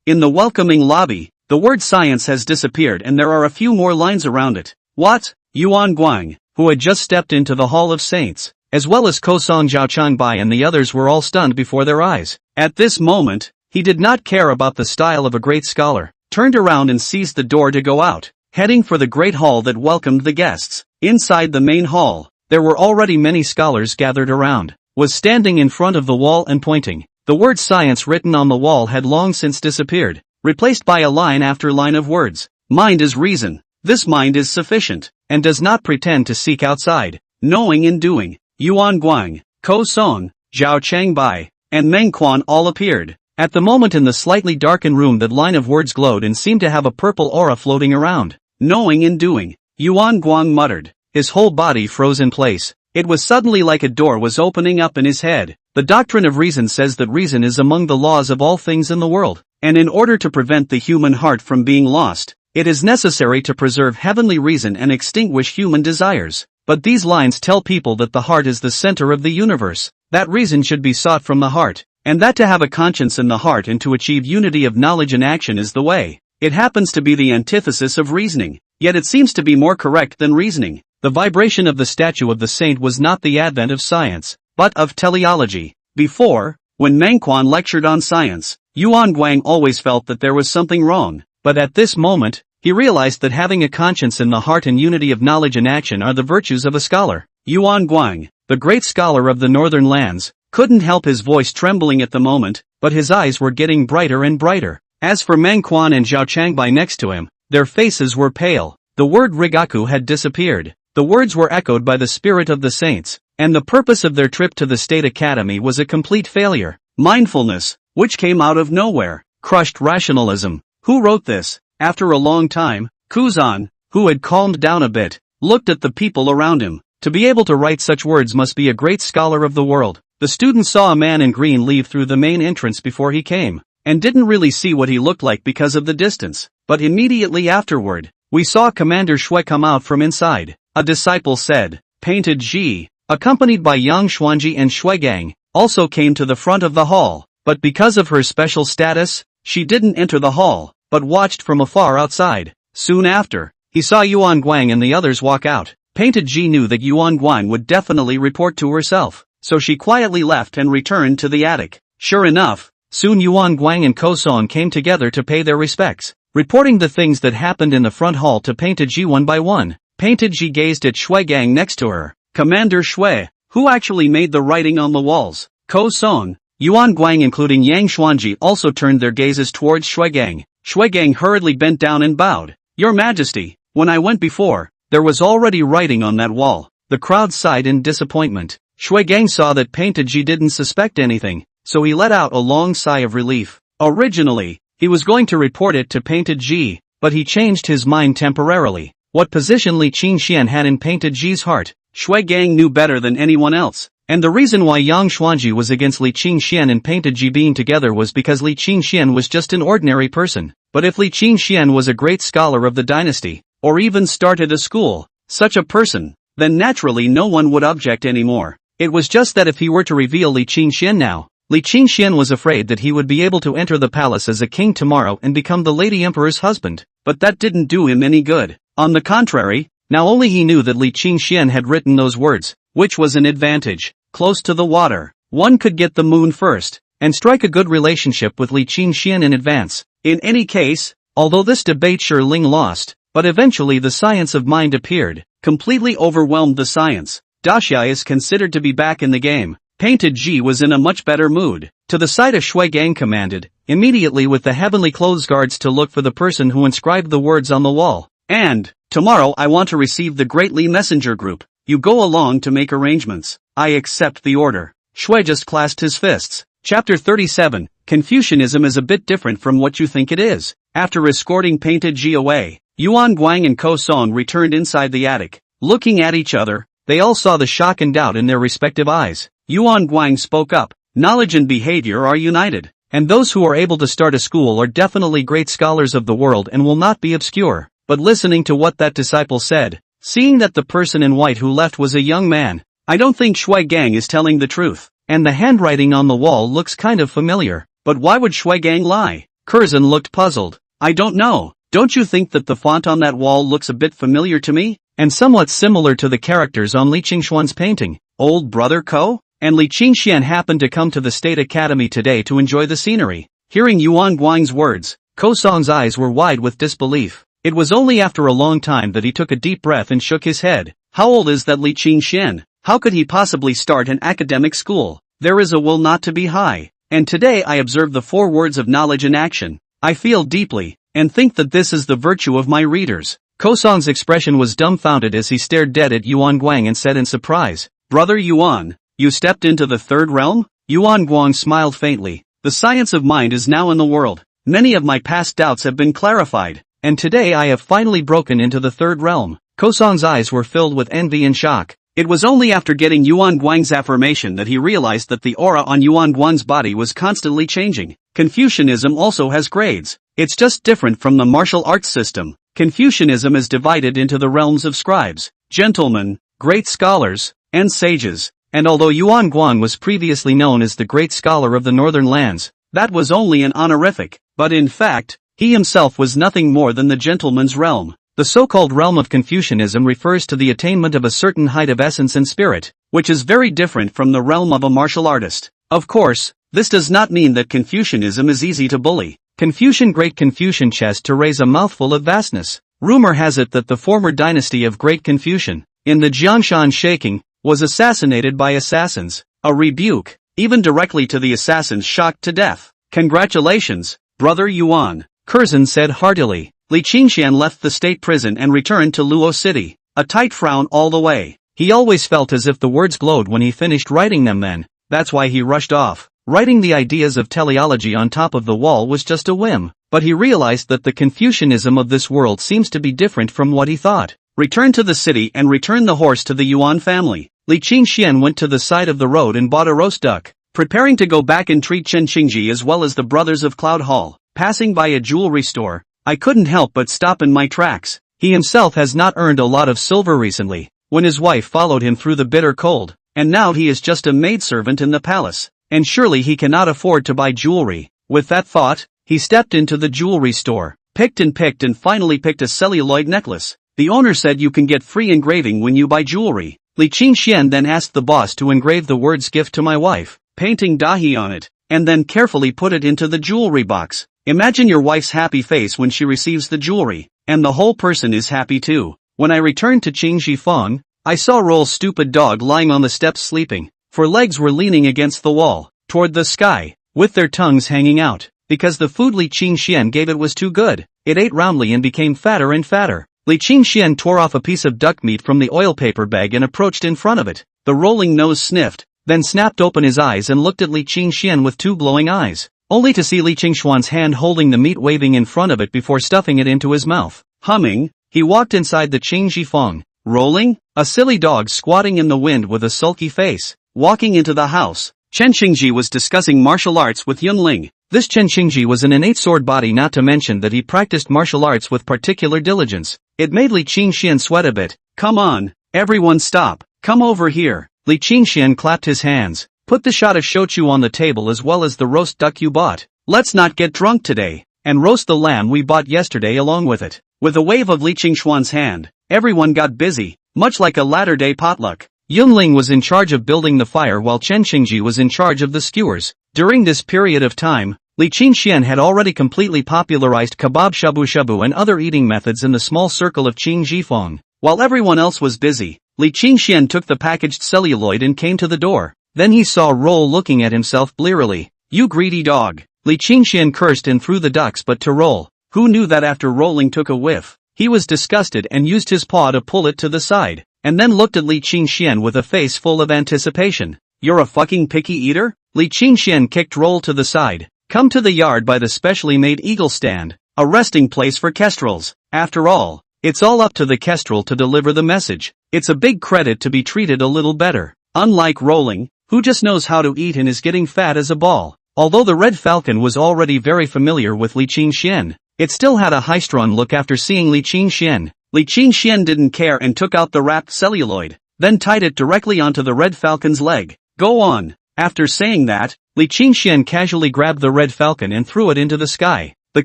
in the welcoming lobby, the word science has disappeared and there are a few more lines around it. What? Yuan Guang, who had just stepped into the Hall of Saints, as well as Kosong Zhao Changbai and the others were all stunned before their eyes. At this moment, he did not care about the style of a great scholar, turned around and seized the door to go out, heading for the great hall that welcomed the guests. Inside the main hall, there were already many scholars gathered around, was standing in front of the wall and pointing. The word science written on the wall had long since disappeared, replaced by a line after line of words. Mind is reason. This mind is sufficient, and does not pretend to seek outside. Knowing and doing. Yuan Guang, Ko Song, Zhao Changbai, and Meng Quan all appeared. At the moment in the slightly darkened room that line of words glowed and seemed to have a purple aura floating around. Knowing and doing. Yuan Guang muttered. His whole body froze in place. It was suddenly like a door was opening up in his head. The doctrine of reason says that reason is among the laws of all things in the world, and in order to prevent the human heart from being lost, it is necessary to preserve heavenly reason and extinguish human desires. But these lines tell people that the heart is the center of the universe, that reason should be sought from the heart, and that to have a conscience in the heart and to achieve unity of knowledge and action is the way. It happens to be the antithesis of reasoning, yet it seems to be more correct than reasoning. The vibration of the statue of the saint was not the advent of science, but of teleology. Before, when Meng Quan lectured on science, Yuan Guang always felt that there was something wrong, but at this moment, he realized that having a conscience in the heart and unity of knowledge and action are the virtues of a scholar. Yuan Guang, the great scholar of the northern lands, couldn't help his voice trembling at the moment, but his eyes were getting brighter and brighter. As for Meng Quan and Zhao Changbai next to him, their faces were pale. The word Rigaku had disappeared. The words were echoed by the spirit of the saints, and the purpose of their trip to the State Academy was a complete failure. Mindfulness, which came out of nowhere, crushed rationalism. Who wrote this? After a long time, Kuzan, who had calmed down a bit, looked at the people around him. To be able to write such words must be a great scholar of the world. The student saw a man in green leave through the main entrance before he came, and didn't really see what he looked like because of the distance. But immediately afterward, we saw Commander Shui come out from inside. A disciple said. Painted Ji, accompanied by Yang Xuanji and Shuigang, also came to the front of the hall, but because of her special status, she didn't enter the hall, but watched from afar outside. Soon after, he saw Yuan Guang and the others walk out. Painted Ji knew that Yuan Guang would definitely report to herself, so she quietly left and returned to the attic. Sure enough, soon Yuan Guang and Kosong came together to pay their respects, reporting the things that happened in the front hall to Painted Ji one by one. Painted Ji gazed at Shuigang next to her. Commander Shui, who actually made the writing on the walls. Kosong, Yuan Guang including Yang Xuanji also turned their gazes towards Shuigang. Shuigang hurriedly bent down and bowed. Your Majesty, when I went before, there was already writing on that wall. The crowd sighed in disappointment. Shuigang saw that Painted Ji didn't suspect anything, so he let out a long sigh of relief. Originally, he was going to report it to Painted Ji, but he changed his mind temporarily. What position Li Qingxian had in Painted Ji's heart, Shuigang knew better than anyone else, and the reason why Yang Xuanji was against Li Qingxian and Painted Ji being together was because Li Qingxian was just an ordinary person. But if Li Qingxian was a great scholar of the dynasty, or even started a school, such a person, then naturally no one would object anymore. It was just that if he were to reveal Li Qingxian now, Li Qingxian was afraid that he would be able to enter the palace as a king tomorrow and become the Lady Emperor's husband, but that didn't do him any good. On the contrary, now only he knew that Li Qingxian had written those words, which was an advantage. Close to the water, one could get the moon first, and strike a good relationship with Li Qingxian in advance. In any case, although this debate Shi Ling lost, but eventually the science of mind appeared, completely overwhelmed the science. Daxia is considered to be back in the game. Painted Ji was in a much better mood. To the side of Shuigang commanded, immediately with the heavenly clothes guards to look for the person who inscribed the words on the wall. And, tomorrow I want to receive the Great Li Messenger group. You go along to make arrangements. I accept the order. Shui just clasped his fists. Chapter 37, Confucianism is a bit different from what you think it is. After escorting Painted Ji away, Yuan Guang and Ko Song returned inside the attic. Looking at each other, they all saw the shock and doubt in their respective eyes. Yuan Guang spoke up. Knowledge and behavior are united. And those who are able to start a school are definitely great scholars of the world and will not be obscure. But listening to what that disciple said, seeing that the person in white who left was a young man, I don't think Shui Gang is telling the truth. And the handwriting on the wall looks kind of familiar. But why would Shui Gang lie? Curzon looked puzzled. I don't know. Don't you think that the font on that wall looks a bit familiar to me? And somewhat similar to the characters on Li Qingshuan's painting. Old brother Ko? And Li Qingxian happened to come to the State Academy today to enjoy the scenery. Hearing Yuan Guang's words, Ko Song's eyes were wide with disbelief. It was only after a long time that he took a deep breath and shook his head. How old is that Li Qingxian? How could he possibly start an academic school? There is a will not to be high. And today I observe the 4 words of knowledge in action. I feel deeply, and think that this is the virtue of my readers. Ko Song's expression was dumbfounded as he stared dead at Yuan Guang and said in surprise, Brother Yuan, you stepped into the 3rd realm? Yuan Guang smiled faintly. The science of mind is now in the world. Many of my past doubts have been clarified, and today I have finally broken into the 3rd realm. Ko Song's eyes were filled with envy and shock. It was only after getting Yuan Guang's affirmation that he realized that the aura on Yuan Guang's body was constantly changing. Confucianism also has grades. It's just different from the martial arts system. Confucianism is divided into the realms of scribes, gentlemen, great scholars, and sages. And although Yuan Guang was previously known as the great scholar of the northern lands, that was only an honorific. But in fact, he himself was nothing more than the gentleman's realm. The so-called realm of Confucianism refers to the attainment of a certain height of essence and spirit, which is very different from the realm of a martial artist. Of course, this does not mean that Confucianism is easy to bully. Great Confucian chest to raise a mouthful of vastness. Rumor has it that the former dynasty of Great Confucian, in the Jiangshan shaking, was assassinated by assassins. A rebuke, even directly to the assassins shocked to death. Congratulations, Brother Yuan, Curzon said heartily. Li Qingxian left the state prison and returned to Luo City, a tight frown all the way. He always felt as if the words glowed when he finished writing them then. That's why he rushed off. Writing the ideas of teleology on top of the wall was just a whim, but he realized that the Confucianism of this world seems to be different from what he thought. Return to the city and return the horse to the Yuan family. Li Qingxian went to the side of the road and bought a roast duck, preparing to go back and treat Chen Qingji as well as the brothers of Cloud Hall. Passing by a jewelry store, I couldn't help but stop in my tracks. He himself has not earned a lot of silver recently, when his wife followed him through the bitter cold, and now he is just a maidservant in the palace, and surely he cannot afford to buy jewelry. With that thought, he stepped into the jewelry store, picked and finally picked a celluloid necklace. The owner said you can get free engraving when you buy jewelry. Li Qingxian then asked the boss to engrave the words gift to my wife, painting dahi on it, and then carefully put it into the jewelry box. Imagine your wife's happy face when she receives the jewelry, and the whole person is happy too. When I returned to Qingji Feng, I saw Roll's stupid dog lying on the steps sleeping. 4 legs were leaning against the wall, toward the sky, with their tongues hanging out, because the food Li Qingxian gave it was too good. It ate roundly and became fatter and fatter. Li Qingxian tore off a piece of duck meat from the oil paper bag and approached in front of it. The rolling nose sniffed, then snapped open his eyes and looked at Li Qingxian with 2 glowing eyes, only to see Li Qingshuan's hand holding the meat waving in front of it before stuffing it into his mouth. Humming, he walked inside the Qingji Feng. Rolling, a silly dog squatting in the wind with a sulky face. Walking into the house, Chen Qingji was discussing martial arts with Yunling. This Chen Qingji was an innate sword body, not to mention that he practiced martial arts with particular diligence. It made Li Qingxian sweat a bit. Come on, everyone stop, come over here. Li Qingxian clapped his hands. Put the shot of shochu on the table as well as the roast duck you bought. Let's not get drunk today, and roast the lamb we bought yesterday along with it. With a wave of Li Qingshuan's hand, everyone got busy, much like a latter-day potluck. Yunling was in charge of building the fire while Chen Qingji was in charge of the skewers. During this period of time, Li Qingxian had already completely popularized kebab shabu-shabu and other eating methods in the small circle of Qingji Feng. While everyone else was busy, Li Qingxian took the packaged celluloid and came to the door. Then he saw Roll looking at himself blearily. You greedy dog. Li Qingxian cursed and threw the ducks but to Roll, who knew that after Rolling took a whiff, he was disgusted and used his paw to pull it to the side, and then looked at Li Qingxian with a face full of anticipation. You're a fucking picky eater? Li Qingxian kicked Roll to the side. Come to the yard by the specially made eagle stand, a resting place for kestrels. After all, it's all up to the kestrel to deliver the message. It's a big credit to be treated a little better. Unlike Rolling, who just knows how to eat and is getting fat as a ball. Although the red falcon was already very familiar with Li Qingxian, it still had a high-strung look after seeing Li Qingxian. Li Qingxian didn't care and took out the wrapped celluloid, then tied it directly onto the red falcon's leg. Go on. After saying that, Li Qingxian casually grabbed the red falcon and threw it into the sky. The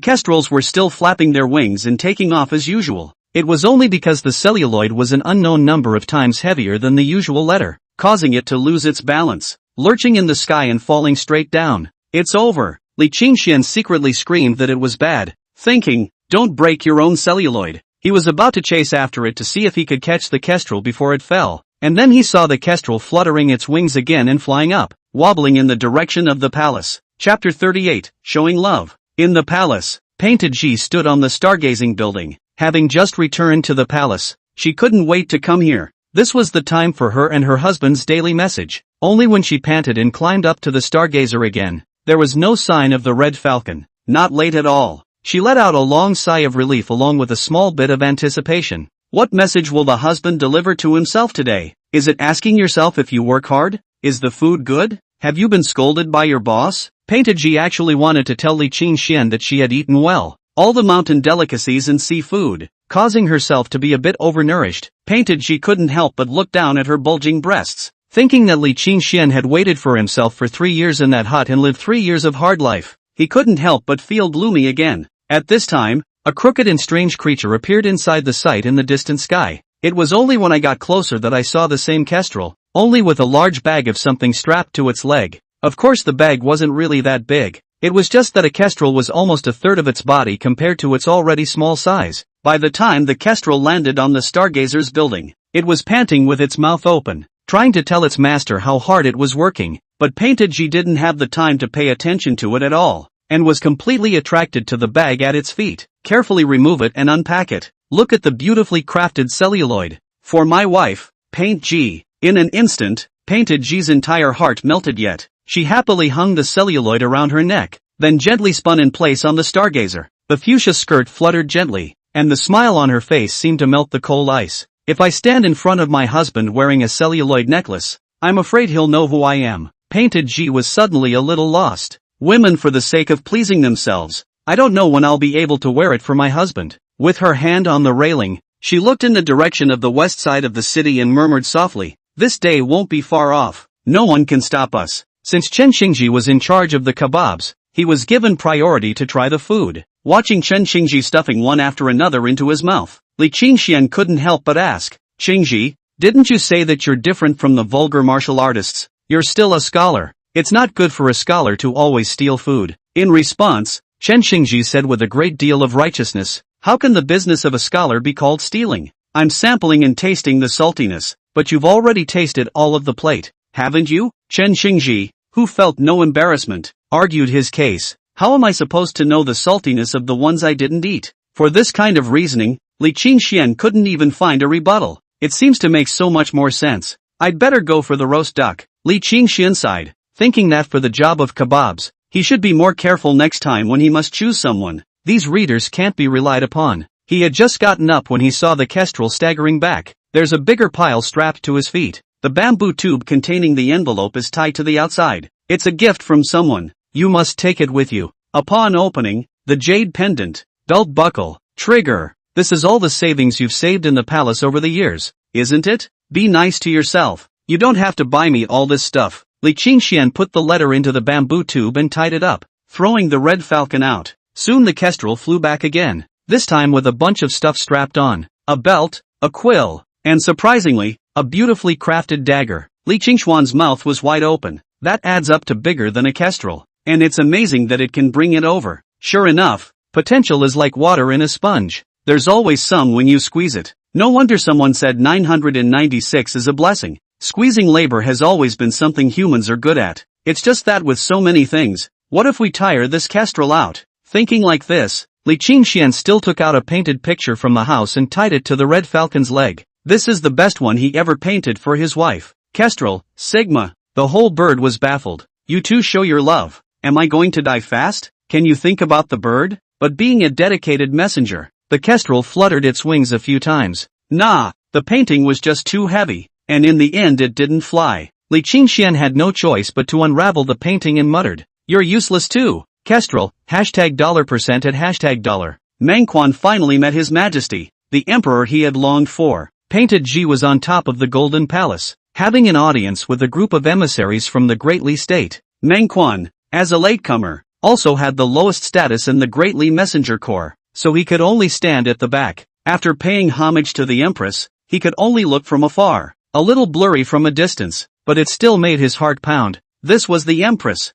kestrels were still flapping their wings and taking off as usual. It was only because the celluloid was an unknown number of times heavier than the usual letter, causing it to lose its balance, lurching in the sky and falling straight down. It's over. Li Qingxian secretly screamed that it was bad, thinking, don't break your own celluloid. He was about to chase after it to see if he could catch the kestrel before it fell, and then he saw the kestrel fluttering its wings again and flying up, wobbling in the direction of the palace. Chapter 38, Showing Love. In the palace, Painted Ji stood on the stargazing building. Having just returned to the palace, she couldn't wait to come here. This was the time for her and her husband's daily message. Only when she panted and climbed up to the stargazer again, there was no sign of the red falcon. Not late at all. She let out a long sigh of relief along with a small bit of anticipation. What message will the husband deliver to himself today? Is it asking yourself if you work hard? Is the food good? Have you been scolded by your boss? Painted Ji actually wanted to tell Li Qingxian that she had eaten well, all the mountain delicacies and seafood, causing herself to be a bit overnourished. Painted Ji couldn't help but look down at her bulging breasts, thinking that Li Qingxian had waited for himself for 3 years in that hut and lived 3 years of hard life. He couldn't help but feel gloomy again. At this time, a crooked and strange creature appeared inside the sight in the distant sky. It was only when I got closer that I saw the same kestrel, only with a large bag of something strapped to its leg. Of course the bag wasn't really that big. It was just that a kestrel was almost a third of its body compared to its already small size. By the time the kestrel landed on the stargazer's building, it was panting with its mouth open, trying to tell its master how hard it was working, but Painted Ji didn't have the time to pay attention to it at all, and was completely attracted to the bag at its feet. Carefully remove it and unpack it. Look at the beautifully crafted celluloid. For my wife, Paint Ji. In an instant, Painted Ji's entire heart melted yet. She happily hung the celluloid around her neck, then gently spun in place on the stargazer. The fuchsia skirt fluttered gently, and the smile on her face seemed to melt the cold ice. If I stand in front of my husband wearing a celluloid necklace, I'm afraid he'll know who I am. Painted Ji was suddenly a little lost. Women for the sake of pleasing themselves. I don't know when I'll be able to wear it for my husband. With her hand on the railing, she looked in the direction of the west side of the city and murmured softly, this day won't be far off. No one can stop us. Since Chen Xingji was in charge of the kebabs, he was given priority to try the food. Watching Chen Xingji stuffing one after another into his mouth, Li Qingxian couldn't help but ask, Xingji, didn't you say that you're different from the vulgar martial artists? You're still a scholar. It's not good for a scholar to always steal food. In response, Chen Xingji said with a great deal of righteousness, how can the business of a scholar be called stealing? I'm sampling and tasting the saltiness, but you've already tasted all of the plate, haven't you? Chen Xingji, who felt no embarrassment, argued his case. How am I supposed to know the saltiness of the ones I didn't eat? For this kind of reasoning, Li Qingxian couldn't even find a rebuttal. It seems to make so much more sense. I'd better go for the roast duck. Li Qingxian sighed, thinking that for the job of kebabs, he should be more careful next time when he must choose someone. These readers can't be relied upon. He had just gotten up when he saw the kestrel staggering back. There's a bigger pile strapped to his feet. The bamboo tube containing the envelope is tied to the outside. It's a gift from someone. You must take it with you. Upon opening, the jade pendant, belt buckle, trigger. This is all the savings you've saved in the palace over the years, isn't it? Be nice to yourself. You don't have to buy me all this stuff. Li Qingxian put the letter into the bamboo tube and tied it up, throwing the red falcon out. Soon the kestrel flew back again, this time with a bunch of stuff strapped on, a belt, a quill, and surprisingly, a beautifully crafted dagger. Li Qingxuan's mouth was wide open. That adds up to bigger than a kestrel, and it's amazing that it can bring it over. Sure enough, potential is like water in a sponge. There's always some when you squeeze it. No wonder someone said 996 is a blessing. Squeezing labor has always been something humans are good at. It's just that with so many things, what if we tire this kestrel out? Thinking like this, Li Qingxian still took out a painted picture from the house and tied it to the red falcon's leg. This is the best one he ever painted for his wife. Kestrel, Sigma. The whole bird was baffled. You two show your love. Am I going to die fast? Can you think about the bird? But being a dedicated messenger, the kestrel fluttered its wings a few times. Nah, the painting was just too heavy, and in the end it didn't fly. Li Qingxian had no choice but to unravel the painting and muttered, "You're useless too, kestrel, $% at $. Mengquan finally met his majesty, the emperor he had longed for. Painted Ji was on top of the golden palace, having an audience with a group of emissaries from the Great Li state. Mengquan, as a latecomer, also had the lowest status in the Great Li messenger corps, so he could only stand at the back. After paying homage to the Empress, he could only look from afar, a little blurry from a distance, but it still made his heart pound. This was the Empress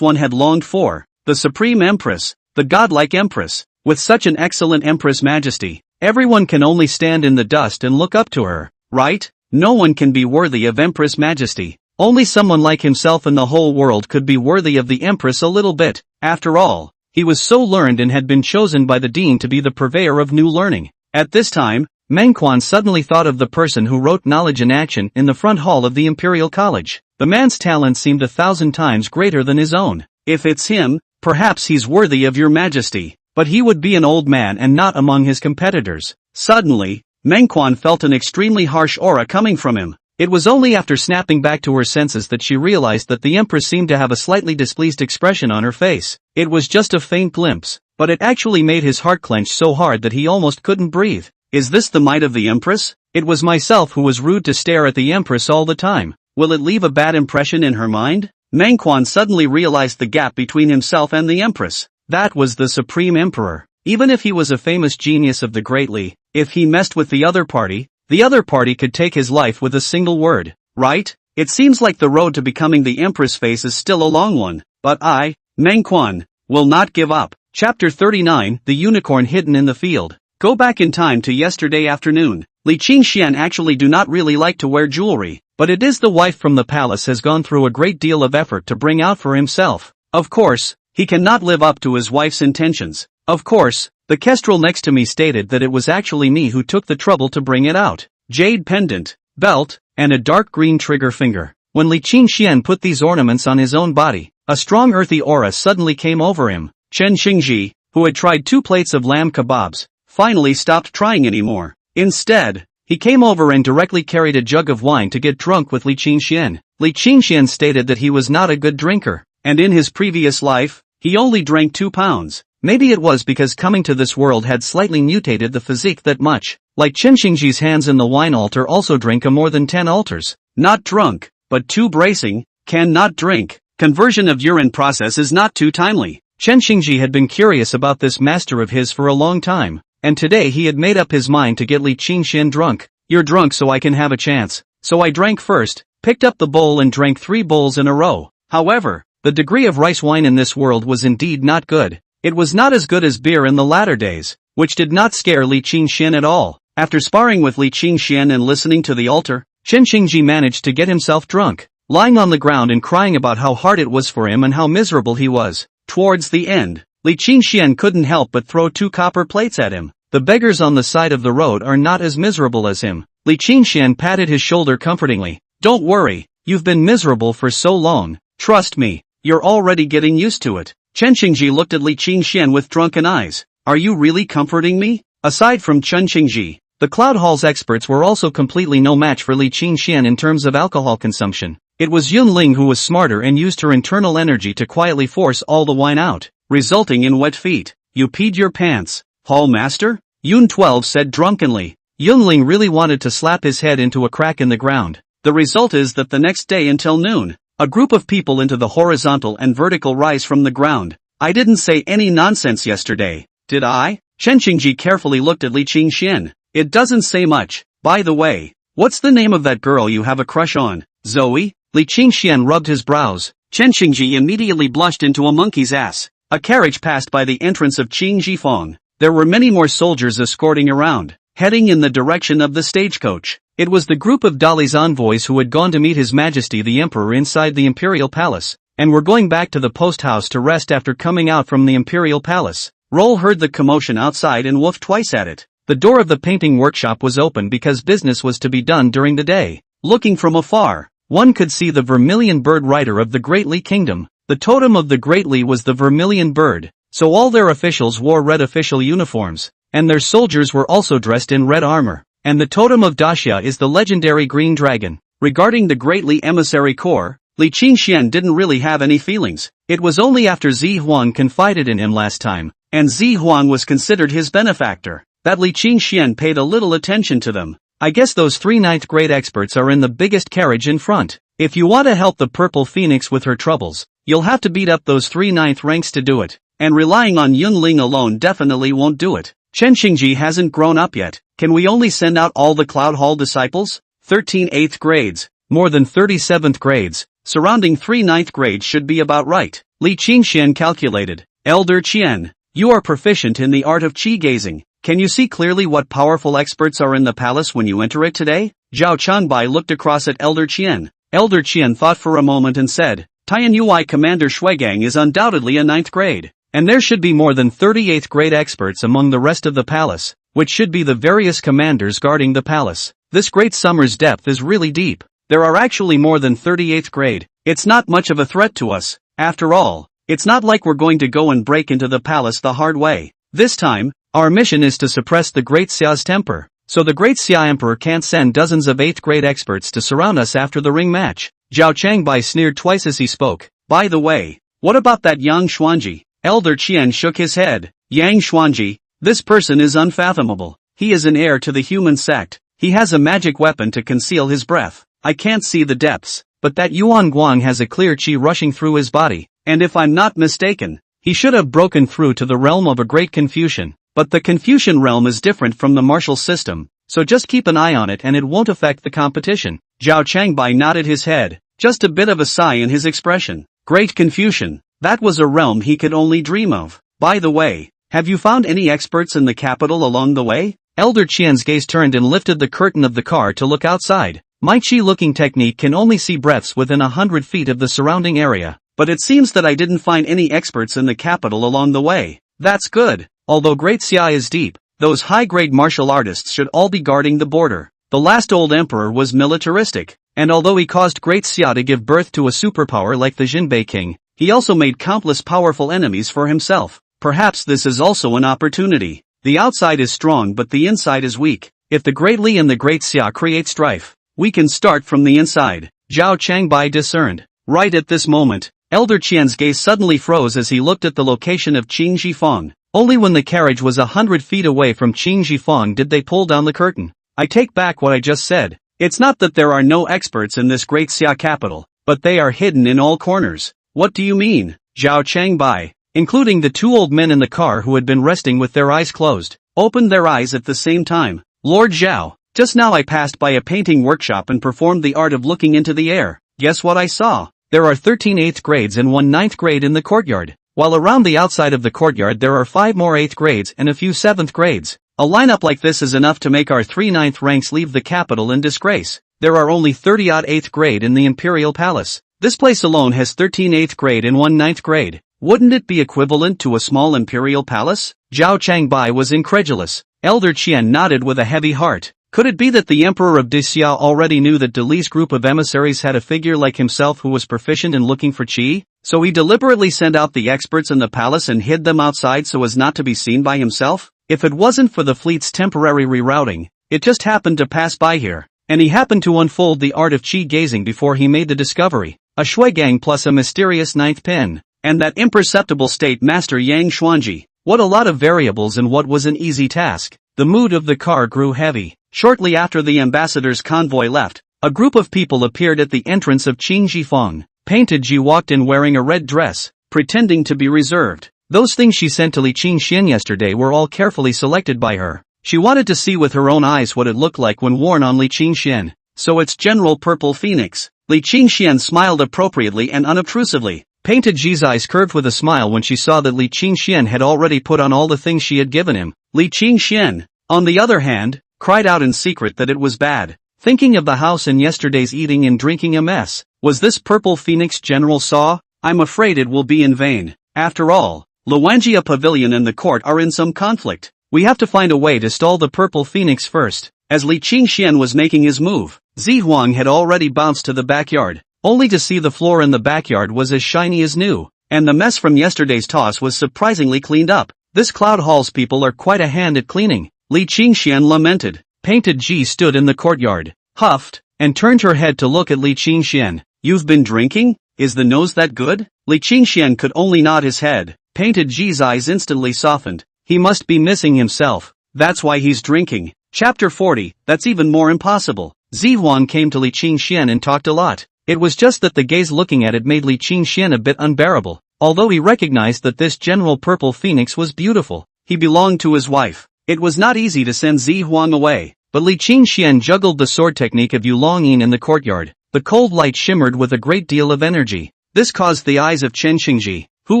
one had longed for, the supreme Empress, the godlike Empress. With such an excellent Empress majesty, everyone can only stand in the dust and look up to her, right? No one can be worthy of Empress majesty. Only someone like himself in the whole world could be worthy of the Empress a little bit. After all, he was so learned and had been chosen by the dean to be the purveyor of new learning. At this time, Mengquan suddenly thought of the person who wrote Knowledge in Action in the front hall of the Imperial College. The man's talent seemed 1,000 times greater than his own. If it's him, perhaps he's worthy of your majesty. But he would be an old man and not among his competitors. Suddenly, Mengquan felt an extremely harsh aura coming from him. It was only after snapping back to her senses that she realized that the Empress seemed to have a slightly displeased expression on her face. It was just a faint glimpse, but it actually made his heart clench so hard that he almost couldn't breathe. Is this the might of the Empress? It was myself who was rude to stare at the Empress all the time. Will it leave a bad impression in her mind? Mengquan suddenly realized the gap between himself and the Empress. That was the Supreme Emperor. Even if he was a famous genius of the Great Li, if he messed with the other party could take his life with a single word, right? It seems like the road to becoming the Empress face is still a long one, but I, Mengquan, will not give up. Chapter 39, The Unicorn Hidden in the Field. Go back in time to yesterday afternoon. Li Qingxian actually do not really like to wear jewelry, but it is the wife from the palace has gone through a great deal of effort to bring out for himself. Of course, he cannot live up to his wife's intentions. Of course, the kestrel next to me stated that it was actually me who took the trouble to bring it out. Jade pendant, belt, and a dark green trigger finger. When Li Qingxian put these ornaments on his own body, a strong earthy aura suddenly came over him. Chen Xingji, who had tried 2 plates of lamb kebabs, finally stopped trying anymore. Instead, he came over and directly carried a jug of wine to get drunk with Li Qingxian. Li Qingxian stated that he was not a good drinker, and in his previous life, he only drank 2 pounds. Maybe it was because coming to this world had slightly mutated the physique that much. Like Chen Xingji's hands in the wine altar also drink a more than 10 altars. Not drunk, but too bracing, cannot drink. Conversion of urine process is not too timely. Chen Xingji had been curious about this master of his for a long time, and today he had made up his mind to get Li Qingxian drunk. You're drunk so I can have a chance. So I drank first, picked up the bowl and drank 3 bowls in a row. However, the degree of rice wine in this world was indeed not good. It was not as good as beer in the latter days, which did not scare Li Qingxian at all. After sparring with Li Qingxian and listening to the altar, Chen Xingji managed to get himself drunk, lying on the ground and crying about how hard it was for him and how miserable he was. Towards the end, Li Qingxian couldn't help but throw 2 copper plates at him. The beggars on the side of the road are not as miserable as him. Li Qingxian patted his shoulder comfortingly. Don't worry, you've been miserable for so long. Trust me, you're already getting used to it. Chen Xingji looked at Li Qingxian with drunken eyes. Are you really comforting me? Aside from Chen Xingji, the Cloud Hall's experts were also completely no match for Li Qingxian in terms of alcohol consumption. It was Yunling who was smarter and used her internal energy to quietly force all the wine out, resulting in wet feet. You peed your pants, Hall Master? Yun 12 said drunkenly. Yunling really wanted to slap his head into a crack in the ground. The result is that the next day until noon, a group of people into the horizontal and vertical rise from the ground. I didn't say any nonsense yesterday, did I? Chen Xingji carefully looked at Li Qingxian. It doesn't say much. By the way, what's the name of that girl you have a crush on? Zoe? Li Qingxian rubbed his brows. Chen Xingji immediately blushed into a monkey's ass. A carriage passed by the entrance of Qing Jifeng. There were many more soldiers escorting around, heading in the direction of the stagecoach. It was the group of Dali's envoys who had gone to meet His Majesty the Emperor inside the Imperial Palace, and were going back to the post house to rest after coming out from the Imperial Palace. Roll heard the commotion outside and woofed twice at it. The door of the painting workshop was open because business was to be done during the day. Looking from afar, one could see the vermilion bird rider of the Great Li Kingdom. The totem of the Great Li was the vermilion bird, so all their officials wore red official uniforms, and their soldiers were also dressed in red armor. And the totem of Daxia is the legendary green dragon. Regarding the Great Li Emissary Corps, Li Qingxian didn't really have any feelings. It was only after Zi Huang confided in him last time, and Zi Huang was considered his benefactor, that Li Qingxian paid a little attention to them. I guess those 3 ninth grade experts are in the biggest carriage in front. If you want to help the Purple Phoenix with her troubles, you'll have to beat up those 3 ninth ranks to do it, and relying on Yunling alone definitely won't do it. Chen Xingji hasn't grown up yet. Can we only send out all the Cloud Hall disciples? 13 8th grades, more than 37th grades, surrounding 3 ninth grades should be about right. Li Qingxian calculated. Elder Qian, you are proficient in the art of qi gazing. Can you see clearly what powerful experts are in the palace when you enter it today? Zhao Changbai looked across at Elder Qian. Elder Qian thought for a moment and said, Tian Yui Commander Shuigang is undoubtedly a 9th grade, and there should be more than 38th grade experts among the rest of the palace, which should be the various commanders guarding the palace. This great summer's depth is really deep. There are actually more than 38th grade. It's not much of a threat to us. After all, it's not like we're going to go and break into the palace the hard way. This time, our mission is to suppress the Great Xia's temper, so the Great Xia Emperor can't send dozens of 8th grade experts to surround us after the ring match. Zhao Changbai sneered twice as he spoke. By the way, what about that Yang Xuanji? Elder Qian shook his head. Yang Xuanji, this person is unfathomable. He is an heir to the human sect. He has a magic weapon to conceal his breath. I can't see the depths, but that Yuan Guang has a clear qi rushing through his body, and if I'm not mistaken, he should have broken through to the realm of a great Confucian. But the Confucian realm is different from the martial system, so just keep an eye on it and it won't affect the competition. Zhao Changbai nodded his head, just a bit of a sigh in his expression. Great Confucian, that was a realm he could only dream of. By the way, have you found any experts in the capital along the way? Elder Qian's gaze turned and lifted the curtain of the car to look outside. My qi-looking technique can only see breaths within 100 feet of the surrounding area, but it seems that I didn't find any experts in the capital along the way. That's good. Although Great Xia is deep, those high-grade martial artists should all be guarding the border. The last old emperor was militaristic, and although he caused Great Xia to give birth to a superpower like the Jinbei King, he also made countless powerful enemies for himself. Perhaps this is also an opportunity. The outside is strong but the inside is weak. If the Great Li and the Great Xia create strife, we can start from the inside. Zhao Changbai discerned. Right at this moment, Elder Qian's gaze suddenly froze as he looked at the location of Qing Jifeng. Only when the carriage was 100 feet away from Qing Jifeng did they pull down the curtain. I take back what I just said. It's not that there are no experts in this Great Xia capital, but they are hidden in all corners. What do you mean? Zhao Changbai, including the 2 old men in the car who had been resting with their eyes closed, opened their eyes at the same time. Lord Zhao, just now I passed by a painting workshop and performed the art of looking into the air. Guess what I saw? There are 13 8th grades and 1 9th grade in the courtyard, while around the outside of the courtyard there are 5 more 8th grades and a few 7th grades. A lineup like this is enough to make our 3 9th ranks leave the capital in disgrace. There are only 30-odd 8th grade in the Imperial Palace. This place alone has 13 8th grade and 1 9th grade. Wouldn't it be equivalent to a small Imperial Palace? Zhao Changbai was incredulous. Elder Qian nodded with a heavy heart. Could it be that the Emperor of Dixia already knew that Dali's group of emissaries had a figure like himself who was proficient in looking for qi? So he deliberately sent out the experts in the palace and hid them outside so as not to be seen by himself? If it wasn't for the fleet's temporary rerouting, it just happened to pass by here, and he happened to unfold the art of qi gazing before he made the discovery. A Shuigang plus a mysterious 9th pin, and that imperceptible state master Yang Xuanji. What a lot of variables and what was an easy task. The mood of the car grew heavy. Shortly after the ambassador's convoy left, a group of people appeared at the entrance of Qing Jifeng. Painted Ji walked in wearing a red dress, pretending to be reserved. Those things she sent to Li Qingxian yesterday were all carefully selected by her. She wanted to see with her own eyes what it looked like when worn on Li Qingxian. So it's General Purple Phoenix. Li Qingxian smiled appropriately and unobtrusively. Painted Ji's eyes curved with a smile when she saw that Li Qingxian had already put on all the things she had given him. Li Qingxian, on the other hand, cried out in secret that it was bad. Thinking of the house and yesterday's eating and drinking a mess. Was this Purple Phoenix General Saw? I'm afraid it will be in vain. After all, Luanjia Pavilion and the court are in some conflict. We have to find a way to stall the Purple Phoenix first. As Li Qingxian was making his move, Zi Huang had already bounced to the backyard. only to see the floor in the backyard was as shiny as new, and the mess from yesterday's toss was surprisingly cleaned up. This Cloud Hall's people are quite a hand at cleaning, Li Qingxian lamented. Painted Ji stood in the courtyard, huffed, and turned her head to look at Li Qingxian. You've been drinking? Is the nose that good? Li Qingxian could only nod his head. Painted Ji's eyes instantly softened. He must be missing himself. That's why he's drinking. Chapter 40, that's even more impossible. Zihuan came to Li Qingxian and talked a lot. It was just that the gaze looking at it made Li Qingxian a bit unbearable. Although he recognized that this general purple phoenix was beautiful, he belonged to his wife. It was not easy to send Zihuan away, but Li Qingxian juggled the sword technique of Yulongyin in the courtyard. The cold light shimmered with a great deal of energy. This caused the eyes of Chen Xingji, who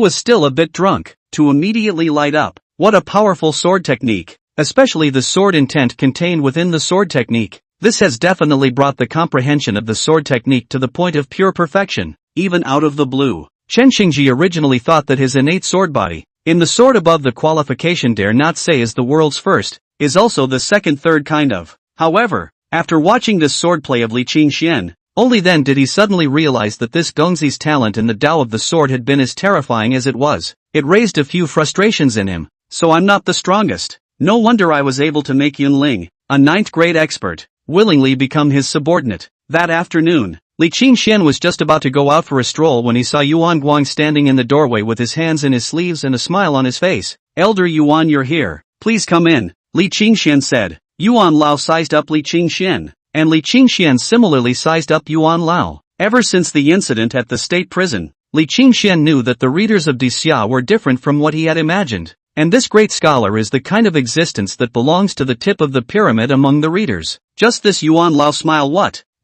was still a bit drunk, to immediately light up. What a powerful sword technique, especially the sword intent contained within the sword technique. This has definitely brought the comprehension of the sword technique to the point of pure perfection, even out of the blue. Chen Xingji originally thought that his innate sword body, in the sword above the qualification dare not say is the world's first, is also the third kind of. However, after watching this swordplay of Li Qingxian, only then did he suddenly realize that this Gengzi's talent in the Tao of the sword had been as terrifying as it was. It raised a few frustrations in him. So I'm not the strongest. No wonder I was able to make Yunling, a 9th grade expert, willingly become his subordinate. That afternoon, Li Qingxian was just about to go out for a stroll when he saw Yuan Guang standing in the doorway with his hands in his sleeves and a smile on his face. Elder Yuan, you're here. Please come in, Li Qingxian said. Yuan Lao sized up Li Qingxian, and Li Qingxian similarly sized up Yuan Lao. Ever since the incident at the state prison, Li Qingxian knew that the readers of Dixia were different from what he had imagined. And this great scholar is the kind of existence that belongs to the tip of the pyramid among the readers. Just this Yuan Lao smile.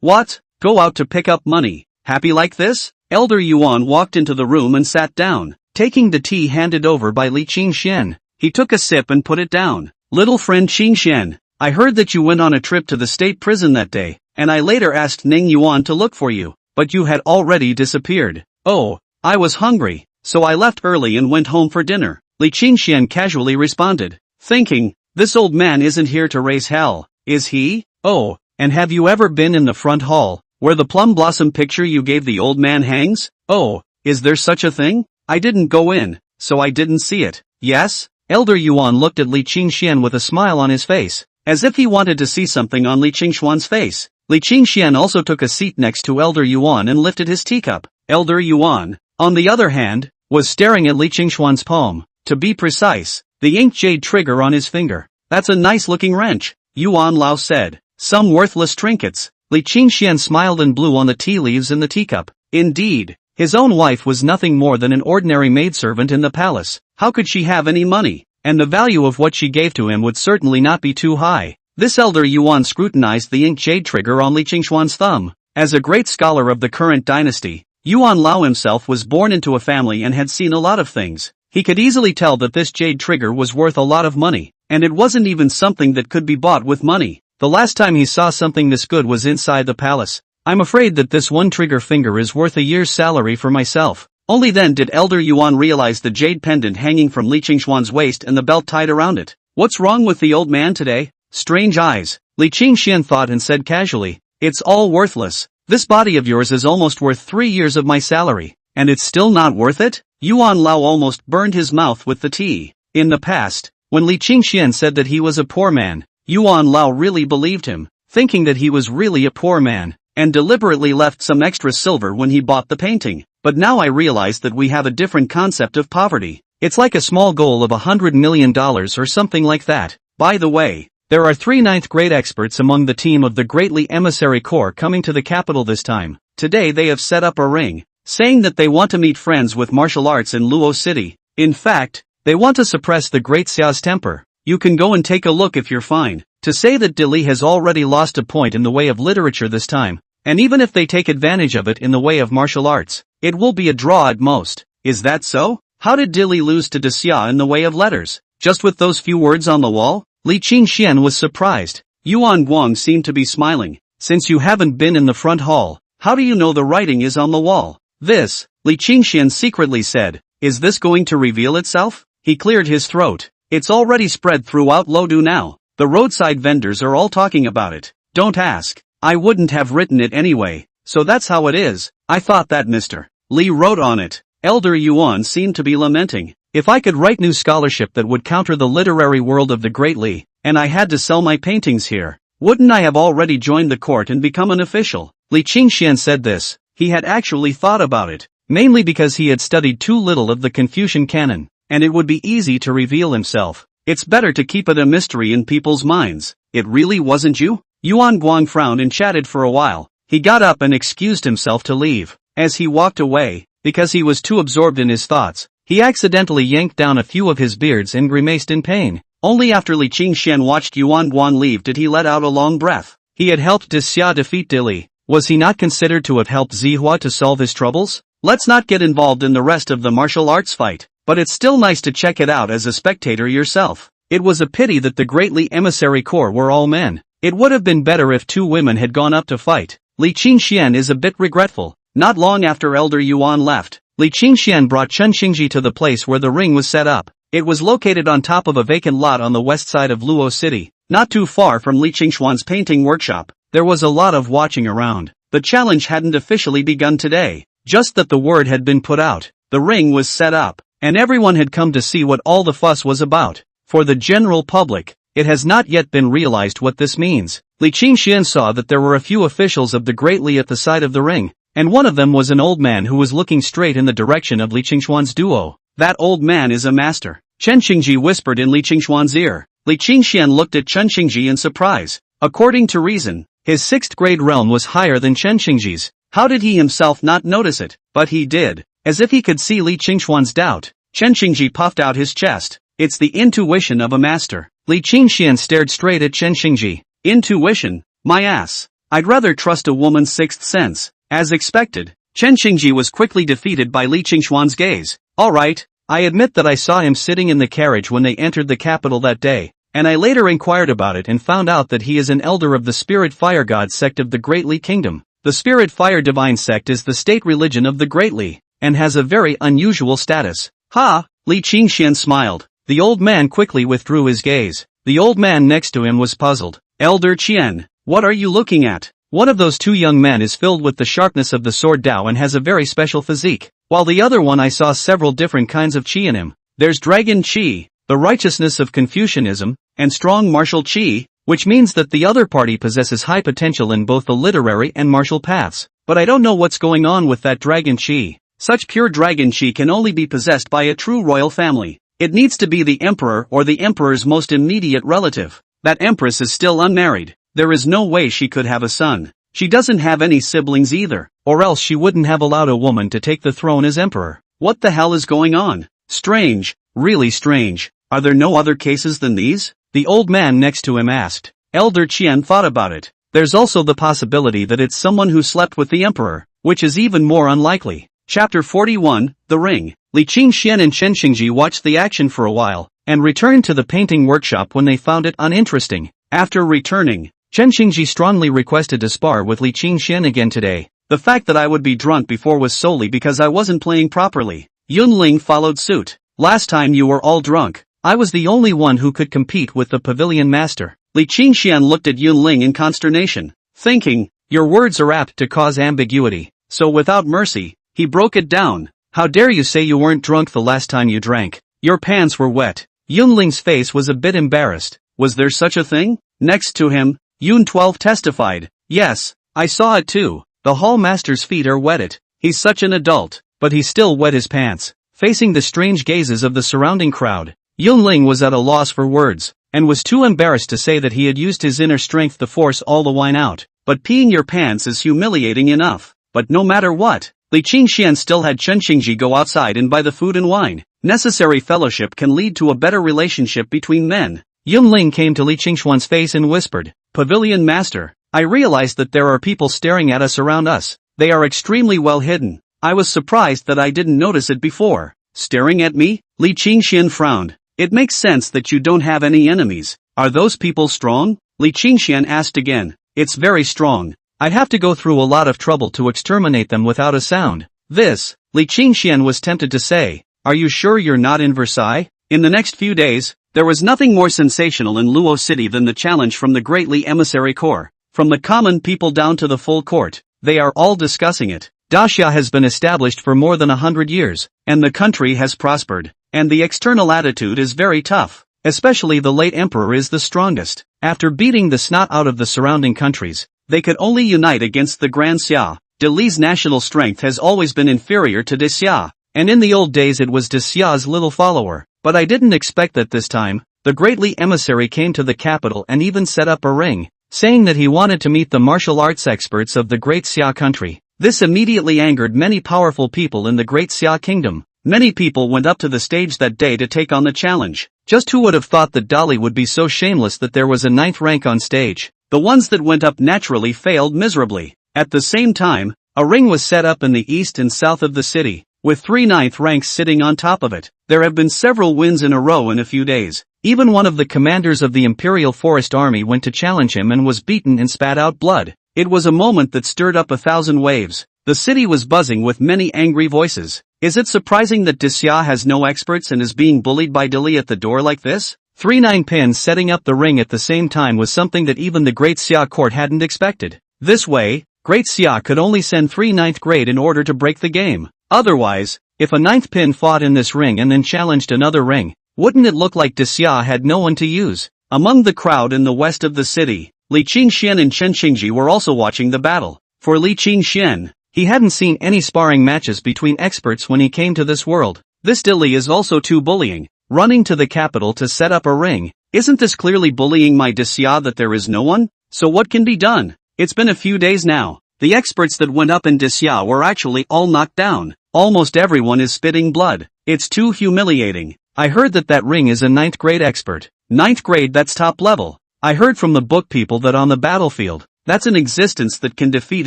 What? Go out to pick up money. Happy like this? Elder Yuan walked into the room and sat down, taking the tea handed over by Li Qingxian. He took a sip and put it down. Little friend Qingxian, I heard that you went on a trip to the state prison that day, and I later asked Ning Yuan to look for you, but you had already disappeared. Oh, I was hungry, so I left early and went home for dinner. Li Qingxian casually responded, thinking, this old man isn't here to raise hell, is he? Oh, and have you ever been in the front hall, where the plum blossom picture you gave the old man hangs? Oh, is there such a thing? I didn't go in, so I didn't see it. Yes? Elder Yuan looked at Li Qingxian with a smile on his face, as if he wanted to see something on Li Qingxuan's face. Li Qingxian also took a seat next to Elder Yuan and lifted his teacup. Elder Yuan, on the other hand, was staring at Li Qingxuan's palm. To be precise, the ink jade trigger on his finger. That's a nice-looking wrench, Yuan Lao said. Some worthless trinkets. Li Qingxian smiled and blew on the tea leaves in the teacup. Indeed, his own wife was nothing more than an ordinary maidservant in the palace. How could she have any money? And the value of what she gave to him would certainly not be too high. This elder Yuan scrutinized the ink jade trigger on Li Qingxuan's thumb. As a great scholar of the current dynasty, Yuan Lao himself was born into a family and had seen a lot of things. He could easily tell that this jade trigger was worth a lot of money, and it wasn't even something that could be bought with money. The last time he saw something this good was inside the palace. I'm afraid that this one trigger finger is worth a year's salary for myself. Only then did Elder Yuan realize the jade pendant hanging from Li Qingxuan's waist and the belt tied around it. What's wrong with the old man today? Strange eyes, Li Qingxian thought and said casually. It's all worthless. This body of yours is almost worth 3 years of my salary, and it's still not worth it? Yuan Lao almost burned his mouth with the tea. In the past, when Li Qingxian said that he was a poor man, Yuan Lao really believed him, thinking that he was really a poor man, and deliberately left some extra silver when he bought the painting. But now I realize that we have a different concept of poverty. It's like a small goal of $100 million or something like that. By the way, there are 3 9th grade experts among the team of the Greatly Emissary Corps coming to the capital this time. Today they have set up a ring, saying that they want to meet friends with martial arts in Luo City. In fact, they want to suppress the Great Xiao's temper. You can go and take a look if you're fine. To say that Dili has already lost a point in the way of literature this time, and even if they take advantage of it in the way of martial arts, it will be a draw at most. Is that so? How did Dili lose to Dixia in the way of letters? Just with those few words on the wall? Li Qingxian was surprised. Yuan Guang seemed to be smiling. Since you haven't been in the front hall, how do you know the writing is on the wall? This, Li Qingxian secretly said. Is this going to reveal itself? He cleared his throat. It's already spread throughout Lodu now. The roadside vendors are all talking about it. Don't ask. I wouldn't have written it anyway. So that's how it is. I thought that Mr. Lee wrote on it. Elder Yuan seemed to be lamenting. If I could write new scholarship that would counter the literary world of the great Lee, and I had to sell my paintings here, wouldn't I have already joined the court and become an official? Li Qingxian said this. He had actually thought about it, mainly because he had studied too little of the Confucian canon, and it would be easy to reveal himself. It's better to keep it a mystery in people's minds. It really wasn't you? Yuan Guang frowned and chatted for a while. He got up and excused himself to leave. As he walked away, because he was too absorbed in his thoughts, he accidentally yanked down a few of his beards and grimaced in pain. Only after Li Qingxian watched Yuan Guang leave did he let out a long breath. He had helped Xia defeat Dili. Was he not considered to have helped Zihua to solve his troubles? Let's not get involved in the rest of the martial arts fight, but it's still nice to check it out as a spectator yourself. It was a pity that the Great Li Emissary Corps were all men. It would have been better if 2 women had gone up to fight. Li Qingxian is a bit regretful. Not long after Elder Yuan left, Li Qingxian brought Chen Xingji to the place where the ring was set up. It was located on top of a vacant lot on the west side of Luo City, not too far from Li Qingshuan's painting workshop. There was a lot of watching around. The challenge hadn't officially begun today, just that the word had been put out. The ring was set up, and everyone had come to see what all the fuss was about. For the general public, it has not yet been realized what this means. Li Qingxian saw that there were a few officials of the Great Li at the side of the ring, and one of them was an old man who was looking straight in the direction of Li Qingshuan's duo. That old man is a master, Chen Xingji whispered in Li Qingshuan's ear. Li Qingxian looked at Chen Xingji in surprise. According to reason, his 6th grade realm was higher than Chen Xingji's. How did he himself not notice it? But he did. As if he could see Li Qingshuan's doubt, Chen Xingji puffed out his chest. It's the intuition of a master. Li Qingxian stared straight at Chen Xingji. Intuition? My ass. I'd rather trust a woman's 6th sense. As expected, Chen Xingji was quickly defeated by Li Qingshuan's gaze. Alright, I admit that I saw him sitting in the carriage when they entered the capital that day, and I later inquired about it and found out that he is an elder of the Spirit Fire God sect of the Great Li Kingdom. The Spirit Fire Divine sect is the state religion of the Great Li, and has a very unusual status. Ha! Li Qingxian smiled. The old man quickly withdrew his gaze. The old man next to him was puzzled. Elder Qian, what are you looking at? One of those 2 young men is filled with the sharpness of the sword Dao and has a very special physique, while the other one I saw several different kinds of qi in him. There's dragon qi, the righteousness of Confucianism, and strong martial qi, which means that the other party possesses high potential in both the literary and martial paths. But I don't know what's going on with that dragon qi. Such pure dragon qi can only be possessed by a true royal family. It needs to be the emperor or the emperor's most immediate relative. That empress is still unmarried. There is no way she could have a son. She doesn't have any siblings either, or else she wouldn't have allowed a woman to take the throne as emperor. What the hell is going on? Strange, really strange. Are there no other cases than these? The old man next to him asked. Elder Qian thought about it. There's also the possibility that it's someone who slept with the emperor, which is even more unlikely. Chapter 41, The Ring. Li Qingxian and Chen Xingji watched the action for a while, and returned to the painting workshop when they found it uninteresting. After returning, Chen Xingji strongly requested to spar with Li Qingxian again today. The fact that I would be drunk before was solely because I wasn't playing properly. Yunling followed suit. Last time you were all drunk. I was the only one who could compete with the pavilion master. Li Qingxian looked at Yunling in consternation, thinking, your words are apt to cause ambiguity. So without mercy, he broke it down. How dare you say you weren't drunk the last time you drank? Your pants were wet. Yunling's face was a bit embarrassed. Was there such a thing? Next to him, Yun 12 testified. Yes, I saw it too. The hall master's feet are wetted. He's such an adult, but he still wet his pants. Facing the strange gazes of the surrounding crowd, Yunling was at a loss for words, and was too embarrassed to say that he had used his inner strength to force all the wine out. But peeing your pants is humiliating enough. But no matter what, Li Qingxian still had Chen Xingji go outside and buy the food and wine. Necessary fellowship can lead to a better relationship between men. Yunling came to Li Qingshuan's face and whispered, Pavilion Master, I realized that there are people staring at us around us. They are extremely well hidden. I was surprised that I didn't notice it before. Staring at me? Li Qingxian frowned. It makes sense that you don't have any enemies. Are those people strong? Li Qingxian asked again. It's very strong. I'd have to go through a lot of trouble to exterminate them without a sound. This, Li Qingxian was tempted to say. Are you sure you're not in Versailles? In the next few days, there was nothing more sensational in Luo City than the challenge from the Great Li Emissary Corps. From the common people down to the full court, they are all discussing it. Daxia has been established for more than 100 years, and the country has prospered, and the external attitude is very tough. Especially the late emperor is the strongest. After beating the snot out of the surrounding countries, they could only unite against the Grand Xia. Dali's national strength has always been inferior to Daxia, and in the old days it was Daxia's little follower. But I didn't expect that this time. The great Li emissary came to the capital and even set up a ring, saying that he wanted to meet the martial arts experts of the Great Xia country. This immediately angered many powerful people in the Great Xia kingdom. Many people went up to the stage that day to take on the challenge. Just who would have thought that Dali would be so shameless that there was a 9th rank on stage? The ones that went up naturally failed miserably. At the same time, a ring was set up in the east and south of the city, with 3 9th ranks sitting on top of it. There have been several wins in a row in a few days. Even one of the commanders of the Imperial Forest Army went to challenge him and was beaten and spat out blood. It was a moment that stirred up 1,000 waves. The city was buzzing with many angry voices. Is it surprising that Daxia has no experts and is being bullied by Dali at the door like this? 3 9 pins setting up the ring at the same time was something that even the Great Xia court hadn't expected. This way, Great Xia could only send 3 9th grade in order to break the game. Otherwise, if a 9th pin fought in this ring and then challenged another ring, wouldn't it look like Daxia had no one to use? Among the crowd in the west of the city, Li Qingxian and Chen Qingji were also watching the battle. For Li Qingxian, he hadn't seen any sparring matches between experts when he came to this world. This Dali is also too bullying, running to the capital to set up a ring. Isn't this clearly bullying my Daxia that there is no one? So what can be done? It's been a few days now. The experts that went up in Daxia were actually all knocked down. Almost everyone is spitting blood. It's too humiliating. I heard that ring is a 9th grade expert. 9th grade, that's top level. I heard from the book people that on the battlefield, that's an existence that can defeat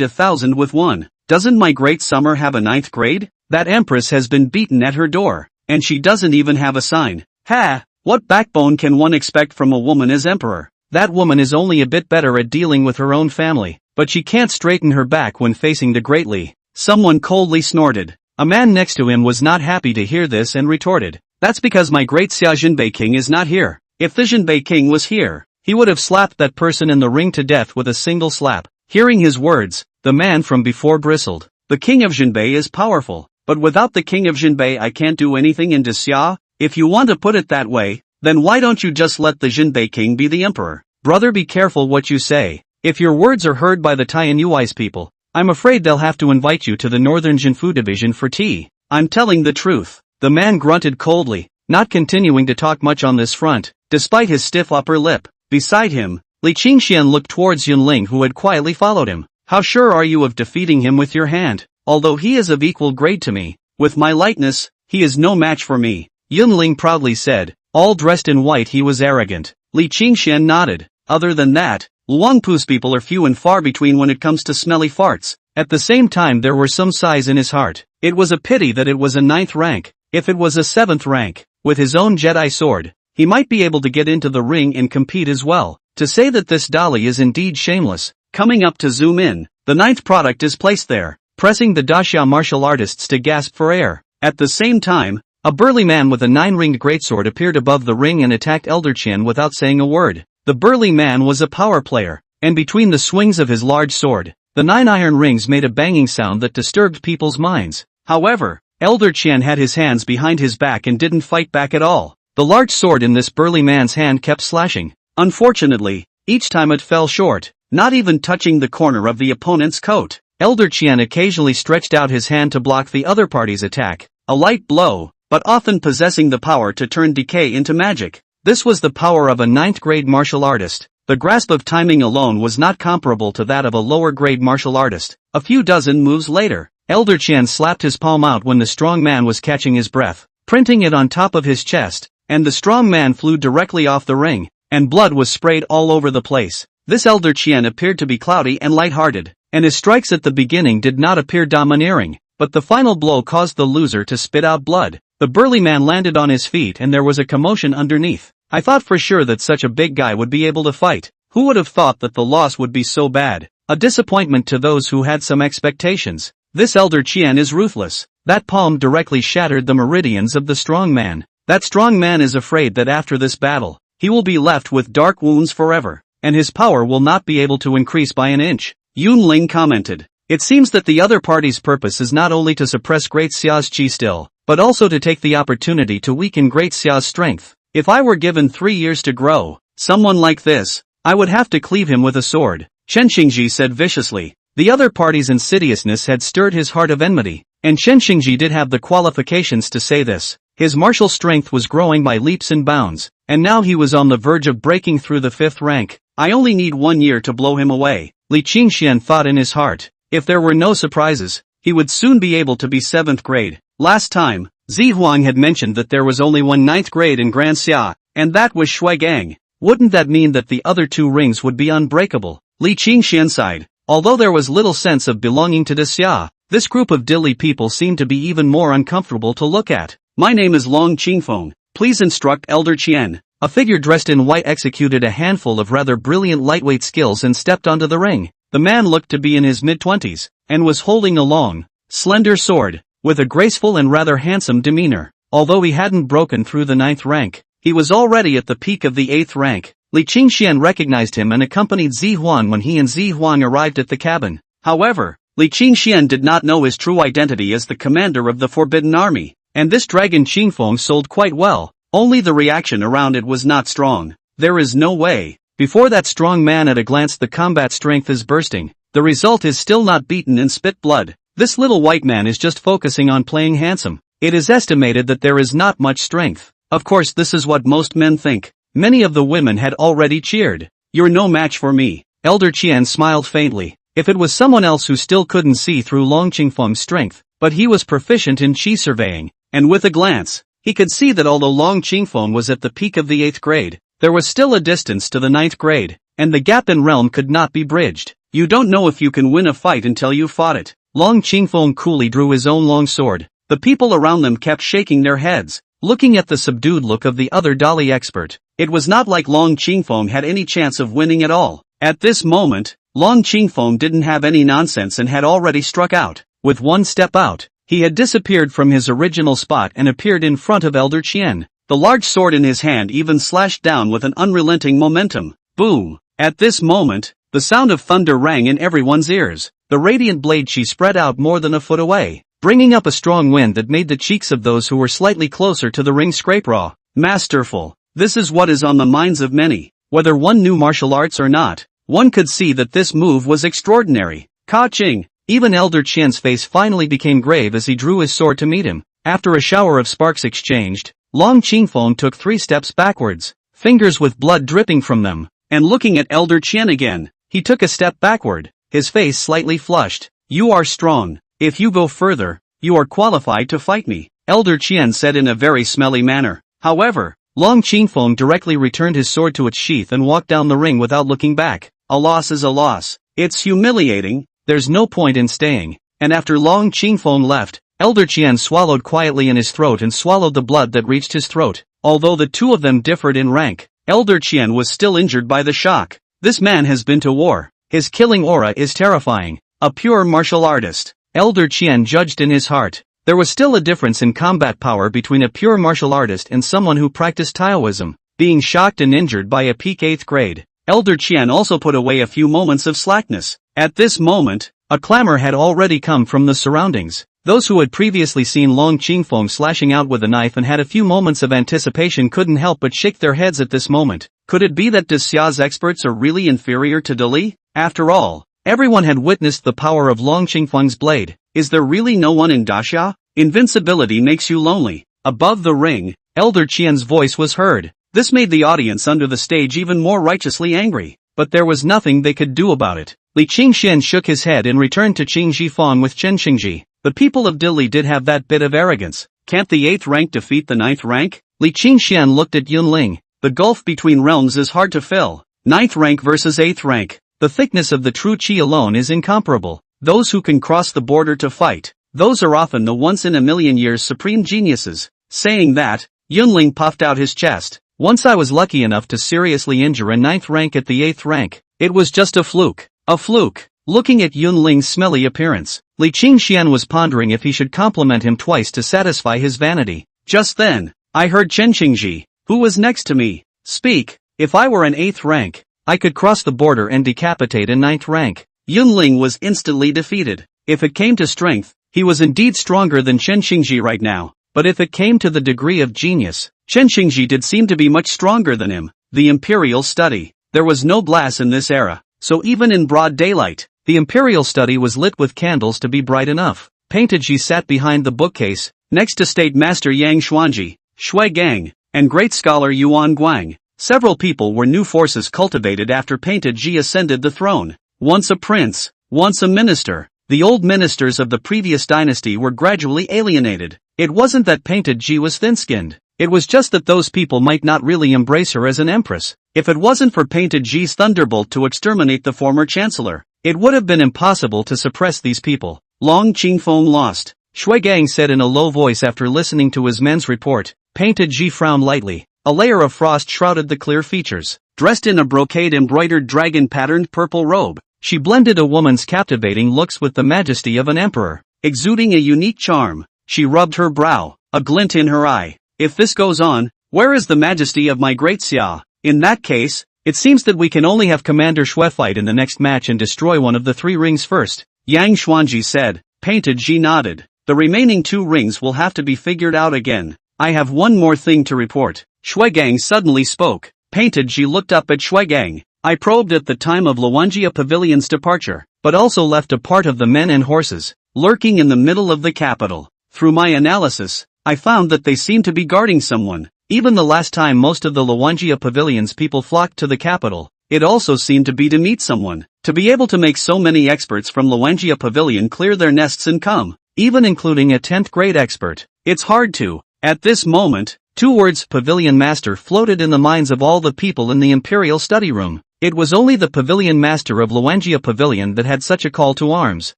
1,000 with one. Doesn't my great summer have a 9th grade? That Empress has been beaten at her door, and she doesn't even have a sign. Ha! What backbone can one expect from a woman as emperor? That woman is only a bit better at dealing with her own family, but she can't straighten her back when facing the Great Li. Someone coldly snorted. A man next to him was not happy to hear this and retorted. That's because my great Xia Jinbei King is not here. If the Jinbei King was here, he would have slapped that person in the ring to death with a single slap. Hearing his words, the man from before bristled. The king of Jinbei is powerful, but without the king of Jinbei I can't do anything in Daxia. If you want to put it that way, then why don't you just let the Jinbei King be the emperor? Brother, be careful what you say. If your words are heard by the Tianyui's people, I'm afraid they'll have to invite you to the Northern Jinfu Division for tea. I'm telling the truth. The man grunted coldly, not continuing to talk much on this front, despite his stiff upper lip. Beside him, Li Qingxian looked towards Yunling who had quietly followed him. How sure are you of defeating him with your hand? Although he is of equal grade to me, with my lightness, he is no match for me, Yunling proudly said. All dressed in white, he was arrogant. Li Qingxian nodded. Other than that, Luangpu's people are few and far between when it comes to smelly farts. At the same time there were some sighs in his heart. It was a pity that it was a 9th rank. If it was a 7th rank, with his own Jedi sword, he might be able to get into the ring and compete as well. To say that this Dali is indeed shameless. Coming up to zoom in, the 9th product is placed there, pressing the Daxia martial artists to gasp for air. At the same time, a burly man with a 9-ringed greatsword appeared above the ring and attacked Elder Qian without saying a word. The burly man was a power player, and between the swings of his large sword, the 9 iron rings made a banging sound that disturbed people's minds. However, Elder Qian had his hands behind his back and didn't fight back at all. The large sword in this burly man's hand kept slashing. Unfortunately, each time it fell short, not even touching the corner of the opponent's coat. Elder Qian occasionally stretched out his hand to block the other party's attack, a light blow, but often possessing the power to turn decay into magic. This was the power of a 9th grade martial artist. The grasp of timing alone was not comparable to that of a lower grade martial artist. A few dozen moves later, Elder Qian slapped his palm out when the strong man was catching his breath, printing it on top of his chest, and the strong man flew directly off the ring, and blood was sprayed all over the place. This Elder Qian appeared to be cloudy and light-hearted, and his strikes at the beginning did not appear domineering, but the final blow caused the loser to spit out blood. The burly man landed on his feet and there was a commotion underneath. I thought for sure that such a big guy would be able to fight. Who would have thought that the loss would be so bad? A disappointment to those who had some expectations. This Elder Qian is ruthless. That palm directly shattered the meridians of the strong man. That strong man is afraid that after this battle, he will be left with dark wounds forever, and his power will not be able to increase by an inch. Yunling commented. It seems that the other party's purpose is not only to suppress Great Xia's chi still, but also to take the opportunity to weaken Great Xia's strength. If I were given 3 years to grow, someone like this, I would have to cleave him with a sword, Chen Xingji said viciously. The other party's insidiousness had stirred his heart of enmity, and Chen Xingji did have the qualifications to say this. His martial strength was growing by leaps and bounds, and now he was on the verge of breaking through the 5th rank. I only need 1 year to blow him away, Li Qingxian thought in his heart. If there were no surprises, he would soon be able to be 7th grade. Last time, Zi Huang had mentioned that there was only one 9th grade in Grand Xia, and that was Shui Gang. Wouldn't that mean that the other 2 rings would be unbreakable? Li Qingxian sighed. Although there was little sense of belonging to the Xia, this group of dilly people seemed to be even more uncomfortable to look at. My name is Long Qingfeng. Please instruct Elder Qian. A figure dressed in white executed a handful of rather brilliant lightweight skills and stepped onto the ring. The man looked to be in his mid-20s, and was holding a long, slender sword, with a graceful and rather handsome demeanor. Although he hadn't broken through the 9th rank, he was already at the peak of the 8th rank. Li Qingxian recognized him and accompanied Zi Huang when he and Zi Huang arrived at the cabin. However, Li Qingxian did not know his true identity as the commander of the Forbidden Army, and this dragon Qingfeng sold quite well, only the reaction around it was not strong. There is no way. Before that strong man at a glance the combat strength is bursting, the result is still not beaten and spit blood. This little white man is just focusing on playing handsome. It is estimated that there is not much strength. Of course this is what most men think. Many of the women had already cheered. You're no match for me. Elder Qian smiled faintly. If it was someone else who still couldn't see through Long Qingfeng's strength, but he was proficient in chi surveying, and with a glance, he could see that although Long Qingfeng was at the peak of the 8th grade, there was still a distance to the 9th grade, and the gap in realm could not be bridged. You don't know if you can win a fight until you fought it. Long Qingfeng coolly drew his own long sword. The people around them kept shaking their heads, looking at the subdued look of the other Dali expert. It was not like Long Qingfeng had any chance of winning at all. At this moment, Long Qingfeng didn't have any nonsense and had already struck out. With one step out, he had disappeared from his original spot and appeared in front of Elder Qian. The large sword in his hand even slashed down with an unrelenting momentum. Boom! At this moment, the sound of thunder rang in everyone's ears. The radiant blade chi spread out more than a foot away, bringing up a strong wind that made the cheeks of those who were slightly closer to the ring scrape raw. Masterful. This is what is on the minds of many. Whether one knew martial arts or not, one could see that this move was extraordinary. Ka-ching! Even Elder Qian's face finally became grave as he drew his sword to meet him. After a shower of sparks exchanged, Long Qingfeng took 3 steps backwards, fingers with blood dripping from them, and looking at Elder Qian again, he took a step backward, his face slightly flushed. You are strong. If you go further, you are qualified to fight me, Elder Qian said in a very smelly manner. However, Long Qingfeng directly returned his sword to its sheath and walked down the ring without looking back. A loss is a loss. It's humiliating, there's no point in staying. And after Long Qingfeng left, Elder Qian swallowed quietly in his throat and swallowed the blood that reached his throat. Although the two of them differed in rank, Elder Qian was still injured by the shock. This man has been to war. His killing aura is terrifying. A pure martial artist, Elder Qian judged in his heart. There was still a difference in combat power between a pure martial artist and someone who practiced Taoism. Being shocked and injured by a peak 8th grade, Elder Qian also put away a few moments of slackness. At this moment, a clamor had already come from the surroundings. Those who had previously seen Long Qingfeng slashing out with a knife and had a few moments of anticipation couldn't help but shake their heads at this moment. Could it be that Xia's experts are really inferior to Dali? After all, everyone had witnessed the power of Long Qingfeng's blade. Is there really no one in Daxia? Invincibility makes you lonely. Above the ring, Elder Qian's voice was heard. This made the audience under the stage even more righteously angry. But there was nothing they could do about it. Li Qingxian shook his head and returned to Qing Jifang with Chen Xingji. The people of Dili did have that bit of arrogance. Can't the 8th rank defeat the 9th rank? Li Qingxian looked at Yunling. The gulf between realms is hard to fill. 9th rank versus 8th rank. The thickness of the true chi alone is incomparable. Those who can cross the border to fight, those are often the once-in-a-million-years supreme geniuses. Saying that, Yunling puffed out his chest. Once I was lucky enough to seriously injure a 9th rank at the 8th rank. It was just a fluke. A fluke. Looking at Yunling's smelly appearance, Li Qingxian was pondering if he should compliment him twice to satisfy his vanity. Just then, I heard Chen Xingji, who was next to me, speak. If I were an 8th rank, I could cross the border and decapitate a 9th rank. Yunling was instantly defeated. If it came to strength, he was indeed stronger than Chen Xingji right now, but if it came to the degree of genius, Chen Xingji did seem to be much stronger than him. The Imperial Study. There was no glass in this era, so even in broad daylight, the Imperial Study was lit with candles to be bright enough. Painted Ji sat behind the bookcase, next to State Master Yang Xuanji, Shui Gang, and great scholar Yuan Guang. Several people were new forces cultivated after Painted Ji ascended the throne. Once a prince, once a minister, the old ministers of the previous dynasty were gradually alienated. It wasn't that Painted Ji was thin-skinned, it was just that those people might not really embrace her as an empress. If it wasn't for Painted Ji's thunderbolt to exterminate the former chancellor, it would have been impossible to suppress these people. Long Qingfeng lost, Shui Gang said in a low voice after listening to his men's report. Painted Ji frowned lightly. A layer of frost shrouded the clear features. Dressed in a brocade-embroidered dragon-patterned purple robe, she blended a woman's captivating looks with the majesty of an emperor. Exuding a unique charm, she rubbed her brow, a glint in her eye. If this goes on, where is the majesty of my great Xia? In that case, it seems that we can only have Commander Shui fight in the next match and destroy one of the 3 rings first, Yang Xuanji said. Painted Ji nodded. The remaining 2 rings will have to be figured out again. I have one more thing to report. Shui Gang suddenly spoke. Painted Ji looked up at Shui Gang. I probed at the time of Luanjia Pavilion's departure, but also left a part of the men and horses, lurking in the middle of the capital. Through my analysis, I found that they seemed to be guarding someone. Even the last time most of the Luanjia Pavilion's people flocked to the capital, it also seemed to be to meet someone. To be able to make so many experts from Luanjia Pavilion clear their nests and come, even including a 10th grade expert, it's hard to. At this moment, 2 words Pavilion Master floated in the minds of all the people in the Imperial Study Room. It was only the Pavilion Master of Luanjia Pavilion that had such a call to arms.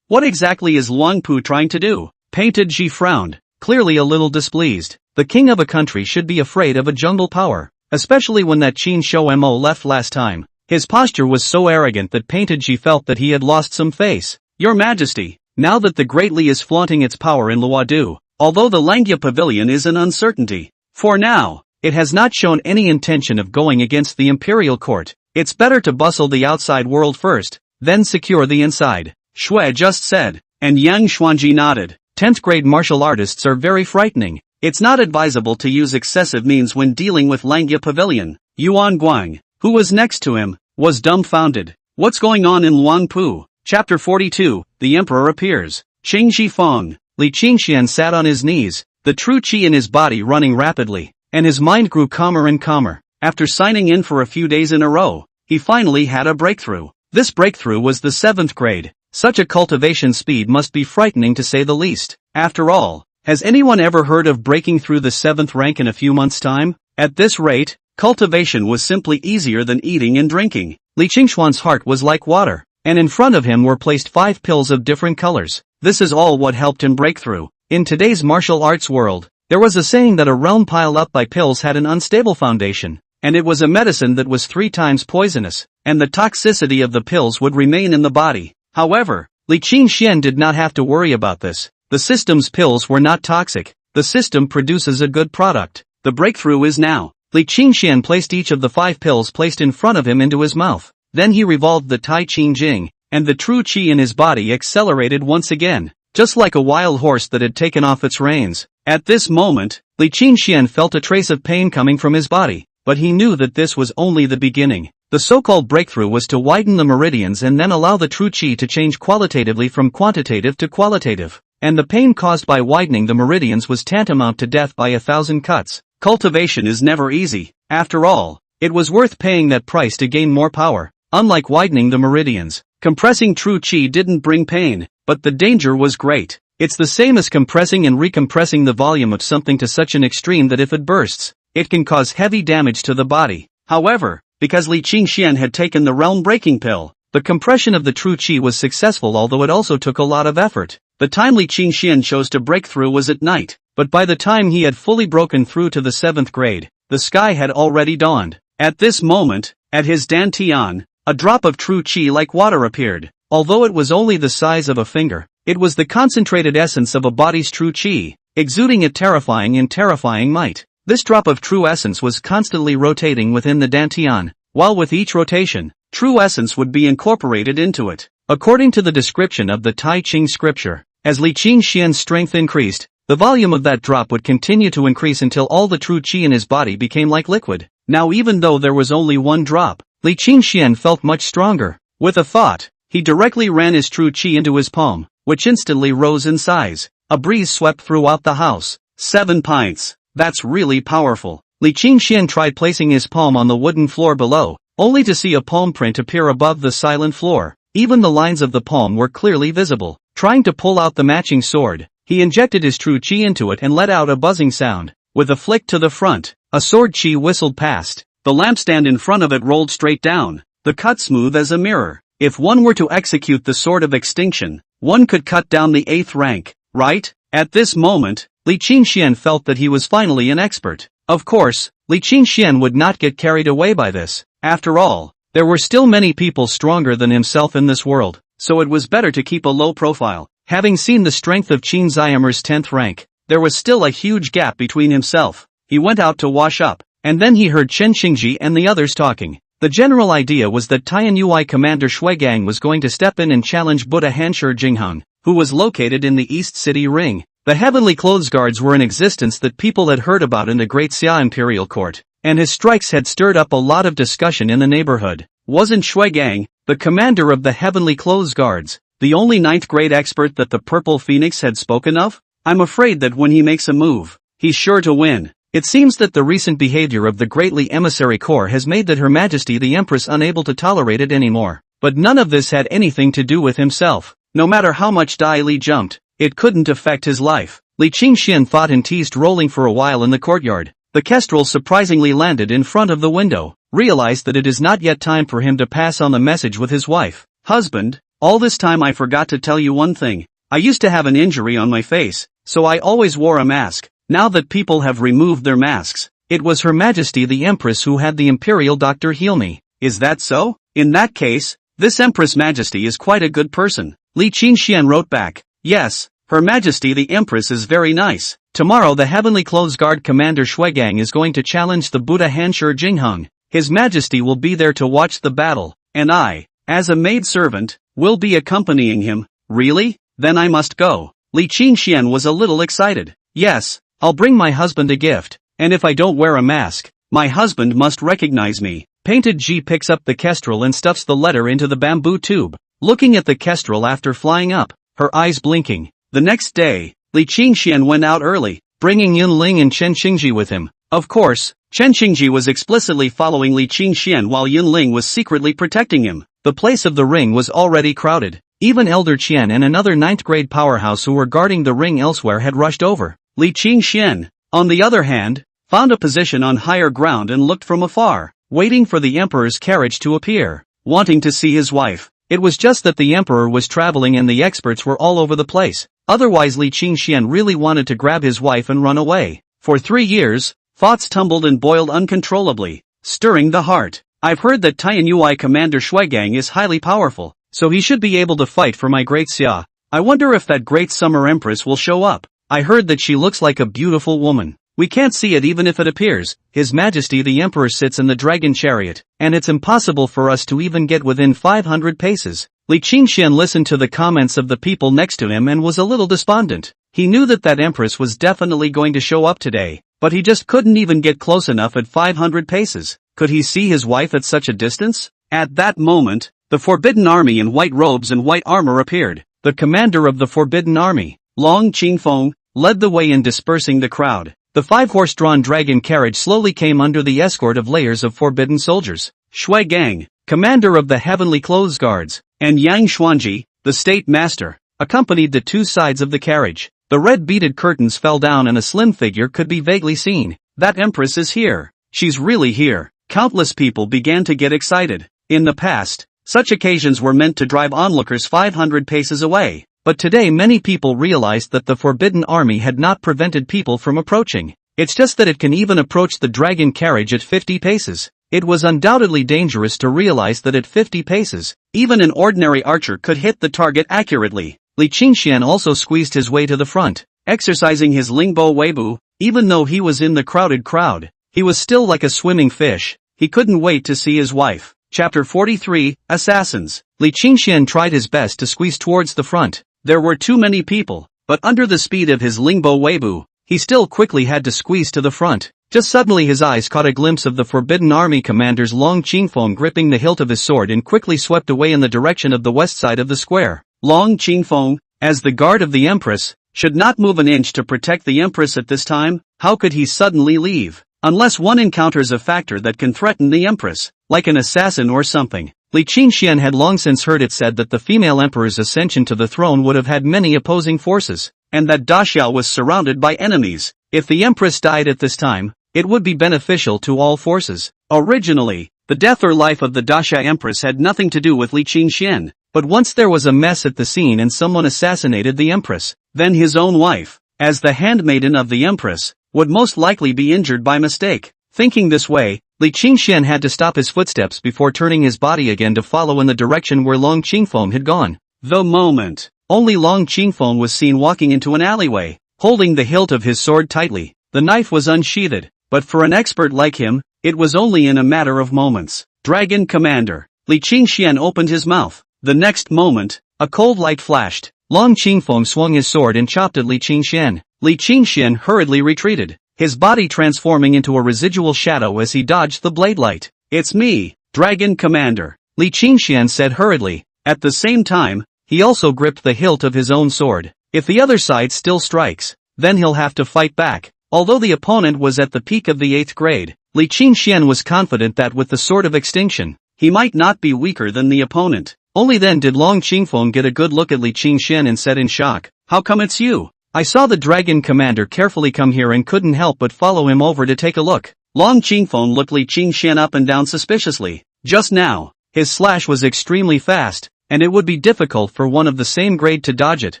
What exactly is Luangpu trying to do? Painted Ji frowned, clearly a little displeased. The king of a country should be afraid of a jungle power, especially when that Qin Shou Mo left last time. His posture was so arrogant that Painted Ji felt that he had lost some face. Your Majesty, now that the Great Li is flaunting its power in Luodu, although the Langia Pavilion is an uncertainty, for now, it has not shown any intention of going against the imperial court. It's better to bustle the outside world first, then secure the inside, Shui just said, and Yang Xuanji nodded. 10th grade martial artists are very frightening. It's not advisable to use excessive means when dealing with Langia Pavilion. Yuan Guang, who was next to him, was dumbfounded. What's going on in Luangpu? Chapter 42, The Emperor Appears. Qing Shifeng. Li Qingxian sat on his knees, the true qi in his body running rapidly, and his mind grew calmer and calmer. After signing in for a few days in a row, he finally had a breakthrough. This breakthrough was the 7th grade. Such a cultivation speed must be frightening to say the least. After all, has anyone ever heard of breaking through the 7th rank in a few months' time? At this rate, cultivation was simply easier than eating and drinking. Li Qingxuan's heart was like water, and in front of him were placed 5 pills of different colors. This is all what helped him break through. In today's martial arts world, there was a saying that a realm piled up by pills had an unstable foundation, and it was a medicine that was 3 times poisonous, and the toxicity of the pills would remain in the body. However, Li Qingxian did not have to worry about this. The system's pills were not toxic. The system produces a good product. The breakthrough is now. Li Qingxian placed each of the 5 pills placed in front of him into his mouth. Then he revolved the Tai Qing Jing, and the true qi in his body accelerated once again, just like a wild horse that had taken off its reins. At this moment, Li Qingxian felt a trace of pain coming from his body, but he knew that this was only the beginning. The so-called breakthrough was to widen the meridians and then allow the true qi to change qualitatively from quantitative to qualitative. And the pain caused by widening the meridians was tantamount to death by 1,000 cuts. Cultivation is never easy. After all, it was worth paying that price to gain more power. Unlike widening the meridians, compressing true qi didn't bring pain, but the danger was great. It's the same as compressing and recompressing the volume of something to such an extreme that if it bursts, it can cause heavy damage to the body. However, because Li Qingxian had taken the realm-breaking pill, the compression of the true qi was successful, although it also took a lot of effort. The time Li Qingxian chose to break through was at night, but by the time he had fully broken through to the 7th grade, the sky had already dawned. At this moment, at his dantian, a drop of true qi like water appeared. Although it was only the size of a finger, it was the concentrated essence of a body's true qi, exuding a terrifying might. This drop of true essence was constantly rotating within the dantian, while with each rotation, true essence would be incorporated into it. according to the description of the Tai Ching scripture. As Li Qingxian's strength increased, the volume of that drop would continue to increase until all the true qi in his body became like liquid. Now even though there was only one drop, Li Qingxian felt much stronger. With a thought, he directly ran his true qi into his palm, which instantly rose in size. A breeze swept throughout the house. 7 pints. That's really powerful. Li Qingxian tried placing his palm on the wooden floor below, only to see a palm print appear above the silent floor. Even the lines of the palm were clearly visible. Trying to pull out the matching sword, he injected his true qi into it and let out a buzzing sound. With a flick to the front, a sword qi whistled past. The lampstand in front of it rolled straight down, the cut smooth as a mirror. If one were to execute the sword of extinction, one could cut down the 8th rank, right? At this moment, Li Qingxian felt that he was finally an expert. Of course, Li Qingxian would not get carried away by this. After all, there were still many people stronger than himself in this world, so it was better to keep a low profile. Having seen the strength of Qin Xiamer's 10th rank, there was still a huge gap between himself. He went out to wash up, and then he heard Chen Xingji and the others talking. The general idea was that Tianyuai Commander Shuigang was going to step in and challenge Buddha Hanshi Jingheng, who was located in the East City Ring. The heavenly clothes guards were in existence that people had heard about in the Great Xia Imperial Court, and his strikes had stirred up a lot of discussion in the neighborhood. Wasn't Shuigang, the commander of the heavenly clothes guards, the only 9th grade expert that the Purple Phoenix had spoken of? I'm afraid that when he makes a move, he's sure to win. It seems that the recent behavior of the Greatly Emissary Corps has made that Her Majesty the Empress unable to tolerate it anymore. But none of this had anything to do with himself. No matter how much Dai Li jumped, it couldn't affect his life. Li Qingxian thought and teased rolling for a while in the courtyard. The kestrel surprisingly landed in front of the window, realized that it is not yet time for him to pass on the message with his wife. Husband, all this time I forgot to tell you one thing. I used to have an injury on my face, so I always wore a mask. Now that people have removed their masks, it was Her Majesty the Empress who had the imperial doctor heal me. Is that so? In that case, this Empress Majesty is quite a good person. Li Qingxian wrote back, yes, Her Majesty the Empress is very nice. Tomorrow the Heavenly Clothes Guard Commander Shuigang is going to challenge the Buddha Hanshi Jingheng. His Majesty will be there to watch the battle, and I, as a maidservant, will be accompanying him. Really? Then I must go. Li Qingxian was a little excited. Yes, I'll bring my husband a gift, and if I don't wear a mask, my husband must recognize me. Painted G picks up the kestrel and stuffs the letter into the bamboo tube, looking at the kestrel after flying up, her eyes blinking. The next day, Li Qingxian went out early, bringing Yunling and Chen Xingji with him. Of course, Chen Xingji was explicitly following Li Qingxian while Yunling was secretly protecting him. The place of the ring was already crowded. Even Elder Qian and another 9th grade powerhouse who were guarding the ring elsewhere had rushed over. Li Qingxian, on the other hand, found a position on higher ground and looked from afar, waiting for the emperor's carriage to appear, wanting to see his wife. It was just that the emperor was traveling and the experts were all over the place. Otherwise Li Qingxian really wanted to grab his wife and run away. For 3 years, thoughts tumbled and boiled uncontrollably, stirring the heart. I've heard that Tianyuai Commander Shuigang is highly powerful, so he should be able to fight for my Great Xia. I wonder if that Great Summer Empress will show up. I heard that she looks like a beautiful woman. We can't see it even if it appears. His Majesty the Emperor sits in the dragon chariot, and it's impossible for us to even get within 500 paces. Li Qingxian listened to the comments of the people next to him and was a little despondent. He knew that that Empress was definitely going to show up today, but he just couldn't even get close enough at 500 paces. Could he see his wife at such a distance? At that moment, the Forbidden Army in white robes and white armor appeared. The commander of the Forbidden Army, Long Qingfeng, led the way in dispersing the crowd. The 5-horse-drawn dragon carriage slowly came under the escort of layers of forbidden soldiers. Shuigang, commander of the Heavenly Clothes Guards, and Yang Xuanji, the state master, accompanied the 2 sides of the carriage. The red beaded curtains fell down and a slim figure could be vaguely seen. That Empress is here. She's really here. Countless people began to get excited. In the past, such occasions were meant to drive onlookers 500 paces away. But today many people realized that the Forbidden Army had not prevented people from approaching. It's just that it can even approach the dragon carriage at 50 paces. It was undoubtedly dangerous to realize that at 50 paces, even an ordinary archer could hit the target accurately. Li Qingxian also squeezed his way to the front, exercising his Lingbo Weibu. Even though he was in the crowded crowd, he was still like a swimming fish. He couldn't wait to see his wife. Chapter 43, Assassins. Li Qingxian tried his best to squeeze towards the front. There were too many people, but under the speed of his Lingbo Weibo, he still quickly had to squeeze to the front. Just suddenly his eyes caught a glimpse of the Forbidden Army commander's Long Qingfeng gripping the hilt of his sword and quickly swept away in the direction of the west side of the square. Long Qingfeng, as the guard of the Empress, should not move an inch to protect the Empress at this time. How could he suddenly leave? Unless one encounters a factor that can threaten the Empress, like an assassin or something. Li Qingxian had long since heard it said that the female emperor's ascension to the throne would have had many opposing forces, and that Daxia was surrounded by enemies. If the Empress died at this time, it would be beneficial to all forces. Originally, the death or life of the Daxia Empress had nothing to do with Li Qingxian, but once there was a mess at the scene and someone assassinated the Empress, then his own wife, as the handmaiden of the Empress, would most likely be injured by mistake. Thinking this way, Li Qingxian had to stop his footsteps before turning his body again to follow in the direction where Long Qingfeng had gone. The moment, only Long Qingfeng was seen walking into an alleyway, holding the hilt of his sword tightly. The knife was unsheathed, but for an expert like him, it was only in a matter of moments. Dragon Commander. Li Qingxian opened his mouth. The next moment, a cold light flashed. Long Qingfeng swung his sword and chopped at Li Qingxian. Li Qingxian hurriedly retreated, his body transforming into a residual shadow as he dodged the blade light. It's me, Dragon Commander, Li Qingxian said hurriedly. At the same time, he also gripped the hilt of his own sword. If the other side still strikes, then he'll have to fight back. Although the opponent was at the peak of the 8th grade, Li Qingxian was confident that with the Sword of Extinction, he might not be weaker than the opponent. Only then did Long Qingfeng get a good look at Li Qingxian and said in shock, "How come it's you?" "I saw the Dragon Commander carefully come here and couldn't help but follow him over to take a look." Long Qingfeng looked Li Qingxian up and down suspiciously. Just now, his slash was extremely fast, and it would be difficult for one of the same grade to dodge it,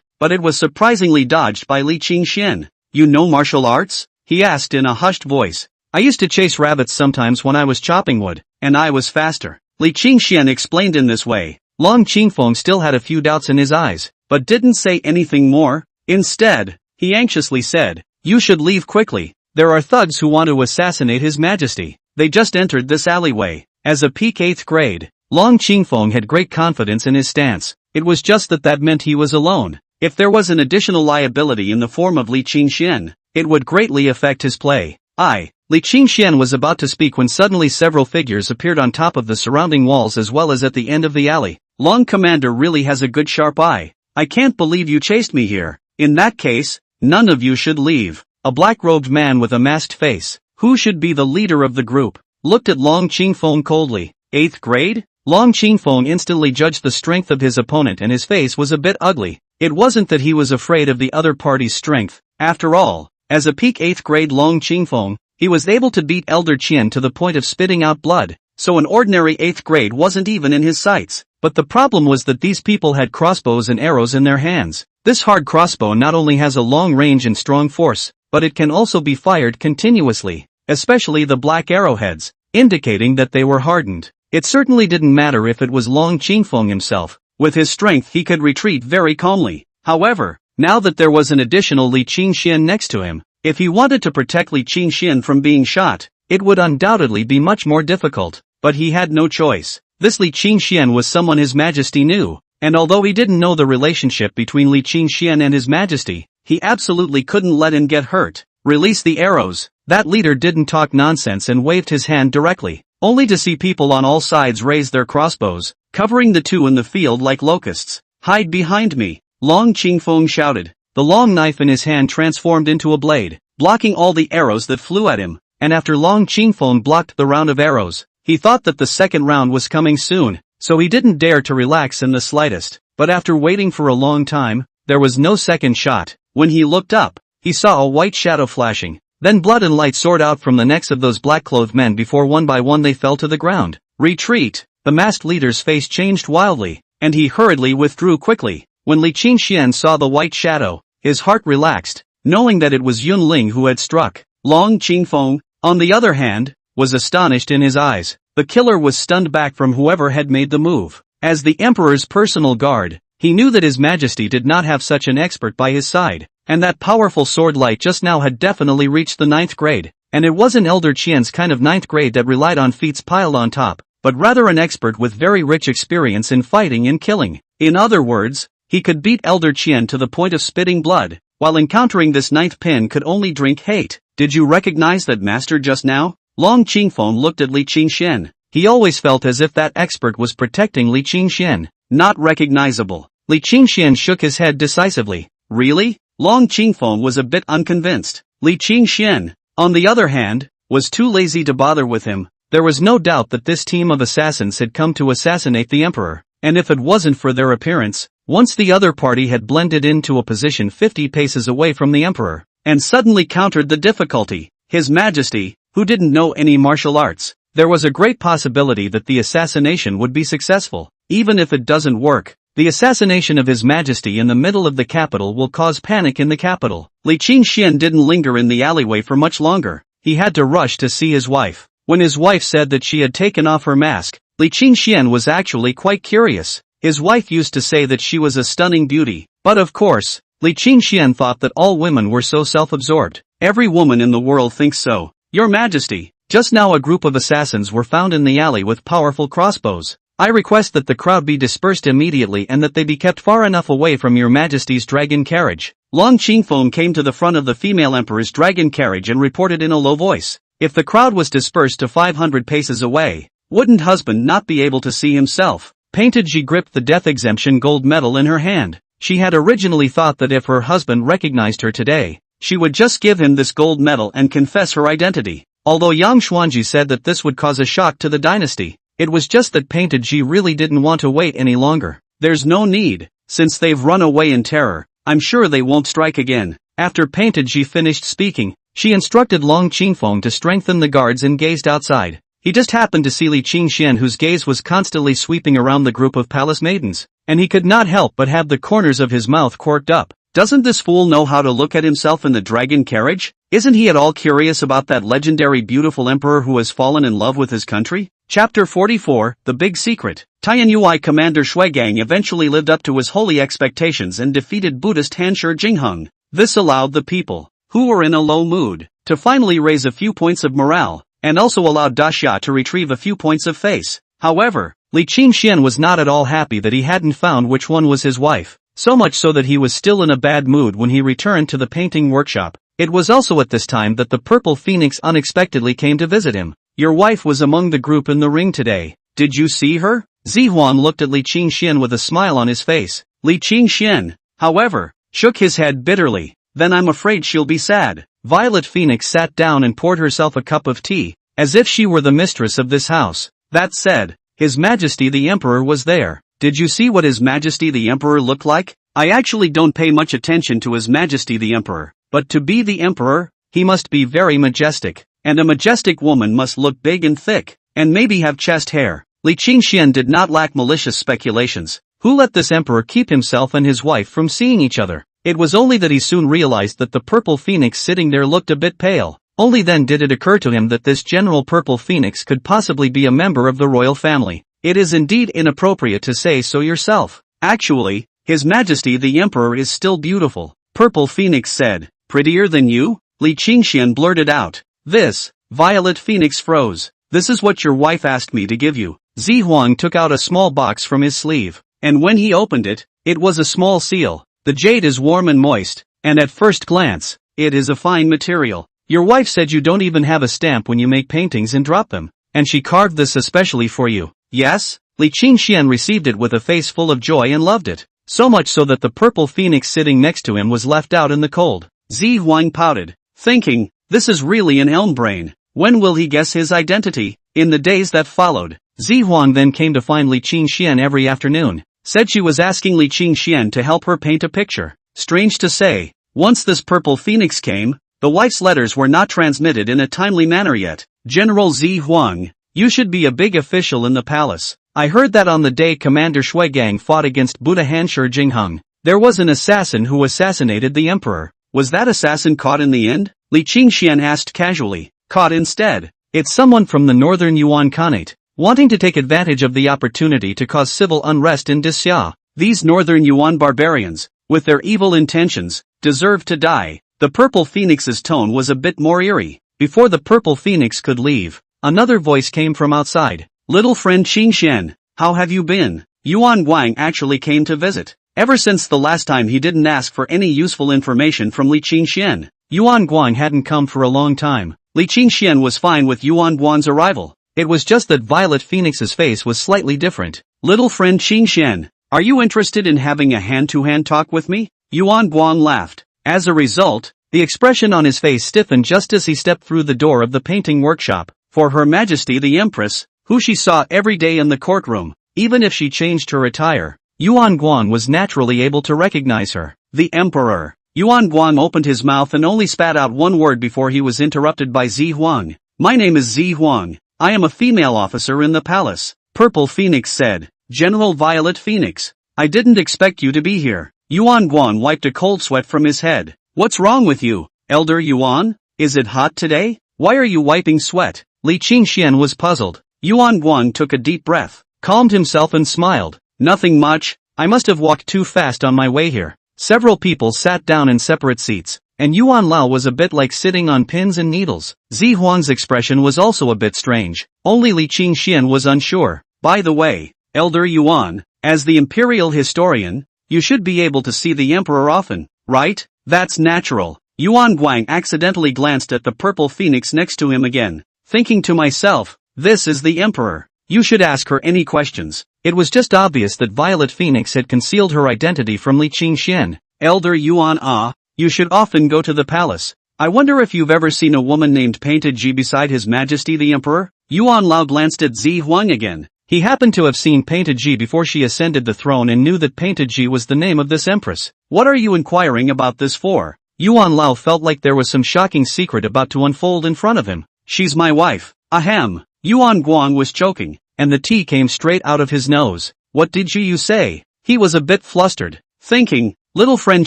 but it was surprisingly dodged by Li Qingxian. "You know martial arts?" he asked in a hushed voice. "I used to chase rabbits sometimes when I was chopping wood, and I was faster," Li Qingxian explained in this way. Long Qingfeng still had a few doubts in his eyes, but didn't say anything more. Instead, he anxiously said, "You should leave quickly. There are thugs who want to assassinate His Majesty. They just entered this alleyway." As a peak 8th grade, Long Qingfeng had great confidence in his stance. It was just that meant he was alone. If there was an additional liability in the form of Li Qingxian, it would greatly affect his play. Li Qingxian was about to speak when suddenly several figures appeared on top of the surrounding walls as well as at the end of the alley. "Long Commander really has a good sharp eye. I can't believe you chased me here. In that case, none of you should leave." A black-robed man with a masked face, who should be the leader of the group, looked at Long Qingfeng coldly. 8th grade? Long Qingfeng instantly judged the strength of his opponent and his face was a bit ugly. It wasn't that he was afraid of the other party's strength. After all, as a peak 8th grade Long Qingfeng, he was able to beat Elder Qian to the point of spitting out blood, so an ordinary 8th grade wasn't even in his sights. But the problem was that these people had crossbows and arrows in their hands. This hard crossbow not only has a long range and strong force, but it can also be fired continuously, especially the black arrowheads, indicating that they were hardened. It certainly didn't matter if it was Long Qingfeng himself. With his strength he could retreat very calmly. However, now that there was an additional Li Qingxian next to him, if he wanted to protect Li Qingxian from being shot, it would undoubtedly be much more difficult. But he had no choice. This Li Qingxian was someone His Majesty knew, and although he didn't know the relationship between Li Qingxian and His Majesty, he absolutely couldn't let him get hurt. "Release the arrows." That leader didn't talk nonsense and waved his hand directly, only to see people on all sides raise their crossbows, covering the two in the field like locusts. "Hide behind me," Long Qingfeng shouted. The long knife in his hand transformed into a blade, blocking all the arrows that flew at him, and after Long Qingfeng blocked the round of arrows, he thought that the second round was coming soon, so he didn't dare to relax in the slightest. But after waiting for a long time, there was no second shot. When he looked up, he saw a white shadow flashing. Then blood and light soared out from the necks of those black-clothed men before one by one they fell to the ground. "Retreat!" The masked leader's face changed wildly, and he hurriedly withdrew quickly. When Li Qingxian saw the white shadow, his heart relaxed, knowing that it was Yun Ling who had struck. Long Qingfeng, on the other hand, was astonished in his eyes. The killer was stunned back from whoever had made the move. As the Emperor's personal guard, he knew that His Majesty did not have such an expert by his side, and that powerful sword light just now had definitely reached the 9th grade, and it wasn't Elder Qian's kind of 9th grade that relied on feats piled on top. but rather an expert with very rich experience in fighting and killing. In other words, he could beat Elder Qian to the point of spitting blood, while encountering this ninth pin could only drink hate. Did you recognize that master just now? Long Qingfeng looked at Li Qingxian. He always felt as if that expert was protecting Li Qingxian. Not recognizable. Li Qingxian shook his head decisively. Really? Long Qingfeng was a bit unconvinced. Li Qingxian, on the other hand, was too lazy to bother with him. There was no doubt that this team of assassins had come to assassinate the emperor, and if it wasn't for their appearance, once the other party had blended into a position 50 paces away from the emperor, and suddenly countered the difficulty, His Majesty, who didn't know any martial arts, there was a great possibility that the assassination would be successful. Even if it doesn't work, the assassination of His Majesty in the middle of the capital will cause panic in the capital. Li Qingxian didn't linger in the alleyway for much longer. He had to rush to see his wife. When his wife said that she had taken off her mask, Li Qingxian was actually quite curious. His wife used to say that she was a stunning beauty, but of course, Li Qingxian thought that all women were so self-absorbed. Every woman in the world thinks so. Your Majesty, just now a group of assassins were found in the alley with powerful crossbows. I request that the crowd be dispersed immediately and that they be kept far enough away from your Majesty's dragon carriage. Long Qingfeng came to the front of the female emperor's dragon carriage and reported in a low voice. If the crowd was dispersed to 500 paces away, wouldn't husband not be able to see himself? Painted Ji gripped the death exemption gold medal in her hand. She had originally thought that if her husband recognized her today, she would just give him this gold medal and confess her identity. Although Yang Xuanji said that this would cause a shock to the dynasty, it was just that Painted Ji really didn't want to wait any longer. There's no need, since they've run away in terror, I'm sure they won't strike again. After Painted Ji finished speaking, she instructed Long Qingfeng to strengthen the guards and gazed outside. He just happened to see Li Qingxian, whose gaze was constantly sweeping around the group of palace maidens, and he could not help but have the corners of his mouth quirked up. Doesn't this fool know how to look at himself in the dragon carriage? Isn't he at all curious about that legendary beautiful emperor who has fallen in love with his country? Chapter 44, The Big Secret. Tianyuai commander Shuigang eventually lived up to his holy expectations and defeated Buddhist Hanshi Jingheng. This allowed the people, who were in a low mood, to finally raise a few points of morale, and also allowed Daxia to retrieve a few points of face. However, Li Qingxian was not at all happy that he hadn't found which one was his wife, so much so that he was still in a bad mood when he returned to the painting workshop. It was also at this time that the Purple Phoenix unexpectedly came to visit him. Your wife was among the group in the ring today. Did you see her? Zihuan looked at Li Qingxian with a smile on his face. Li Qingxian, however, shook his head bitterly. Then I'm afraid she'll be sad. Violet Phoenix sat down and poured herself a cup of tea, as if she were the mistress of this house. That said, His Majesty the Emperor was there. Did you see what His Majesty the Emperor looked like? I actually don't pay much attention to His Majesty the Emperor, but to be the Emperor, he must be very majestic, and a majestic woman must look big and thick, and maybe have chest hair. Li Qingxian did not lack malicious speculations. Who let this Emperor keep himself and his wife from seeing each other? It was only that he soon realized that the Purple Phoenix sitting there looked a bit pale. Only then did it occur to him that this General Purple Phoenix could possibly be a member of the royal family. It is indeed inappropriate to say so yourself. Actually, His Majesty the Emperor is still beautiful, Purple Phoenix said. Prettier than you? Li Qingxian blurted out. This, Violet Phoenix froze. This is what your wife asked me to give you. Zihuang took out a small box from his sleeve, and when he opened it, it was a small seal. The jade is warm and moist, and at first glance, it is a fine material. Your wife said you don't even have a stamp when you make paintings and drop them, and she carved this especially for you. Yes? Li Qingxian received it with a face full of joy and loved it, so much so that the Purple Phoenix sitting next to him was left out in the cold. Zihuang pouted, thinking, this is really an elm brain. When will he guess his identity? In the days that followed, Zihuang then came to find Li Qingxian every afternoon. Said she was asking Li Qingxian to help her paint a picture. Strange to say, once this Purple Phoenix came, the wife's letters were not transmitted in a timely manner yet. General Zihuang, you should be a big official in the palace. I heard that on the day Commander Shuigang fought against Buddha Hanshi Jingheng, there was an assassin who assassinated the emperor. Was that assassin caught in the end? Li Qingxian asked casually. Caught instead. It's someone from the northern Yuan Khanate, wanting to take advantage of the opportunity to cause civil unrest in Disxia. These northern Yuan barbarians, with their evil intentions, deserve to die. The Purple Phoenix's tone was a bit more eerie. Before the Purple Phoenix could leave, another voice came from outside. Little friend Qingshen, how have you been? Yuan Guang actually came to visit. Ever since the last time he didn't ask for any useful information from Li Qingshen. Yuan Guang hadn't come for a long time. Li Qingshen was fine with Yuan Guang's arrival. It was just that Violet Phoenix's face was slightly different. Little friend Qingshen, are you interested in having a hand-to-hand talk with me? Yuan Guang laughed. As a result, the expression on his face stiffened just as he stepped through the door of the painting workshop. For Her Majesty the Empress, who she saw every day in the courtroom, even if she changed her attire, Yuan Guang was naturally able to recognize her. The Emperor. Yuan Guang opened his mouth and only spat out one word before he was interrupted by Zi Huang. My name is Zi Huang. I am a female officer in the palace. Purple Phoenix said. General Violet Phoenix. I didn't expect you to be here. Yuan Guang wiped a cold sweat from his head. What's wrong with you, Elder Yuan? Is it hot today? Why are you wiping sweat? Li Qingshen was puzzled. Yuan Guang took a deep breath, calmed himself and smiled. Nothing much, I must have walked too fast on my way here. Several people sat down in separate seats, and Yuan Lao was a bit like sitting on pins and needles. Zi Huang's expression was also a bit strange. Only Li Qingshen was unsure. By the way, Elder Yuan, as the imperial historian, you should be able to see the emperor often, right? That's natural. Yuan Guang accidentally glanced at the purple phoenix next to him again, thinking to myself, this is the emperor. You should ask her any questions. It was just obvious that Violet Phoenix had concealed her identity from Li Qingshen. Elder Yuan, you should often go to the palace. I wonder if you've ever seen a woman named Painted Ji beside His Majesty the Emperor? Yuan Lao glanced at Zi Huang again. He happened to have seen Painted Ji before she ascended the throne and knew that Painted Ji was the name of this empress. What are you inquiring about this for? Yuan Lao felt like there was some shocking secret about to unfold in front of him. She's my wife. Ahem. Yuan Guang was choking, and the tea came straight out of his nose. What did you say? He was a bit flustered, thinking, little friend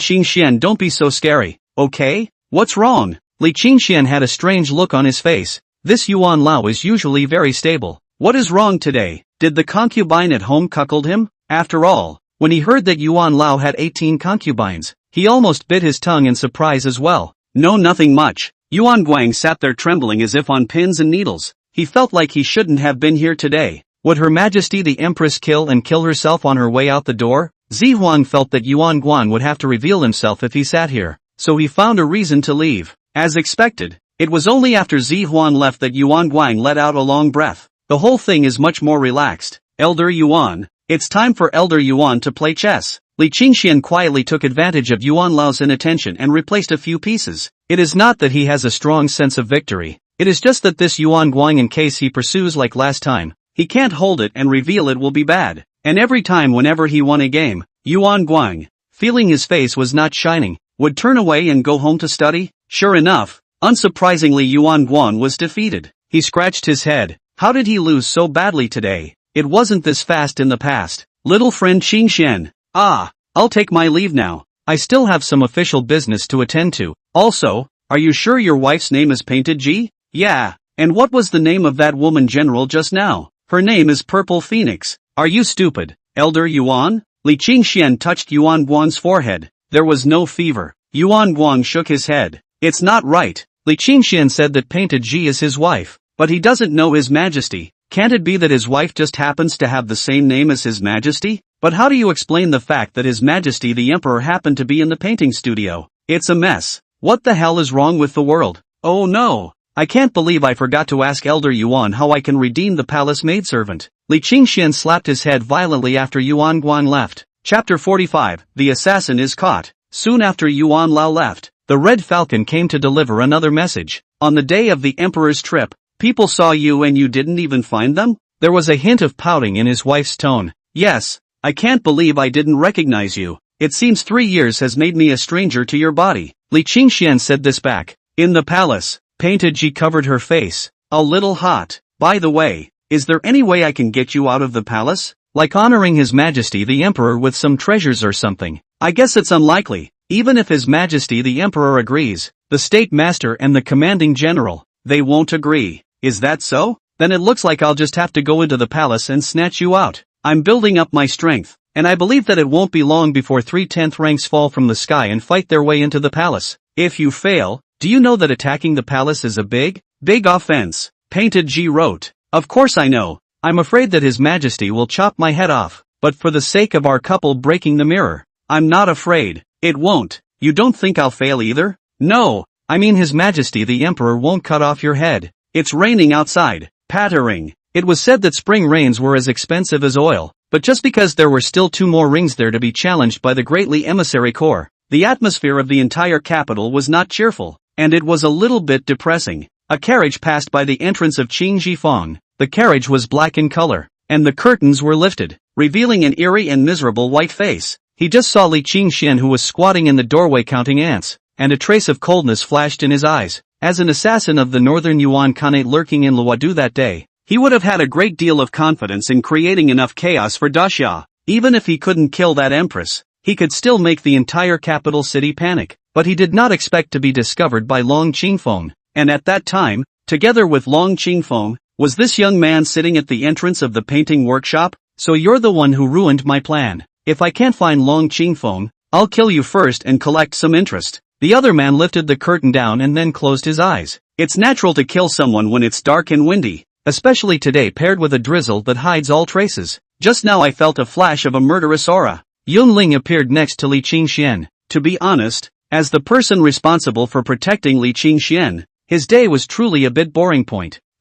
Qingshen, don't be so scary, okay? What's wrong? Li Qingshen had a strange look on his face. This Yuan Lao is usually very stable. What is wrong today? Did the concubine at home cuckold him? After all, when he heard that Yuan Lao had 18 concubines, he almost bit his tongue in surprise as well. No, nothing much. Yuan Guang sat there trembling as if on pins and needles. He felt like he shouldn't have been here today. Would Her Majesty the Empress kill herself on her way out the door? Zi Huang felt that Yuan Guang would have to reveal himself if he sat here, so he found a reason to leave. As expected, it was only after Zi Huang left that Yuan Guang let out a long breath. The whole thing is much more relaxed. Elder Yuan, it's time for Elder Yuan to play chess. Li Qingshen quietly took advantage of Yuan Lao's inattention and replaced a few pieces. It is not that he has a strong sense of victory. It is just that this Yuan Guang, in case he pursues like last time, he can't hold it and reveal it will be bad. And every time whenever he won a game, Yuan Guang, feeling his face was not shining, would turn away and go home to study. Sure enough, unsurprisingly Yuan Guang was defeated. He scratched his head. How did he lose so badly today? It wasn't this fast in the past. Little friend Qingshen. I'll take my leave now. I still have some official business to attend to. Also, are you sure your wife's name is Painted Ji? Yeah, and what was the name of that woman general just now? Her name is Purple Phoenix. Are you stupid, Elder Yuan? Li Qingshen touched Yuan Guang's forehead. There was no fever. Yuan Guang shook his head. It's not right. Li Qingshen said that Painted Ji is his wife, but he doesn't know His Majesty. Can't it be that his wife just happens to have the same name as His Majesty? But how do you explain the fact that His Majesty the Emperor happened to be in the painting studio? It's a mess. What the hell is wrong with the world? Oh no! I can't believe I forgot to ask Elder Yuan how I can redeem the palace maidservant. Li Qingshen slapped his head violently after Yuan Guang left. Chapter 45, The Assassin is Caught. Soon after Yuan Lao left, the Red Falcon came to deliver another message. On the day of the Emperor's trip, people saw you and you didn't even find them? There was a hint of pouting in his wife's tone. Yes, I can't believe I didn't recognize you. It seems 3 years has made me a stranger to your body. Li Qingshen said this back. In the palace, Painted Ji covered her face. A little hot. By the way, is there any way I can get you out of the palace? Like honoring His Majesty the Emperor with some treasures or something. I guess it's unlikely. Even if His Majesty the Emperor agrees, the State Master and the Commanding General, they won't agree. Is that so? Then it looks like I'll just have to go into the palace and snatch you out. I'm building up my strength, and I believe that it won't be long before 3/10 ranks fall from the sky and fight their way into the palace. If you fail, do you know that attacking the palace is a big offense? Painted Ji wrote. Of course I know. I'm afraid that His Majesty will chop my head off, but for the sake of our couple breaking the mirror, I'm not afraid. It won't. You don't think I'll fail either? No, I mean His Majesty the Emperor won't cut off your head. It's raining outside. Pattering. It was said that spring rains were as expensive as oil, but just because there were still 2 more rings there to be challenged by the greatly emissary corps, the atmosphere of the entire capital was not cheerful, and it was a little bit depressing. A carriage passed by the entrance of Qing Jifeng. The carriage was black in color, and the curtains were lifted, revealing an eerie and miserable white face. He just saw Li Qingxian, who was squatting in the doorway counting ants, and a trace of coldness flashed in his eyes. As an assassin of the Northern Yuan Khanate lurking in Luodu that day, he would have had a great deal of confidence in creating enough chaos for Daxia. Even if he couldn't kill that Empress, he could still make the entire capital city panic. But he did not expect to be discovered by Long Qingfeng, and at that time, together with Long Qingfeng, was this young man sitting at the entrance of the painting workshop. So you're the one who ruined my plan. If I can't find Long Qingfeng, I'll kill you first and collect some interest. The other man lifted the curtain down and then closed his eyes. It's natural to kill someone when it's dark and windy, especially today paired with a drizzle that hides all traces. Just now I felt a flash of a murderous aura. Yunling appeared next to Li Qingxian. To be honest, as the person responsible for protecting Li Qingxian, his day was truly a bit boring.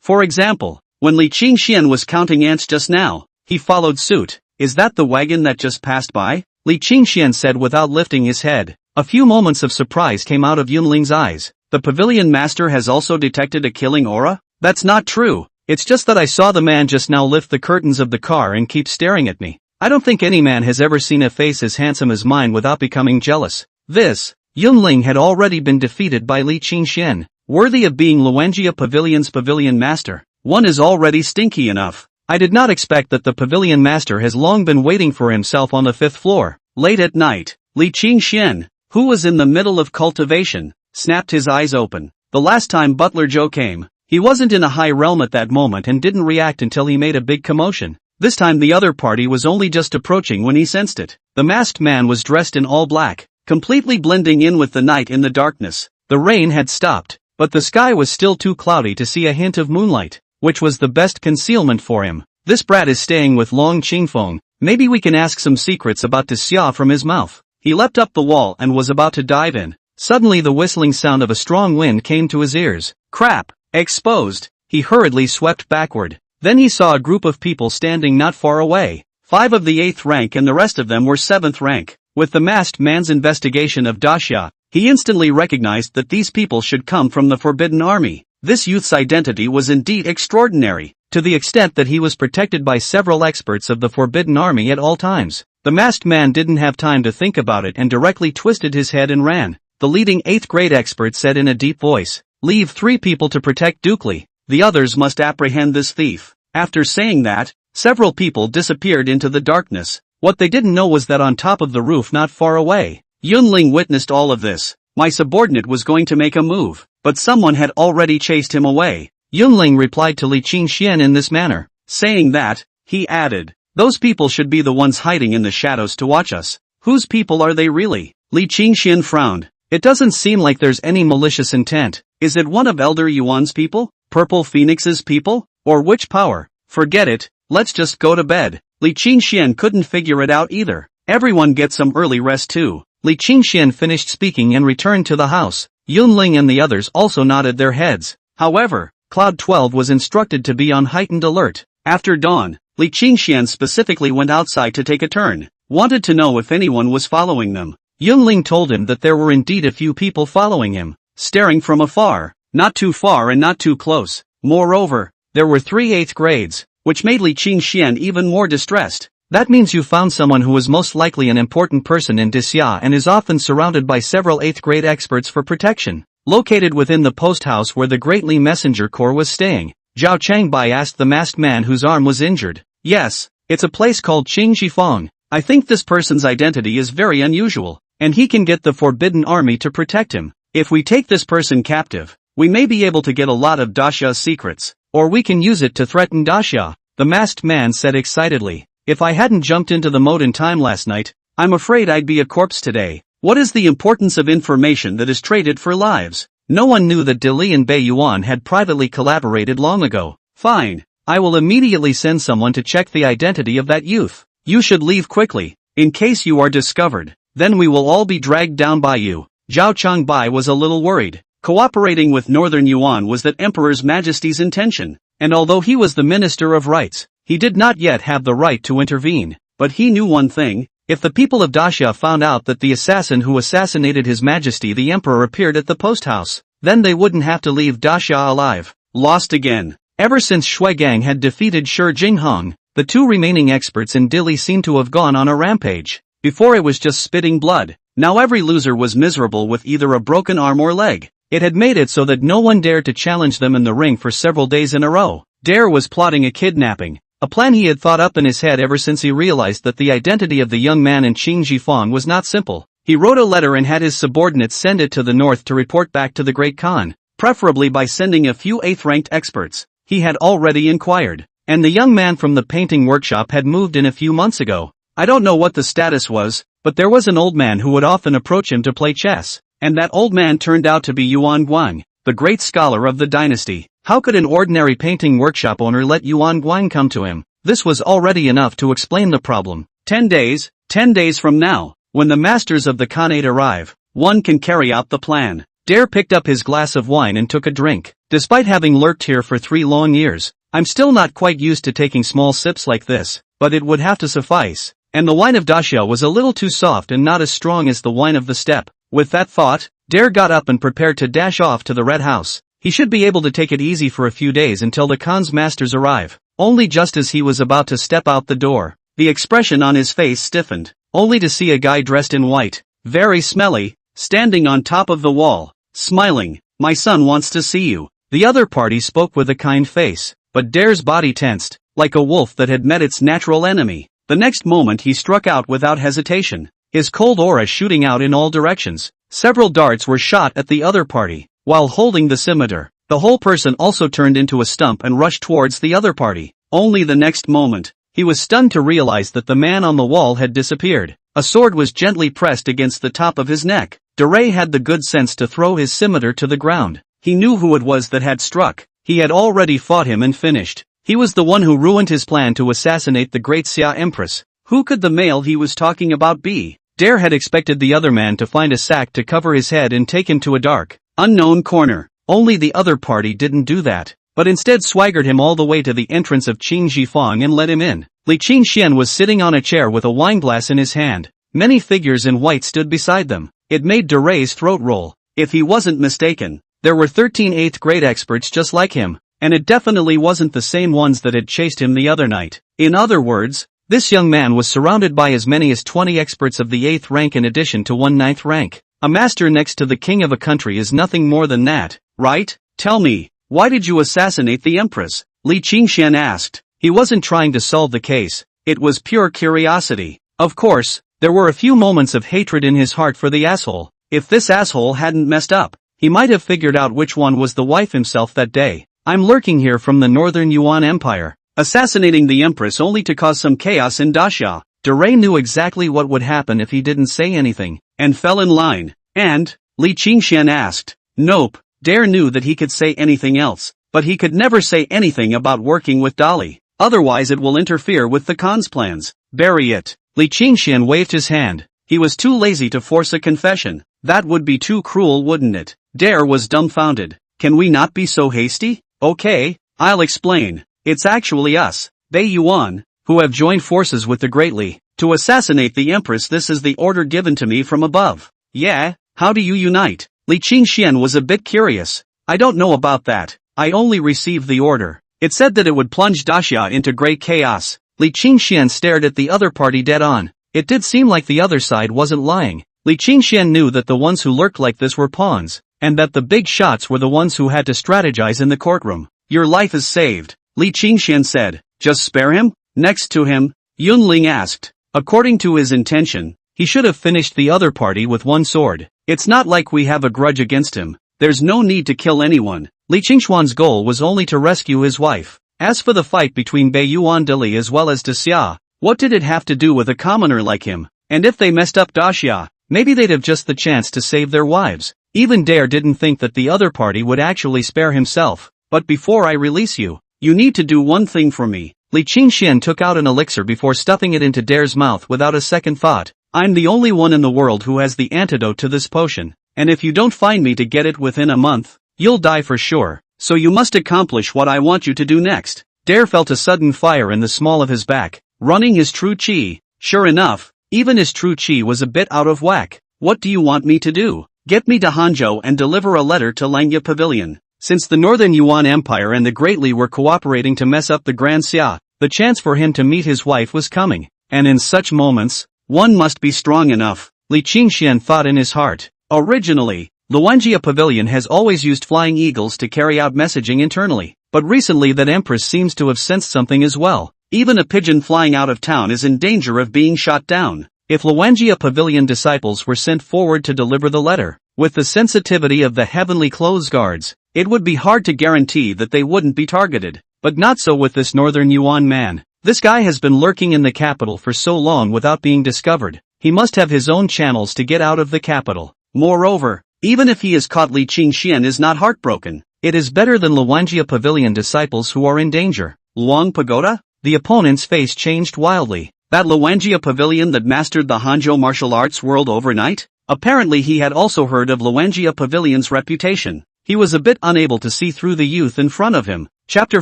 For example, when Li Qingxian was counting ants just now, he followed suit. Is that the wagon that just passed by? Li Qingxian said without lifting his head. A few moments of surprise came out of Yunling's eyes. The pavilion master has also detected a killing aura? That's not true. It's just that I saw the man just now lift the curtains of the car and keep staring at me. I don't think any man has ever seen a face as handsome as mine without becoming jealous. This, Yunling had already been defeated by Li Qingxian. Worthy of being Luanjia Pavilion's pavilion master. One is already stinky enough. I did not expect that the pavilion master has long been waiting for himself on the 5th floor. Late at night, Li Qingxian, who was in the middle of cultivation, snapped his eyes open. The last time Butler Joe came, he wasn't in a high realm at that moment and didn't react until he made a big commotion. This time the other party was only just approaching when he sensed it. The masked man was dressed in all black, completely blending in with the night in the darkness. The rain had stopped, but the sky was still too cloudy to see a hint of moonlight, which was the best concealment for him. This brat is staying with Long Qingfeng. Maybe we can ask some secrets about Xia from his mouth. He leapt up the wall and was about to dive in. Suddenly the whistling sound of a strong wind came to his ears. Crap! Exposed! He hurriedly swept backward. Then he saw a group of people standing not far away. 5 of the 8th rank and the rest of them were 7th rank. With the masked man's investigation of Daxia, he instantly recognized that these people should come from the Forbidden Army. This youth's identity was indeed extraordinary, to the extent that he was protected by several experts of the Forbidden Army at all times. The masked man didn't have time to think about it and directly twisted his head and ran. The leading 8th grade expert said in a deep voice, "Leave 3 people to protect Dukley. The others must apprehend this thief." After saying that, several people disappeared into the darkness. What they didn't know was that on top of the roof not far away, Yunling witnessed all of this. My subordinate was going to make a move, but someone had already chased him away. Yunling replied to Li Qingxian in this manner. Saying that, he added, "Those people should be the ones hiding in the shadows to watch us. Whose people are they really?" Li Qingxian frowned. It doesn't seem like there's any malicious intent. Is it one of Elder Yuan's people? Purple Phoenix's people? Or which power? Forget it, let's just go to bed. Li Qingxian couldn't figure it out either. Everyone gets some early rest too. Li Qingxian finished speaking and returned to the house. Yunling and the others also nodded their heads. However, Cloud 12 was instructed to be on heightened alert. After dawn, Li Qingxian specifically went outside to take a turn. Wanted to know if anyone was following them. Yunling told him that there were indeed a few people following him, staring from afar, not too far and not too close. Moreover, there were 3 8th grades, which made Li Qingxian even more distressed. That means you found someone who is most likely an important person in Daxia and is often surrounded by several 8th grade experts for protection. Located within the post house where the Great Li Messenger Corps was staying, Zhao Changbai asked the masked man whose arm was injured. Yes, it's a place called Qing Jifeng. I think this person's identity is very unusual, and he can get the Forbidden Army to protect him. If we take this person captive, we may be able to get a lot of Daxia's secrets, or we can use it to threaten Daxia, the masked man said excitedly. If I hadn't jumped into the moat in time last night, I'm afraid I'd be a corpse today. What is the importance of information that is traded for lives? No one knew that Dili and Bei Yuan had privately collaborated long ago. Fine, I will immediately send someone to check the identity of that youth. You should leave quickly, in case you are discovered. Then we will all be dragged down by you. Zhao Changbai was a little worried. Cooperating with Northern Yuan was that Emperor's Majesty's intention, and although he was the Minister of Rights, he did not yet have the right to intervene. But he knew one thing: if the people of Daxia found out that the assassin who assassinated His Majesty the Emperor appeared at the post house, then they wouldn't have to leave Daxia alive. Lost again. Ever since Shuigang had defeated Shi Jinghong, the two remaining experts in Dili seemed to have gone on a rampage. Before it was just spitting blood. Now every loser was miserable with either a broken arm or leg. It had made it so that no one dared to challenge them in the ring for several days in a row. Dare was plotting a kidnapping, a plan he had thought up in his head ever since he realized that the identity of the young man in Qing Jifang was not simple. He wrote a letter and had his subordinates send it to the north to report back to the Great Khan, preferably by sending a few 8th-ranked experts. He had already inquired, and the young man from the painting workshop had moved in a few months ago. I don't know what the status was, but there was an old man who would often approach him to play chess, and that old man turned out to be Yuan Guang, the great scholar of the dynasty. How could an ordinary painting workshop owner let Yuan Guang come to him? This was already enough to explain the problem. 10 days from now, when the masters of the Khanate arrive, one can carry out the plan. Dare picked up his glass of wine and took a drink. Despite having lurked here for 3 long years, I'm still not quite used to taking small sips like this, but it would have to suffice. And the wine of Daxia was a little too soft and not as strong as the wine of the steppe. With that thought, Dare got up and prepared to dash off to the Red House. He should be able to take it easy for a few days until the Khan's masters arrive. Only just as he was about to step out the door, the expression on his face stiffened, only to see a guy dressed in white, very smelly, standing on top of the wall, smiling. "My son wants to see you." The other party spoke with a kind face, but Dare's body tensed, like a wolf that had met its natural enemy. The next moment he struck out without hesitation, his cold aura shooting out in all directions. Several darts were shot at the other party, while holding the scimitar. The whole person also turned into a stump and rushed towards the other party. Only the next moment, he was stunned to realize that the man on the wall had disappeared. A sword was gently pressed against the top of his neck. Dare had the good sense to throw his scimitar to the ground. He knew who it was that had struck. He had already fought him and finished. He was the one who ruined his plan to assassinate the great Xia Empress. Who could the male he was talking about be? Dare had expected the other man to find a sack to cover his head and take him to a dark, unknown corner. Only the other party didn't do that, but instead swaggered him all the way to the entrance of Qing Jifang and let him in. Li Qingxian was sitting on a chair with a wineglass in his hand. Many figures in white stood beside them. It made Dare's throat roll. If he wasn't mistaken, there were 13 8th grade experts just like him, and it definitely wasn't the same ones that had chased him the other night. In other words, this young man was surrounded by as many as 20 experts of the 8th rank in addition to one 9th rank. A master next to the king of a country is nothing more than that, right? Tell me, why did you assassinate the Empress? Li Qingxian asked. He wasn't trying to solve the case, it was pure curiosity. Of course, there were a few moments of hatred in his heart for the asshole. If this asshole hadn't messed up, he might have figured out which one was the wife himself that day. I'm lurking here from the Northern Yuan Empire, assassinating the Empress only to cause some chaos in Daxia. Dare knew exactly what would happen if he didn't say anything, and fell in line. And? Li Qingxian asked. Nope. Dare knew that he could say anything else, but he could never say anything about working with Dali. Otherwise it will interfere with the Khan's plans. Bury it. Li Qingxian waved his hand. He was too lazy to force a confession. That would be too cruel, wouldn't it? Dare was dumbfounded. Can we not be so hasty? Okay, I'll explain. It's actually us, Bei Yuan, who have joined forces with the Great Li to assassinate the Empress. This is the order given to me from above. Yeah, how do you unite? Li Qingxian was a bit curious. I don't know about that. I only received the order. It said that it would plunge Daxia into great chaos. Li Qingxian stared at the other party dead on. It did seem like the other side wasn't lying. Li Qingxian knew that the ones who lurked like this were pawns, and that the big shots were the ones who had to strategize in the courtroom. Your life is saved, Li Qingxian said. Just spare him? Next to him, Yunling asked. According to his intention, he should have finished the other party with one sword. It's not like we have a grudge against him. There's no need to kill anyone. Li Qingxuan's goal was only to rescue his wife. As for the fight between Bei Yuan Dili as well as Daxia, what did it have to do with a commoner like him? And if they messed up Daxia, maybe they'd have just the chance to save their wives. Even Dare didn't think that the other party would actually spare himself. But before I release you, You need to do one thing for me. Li Qingxian took out an elixir before stuffing it into Dare's mouth without a second thought. I'm the only one in the world who has the antidote to this potion, and if you don't find me to get it within a month, you'll die for sure, so you must accomplish what I want you to do next. Dare felt a sudden fire in the small of his back, running his true qi. Sure enough, even his true qi was a bit out of whack. What do you want me to do? Get me to Hanzhou and deliver a letter to Langya Pavilion. Since the Northern Yuan Empire and the Great Li were cooperating to mess up the Grand Xia, the chance for him to meet his wife was coming, and in such moments, one must be strong enough, Li Qingxian thought in his heart. Originally, Luanjia Pavilion has always used flying eagles to carry out messaging internally, but recently that Empress seems to have sensed something as well. Even a pigeon flying out of town is in danger of being shot down. If Luanjia Pavilion disciples were sent forward to deliver the letter, with the sensitivity of the heavenly clothes guards, it would be hard to guarantee that they wouldn't be targeted. But not so with this Northern Yuan man. This guy has been lurking in the capital for so long without being discovered. He must have his own channels to get out of the capital. Moreover, even if he is caught, Li Qingxian is not heartbroken. It is better than Luanjia Pavilion disciples who are in danger. Luang Pagoda? The opponent's face changed wildly. That Luanjia Pavilion that mastered the Hanzhou martial arts world overnight? Apparently he had also heard of Luanjia Pavilion's reputation. He was a bit unable to see through the youth in front of him. Chapter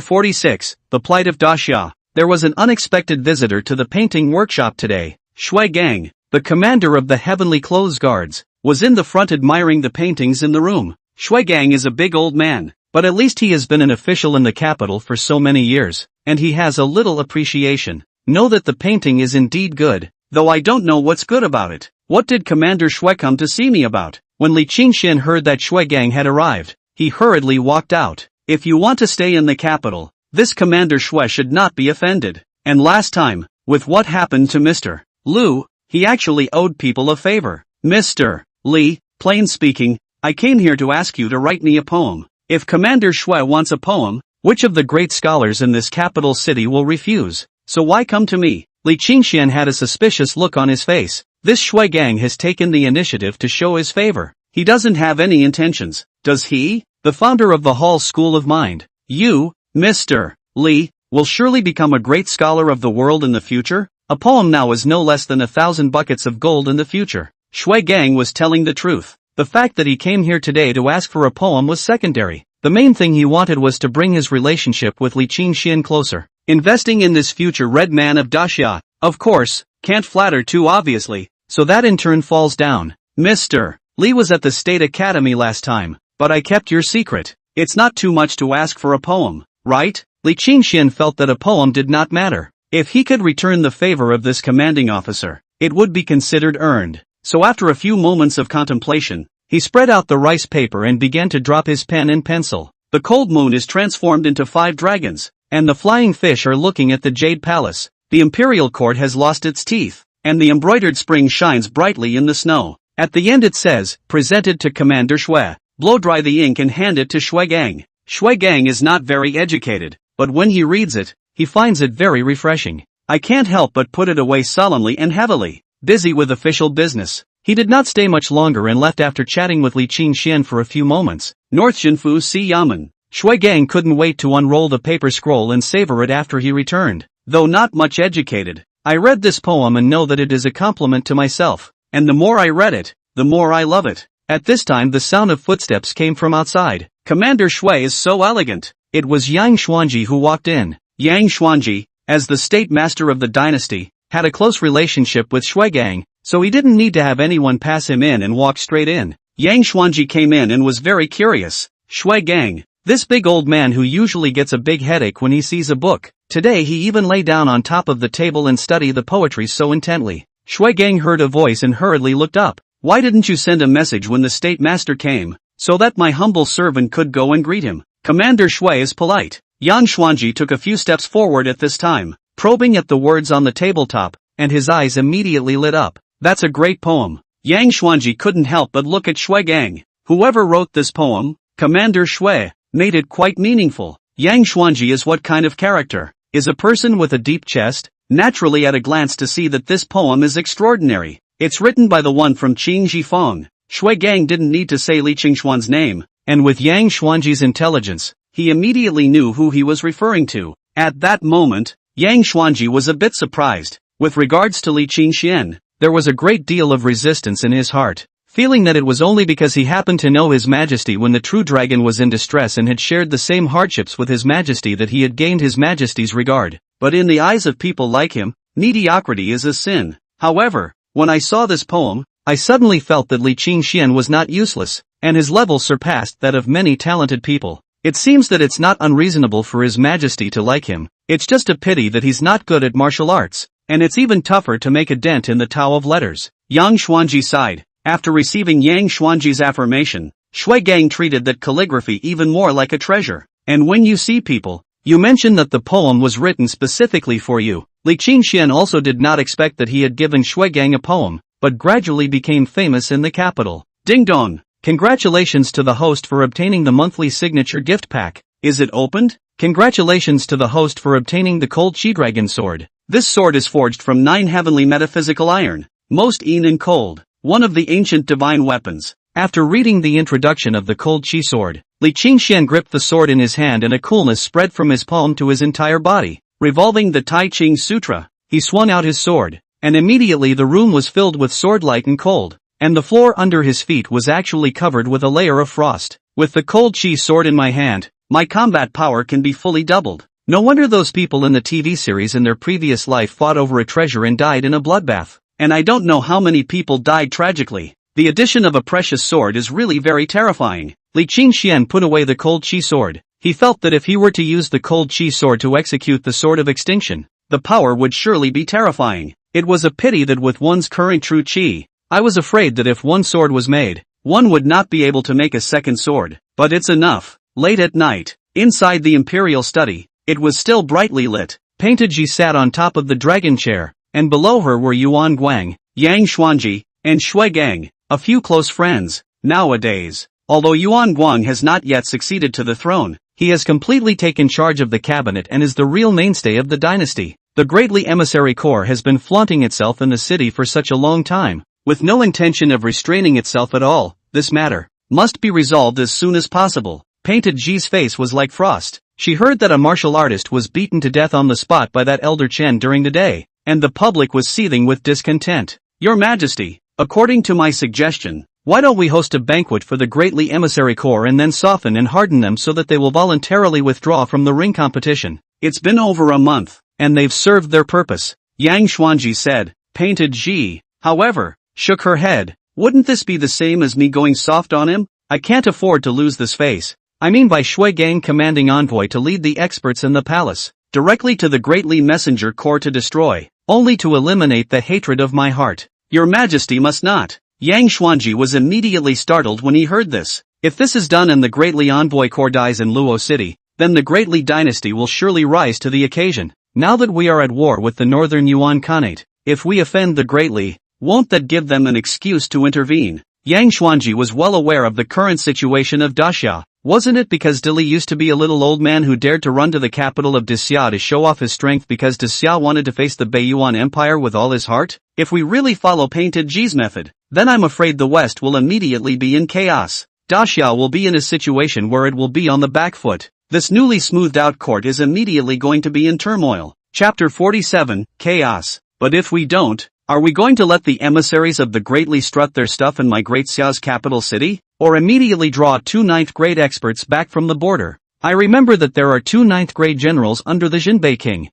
46, The Plight of Daxia. There was an unexpected visitor to the painting workshop today. Shui Gang, the commander of the Heavenly Clothes Guards, was in the front admiring the paintings in the room. Shui Gang is a big old man, but at least he has been an official in the capital for so many years, and he has a little appreciation. Know that the painting is indeed good, though I don't know what's good about it. What did Commander Shui come to see me about? When Li Qingxian heard that Shui Gang had arrived, he hurriedly walked out. If you want to stay in the capital, this Commander Shui should not be offended. And last time, with what happened to Mr. Lu, he actually owed people a favor. Mr. Li, plain speaking, I came here to ask you to write me a poem. If Commander Shui wants a poem, which of the great scholars in this capital city will refuse? So why come to me? Li Qingxian had a suspicious look on his face. This Shui Gang has taken the initiative to show his favor. He doesn't have any intentions, does he? The founder of the Hall School of Mind. You, Mr. Li, will surely become a great scholar of the world in the future? A poem now is no less than 1,000 buckets of gold in the future. Shui Gang was telling the truth. The fact that he came here today to ask for a poem was secondary. The main thing he wanted was to bring his relationship with Li Qingxian closer. Investing in this future red man of Daxia, of course, can't flatter too obviously, so that in turn falls down. Mr. Li was at the State Academy last time, but I kept your secret. It's not too much to ask for a poem, right? Li Qingxian felt that a poem did not matter. If he could return the favor of this commanding officer, it would be considered earned. So after a few moments of contemplation, he spread out the rice paper and began to drop his pen and pencil. The cold moon is transformed into 5 dragons, and the flying fish are looking at the Jade Palace. The imperial court has lost its teeth, and the embroidered spring shines brightly in the snow. At the end it says, presented to Commander Shui. Blow dry the ink and hand it to Shui Gang. Shui Gang is not very educated, but when he reads it, he finds it very refreshing. I can't help but put it away solemnly and heavily. Busy with official business, he did not stay much longer and left after chatting with Li Qingxian for a few moments. North Jinfu Si Yamen. Shui Gang couldn't wait to unroll the paper scroll and savor it after he returned. Though not much educated, I read this poem and know that it is a compliment to myself. And the more I read it, the more I love it. At this time the sound of footsteps came from outside. Commander Shui is so elegant. It was Yang Xuanji who walked in. Yang Xuanji, as the state master of the dynasty, had a close relationship with Shui Gang, so he didn't need to have anyone pass him in and walk straight in. Yang Xuanji came in and was very curious. Shui Gang, this big old man who usually gets a big headache when he sees a book, today he even lay down on top of the table and studied the poetry so intently. Shui Gang heard a voice and hurriedly looked up. Why didn't you send a message when the state master came, so that my humble servant could go and greet him? Commander Shui is polite. Yang Xuanji took a few steps forward at this time, probing at the words on the tabletop, and his eyes immediately lit up. That's a great poem. Yang Xuanji couldn't help but look at Shui Gang. Whoever wrote this poem, Commander Shui, made it quite meaningful. Yang Xuanji is what kind of character? Is a person with a deep chest? Naturally at a glance to see that this poem is extraordinary. It's written by the one from Qing Jifeng. Shui Gang didn't need to say Li Qingxuan's name, and with Yang Xuanji's intelligence, he immediately knew who he was referring to. At that moment, Yang Xuanji was a bit surprised. With regards to Li Qingxian, there was a great deal of resistance in his heart, feeling that it was only because he happened to know His Majesty when the true dragon was in distress and had shared the same hardships with His Majesty that he had gained His Majesty's regard. But in the eyes of people like him, mediocrity is a sin. However, when I saw this poem, I suddenly felt that Li Qingxian was not useless, and his level surpassed that of many talented people. It seems that it's not unreasonable for His Majesty to like him, it's just a pity that he's not good at martial arts, and it's even tougher to make a dent in the Tao of Letters. Yang Xuanji sighed. After receiving Yang Xuanji's affirmation, Shui Gang treated that calligraphy even more like a treasure. And when you see people, you mention that the poem was written specifically for you. Li Qingxian also did not expect that he had given Shui Gang a poem, but gradually became famous in the capital. Ding dong! Congratulations to the host for obtaining the monthly signature gift pack. Is it opened? Congratulations to the host for obtaining the Cold Chi Dragon Sword. This sword is forged from 9 heavenly metaphysical iron, most een and cold, one of the ancient divine weapons. After reading the introduction of the Cold Chi Sword, Li Qingxian gripped the sword in his hand and a coolness spread from his palm to his entire body. Revolving the Tai Ching Sutra, he swung out his sword, and immediately the room was filled with sword light and cold, and the floor under his feet was actually covered with a layer of frost. With the Cold Chi Sword in my hand, my combat power can be fully doubled. No wonder those people in the TV series in their previous life fought over a treasure and died in a bloodbath. And I don't know how many people died tragically. The addition of a precious sword is really very terrifying. Li Qingxian put away the Cold Chi Sword. He felt that if he were to use the Cold Chi Sword to execute the Sword of Extinction, the power would surely be terrifying. It was a pity that with one's current true chi, I was afraid that if one sword was made, one would not be able to make a second sword. But it's enough. Late at night, inside the imperial study, it was still brightly lit. Painted Ji sat on top of the dragon chair, and below her were Yuan Guang, Yang Xuanji, and Shui Gang, a few close friends. Nowadays, although Yuan Guang has not yet succeeded to the throne, he has completely taken charge of the cabinet and is the real mainstay of the dynasty. The Greatly Emissary Corps has been flaunting itself in the city for such a long time, with no intention of restraining itself at all. This matter must be resolved as soon as possible. Painted Ji's face was like frost. She heard that a martial artist was beaten to death on the spot by that elder Chen during the day, and the public was seething with discontent. Your Majesty, according to my suggestion, why don't we host a banquet for the Greatly Emissary Corps and then soften and harden them so that they will voluntarily withdraw from the ring competition? It's been over a month, and they've served their purpose, Yang Xuanji said. Painted Ji, however, shook her head. Wouldn't this be the same as me going soft on him? I can't afford to lose this face. I mean by Shui Gang commanding envoy to lead the experts in the palace, directly to the Greatly Messenger Corps to destroy, only to eliminate the hatred of my heart. Your Majesty must not. Yang Xuanji was immediately startled when he heard this. If this is done and the Greatly Envoy Corps dies in Luo City, then the Greatly dynasty will surely rise to the occasion. Now that we are at war with the Northern Yuan Khanate, if we offend the Greatly, won't that give them an excuse to intervene? Yang Xuanji was well aware of the current situation of Daxia. Wasn't it because Dili used to be a little old man who dared to run to the capital of Daxia to show off his strength because Daxia wanted to face the Beiyuan Empire with all his heart? If we really follow Painted Ji's method, then I'm afraid the West will immediately be in chaos. Daxia will be in a situation where it will be on the back foot. This newly smoothed out court is immediately going to be in turmoil. Chapter 47, Chaos. But if we don't, are we going to let the emissaries of the Greatly strut their stuff in my Great Xia's capital city? Or immediately draw 2 ninth grade experts back from the border? I remember that there are 2 ninth grade generals under the Jinbei king.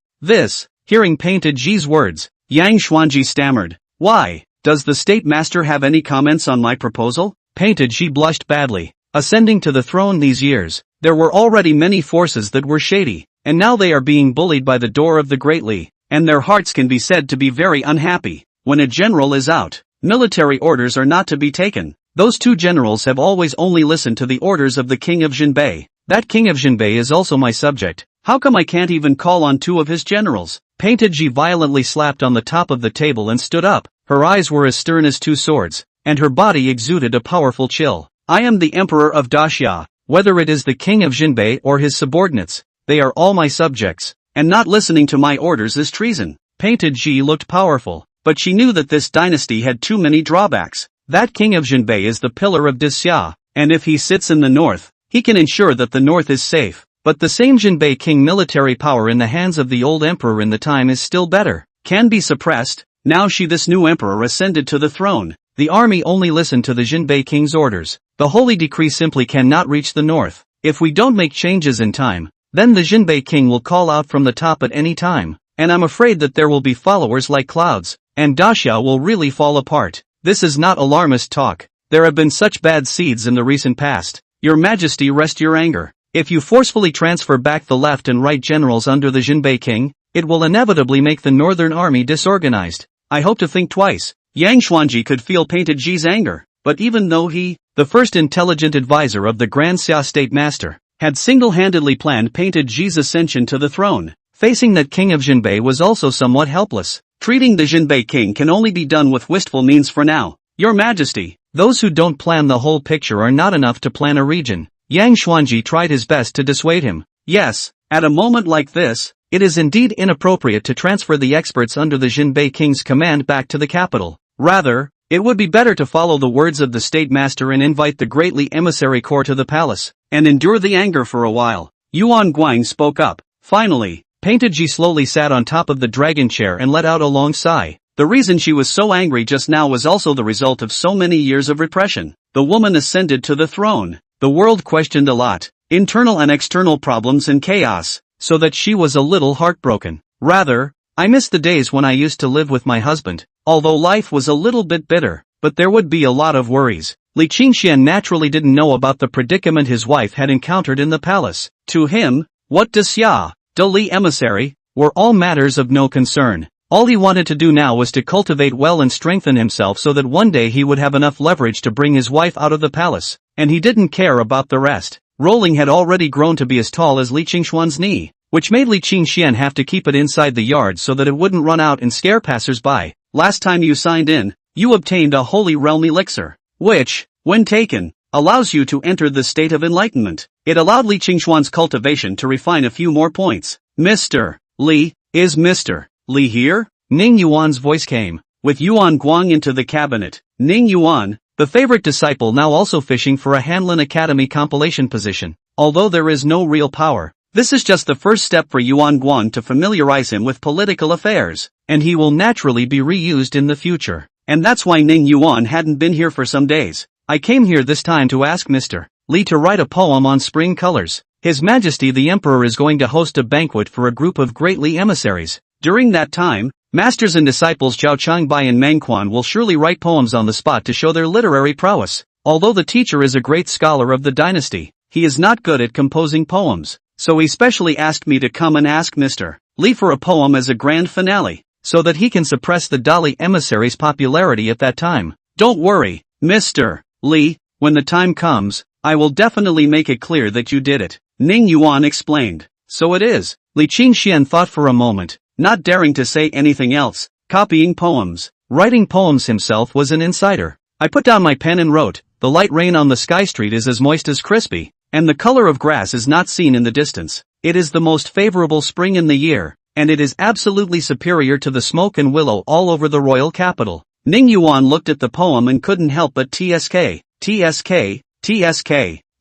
Hearing Painted Ji's words, Yang Xuanji stammered. Why, does the state master have any comments on my proposal? Painted Ji blushed badly. Ascending to the throne these years, there were already many forces that were shady, and now they are being bullied by the door of the Greatly, and their hearts can be said to be very unhappy. When a general is out, military orders are not to be taken. Those 2 generals have always only listened to the orders of the king of Jinbei. That king of Jinbei is also my subject. How come I can't even call on 2 of his generals? Painted Ji violently slapped on the top of the table and stood up. Her eyes were as stern as 2 swords, and her body exuded a powerful chill. I am the emperor of Daxia. Whether it is the king of Jinbei or his subordinates, they are all my subjects, and not listening to my orders is treason. Painted Ji looked powerful, but she knew that this dynasty had too many drawbacks. That king of Jinbei is the pillar of Daxia, and if he sits in the north, he can ensure that the north is safe. But the same Jinbei king military power in the hands of the old emperor in the time is still better. Can be suppressed. Now this new emperor ascended to the throne. The army only listened to the Jinbei king's orders. The holy decree simply cannot reach the north. If we don't make changes in time, then the Jinbei king will call out from the top at any time. And I'm afraid that there will be followers like clouds, and Daxia will really fall apart. This is not alarmist talk. There have been such bad seeds in the recent past. Your Majesty, rest your anger. If you forcefully transfer back the left and right generals under the Jinbei king, it will inevitably make the northern army disorganized. I hope to think twice. Yang Xuanji could feel Painted Ji's anger, but even though he, the first intelligent advisor of the Grand Xia State Master, had single-handedly planned Painted Ji's ascension to the throne, facing that king of Jinbei was also somewhat helpless. Treating the Jinbei king can only be done with wistful means for now. Your Majesty, those who don't plan the whole picture are not enough to plan a region. Yang Xuanji tried his best to dissuade him. Yes, at a moment like this, it is indeed inappropriate to transfer the experts under the Jinbei king's command back to the capital. Rather, it would be better to follow the words of the state master and invite the greatly emissary corps to the palace, and endure the anger for a while. Yuan Guang spoke up. Finally, Painted Ji slowly sat on top of the dragon chair and let out a long sigh. The reason she was so angry just now was also the result of so many years of repression. The woman ascended to the throne. The world questioned a lot, internal and external problems and chaos, so that she was a little heartbroken. Rather, I miss the days when I used to live with my husband, although life was a little bit bitter, but there would be a lot of worries. Li Qingxian naturally didn't know about the predicament his wife had encountered in the palace. To him, what does Xia, De Li emissary, were all matters of no concern. All he wanted to do now was to cultivate well and strengthen himself so that one day he would have enough leverage to bring his wife out of the palace, and he didn't care about the rest. Rolling had already grown to be as tall as Li Qingshuan's knee, which made Li Qingxian have to keep it inside the yard so that it wouldn't run out and scare passers-by. Last time you signed in, you obtained a holy realm elixir, which, when taken, allows you to enter the state of enlightenment. It allowed Li Qingshuan's cultivation to refine a few more points. Mr. Li, is Mr. Li here? Ning Yuan's voice came, with Yuan Guang into the cabinet. Ning Yuan, the favorite disciple, now also fishing for a Hanlin Academy compilation position. Although there is no real power, this is just the first step for Yuan Guang to familiarize him with political affairs, and he will naturally be reused in the future. And that's why Ning Yuan hadn't been here for some days. I came here this time to ask Mr. Li to write a poem on spring colors. His Majesty the Emperor is going to host a banquet for a group of great Li emissaries. During that time, masters and disciples Zhao Changbai and Mangquan will surely write poems on the spot to show their literary prowess. Although the teacher is a great scholar of the dynasty, he is not good at composing poems, so he specially asked me to come and ask Mr. Li for a poem as a grand finale, so that he can suppress the Dali emissaries' popularity at that time. Don't worry, Mr. Li, when the time comes, I will definitely make it clear that you did it, Ning Yuan explained. So it is. Li Qingxian thought for a moment, not daring to say anything else. Copying poems, writing poems himself was an insider. I put down my pen and wrote, the light rain on the sky street is as moist as crispy, and the color of grass is not seen in the distance. It is the most favorable spring in the year, and it is absolutely superior to the smoke and willow all over the royal capital. Ning Yuan looked at the poem and couldn't help but TSK.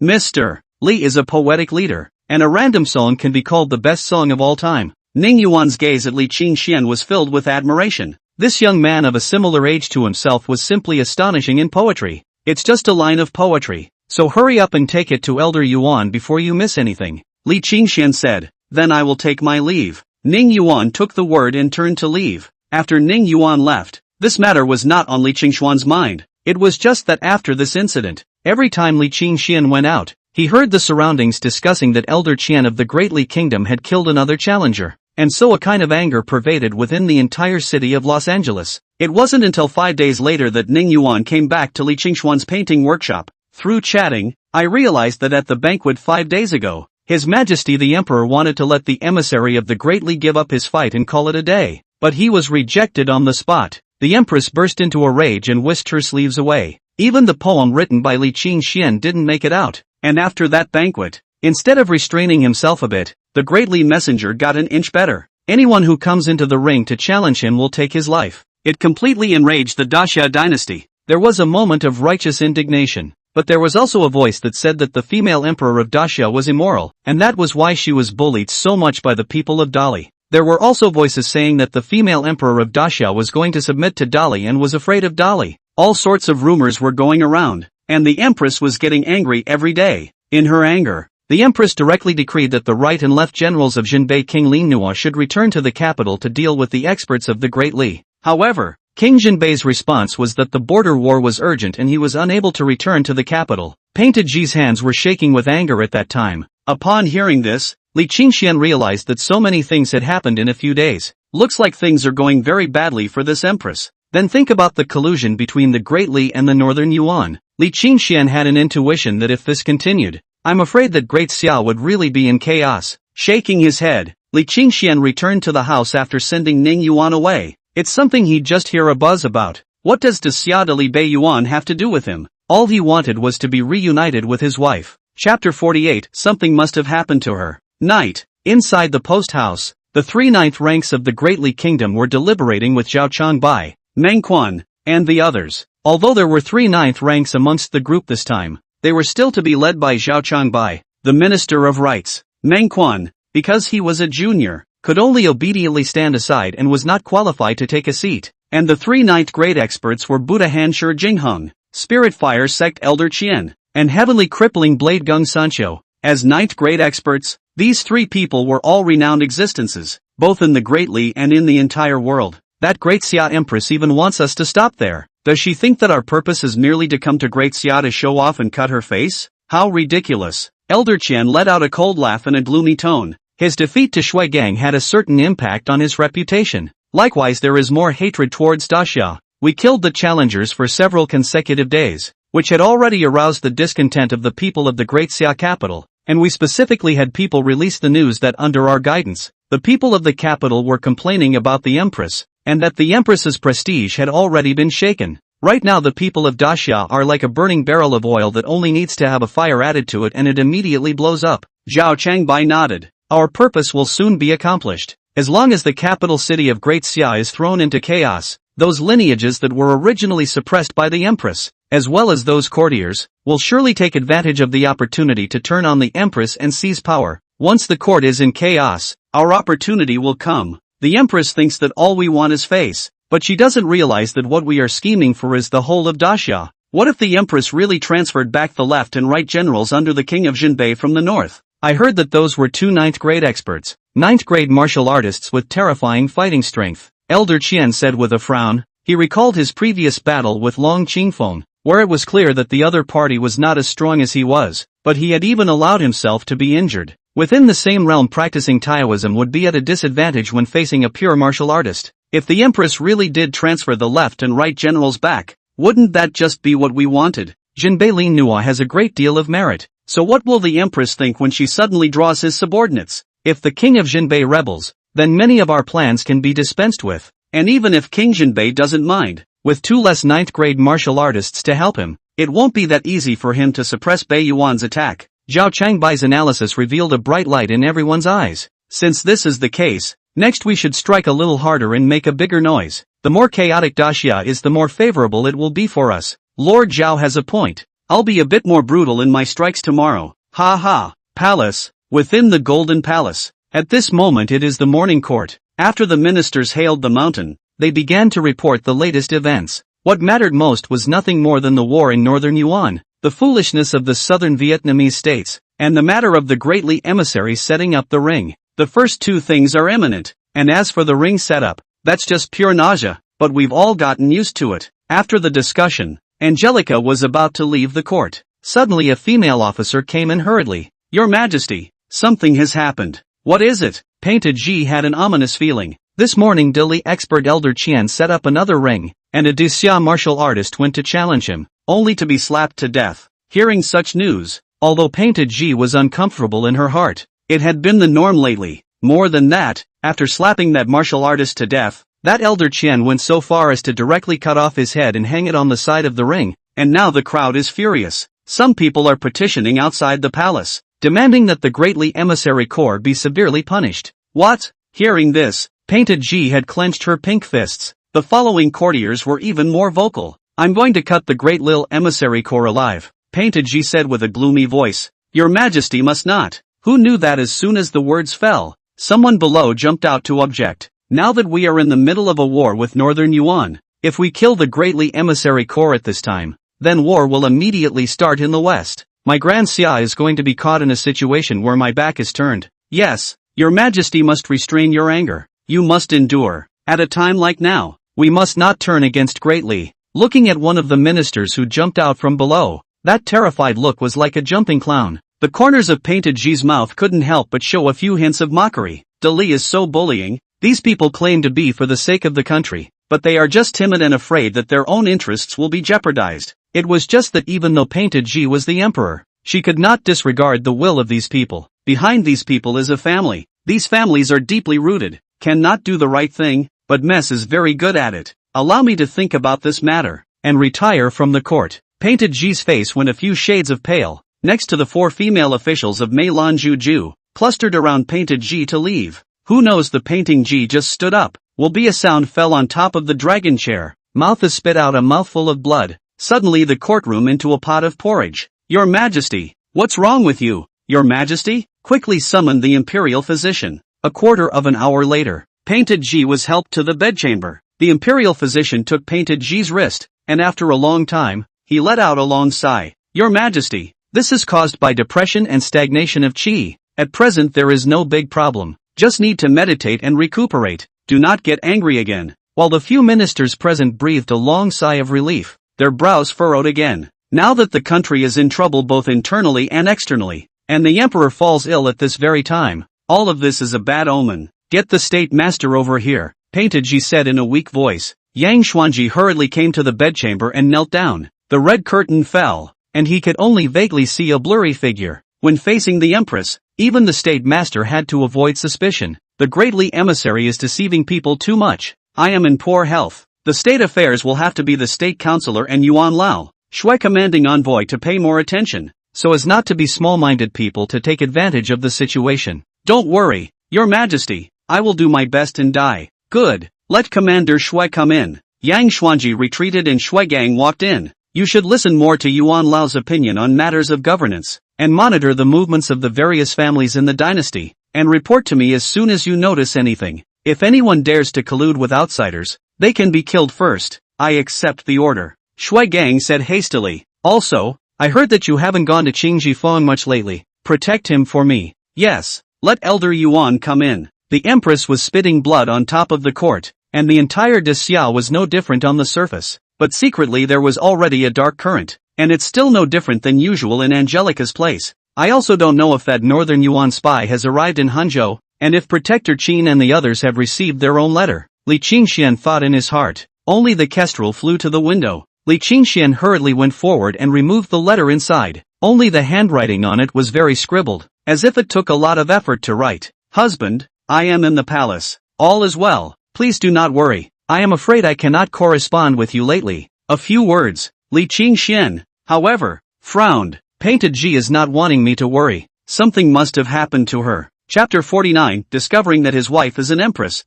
Mr. Li is a poetic leader, and a random song can be called the best song of all time. Ning Yuan's gaze at Li Qingxian was filled with admiration. This young man of a similar age to himself was simply astonishing in poetry. It's just a line of poetry, so hurry up and take it to Elder Yuan before you miss anything. Li Qingxian said, then I will take my leave. Ning Yuan took the word and turned to leave. After Ning Yuan left, this matter was not on Li Qingshuan's mind. It was just that after this incident, every time Li Qingxian went out, he heard the surroundings discussing that Elder Qian of the Great Li Kingdom had killed another challenger, and so a kind of anger pervaded within the entire city of Los Angeles. It wasn't until 5 days later that Ning Yuan came back to Li Qingshuan's painting workshop. Through chatting, I realized that at the banquet 5 days ago, His Majesty the Emperor wanted to let the emissary of the Great Li give up his fight and call it a day, but he was rejected on the spot. The Empress burst into a rage and whisked her sleeves away. Even the poem written by Li Qingxian didn't make it out, and after that banquet, instead of restraining himself a bit, the Great Li messenger got an inch better. Anyone who comes into the ring to challenge him will take his life. It completely enraged the Daxia dynasty. There was a moment of righteous indignation, but there was also a voice that said that the female emperor of Dacia was immoral, and that was why she was bullied so much by the people of Dali. There were also voices saying that the female emperor of Dacia was going to submit to Dali and was afraid of Dali. All sorts of rumors were going around, and the Empress was getting angry every day. In her anger, the Empress directly decreed that the right and left generals of Jinbei King Lin Nuo should return to the capital to deal with the experts of the Great Li. However, King Jinbei's response was that the border war was urgent and he was unable to return to the capital. Painted Ji's hands were shaking with anger at that time. Upon hearing this, Li Qingxian realized that so many things had happened in a few days. Looks like things are going very badly for this Empress. Then think about the collusion between the Great Li and the Northern Yuan. Li Qingxian had an intuition that if this continued, I'm afraid that Great Xia would really be in chaos. Shaking his head, Li Qingxian returned to the house after sending Ning Yuan away. It's something he'd just hear a buzz about. What does Xia de Li Bei Yuan have to do with him? All he wanted was to be reunited with his wife. Chapter 48. Something must have happened to her. Night. Inside the post house, the 3 ninth ranks of the Great Li Kingdom were deliberating with Zhao Changbai, Meng Quan, and the others. Although there were 3 ninth ranks amongst the group this time, they were still to be led by Zhao Changbai, the Minister of Rights. Meng Quan, because he was a junior, could only obediently stand aside and was not qualified to take a seat. And the 3 ninth grade experts were Buddha Han Shi Jingheng, Spirit Fire Sect Elder Qian, and Heavenly Crippling Blade Gung Sancho. As 9th grade experts, these 3 people were all renowned existences, both in the Great Li and in the entire world. That Great Xia Empress even wants us to stop there. Does she think that our purpose is merely to come to Great Xia to show off and cut her face? How ridiculous. Elder Qian let out a cold laugh in a gloomy tone. His defeat to Shui Gang had a certain impact on his reputation. Likewise, there is more hatred towards Daxia. We killed the challengers for several consecutive days, which had already aroused the discontent of the people of the Great Xia capital, and we specifically had people release the news that under our guidance, the people of the capital were complaining about the Empress, and that the Empress's prestige had already been shaken. Right now the people of Daxia are like a burning barrel of oil that only needs to have a fire added to it and it immediately blows up. Zhao Changbai nodded. Our purpose will soon be accomplished. As long as the capital city of Great Xia is thrown into chaos, those lineages that were originally suppressed by the Empress, as well as those courtiers, will surely take advantage of the opportunity to turn on the Empress and seize power. Once the court is in chaos, our opportunity will come. The Empress thinks that all we want is face, but she doesn't realize that what we are scheming for is the whole of Daxia. What if the Empress really transferred back the left and right generals under the king of Jinbei from the north? I heard that those were 2 ninth grade experts, 9th grade martial artists with terrifying fighting strength. Elder Qian said with a frown. He recalled his previous battle with Long Qingfeng, where it was clear that the other party was not as strong as he was, but he had even allowed himself to be injured. Within the same realm, practicing Taoism would be at a disadvantage when facing a pure martial artist. If the Empress really did transfer the left and right generals back, wouldn't that just be what we wanted? Jinbei Lin Nuo has a great deal of merit, so what will the Empress think when she suddenly draws his subordinates? If the king of Jinbei rebels, then many of our plans can be dispensed with. And even if King Jinbei doesn't mind, with 2 less 9th grade martial artists to help him, it won't be that easy for him to suppress Bei Yuan's attack. Zhao Changbai's analysis revealed a bright light in everyone's eyes. Since this is the case, next we should strike a little harder and make a bigger noise. The more chaotic Daxia is, the more favorable it will be for us. Lord Zhao has a point. I'll be a bit more brutal in my strikes tomorrow. Ha ha. Palace. Within the Golden Palace. At this moment it is the morning court. After the ministers hailed the mountain, they began to report the latest events. What mattered most was nothing more than the war in northern Yuan, the foolishness of the southern Vietnamese states, and the matter of the Great Li emissary setting up the ring. The first 2 things are imminent, and as for the ring setup, that's just pure nausea, but we've all gotten used to it. After the discussion, Angelica was about to leave the court. Suddenly a female officer came in hurriedly. Your Majesty, something has happened. What is it? Painted Ji had an ominous feeling. This morning Dili expert Elder Qian set up another ring, and a Daxia martial artist went to challenge him, only to be slapped to death. Hearing such news, although Painted Ji was uncomfortable in her heart, it had been the norm lately. More than that, after slapping that martial artist to death, that Elder Qian went so far as to directly cut off his head and hang it on the side of the ring, and now the crowd is furious. Some people are petitioning outside the palace, demanding that the Great Li Emissary Corps be severely punished. What? Hearing this, Painted Ji had clenched her pink fists. The following courtiers were even more vocal. I'm going to cut the Great Lil Emissary Corps alive. Painted Ji said with a gloomy voice. Your Majesty must not. Who knew that as soon as the words fell, someone below jumped out to object. Now that we are in the middle of a war with Northern Yuan, if we kill the greatly emissary corps at this time, then war will immediately start in the west. My Grand Xia is going to be caught in a situation where my back is turned. Yes, Your Majesty must restrain your anger. You must endure. At a time like now, we must not turn against greatly. Looking at one of the ministers who jumped out from below, that terrified look was like a jumping clown. The corners of Painted Ji's mouth couldn't help but show a few hints of mockery. Dali is so bullying. These people claim to be for the sake of the country, but they are just timid and afraid that their own interests will be jeopardized. It was just that even though Painted Ji was the emperor, she could not disregard the will of these people. Behind these people is a family. These families are deeply rooted, cannot do the right thing, but Mess is very good at it. Allow me to think about this matter, and retire from the court. Painted Ji's face went a few shades of pale. Next to the 4 female officials of Meilan Juju, clustered around Painted Ji to leave. Who knows, the Painting Ji just stood up. Will be a sound fell on top of the dragon chair. Mouth has spit out a mouthful of blood. Suddenly the courtroom into a pot of porridge. Your Majesty, what's wrong with you? Your Majesty? Quickly summoned the imperial physician. A quarter of an hour later, Painted Ji was helped to the bedchamber. The imperial physician took Painted Ji's wrist, and after a long time, he let out a long sigh. Your Majesty, this is caused by depression and stagnation of qi. At present there is no big problem. Just need to meditate and recuperate. Do not get angry again. While the few ministers present breathed a long sigh of relief, their brows furrowed again. Now that the country is in trouble both internally and externally, and the emperor falls ill at this very time, all of this is a bad omen. Get the state master over here, Painted Ji said in a weak voice. Yang Xuanji hurriedly came to the bedchamber and knelt down. The red curtain fell, and he could only vaguely see a blurry figure. When facing the Empress, even the state master had to avoid suspicion. The greatly emissary is deceiving people too much. I am in poor health. The state affairs will have to be the state counselor and Yuan Lao, Shui commanding envoy, to pay more attention, so as not to be small-minded people to take advantage of the situation. Don't worry, Your Majesty, I will do my best and die. Good, let Commander Shui come in. Yang Xuanji retreated and Shui Gang walked in. You should listen more to Yuan Lao's opinion on matters of governance, and monitor the movements of the various families in the dynasty, and report to me as soon as you notice anything. If anyone dares to collude with outsiders, they can be killed first. I accept the order, Shui Gang said hastily. Also, I heard that you haven't gone to Qingji Feng much lately. Protect him for me. Yes, let Elder Yuan come in. The Empress was spitting blood on top of the court, and the entire Xia was no different on the surface. But secretly there was already a dark current, and it's still no different than usual in Angelica's place. I also don't know if that Northern Yuan spy has arrived in Hangzhou, and if Protector Qin and the others have received their own letter. Li Qingxian thought in his heart. Only the kestrel flew to the window. Li Qingxian hurriedly went forward and removed the letter inside. Only the handwriting on it was very scribbled, as if it took a lot of effort to write. Husband, I am in the palace. All is well. Please do not worry. I am afraid I cannot correspond with you lately. A few words. Li Qingxian, however, frowned. Painted Ji is not wanting me to worry. Something must have happened to her. Chapter 49, discovering that his wife is an empress.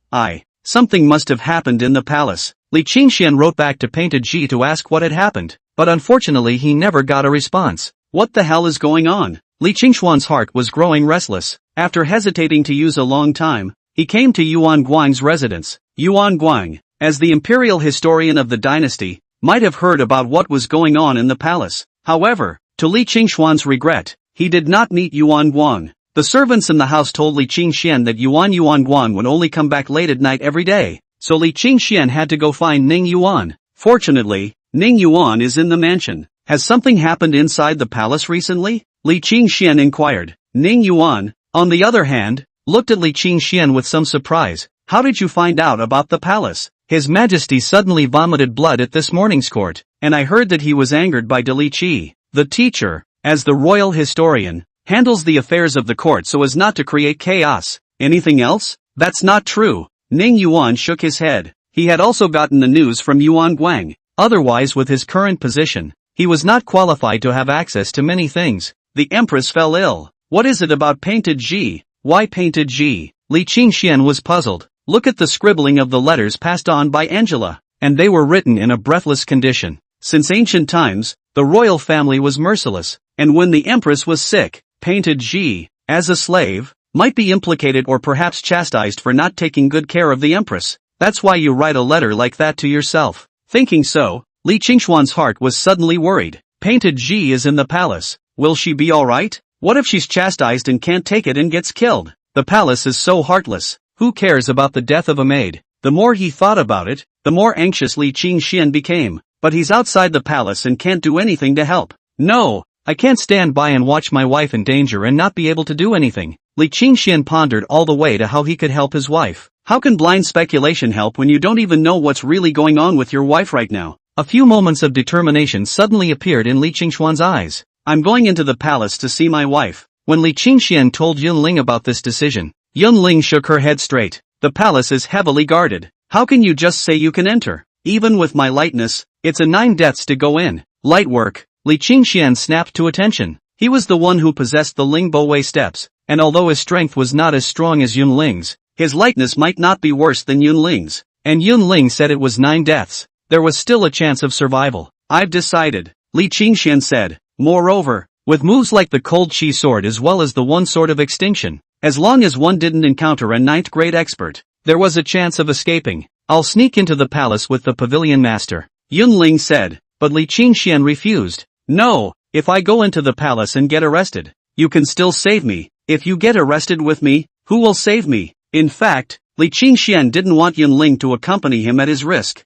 Something must have happened in the palace. Li Qingxian wrote back to Painted Ji to ask what had happened, but unfortunately he never got a response. What the hell is going on? Li Qingxuan's heart was growing restless. After hesitating to use a long time, he came to Yuan Guang's residence. Yuan Guang, as the imperial historian of the dynasty, might have heard about what was going on in the palace. However, to Li Qingxuan's regret, he did not meet Yuan Guang. The servants in the house told Li Qingxian that Yuan Guang would only come back late at night every day, so Li Qingxian had to go find Ning Yuan. Fortunately, Ning Yuan is in the mansion. Has something happened inside the palace recently? Li Qingxian inquired. Ning Yuan, on the other hand, looked at Li Qingxian with some surprise. How did you find out about the palace? His Majesty suddenly vomited blood at this morning's court, and I heard that he was angered by Li Qi. The teacher, as the royal historian, handles the affairs of the court so as not to create chaos. Anything else? That's not true. Ning Yuan shook his head. He had also gotten the news from Yuan Guang. Otherwise, with his current position, he was not qualified to have access to many things. The Empress fell ill. What is it about Painted Ji? Why Painted Ji? Li Qingxian was puzzled. Look at the scribbling of the letters passed on by Angela, and they were written in a breathless condition. Since ancient times, The royal family was merciless, and when the empress was sick, painted Ji, as a slave, might be implicated or perhaps chastised for not taking good care of the empress. That's why you write a letter like that to yourself. Thinking so, Li Qingxuan's heart was suddenly worried. Painted Ji is in the palace. Will she be alright? What if she's chastised and can't take it and gets killed? The palace is so heartless. Who cares about the death of a maid? The more he thought about it, the more anxious Li Qingxian became. But he's outside the palace and can't do anything to help. No, I can't stand by and watch my wife in danger and not be able to do anything. Li Qingxian pondered all the way to how he could help his wife. How can blind speculation help when you don't even know what's really going on with your wife right now? A few moments of determination suddenly appeared in Li Qingxuan's eyes. I'm going into the palace to see my wife. When Li Qingxian told Yunling about this decision, Yunling shook her head straight. The palace is heavily guarded. How can you just say you can enter? Even with my lightness, it's a 9 deaths to go in. Light work. Li Qingxian snapped to attention. He was the one who possessed the Ling Bowei steps, and although his strength was not as strong as Yunling's, his lightness might not be worse than Yunling's. And Yunling said it was 9 deaths. There was still a chance of survival. I've decided, Li Qingxian said. Moreover, with moves like the cold chi sword as well as the one sword of extinction, as long as one didn't encounter a 9th grade expert, there was a chance of escaping. I'll sneak into the palace with the pavilion master, Yunling said, but Li Qingxian refused. No, if I go into the palace and get arrested, you can still save me. If you get arrested with me, who will save me? In fact, Li Qingxian didn't want Yunling to accompany him at his risk.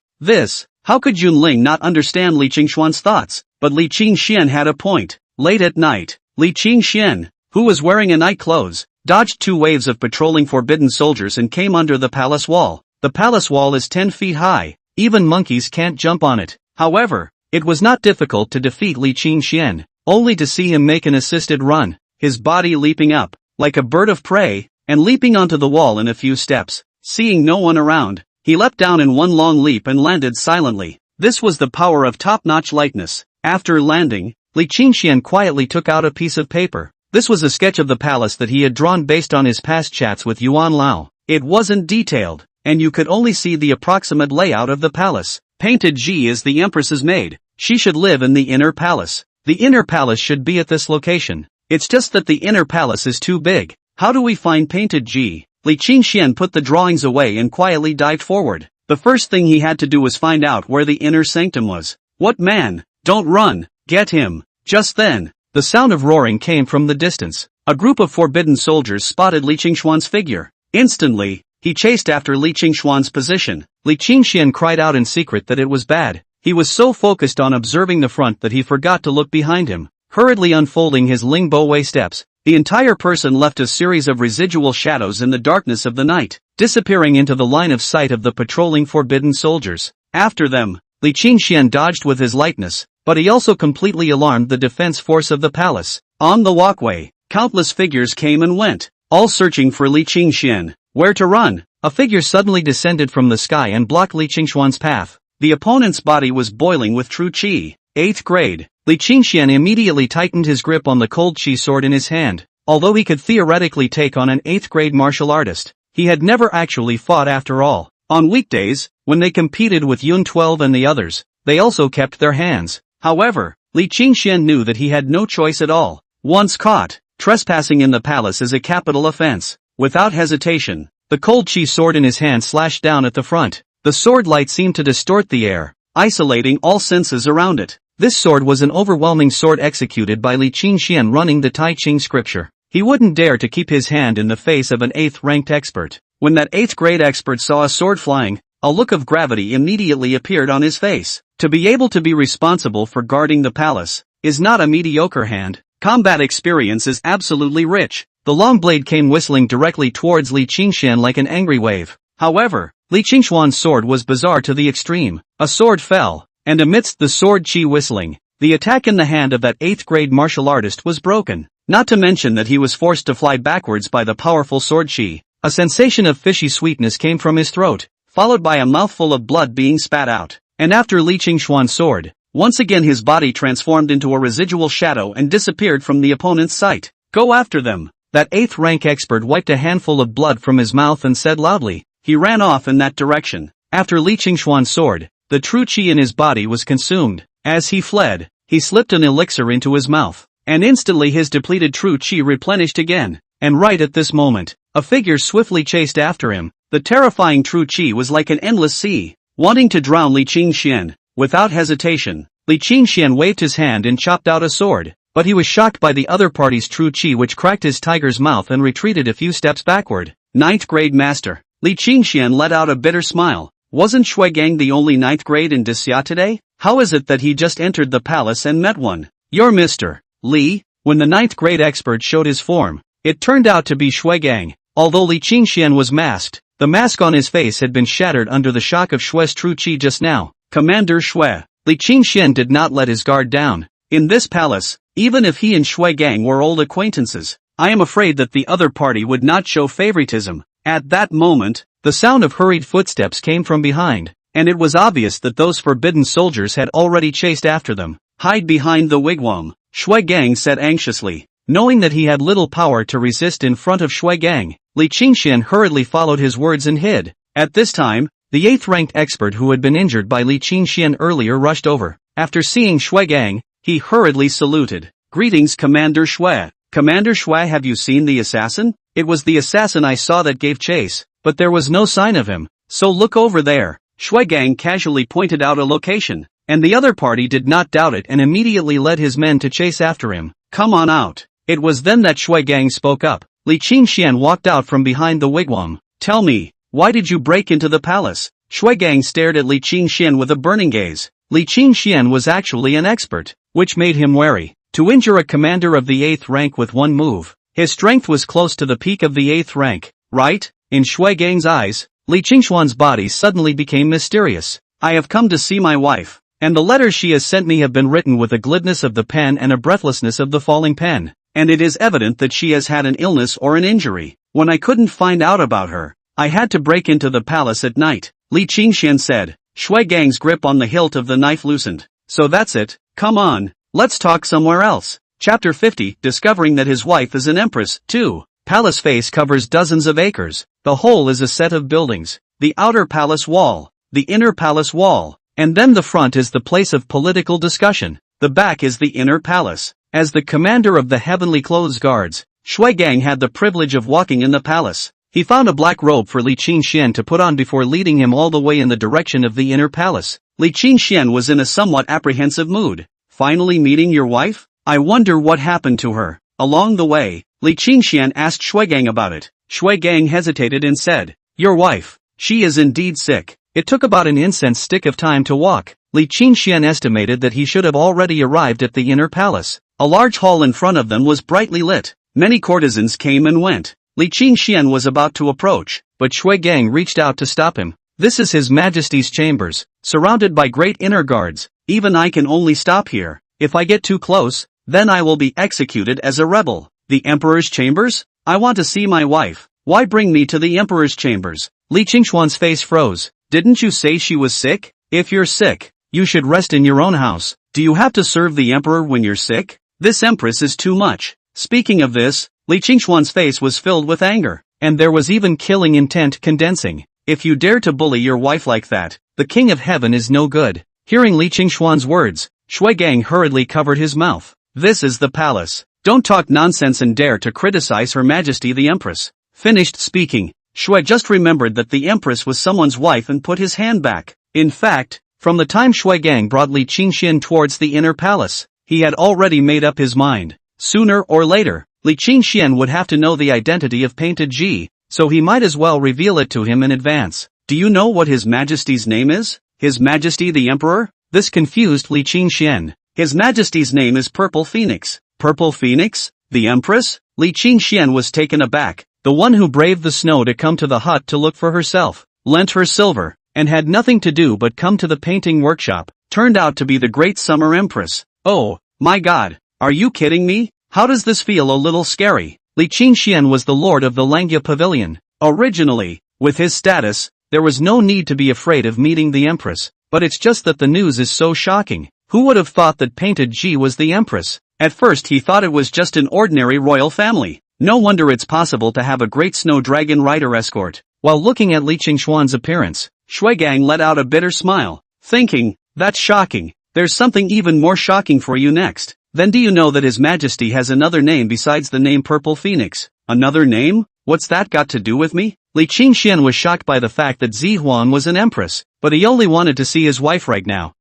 How could Yunling not understand Li Qingxuan's thoughts? But Li Qingxian had a point. Late at night, Li Qingxian, who was wearing a night clothes, dodged 2 waves of patrolling forbidden soldiers and came under the palace wall. The palace wall is 10 feet high. Even monkeys can't jump on it. However, it was not difficult to defeat Li Qingxian, only to see him make an assisted run, his body leaping up, like a bird of prey, and leaping onto the wall in a few steps. Seeing no one around, he leapt down in one long leap and landed silently. This was the power of top-notch lightness. After landing, Li Qingxian quietly took out a piece of paper. This was a sketch of the palace that he had drawn based on his past chats with Yuan Lao. It wasn't detailed, and you could only see the approximate layout of the palace. Painted Ji is the Empress's maid. She should live in the inner palace. The inner palace should be at this location. It's just that the inner palace is too big. How do we find Painted Ji? Li Qingxian put the drawings away and quietly dived forward. The first thing he had to do was find out where the inner sanctum was. What man? Don't run! Get him! Just then, the sound of roaring came from the distance. A group of forbidden soldiers spotted Li Qingxuan's figure. Instantly, he chased after Li Qingxuan's position. Li Qingxian cried out in secret that it was bad. He was so focused on observing the front that he forgot to look behind him. Hurriedly unfolding his Ling Bowei steps, the entire person left a series of residual shadows in the darkness of the night, disappearing into the line of sight of the patrolling forbidden soldiers. After them, Li Qingxian dodged with his lightness, but he also completely alarmed the defense force of the palace. On the walkway, countless figures came and went, all searching for Li Qingxian. Where to run? A figure suddenly descended from the sky and blocked Li Qingxuan's path. The opponent's body was boiling with true chi. 8th grade. Li Qingxian immediately tightened his grip on the cold chi sword in his hand. Although he could theoretically take on an 8th grade martial artist, he had never actually fought after all. On weekdays, when they competed with Yun 12 and the others, they also kept their hands. However, Li Qingxian knew that he had no choice at all. Once caught, trespassing in the palace is a capital offense. Without hesitation, the cold chi sword in his hand slashed down at the front. The sword light seemed to distort the air, isolating all senses around it. This sword was an overwhelming sword executed by Li Qingxian running the Tai Ching scripture. He wouldn't dare to keep his hand in the face of an 8th ranked expert. When that 8th grade expert saw a sword flying, a look of gravity immediately appeared on his face. To be able to be responsible for guarding the palace is not a mediocre hand. Combat experience is absolutely rich. The long blade came whistling directly towards Li Qingxian like an angry wave. However, Li Qingxuan's sword was bizarre to the extreme. A sword fell, and amidst the sword chi whistling, the attack in the hand of that 8th grade martial artist was broken. Not to mention that he was forced to fly backwards by the powerful sword chi. A sensation of fishy sweetness came from his throat, followed by a mouthful of blood being spat out. And after Li Qingxuan's sword, once again his body transformed into a residual shadow and disappeared from the opponent's sight. Go after them. That 8th rank expert wiped a handful of blood from his mouth and said loudly. He ran off in that direction. After Li Qingxuan's sword, the true chi in his body was consumed. As he fled, he slipped an elixir into his mouth, and instantly his depleted true chi replenished again. And right at this moment, a figure swiftly chased after him. The terrifying true chi was like an endless sea, wanting to drown Li Qingxian. Without hesitation, Li Qingxian waved his hand and chopped out a sword, but he was shocked by the other party's true chi, which cracked his tiger's mouth and retreated a few steps backward. Ninth grade master. Li Qingxian let out a bitter smile. Wasn't Shui Gang the only ninth grade in Disya today? How is it that he just entered the palace and met one? You're Mr. Li. When the ninth grade expert showed his form, it turned out to be Shui Gang. Although Li Qingxian was masked, the mask on his face had been shattered under the shock of Shui's true chi just now. Commander Shui. Li Qingxian did not let his guard down. In this palace, even if he and Shui Gang were old acquaintances, I am afraid that the other party would not show favoritism. At that moment, the sound of hurried footsteps came from behind, and it was obvious that those forbidden soldiers had already chased after them. Hide behind the wigwam, Shui Gang said anxiously. Knowing that he had little power to resist in front of Shui Gang, Li Qingxian hurriedly followed his words and hid. At this time, the 8th-ranked expert who had been injured by Li Qingxian earlier rushed over. After seeing Shui Gang, he hurriedly saluted. Greetings, Commander Shui. Commander Shui, have you seen the assassin? It was the assassin I saw that gave chase, but there was no sign of him. So look over there. Shui Gang casually pointed out a location, and the other party did not doubt it and immediately led his men to chase after him. Come on out. It was then that Shui Gang spoke up. Li Qingxian walked out from behind the wigwam. Tell me, why did you break into the palace? Shui Gang stared at Li Qingxian with a burning gaze. Li Qingxian was actually an expert, which made him wary. To injure a commander of the 8th rank with one move, his strength was close to the peak of the 8th rank, right? In Shui Gang's eyes, Li Qingxuan's body suddenly became mysterious. I have come to see my wife, and the letters she has sent me have been written with a glibness of the pen and a breathlessness of the falling pen. And it is evident that she has had an illness or an injury. When I couldn't find out about her, I had to break into the palace at night, Li Qingxian said. Shui Gang's grip on the hilt of the knife loosened. So that's it, come on, let's talk somewhere else. Chapter 50, discovering that his wife is an empress, 2. Palace face covers dozens of acres. The whole is a set of buildings. The outer palace wall, the inner palace wall, and then the front is the place of political discussion. The back is the inner palace. As the commander of the Heavenly Clothes Guards, Shui Gang had the privilege of walking in the palace. He found a black robe for Li Qingxian to put on before leading him all the way in the direction of the inner palace. Li Qingxian was in a somewhat apprehensive mood. Finally meeting your wife? I wonder what happened to her. Along the way, Li Qingxian asked Shui Gang about it. Shui Gang hesitated and said, your wife, she is indeed sick. It took about an incense stick of time to walk. Li Qingxian estimated that he should have already arrived at the inner palace. A large hall in front of them was brightly lit. Many courtesans came and went. Li Qingxian was about to approach, but Shui Gang reached out to stop him. This is His Majesty's chambers, surrounded by great inner guards. Even I can only stop here. If I get too close, then I will be executed as a rebel. The Emperor's chambers? I want to see my wife. Why bring me to the Emperor's chambers? Li Qingxuan's face froze. Didn't you say she was sick? If you're sick, you should rest in your own house. Do you have to serve the Emperor when you're sick? This Empress is too much. Speaking of this, Li Qingxuan's face was filled with anger, and there was even killing intent condensing. If you dare to bully your wife like that, the King of Heaven is no good. Hearing Li Qingxuan's words, Shui Gang hurriedly covered his mouth. This is the palace. Don't talk nonsense and dare to criticize Her Majesty the Empress. Finished speaking, Shui just remembered that the Empress was someone's wife and put his hand back. In fact, from the time Shui Gang brought Li Qingxian towards the inner palace, he had already made up his mind. Sooner or later, Li Qingxian would have to know the identity of Painted G, so he might as well reveal it to him in advance. Do you know what His Majesty's name is? His Majesty the Emperor? This confused Li Qingxian. His Majesty's name is Purple Phoenix. Purple Phoenix? The Empress? Li Qingxian was taken aback. The one who braved the snow to come to the hut to look for herself, lent her silver, and had nothing to do but come to the painting workshop, turned out to be the great Summer Empress. Oh, my God, are you kidding me? How does this feel? A little scary. Li Qingxian was the lord of the Langya Pavilion. Originally, with his status, there was no need to be afraid of meeting the Empress, but it's just that the news is so shocking. Who would have thought that Painted G was the Empress? At first he thought it was just an ordinary royal family. No wonder it's possible to have a great snow dragon rider escort. While looking at Li Qingxuan's appearance, Shui Gang let out a bitter smile, thinking, that's shocking. there's something even more shocking for you next. Then do you know that His Majesty has another name besides the name Purple Phoenix? Another name? What's that got to do with me? Li Qingxian was shocked by the fact that Zihuan was an empress, but he only wanted to see his wife right now.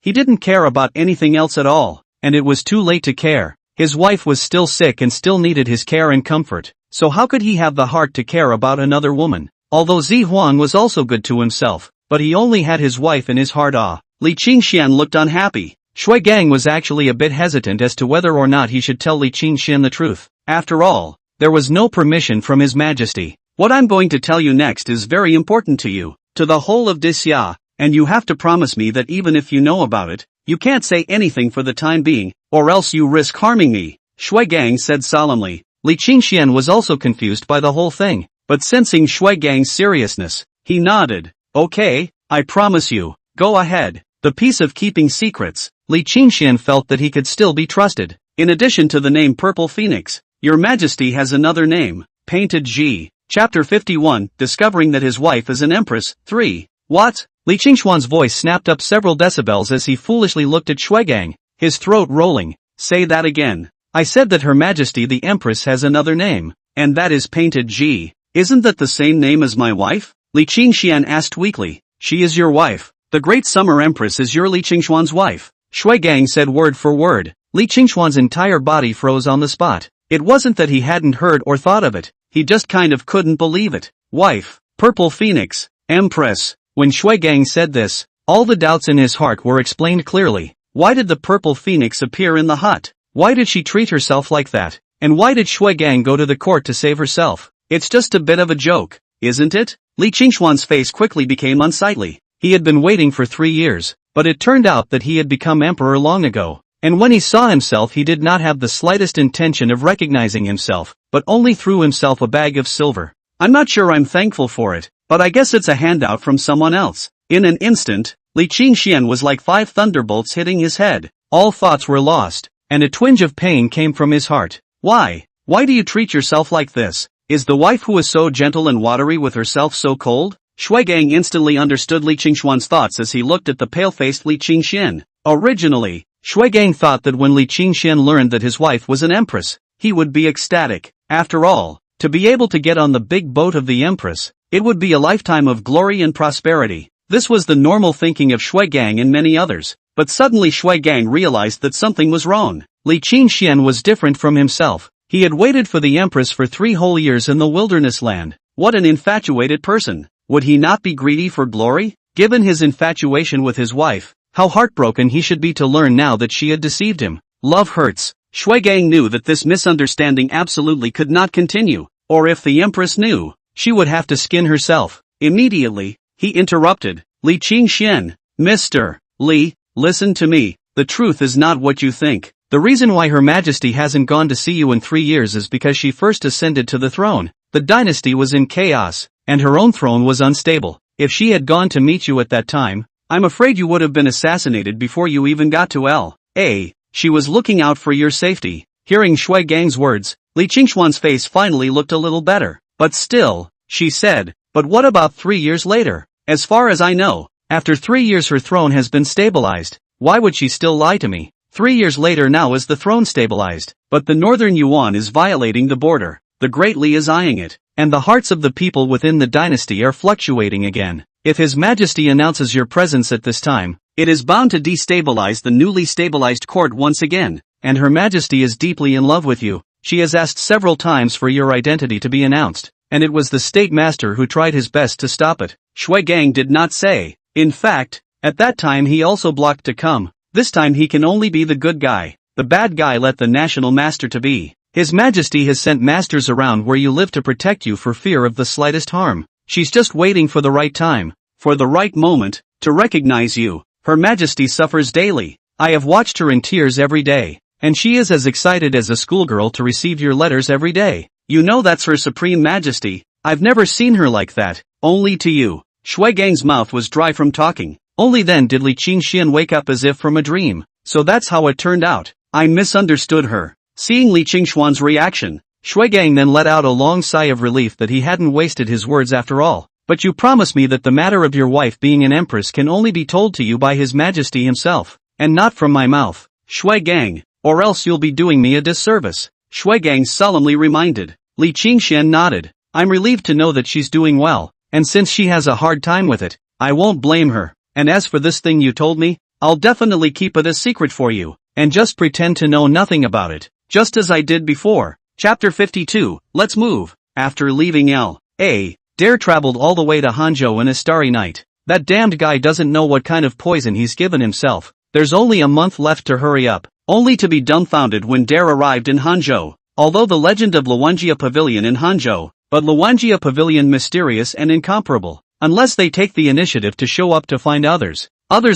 He didn't care about anything else at all, and it was too late to care. His wife was still sick and still needed his care and comfort, so how could he have the heart to care about another woman? Although Zihuan was also good to himself, but he only had his wife in his heart. Li Qingxian looked unhappy. Shui Gang was actually a bit hesitant as to whether or not he should tell Li Qingxian the truth. After all, there was no permission from His Majesty. What I'm going to tell you next is very important to you, to the whole of Disya, and you have to promise me that even if you know about it, you can't say anything for the time being, or else you risk harming me, Shui Gang said solemnly. Li Qingxian was also confused by the whole thing, but sensing Shui Gang's seriousness, he nodded. Okay, I promise you, go ahead. The piece of keeping secrets, Li Qingxian felt that he could still be trusted. In addition to the name Purple Phoenix, Your Majesty has another name, Painted G. Chapter 51, Discovering that his wife is an Empress, 3. What? Li Qingxuan's voice snapped up several decibels as he foolishly looked at Shui Gang, his throat rolling. Say that again. I said that Her Majesty the Empress has another name, and that is Painted G. Isn't that the same name as my wife? Li Qingxian asked weakly. She is your wife. The Great Summer Empress is your Li Qingxuan's wife. Shui Gang said word for word. Li Qingxuan's entire body froze on the spot. It wasn't that he hadn't heard or thought of it, he just kind of couldn't believe it. Wife, Purple Phoenix, Empress. When Shui Gang said this, all the doubts in his heart were explained clearly. Why did the Purple Phoenix appear in the hut? Why did she treat herself like that? And why did Shui Gang go to the court to save herself? It's just a bit of a joke, isn't it? Li Qingxuan's face quickly became unsightly. He had been waiting for 3 years, but it turned out that he had become emperor long ago. And when he saw himself he did not have the slightest intention of recognizing himself, but only threw himself a bag of silver. I'm not sure I'm thankful for it, but I guess it's a handout from someone else. In an instant, Li Qingxian was like 5 thunderbolts hitting his head. All thoughts were lost, and a twinge of pain came from his heart. Why? Why do you treat yourself like this? Is the wife who is so gentle and watery with herself so cold? Shui Gang instantly understood Li Qingxuan's thoughts as he looked at the pale-faced Li Qingxian. Originally, Shui Gang thought that when Li Qingxian learned that his wife was an empress, he would be ecstatic. After all, to be able to get on the big boat of the Empress, it would be a lifetime of glory and prosperity. This was the normal thinking of Shui Gang and many others, but suddenly Shui Gang realized that something was wrong. Li Qingxian was different from himself. He had waited for the Empress for 3 whole years in the wilderness land. What an infatuated person. Would he not be greedy for glory? Given his infatuation with his wife, how heartbroken he should be to learn now that she had deceived him. Love hurts. Shui Gang knew that this misunderstanding absolutely could not continue, or if the Empress knew, she would have to skin herself. Immediately, he interrupted. Li Qingxian, Mr. Li, listen to me. The truth is not what you think. The reason why Her Majesty hasn't gone to see you in 3 years is because she first ascended to the throne. The dynasty was in chaos, and her own throne was unstable. If she had gone to meet you at that time, I'm afraid you would have been assassinated before you even got to L.A. She was looking out for your safety. Hearing Shui Gang's words, Li Qingxuan's face finally looked a little better. But still, she said, but what about 3 years later? As far as I know, after 3 years her throne has been stabilized. Why would she still lie to me? 3 years later now is the throne stabilized, but the northern Yuan is violating the border. The Great Li is eyeing it, and the hearts of the people within the dynasty are fluctuating again. If His Majesty announces your presence at this time, it is bound to destabilize the newly stabilized court once again, and Her Majesty is deeply in love with you. She has asked several times for your identity to be announced, and it was the State Master who tried his best to stop it. Shui Gang did not say. In fact, at that time he also blocked to come. This time he can only be the good guy. The bad guy let the National Master to be. His Majesty has sent masters around where you live to protect you for fear of the slightest harm. She's just waiting for the right time, for the right moment, to recognize you. Her Majesty suffers daily. I have watched her in tears every day, and she is as excited as a schoolgirl to receive your letters every day. You know that's Her Supreme Majesty. I've never seen her like that, only to you. Shui Gang's mouth was dry from talking. Only then did Li Qingxian wake up as if from a dream. So that's how it turned out. I misunderstood her. Seeing Li Qingxuan's reaction, Shui Gang then let out a long sigh of relief that he hadn't wasted his words after all. But you promise me that the matter of your wife being an empress can only be told to you by His Majesty himself. and not from my mouth, Shui Gang, or else you'll be doing me a disservice, Shui Gang solemnly reminded. Li Qingxian nodded. I'm relieved to know that she's doing well, and since she has a hard time with it, I won't blame her, and as for this thing you told me, I'll definitely keep it a secret for you, and just pretend to know nothing about it, just as I did before. Chapter 52, Let's Move. After leaving L.A., Dare traveled all the way to Hangzhou in a starry night. That damned guy doesn't know what kind of poison he's given himself. There's only a month left to hurry up, only to be dumbfounded when Dare arrived in Hangzhou. Although the legend of Luanjia Pavilion in Hangzhou, but Luanjia Pavilion mysterious and incomparable. Unless they take the initiative to show up to find others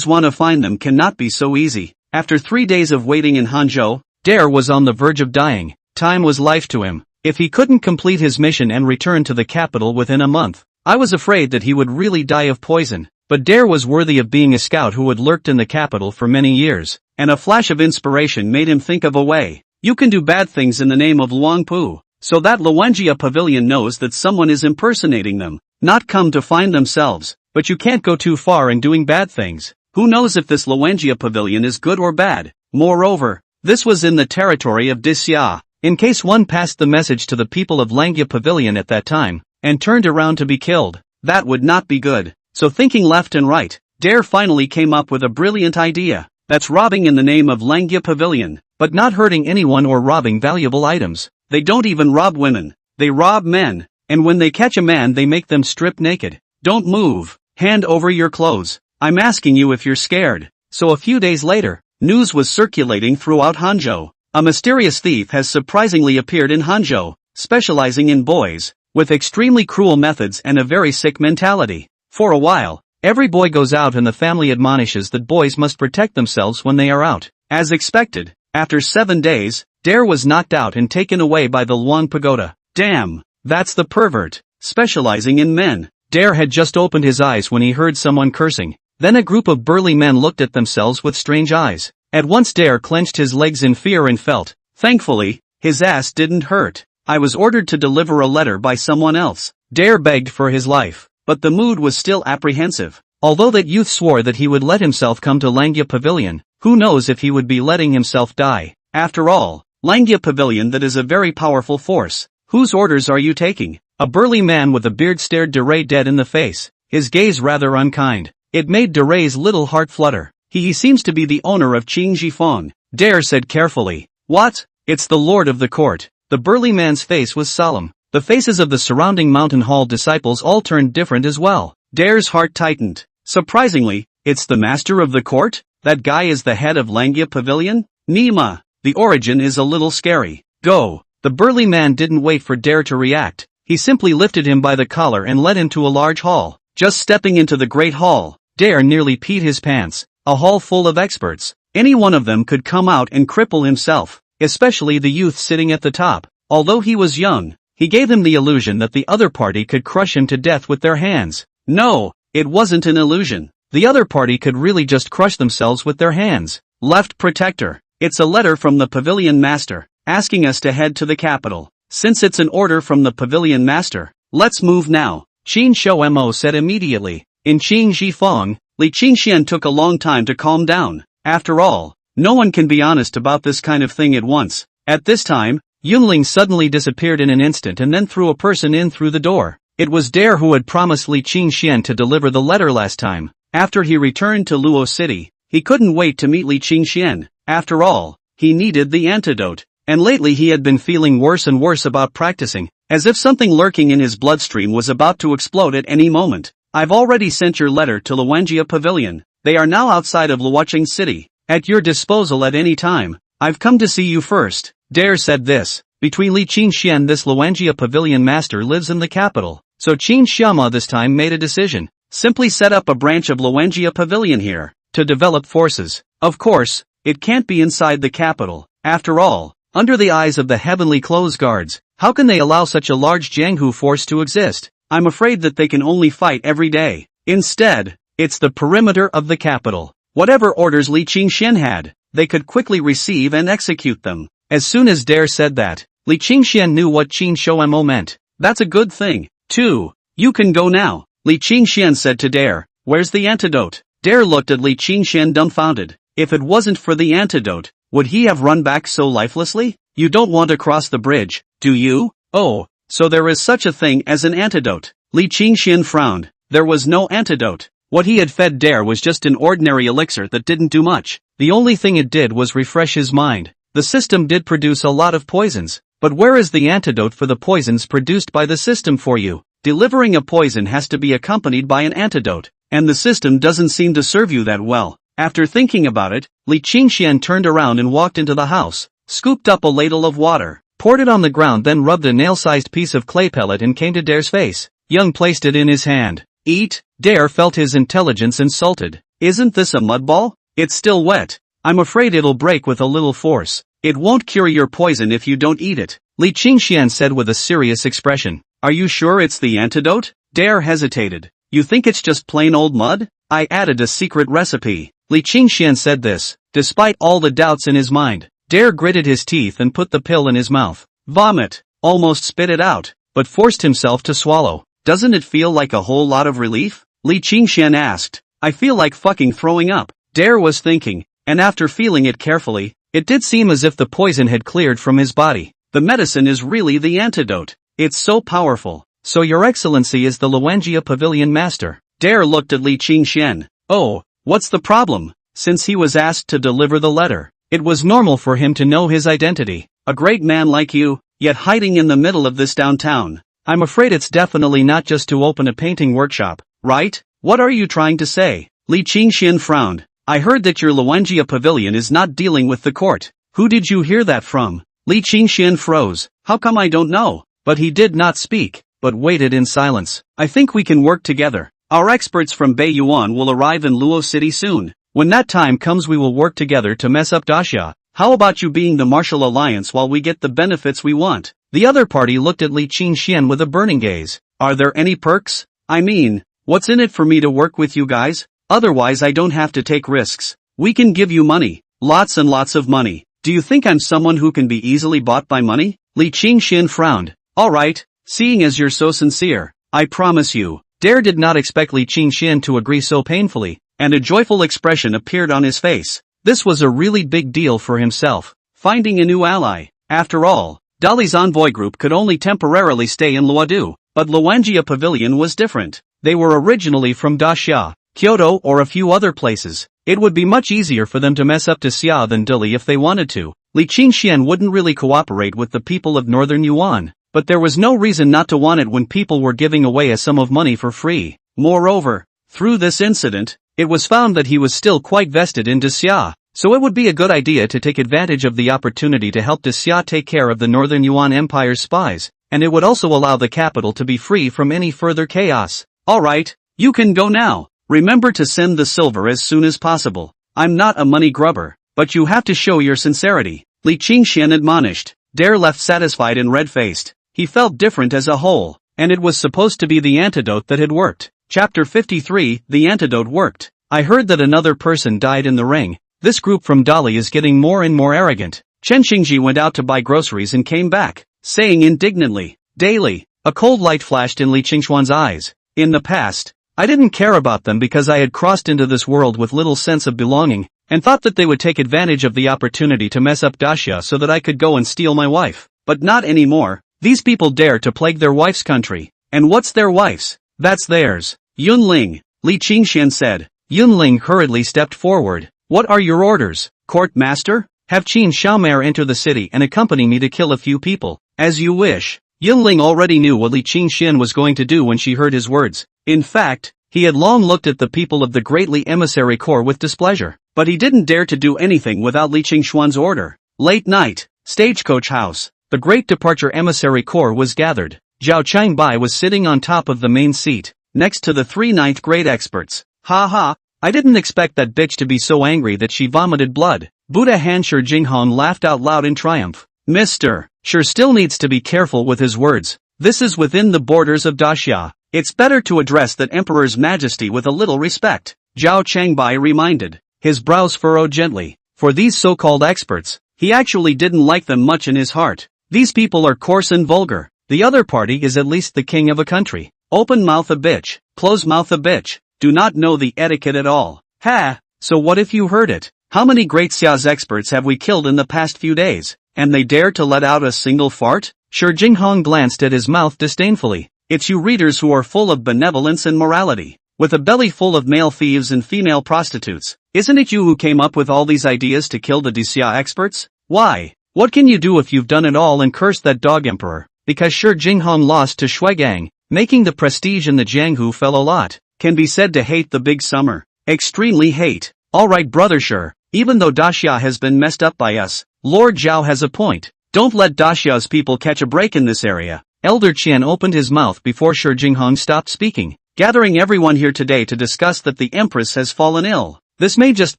want to find them cannot be so easy. After 3 days of waiting in Hangzhou, Dare was on the verge of dying. Time was life to him. If he couldn't complete his mission and return to the capital within a month, I was afraid that he would really die of poison. But Dare was worthy of being a scout who had lurked in the capital for many years, and a flash of inspiration made him think of a way. You can do bad things in the name of Luang Pu, so that Luanjia Pavilion knows that someone is impersonating them, not come to find themselves, but you can't go too far in doing bad things. Who knows if this Luanjia Pavilion is good or bad? Moreover, this was in the territory of Disya. In case one passed the message to the people of Langia Pavilion at that time, and turned around to be killed, that would not be good. So thinking left and right, Dare finally came up with a brilliant idea. That's robbing in the name of Langia Pavilion, but not hurting anyone or robbing valuable items. They don't even rob women, they rob men, and when they catch a man they make them strip naked. Don't move, hand over your clothes, I'm asking you if you're scared. So a few days later, news was circulating throughout Hangzhou. A mysterious thief has surprisingly appeared in Hangzhou, specializing in boys, with extremely cruel methods and a very sick mentality. For a while, every boy goes out and the family admonishes that boys must protect themselves when they are out. As expected, after 7 days, Dare was knocked out and taken away by the Luang Pagoda. Damn, that's the pervert, specializing in men. Dare had just opened his eyes when he heard someone cursing. Then a group of burly men looked at themselves with strange eyes. At once Dare clenched his legs in fear and felt. Thankfully, his ass didn't hurt. I was ordered to deliver a letter by someone else. Dare begged for his life, but the mood was still apprehensive. Although that youth swore that he would let himself come to Langia Pavilion, who knows if he would be letting himself die. After all, Langia Pavilion, that is a very powerful force. Whose orders are you taking? A burly man with a beard stared Dare dead in the face, his gaze rather unkind. It made Dare's little heart flutter. He seems to be the owner of Qing Jifeng. Dare said carefully. What? It's the lord of the court. The burly man's face was solemn. The faces of the surrounding mountain hall disciples all turned different as well. Dare's heart tightened. Surprisingly, it's the master of the court? That guy is the head of Langia Pavilion? Nima. The origin is a little scary. Go. The burly man didn't wait for Dare to react. He simply lifted him by the collar and led him to a large hall. Just stepping into the great hall, Dare nearly peed his pants. A hall full of experts. Any one of them could come out and cripple himself, especially the youth sitting at the top. Although he was young, he gave him the illusion that the other party could crush him to death with their hands. No, it wasn't an illusion. The other party could really just crush themselves with their hands. Left Protector. It's a letter from the Pavilion Master, asking us to head to the capital. Since it's an order from the Pavilion Master, let's move now. Qin Shou Mo said immediately. In Qing Jifeng, Li Qingxian took a long time to calm down. After all, no one can be honest about this kind of thing at once. At this time, Yunling suddenly disappeared in an instant and then threw a person in through the door. It was Dare who had promised Li Qingxian to deliver the letter last time. After he returned to Luo City, he couldn't wait to meet Li Qingxian. After all, he needed the antidote. And lately he had been feeling worse and worse about practicing, as if something lurking in his bloodstream was about to explode at any moment. I've already sent your letter to Luanjia Pavilion. They are now outside of Luoqing City, at your disposal at any time. I've come to see you first. Dare said this. Between Li Qingxian, this Luanjia Pavilion master lives in the capital, so Qin Xiama this time made a decision. Simply set up a branch of Luanjia Pavilion here, to develop forces. Of course, it can't be inside the capital. After all, under the eyes of the heavenly clothes guards, how can they allow such a large Jianghu force to exist? I'm afraid that they can only fight every day. Instead, it's the perimeter of the capital. Whatever orders Li Qingxian had, they could quickly receive and execute them. As soon as Dare said that, Li Qingxian knew what Qin Shou Mo meant. That's a good thing, too. You can go now. Li Qingxian said to Dare. Where's the antidote? Dare looked at Li Qingxian dumbfounded. If it wasn't for the antidote, would he have run back so lifelessly? You don't want to cross the bridge, do you? Oh, so there is such a thing as an antidote. Li Qingxian frowned. There was no antidote. What he had fed Dare was just an ordinary elixir that didn't do much. The only thing it did was refresh his mind. The system did produce a lot of poisons, but where is the antidote for the poisons produced by the system for you? Delivering a poison has to be accompanied by an antidote, and the system doesn't seem to serve you that well. After thinking about it, Li Qingxian turned around and walked into the house, scooped up a ladle of water, poured it on the ground, then rubbed a nail-sized piece of clay pellet and came to Dare's face. Young placed it in his hand. Eat? Dare felt his intelligence insulted. Isn't this a mud ball? It's still wet. I'm afraid it'll break with a little force. It won't cure your poison if you don't eat it, Li Qingxian said with a serious expression. Are you sure it's the antidote? Dare hesitated. You think it's just plain old mud? I added a secret recipe. Li Qingxian said this, despite all the doubts in his mind. Dare gritted his teeth and put the pill in his mouth. Vomit. Almost spit it out, but forced himself to swallow. Doesn't it feel like a whole lot of relief? Li Qingxian asked. I feel like fucking throwing up. Dare was thinking, and after feeling it carefully, it did seem as if the poison had cleared from his body. The medicine is really the antidote. It's so powerful. So your excellency is the Luanjia Pavilion master. Dare looked at Li Qingxian. Oh, what's the problem? Since he was asked to deliver the letter, it was normal for him to know his identity. A great man like you, yet hiding in the middle of this downtown. I'm afraid it's definitely not just to open a painting workshop, right? What are you trying to say? Li Qingxian frowned. I heard that your Luanjia Pavilion is not dealing with the court. Who did you hear that from? Li Qingxian froze. How come I don't know? But he did not speak, but waited in silence. I think we can work together. Our experts from Beiyuan will arrive in Luo City soon. When that time comes we will work together to mess up Daxia. How about you being the martial alliance while we get the benefits we want? The other party looked at Li Qingxian with a burning gaze. Are there any perks? I mean, what's in it for me to work with you guys? Otherwise I don't have to take risks. We can give you money. Lots and lots of money. Do you think I'm someone who can be easily bought by money? Li Qingxian frowned. Alright, seeing as you're so sincere, I promise you. Dare did not expect Li Qingxian to agree so painfully, and a joyful expression appeared on his face. This was a really big deal for himself, finding a new ally. After all, Dali's envoy group could only temporarily stay in Luodu, but Luanjia Pavilion was different. They were originally from Daxia, Kyoto or a few other places. It would be much easier for them to mess up Daxia than Dili if they wanted to. Li Qingxian wouldn't really cooperate with the people of northern Yuan, but there was no reason not to want it when people were giving away a sum of money for free. Moreover, through this incident, it was found that he was still quite vested in Daxia, so it would be a good idea to take advantage of the opportunity to help Daxia take care of the Northern Yuan Empire's spies, and it would also allow the capital to be free from any further chaos. Alright, you can go now. Remember to send the silver as soon as possible. I'm not a money grubber, but you have to show your sincerity. Li Qingxian admonished. Dare left satisfied and red-faced. He felt different as a whole, and it was supposed to be the antidote that had worked. Chapter 53, The Antidote Worked. I heard that another person died in the ring. This group from Dali is getting more and more arrogant. Chen Xingji went out to buy groceries and came back, saying indignantly, Daily. A cold light flashed in Li Qingxuan's eyes. In the past, I didn't care about them because I had crossed into this world with little sense of belonging, and thought that they would take advantage of the opportunity to mess up Daxia so that I could go and steal my wife. But not anymore. These people dare to plague their wife's country. And what's their wife's? That's theirs. Yunling, Li Qingxian said. Yunling hurriedly stepped forward. What are your orders, court master? Have Qin Xiaomare enter the city and accompany me to kill a few people. As you wish. Yunling already knew what Li Qingxian was going to do when she heard his words. In fact, he had long looked at the people of the Greatly Emissary Corps with displeasure, but he didn't dare to do anything without Li Qingxuan's order. Late night, Stagecoach House. The Great Departure Emissary Corps was gathered. Zhao Changbai was sitting on top of the main seat, next to the 3 ninth grade experts. Ha ha, I didn't expect that bitch to be so angry that she vomited blood. Buddha Hanshir Jinghong laughed out loud in triumph. Mr. Sure still needs to be careful with his words. This is within the borders of Daxia. It's better to address that Emperor's Majesty with a little respect. Zhao Changbai reminded. His brows furrowed gently. For these so-called experts, he actually didn't like them much in his heart. These people are coarse and vulgar. The other party is at least the king of a country. Open mouth a bitch, close mouth a bitch. Do not know the etiquette at all. Ha! So what if you heard it? How many great Xia's experts have we killed in the past few days? And they dare to let out a single fart? Shi Jinghong glanced at his mouth disdainfully. It's you readers who are full of benevolence and morality, with a belly full of male thieves and female prostitutes. Isn't it you who came up with all these ideas to kill the Xia experts? Why? What can you do if you've done it all and cursed that dog emperor? Because Shi Jinghong lost to Shuigang, making the prestige in the Jianghu fellow lot, can be said to hate the big summer. Extremely hate. Alright brother Shi, even though Daxia has been messed up by us, Lord Zhao has a point. Don't let Daxia's people catch a break in this area. Elder Qian opened his mouth before Shi Jinghong stopped speaking, gathering everyone here today to discuss that the Empress has fallen ill. This may just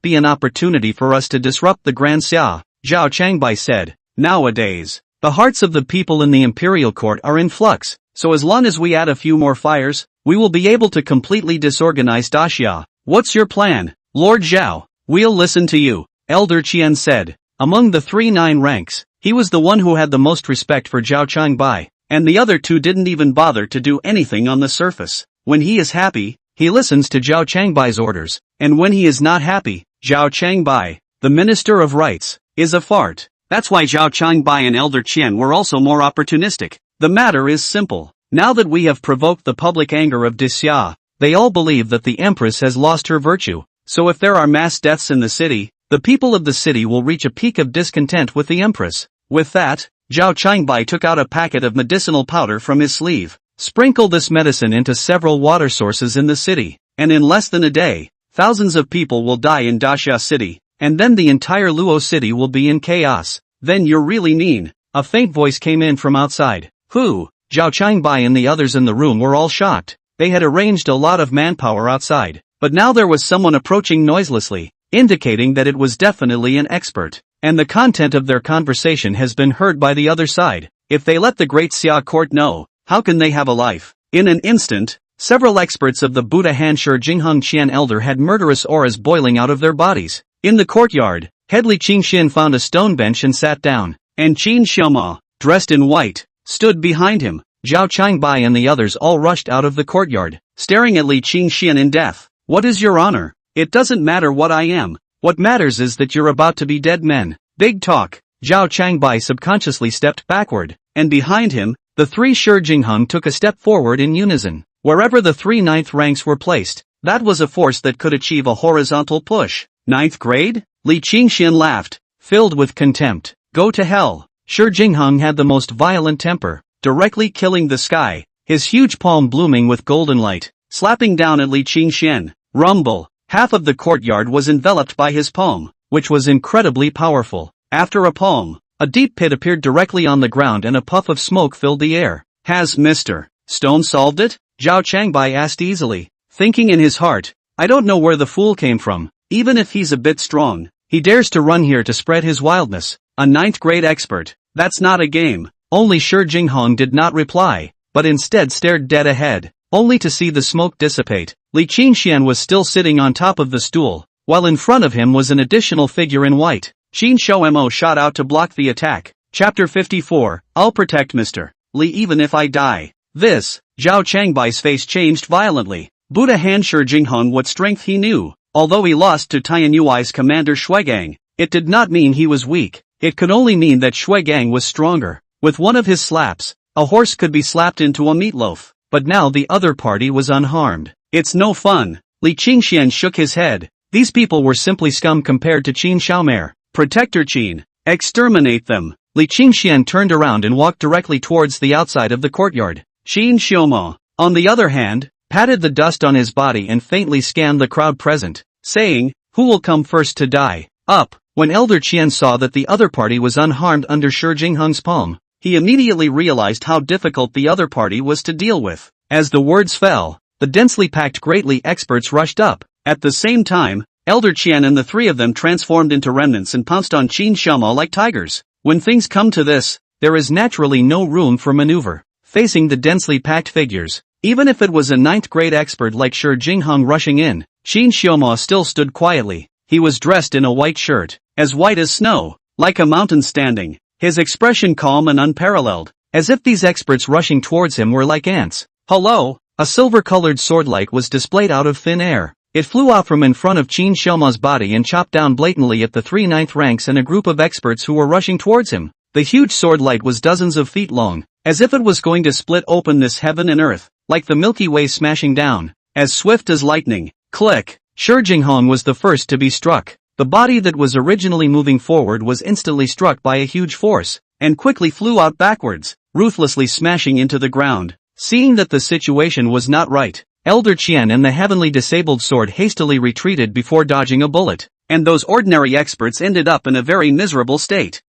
be an opportunity for us to disrupt the Grand Xia, Zhao Changbai said. Nowadays, the hearts of the people in the imperial court are in flux, so as long as we add a few more fires, we will be able to completely disorganize Daxia. What's your plan, Lord Zhao? We'll listen to you, Elder Qian said. Among the 3 ranks, he was the one who had the most respect for Zhao Changbai, and the other two didn't even bother to do anything on the surface. When he is happy, he listens to Zhao Changbai's orders, and when he is not happy, Zhao Changbai, the Minister of Rights, is a fart. That's why Zhao Changbai and Elder Qian were also more opportunistic. The matter is simple. Now that we have provoked the public anger of Xia, they all believe that the Empress has lost her virtue. So if there are mass deaths in the city, the people of the city will reach a peak of discontent with the Empress. With that, Zhao Changbai took out a packet of medicinal powder from his sleeve, sprinkled this medicine into several water sources in the city, and in less than a day, thousands of people will die in Daxia City, and then the entire Luo City will be in chaos. Then you're really mean. A faint voice came in from outside. Who? Zhao Changbai and the others in the room were all shocked. They had arranged a lot of manpower outside, but now there was someone approaching noiselessly, indicating that it was definitely an expert, and the content of their conversation has been heard by the other side. If they let the Great Xia court know, how can they have a life? In an instant, several experts of the Buddha Han Shi Jinghong Qian Elder had murderous auras boiling out of their bodies. In the courtyard, head Li Qingxian found a stone bench and sat down, and Qin Xiaoma, dressed in white, stood behind him. Zhao Changbai and the others all rushed out of the courtyard, staring at Li Qingxian in death. What is your honor? It doesn't matter what I am. What matters is that you're about to be dead men. Big talk. Zhao Changbai subconsciously stepped backward, and behind him, the 3 Shi Jinghong took a step forward in unison. Wherever the 3 9th ranks were placed, that was a force that could achieve a horizontal push. 9th grade? Li Qingxian laughed, filled with contempt. Go to hell. Shi Jinghong had the most violent temper, directly killing the sky, his huge palm blooming with golden light, slapping down at Li Qingxian. Rumble. Half of the courtyard was enveloped by his palm, which was incredibly powerful. After a palm, a deep pit appeared directly on the ground and a puff of smoke filled the air. Has Mr. Stone solved it? Zhao Changbai asked easily, thinking in his heart, I don't know where the fool came from. Even if he's a bit strong, he dares to run here to spread his wildness. A 9th grade expert. That's not a game. Only Shi Jinghong did not reply, but instead stared dead ahead, only to see the smoke dissipate. Li Qingxian was still sitting on top of the stool, while in front of him was an additional figure in white. Qin Shoumo shot out to block the attack. Chapter 54, I'll protect Mr. Li even if I die. This, Zhao Changbai's face changed violently. Buddha Han Shi Jinghong what strength he knew. Although he lost to Tianyui's commander Shuigang, it did not mean he was weak. It could only mean that Shuigang was stronger. With one of his slaps, a horse could be slapped into a meatloaf. But now the other party was unharmed. It's no fun. Li Qingxian shook his head. These people were simply scum compared to Qin Xiaomei. Protector Qin. Exterminate them. Li Qingxian turned around and walked directly towards the outside of the courtyard. Qin Xiaomei, on the other hand, patted the dust on his body and faintly scanned the crowd present, saying, who will come first to die? Up. When Elder Qian saw that the other party was unharmed under Shi Jinghong's palm, he immediately realized how difficult the other party was to deal with. As the words fell, the densely packed greatly experts rushed up. At the same time, Elder Qian and the 3 of them transformed into remnants and pounced on Qin Xiaomei like tigers. When things come to this, there is naturally no room for maneuver. Facing the densely packed figures, even if it was a 9th grade expert like Shi Jinghong rushing in, Qin Xiaomei still stood quietly. He was dressed in a white shirt, as white as snow, like a mountain standing, his expression calm and unparalleled, as if these experts rushing towards him were like ants. Hello? A silver-colored swordlight was displayed out of thin air. It flew out from in front of Qin Xiaoma's body and chopped down blatantly at the 3/9 ranks and a group of experts who were rushing towards him. The huge sword light was dozens of feet long, as if it was going to split open this heaven and earth, like the Milky Way smashing down. As swift as lightning, click, Shi Jinghong was the first to be struck. The body that was originally moving forward was instantly struck by a huge force, and quickly flew out backwards, ruthlessly smashing into the ground. Seeing that the situation was not right, Elder Qian and the heavenly disabled sword hastily retreated before dodging a bullet, and those ordinary experts ended up in a very miserable state.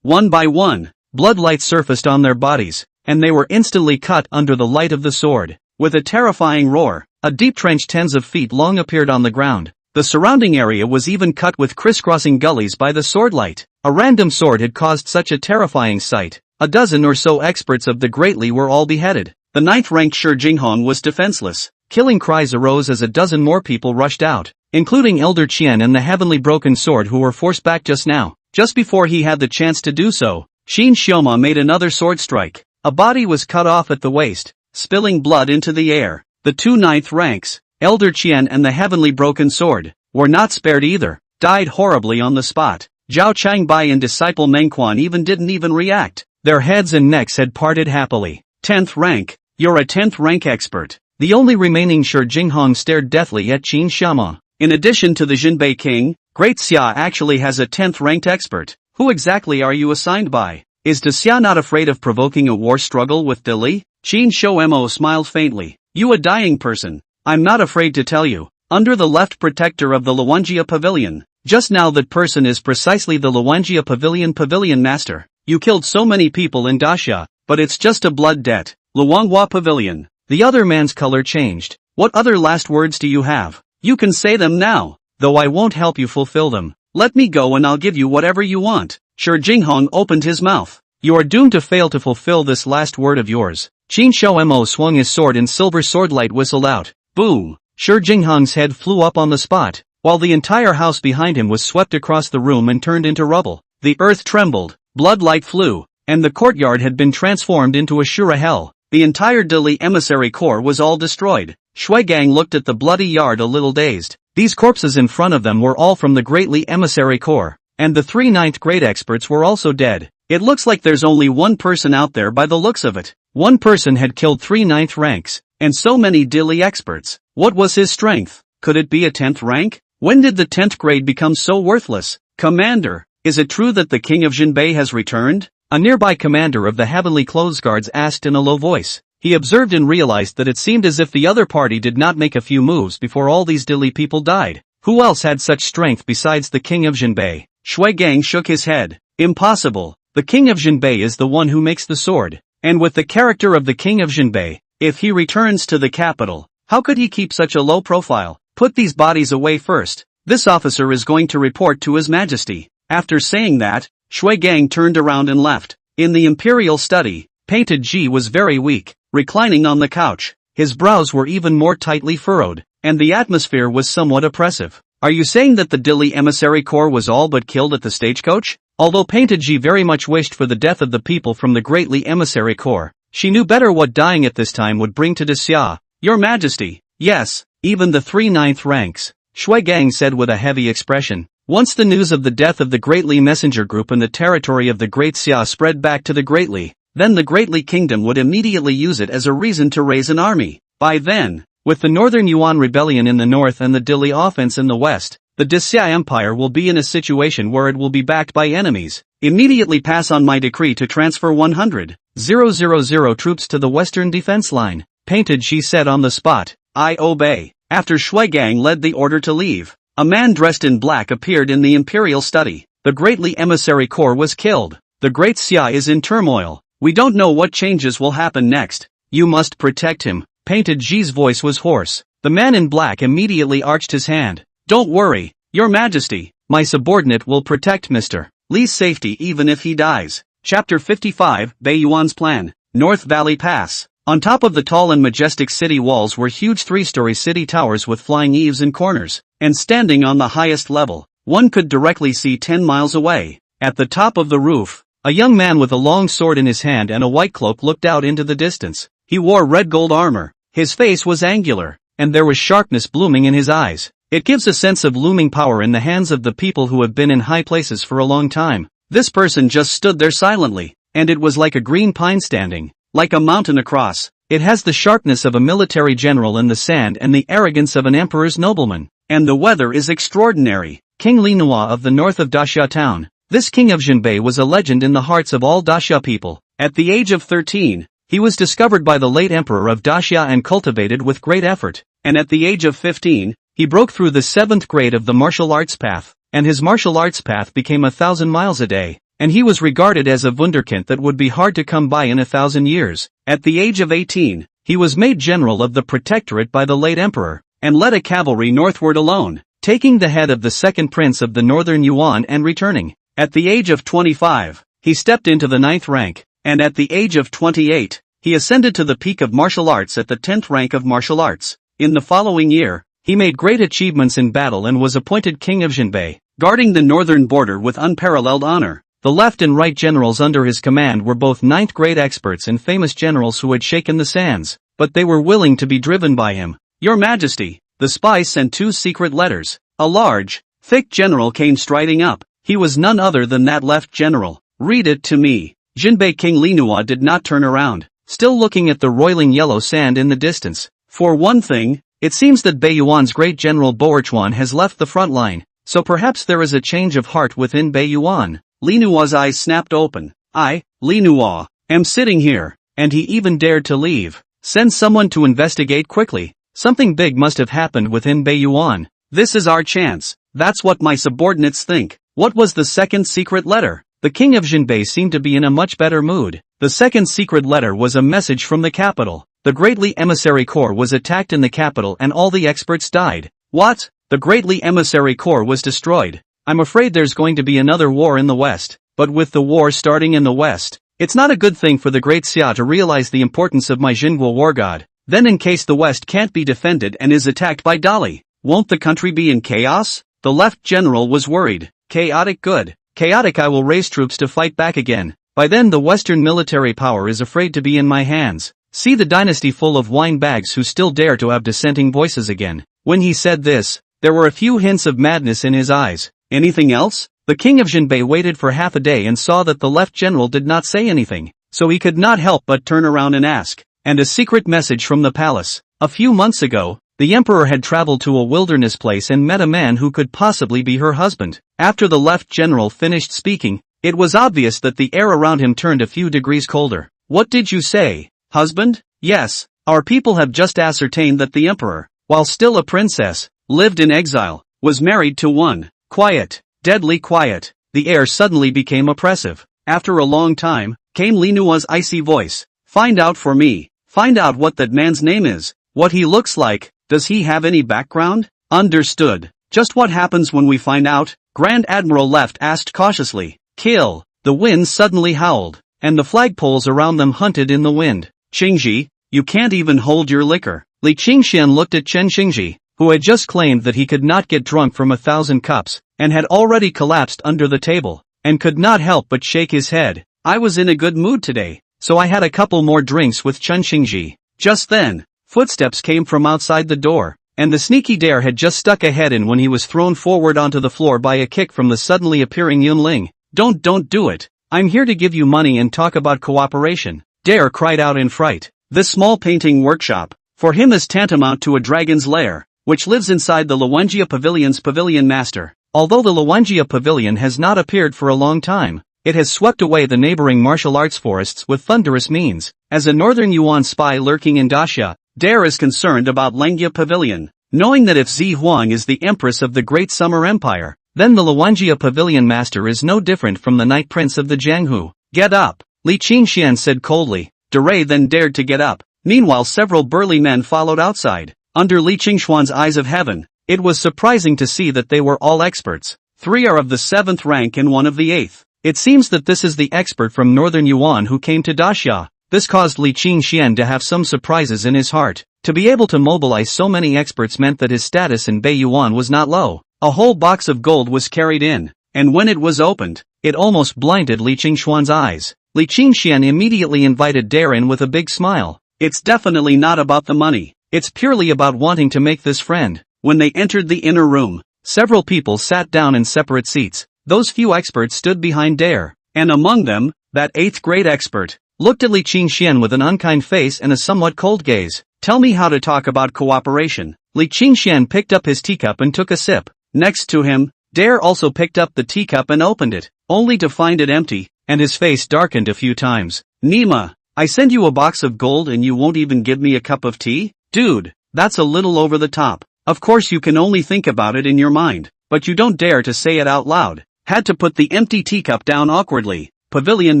One by one, blood light surfaced on their bodies, and they were instantly cut under the light of the sword. With a terrifying roar, a deep trench tens of feet long appeared on the ground. The surrounding area was even cut with crisscrossing gullies by the sword light. A random sword had caused such a terrifying sight. A dozen or so experts of the greatly were all beheaded. The 9th-ranked Shi Jinghong was defenseless. Killing cries arose as a dozen more people rushed out, including Elder Qian and the heavenly broken sword who were forced back just now. Just before he had the chance to do so, Qin Xiaoma made another sword strike. A body was cut off at the waist, spilling blood into the air. The 2 9th ranks, Elder Qian and the heavenly broken sword, were not spared either, died horribly on the spot. Zhao Changbai and disciple Mengquan didn't even react. Their heads and necks had parted happily. 10th rank, you're a 10th rank expert. The only remaining Shi Jinghong stared deathly at Qin Xiaoma. In addition to the Jinbei king, Great Xia actually has a 10th ranked expert. Who exactly are you assigned by? Is De Xia not afraid of provoking a war struggle with Dili? Qin Shoumo smiled faintly. You a dying person. I'm not afraid to tell you. Under the left protector of the Luanjia Pavilion. Just now that person is precisely the Luanjia Pavilion master. You killed so many people in Daxia, but it's just a blood debt. Luanghua Pavilion. The other man's color changed. What other last words do you have? You can say them now, though I won't help you fulfill them. Let me go and I'll give you whatever you want. Shi Jinghong opened his mouth. You are doomed to fail to fulfill this last word of yours. Qin Shoumo swung his sword and silver swordlight whistled out. Boom! Shi Jinghong's head flew up on the spot, while the entire house behind him was swept across the room and turned into rubble. The earth trembled, blood light flew, and the courtyard had been transformed into a Shura hell. The entire Dili emissary corps was all destroyed. Shuigang looked at the bloody yard a little dazed. These corpses in front of them were all from the Greatly emissary corps, and the 3 9th grade experts were also dead. It looks like there's only one person out there by the looks of it. One person had killed 3 9th ranks, and so many Dili experts. What was his strength? Could it be a 10th rank? When did the 10th grade become so worthless? Commander, is it true that the king of Jinbei has returned? A nearby commander of the heavenly clothes guards asked in a low voice. He observed and realized that it seemed as if the other party did not make a few moves before all these Dili people died. Who else had such strength besides the king of Jinbei? Shuigang shook his head. Impossible. The king of Jinbei is the one who makes the sword. And with the character of the king of Jinbei, if he returns to the capital, how could he keep such a low profile? Put these bodies away first. This officer is going to report to His Majesty. After saying that, Shuigang turned around and left. In the imperial study, Painted Ji was very weak, reclining on the couch. His brows were even more tightly furrowed, and the atmosphere was somewhat oppressive. Are you saying that the Dili emissary corps was all but killed at the stagecoach? Although Painted Ji very much wished for the death of the people from the Greatly emissary corps, she knew better what dying at this time would bring to De Xia. Your Majesty, yes, even the 3 9th ranks, Shuigang said with a heavy expression. Once the news of the death of the Greatly messenger group in the territory of the Great Xia spread back to the Greatly, then the Greatly kingdom would immediately use it as a reason to raise an army. By then, with the Northern Yuan rebellion in the north and the Dili offense in the west, the De Xia Empire will be in a situation where it will be backed by enemies. Immediately pass on my decree to transfer 100,000 troops to the western defense line, Painted Ji said on the spot. I obey. After Shuigang led the order to leave, a man dressed in black appeared in the imperial study. The Greatly emissary corps was killed. The Great Xia is in turmoil. We don't know what changes will happen next. You must protect him. Painted Ji's voice was hoarse. The man in black immediately arched his hand. Don't worry, Your Majesty. My subordinate will protect Mr. Li's safety even if he dies. Chapter 55, Bei Yuan's Plan. North Valley Pass. On top of the tall and majestic city walls were huge 3-story city towers with flying eaves and corners, and standing on the highest level, one could directly see 10 miles away. At the top of the roof, a young man with a long sword in his hand and a white cloak looked out into the distance. He wore red gold armor, his face was angular, and there was sharpness blooming in his eyes. It gives a sense of looming power in the hands of the people who have been in high places for a long time. This person just stood there silently, and it was like a green pine standing, like a mountain across. It has the sharpness of a military general in the sand and the arrogance of an emperor's nobleman. And the weather is extraordinary. King Linhwa of the north of Daxia town. This king of Jinbei was a legend in the hearts of all Daxia people. At the age of 13, he was discovered by the late emperor of Daxia and cultivated with great effort. And at the age of 15, he broke through the 7th grade of the martial arts path, and his martial arts path became 1,000 miles a day. And he was regarded as a wunderkind that would be hard to come by in 1,000 years. At the age of 18, he was made general of the protectorate by the late emperor, and led a cavalry northward alone, taking the head of the second prince of the northern Yuan and returning. At the age of 25, he stepped into the 9th rank, and at the age of 28, he ascended to the peak of martial arts at the 10th rank of martial arts. In the following year, he made great achievements in battle and was appointed king of Jinbei, guarding the northern border with unparalleled honor. The left and right generals under his command were both 9th grade experts and famous generals who had shaken the sands, but they were willing to be driven by him. Your Majesty, the spy sent 2 secret letters. A large, thick general came striding up. He was none other than that left general. Read it to me. Jinbei King Linhwa did not turn around, still looking at the roiling yellow sand in the distance. For one thing, it seems that Beiyuan's great general Boerchuan has left the front line, so perhaps there is a change of heart within Beiyuan. Linhua's eyes snapped open. I, Linhwa, am sitting here, and he even dared to leave. Send someone to investigate quickly. Something big must have happened within Beiyuan. This is our chance. That's what my subordinates think. What was the second secret letter? The king of Jinbei seemed to be in a much better mood. The second secret letter was a message from the capital. The Greatly Emissary Corps was attacked in the capital and all the experts died. What? The Greatly Emissary Corps was destroyed. I'm afraid there's going to be another war in the West, but with the war starting in the West, it's not a good thing for the Great Xia to realize the importance of my Jingguo war god. Then in case the West can't be defended and is attacked by Dali, won't the country be in chaos? The left general was worried. Chaotic good. Chaotic I will raise troops to fight back again. By then the Western military power is afraid to be in my hands. See the dynasty full of wine bags who still dare to have dissenting voices again. When he said this, there were a few hints of madness in his eyes. Anything else? The king of Jinbei waited for half a day and saw that the left general did not say anything, so he could not help but turn around and ask. And a secret message from the palace. A few months ago, the emperor had traveled to a wilderness place and met a man who could possibly be her husband. After the left general finished speaking, it was obvious that the air around him turned a few degrees colder. What did you say? Husband? Yes, our people have just ascertained that the emperor, while still a princess, lived in exile, was married to one. Quiet, deadly quiet. The air suddenly became oppressive. After a long time, came Linhua's icy voice. Find out for me. Find out what that man's name is, what he looks like, does he have any background? Understood. Just what happens when we find out? Grand Admiral Left asked cautiously. Kill. The winds suddenly howled, and the flagpoles around them hunted in the wind. Qingji, you can't even hold your liquor. Li Qingxian looked at Chen Qingji, who had just claimed that he could not get drunk from 1,000 cups, and had already collapsed under the table, and could not help but shake his head. I was in a good mood today, so I had a couple more drinks with Chen Qingji. Just then, footsteps came from outside the door, and the sneaky dare had just stuck a head in when he was thrown forward onto the floor by a kick from the suddenly appearing Yunling. Don't do it. I'm here to give you money and talk about cooperation. Dare cried out in fright. This small painting workshop, for him is tantamount to a dragon's lair, which lives inside the Luwenjia Pavilion's pavilion master. Although the Luwenjia Pavilion has not appeared for a long time, it has swept away the neighboring martial arts forests with thunderous means. As a northern Yuan spy lurking in Daxia, Dare is concerned about Lengjia Pavilion, knowing that if Zi Huang is the empress of the Great Summer Empire, then the Luwenjia Pavilion master is no different from the Night Prince of the Jianghu. Get up, Li Qingxian said coldly. Dare then dared to get up. Meanwhile several burly men followed outside. Under Li Qingshuan's eyes of heaven, it was surprising to see that they were all experts. 3 are of the 7th rank and 1 of the 8th. It seems that this is the expert from northern Yuan who came to Daxia. This caused Li Qingxian to have some surprises in his heart. To be able to mobilize so many experts meant that his status in Beiyuan was not low. A whole box of gold was carried in, and when it was opened, it almost blinded Li Qingxuan's eyes. Li Qingxian immediately invited Dare in with a big smile. It's definitely not about the money. It's purely about wanting to make this friend. When they entered the inner room, several people sat down in separate seats. Those few experts stood behind Dare, and among them, that 8th grade expert looked at Li Qingxian with an unkind face and a somewhat cold gaze. Tell me how to talk about cooperation. Li Qingxian picked up his teacup and took a sip. Next to him, Dare also picked up the teacup and opened it, only to find it empty, and his face darkened a few times. Nima, I send you a box of gold and you won't even give me a cup of tea? Dude, that's a little over the top. Of course you can only think about it in your mind, but you don't dare to say it out loud. Had to put the empty teacup down awkwardly. Pavilion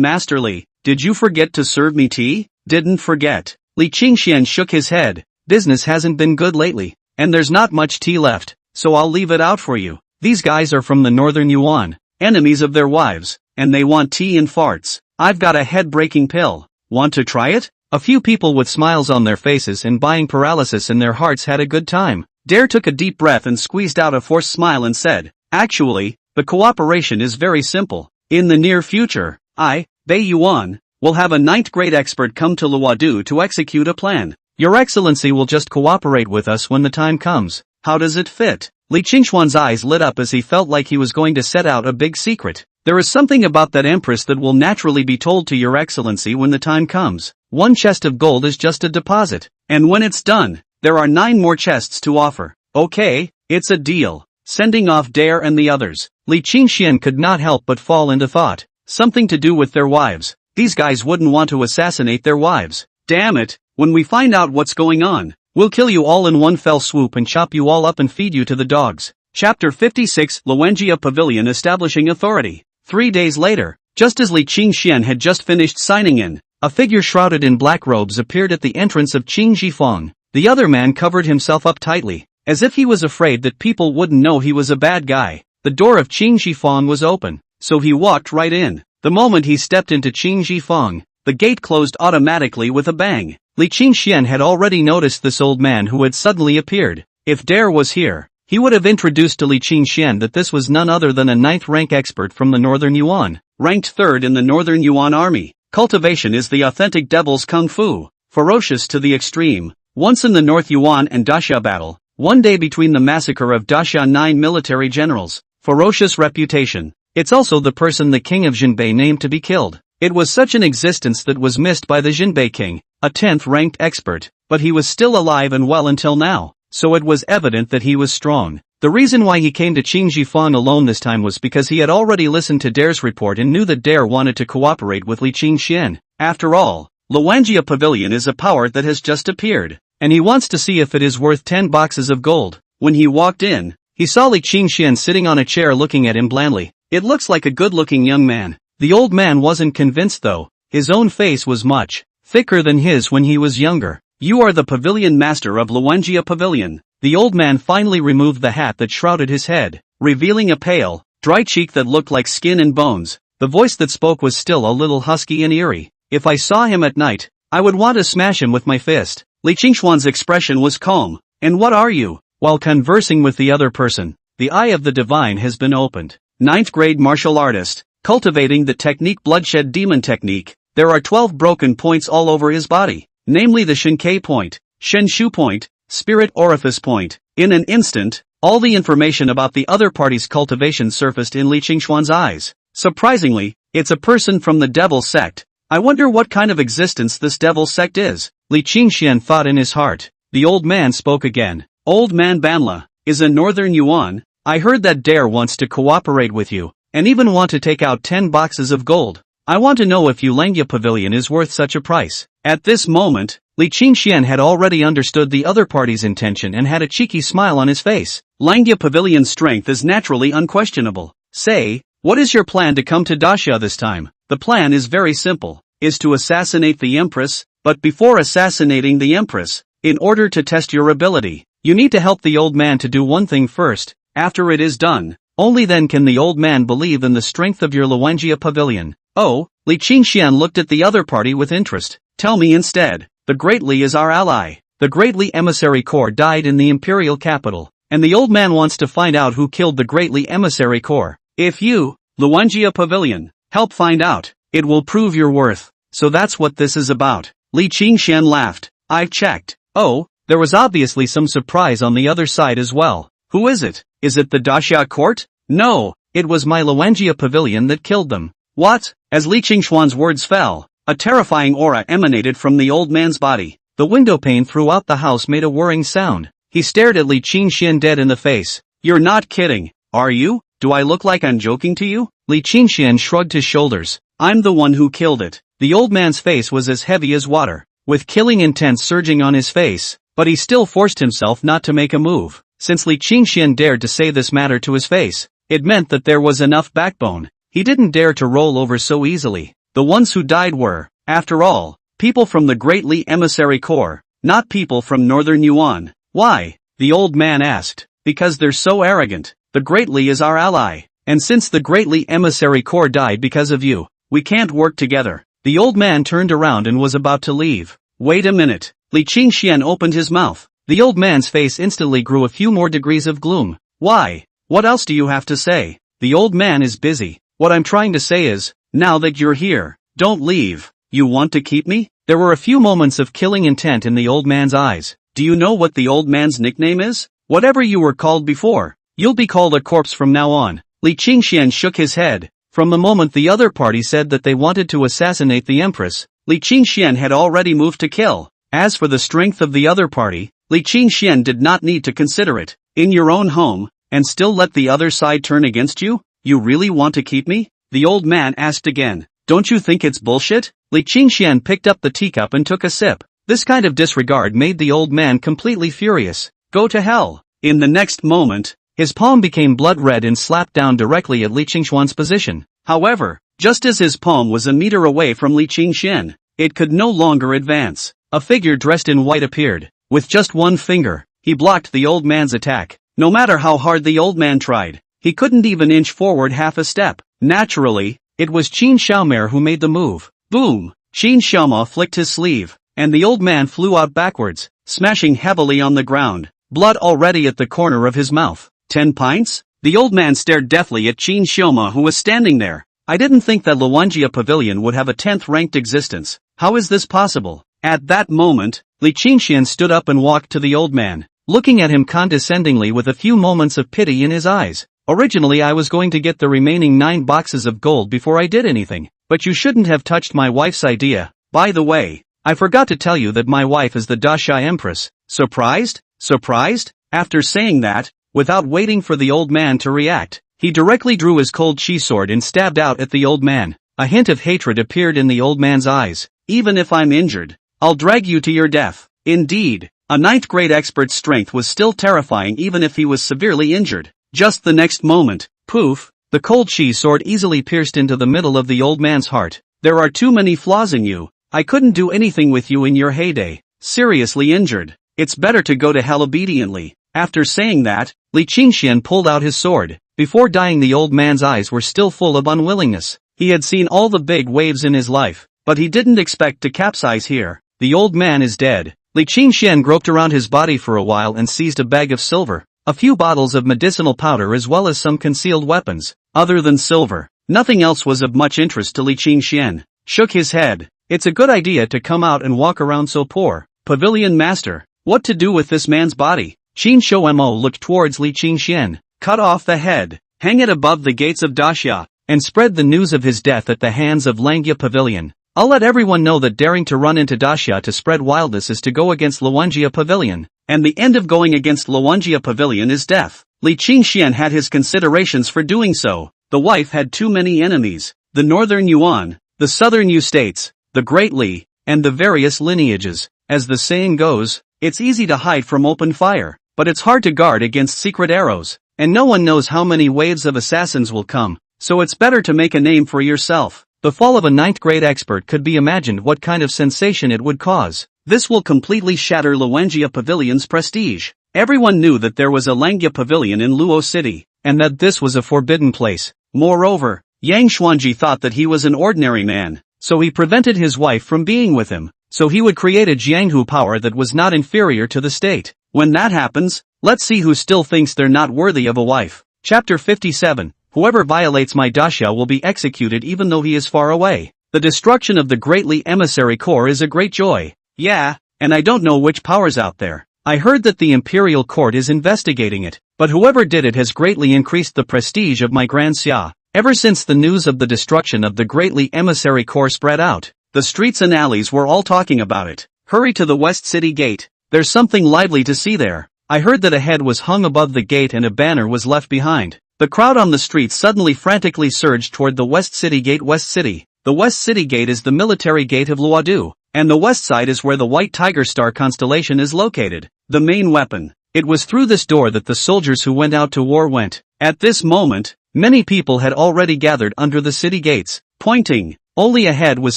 Masterly, did you forget to serve me tea? Didn't forget. Li Qingxian shook his head. Business hasn't been good lately, and there's not much tea left, so I'll leave it out for you. These guys are from the northern Yuan, enemies of their wives, and they want tea and farts. I've got a head-breaking pill. Want to try it? A few people with smiles on their faces and buying paralysis in their hearts had a good time. Dare took a deep breath and squeezed out a forced smile and said, actually, the cooperation is very simple. In the near future, I, Bei Yuan, will have a 9th grade expert come to Luodu to execute a plan. Your Excellency will just cooperate with us when the time comes. How does it fit? Li Qingxuan's eyes lit up as he felt like he was going to set out a big secret. There is something about that Empress that will naturally be told to Your Excellency when the time comes. 1 chest of gold is just a deposit, and when it's done, there are 9 more chests to offer. Okay, it's a deal. Sending off Dare and the others, Li Qingxian could not help but fall into thought. Something to do with their wives. These guys wouldn't want to assassinate their wives. Damn it, when we find out what's going on, we'll kill you all in one fell swoop and chop you all up and feed you to the dogs. Chapter 56 Luenjia Pavilion Establishing Authority. 3 days later, just as Li Qingxian had just finished signing in, a figure shrouded in black robes appeared at the entrance of Qing Jifeng. The other man covered himself up tightly, as if he was afraid that people wouldn't know he was a bad guy. The door of Qing Jifeng was open, so he walked right in. The moment he stepped into Qing Jifeng, the gate closed automatically with a bang. Li Qingxian had already noticed this old man who had suddenly appeared. If Dare was here, he would have introduced to Li Qingxian that this was none other than a 9th rank expert from the Northern Yuan, ranked 3rd in the Northern Yuan army. Cultivation is the authentic devil's kung fu, ferocious to the extreme. Once in the North Yuan and Daxia battle, one day between the massacre of Daxia 9 military generals, ferocious reputation. It's also the person the king of Jinbei named to be killed. It was such an existence that was missed by the Jinbei king, a 10th ranked expert, but he was still alive and well until now, so it was evident that he was strong. The reason why he came to Qing Jifeng alone this time was because he had already listened to Dare's report and knew that Dare wanted to cooperate with Li Qingxian. After all, Luenjia Pavilion is a power that has just appeared, and he wants to see if it is worth 10 boxes of gold. When he walked in, he saw Li Qingxian sitting on a chair looking at him blandly. It looks like a good-looking young man. The old man wasn't convinced though. His own face was much thicker than his when he was younger. You are the pavilion master of Luenjia Pavilion. The old man finally removed the hat that shrouded his head, revealing a pale, dry cheek that looked like skin and bones. The voice that spoke was still a little husky and eerie. If I saw him at night, I would want to smash him with my fist. Li Qingxuan's expression was calm. And what are you? While conversing with the other person, the eye of the divine has been opened. 9th grade martial artist, cultivating the technique bloodshed demon technique. There are 12 broken points all over his body, namely the Shinkei point, Shenshu point, spirit orifice point. In an instant, all the information about the other party's cultivation surfaced in Li Qingxuan's eyes. Surprisingly, it's a person from the devil sect. I wonder what kind of existence this devil sect is. Li Qingxian thought in his heart. The old man spoke again. Old man Banla, is a Northern Yuan. I heard that Dare wants to cooperate with you, and even want to take out 10 boxes of gold. I want to know if Luenjia Pavilion is worth such a price. At this moment, Li Qingxian had already understood the other party's intention and had a cheeky smile on his face. Luenjia Pavilion's strength is naturally unquestionable. Say, what is your plan to come to Daxia this time? The plan is very simple, is to assassinate the Empress, but before assassinating the Empress, in order to test your ability, you need to help the old man to do one thing first. After it is done, only then can the old man believe in the strength of your Luenjia Pavilion. Oh, Li Qingxian looked at the other party with interest. tell me instead. The Great Li is our ally. The Great Li Emissary Corps died in the imperial capital, and the old man wants to find out who killed the Great Li Emissary Corps. If you, Luanjia Pavilion, help find out, it will prove your worth. So that's what this is about. Li Qingxian laughed. I've checked. Oh, there was obviously some surprise on the other side as well. Who is it? Is it the Daxia court? No, it was my Luanjia Pavilion that killed them. What? As Li Qingshuan's words fell, a terrifying aura emanated from the old man's body. The window pane throughout the house made a whirring sound. He stared at Li Qingxian dead in the face. You're not kidding, are you? Do I look like I'm joking to you? Li Qingxian shrugged his shoulders. I'm the one who killed it. The old man's face was as heavy as water, with killing intent surging on his face, but he still forced himself not to make a move. Since Li Qingxian dared to say this matter to his face, it meant that there was enough backbone. He didn't dare to roll over so easily. The ones who died were, after all, people from the Great Li Emissary Corps, not people from Northern Yuan. Why? The old man asked. Because they're so arrogant. The Great Li is our ally, and since the Great Li Emissary Corps died because of you, we can't work together. The old man turned around and was about to leave. Wait a minute. Li Qingxian opened his mouth. The old man's face instantly grew a few more degrees of gloom. Why? What else do you have to say? The old man is busy. What I'm trying to say is, now that you're here, don't leave. You want to keep me? There were a few moments of killing intent in the old man's eyes. Do you know what the old man's nickname is? Whatever you were called before, you'll be called a corpse from now on. Li Qingxian shook his head. From the moment the other party said that they wanted to assassinate the Empress, Li Qingxian had already moved to kill. As for the strength of the other party, Li Qingxian did not need to consider it. In your own home, and still let the other side turn against you? You really want to keep me? The old man asked again. Don't you think it's bullshit? Li Qingxian picked up the teacup and took a sip. This kind of disregard made the old man completely furious. Go to hell. In the next moment, his palm became blood red and slapped down directly at Li Qingshuan's position. However, just as his palm was a meter away from Li Qingxian, it could no longer advance. A figure dressed in white appeared. With just one finger, he blocked the old man's attack. No matter how hard the old man tried, he couldn't even inch forward half a step. Naturally, it was Qin Xiaomer who made the move. Boom! Qin Xiaomo flicked his sleeve, and the old man flew out backwards, smashing heavily on the ground, blood already at the corner of his mouth. 10 pints? The old man stared deathly at Qin Xiaomo who was standing there. I didn't think that Luanjia Pavilion would have a 10th ranked existence. How is this possible? At that moment, Li Qingxian stood up and walked to the old man, looking at him condescendingly with a few moments of pity in his eyes. Originally I was going to get the remaining 9 boxes of gold before I did anything, but you shouldn't have touched my wife's idea. By the way, I forgot to tell you that my wife is the Daxia Empress. Surprised? Surprised? After saying that, without waiting for the old man to react, he directly drew his cold chi sword and stabbed out at the old man. A hint of hatred appeared in the old man's eyes. Even if I'm injured, I'll drag you to your death. Indeed, a 9th grade expert's strength was still terrifying even if he was severely injured. Just the next moment, poof, the cold chi sword easily pierced into the middle of the old man's heart. There are too many flaws in you. I couldn't do anything with you in your heyday. Seriously injured. It's better to go to hell obediently. After saying that, Li Qingxian pulled out his sword. Before dying the old man's eyes were still full of unwillingness. He had seen all the big waves in his life, but he didn't expect to capsize here. The old man is dead. Li Qingxian groped around his body for a while and seized a bag of silver, a few bottles of medicinal powder as well as some concealed weapons. Other than silver, nothing else was of much interest to Li Qingxian. Shook his head. It's a good idea to come out and walk around so poor. Pavilion master, what to do with this man's body? Qin Shoumo looked towards Li Qingxian. Cut off the head, hang it above the gates of Daxia, and spread the news of his death at the hands of Langia Pavilion. I'll let everyone know that daring to run into Daxia to spread wildness is to go against Luanjia Pavilion, and the end of going against Luanjia Pavilion is death. Li Qingxian had his considerations for doing so. The wife had too many enemies. The Northern Yuan, the Southern Yu states, the Great Li, and the various lineages. As the saying goes, it's easy to hide from open fire, but it's hard to guard against secret arrows. And no one knows how many waves of assassins will come, so it's better to make a name for yourself. The fall of a 9th grade expert could be imagined what kind of sensation it would cause. This will completely shatter Luanjia Pavilion's prestige. Everyone knew that there was a Langia Pavilion in Luo City, and that this was a forbidden place. Moreover, Yang Xuanji thought that he was an ordinary man, so he prevented his wife from being with him. so he would create a Jianghu power that was not inferior to the state. When that happens, let's see who still thinks they're not worthy of a wife. Chapter 57. Whoever violates my dasha will be executed even though he is far away. The destruction of the greatly emissary corps is a great joy. Yeah, and I don't know which powers out there. I heard that the imperial court is investigating it, but whoever did it has greatly increased the prestige of my Grand Xia. Ever since the news of the destruction of the greatly emissary corps spread out, the streets and alleys were all talking about it. Hurry to the West City Gate. There's something lively to see there. I heard that a head was hung above the gate and a banner was left behind. The crowd on the streets suddenly frantically surged toward the West City Gate. West City. The West City Gate is the military gate of Luodu, and the west side is where the White Tiger Star constellation is located, the main weapon. It was through this door that the soldiers who went out to war went. At this moment, many people had already gathered under the city gates, pointing. Only a head was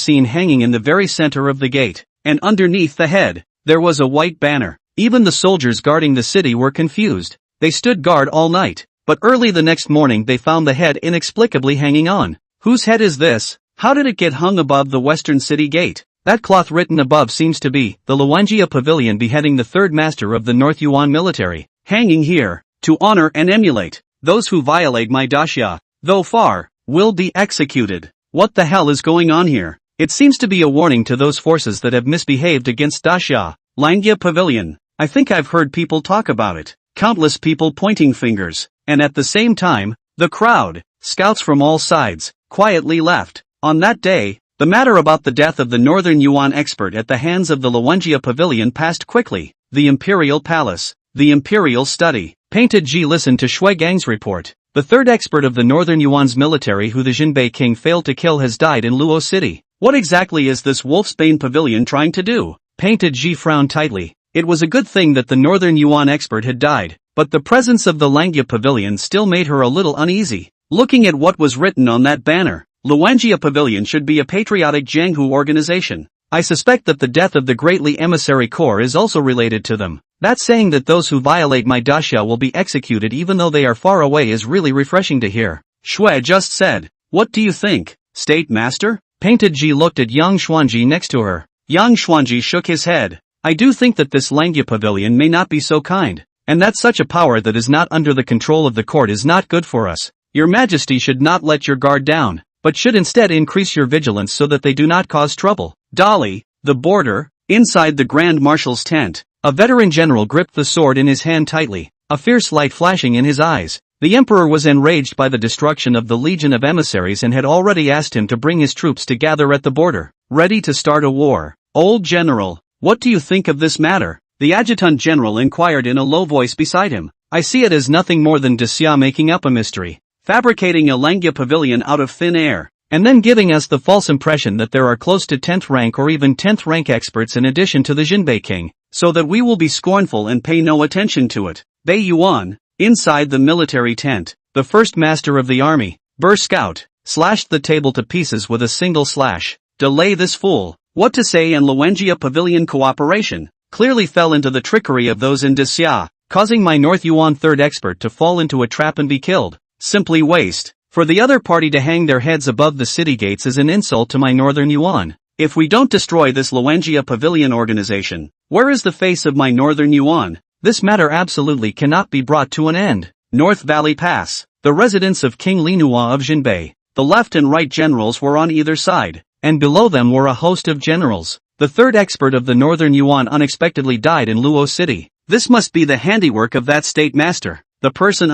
seen hanging in the very center of the gate, and underneath the head, there was a white banner. Even the soldiers guarding the city were confused. They stood guard all night, but early the next morning they found the head inexplicably hanging on. Whose head is this? How did it get hung above the western city gate? That cloth written above seems to be the Luanjia Pavilion beheading the third master of the North Yuan military, hanging here, to honor and emulate. Those who violate my dasha, though far, will be executed. What the hell is going on here? It seems to be a warning to those forces that have misbehaved against dasha. Langia Pavilion. I think I've heard people talk about it. Countless people pointing fingers, and at the same time, the crowd, scouts from all sides, quietly left. On that day, the matter about the death of the Northern Yuan expert at the hands of the Luanjia Pavilion passed quickly. The Imperial Palace. The Imperial Study. Painted Ji listened to Shui Gang's report. The third expert of the Northern Yuan's military who the Jinbei king failed to kill has died in Luo City. What exactly is this Wolfsbane Pavilion trying to do? Painted Ji frowned tightly. It was a good thing that the Northern Yuan expert had died, but the presence of the Langia Pavilion still made her a little uneasy. Looking at what was written on that banner, Luanjia Pavilion should be a patriotic Jianghu organization. I suspect that the death of the greatly emissary corps is also related to them. That saying that those who violate my dasha will be executed even though they are far away is really refreshing to hear. Shui just said. What do you think, State Master? Painted Ji looked at Yang Xuanji next to her. Yang Xuanji shook his head. I do think that this Langia Pavilion may not be so kind, and that such a power that is not under the control of the court is not good for us. Your Majesty should not let your guard down, but should instead increase your vigilance so that they do not cause trouble. Dolly, the border, inside the Grand Marshal's tent, a veteran general gripped the sword in his hand tightly, a fierce light flashing in his eyes. The emperor was enraged by the destruction of the legion of emissaries and had already asked him to bring his troops to gather at the border, ready to start a war. Old general, what do you think of this matter? The adjutant general inquired in a low voice beside him. I see it as nothing more than Xia making up a mystery, fabricating a Langia pavilion out of thin air, and then giving us the false impression that there are close to 10th rank or even 10th rank experts in addition to the Jinbei king, so that we will be scornful and pay no attention to it. Bei Yuan, inside the military tent, the first master of the army, burst out, slashed the table to pieces with a single slash. Delay this fool. What to say? And Luanjia Pavilion cooperation clearly fell into the trickery of those in Xia, causing my North Yuan third expert to fall into a trap and be killed. Simply waste. For the other party to hang their heads above the city gates is an insult to my Northern Yuan. If we don't destroy this Luanjia Pavilion organization, where is the face of my Northern Yuan? This matter absolutely cannot be brought to an end. North Valley Pass, the residence of King Linhua of Jinbei. The left and right generals were on either side, and below them were a host of generals. The third expert of the Northern Yuan unexpectedly died in Luo City. This must be the handiwork of that state master. The person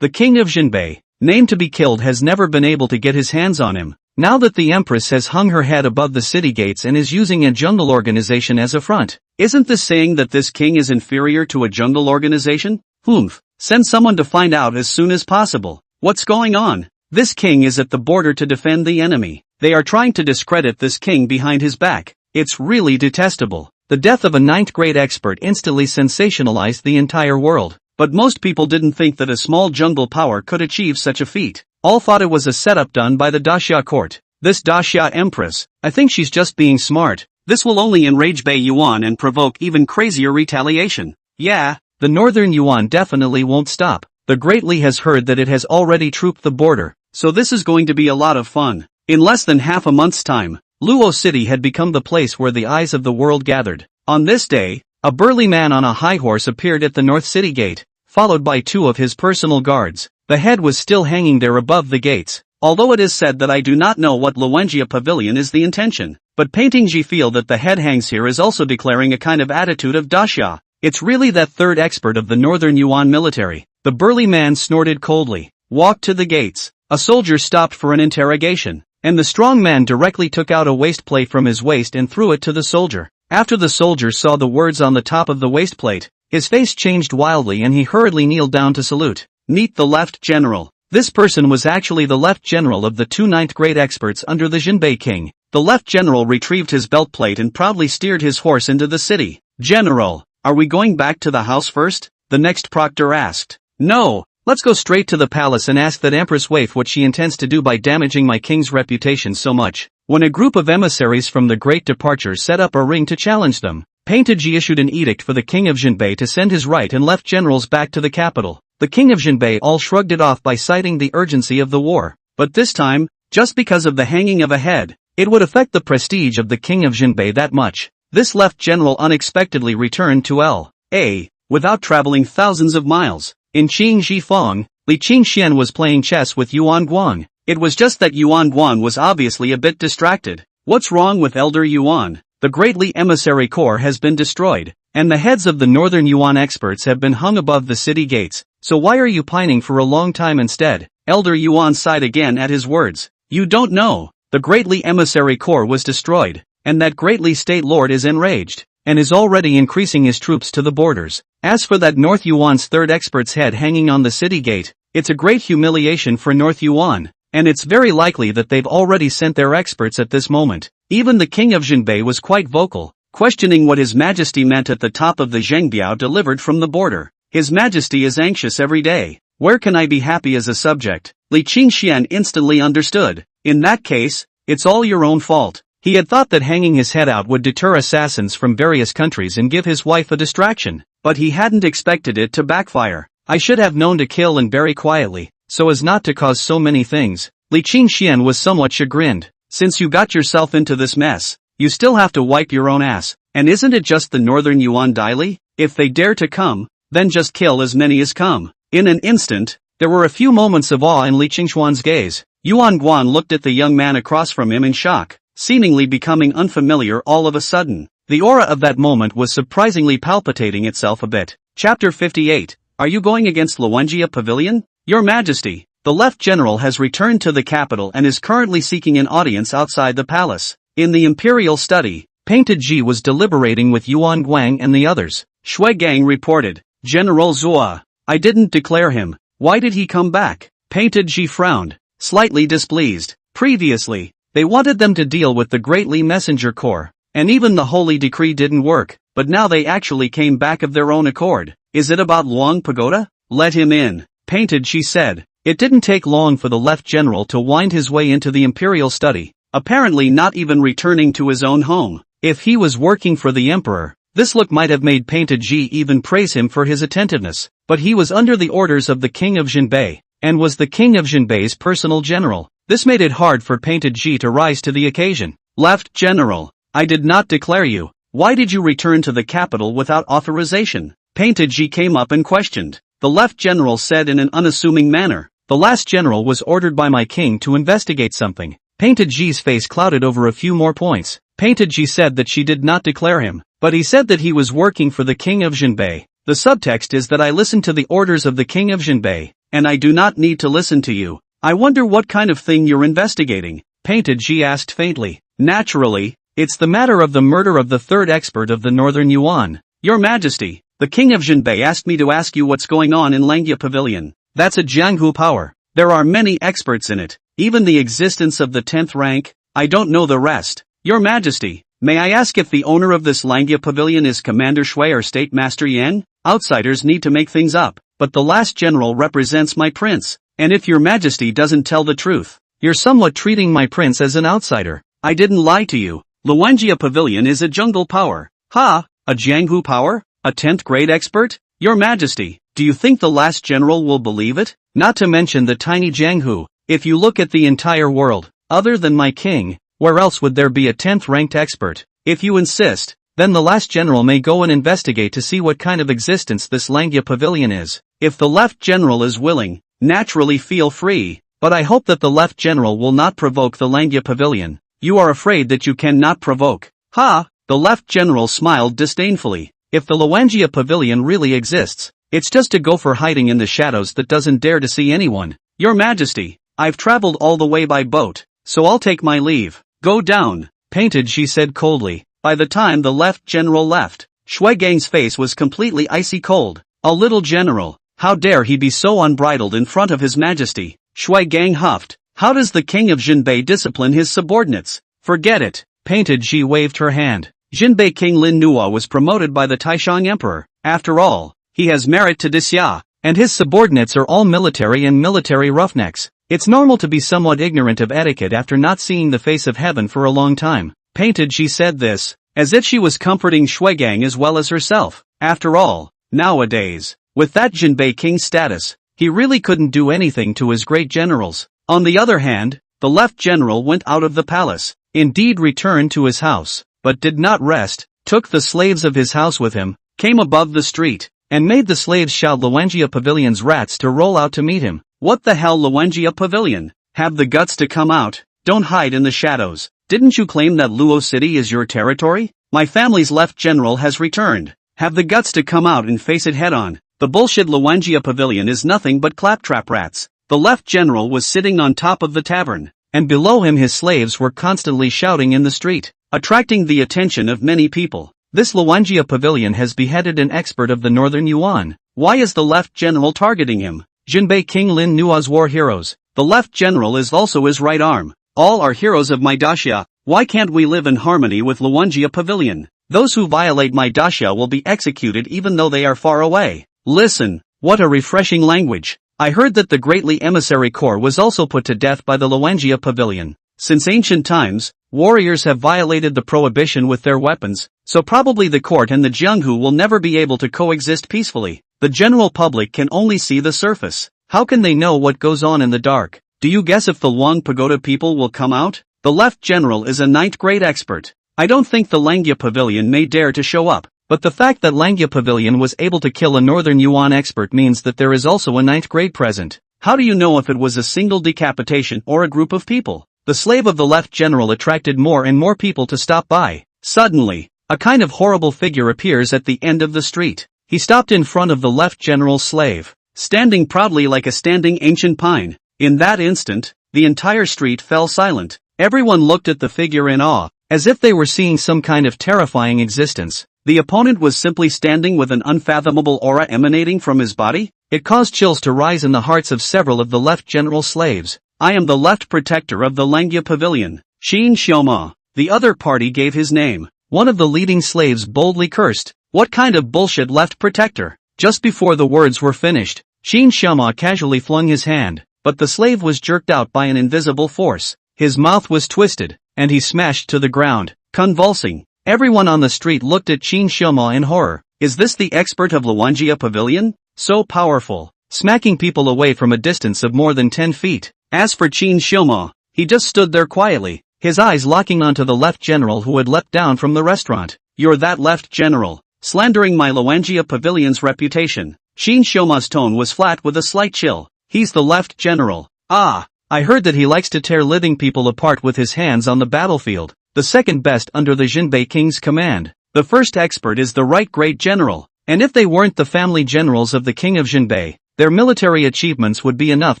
the king of Jinbei, named to be killed, has never been able to get his hands on him. Now that the Empress has hung her head above the city gates and is using a jungle organization as a front, isn't this saying that this king is inferior to a jungle organization? Humph. Send someone to find out as soon as possible. What's going on? This king is at the border to defend the enemy. They are trying to discredit this king behind his back. It's really detestable. The death of a 9th grade expert instantly sensationalized the entire world. But most people didn't think that a small jungle power could achieve such a feat. All thought it was a setup done by the Daxia court. This Daxia Empress, I think she's just being smart. This will only enrage Bei Yuan and provoke even crazier retaliation. Yeah, the Northern Yuan definitely won't stop. The Great Li has heard that it has already trooped the border, so this is going to be a lot of fun. In less than half a month's time, Luo City had become the place where the eyes of the world gathered. On this day, a burly man on a high horse appeared at the North City gate, followed by 2 of his personal guards. The head was still hanging there above the gates. Although it is said that I do not know what Luwengia Pavilion is the intention, but Painting Ji feel that the head hangs here is also declaring a kind of attitude of Dasha. It's really that third expert of the Northern Yuan military. The burly man snorted coldly, walked to the gates. A soldier stopped for an interrogation, and the strong man directly took out a waist plate from his waist and threw it to the soldier. After the soldier saw the words on the top of the waist plate, his face changed wildly and he hurriedly kneeled down to salute. Meet the left general. This person was actually the left general of the 2 ninth grade experts under the Jinbei king. The left general retrieved his belt plate and proudly steered his horse into the city. General, are we going back to the house first? The next proctor asked. No, let's go straight to the palace and ask that Empress wife what she intends to do by damaging my king's reputation so much. When a group of emissaries from the Great Departure set up a ring to challenge them, Painted-ji issued an edict for the king of Jinbei to send his right and left generals back to the capital. The king of Jinbei all shrugged it off by citing the urgency of the war. But this time, just because of the hanging of a head, it would affect the prestige of the king of Jinbei that much. This left general unexpectedly returned to L.A. without traveling thousands of miles. In Qingji-fong, Li Qingxian was playing chess with Yuan Guang. It was just that Yuan Guang was obviously a bit distracted. What's wrong with Elder Yuan? The Great Li Emissary Corps has been destroyed, and the heads of the Northern Yuan experts have been hung above the city gates. So why are you pining for a long time instead? Elder Yuan sighed again at his words. You don't know. The Great Li Emissary Corps was destroyed, and that Great Li State Lord is enraged, and is already increasing his troops to the borders. As for that North Yuan's third expert's head hanging on the city gate, it's a great humiliation for North Yuan, and it's very likely that they've already sent their experts at this moment. Even the king of Jinbei was quite vocal, questioning what His Majesty meant at the top of the Zhengbiao delivered from the border. His Majesty is anxious every day. Where can I be happy as a subject? Li Qingxian instantly understood. In that case, it's all your own fault. He had thought that hanging his head out would deter assassins from various countries and give his wife a distraction, but he hadn't expected it to backfire. I should have known to kill and bury quietly, so as not to cause so many things. Li Qingxian was somewhat chagrined. Since you got yourself into this mess, you still have to wipe your own ass. And isn't it just the Northern Yuan Daili? If they dare to come, then just kill as many as come. In an instant, there were a few moments of awe in Li Qingxuan's gaze. Yuan Guan looked at the young man across from him in shock, seemingly becoming unfamiliar all of a sudden. The aura of that moment was surprisingly palpitating itself a bit. Chapter 58. Are you going against Luwengia Pavilion? Your Majesty, the left general has returned to the capital and is currently seeking an audience outside the palace. In the imperial study, Painted Ji was deliberating with Yuan Guang and the others. Shui Gang reported. General Zua, I didn't declare him. Why did he come back? Painted Ji frowned, slightly displeased. Previously, they wanted them to deal with the Great Li Messenger Corps, and even the Holy Decree didn't work, but now they actually came back of their own accord. Is it about Luang Pagoda? Let him in, Painted Ji said. It didn't take long for the left general to wind his way into the imperial study, apparently not even returning to his own home. If he was working for the emperor, this look might have made Painted Ji even praise him for his attentiveness, but he was under the orders of the king of Jinbei, and was the king of Jinbei's personal general. This made it hard for Painted Ji to rise to the occasion. Left General, I did not declare you. Why did you return to the capital without authorization? Painted Ji came up and questioned. The left general said in an unassuming manner. The last general was ordered by my king to investigate something. Painted Ji's face clouded over a few more points. Painted Ji said that she did not declare him, but he said that he was working for the king of Jinbei. The subtext is that I listen to the orders of the king of Jinbei, and I do not need to listen to you. I wonder what kind of thing you're investigating, Painted Ji asked faintly. Naturally, it's the matter of the murder of the third expert of the Northern Yuan. Your Majesty, the king of Jinbei asked me to ask you what's going on in Langia Pavilion. That's a Jianghu power. There are many experts in it, even the existence of the 10th rank. I don't know the rest. Your Majesty, may I ask if the owner of this Langia Pavilion is Commander Shui or State Master Yan? Outsiders need to make things up, but the last general represents my prince, and if your Majesty doesn't tell the truth, you're somewhat treating my prince as an outsider. I didn't lie to you. Luwengia Pavilion is a jungle power. Ha! A Jianghu power? A 10th grade expert? Your Majesty, do you think the last general will believe it? Not to mention the tiny Jianghu. If you look at the entire world, other than my king, Where else would there be a 10th ranked expert? If you insist, then the last general may go and investigate to see what kind of existence this Langya pavilion is. If the left general is willing, naturally feel free, but I hope that the left general will not provoke the Langya pavilion. You are afraid that you cannot provoke. Ha! The left general smiled disdainfully. If the Luangia pavilion really exists, it's just a gopher hiding in the shadows that doesn't dare to see anyone. Your Majesty, I've traveled all the way by boat, so I'll take my leave. Go down, painted, she said coldly. By the time the left general left, Shui Gang's face was completely icy cold. A little general, how dare he be so unbridled in front of his Majesty? Shui Gang huffed. How does the king of Jinbei discipline his subordinates? Forget it, painted. She waved her hand. Jinbei King Lin Nuo was promoted by the Taishang Emperor. After all, he has merit to Disya, and his subordinates are all military and military roughnecks. It's normal to be somewhat ignorant of etiquette after not seeing the face of heaven for a long time. Painted, she said this, as if she was comforting Shuigang as well as herself. After all, nowadays, with that Jinbei King's status, he really couldn't do anything to his great generals. On the other hand, the left general went out of the palace, indeed returned to his house, but did not rest, took the slaves of his house with him, came above the street, and made the slaves shout Luangia Pavilion's rats to roll out to meet him. What the hell, Luangia Pavilion? Have the guts to come out, don't hide in the shadows. Didn't you claim that Luo City is your territory? My family's left general has returned. Have the guts to come out and face it head on. The bullshit Luangia Pavilion is nothing but claptrap rats. The left general was sitting on top of the tavern, and below him his slaves were constantly shouting in the street, attracting the attention of many people. This Luangia Pavilion has beheaded an expert of the Northern Yuan. Why is the left general targeting him? Jinbei King Lin Nuo's war heroes. The left general is also his right arm. All are heroes of my daxia. Why can't we live in harmony with Luangia Pavilion? Those who violate my daxia will be executed even though they are far away. Listen, what a refreshing language. I heard that the Greatly Emissary Corps was also put to death by the Luangia Pavilion. Since ancient times, warriors have violated the prohibition with their weapons, so probably the court and the Jianghu will never be able to coexist peacefully. The general public can only see the surface. How can they know what goes on in the dark? Do you guess if the Luang Pagoda people will come out? The left general is a 9th grade expert. I don't think the Langya Pavilion may dare to show up, but the fact that Langya Pavilion was able to kill a Northern Yuan expert means that there is also a 9th grade present. How do you know if it was a single decapitation or a group of people? The slave of the left general attracted more and more people to stop by. Suddenly, a kind of horrible figure appears at the end of the street. He stopped in front of the left general's slave, standing proudly like a standing ancient pine. In that instant, the entire street fell silent. Everyone looked at the figure in awe, as if they were seeing some kind of terrifying existence. The opponent was simply standing with an unfathomable aura emanating from his body. It caused chills to rise in the hearts of several of the left general's slaves. I am the left protector of the Langya Pavilion, Xin Xiaoma. The other party gave his name. One of the leading slaves boldly cursed. What kind of bullshit left protector? Just before the words were finished, Xin Xiaoma casually flung his hand, but the slave was jerked out by an invisible force. His mouth was twisted, and he smashed to the ground, convulsing. Everyone on the street looked at Xin Xiaoma in horror. Is this the expert of Luangia Pavilion? So powerful, smacking people away from a distance of more than 10 feet. As for Xin Xiaoma, he just stood there quietly, his eyes locking onto the left general who had leapt down from the restaurant. You're that left general, slandering my Luangia Pavilion's reputation. Xin Xiaoma's tone was flat with a slight chill. He's the left general. Ah, I heard that he likes to tear living people apart with his hands on the battlefield. The second best under the Jinbei King's command. The first expert is the right great general, and if they weren't the family generals of the king of Jinbei, their military achievements would be enough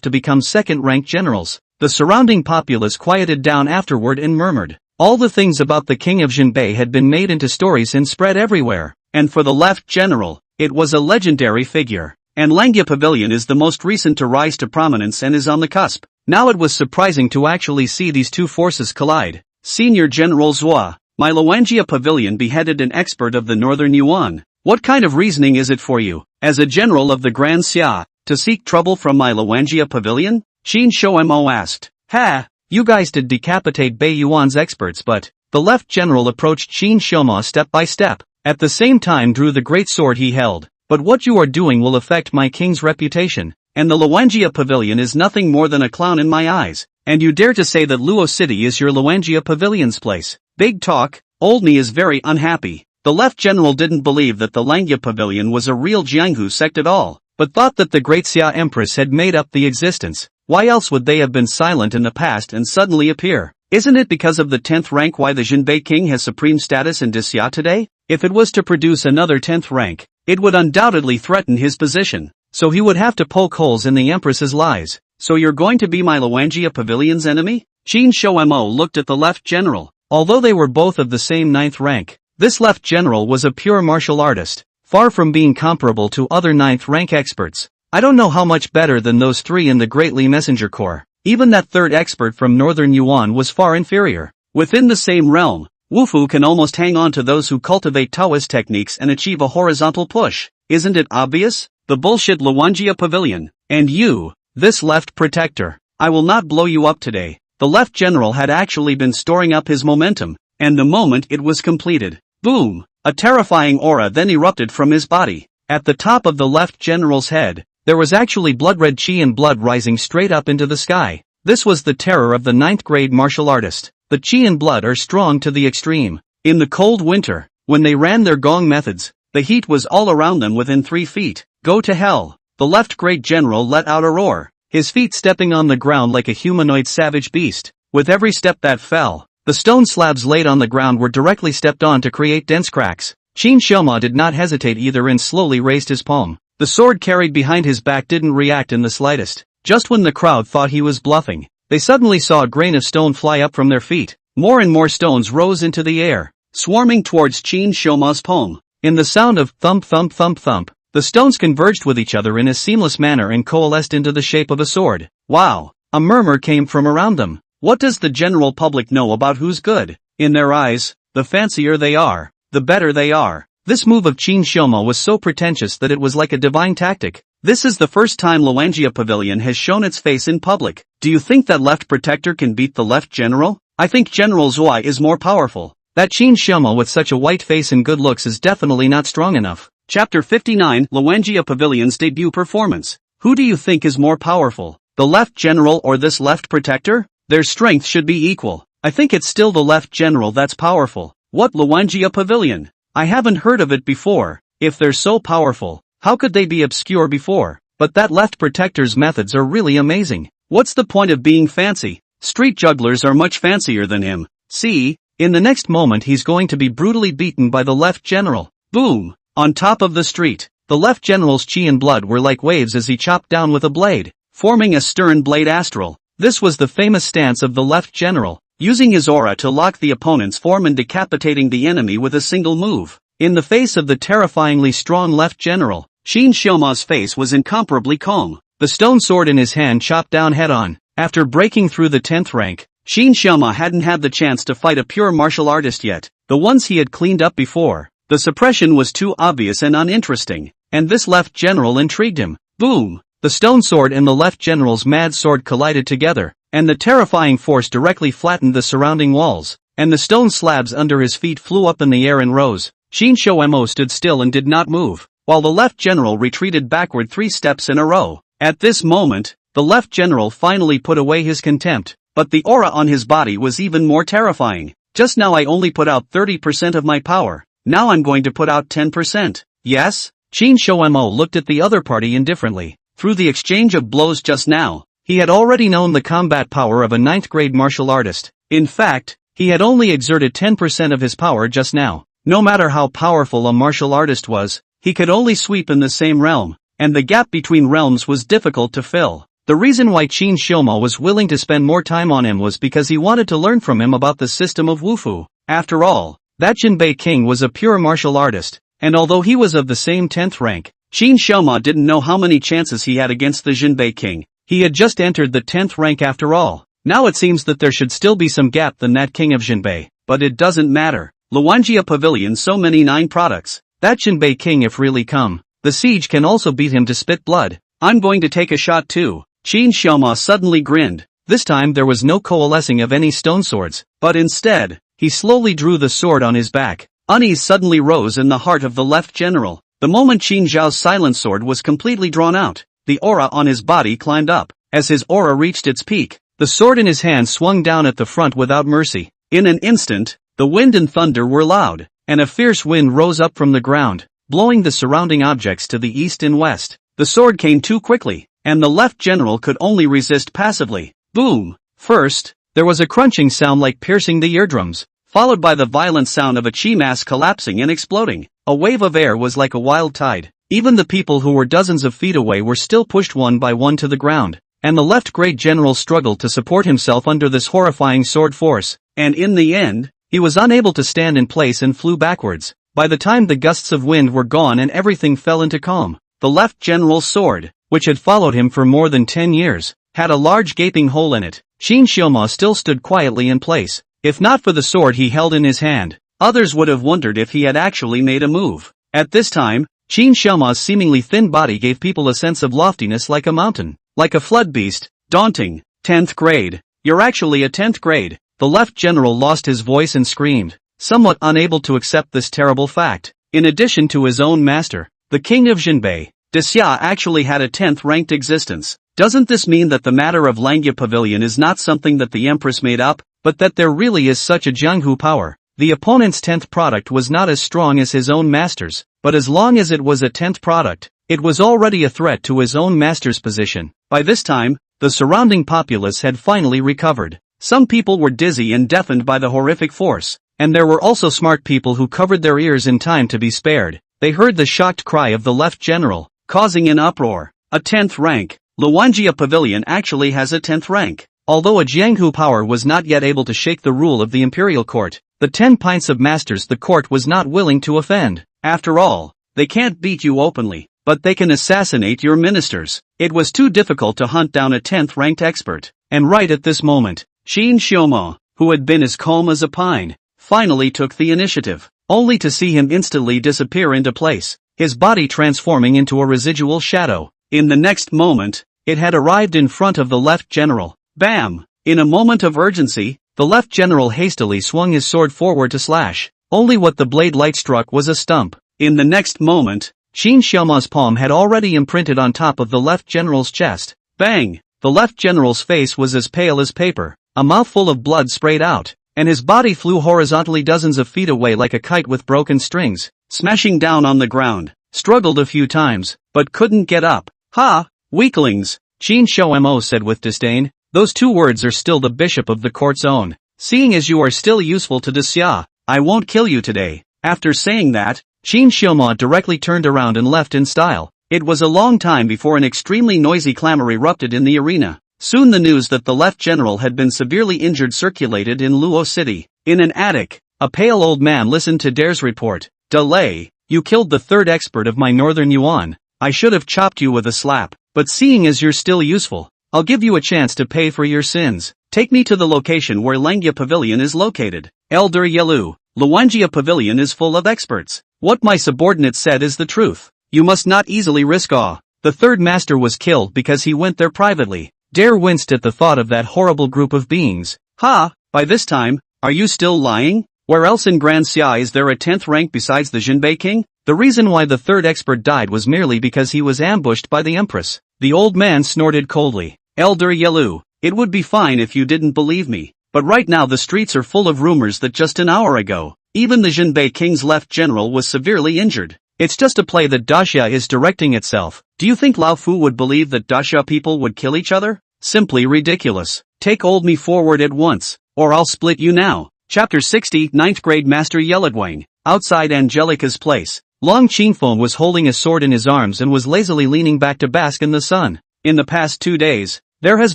to become second-ranked generals. The surrounding populace quieted down afterward and murmured. All the things about the king of Jinbei had been made into stories and spread everywhere. And for the left general, it was a legendary figure. And Langya Pavilion is the most recent to rise to prominence and is on the cusp. Now it was surprising to actually see these two forces collide. Senior General Zhua, my Luangia Pavilion beheaded an expert of the Northern Yuan. What kind of reasoning is it for you, as a general of the Grand Xia, to seek trouble from my Luangia Pavilion? Xin Shoumo asked. Ha! You guys did decapitate Bei Yuan's experts, but the left general approached Xin Xiaoma step by step, at the same time drew the great sword he held. But what you are doing will affect my king's reputation, and the Luangia Pavilion is nothing more than a clown in my eyes. And you dare to say that Luo City is your Luangia Pavilion's place? Big talk. Oldney is very unhappy. The left general didn't believe that the Langya Pavilion was a real Jianghu sect at all, but thought that the great Xia Empress had made up the existence. Why else would they have been silent in the past and suddenly appear? Isn't it because of the 10th rank why the Jinbei king has supreme status in Xia today? If it was to produce another 10th rank, it would undoubtedly threaten his position. So he would have to poke holes in the Empress's lies. So you're going to be my Luangia Pavilion's enemy? Qin Shoumo looked at the left general. Although they were both of the same 9th rank, this left general was a pure martial artist, far from being comparable to other 9th rank experts. I don't know how much better than those three in the Great Li Messenger Corps. Even that third expert from Northern Yuan was far inferior. Within the same realm, Wufu can almost hang on to those who cultivate Taoist techniques and achieve a horizontal push. Isn't it obvious? The bullshit Luangia Pavilion. And you, this left protector. I will not blow you up today. The left general had actually been storing up his momentum, and the moment it was completed, boom! A terrifying aura then erupted from his body. At the top of the left general's head, there was actually blood-red qi and blood rising straight up into the sky. This was the terror of the 9th grade martial artist. The qi and blood are strong to the extreme. In the cold winter, when they ran their gong methods, the heat was all around them within 3 feet. Go to hell. The left great general let out a roar, his feet stepping on the ground like a humanoid savage beast. With every step that fell, the stone slabs laid on the ground were directly stepped on to create dense cracks. Qin Shoma did not hesitate either and slowly raised his palm. The sword carried behind his back didn't react in the slightest. Just when the crowd thought he was bluffing, they suddenly saw a grain of stone fly up from their feet. More and more stones rose into the air, swarming towards Qin Shoma's palm. In the sound of thump thump thump thump, the stones converged with each other in a seamless manner and coalesced into the shape of a sword. Wow! A murmur came from around them. What does the general public know about who's good? In their eyes, the fancier they are, the better they are. This move of Qin Shoma was so pretentious that it was like a divine tactic. This is the first time Luangia Pavilion has shown its face in public. Do you think that left protector can beat the left general? I think General Zhuai is more powerful. That Qin Shoma with such a white face and good looks is definitely not strong enough. Chapter 59, Luangia Pavilion's debut performance. Who do you think is more powerful, the left general or this left protector? Their strength should be equal. I think it's still the left general that's powerful. What Luangia Pavilion? I haven't heard of it before. If they're so powerful, how could they be obscure before? But that left protector's methods are really amazing. What's the point of being fancy? Street jugglers are much fancier than him. See, in the next moment he's going to be brutally beaten by the left general. Boom! On top of the street, the left general's qi and blood were like waves as he chopped down with a blade, forming a stern blade astral. This was the famous stance of the left general, using his aura to lock the opponent's form and decapitating the enemy with a single move. In the face of the terrifyingly strong left general, Qin Shoma's face was incomparably calm. The stone sword in his hand chopped down head-on. After breaking through the 10th rank, Qin Shoma hadn't had the chance to fight a pure martial artist yet. The ones he had cleaned up before, the suppression was too obvious and uninteresting, and this left general intrigued him. Boom! The stone sword and the left general's mad sword collided together, and the terrifying force directly flattened the surrounding walls, and the stone slabs under his feet flew up in the air and rose. Qin Shoumo stood still and did not move, while the left general retreated backward 3 steps in a row. At this moment, the left general finally put away his contempt, but the aura on his body was even more terrifying. Just now I only put out 30% of my power, now I'm going to put out 10%. Yes? Qin Shoumo looked at the other party indifferently. Through the exchange of blows just now, he had already known the combat power of a 9th grade martial artist. In fact, he had only exerted 10% of his power just now. No matter how powerful a martial artist was, he could only sweep in the same realm, and the gap between realms was difficult to fill. The reason why Qin Shoma was willing to spend more time on him was because he wanted to learn from him about the system of Wufu. After all, that Jinbei king was a pure martial artist, and although he was of the same 10th rank, Qin Shoma didn't know how many chances he had against the Jinbei king. He had just entered the 10th rank after all. Now it seems that there should still be some gap than that king of Jinbei, but it doesn't matter. Luangia Pavilion so many 9 products. That Jinbei king if really come, the siege can also beat him to spit blood. I'm going to take a shot too. Qin Shoma suddenly grinned. This time there was no coalescing of any stone swords, but instead, he slowly drew the sword on his back. Unease suddenly rose in the heart of the left general. The moment Qin Zhao's silent sword was completely drawn out, the aura on his body climbed up. As his aura reached its peak, The sword in his hand swung down at the front without mercy. In an instant, the wind and thunder were loud, and a fierce wind rose up from the ground, blowing the surrounding objects to the east and west. The sword came too quickly, and the left general could only resist passively. Boom! First, there was a crunching sound like piercing the eardrums, followed by the violent sound of a chi mass collapsing and exploding. A wave of air was like a wild tide. Even the people who were dozens of feet away were still pushed one by one to the ground, and the left great general struggled to support himself under this horrifying sword force, and in the end, he was unable to stand in place and flew backwards. By the time the gusts of wind were gone and everything fell into calm, the left general's sword, which had followed him for more than 10 years, had a large gaping hole in it. Shin Xiaoma still stood quietly in place. If not for the sword he held in his hand, others would have wondered if he had actually made a move. At this time, Shin Xiaoma's seemingly thin body gave people a sense of loftiness like a mountain, like a flood beast, daunting. 10th grade. You're actually a 10th grade. The left general lost his voice and screamed, somewhat unable to accept this terrible fact. In addition to his own master, the king of Jinbei, Xia actually had a 10th ranked existence. Doesn't this mean that the matter of Langya Pavilion is not something that the Empress made up, but that there really is such a Jianghu power? The opponent's 10th product was not as strong as his own master's, but as long as it was a 10th product, it was already a threat to his own master's position. By this time, the surrounding populace had finally recovered. Some people were dizzy and deafened by the horrific force, and there were also smart people who covered their ears in time to be spared. They heard the shocked cry of the left general, causing an uproar. A 10th rank. Luwanjia Pavilion actually has a 10th rank. Although a Jianghu power was not yet able to shake the rule of the imperial court, the 10 pints of masters the court was not willing to offend. After all, they can't beat you openly, but they can assassinate your ministers. It was too difficult to hunt down a 10th ranked expert, and right at this moment, Shin Xiaoma, who had been as calm as a pine, finally took the initiative, only to see him instantly disappear into place, his body transforming into a residual shadow. In the next moment, it had arrived in front of the left general. Bam! In a moment of urgency, the left general hastily swung his sword forward to slash. Only what the blade light struck was a stump. In the next moment, Shin Xiaoma's palm had already imprinted on top of the left general's chest. Bang! The left general's face was as pale as paper. A mouthful of blood sprayed out, and his body flew horizontally dozens of feet away like a kite with broken strings, smashing down on the ground. Struggled a few times, but couldn't get up. Ha! Weaklings! Shin Xiaomo said with disdain. Those 2 words are still the bishop of the court's own. Seeing as you are still useful to Xia, I won't kill you today. After saying that, Shin Xiaoma directly turned around and left in style. It was a long time before an extremely noisy clamor erupted in the arena. Soon the news that the left general had been severely injured circulated in Luo City. In an attic, a pale old man listened to Dare's report. Delay, you killed the 3rd expert of my northern yuan. I should have chopped you with a slap, but seeing as you're still useful, I'll give you a chance to pay for your sins. Take me to the location where Langya Pavilion is located. Elder Yelu, Luwanjia Pavilion is full of experts. What my subordinate said is the truth. You must not easily risk awe. The 3rd master was killed because he went there privately. Dare winced at the thought of that horrible group of beings. Ha! By this time, are you still lying? Where else in Grand Xia is there a 10th rank besides the Jinbei king? The reason why the 3rd expert died was merely because he was ambushed by the Empress. The old man snorted coldly. Elder Yelu, it would be fine if you didn't believe me, but right now the streets are full of rumors that just an hour ago, even the Jinbei king's left general was severely injured. It's just a play that Daxia is directing itself. Do you think Lao Fu would believe that Daxia people would kill each other? Simply ridiculous. Take old me forward at once, or I'll split you now. Chapter 60, 9th grade Master Yelidwang. Outside Angelica's place, Long Qingfeng was holding a sword in his arms and was lazily leaning back to bask in the sun. In the past 2 days, there has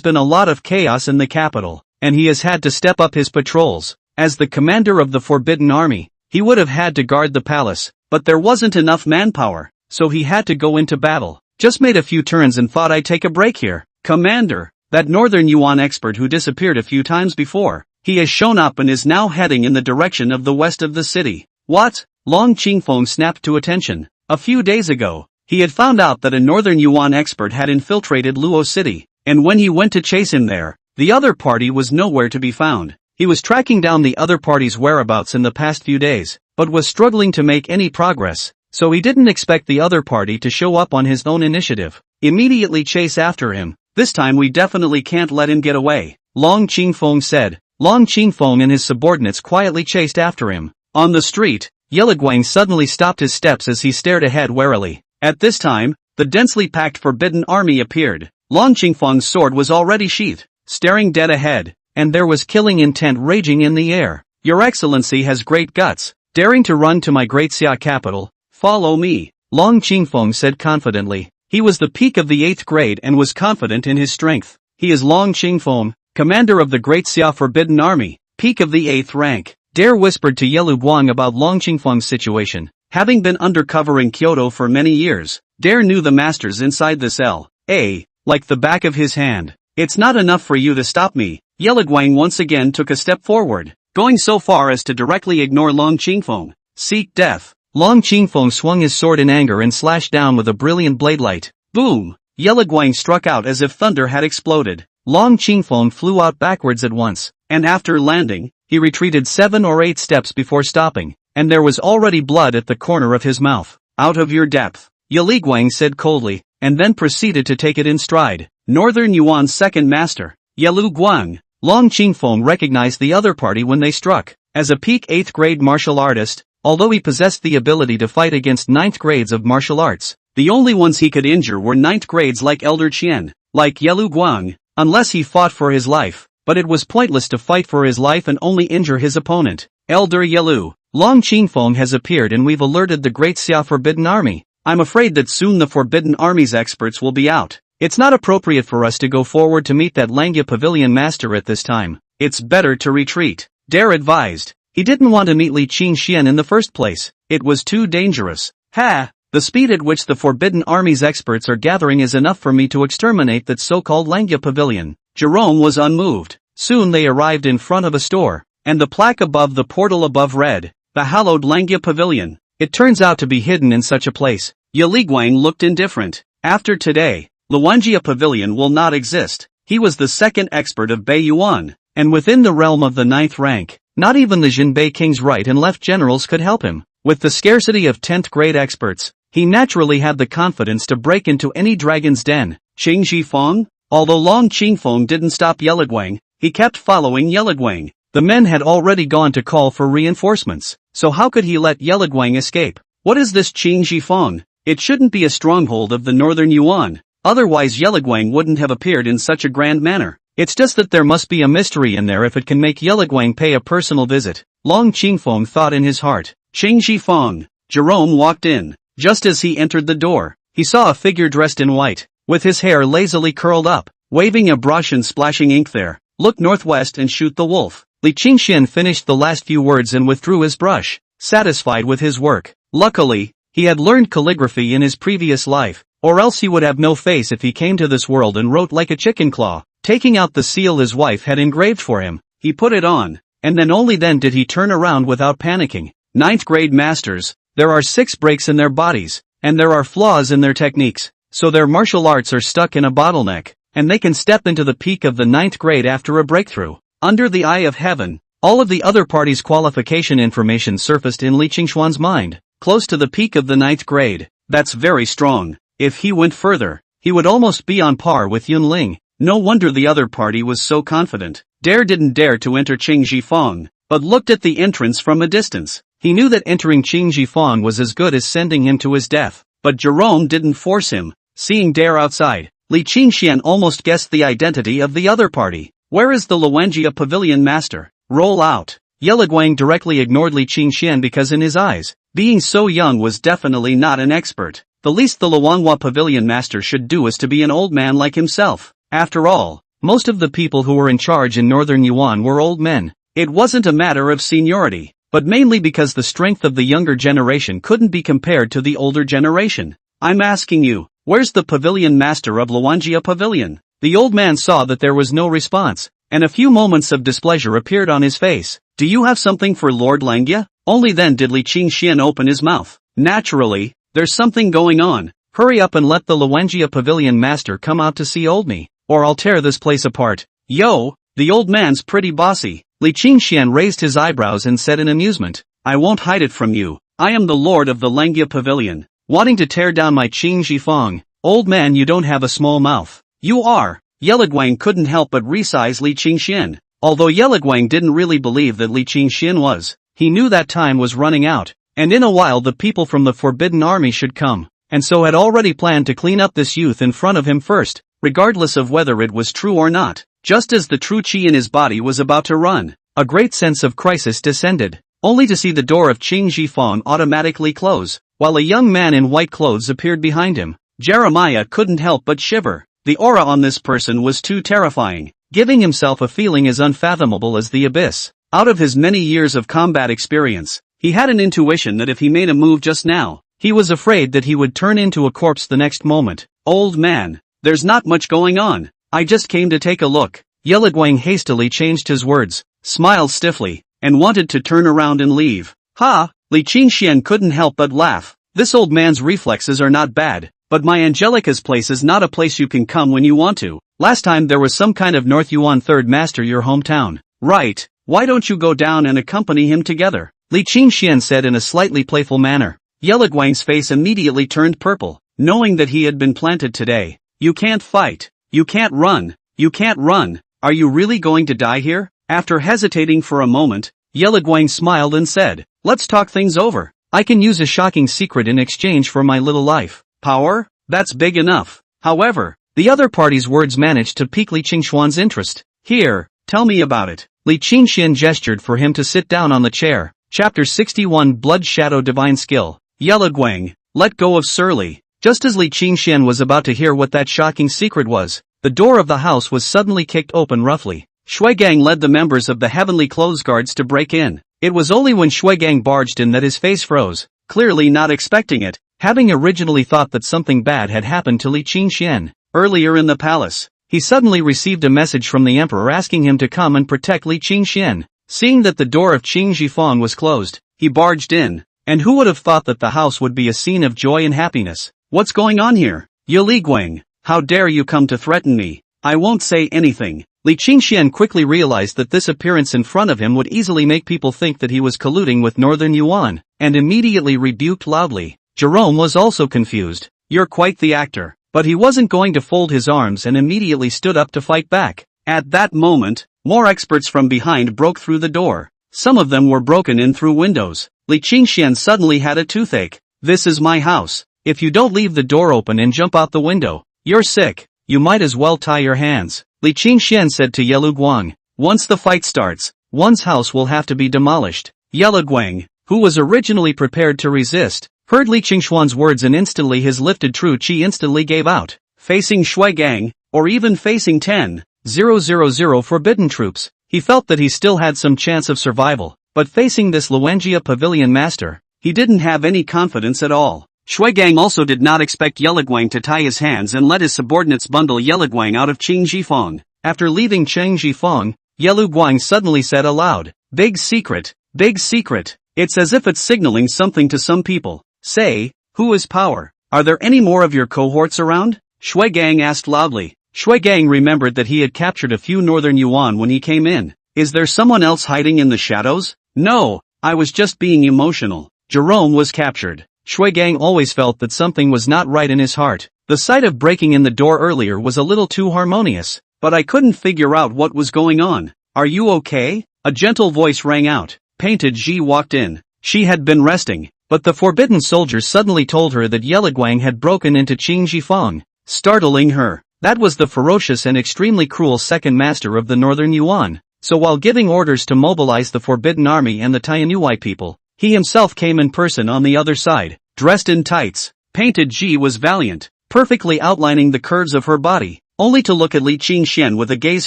been a lot of chaos in the capital, and he has had to step up his patrols. As the commander of the Forbidden Army, he would have had to guard the palace, but there wasn't enough manpower, so he had to go into battle. Just made a few turns and thought I'd take a break here. Commander, that Northern Yuan expert who disappeared a few times before, he has shown up and is now heading in the direction of the west of the city. What? Long Qingfeng snapped to attention. A few days ago, he had found out that a Northern Yuan expert had infiltrated Luo City, and when he went to chase him there, the other party was nowhere to be found. He was tracking down the other party's whereabouts in the past few days, but was struggling to make any progress, so he didn't expect the other party to show up on his own initiative. Immediately chase after him. This time we definitely can't let him get away, Long Qingfeng said. Long Qingfeng and his subordinates quietly chased after him. On the street, Yeliguang suddenly stopped his steps as he stared ahead warily. At this time, the densely packed forbidden army appeared. Long Qingfeng's sword was already sheathed, staring dead ahead, and there was killing intent raging in the air. Your Excellency has great guts, daring to run to my great Xia capital. Follow me, Long Qingfeng said confidently. He was the peak of the 8th grade and was confident in his strength. He is Long Qingfeng, commander of the Great Xia Forbidden Army, peak of the 8th rank. Dare whispered to Yelu Guang about Long Qingfeng's situation. Having been undercover in Kyoto for many years, Dare knew the masters inside this L.A. like the back of his hand. It's not enough for you to stop me. Yeliguang once again took a step forward, going so far as to directly ignore Long Qingfeng. Seek death. Long Qingfeng swung his sword in anger and slashed down with a brilliant blade light. Boom! Yeliguang struck out as if thunder had exploded. Long Qingfeng flew out backwards at once, and after landing, he retreated 7 or 8 steps before stopping, and there was already blood at the corner of his mouth. Out of your depth, Yeliguang said coldly, and then proceeded to take it in stride. Northern Yuan's second master, Yelu Guang. Long Qingfeng recognized the other party when they struck. As a peak 8th grade martial artist, although he possessed the ability to fight against 9th grades of martial arts, the only ones he could injure were 9th grades like Elder Qian, like Yelu Guang, unless he fought for his life. But it was pointless to fight for his life and only injure his opponent. Elder Yelu, Long Qingfeng has appeared and we've alerted the Great Xia Forbidden Army. I'm afraid that soon the Forbidden Army's experts will be out. It's not appropriate for us to go forward to meet that Langya Pavilion master at this time. It's better to retreat, Dare advised. He didn't want to meet Li Qingxian in the first place. It was too dangerous. Ha! The speed at which the Forbidden Army's experts are gathering is enough for me to exterminate that so-called Langya Pavilion. Jerome was unmoved. Soon they arrived in front of a store, and the plaque above the portal above read, "The hallowed Langya Pavilion." It turns out to be hidden in such a place. Yeliguang looked indifferent. After today, Luanjia Pavilion will not exist. He was the second expert of Beiyuan, and within the realm of the 9th rank, not even the Jinbei King's right and left generals could help him. With the scarcity of 10th grade experts, he naturally had the confidence to break into any dragon's den. Qing Shifeng? Although Long Qingfeng didn't stop Yeliguang, he kept following Yeliguang. The men had already gone to call for reinforcements, so how could he let Yeliguang escape? What is this Qing Shifeng? It shouldn't be a stronghold of the Northern Yuan, otherwise Yeliguang wouldn't have appeared in such a grand manner. It's just that there must be a mystery in there if it can make Yeliguang pay a personal visit. Long Qingfeng thought in his heart. Qing Shifeng. Jerome walked in. Just as he entered the door, he saw a figure dressed in white, with his hair lazily curled up, waving a brush and splashing ink there. Look northwest and shoot the wolf. Li Qingxian finished the last few words and withdrew his brush, satisfied with his work. Luckily, he had learned calligraphy in his previous life, or else he would have no face if he came to this world and wrote like a chicken claw. Taking out the seal his wife had engraved for him, he put it on, and then only then did he turn around without panicking. 9th grade masters, there are 6 breaks in their bodies, and there are flaws in their techniques, so their martial arts are stuck in a bottleneck, and they can step into the peak of the 9th grade after a breakthrough. Under the eye of heaven, all of the other parties' qualification information surfaced in Li Qingshuan's mind. Close to the peak of the 9th grade, that's very strong. If he went further, he would almost be on par with Yun Ling. No wonder the other party was so confident. Dare didn't dare to enter Qing Jifeng, but looked at the entrance from a distance. He knew that entering Qing Jifeng was as good as sending him to his death, but Jerome didn't force him. Seeing Dare outside, Li Qingxian almost guessed the identity of the other party. Where is the Luanjia Pavilion master? Roll out. Yeliguang directly ignored Li Qingxian because in his eyes, being so young was definitely not an expert. The least the Luanhua Pavilion master should do is to be an old man like himself. After all, most of the people who were in charge in Northern Yuan were old men. It wasn't a matter of seniority, but mainly because the strength of the younger generation couldn't be compared to the older generation. I'm asking you, where's the pavilion master of Luanjia Pavilion? The old man saw that there was no response, and a few moments of displeasure appeared on his face. Do you have something for Lord Langya? Only then did Li Qingxian open his mouth. Naturally, there's something going on. Hurry up and let the Luanjia Pavilion master come out to see old me, or I'll tear this place apart. Yo, the old man's pretty bossy. Li Qingxian raised his eyebrows and said in amusement, I won't hide it from you. I am the lord of the Langya Pavilion, wanting to tear down my Qing Jifeng. Old man, you don't have a small mouth. You are. Yeligwang couldn't help but resize Li Qingxian. Although Yeligwang didn't really believe that Li Qingxian was, he knew that time was running out, and in a while the people from the Forbidden Army should come, and so had already planned to clean up this youth in front of him first, regardless of whether it was true or not. Just as the true qi in his body was about to run, a great sense of crisis descended, only to see the door of Qing Jifeng automatically close, while a young man in white clothes appeared behind him. Jeremiah couldn't help but shiver. The aura on this person was too terrifying, giving himself a feeling as unfathomable as the abyss. Out of his many years of combat experience, he had an intuition that if he made a move just now, he was afraid that he would turn into a corpse the next moment. Old man, there's not much going on. I just came to take a look. Yeligwang hastily changed his words, smiled stiffly, and wanted to turn around and leave. Ha! Li Qingxian couldn't help but laugh. This old man's reflexes are not bad, but my Angelica's place is not a place you can come when you want to. Last time there was some kind of North Yuan third master your hometown. Right, why don't you go down and accompany him together? Li Qingxian said in a slightly playful manner. Yeligwang's face immediately turned purple, knowing that he had been planted today. You can't fight. You can't run. You can't run. Are you really going to die here? After hesitating for a moment, Yeligwang smiled and said, let's talk things over. I can use a shocking secret in exchange for my little life. Power? That's big enough. However, the other party's words managed to pique Li Qingxuan's interest. Here, tell me about it. Li Qingxian gestured for him to sit down on the chair. Chapter 61 Blood Shadow Divine Skill. Yeligwang, let go of Surly. Just as Li Qingxian was about to hear what that shocking secret was, the door of the house was suddenly kicked open roughly. Shuigang led the members of the Heavenly Clothes Guards to break in. It was only when Shuigang barged in that his face froze, clearly not expecting it, having originally thought that something bad had happened to Li Qingxian. Earlier in the palace, he suddenly received a message from the emperor asking him to come and protect Li Qingxian. Seeing that the door of Qing Jifeng was closed, he barged in, and who would have thought that the house would be a scene of joy and happiness? What's going on here? Yeligwang, how dare you come to threaten me? I won't say anything. Li Qingxian quickly realized that this appearance in front of him would easily make people think that he was colluding with Northern Yuan, and immediately rebuked loudly. Jerome was also confused. You're quite the actor. But he wasn't going to fold his arms and immediately stood up to fight back. At that moment, more experts from behind broke through the door. Some of them were broken in through windows. Li Qingxian suddenly had a toothache. This is my house. If you don't leave the door open and jump out the window, you're sick. You might as well tie your hands. Li Qingxian said to Yeligwang. Once the fight starts, one's house will have to be demolished. Yeligwang, who was originally prepared to resist, heard Li Qingxuan's words and instantly his lifted true qi instantly gave out. Facing Shuigang, or even facing 10,000 forbidden troops, he felt that he still had some chance of survival, but facing this Luanjia Pavilion master, he didn't have any confidence at all. Shuigang also did not expect Yeligwang to tie his hands and let his subordinates bundle Yeligwang out of Qing Jifeng. After leaving Qing Jifeng, Yeligwang suddenly said aloud, big secret, big secret. It's as if it's signaling something to some people. Say, who is power? Are there any more of your cohorts around? Shuigang asked loudly. Shuigang remembered that he had captured a few Northern Yuan when he came in. Is there someone else hiding in the shadows? No, I was just being emotional. Jerome was captured. Shuigang always felt that something was not right in his heart. The sight of breaking in the door earlier was a little too harmonious, but I couldn't figure out what was going on. Are you okay? A gentle voice rang out. Painted Ji walked in. She had been resting, but the forbidden soldier suddenly told her that Yeligwang had broken into Qing Jifeng, startling her. That was the ferocious and extremely cruel second master of the Northern Yuan. So while giving orders to mobilize the Forbidden Army and the Tianyuai people, he himself came in person on the other side, dressed in tights. Painted Ji was valiant, perfectly outlining the curves of her body, only to look at Li Qingxian with a gaze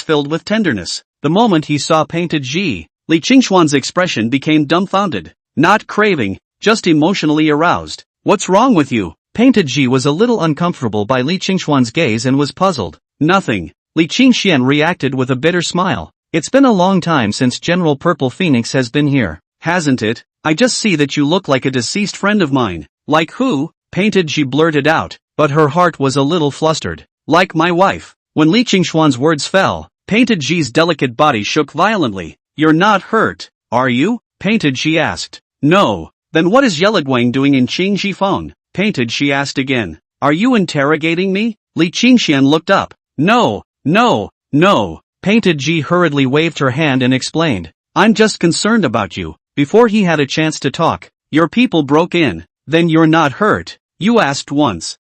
filled with tenderness. The moment he saw Painted Ji, Li Qingxuan's expression became dumbfounded. Not craving, just emotionally aroused. What's wrong with you? Painted Ji was a little uncomfortable by Li Qingxuan's gaze and was puzzled. Nothing. Li Qingxian reacted with a bitter smile. It's been a long time since General Purple Phoenix has been here, hasn't it? I just see that you look like a deceased friend of mine. Like who? Painted Ji blurted out, but her heart was a little flustered. Like my wife. When Li Qingxuan's words fell, Painted Ji's delicate body shook violently. You're not hurt, are you? Painted Ji asked. No. Then what is Yeligwang doing in Qing Jifeng? Painted Ji asked again. Are you interrogating me? Li Qingxian looked up. No, No, no. Painted G hurriedly waved her hand and explained. I'm just concerned about you. Before he had a chance to talk, your people broke in. Then you're not hurt. You asked once.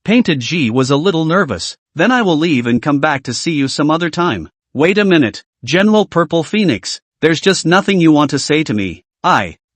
Painted G was a little nervous. Then I will leave and come back to see you some other time. Wait a minute, General Purple Phoenix. There's just nothing you want to say to me.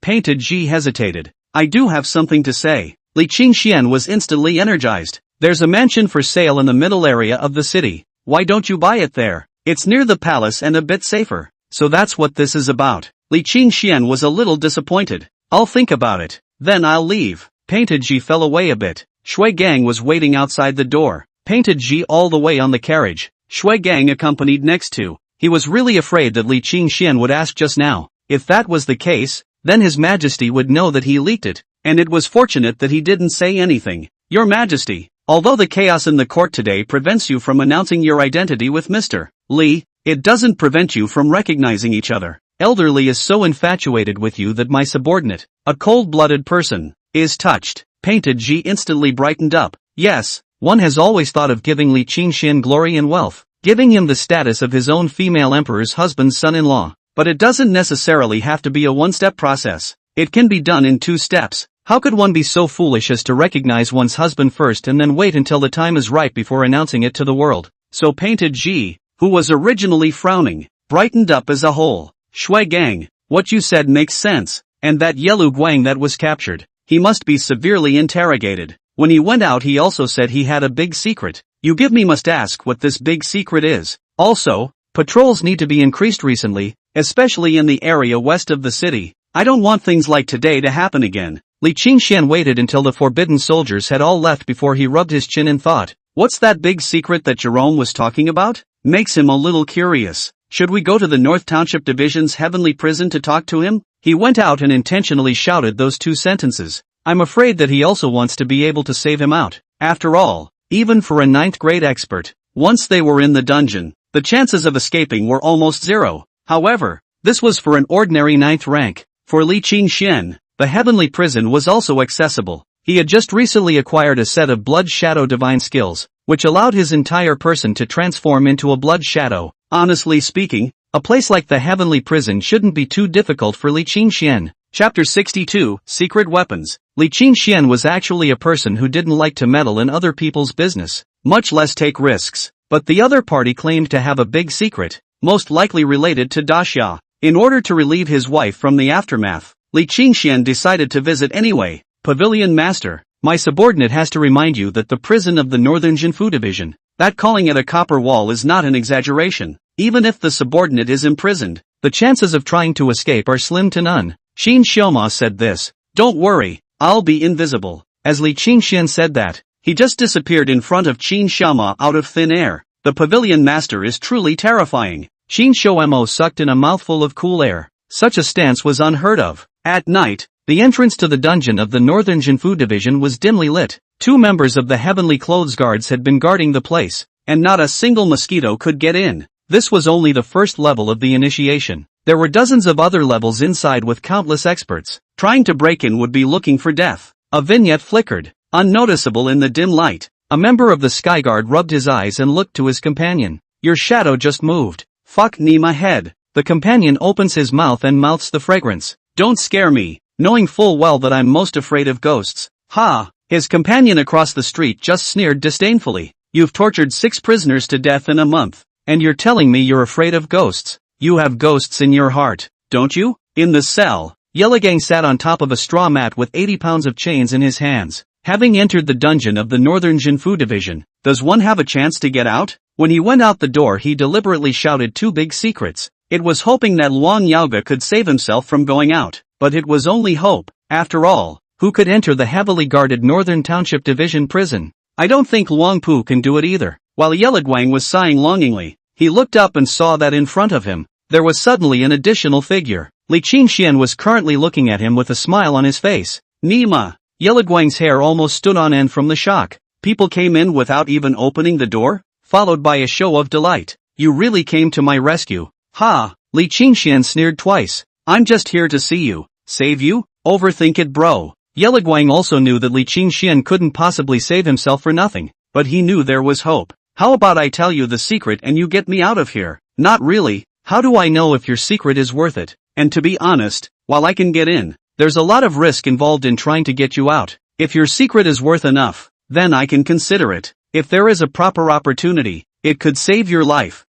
Painted G hesitated. I do have something to say. Li Qingxian was instantly energized. There's a mansion for sale in the middle area of the city. Why don't you buy it there? It's near the palace and a bit safer. So that's what this is about. Li Qingxian was a little disappointed. I'll think about it. Then I'll leave. Painted G fell away a bit. Shui Gang was waiting outside the door. Painted G all the way on the carriage. Shui Gang accompanied next to. He was really afraid that Li Qingxian would ask just now. If that was the case, then His Majesty would know that he leaked it, and it was fortunate that he didn't say anything. Your Majesty, although the chaos in the court today prevents you from announcing your identity with Mr. Li, it doesn't prevent you from recognizing each other. Elder Li is so infatuated with you that my subordinate, a cold-blooded person, is touched. Painted G instantly brightened up. Yes, one has always thought of giving Li Qingxian glory and wealth, giving him the status of his own female emperor's husband's son-in-law. But it doesn't necessarily have to be a one-step process. It can be done in 2 steps. How could one be so foolish as to recognize one's husband first and then wait until the time is right before announcing it to the world? So Painted G, who was originally frowning, brightened up as a whole. Shui Gang, what you said makes sense. And that Yelu Guang that was captured, he must be severely interrogated. When he went out he also said he had a big secret. You give me must ask what this big secret is. Also, patrols need to be increased recently, especially in the area west of the city. I don't want things like today to happen again. Li Qingxian waited until the forbidden soldiers had all left before he rubbed his chin and thought, what's that big secret that Jerome was talking about? Makes him a little curious. Should we go to the North Township Division's heavenly prison to talk to him? He went out and intentionally shouted those 2 sentences. I'm afraid that he also wants to be able to save him out. After all, even for a 9th grade expert, once they were in the dungeon, the chances of escaping were almost 0. However, this was for an ordinary 9th rank. For Li Qingxian, the heavenly prison was also accessible. He had just recently acquired a set of Blood Shadow divine skills, which allowed his entire person to transform into a blood shadow. Honestly speaking, a place like the heavenly prison shouldn't be too difficult for Li Qingxian. Chapter 62, Secret Weapons. Li Qingxian was actually a person who didn't like to meddle in other people's business, much less take risks. But the other party claimed to have a big secret, most likely related to Daxia. In order to relieve his wife from the aftermath, Li Qingxian decided to visit anyway. Pavilion Master, my subordinate has to remind you that the prison of the Northern Jinfu Division, that calling it a copper wall is not an exaggeration. Even if the subordinate is imprisoned, the chances of trying to escape are slim to none. Xin Xiaoma said this. Don't worry, I'll be invisible. As Li Qingxian said that, he just disappeared in front of Xin Xiaoma out of thin air. The Pavilion Master is truly terrifying. Xin Xiaomo sucked in a mouthful of cool air. Such a stance was unheard of. At night, the entrance to the dungeon of the Northern Jinfu Division was dimly lit. 2 members of the Heavenly Clothes Guards had been guarding the place, and not a single mosquito could get in. This was only the first level of the initiation. There were dozens of other levels inside with countless experts. Trying to break in would be looking for death. A vignette flickered, unnoticeable in the dim light. A member of the Skyguard rubbed his eyes and looked to his companion. Your shadow just moved. Fuck me my head. The companion opens his mouth and mouths the fragrance. Don't scare me, knowing full well that I'm most afraid of ghosts. Ha! His companion across the street just sneered disdainfully. You've tortured 6 prisoners to death in a month, and you're telling me you're afraid of ghosts. You have ghosts in your heart, don't you? In the cell, Yelagang sat on top of a straw mat with 80 pounds of chains in his hands. Having entered the dungeon of the Northern Jinfu Division, does one have a chance to get out? When he went out the door he deliberately shouted 2 big secrets. It was hoping that Luang Yaoga could save himself from going out, but it was only hope. After all, who could enter the heavily guarded Northern Township Division prison? I don't think Luang Pu can do it either. While Yelaguang was sighing longingly, he looked up and saw that in front of him, there was suddenly an additional figure. Li Qingxian was currently looking at him with a smile on his face. Nima! Yelaguang's hair almost stood on end from the shock. People came in without even opening the door, followed by a show of delight. You really came to my rescue. Ha! Li Qingxian sneered twice. I'm just here to see you. Save you? Overthink it bro. Yelaguang also knew that Li Qingxian couldn't possibly save himself for nothing, but he knew there was hope. How about I tell you the secret and you get me out of here? Not really. How do I know if your secret is worth it? And to be honest, while I can get in, there's a lot of risk involved in trying to get you out. If your secret is worth enough, then I can consider it. If there is a proper opportunity, it could save your life.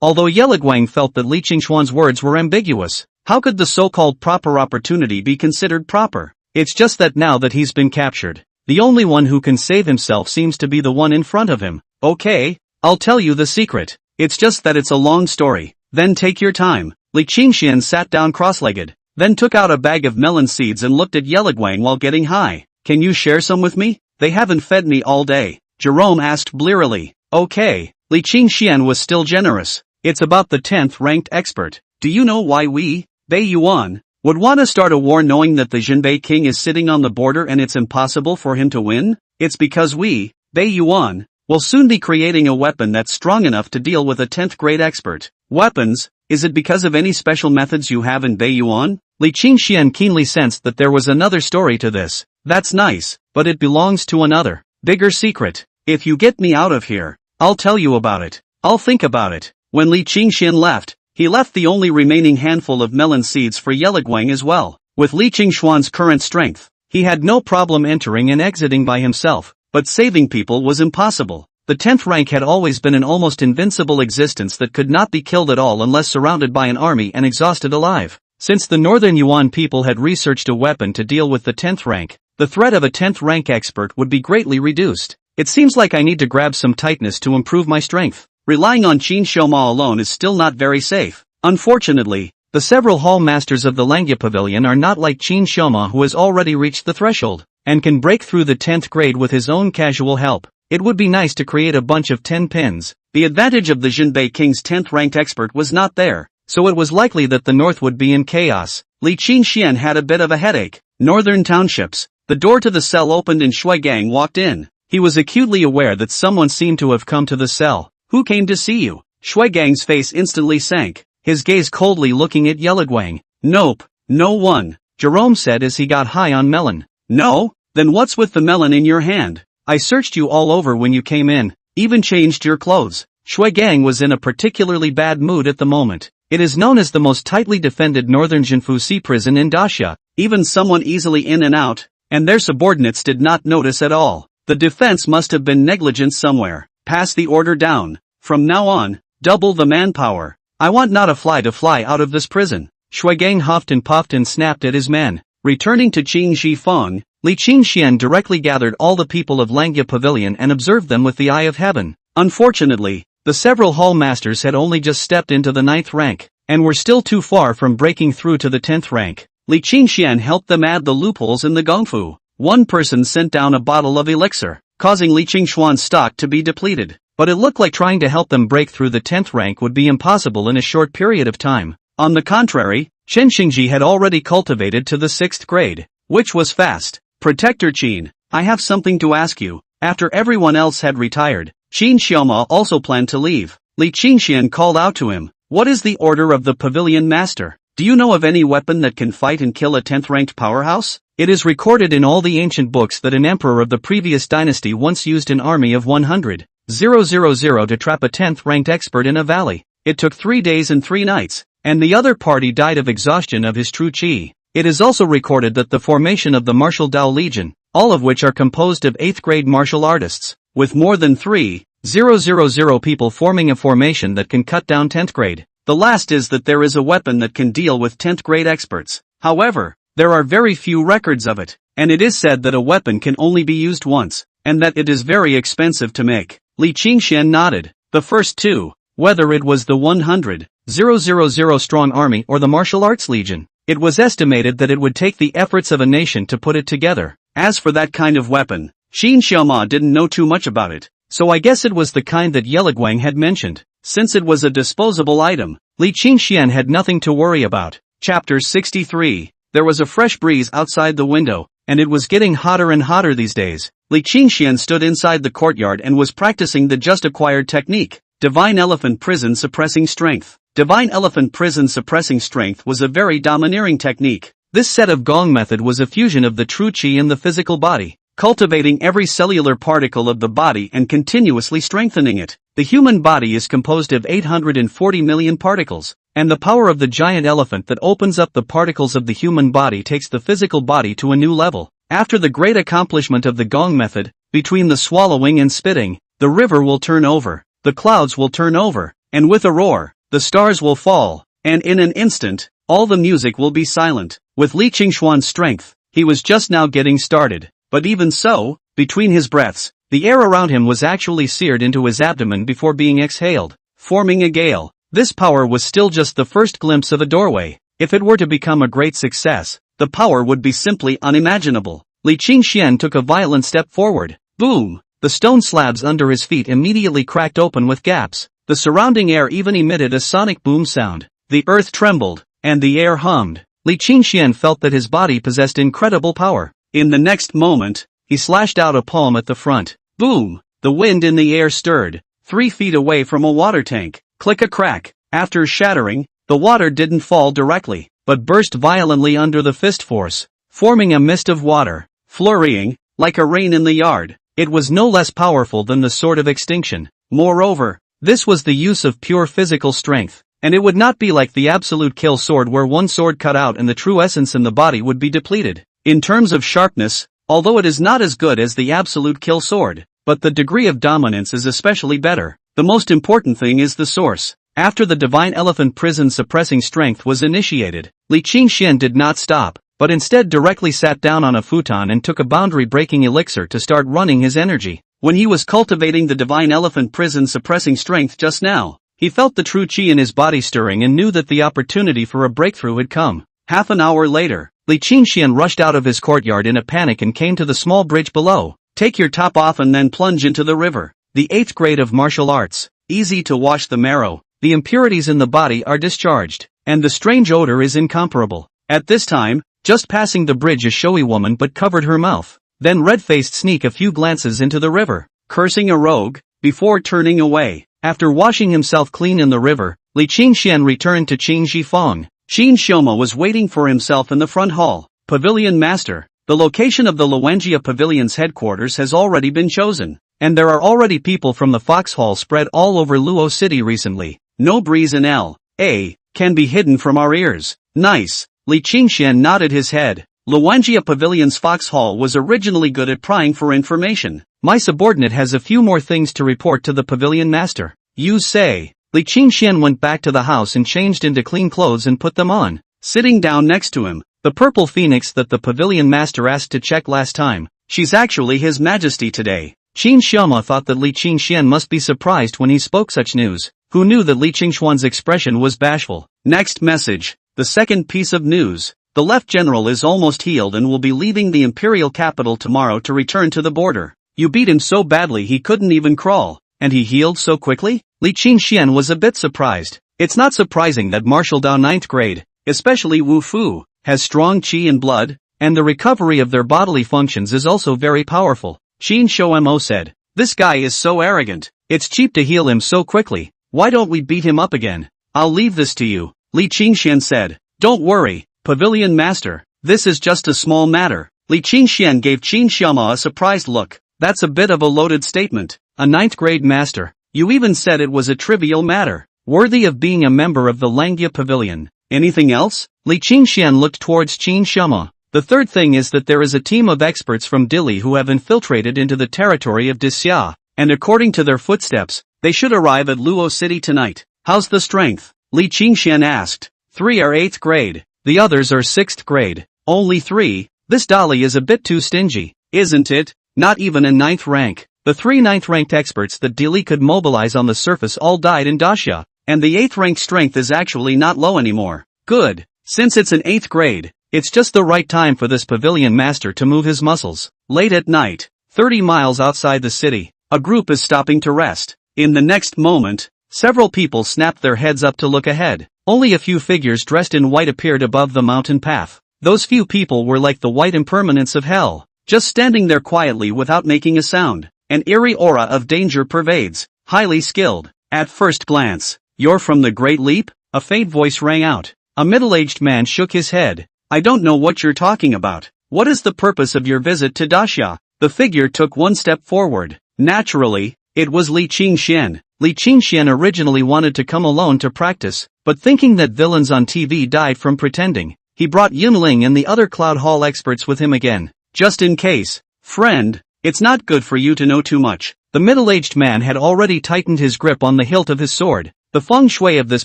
Although Yeligwang felt that Li Qingshuan's words were ambiguous, how could the so-called proper opportunity be considered proper? It's just that now that he's been captured, the only one who can save himself seems to be the one in front of him. Okay, I'll tell you the secret. It's just that it's a long story. Then take your time. Li Qingxian sat down cross-legged, then took out a bag of melon seeds and looked at Yeligwang while getting high. Can you share some with me? They haven't fed me all day, Jerome asked blearily. Okay, Li Qingxian was still generous. It's about the 10th ranked expert. Do you know why we, Bei Yuan, would want to start a war knowing that the Jinbei king is sitting on the border and it's impossible for him to win? It's because we, Bei Yuan, will soon be creating a weapon that's strong enough to deal with a 10th grade expert. Weapons? Is it because of any special methods you have in Bei Yuan? Li Qingxian keenly sensed that there was another story to this. That's nice, but it belongs to another, bigger secret. If you get me out of here, I'll tell you about it. I'll think about it. When Li Qingxian left, he left the only remaining handful of melon seeds for Yeligwang as well. With Li Qingshuan's current strength, he had no problem entering and exiting by himself, but saving people was impossible. The 10th rank had always been an almost invincible existence that could not be killed at all unless surrounded by an army and exhausted alive. Since the Northern Yuan people had researched a weapon to deal with the 10th rank, the threat of a 10th rank expert would be greatly reduced. It seems like I need to grab some tightness to improve my strength. Relying on Qin Shouma alone is still not very safe. Unfortunately, the several hall masters of the Langya Pavilion are not like Qin Shouma, who has already reached the threshold, and can break through the 10th grade with his own casual help. It would be nice to create a bunch of 10 pins. The advantage of the Jinbei King's 10th ranked expert was not there, so it was likely that the north would be in chaos. Li Qingxian had a bit of a headache. Northern townships. The door to the cell opened and Shui Gang walked in. He was acutely aware that someone seemed to have come to the cell. Who came to see you? Shui Gang's face instantly sank, his gaze coldly looking at Yeligwang. Nope, no one, Jerome said as he got high on melon. No? Then what's with the melon in your hand? I searched you all over when you came in, even changed your clothes. Shui Gang was in a particularly bad mood at the moment. It is known as the most tightly defended northern Jinfusi prison in Daxia, even someone easily in and out, and their subordinates did not notice at all. The defense must have been negligent somewhere. Pass the order down. From now on, double the manpower. I want not a fly to fly out of this prison. Shui Gang huffed and puffed and snapped at his men. Returning to Qing Shifeng, Li Qingxian directly gathered all the people of Langya Pavilion and observed them with the eye of heaven. Unfortunately, the several hall masters had only just stepped into the 9th rank, and were still too far from breaking through to the 10th rank. Li Qingxian helped them add the loopholes in the gongfu. One person sent down a bottle of elixir, causing Li Qingshuan's stock to be depleted. But it looked like trying to help them break through the 10th rank would be impossible in a short period of time. On the contrary, Chen Xingji had already cultivated to the 6th grade, which was fast. Protector Qin, I have something to ask you. After everyone else had retired, Qin Xiaoma also planned to leave. Li Qingxian called out to him. What is the order of the pavilion master? Do you know of any weapon that can fight and kill a 10th ranked powerhouse? It is recorded in all the ancient books that an emperor of the previous dynasty once used an army of 100,000 to trap a 10th ranked expert in a valley. It took 3 days and 3 nights, and the other party died of exhaustion of his true qi. It is also recorded that the formation of the Martial Dao Legion, all of which are composed of 8th grade martial artists, with more than 3,000 people forming a formation that can cut down 10th grade. The last is that there is a weapon that can deal with 10th grade experts. However, there are very few records of it, and it is said that a weapon can only be used once, and that it is very expensive to make. Li Qingxian nodded. The first two, whether it was the 100,000 strong army or the martial arts legion, it was estimated that it would take the efforts of a nation to put it together. As for that kind of weapon, Qin Xiaoma didn't know too much about it, so I guess it was the kind that Yeligwang had mentioned. Since it was a disposable item, Li Qingxian had nothing to worry about. Chapter 63. There was a fresh breeze outside the window, and it was getting hotter and hotter these days. Li Qingxian stood inside the courtyard and was practicing the just-acquired technique, Divine Elephant Prison Suppressing Strength. Divine Elephant Prison Suppressing Strength was a very domineering technique. This set of gong method was a fusion of the true qi and the physical body. cultivating every cellular particle of the body and continuously strengthening it. The human body is composed of 840 million particles, and the power of the giant elephant that opens up the particles of the human body takes the physical body to a new level. After the great accomplishment of the gong method, between the swallowing and spitting, the river will turn over, the clouds will turn over, and with a roar, the stars will fall, and in an instant, all the music will be silent. With Li Qingxuan's strength, he was just now getting started, but even so, between his breaths, the air around him was actually seared into his abdomen before being exhaled, forming a gale. This power was still just the first glimpse of a doorway. If it were to become a great success, the power would be simply unimaginable. Li Qingxian took a violent step forward. Boom! The stone slabs under his feet immediately cracked open with gaps. The surrounding air even emitted a sonic boom sound. The earth trembled, and the air hummed. Li Qingxian felt that his body possessed incredible power. In the next moment, he slashed out a palm at the front. Boom! The wind in the air stirred, 3 feet away from a water tank. Click a crack. After shattering, the water didn't fall directly, but burst violently under the fist force, forming a mist of water, flurrying, like a rain in the yard. It was no less powerful than the sword of extinction. Moreover, this was the use of pure physical strength, and it would not be like the absolute kill sword where one sword cut out and the true essence in the body would be depleted. In terms of sharpness, although it is not as good as the absolute kill sword, but the degree of dominance is especially better. The most important thing is the source. After the divine elephant prison suppressing strength was initiated, Li Qingxian did not stop, but instead directly sat down on a futon and took a boundary-breaking elixir to start running his energy. When he was cultivating the divine elephant prison suppressing strength just now, he felt the true chi in his body stirring and knew that the opportunity for a breakthrough had come. Half an hour later, Li Qingxian rushed out of his courtyard in a panic and came to the small bridge below. Take your top off and then plunge into the river. The 8th grade of martial arts. Easy to wash the marrow. The impurities in the body are discharged, and the strange odor is incomparable. At this time, just passing the bridge a showy woman but covered her mouth, then red-faced sneak a few glances into the river, cursing a rogue, before turning away. After washing himself clean in the river, Li Qingxian returned to Qin Shifeng. Qin Xioma was waiting for himself in the front hall. Pavilion Master. The location of the Luangjia Pavilion's headquarters has already been chosen, and there are already people from the foxhole spread all over Luo City recently. No breeze in L.A. can be hidden from our ears. Nice. Li Qingxian nodded his head. Luangjia Pavilion's foxhole was originally good at prying for information. My subordinate has a few more things to report to the Pavilion Master. You say. Li Qingxian went back to the house and changed into clean clothes and put them on. Sitting down next to him, the purple phoenix that the Pavilion Master asked to check last time. She's actually His Majesty today. Qin Xioma thought that Li Qingxian must be surprised when he spoke such news. Who knew that Li Qingxuan's expression was bashful? Next message. The second piece of news. The left general is almost healed and will be leaving the imperial capital tomorrow to return to the border. You beat him so badly he couldn't even crawl, and he healed so quickly? Li Qingxian was a bit surprised. It's not surprising that Martial Dao 9th grade, especially Wu Fu, has strong qi and blood, and the recovery of their bodily functions is also very powerful. Qin Shoumo said, this guy is so arrogant, it's cheap to heal him so quickly, why don't we beat him up again? I'll leave this to you. Li Qingxian said, don't worry, Pavilion Master, this is just a small matter. Li Qingxian gave Qin Xiaoma a surprised look. That's a bit of a loaded statement. A 9th grade master. You even said it was a trivial matter, worthy of being a member of the Luangjia Pavilion. Anything else? Li Qingxian looked towards Qin Xiaoma. The third thing is that there is a team of experts from Dili who have infiltrated into the territory of Disxia, and according to their footsteps, they should arrive at Luo City tonight. How's the strength? Li Qingxian asked. 3 are 8th grade, the others are 6th grade. Only 3? This Dali is a bit too stingy, isn't it? Not even a 9th rank. The 3 9th ranked experts that Dili could mobilize on the surface all died in Daxia, and the 8th ranked strength is actually not low anymore. Good. Since it's an 8th grade, it's just the right time for this Pavilion Master to move his muscles. Late at night, 30 miles outside the city, a group is stopping to rest. In the next moment, several people snapped their heads up to look ahead. Only a few figures dressed in white appeared above the mountain path. Those few people were like the white impermanence of hell, just standing there quietly without making a sound. An eerie aura of danger pervades. Highly skilled. At first glance, you're from the Great Leap? A faint voice rang out. A middle-aged man shook his head. I don't know what you're talking about. What is the purpose of your visit to Daxia? the figure took one step forward. Naturally, it was Li Qingxian. Li Qingxian originally wanted to come alone to practice, but thinking that villains on TV died from pretending, he brought Yunling and the other Cloud Hall experts with him again. Just in case. Friend, it's not good for you to know too much. The middle-aged man had already tightened his grip on the hilt of his sword. The feng shui of this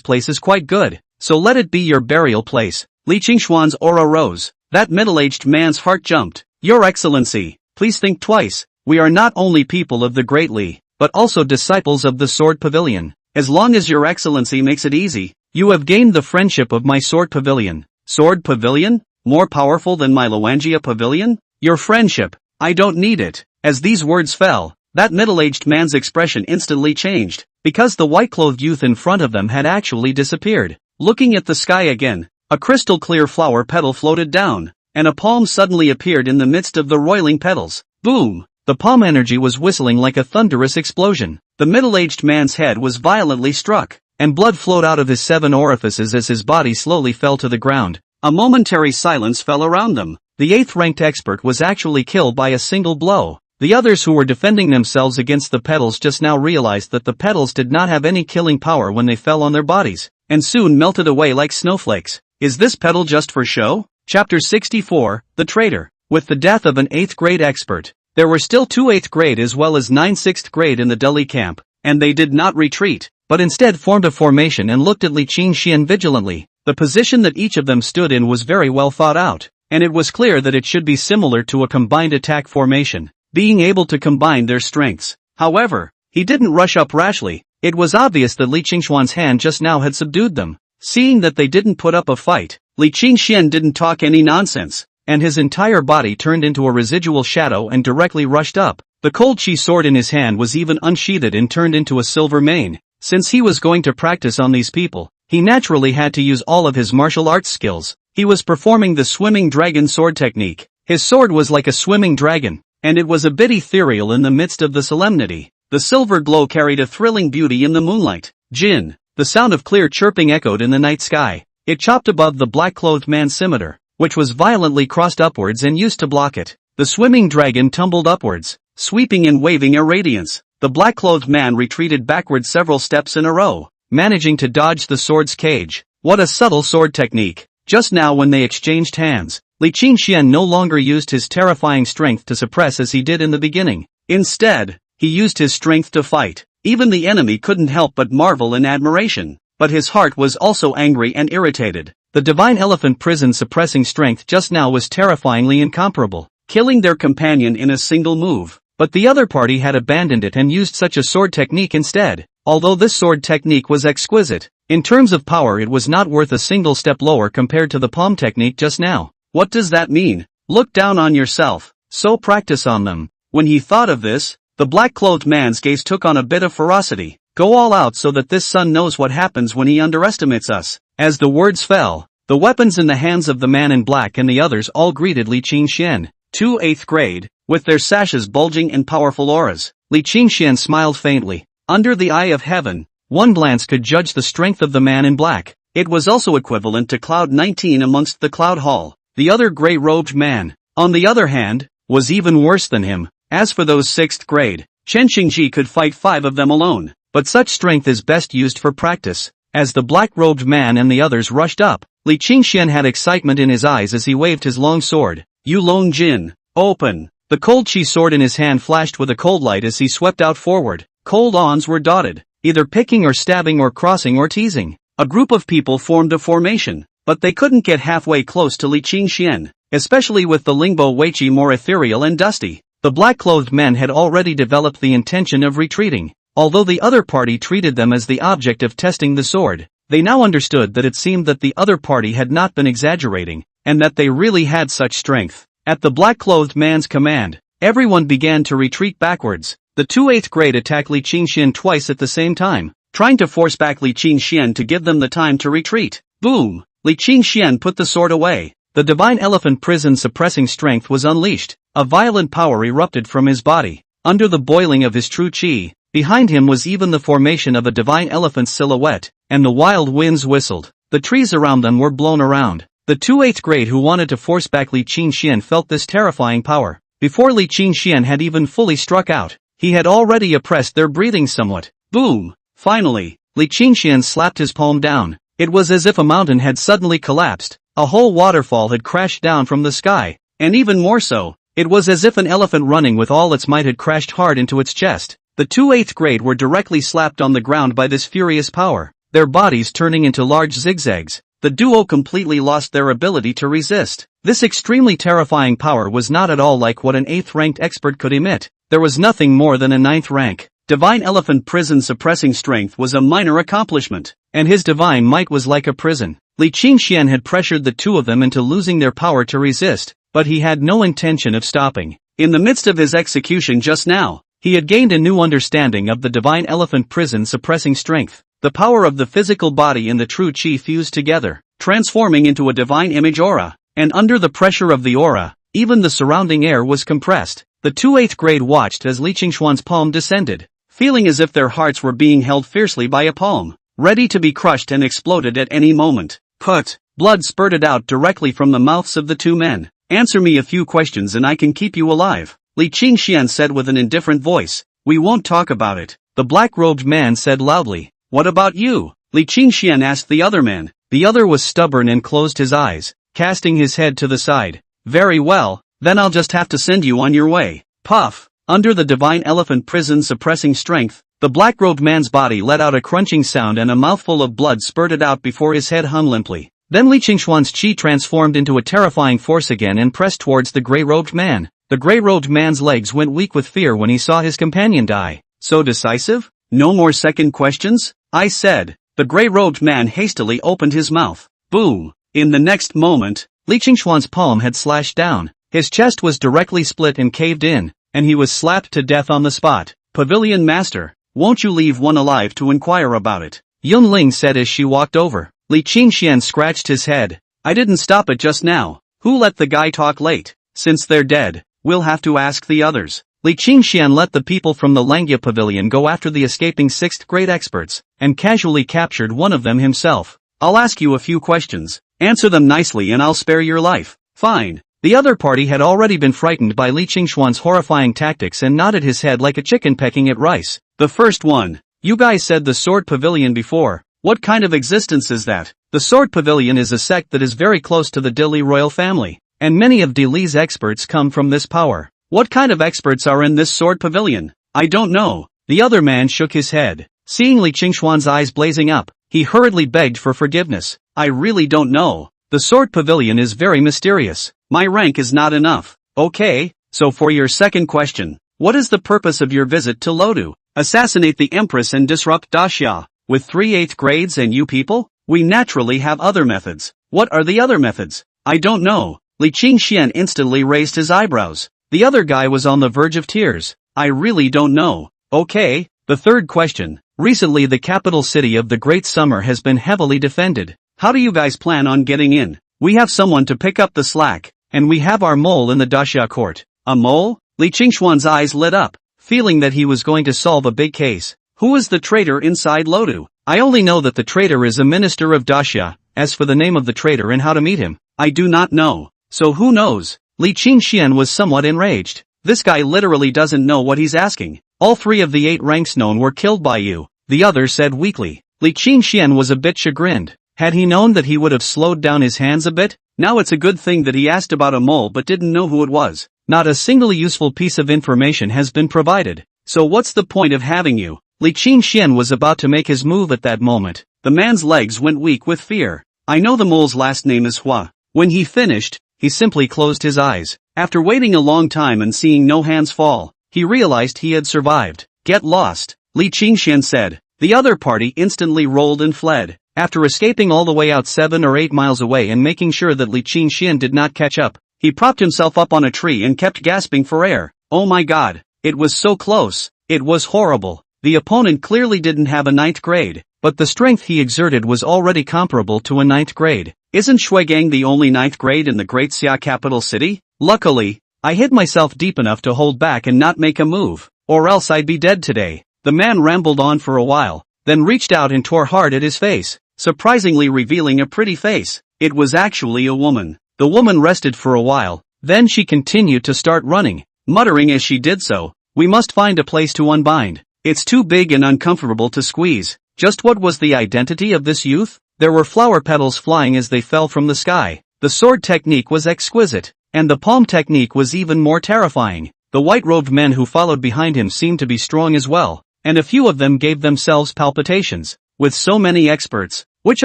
place is quite good, so let it be your burial place. Li Qingshuan's aura rose. That middle-aged man's heart jumped. Your Excellency, please think twice. We are not only people of the Great Li, but also disciples of the Sword Pavilion. As long as your Excellency makes it easy, you have gained the friendship of my Sword Pavilion. Sword Pavilion? More powerful than my Luanjia Pavilion? Your friendship. I don't need it. As these words fell, that middle-aged man's expression instantly changed, because the white-clothed youth in front of them had actually disappeared. Looking at the sky again, a crystal-clear flower petal floated down, and a palm suddenly appeared in the midst of the roiling petals. Boom! The palm energy was whistling like a thunderous explosion. The middle-aged man's head was violently struck, and blood flowed out of his 7 orifices as his body slowly fell to the ground. A momentary silence fell around them. The 8th-ranked expert was actually killed by a single blow. The others who were defending themselves against the petals just now realized that the petals did not have any killing power when they fell on their bodies, and soon melted away like snowflakes. Is this petal just for show? Chapter 64, The Traitor. With the death of an 8th grade expert, there were still 2 8th grade as well as 9 6th grade in the Delhi camp, and they did not retreat, but instead formed a formation and looked at Li Qingxian vigilantly. The position that each of them stood in was very well thought out, and it was clear that it should be similar to a combined attack formation, being able to combine their strengths. However, he didn't rush up rashly. It was obvious that Li Qingshuan's hand just now had subdued them. Seeing that they didn't put up a fight, Li Qingxian didn't talk any nonsense, and his entire body turned into a residual shadow and directly rushed up. The cold chi sword in his hand was even unsheathed and turned into a silver mane. Since he was going to practice on these people, he naturally had to use all of his martial arts skills. He was performing the swimming dragon sword technique. His sword was like a swimming dragon, and it was a bit ethereal in the midst of the solemnity. The silver glow carried a thrilling beauty in the moonlight. Jin. The sound of clear chirping echoed in the night sky. It chopped above the black-clothed man's scimitar, which was violently crossed upwards and used to block it. The swimming dragon tumbled upwards, sweeping and waving a radiance. The black-clothed man retreated backward several steps in a row, managing to dodge the sword's cage. What a subtle sword technique. Just now when they exchanged hands, Li Qingxian no longer used his terrifying strength to suppress as he did in the beginning. Instead, he used his strength to fight. Even the enemy couldn't help but marvel in admiration. But his heart was also angry and irritated. The divine elephant prison suppressing strength just now was terrifyingly incomparable, killing their companion in a single move. But the other party had abandoned it and used such a sword technique instead. Although this sword technique was exquisite, in terms of power it was not worth a single step lower compared to the palm technique just now. What does that mean? Look down on yourself, so practice on them. When he thought of this, the black-clothed man's gaze took on a bit of ferocity. Go all out so that this son knows what happens when he underestimates us. As the words fell, the weapons in the hands of the man in black and the others all greeted Li Qingxian. 2 8th grade, with their sashes bulging and powerful auras. Li Qingxian smiled faintly. Under the eye of heaven, one glance could judge the strength of the man in black. It was also equivalent to Cloud 19 amongst the Cloud Hall. The other gray-robed man, on the other hand, was even worse than him. As for those 6th grade, Chen Xingji could fight 5 of them alone. But such strength is best used for practice. As the black-robed man and the others rushed up, Li Qingxian had excitement in his eyes as he waved his long sword. Yu Long Jin, open! The cold chi sword in his hand flashed with a cold light as he swept out forward. Cold ons were dotted, either picking or stabbing or crossing or teasing. A group of people formed a formation, but they couldn't get halfway close to Li Qingxian, especially with the Lingbo Weiqi more ethereal and dusty. The black-clothed men had already developed the intention of retreating. Although the other party treated them as the object of testing the sword, they now understood that it seemed that the other party had not been exaggerating, and that they really had such strength. At the black-clothed man's command, everyone began to retreat backwards. The 2 8th grade attacked Li Qingxian twice at the same time, trying to force back Li Qingxian to give them the time to retreat. Boom! Li Qingxian put the sword away. The divine elephant prison suppressing strength was unleashed. A violent power erupted from his body. Under the boiling of his true chi, behind him was even the formation of a divine elephant's silhouette, and the wild winds whistled. The trees around them were blown around. The 2 8th grade who wanted to force back Li Qingxian felt this terrifying power. Before Li Qingxian had even fully struck out, he had already oppressed their breathing somewhat. Boom! Finally, Li Qingxian slapped his palm down. It was as if a mountain had suddenly collapsed. A whole waterfall had crashed down from the sky. And even more so, it was as if an elephant running with all its might had crashed hard into its chest. The two 8th grade were directly slapped on the ground by this furious power, their bodies turning into large zigzags. The duo completely lost their ability to resist. This extremely terrifying power was not at all like what an 8th-ranked expert could emit. There was nothing more than a 9th rank. Divine Elephant Prison suppressing strength was a minor accomplishment, and his divine might was like a prison. Li Qingxian had pressured the two of them into losing their power to resist, but he had no intention of stopping. In the midst of his execution just now, he had gained a new understanding of the Divine Elephant Prison suppressing strength. The power of the physical body and the true chi fused together, transforming into a divine image aura, and under the pressure of the aura, even the surrounding air was compressed. The two 8th grade watched as Li Qingshuan's palm descended, feeling as if their hearts were being held fiercely by a palm, ready to be crushed and exploded at any moment. Put! Blood spurted out directly from the mouths of the two men. Answer me a few questions and I can keep you alive, Li Qingxian said with an indifferent voice. We won't talk about it, the black-robed man said loudly. What about you? Li Qingxian asked the other man. The other was stubborn and closed his eyes, casting his head to the side. Very well, then I'll just have to send you on your way. Puff! Under the Divine Elephant Prison suppressing strength, the black-robed man's body let out a crunching sound and a mouthful of blood spurted out before his head hung limply. Then Li Qingshuan's chi transformed into a terrifying force again and pressed towards the gray-robed man. The gray-robed man's legs went weak with fear when he saw his companion die. So decisive? No more second questions? I said. The gray-robed man hastily opened his mouth. Boom! In the next moment, Li Qingshuan's palm had slashed down. His chest was directly split and caved in, and he was slapped to death on the spot. Pavilion Master, won't you leave one alive to inquire about it? Yun Ling said as she walked over. Li Qingxian scratched his head. I didn't stop it just now. Who let the guy talk late? Since they're dead, we'll have to ask the others. Li Qingxian let the people from the Langya Pavilion go after the escaping 6th grade experts, and casually captured one of them himself. I'll ask you a few questions. Answer them nicely and I'll spare your life. Fine. The other party had already been frightened by Li Qingshuan's horrifying tactics and nodded his head like a chicken pecking at rice. The first one. You guys said the Sword Pavilion before. What kind of existence is that? The Sword Pavilion is a sect that is very close to the Dili royal family, and many of Dili's experts come from this power. What kind of experts are in this Sword Pavilion? I don't know. The other man shook his head. Seeing Li Qingshuan's eyes blazing up, he hurriedly begged for forgiveness. I really don't know. The Sword Pavilion is very mysterious. My rank is not enough. Okay, so for your second question, what is the purpose of your visit to Lodu? Assassinate the Empress and disrupt Daxia. With 3 8th grades and you people? We naturally have other methods. What are the other methods? I don't know. Li Qingxian instantly raised his eyebrows. The other guy was on the verge of tears. I really don't know. Okay, the third question. Recently the capital city of the Great Summer has been heavily defended. How do you guys plan on getting in? We have someone to pick up the slack, and we have our mole in the Daxia court. A mole? Li Qingshuan's eyes lit up, feeling that he was going to solve a big case. Who is the traitor inside Lodu? I only know that the traitor is a minister of Daxia. As for the name of the traitor and how to meet him, I do not know. So who knows? Li Qingxian was somewhat enraged. This guy literally doesn't know what he's asking. All 3 of the 8 ranks known were killed by you, the other said weakly. Li Qingxian was a bit chagrined. Had he known that he would have slowed down his hands a bit? Now it's a good thing that he asked about a mole but didn't know who it was. Not a single useful piece of information has been provided. So what's the point of having you? Li Qingxian was about to make his move at that moment. The man's legs went weak with fear. I know the mole's last name is Hua. When he finished, he simply closed his eyes. After waiting a long time and seeing no hands fall, he realized he had survived. Get lost, Li Qingxian said. The other party instantly rolled and fled. After escaping all the way out 7 or 8 miles away and making sure that Li Qingxian did not catch up, he propped himself up on a tree and kept gasping for air. Oh my god, it was so close. It was horrible. The opponent clearly didn't have a 9th grade, but the strength he exerted was already comparable to a 9th grade. Isn't Shuigang the only 9th grade in the Great Xia capital city? Luckily, I hid myself deep enough to hold back and not make a move, or else I'd be dead today. The man rambled on for a while, then reached out and tore hard at his face, surprisingly revealing a pretty face. It was actually a woman. The woman rested for a while, then she continued to start running. muttering as she did so, "We must find a place to unbind. It's too big and uncomfortable to squeeze." Just what was the identity of this youth? There were flower petals flying as they fell from the sky. The sword technique was exquisite, and the palm technique was even more terrifying. The white-robed men who followed behind him seemed to be strong as well, and a few of them gave themselves palpitations. With so many experts, which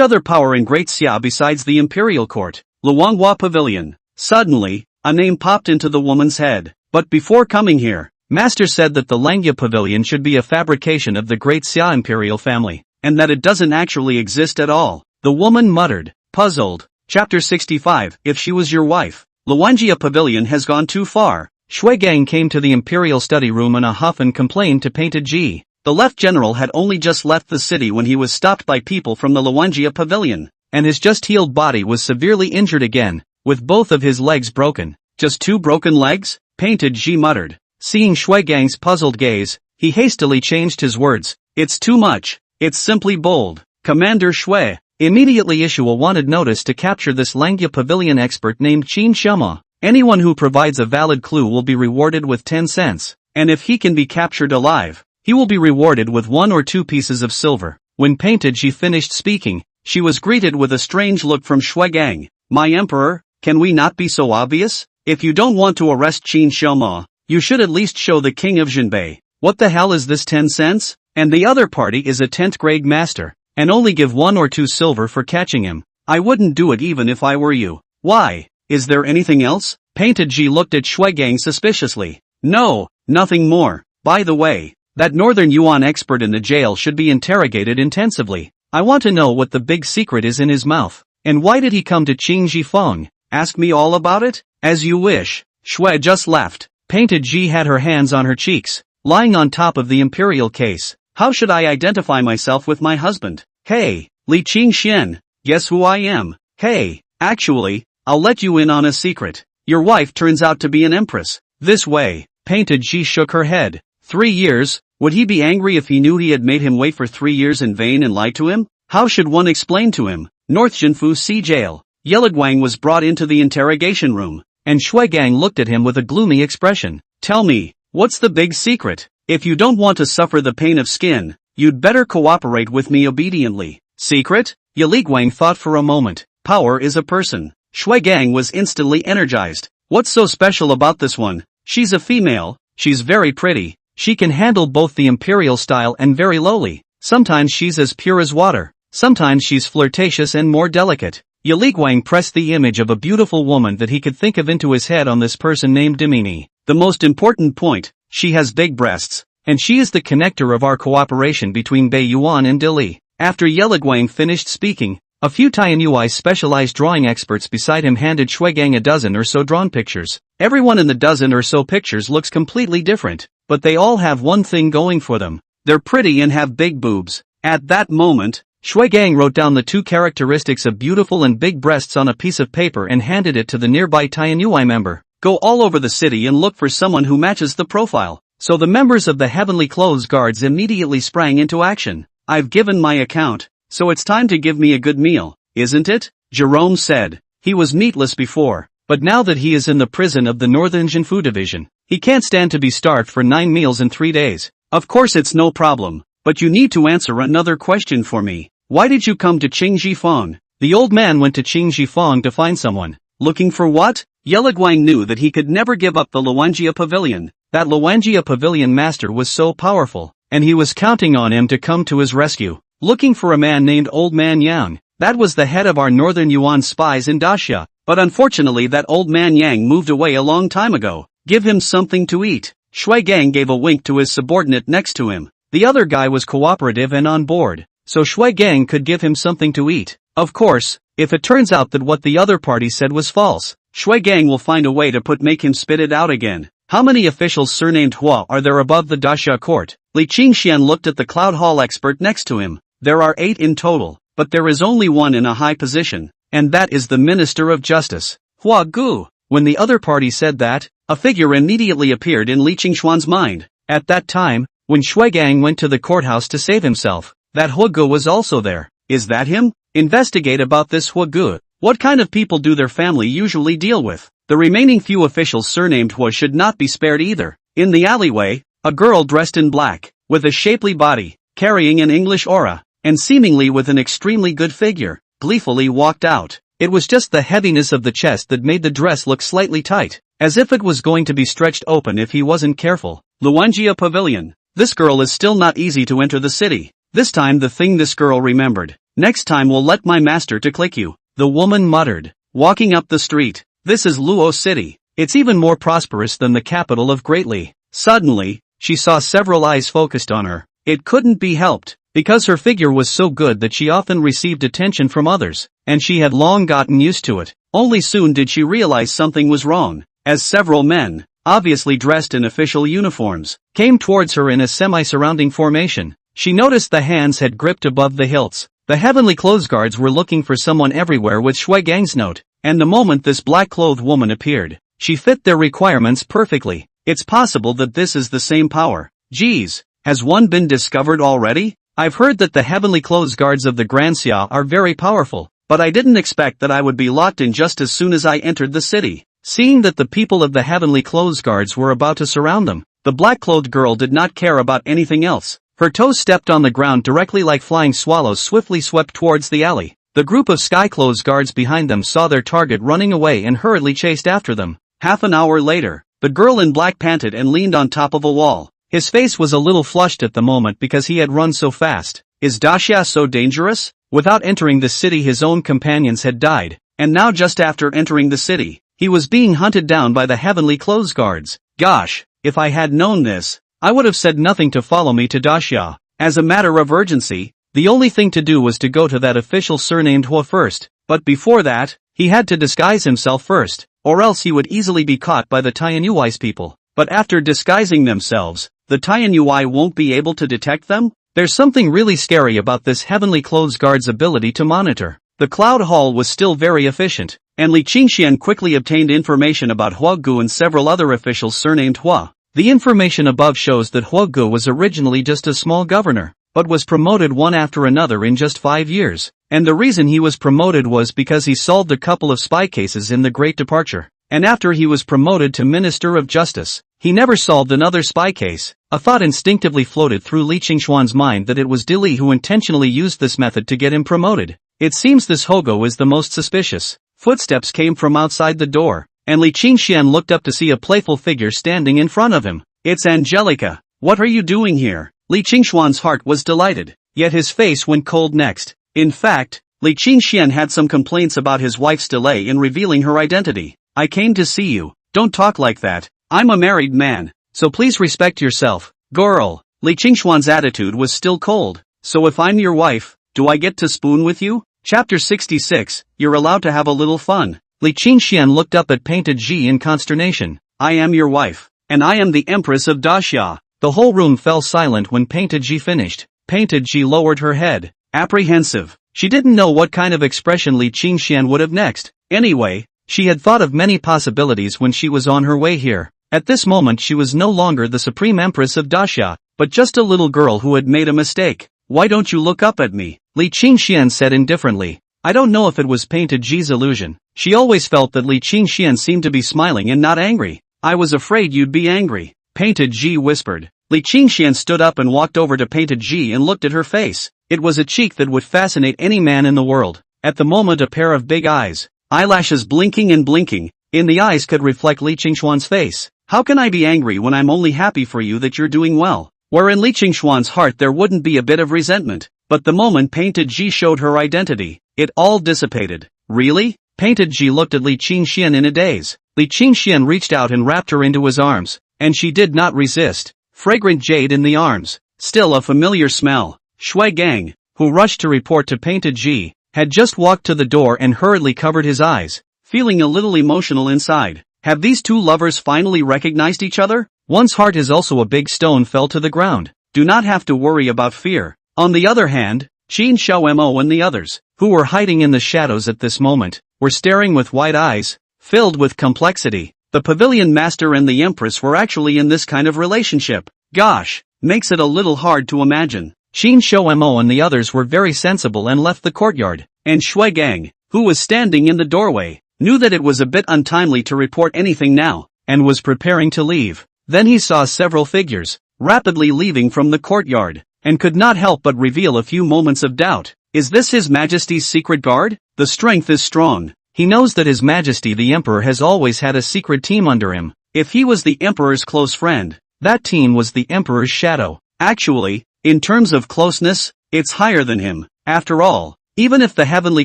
other power in Great Xia besides the imperial court? Luanghua Pavilion. Suddenly, a name popped into the woman's head. But before coming here, Master said that the Langhua Pavilion should be a fabrication of the Great Xia imperial family, and that it doesn't actually exist at all. The woman muttered, puzzled. Chapter 65. If she was your wife. Luanghua Pavilion has gone too far. Shui Gang came to the imperial study room in a huff and complained to Painted Ji. The left general had only just left the city when he was stopped by people from the Luanghua Pavilion, and his just-healed body was severely injured again, with both of his legs broken. Just 2 broken legs? Painted Ji muttered. Seeing Shui Gang's puzzled gaze, he hastily changed his words. It's too much. It's simply bold. Commander Shui, immediately issue a wanted notice to capture this Langhua Pavilion expert named Qin Shema. Anyone who provides a valid clue will be rewarded with 10 cents, and if he can be captured alive, he will be rewarded with 1 or 2 pieces of silver. When Painted Ji finished speaking, she was greeted with a strange look from Shui Gang. My emperor, can we not be so obvious? If you don't want to arrest Qin Shema, you should at least show the king of Jinbei. What the hell is this 10 cents? And the other party is a 10th grade master, and only give 1 or 2 silver for catching him. I wouldn't do it even if I were you. Why? Is there anything else? Painted Ji looked at Shui Gang suspiciously. No, nothing more. By the way, that Northern Yuan expert in the jail should be interrogated intensively. I want to know what the big secret is in his mouth. And why did he come to Qing Jifeng? Ask me all about it? As you wish. Shui just laughed. Painted Ji had her hands on her cheeks, lying on top of the imperial case. How should I identify myself with my husband? Hey, Li Qingxian, guess who I am? Hey, actually, I'll let you in on a secret. Your wife turns out to be an empress. This way. Painted Ji shook her head. 3 years? Would he be angry if he knew he had made him wait for 3 years in vain and lied to him? How should one explain to him? North Jinfu Sea Jail. Yeliguang was brought into the interrogation room, and Shui Gang looked at him with a gloomy expression. Tell me, what's the big secret? If you don't want to suffer the pain of skin, you'd better cooperate with me obediently. Secret? Yeliguang thought for a moment. Power is a person. Shui Gang was instantly energized. What's so special about this one? She's a female, she's very pretty, she can handle both the imperial style and very lowly. Sometimes she's as pure as water, sometimes she's flirtatious and more delicate. Yeliguang pressed the image of a beautiful woman that he could think of into his head on this person named Dimini. The most important point, she has big breasts, and she is the connector of our cooperation between Beiyuan and Dili. After Yeliguang finished speaking, a few Tianyuai specialized drawing experts beside him handed Shui Gang a dozen or so drawn pictures. Everyone in the dozen or so pictures looks completely different, but they all have one thing going for them. They're pretty and have big boobs. At that moment, Shui Gang wrote down the 2 characteristics of beautiful and big breasts on a piece of paper and handed it to the nearby Tianyuai member. Go all over the city and look for someone who matches the profile. So the members of the Heavenly Clothes Guards immediately sprang into action. I've given my account, so it's time to give me a good meal, isn't it? Jerome said. He was meatless before, but now that he is in the prison of the Northern Jinfu Division, he can't stand to be starved for 9 meals in 3 days. Of course it's no problem, but you need to answer another question for me. Why did you come to Qing Jifeng? The old man went to Qing Jifeng to find someone. Looking for what? Yeliguang knew that he could never give up the Luanghua Pavilion. That Luanghua Pavilion master was so powerful, and he was counting on him to come to his rescue. Looking for a man named Old Man Yang. That was the head of our Northern Yuan spies in Daxia, but unfortunately that Old Man Yang moved away a long time ago. Give him something to eat. Shui Gang gave a wink to his subordinate next to him. The other guy was cooperative and on board, so Shui Gang could give him something to eat. Of course, if it turns out that what the other party said was false, Shui Gang will find a way to make him spit it out again. How many officials surnamed Hua are there above the Daxia court? Li Qingxian looked at the Cloud Hall expert next to him. There are 8 in total, but there is only one in a high position, and that is the Minister of Justice, Hua Gu. When the other party said that, a figure immediately appeared in Li Qingshuan's mind. At that time, when Shui Gang went to the courthouse to save himself, that Hua Gu was also there. Is that him? Investigate about this Hua Gu. What kind of people do their family usually deal with? The remaining few officials surnamed Hua should not be spared either. In the alleyway, a girl dressed in black, with a shapely body, carrying an English aura, and seemingly with an extremely good figure, gleefully walked out. It was just the heaviness of the chest that made the dress look slightly tight, as if it was going to be stretched open if he wasn't careful. Luanjia Pavilion. This girl is still not easy to enter the city. This time the thing this girl remembered. Next time we'll let my master to click you, the woman muttered, walking up the street. This is Luo City. It's even more prosperous than the capital of Greatly. Suddenly, she saw several eyes focused on her. It couldn't be helped, because her figure was so good that she often received attention from others, and she had long gotten used to it. Only soon did she realize something was wrong, as several men, obviously dressed in official uniforms, came towards her in a semi-surrounding formation. She noticed the hands had gripped above the hilts. The heavenly clothes guards were looking for someone everywhere with Shui Gang's note, and the moment this black-clothed woman appeared, she fit their requirements perfectly. It's possible that this is the same power. Geez, has one been discovered already? I've heard that the heavenly clothes guards of the Grand Xia are very powerful, but I didn't expect that I would be locked in just as soon as I entered the city. Seeing that the people of the heavenly clothes guards were about to surround them, the black-clothed girl did not care about anything else. Her toes stepped on the ground directly like flying swallows swiftly swept towards the alley. The group of sky clothes guards behind them saw their target running away and hurriedly chased after them. Half an hour later, the girl in black panted and leaned on top of a wall. His face was a little flushed at the moment because he had run so fast. Is Daxia so dangerous? Without entering the city his own companions had died, and now just after entering the city, he was being hunted down by the heavenly clothes guards. Gosh, if I had known this, I would have said nothing to follow me to Daxia. As a matter of urgency, the only thing to do was to go to that official surnamed Hua first, but before that, he had to disguise himself first, or else he would easily be caught by the Tianyui's people. But after disguising themselves, the Tianyui won't be able to detect them? There's something really scary about this heavenly clothes guard's ability to monitor. The Cloud Hall was still very efficient, and Li Qingxian quickly obtained information about Hua Gu and several other officials surnamed Hua. The information above shows that Hua Gu was originally just a small governor, but was promoted one after another in just 5 years, and the reason he was promoted was because he solved a couple of spy cases in the Great Departure, and after he was promoted to Minister of Justice, he never solved another spy case. A thought instinctively floated through Li Qingshuan's mind that it was Dili who intentionally used this method to get him promoted. It seems this Hogo is the most suspicious. Footsteps came from outside the door, and Li Qingxian looked up to see a playful figure standing in front of him. It's Angelica. What are you doing here? Li Qingshuan's heart was delighted, yet his face went cold next. In fact, Li Qingxian had some complaints about his wife's delay in revealing her identity. I came to see you. Don't talk like that. I'm a married man, so please respect yourself. Girl. Li Qingshuan's attitude was still cold. So if I'm your wife, do I get to spoon with you? Chapter 66, You're allowed to have a little fun. Li Qingxian looked up at Painted Ji in consternation. I am your wife, and I am the Empress of Daxia. The whole room fell silent when Painted Ji finished. Painted Ji lowered her head, apprehensive. She didn't know what kind of expression Li Qingxian would have next. Anyway, she had thought of many possibilities when she was on her way here. At this moment she was no longer the Supreme Empress of Daxia, but just a little girl who had made a mistake. Why don't you look up at me? Li Qingxian said indifferently. I don't know if it was Painted Ji's illusion. She always felt that Li Qingxian seemed to be smiling and not angry. I was afraid you'd be angry. Painted Ji whispered. Li Qingxian stood up and walked over to Painted Ji and looked at her face. It was a cheek that would fascinate any man in the world. At the moment a pair of big eyes, eyelashes blinking and blinking, in the eyes could reflect Li Qingshuan's face. How can I be angry when I'm only happy for you that you're doing well? Where in Li Qingshuan's heart there wouldn't be a bit of resentment. But the moment Painted Ji showed her identity, it all dissipated. Really? Painted Ji looked at Li Qingxian in a daze. Li Qingxian reached out and wrapped her into his arms, and she did not resist. Fragrant jade in the arms, still a familiar smell. Shui Gang, who rushed to report to Painted Ji, had just walked to the door and hurriedly covered his eyes, feeling a little emotional inside. Have these two lovers finally recognized each other? One's heart is also a big stone fell to the ground. Do not have to worry about fear. On the other hand, Qin Xiaomo and the others, who were hiding in the shadows at this moment, were staring with wide eyes, filled with complexity. The pavilion master and the Empress were actually in this kind of relationship. Gosh, makes it a little hard to imagine. Qin Xiaomo and the others were very sensible and left the courtyard, and Shui Gang, who was standing in the doorway, knew that it was a bit untimely to report anything now, and was preparing to leave. Then he saw several figures, rapidly leaving from the courtyard, and could not help but reveal a few moments of doubt. Is this His Majesty's secret guard? The strength is strong. He knows that His Majesty the Emperor has always had a secret team under him. If he was the Emperor's close friend, that team was the Emperor's shadow. Actually, in terms of closeness, it's higher than him. After all, even if the Heavenly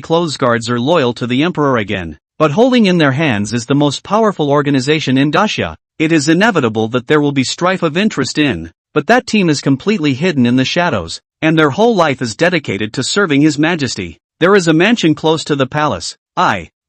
Clothes Guards are loyal to the Emperor again, but holding in their hands is the most powerful organization in Dacia, it is inevitable that there will be strife of interest in, but that team is completely hidden in the shadows, and their whole life is dedicated to serving His Majesty. There is a mansion close to the palace.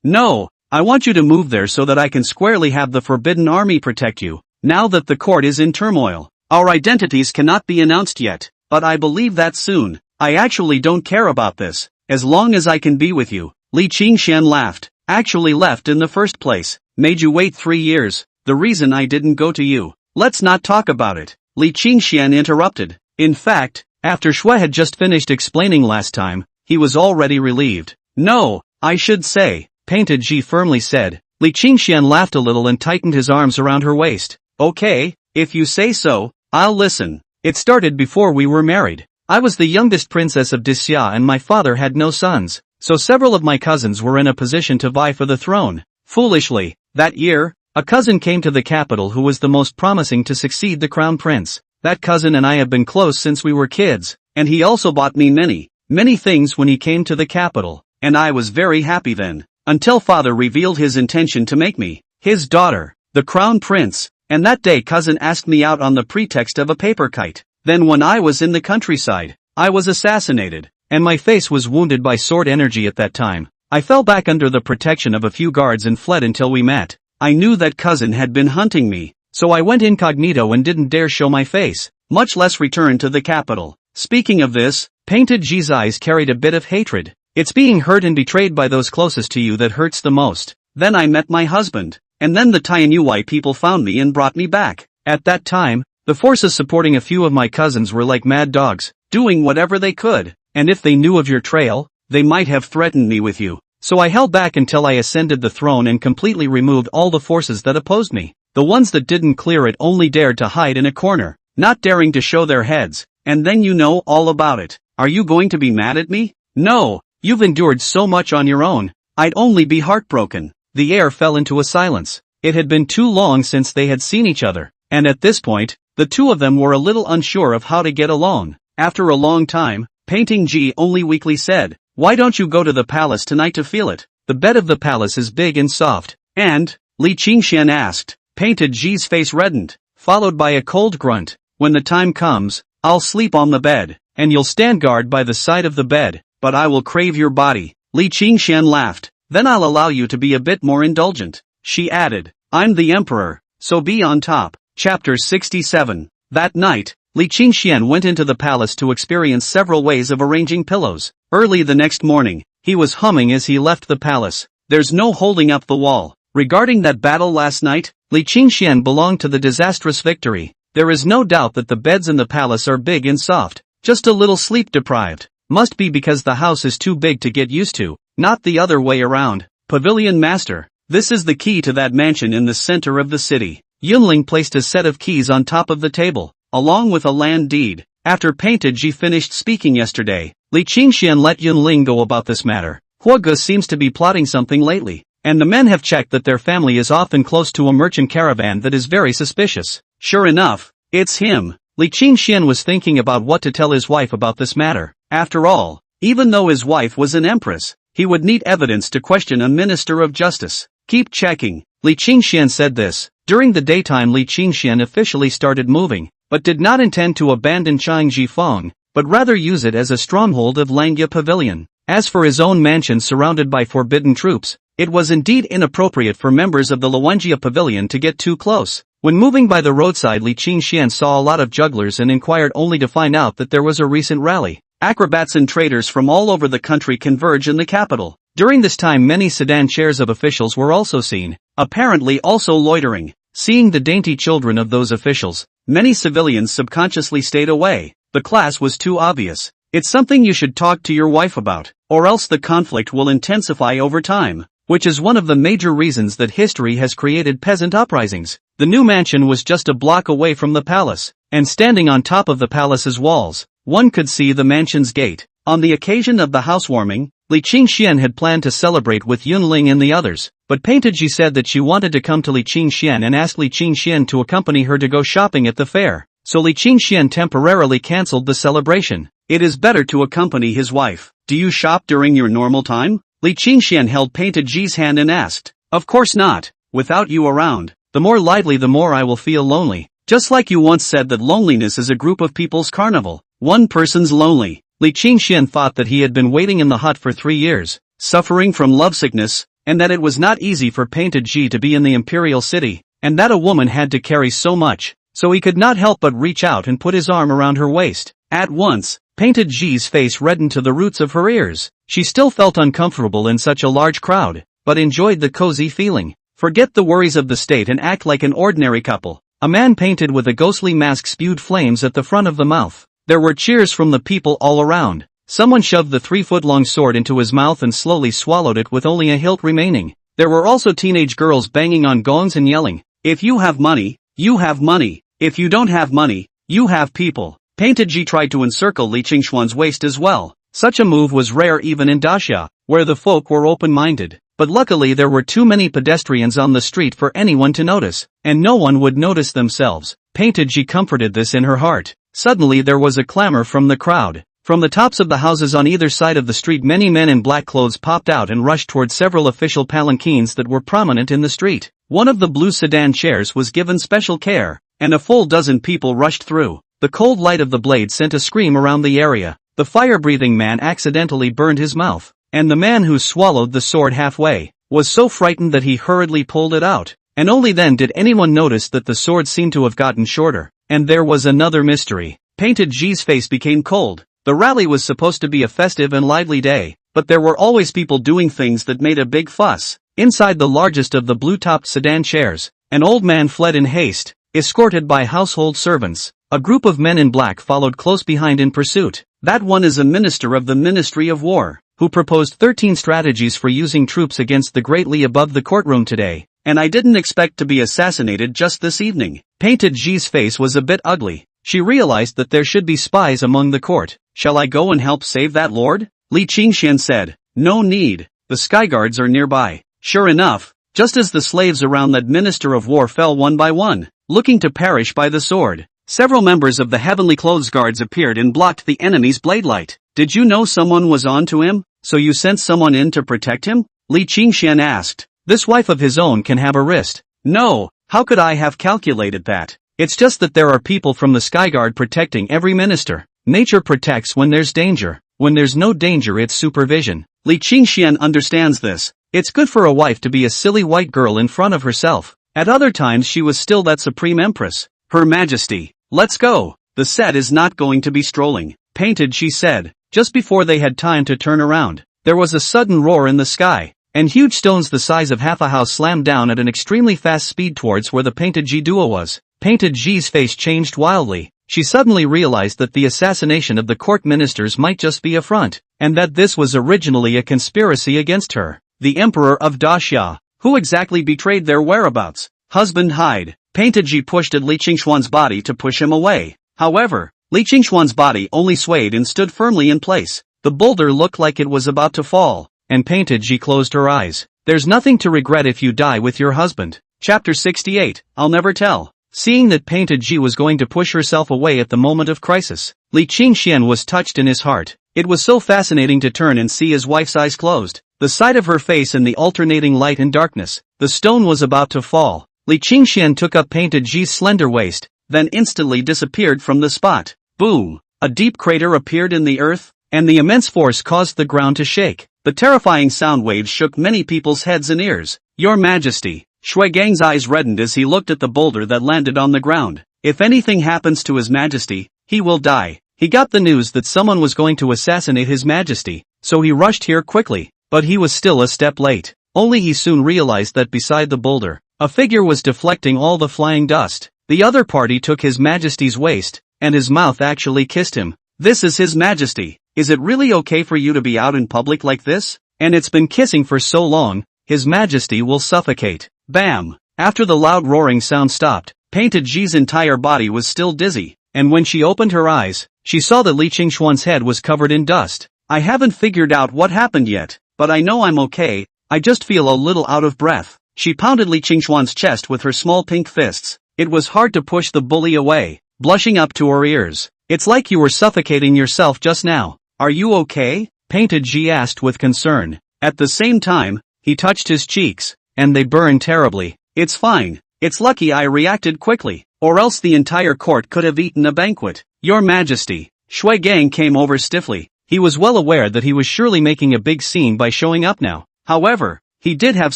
No, I want you to move there so that I can squarely have the Forbidden Army protect you, now that the court is in turmoil. Our identities cannot be announced yet, but I believe that soon. I actually don't care about this, as long as I can be with you. Li Qingxian laughed. Actually left in the first place. Made you wait 3 years. The reason I didn't go to you. Let's not talk about it. Li Qingxian interrupted. In fact, after Shui had just finished explaining last time, he was already relieved. No, I should say, Painted Ji firmly said. Li Qingxian laughed a little and tightened his arms around her waist. Okay, if you say so, I'll listen. It started before we were married. I was the youngest princess of Dacia and my father had no sons, so several of my cousins were in a position to vie for the throne. Foolishly, that year, a cousin came to the capital who was the most promising to succeed the crown prince. That cousin and I have been close since we were kids, and he also bought me many things when he came to the capital, and I was very happy then. Until father revealed his intention to make me his daughter, the crown prince, and that day cousin asked me out on the pretext of a paper kite. Then when I was in the countryside, I was assassinated, and my face was wounded by sword energy at that time. I fell back under the protection of a few guards and fled until we met. I knew that cousin had been hunting me, so I went incognito and didn't dare show my face, much less return to the capital. Speaking of this, Painted Ji's eyes carried a bit of hatred. It's being hurt and betrayed by those closest to you that hurts the most. Then I met my husband, and then the Tianyuai people found me and brought me back. At that time, the forces supporting a few of my cousins were like mad dogs, doing whatever they could, and if they knew of your trail, they might have threatened me with you. So I held back until I ascended the throne and completely removed all the forces that opposed me. The ones that didn't clear it only dared to hide in a corner, not daring to show their heads, and then you know all about it. Are you going to be mad at me? No. You've endured so much on your own. I'd only be heartbroken. The air fell into a silence. It had been too long since they had seen each other, and at this point, the two of them were a little unsure of how to get along. After a long time, Painting Ji only weakly said, "Why don't you go to the palace tonight to feel it? The bed of the palace is big and soft." And, Li Qingxian asked. Painted Ji's face reddened, followed by a cold grunt. "When the time comes, I'll sleep on the bed, and you'll stand guard by the side of the bed. But I will crave your body." Li Qingxian laughed. "Then I'll allow you to be a bit more indulgent." She added, "I'm the emperor, so be on top." Chapter 67. That night, Li Qingxian went into the palace to experience several ways of arranging pillows. Early the next morning, he was humming as he left the palace. There's no holding up the wall. Regarding that battle last night, Li Qingxian belonged to the disastrous victory. There is no doubt that the beds in the palace are big and soft, just a little sleep deprived. Must be because the house is too big to get used to, not the other way around. Pavilion Master. This is the key to that mansion in the center of the city. Yunling placed a set of keys on top of the table, along with a land deed. After Painted Ji finished speaking yesterday, Li Qingxian let Yunling go about this matter. Huoge seems to be plotting something lately, and the men have checked that their family is often close to a merchant caravan that is very suspicious. Sure enough, it's him. Li Qingxian was thinking about what to tell his wife about this matter. After all, even though his wife was an empress, he would need evidence to question a minister of justice. Keep checking. Li Qingxian said this. During the daytime Li Qingxian officially started moving, but did not intend to abandon Changji Feng, but rather use it as a stronghold of Langya Pavilion. As for his own mansion surrounded by forbidden troops, it was indeed inappropriate for members of the Luanjia Pavilion to get too close. When moving by the roadside Li Qingxian saw a lot of jugglers and inquired only to find out that there was a recent rally. Acrobats and traders from all over the country converge in the capital. During this time many sedan chairs of officials were also seen, apparently also loitering. Seeing the dainty children of those officials, many civilians subconsciously stayed away. The class was too obvious. It's something you should talk to your wife about, or else the conflict will intensify over time. which is one of the major reasons that history has created peasant uprisings. The new mansion was just a block away from the palace, and standing on top of the palace's walls, one could see the mansion's gate. On the occasion of the housewarming, Li Qingxian had planned to celebrate with Yunling and the others, but Painted Ji said that she wanted to come to Li Qingxian and asked Li Qingxian to accompany her to go shopping at the fair, so Li Qingxian temporarily cancelled the celebration. It is better to accompany his wife. Do you shop during your normal time? Li Qingxian held Painted Ji's hand and asked. Of course not. Without you around, the more lively the more I will feel lonely. Just like you once said that loneliness is a group of people's carnival. One person's lonely. Li Qingxian thought that he had been waiting in the hut for 3 years, suffering from lovesickness, and that it was not easy for Painted Ji to be in the imperial city, and that a woman had to carry so much, so he could not help but reach out and put his arm around her waist. At once, Painted Ji's face reddened to the roots of her ears. She still felt uncomfortable in such a large crowd, but enjoyed the cozy feeling. Forget the worries of the state and act like an ordinary couple. A man painted with a ghostly mask spewed flames at the front of the mouth. There were cheers from the people all around. Someone shoved the 3-foot-long sword into his mouth and slowly swallowed it with only a hilt remaining. There were also teenage girls banging on gongs and yelling, "If you have money, you have money. If you don't have money, you have people." Painted Ji tried to encircle Li Qingxuan's waist as well. Such a move was rare even in Daxia, where the folk were open-minded. But luckily there were too many pedestrians on the street for anyone to notice, and no one would notice themselves. Painted Ji comforted this in her heart. Suddenly there was a clamor from the crowd. From the tops of the houses on either side of the street many men in black clothes popped out and rushed toward several official palanquins that were prominent in the street. One of the blue sedan chairs was given special care, and a full dozen people rushed through. The cold light of the blade sent a scream around the area. The fire-breathing man accidentally burned his mouth, and the man who swallowed the sword halfway was so frightened that he hurriedly pulled it out, and only then did anyone notice that the sword seemed to have gotten shorter. And there was another mystery. Painted Ji's face became cold. The rally was supposed to be a festive and lively day, but there were always people doing things that made a big fuss. Inside the largest of the blue-topped sedan chairs, an old man fled in haste, escorted by household servants. A group of men in black followed close behind in pursuit. That one is a minister of the Ministry of War, who proposed 13 strategies for using troops against the Great Li above the courtroom today. And I didn't expect to be assassinated just this evening. Painted Ji's face was a bit ugly. She realized that there should be spies among the court. Shall I go and help save that lord? Li Qingxian said. No need. The skyguards are nearby. Sure enough, just as the slaves around that minister of war fell one by one, looking to perish by the sword, several members of the heavenly clothes guards appeared and blocked the enemy's blade light. Did you know someone was on to him, so you sent someone in to protect him? Li Qingxian asked. This wife of his own can have a wrist. No, how could I have calculated that? It's just that there are people from the Skyguard protecting every minister. Nature protects when there's danger. When there's no danger it's supervision. Li Qingxian understands this. It's good for a wife to be a silly white girl in front of herself. At other times she was still that supreme empress. Her Majesty. Let's go. The set is not going to be strolling. Painted, she said. Just before they had time to turn around, there was a sudden roar in the sky, and huge stones the size of half a house slammed down at an extremely fast speed towards where the Painted Ji duo was. Painted Ji's face changed wildly. She suddenly realized that the assassination of the court ministers might just be a front, and that this was originally a conspiracy against her. The Emperor of Daxia. Who exactly betrayed their whereabouts? Husband hide. Painted Ji pushed at Li Qingxuan's body to push him away. However, Li Qingxuan's body only swayed and stood firmly in place. The boulder looked like it was about to fall, and Painted Ji closed her eyes. There's nothing to regret if you die with your husband. Chapter 68, I'll never tell. Seeing that Painted Ji was going to push herself away at the moment of crisis, Li Qingxian was touched in his heart. It was so fascinating to turn and see his wife's eyes closed. The sight of her face in the alternating light and darkness. The stone was about to fall. Li Qingxian took up Painted Ji's slender waist, then instantly disappeared from the spot. Boom! A deep crater appeared in the earth, and the immense force caused the ground to shake. The terrifying sound waves shook many people's heads and ears. Your Majesty. Shui Gang's eyes reddened as he looked at the boulder that landed on the ground. If anything happens to His Majesty, he will die. He got the news that someone was going to assassinate His Majesty, so he rushed here quickly, but he was still a step late. Only he soon realized that beside the boulder, a figure was deflecting all the flying dust. The other party took His Majesty's waist, and his mouth actually kissed him. This is His Majesty. Is it really okay for you to be out in public like this? And it's been kissing for so long. His Majesty will suffocate. Bam! After the loud roaring sound stopped, Painted Ji's entire body was still dizzy, and when she opened her eyes, she saw that Li Qingshuan's head was covered in dust. I haven't figured out what happened yet, but I know I'm okay, I just feel a little out of breath. She pounded Li Qingshuan's chest with her small pink fists. It was hard to push the bully away, blushing up to her ears. It's like you were suffocating yourself just now. Are you okay? Painted Ji asked with concern. At the same time, he touched his cheeks, and they burned terribly. It's fine. It's lucky I reacted quickly, or else the entire court could have eaten a banquet. Your Majesty. Shui Gang came over stiffly. He was well aware that he was surely making a big scene by showing up now. However, he did have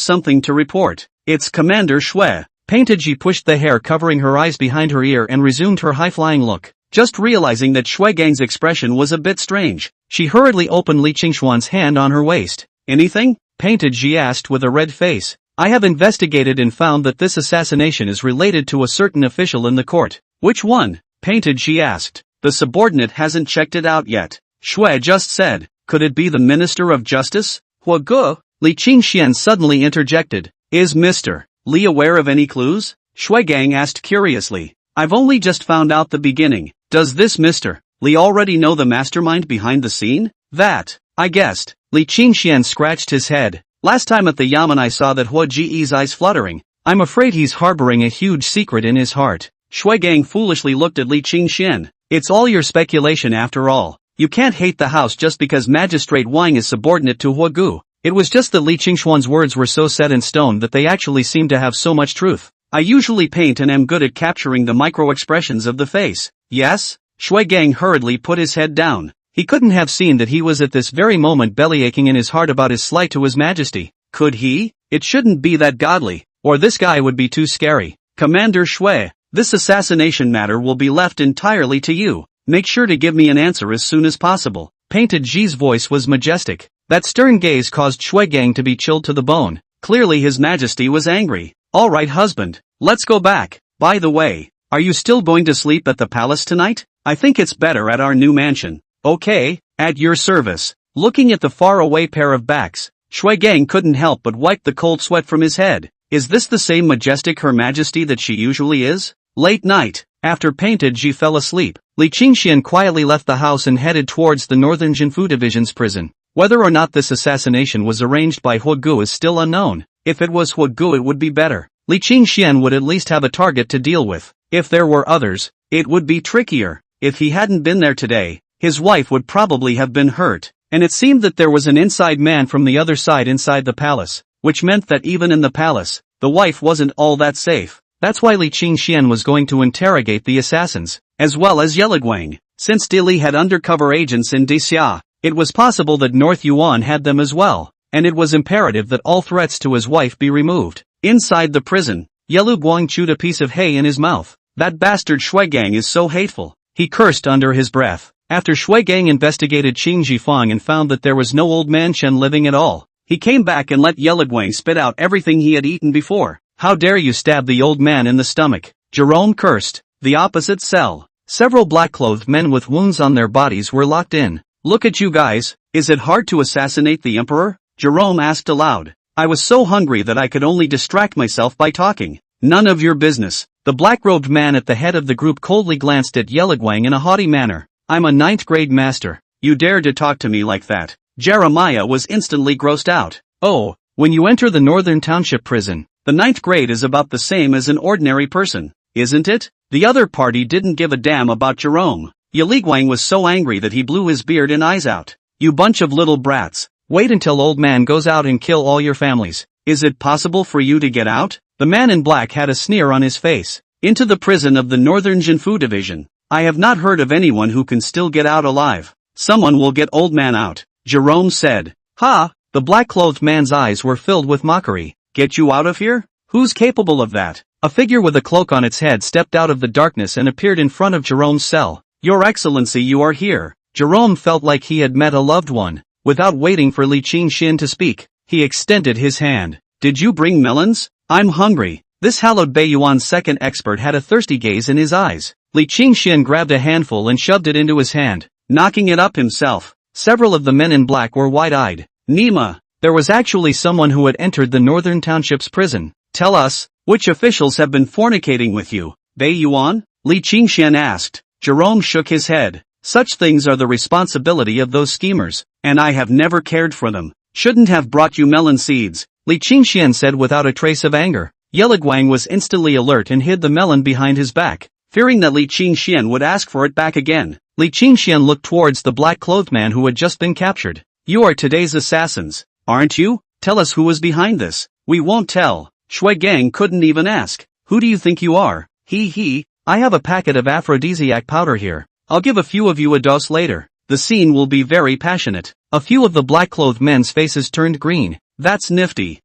something to report. It's Commander Shui. Painted Ji pushed the hair covering her eyes behind her ear and resumed her high-flying look. Just realizing that Shui Gang's expression was a bit strange, she hurriedly opened Li Qingshuan's hand on her waist. Anything? Painted Ji asked with a red face. I have investigated and found that this assassination is related to a certain official in the court. Which one? Painted Ji asked. The subordinate hasn't checked it out yet. Shui just said, could it be the Minister of Justice? Huagu? Li Qingxian suddenly interjected. Is Mr. Li aware of any clues? Shui Gang asked curiously. I've only just found out the beginning. Does this Mr. Li already know the mastermind behind the scene? That, I guessed. Li Qingxian scratched his head. Last time at the Yamen I saw that Hua Ji's eyes fluttering. I'm afraid he's harboring a huge secret in his heart. Shui Gang foolishly looked at Li Qingxian. It's all your speculation after all. You can't hate the house just because Magistrate Wang is subordinate to Huagu. It was just that Li Qingshuan's words were so set in stone that they actually seemed to have so much truth. I usually paint and am good at capturing the micro-expressions of the face. Yes? Shui Gang hurriedly put his head down. He couldn't have seen that he was at this very moment bellyaching in his heart about his slight to His Majesty. Could he? It shouldn't be that godly, or this guy would be too scary. Commander Shui, this assassination matter will be left entirely to you. Make sure to give me an answer as soon as possible. Painted Ji's voice was majestic. That stern gaze caused Shui Gang to be chilled to the bone. Clearly His Majesty was angry. Alright husband, let's go back. By the way, are you still going to sleep at the palace tonight? I think it's better at our new mansion. Okay, at your service. Looking at the faraway pair of backs, Shui Gang couldn't help but wipe the cold sweat from his head. Is this the same majestic Her Majesty that she usually is? Late night, after Painted Ji fell asleep, Li Qingxian quietly left the house and headed towards the Northern Jinfu Division's prison. Whether or not this assassination was arranged by Huagu is still unknown. If it was Huagu it would be better. Li Qingxian would at least have a target to deal with. If there were others, it would be trickier. If he hadn't been there today, his wife would probably have been hurt. And it seemed that there was an inside man from the other side inside the palace, which meant that even in the palace, the wife wasn't all that safe. That's why Li Qingxian was going to interrogate the assassins, as well as Yeligwang. Since Dili had undercover agents in Dixia, it was possible that North Yuan had them as well, and it was imperative that all threats to his wife be removed. Inside the prison, Yelu Guang chewed a piece of hay in his mouth. That bastard Shui Gang is so hateful. He cursed under his breath. After Shui Gang investigated Qing Jifang and found that there was no old man Chen living at all, he came back and let Yeligwang spit out everything he had eaten before. How dare you stab the old man in the stomach? Jerome cursed. The opposite cell. Several black-clothed men with wounds on their bodies were locked in. Look at you guys, is it hard to assassinate the emperor? Jerome asked aloud. I was so hungry that I could only distract myself by talking. None of your business. The black-robed man at the head of the group coldly glanced at Yeligwang in a haughty manner. I'm a 9th grade master. You dare to talk to me like that? Jeremiah was instantly grossed out. Oh, when you enter the Northern Township prison, the 9th grade is about the same as an ordinary person, isn't it? The other party didn't give a damn about Jerome. Yeligwang was so angry that he blew his beard and eyes out. You bunch of little brats. Wait until old man goes out and kill all your families. Is it possible for you to get out? The man in black had a sneer on his face. Into the prison of the Northern Jinfu Division. I have not heard of anyone who can still get out alive. Someone will get old man out, Jerome said. Ha! The black-clothed man's eyes were filled with mockery. Get you out of here? Who's capable of that? A figure with a cloak on its head stepped out of the darkness and appeared in front of Jerome's cell. Your Excellency, you are here. Jerome felt like he had met a loved one. Without waiting for Li Qingxian to speak, he extended his hand. Did you bring melons? I'm hungry. This hallowed Beiyuan's second expert had a thirsty gaze in his eyes. Li Qingxian grabbed a handful and shoved it into his hand, knocking it up himself. Several of the men in black were wide-eyed. Nima, There was actually someone who had entered the Northern Township's prison. Tell us, which officials have been fornicating with you? Bei Yuan? Li Qingxian asked. Jerome shook his head. Such things are the responsibility of those schemers, and I have never cared for them. Shouldn't have brought you melon seeds, Li Qingxian said without a trace of anger. Yeluguang was instantly alert and hid the melon behind his back, fearing that Li Qingxian would ask for it back again. Li Qingxian looked towards the black-clothed man who had just been captured. You are today's assassins, aren't you? Tell us who was behind this. We won't tell. Shui Gang couldn't even ask. Who do you think you are? I have a packet of aphrodisiac powder here. I'll give a few of you a dose later. The scene will be very passionate. A few of the black-clothed men's faces turned green. That's nifty.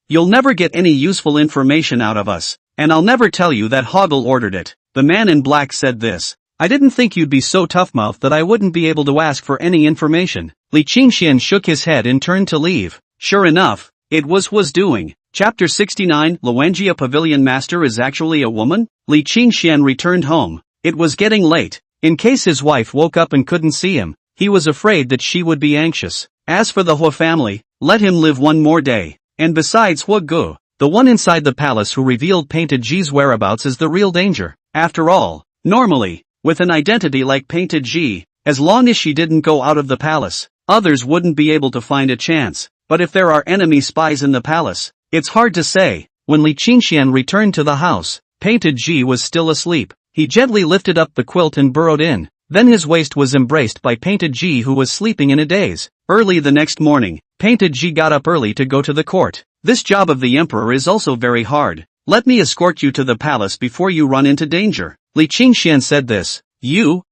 You'll never get any useful information out of us, and I'll never tell you that Hoggle ordered it. The man in black said this. I didn't think you'd be so tough-mouthed that I wouldn't be able to ask for any information. Li Qingxian shook his head and turned to leave. Sure enough, it was doing. Chapter 69, Luanjia Pavilion Master is actually a woman? Li Qingxian returned home. It was getting late. In case his wife woke up and couldn't see him, he was afraid that she would be anxious. As for the Hua family, let him live one more day. And besides Hua Gu, the one inside the palace who revealed Painted Ji's whereabouts is the real danger. After all, normally, with an identity like Painted Ji, as long as she didn't go out of the palace, others wouldn't be able to find a chance. But if there are enemy spies in the palace, it's hard to say. When Li Qingxian returned to the house, Painted Ji was still asleep. He gently lifted up the quilt and burrowed in. Then his waist was embraced by Painted Ji, who was sleeping in a daze. Early the next morning, Painted Ji got up early to go to the court. This job of the emperor is also very hard. Let me escort you to the palace before you run into danger. Li Qingxian said this.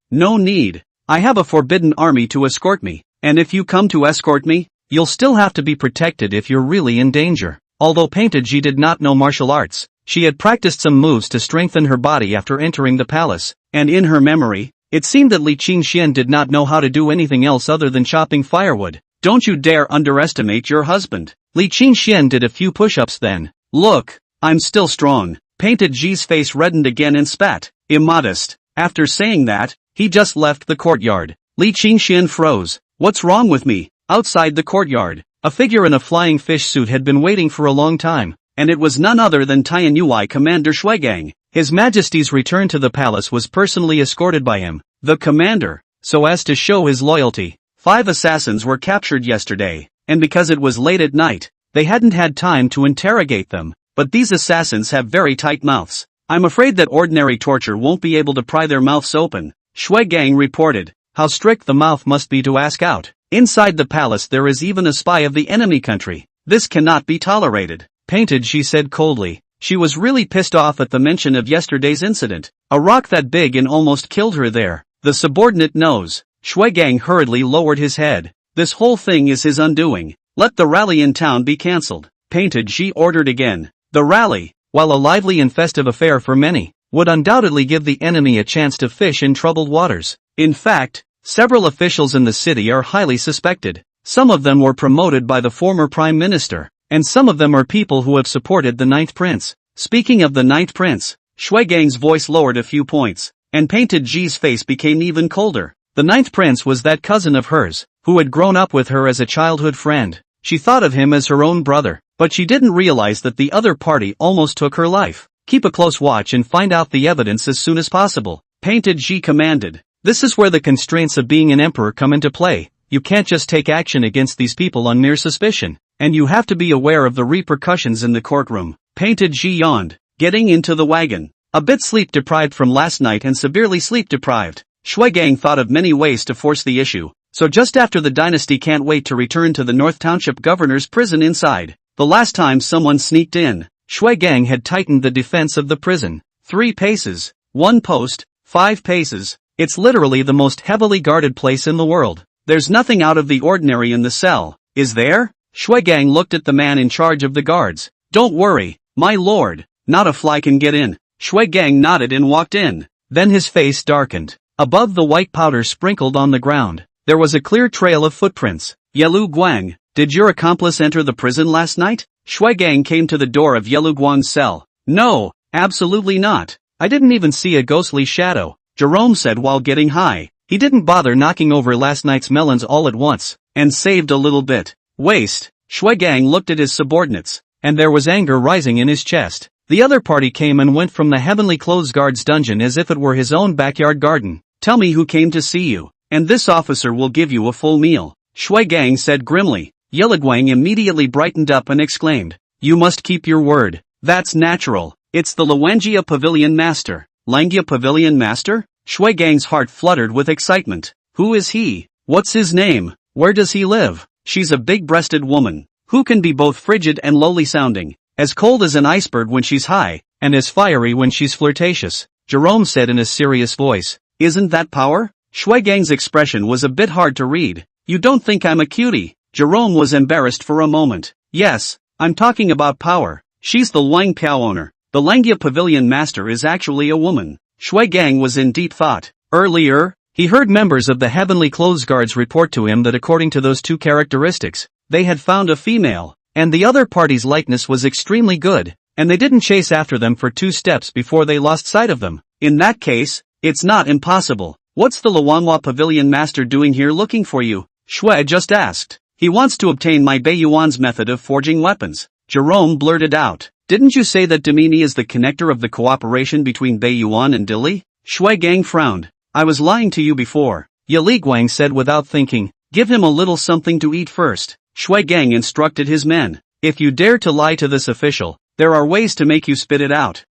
No need. I have a forbidden army to escort me, and if you come to escort me, you'll still have to be protected if you're really in danger. Although Painted Ji did not know martial arts, she had practiced some moves to strengthen her body after entering the palace, and in her memory, it seemed that Li Qingxian did not know how to do anything else other than chopping firewood. Don't you dare underestimate your husband. Li Qingxian did a few push-ups then. Look, I'm still strong. Painted Ji's face reddened again and spat. Immodest. After saying that, he just left the courtyard. Li Qingxian froze. What's wrong with me? Outside the courtyard, a figure in a flying fish suit had been waiting for a long time, and it was none other than Tianyuai Commander Shuigang. His Majesty's return to the palace was personally escorted by him, the commander, so as to show his loyalty. 5 assassins were captured yesterday, and because it was late at night, they hadn't had time to interrogate them, but these assassins have very tight mouths. I'm afraid that ordinary torture won't be able to pry their mouths open, Shuigang reported. How strict the mouth must be to ask out. Inside the palace there is even a spy of the enemy country. This cannot be tolerated. Painted, she said coldly. She was really pissed off at the mention of yesterday's incident. A rock that big and almost killed her there. The subordinate knows. Shuigang hurriedly lowered his head. This whole thing is his undoing. Let the rally in town be cancelled. Painted, she ordered again. The rally, while a lively and festive affair for many, would undoubtedly give the enemy a chance to fish in troubled waters. In fact, several officials in the city are highly suspected. Some of them were promoted by the former prime minister, and some of them are people who have supported the Ninth Prince. Speaking of the Ninth Prince, Shuigang's voice lowered a few points, and Painted Ji's face became even colder. The Ninth Prince was that cousin of hers, who had grown up with her as a childhood friend. She thought of him as her own brother, but she didn't realize that the other party almost took her life. Keep a close watch and find out the evidence as soon as possible, Painted Ji commanded. This is where the constraints of being an emperor come into play. You can't just take action against these people on mere suspicion, and you have to be aware of the repercussions in the courtroom. Painted Ji yawned, getting into the wagon. A bit sleep-deprived from last night and severely sleep-deprived, Shuigang thought of many ways to force the issue. So just after the dynasty can't wait to return to the North Township governor's prison inside. The last time someone sneaked in, Shuigang had tightened the defense of the prison. 3 paces, 1 post, 5 paces. It's literally the most heavily guarded place in the world. There's nothing out of the ordinary in the cell, is there? Shuigang looked at the man in charge of the guards. Don't worry, my lord, not a fly can get in. Shuigang nodded and walked in. Then his face darkened. Above the white powder sprinkled on the ground, there was a clear trail of footprints. Yelu Guang, did your accomplice enter the prison last night? Shuigang came to the door of Yelu Guang's cell. No, absolutely not. I didn't even see a ghostly shadow, Jerome said while getting high. He didn't bother knocking over last night's melons all at once, and saved a little bit. Waste. Shui Gang looked at his subordinates, and there was anger rising in his chest. The other party came and went from the Heavenly Clothes Guard's dungeon as if it were his own backyard garden. Tell me who came to see you, and this officer will give you a full meal, Shui Gang said grimly. Yiliguang immediately brightened up and exclaimed, you must keep your word. That's natural. It's the Luangia Pavilion Master. Langia Pavilion Master? Shui Gang's heart fluttered with excitement. Who is he? What's his name? Where does he live? She's a big-breasted woman, who can be both frigid and lowly sounding, as cold as an iceberg when she's high, and as fiery when she's flirtatious, Jerome said in a serious voice. Isn't that power? Shui Gang's expression was a bit hard to read. You don't think I'm a cutie? Jerome was embarrassed for a moment. Yes, I'm talking about power. She's the Luang Piao owner. The Langia Pavilion Master is actually a woman. Shui Gang was in deep thought. Earlier, he heard members of the Heavenly Clothes Guards report to him that according to those two characteristics, they had found a female, and the other party's likeness was extremely good, and they didn't chase after them for 2 steps before they lost sight of them. In that case, it's not impossible. What's the Luanhua Pavilion Master doing here looking for you? Shui just asked. He wants to obtain my Beiyuan's method of forging weapons. Jerome blurted out. Didn't you say that Domini is the connector of the cooperation between Beiyuan and Dili? Shui Gang frowned. I was lying to you before, Yiliguang said without thinking. Give him a little something to eat first. Shui Gang instructed his men. If you dare to lie to this official, there are ways to make you spit it out.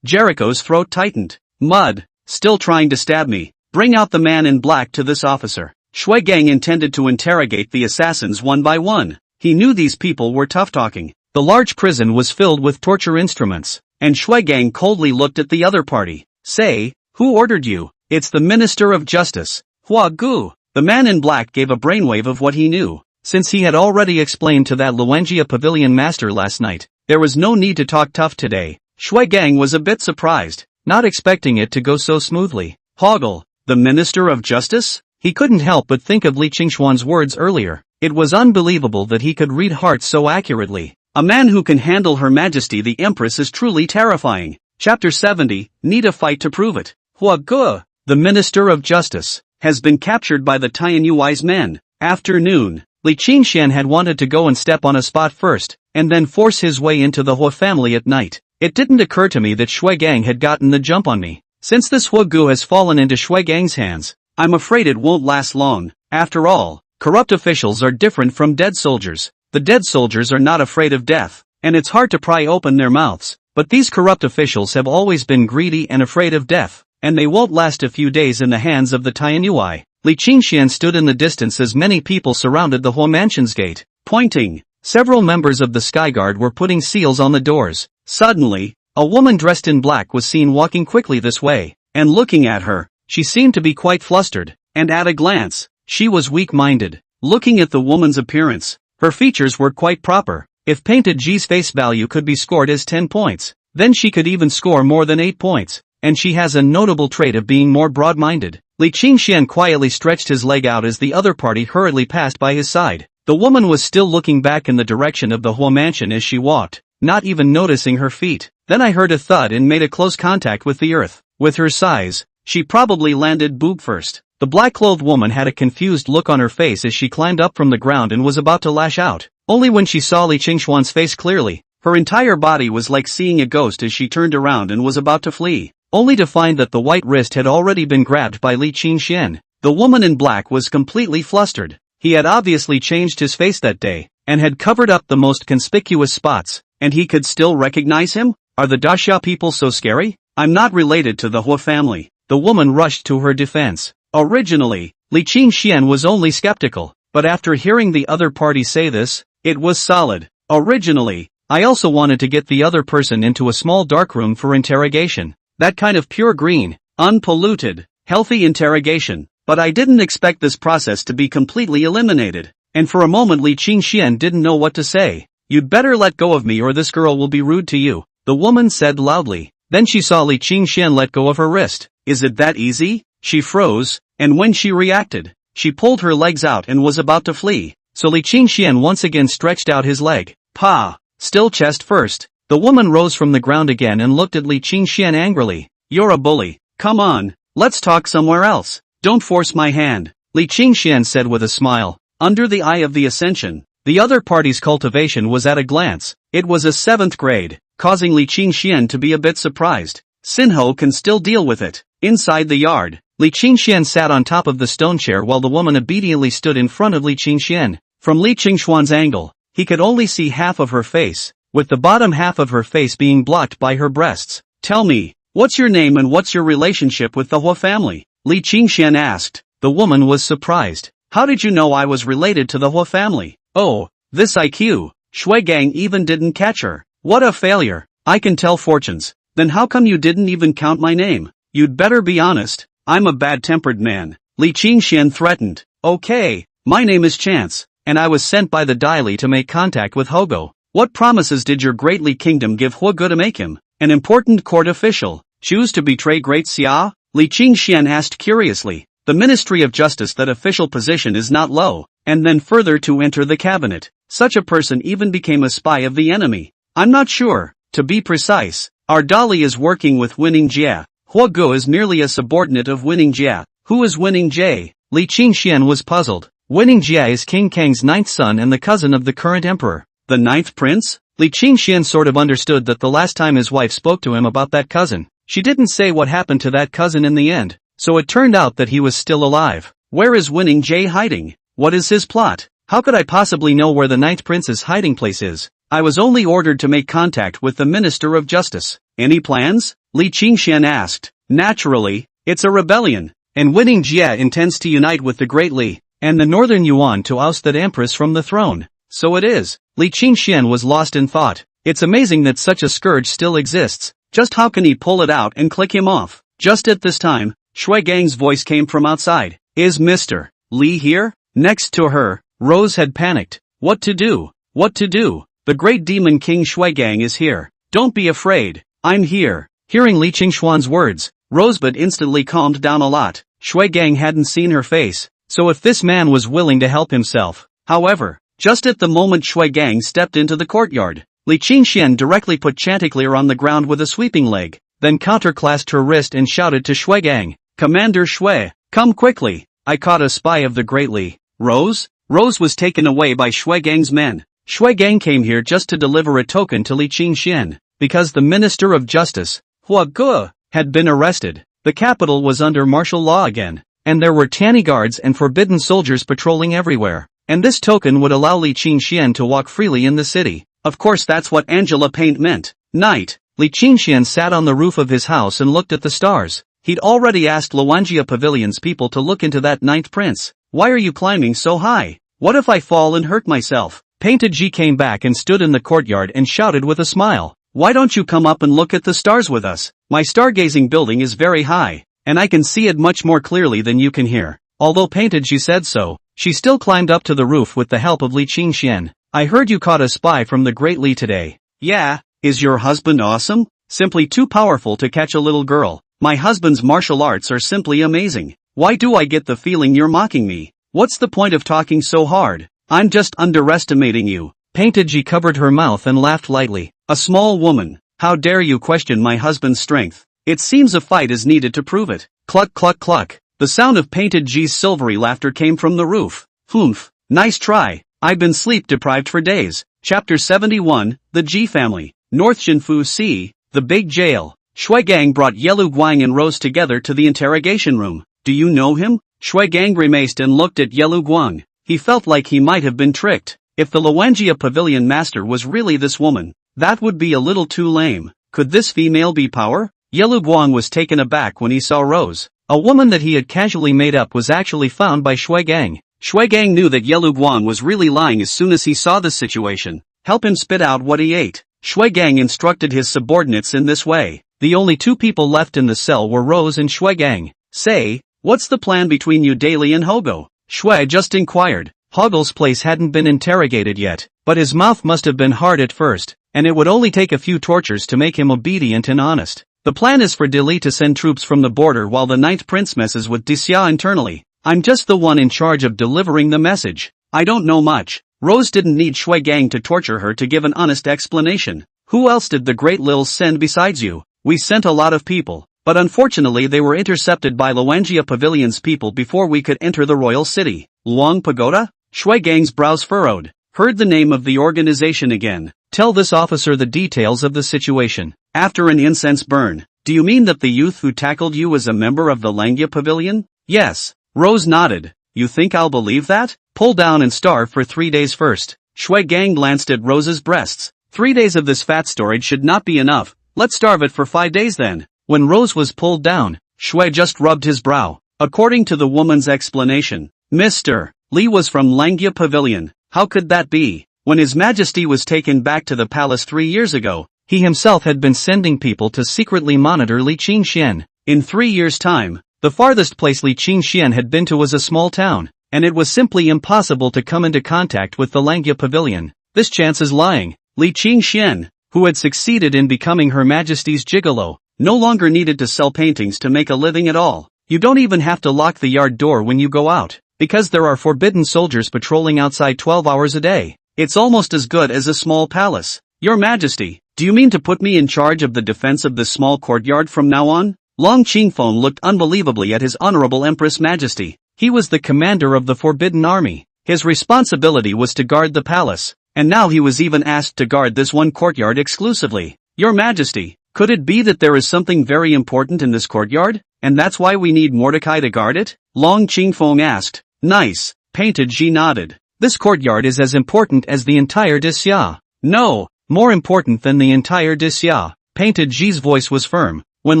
Jericho's throat tightened. Mud, still trying to stab me. Bring out the man in black to this officer. Shui Gang intended to interrogate the assassins one by one. He knew these people were tough-talking. The large prison was filled with torture instruments, and Shui Gang coldly looked at the other party. Say, who ordered you? It's the Minister of Justice. Hua Gu. The man in black gave a brainwave of what he knew. Since he had already explained to that Luangia Pavilion Master last night, there was no need to talk tough today. Shui Gang was a bit surprised, not expecting it to go so smoothly. Hoggle, the Minister of Justice? He couldn't help but think of Li Qingxuan's words earlier. It was unbelievable that he could read hearts so accurately. A man who can handle Her Majesty the Empress is truly terrifying. Chapter 70, Need a Fight to Prove It. Hua Ge, the Minister of Justice, has been captured by the Tianyui's men. Afternoon. Li Qingxian had wanted to go and step on a spot first, and then force his way into the Hua family at night. It didn't occur to me that Shui Gang had gotten the jump on me. Since this Hua Gu has fallen into Shui Gang's hands, I'm afraid it won't last long. After all, corrupt officials are different from dead soldiers. The dead soldiers are not afraid of death, and it's hard to pry open their mouths, but these corrupt officials have always been greedy and afraid of death, and they won't last a few days in the hands of the Tianyui. Li Qingxian stood in the distance as many people surrounded the Hua Mansion's gate, pointing. Several members of the Skyguard were putting seals on the doors. Suddenly, a woman dressed in black was seen walking quickly this way, and looking at her, she seemed to be quite flustered, and at a glance, she was weak-minded. Looking at the woman's appearance, her features were quite proper. If Painted G's face value could be scored as 10 points, then she could even score more than 8 points, and she has a notable trait of being more broad-minded. Li Qingxian quietly stretched his leg out as the other party hurriedly passed by his side. The woman was still looking back in the direction of the Hua Mansion as she walked, not even noticing her feet. Then I heard a thud and made a close contact with the earth. With her size, she probably landed boob first. The black-clothed woman had a confused look on her face as she climbed up from the ground and was about to lash out. Only when she saw Li Qingxuan's face clearly, her entire body was like seeing a ghost as she turned around and was about to flee, only to find that the white wrist had already been grabbed by Li Qingxian. The woman in black was completely flustered. He had obviously changed his face that day, and had covered up the most conspicuous spots, and he could still recognize him? Are the Daxia people so scary? I'm not related to the Hua family. The woman rushed to her defense. Originally, Li Qingxian was only skeptical, but after hearing the other party say this, it was solid. Originally, I also wanted to get the other person into a small dark room for interrogation. That kind of pure green, unpolluted, healthy interrogation, but I didn't expect this process to be completely eliminated. And for a moment Li Qingxian didn't know what to say. You'd better let go of me or this girl will be rude to you, the woman said loudly. Then she saw Li Qingxian let go of her wrist. Is it that easy? She froze, and when she reacted, she pulled her legs out and was about to flee. So Li Qingxian once again stretched out his leg. Pa! Still chest first. The woman rose from the ground again and looked at Li Qingxian angrily. You're a bully. Come on, let's talk somewhere else. Don't force my hand, Li Qingxian said with a smile. Under the eye of the Ascension, The other party's cultivation was at a glance. It was a 7th grade, causing Li Qingxian to be a bit surprised. Sinho can still deal with it. Inside the yard, Li Qingxian sat on top of the stone chair while the woman obediently stood in front of Li Qingxian. From Li Qingshuan's angle, he could only see half of her face, with the bottom half of her face being blocked by her breasts. Tell me, what's your name and what's your relationship with the Hua family? Li Qingxian asked. The woman was surprised. How did you know I was related to the Hua family? Oh, this IQ. Shui Gang even didn't catch her. What a failure. I can tell fortunes. Then how come you didn't even count my name? You'd better be honest. I'm a bad-tempered man. Li Qingxian threatened. Okay, my name is Chance, and I was sent by the Dai Li to make contact with Hogo. What promises did your great Li kingdom give Huoge to make him an important court official? Choose to betray great Xia? Li Qingxian asked curiously. The Ministry of Justice, that official position is not low, and then further to enter the cabinet. Such a person even became a spy of the enemy. I'm not sure. To be precise, our Dali is working with Winning Jia. Huoge is merely a subordinate of Winning Jia. Who is Winning Jia? Li Qingxian was puzzled. Winning Jia is King Kang's 9th son and the cousin of the current emperor. The 9th prince? Li Qingxian sort of understood that the last time his wife spoke to him about that cousin, she didn't say what happened to that cousin in the end, so it turned out that he was still alive. Where is Winning Jia hiding? What is his plot? How could I possibly know where the 9th prince's hiding place is? I was only ordered to make contact with the Minister of Justice. Any plans? Li Qingxian asked. Naturally, it's a rebellion, and Winning Jia intends to unite with the Great Li and the Northern Yuan to oust that Empress from the throne. So it is. Li Qingxian was lost in thought. It's amazing that such a scourge still exists. Just how can he pull it out and click him off? Just at this time, Shui Gang's voice came from outside. Is Mr. Li here? Next to her, Rose had panicked. What to do? What to do? The great demon king Shui Gang is here. Don't be afraid. I'm here. Hearing Li Qingshuan's words, Rosebud instantly calmed down a lot. Shui Gang hadn't seen her face, so if this man was willing to help himself. However, just at the moment Shui Gang stepped into the courtyard, Li Qingxian directly put Chanticleer on the ground with a sweeping leg, then counterclasped her wrist and shouted to Shui Gang, Commander Shui, come quickly. I caught a spy of the Great Li. Rose? Rose was taken away by Shui Gang's men. Shui Gang came here just to deliver a token to Li Qingxian, because the Minister of Justice, Huoge, had been arrested. The capital was under martial law again, and there were tanny guards and forbidden soldiers patrolling everywhere, and this token would allow Li Qingxian to walk freely in the city. Of course that's what Angela Paint meant. Night. Li Qingxian sat on the roof of his house and looked at the stars. He'd already asked Luanjia Pavilion's people to look into that 9th prince. Why are you climbing so high? What if I fall and hurt myself? Painted G came back and stood in the courtyard and shouted with a smile. Why don't you come up and look at the stars with us? My stargazing building is very high, and I can see it much more clearly than you can hear. Although Painted G said so, she still climbed up to the roof with the help of Li Qingxian. I heard you caught a spy from the Great Li today. Yeah, is your husband awesome? Simply too powerful to catch a little girl. My husband's martial arts are simply amazing. Why do I get the feeling you're mocking me? What's the point of talking so hard? I'm just underestimating you. Painted G covered her mouth and laughed lightly. A small woman. How dare you question my husband's strength? It seems a fight is needed to prove it. Cluck cluck cluck. The sound of Painted G's silvery laughter came from the roof. Humph. Nice try. I've been sleep deprived for days. Chapter 71, The G Family. North Shinfu Sea, the big jail. Shui Gang brought Yelu Guang and Rose together to the interrogation room. Do you know him? Shui Gang grimaced and looked at Yelu Guang. He felt like he might have been tricked. If the Luanjia Pavilion master was really this woman, that would be a little too lame. Could this female be power? Yelu Guang was taken aback when he saw Rose. A woman that he had casually made up was actually found by Shui Gang. Shui Gang knew that Yelu Guang was really lying as soon as he saw the situation. Help him spit out what he ate. Shui Gang instructed his subordinates in this way. The only two people left in the cell were Rose and Shui Gang. Say, what's the plan between you daily and Hogo? Shui just inquired. Hogo's place hadn't been interrogated yet, but his mouth must have been hard at first, and it would only take a few tortures to make him obedient and honest. The plan is for Dili to send troops from the border while the 9th prince messes with Dixia internally. I'm just the one in charge of delivering the message. I don't know much. Rose didn't need Shui Gang to torture her to give an honest explanation. Who else did the Great Lils send besides you? We sent a lot of people, but unfortunately they were intercepted by Luanjia Pavilion's people before we could enter the royal city. Luang Pagoda? Shui Gang's brows furrowed. Heard the name of the organization again. Tell this officer the details of the situation. After an incense burn. Do you mean that the youth who tackled you is a member of the Langya Pavilion? Yes. Rose nodded. You think I'll believe that? Pull down and starve for 3 days first. Shui Gang glanced at Rose's breasts. 3 days of this fat storage should not be enough. Let's starve it for 5 days then. When Rose was pulled down, Shui just rubbed his brow. According to the woman's explanation, Mr. Li was from Langya Pavilion. How could that be? When His Majesty was taken back to the palace 3 years ago, he himself had been sending people to secretly monitor Li Qingxian. In 3 years' time, the farthest place Li Qingxian had been to was a small town, and it was simply impossible to come into contact with the Langya Pavilion. This chance is lying. Li Qingxian, who had succeeded in becoming Her Majesty's gigolo, no longer needed to sell paintings to make a living at all. You don't even have to lock the yard door when you go out, because there are forbidden soldiers patrolling outside 12 hours a day. It's almost as good as a small palace. Your Majesty, do you mean to put me in charge of the defense of this small courtyard from now on? Long Qingfeng looked unbelievably at his Honorable Empress Majesty. He was the commander of the Forbidden Army. His responsibility was to guard the palace, and now he was even asked to guard this one courtyard exclusively. Your Majesty, could it be that there is something very important in this courtyard, and that's why we need Mordecai to guard it? Long Qingfeng asked. Nice. Painted Ji nodded. This courtyard is as important as the entire Disya. No, more important than the entire Disya. Painted Ji's voice was firm. When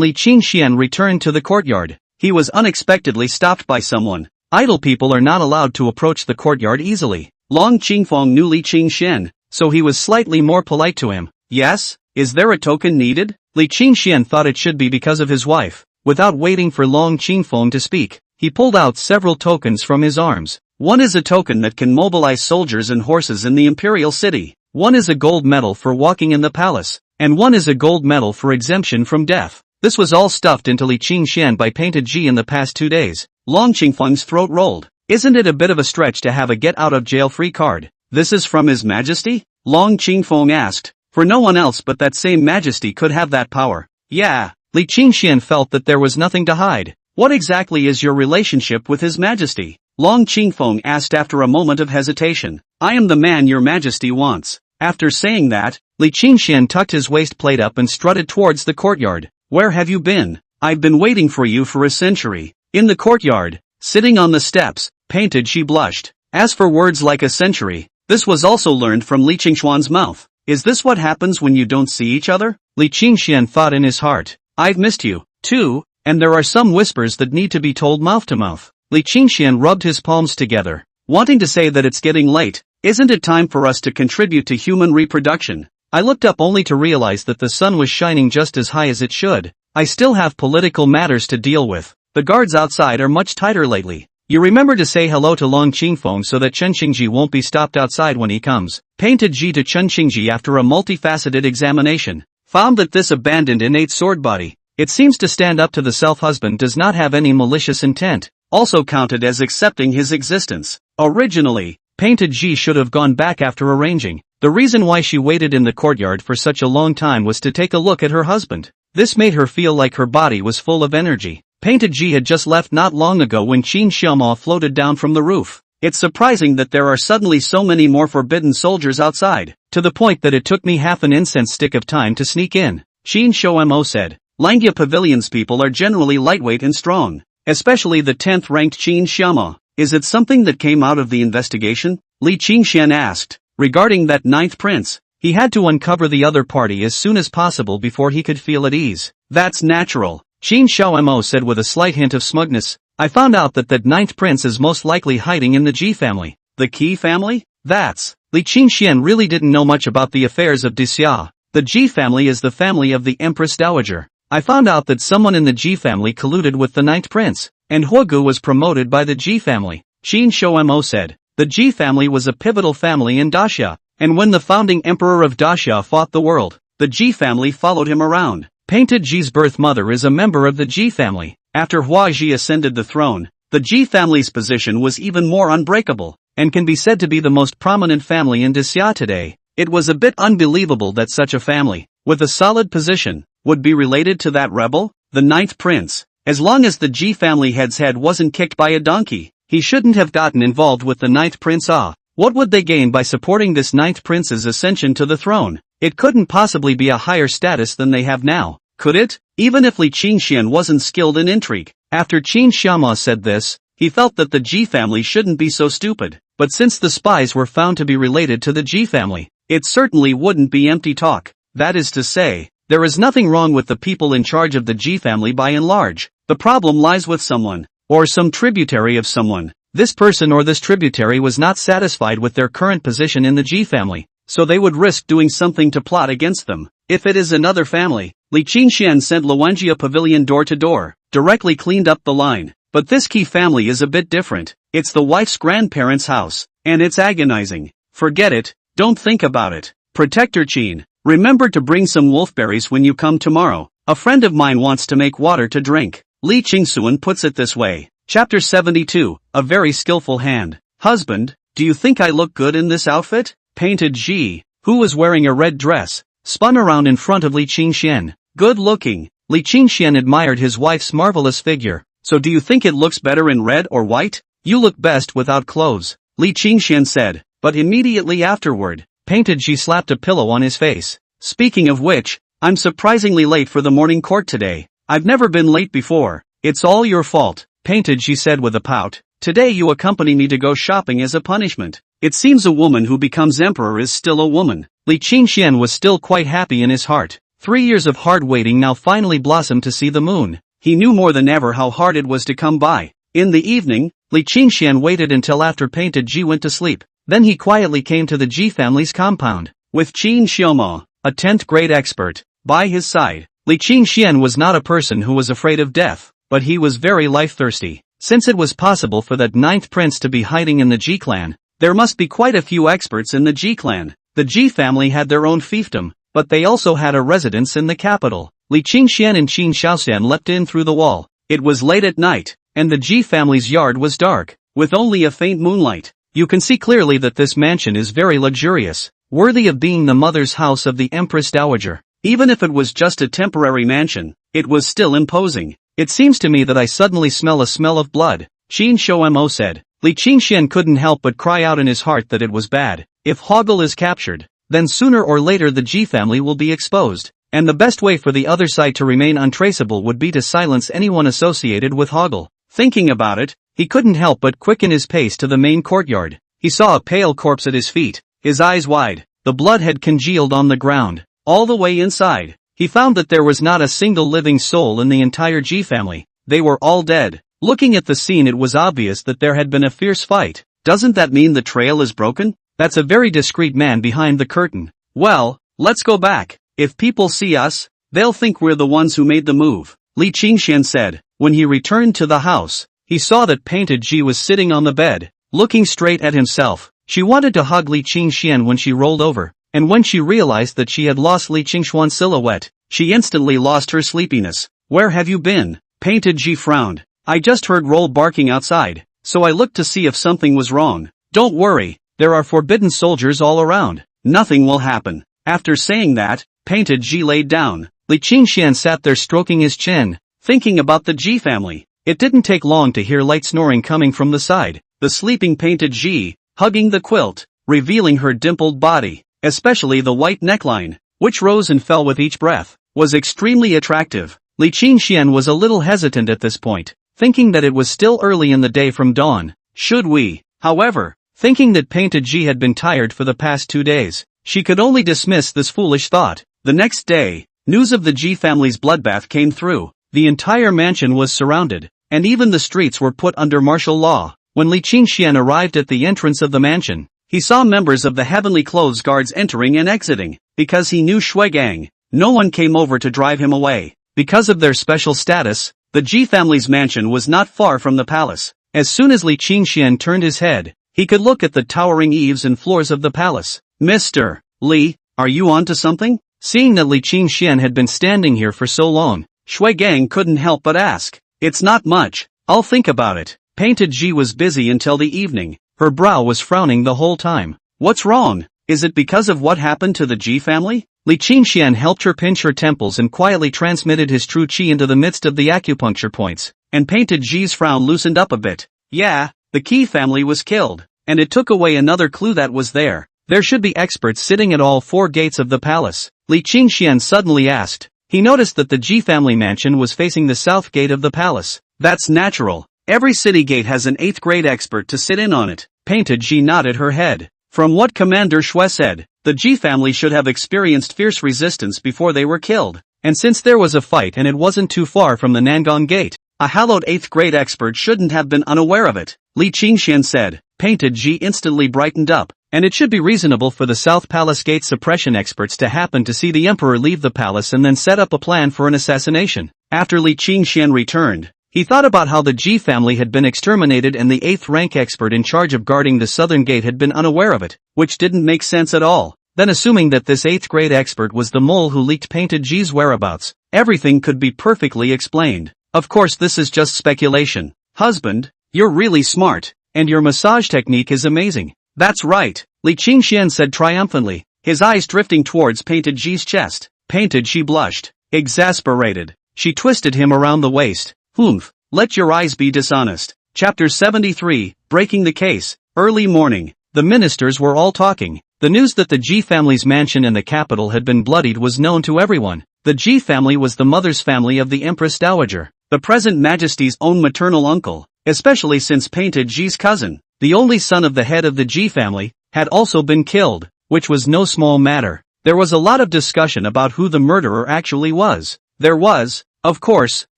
Li Qingxian returned to the courtyard, he was unexpectedly stopped by someone. Idle people are not allowed to approach the courtyard easily. Long Qingfeng knew Li Qingxian, so he was slightly more polite to him. Yes? Is there a token needed? Li Qingxian thought it should be because of his wife. Without waiting for Long Qingfeng to speak, he pulled out several tokens from his arms. One is a token that can mobilize soldiers and horses in the imperial city. One is a gold medal for walking in the palace, and one is a gold medal for exemption from death. This was all stuffed into Li Qingxian by Painted Ji in the past 2 days. Long Qingfeng's throat rolled. Isn't it a bit of a stretch to have a get-out-of-jail-free card? This is from His Majesty? Long Qingfeng asked. For no one else but that same Majesty could have that power. Yeah. Li Qingxian felt that there was nothing to hide. What exactly is your relationship with His Majesty? Long Qingfeng asked after a moment of hesitation. I am the man your Majesty wants. After saying that, Li Qingxian tucked his waistplate up and strutted towards the courtyard. Where have you been? I've been waiting for you for a century. In the courtyard, sitting on the steps, Painted She blushed. As for words like a century, this was also learned from Li Qingxuan's mouth. Is this what happens when you don't see each other? Li Qingxian thought in his heart. I've missed you, too, and there are some whispers that need to be told mouth to mouth. Li Qingxian rubbed his palms together, wanting to say that it's getting late. Isn't it time for us to contribute to human reproduction? I looked up only to realize that the sun was shining just as high as it should. I still have political matters to deal with. The guards outside are much tighter lately. You remember to say hello to Long Qingfeng so that Chen Qingji won't be stopped outside when he comes. Painted Ji to Chen Qingji after a multifaceted examination. Found that this abandoned innate sword body, it seems to stand up to the self-husband, does not have any malicious intent. Also counted as accepting his existence. Originally, Painted Ji should have gone back after arranging. The reason why she waited in the courtyard for such a long time was to take a look at her husband. This made her feel like her body was full of energy. Painted Ji had just left not long ago when Qin Xiaoma floated down from the roof. It's surprising that there are suddenly so many more forbidden soldiers outside, to the point that it took me half an incense stick of time to sneak in. Qin Xiaoma said. Langya Pavilion's people are generally lightweight and strong. Especially the 10th ranked Qin Xiaoma. Is it something that came out of the investigation? Li Qingxian asked. Regarding that 9th prince, he had to uncover the other party as soon as possible before he could feel at ease. That's natural, Qin Xiaomo said with a slight hint of smugness. I found out that 9th prince is most likely hiding in the Ji family. The Qi family? That's. Li Qingxian really didn't know much about the affairs of Disya. The Ji family is the family of the Empress Dowager. I found out that someone in the Ji family colluded with the 9th prince, and Huogu was promoted by the Ji family. Qin Xiaomo said. The Ji family was a pivotal family in Daxia, and when the founding emperor of Daxia fought the world, the Ji family followed him around. Painted Ji's birth mother is a member of the Ji family. After Hua Ji ascended the throne, the Ji family's position was even more unbreakable, and can be said to be the most prominent family in Disya today. It was a bit unbelievable that such a family, with a solid position, would be related to that rebel, the 9th prince. As long as the Ji family head's head wasn't kicked by a donkey, he shouldn't have gotten involved with the 9th prince. What would they gain by supporting this ninth prince's ascension to the throne? It couldn't possibly be a higher status than they have now, could it? Even if Li Qingxian wasn't skilled in intrigue. After Qin Xiama said this, he felt that the Ji family shouldn't be so stupid. But since the spies were found to be related to the Ji family, it certainly wouldn't be empty talk. That is to say, there is nothing wrong with the people in charge of the Ji family by and large. The problem lies with someone, or some tributary of someone. This person or this tributary was not satisfied with their current position in the Ji family, so they would risk doing something to plot against them. If it is another family, Li Qingxian sent Luwenjia Pavilion door to door, directly cleaned up the line. But this key family is a bit different. It's the wife's grandparents' house, and it's agonizing. Forget it, don't think about it. Protector Qin, remember to bring some wolfberries when you come tomorrow. A friend of mine wants to make water to drink. Li Qingsuan puts it this way. Chapter 72, a very skillful hand. Husband, do you think I look good in this outfit? Painted Ji, who was wearing a red dress, spun around in front of Li Qingxian. Good looking. Li Qingxian admired his wife's marvelous figure. So do you think it looks better in red or white? You look best without clothes, Li Qingxian said, but immediately afterward, Painted Ji slapped a pillow on his face. Speaking of which, I'm surprisingly late for the morning court today. I've never been late before. It's all your fault, Painted Ji said with a pout. Today you accompany me to go shopping as a punishment. It seems a woman who becomes emperor is still a woman. Li Qingxian was still quite happy in his heart. 3 years of hard waiting now finally blossomed to see the moon. He knew more than ever how hard it was to come by. In the evening, Li Qingxian waited until after Painted Ji went to sleep. Then he quietly came to the Ji family's compound. With Qin Xiaoma, a 10th grade expert, by his side, Li Qingxian was not a person who was afraid of death, but he was very life-thirsty. Since it was possible for that ninth prince to be hiding in the Ji clan, there must be quite a few experts in the Ji clan. The Ji family had their own fiefdom, but they also had a residence in the capital. Li Qingxian and Qin Xiaoshan leapt in through the wall. It was late at night, and the Ji family's yard was dark, with only a faint moonlight. You can see clearly that this mansion is very luxurious, worthy of being the mother's house of the Empress Dowager. Even if it was just a temporary mansion, it was still imposing. It seems to me that I suddenly smell a smell of blood, Qin Xiaomo said. Li Qingxian couldn't help but cry out in his heart that it was bad. If Hoggle is captured, then sooner or later the Ji family will be exposed, and the best way for the other side to remain untraceable would be to silence anyone associated with Hoggle. Thinking about it, he couldn't help but quicken his pace to the main courtyard. He saw a pale corpse at his feet, his eyes wide. The blood had congealed on the ground. All the way inside, he found that there was not a single living soul in the entire Ji family. They were all dead. Looking at the scene, it was obvious that there had been a fierce fight. Doesn't that mean the trail is broken? That's a very discreet man behind the curtain. Well, let's go back. If people see us, they'll think we're the ones who made the move, Li Qingxian said. When he returned to the house, he saw that Painted Ji was sitting on the bed, looking straight at himself. She wanted to hug Li Qingxian when she rolled over, and when she realized that she had lost Li Qingxuan's silhouette, she instantly lost her sleepiness. Where have you been? Painted Ji frowned. I just heard Roll barking outside, so I looked to see if something was wrong. Don't worry, there are forbidden soldiers all around. Nothing will happen. After saying that, Painted Ji laid down. Li Qingxian sat there stroking his chin, thinking about the Ji family. It didn't take long to hear light snoring coming from the side. The sleeping Painted Ji, hugging the quilt, revealing her dimpled body, especially the white neckline, which rose and fell with each breath, was extremely attractive. Li Qingxian was a little hesitant at this point, thinking that it was still early in the day from dawn. Should we? However, thinking that Painted Ji had been tired for the past 2 days, she could only dismiss this foolish thought. The next day, news of the Ji family's bloodbath came through. The entire mansion was surrounded, and even the streets were put under martial law. When Li Qingxian arrived at the entrance of the mansion, he saw members of the Heavenly Clothes Guards entering and exiting. Because he knew Shui Gang, no one came over to drive him away. Because of their special status, the Ji family's mansion was not far from the palace. As soon as Li Qingxian turned his head, he could look at the towering eaves and floors of the palace. Mr. Li, are you on to something? Seeing that Li Qingxian had been standing here for so long, Shui Gang couldn't help but ask. It's not much, I'll think about it. Painted Ji was busy until the evening. Her brow was frowning the whole time. What's wrong? Is it because of what happened to the Ji family? Li Qingxian helped her pinch her temples and quietly transmitted his true qi into the midst of the acupuncture points, and Painted Ji's frown loosened up a bit. Yeah, the Qi family was killed, and it took away another clue that was there. There should be experts sitting at all 4 gates of the palace. Li Qingxian suddenly asked. He noticed that the Ji family mansion was facing the south gate of the palace. That's natural. Every city gate has an 8th grade expert to sit in on it. Painted Ji nodded her head. From what Commander Shui said, the Ji family should have experienced fierce resistance before they were killed. And since there was a fight and it wasn't too far from the Nangong gate, a hallowed 8th grade expert shouldn't have been unaware of it. Li Qingxian said. Painted Ji instantly brightened up. And it should be reasonable for the South Palace Gate suppression experts to happen to see the emperor leave the palace and then set up a plan for an assassination. After Li Qingxian returned, he thought about how the Ji family had been exterminated and the 8th rank expert in charge of guarding the southern gate had been unaware of it, which didn't make sense at all. Then assuming that this 8th grade expert was the mole who leaked Painted Ji's whereabouts, everything could be perfectly explained. Of course this is just speculation. Husband, you're really smart, and your massage technique is amazing. That's right, Li Qingxian said triumphantly, his eyes drifting towards Painted Ji's chest. Painted Ji blushed. Exasperated, she twisted him around the waist. Humph, let your eyes be dishonest. Chapter 73, Breaking the Case. Early morning, the ministers were all talking. The news that the Ji family's mansion in the capital had been bloodied was known to everyone. The Ji family was the mother's family of the Empress Dowager, the present Majesty's own maternal uncle, especially since Painted Ji's cousin, the only son of the head of the Ji family, had also been killed, which was no small matter. There was a lot of discussion about who the murderer actually was. There was, of course,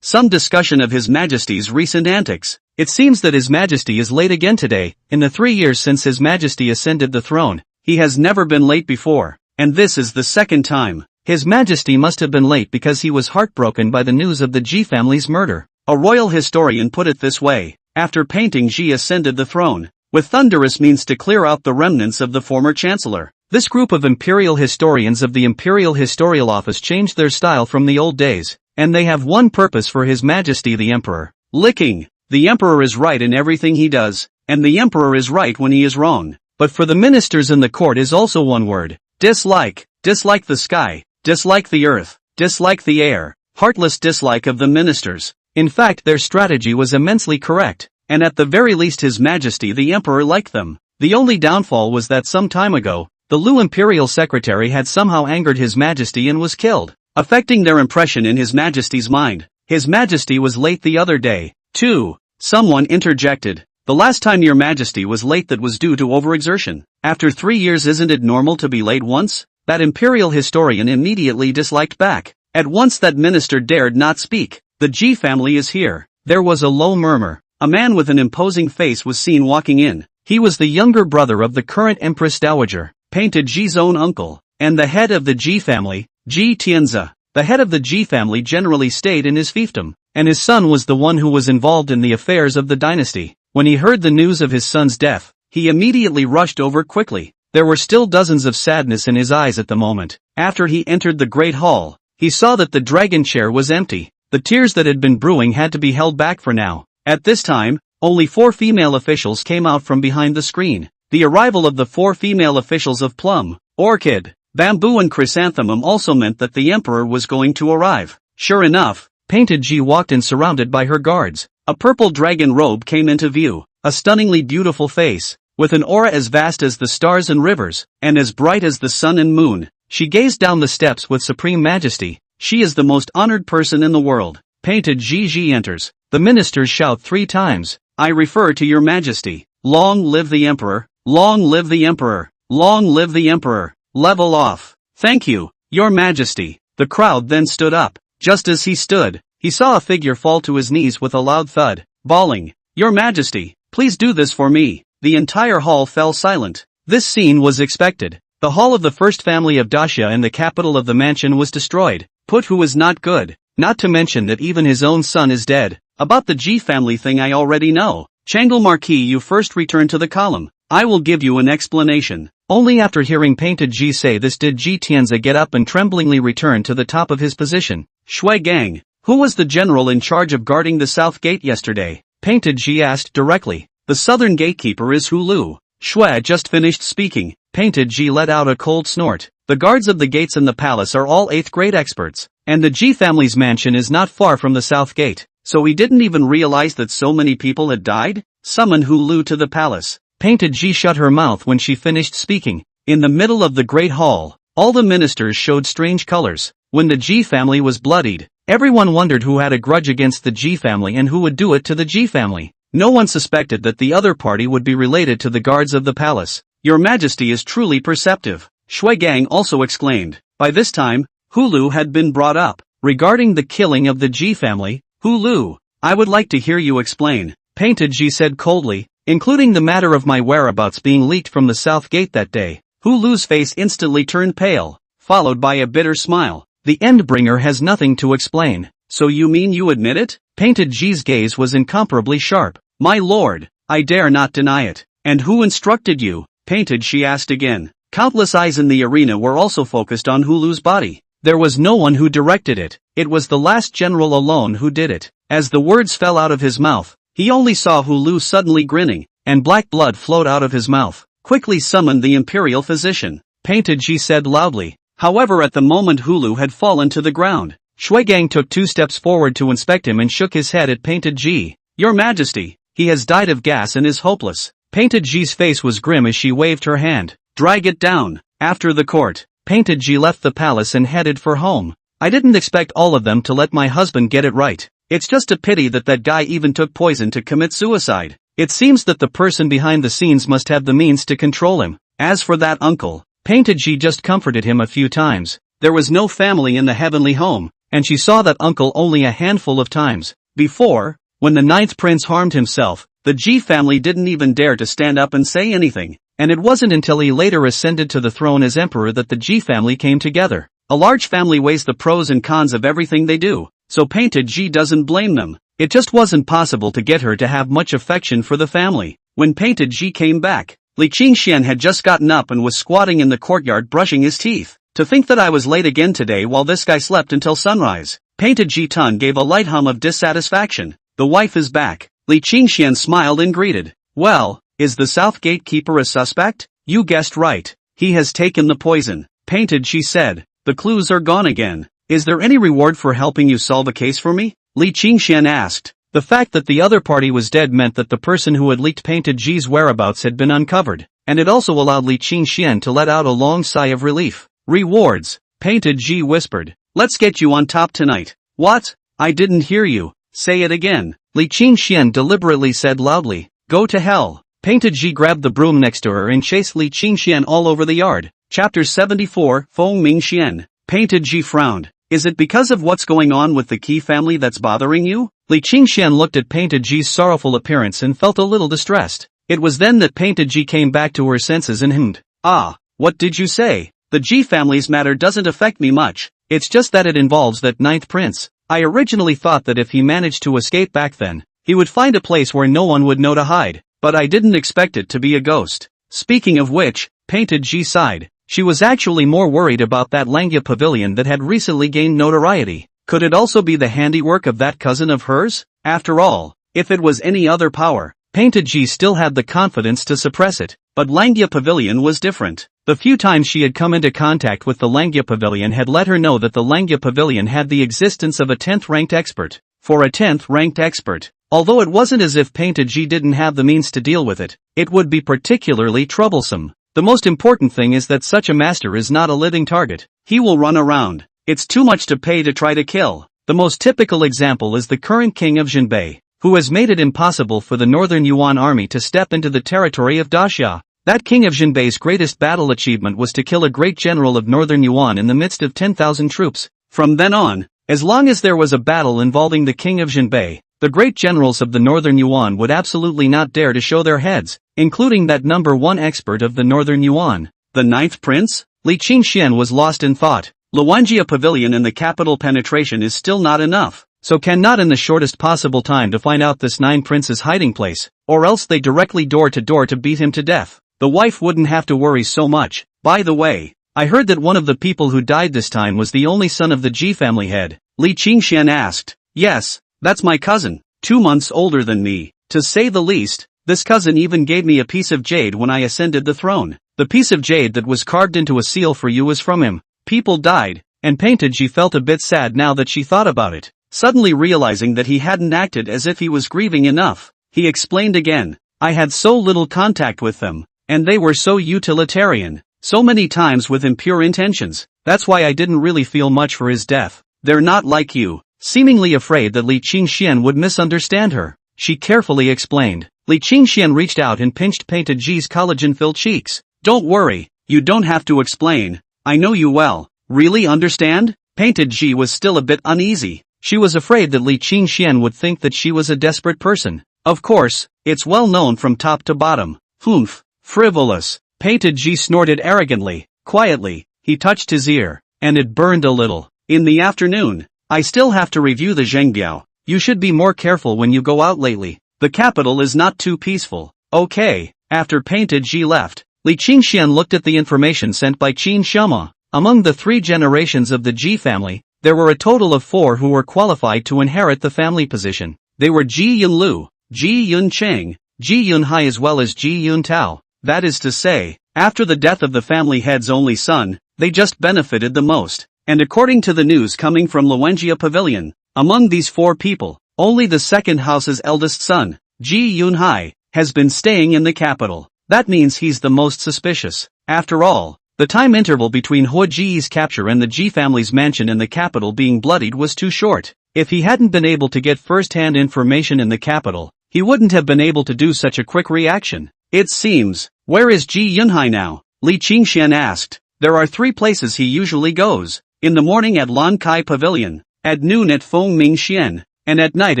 some discussion of His Majesty's recent antics. It seems that His Majesty is late again today. In the 3 years since His Majesty ascended the throne, he has never been late before, and this is the second time. His Majesty must have been late because he was heartbroken by the news of the Ji family's murder. A royal historian put it this way. After Painting Ji ascended the throne, with thunderous means to clear out the remnants of the former chancellor. This group of imperial historians of the Imperial Historical Office changed their style from the old days, and they have one purpose for His Majesty the Emperor. Licking. The Emperor is right in everything he does, and the Emperor is right when he is wrong. But for the ministers in the court is also one word. Dislike. Dislike the sky, dislike the earth, dislike the air, heartless dislike of the ministers. In fact, their strategy was immensely correct, and at the very least His Majesty the Emperor liked them. The only downfall was that some time ago, the Lu Imperial Secretary had somehow angered His Majesty and was killed, affecting their impression in His Majesty's mind. His Majesty was late the other day, too. Someone interjected. The last time Your Majesty was late that was due to overexertion. After 3 years isn't it normal to be late once? That imperial historian immediately disliked back. At once that minister dared not speak. The Ji family is here. There was a low murmur. A man with an imposing face was seen walking in. He was the younger brother of the current Empress Dowager, Painted Ji's own uncle, and the head of the Ji family, Ji Tianzi. The head of the Ji family generally stayed in his fiefdom, and his son was the one who was involved in the affairs of the dynasty. When he heard the news of his son's death, he immediately rushed over quickly. There were still dozens of sadness in his eyes at the moment. After he entered the great hall, he saw that the dragon chair was empty. The tears that had been brewing had to be held back for now. At this time, only 4 female officials came out from behind the screen. The arrival of the 4 female officials of Plum, Orchid, Bamboo and Chrysanthemum also meant that the emperor was going to arrive. Sure enough, Painted Ji walked in surrounded by her guards. A purple dragon robe came into view, a stunningly beautiful face, with an aura as vast as the stars and rivers, and as bright as the sun and moon. She gazed down the steps with supreme majesty. She is the most honored person in the world. Painted Ji enters. The ministers shout 3 times. I refer to Your Majesty. Long live the Emperor. Long live the Emperor. Long live the Emperor. Level off. Thank you, Your Majesty. The crowd then stood up. Just as he stood, he saw a figure fall to his knees with a loud thud, bawling, Your Majesty, please do this for me. The entire hall fell silent. This scene was expected. The hall of the first family of Daxia in the capital of the mansion was destroyed. Put who is not good. Not to mention that even his own son is dead. About the Ji family thing I already know. Changle Marquis, you first return to the column. I will give you an explanation. Only after hearing Painted Ji say this did Ji Tianzi get up and tremblingly return to the top of his position. Shui Gang, who was the general in charge of guarding the south gate yesterday? Painted Ji asked directly. The southern gatekeeper is Hu Lu. Shui just finished speaking. Painted Ji let out a cold snort. The guards of the gates in the palace are all 8th grade experts, and the Ji family's mansion is not far from the south gate. So he didn't even realize that so many people had died? Summon Hu Lu to the palace. Painted Ji shut her mouth when she finished speaking. In the middle of the great hall, all the ministers showed strange colors. When the Ji family was bloodied, everyone wondered who had a grudge against the Ji family and who would do it to the Ji family. No one suspected that the other party would be related to the guards of the palace. Your Majesty is truly perceptive, Shui Gang also exclaimed. By this time, Hulu had been brought up. Regarding the killing of the Ji family, Hulu, I would like to hear you explain, Painted Ji said coldly, including the matter of my whereabouts being leaked from the south gate that day. Hulu's face instantly turned pale, followed by a bitter smile. The Endbringer has nothing to explain. So you mean you admit it? Painted Ji's gaze was incomparably sharp. My lord, I dare not deny it. And who instructed you? Painted she asked again. Countless eyes in the arena were also focused on Hulu's body. There was no one who directed it. It was the last general alone who did it. As the words fell out of his mouth, he only saw Hulu suddenly grinning, and black blood flowed out of his mouth. Quickly summoned the imperial physician, Painted Ji said loudly. However, at the moment Hulu had fallen to the ground, Shuigang took 2 steps forward to inspect him and shook his head at Painted Ji. Your Majesty, he has died of gas and is hopeless. Painted Ji's face was grim as she waved her hand. Drag it down. After the court, Painted Ji left the palace and headed for home. I didn't expect all of them to let my husband get it right. It's just a pity that that guy even took poison to commit suicide. It seems that the person behind the scenes must have the means to control him. As for that uncle, Painted Ji just comforted him a few times. There was no family in the heavenly home, and she saw that uncle only a handful of times. Before, when the 9th prince harmed himself, the Ji family didn't even dare to stand up and say anything. And it wasn't until he later ascended to the throne as emperor that the Ji family came together. A large family weighs the pros and cons of everything they do, so Painted Ji doesn't blame them. It just wasn't possible to get her to have much affection for the family. When Painted Ji came back, Li Qingxian had just gotten up and was squatting in the courtyard brushing his teeth. To think that I was late again today while this guy slept until sunrise. Painted Ji Tun gave a light hum of dissatisfaction. The wife is back. Li Qingxian smiled and greeted. Well, is the South Gatekeeper a suspect? You guessed right. He has taken the poison. Painted Ji said. The clues are gone again. Is there any reward for helping you solve a case for me? Li Qingxian asked. The fact that the other party was dead meant that the person who had leaked Painted Ji's whereabouts had been uncovered, and it also allowed Li Qingxian to let out a long sigh of relief. Rewards, Painted Ji whispered. Let's get you on top tonight. What? I didn't hear you. Say it again. Li Qingxian deliberately said loudly. Go to hell. Painted Ji grabbed the broom next to her and chased Li Qingxian all over the yard. Chapter 74, Feng Mingxian. Painted Ji frowned. Is it because of what's going on with the Qi family that's bothering you? Li Qingxian looked at Painted Ji's sorrowful appearance and felt a little distressed. It was then that Painted Ji came back to her senses and hummed. Ah, what did you say? The Ji family's matter doesn't affect me much. It's just that it involves that 9th prince. I originally thought that if he managed to escape back then, he would find a place where no one would know to hide, but I didn't expect it to be a ghost. Speaking of which, Painted Ji sighed. She was actually more worried about that Langya pavilion that had recently gained notoriety. Could it also be the handiwork of that cousin of hers? After all, if it was any other power, Painted Ji still had the confidence to suppress it, but Langya pavilion was different. The few times she had come into contact with the Langya pavilion had let her know that the Langya pavilion had the existence of a 10th ranked expert. For a 10th ranked expert, although it wasn't as if Painted Ji didn't have the means to deal with it, it would be particularly troublesome. The most important thing is that such a master is not a living target. He will run around. It's too much to pay to try to kill. The most typical example is the current king of Jinbei, who has made it impossible for the Northern Yuan army to step into the territory of Daxia. That king of Jinbei's greatest battle achievement was to kill a great general of Northern Yuan in the midst of 10,000 troops. From then on, as long as there was a battle involving the king of Jinbei, the great generals of the Northern Yuan would absolutely not dare to show their heads, including that number 1 expert of the Northern Yuan. The 9th prince? Li Qingxian was lost in thought. Luwanjia pavilion in the capital penetration is still not enough, so cannot in the shortest possible time to find out this 9 prince's hiding place, or else they directly door to beat him to death. The wife wouldn't have to worry so much. By the way, I heard that one of the people who died this time was the only son of the Ji family head. Li Qingxian asked. Yes, that's my cousin, 2 months older than me. To say the least, this cousin even gave me a piece of jade when I ascended the throne. The piece of jade that was carved into a seal for you is from him. People died, and Painted Ji felt a bit sad now that she thought about it. Suddenly realizing that he hadn't acted as if he was grieving enough, he explained again. I had so little contact with them, and they were so utilitarian, so many times with impure intentions. That's why I didn't really feel much for his death. They're not like you. Seemingly afraid that Li Qingxian would misunderstand her, she carefully explained. Li Qingxian reached out and pinched Painted Ji's collagen-filled cheeks. Don't worry, you don't have to explain. I know you well. Really understand? Painted Ji was still a bit uneasy. She was afraid that Li Qingxian would think that she was a desperate person. Of course, it's well known from top to bottom. Humph, frivolous. Painted Ji snorted arrogantly. Quietly, he touched his ear, and it burned a little. In the afternoon, I still have to review the Zhengbiao. You should be more careful when you go out lately. The capital is not too peaceful. Okay. After Painted Ji left, Li Qingxian looked at the information sent by Qin Xiaoma. Among the 3 generations of the Ji family, there were a total of 4 who were qualified to inherit the family position. They were Ji Yunlu, Ji Yuncheng, Ji Yunhai as well as Ji Yuntao. That is to say, after the death of the family head's only son, they just benefited the most. And according to the news coming from Luwenjia Pavilion, among these 4 people, only the second house's eldest son, Ji Yunhai, has been staying in the capital. That means he's the most suspicious. After all, the time interval between Hua Ji's capture and the Ji family's mansion in the capital being bloodied was too short. If he hadn't been able to get first-hand information in the capital, he wouldn't have been able to do such a quick reaction. It seems. Where is Ji Yunhai now? Li Qingxian asked. There are 3 places he usually goes. In the morning at Lan Kai Pavilion, at noon at Feng Mingxian, and at night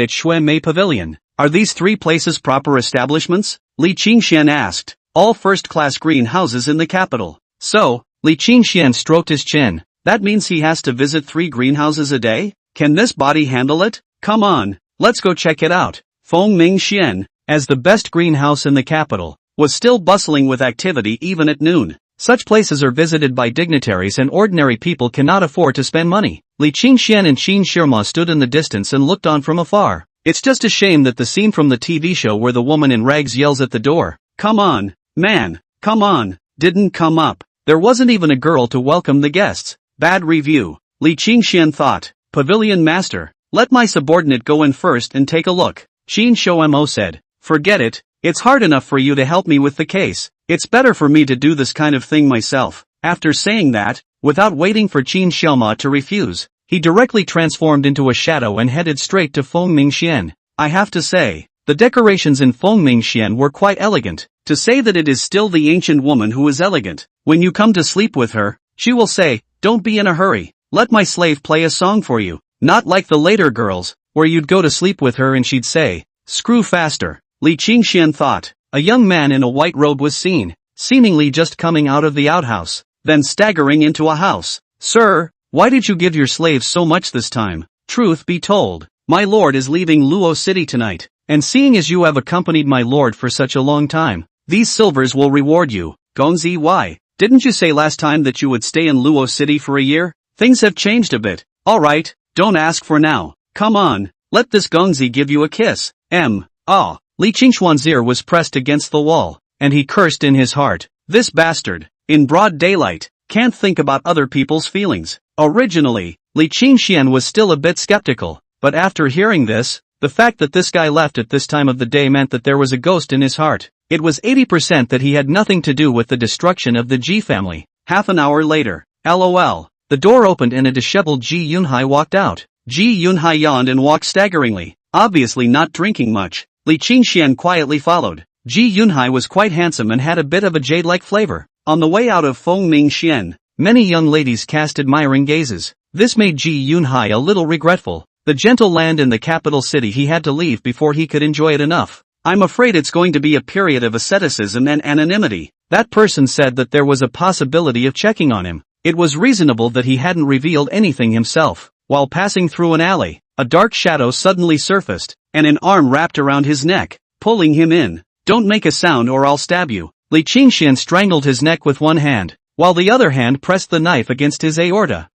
at Shui Mei Pavilion. Are these 3 places proper establishments? Li Qingxian asked. All first-class greenhouses in the capital. So, Li Qingxian stroked his chin. That means he has to visit 3 greenhouses a day? Can this body handle it? Come on, let's go check it out. Feng Mingxian, as the best greenhouse in the capital, was still bustling with activity even at noon. Such places are visited by dignitaries and ordinary people cannot afford to spend money. Li Qingxian and Qin Shirma stood in the distance and looked on from afar. It's just a shame that the scene from the TV show where the woman in rags yells at the door, "Come on, man, come on," didn't come up. There wasn't even a girl to welcome the guests. Bad review. Li Qingxian thought. Pavilion master, let my subordinate go in first and take a look. Qin Shoumo said. Forget it, it's hard enough for you to help me with the case. It's better for me to do this kind of thing myself. After saying that, without waiting for Qin Xiaoma to refuse, he directly transformed into a shadow and headed straight to Feng Mingxian. I have to say, the decorations in Feng Mingxian were quite elegant. To say that it is still the ancient woman who is elegant. When you come to sleep with her, she will say, "Don't be in a hurry, let my slave play a song for you." Not like the later girls, where you'd go to sleep with her and she'd say, "Screw faster." Li Qingxian thought. A young man in a white robe was seen, seemingly just coming out of the outhouse, then staggering into a house. "Sir, why did you give your slaves so much this time?" "Truth be told, my lord is leaving Luo City tonight, and seeing as you have accompanied my lord for such a long time, these silvers will reward you." Gongzi, why? Didn't you say last time that you would stay in Luo City for a year? Things have changed a bit. Alright, don't ask for now. Come on, let this Gongzi give you a kiss. Li Qingxuan's ear was pressed against the wall, and he cursed in his heart. This bastard, in broad daylight, can't think about other people's feelings. Originally, Li Qingxian was still a bit skeptical, but after hearing this, the fact that this guy left at this time of the day meant that there was a ghost in his heart. It was 80% that he had nothing to do with the destruction of the Ji family. Half an hour later, LOL, the door opened and a disheveled Ji Yunhai walked out. Ji Yunhai yawned and walked staggeringly, obviously not drinking much. Li Qingxian quietly followed. Ji Yunhai was quite handsome and had a bit of a jade-like flavor. On the way out of Feng Mingxian, many young ladies cast admiring gazes. This made Ji Yunhai a little regretful. The gentle land in the capital city he had to leave before he could enjoy it enough. I'm afraid it's going to be a period of asceticism and anonymity. That person said that there was a possibility of checking on him. It was reasonable that he hadn't revealed anything himself. While passing through an alley, a dark shadow suddenly surfaced, and an arm wrapped around his neck, pulling him in. Don't make a sound or I'll stab you. Li Qingxian strangled his neck with one hand, while the other hand pressed the knife against his aorta.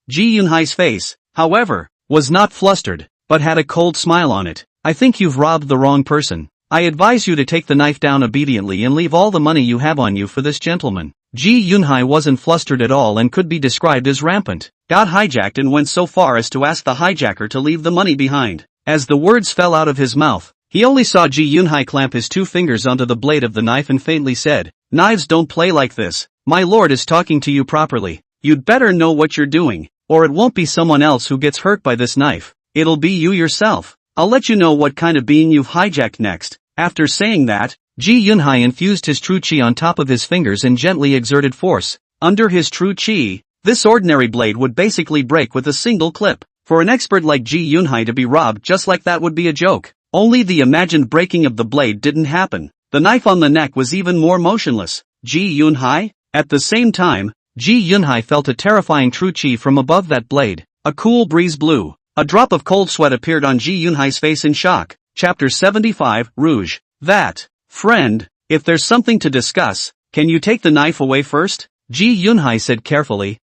Ji Yunhai's face, however, was not flustered, but had a cold smile on it. I think you've robbed the wrong person. I advise you to take the knife down obediently and leave all the money you have on you for this gentleman. Ji Yunhai wasn't flustered at all and could be described as rampant. Got hijacked and went so far as to ask the hijacker to leave the money behind. As the words fell out of his mouth, He only saw Ji Yunhai clamp his 2 fingers onto the blade of the knife and faintly said, "Knives don't play like this. My lord is talking to you properly. You'd better know what you're doing, or it won't be someone else who gets hurt by this knife. It'll be you yourself. I'll let you know what kind of being you've hijacked next." After saying that, Ji Yunhai infused his true chi on top of his fingers and gently exerted force. Under his true chi, this ordinary blade would basically break with a single clip. For an expert like Ji Yunhai to be robbed just like that would be a joke. Only the imagined breaking of the blade didn't happen. The knife on the neck was even more motionless. Ji Yunhai? At the same time, Ji Yunhai felt a terrifying true chi from above that blade. A cool breeze blew. A drop of cold sweat appeared on Ji Yunhai's face in shock. Chapter 75, Rouge. That. Friend, if there's something to discuss, can you take the knife away first? Ji Yunhai said carefully.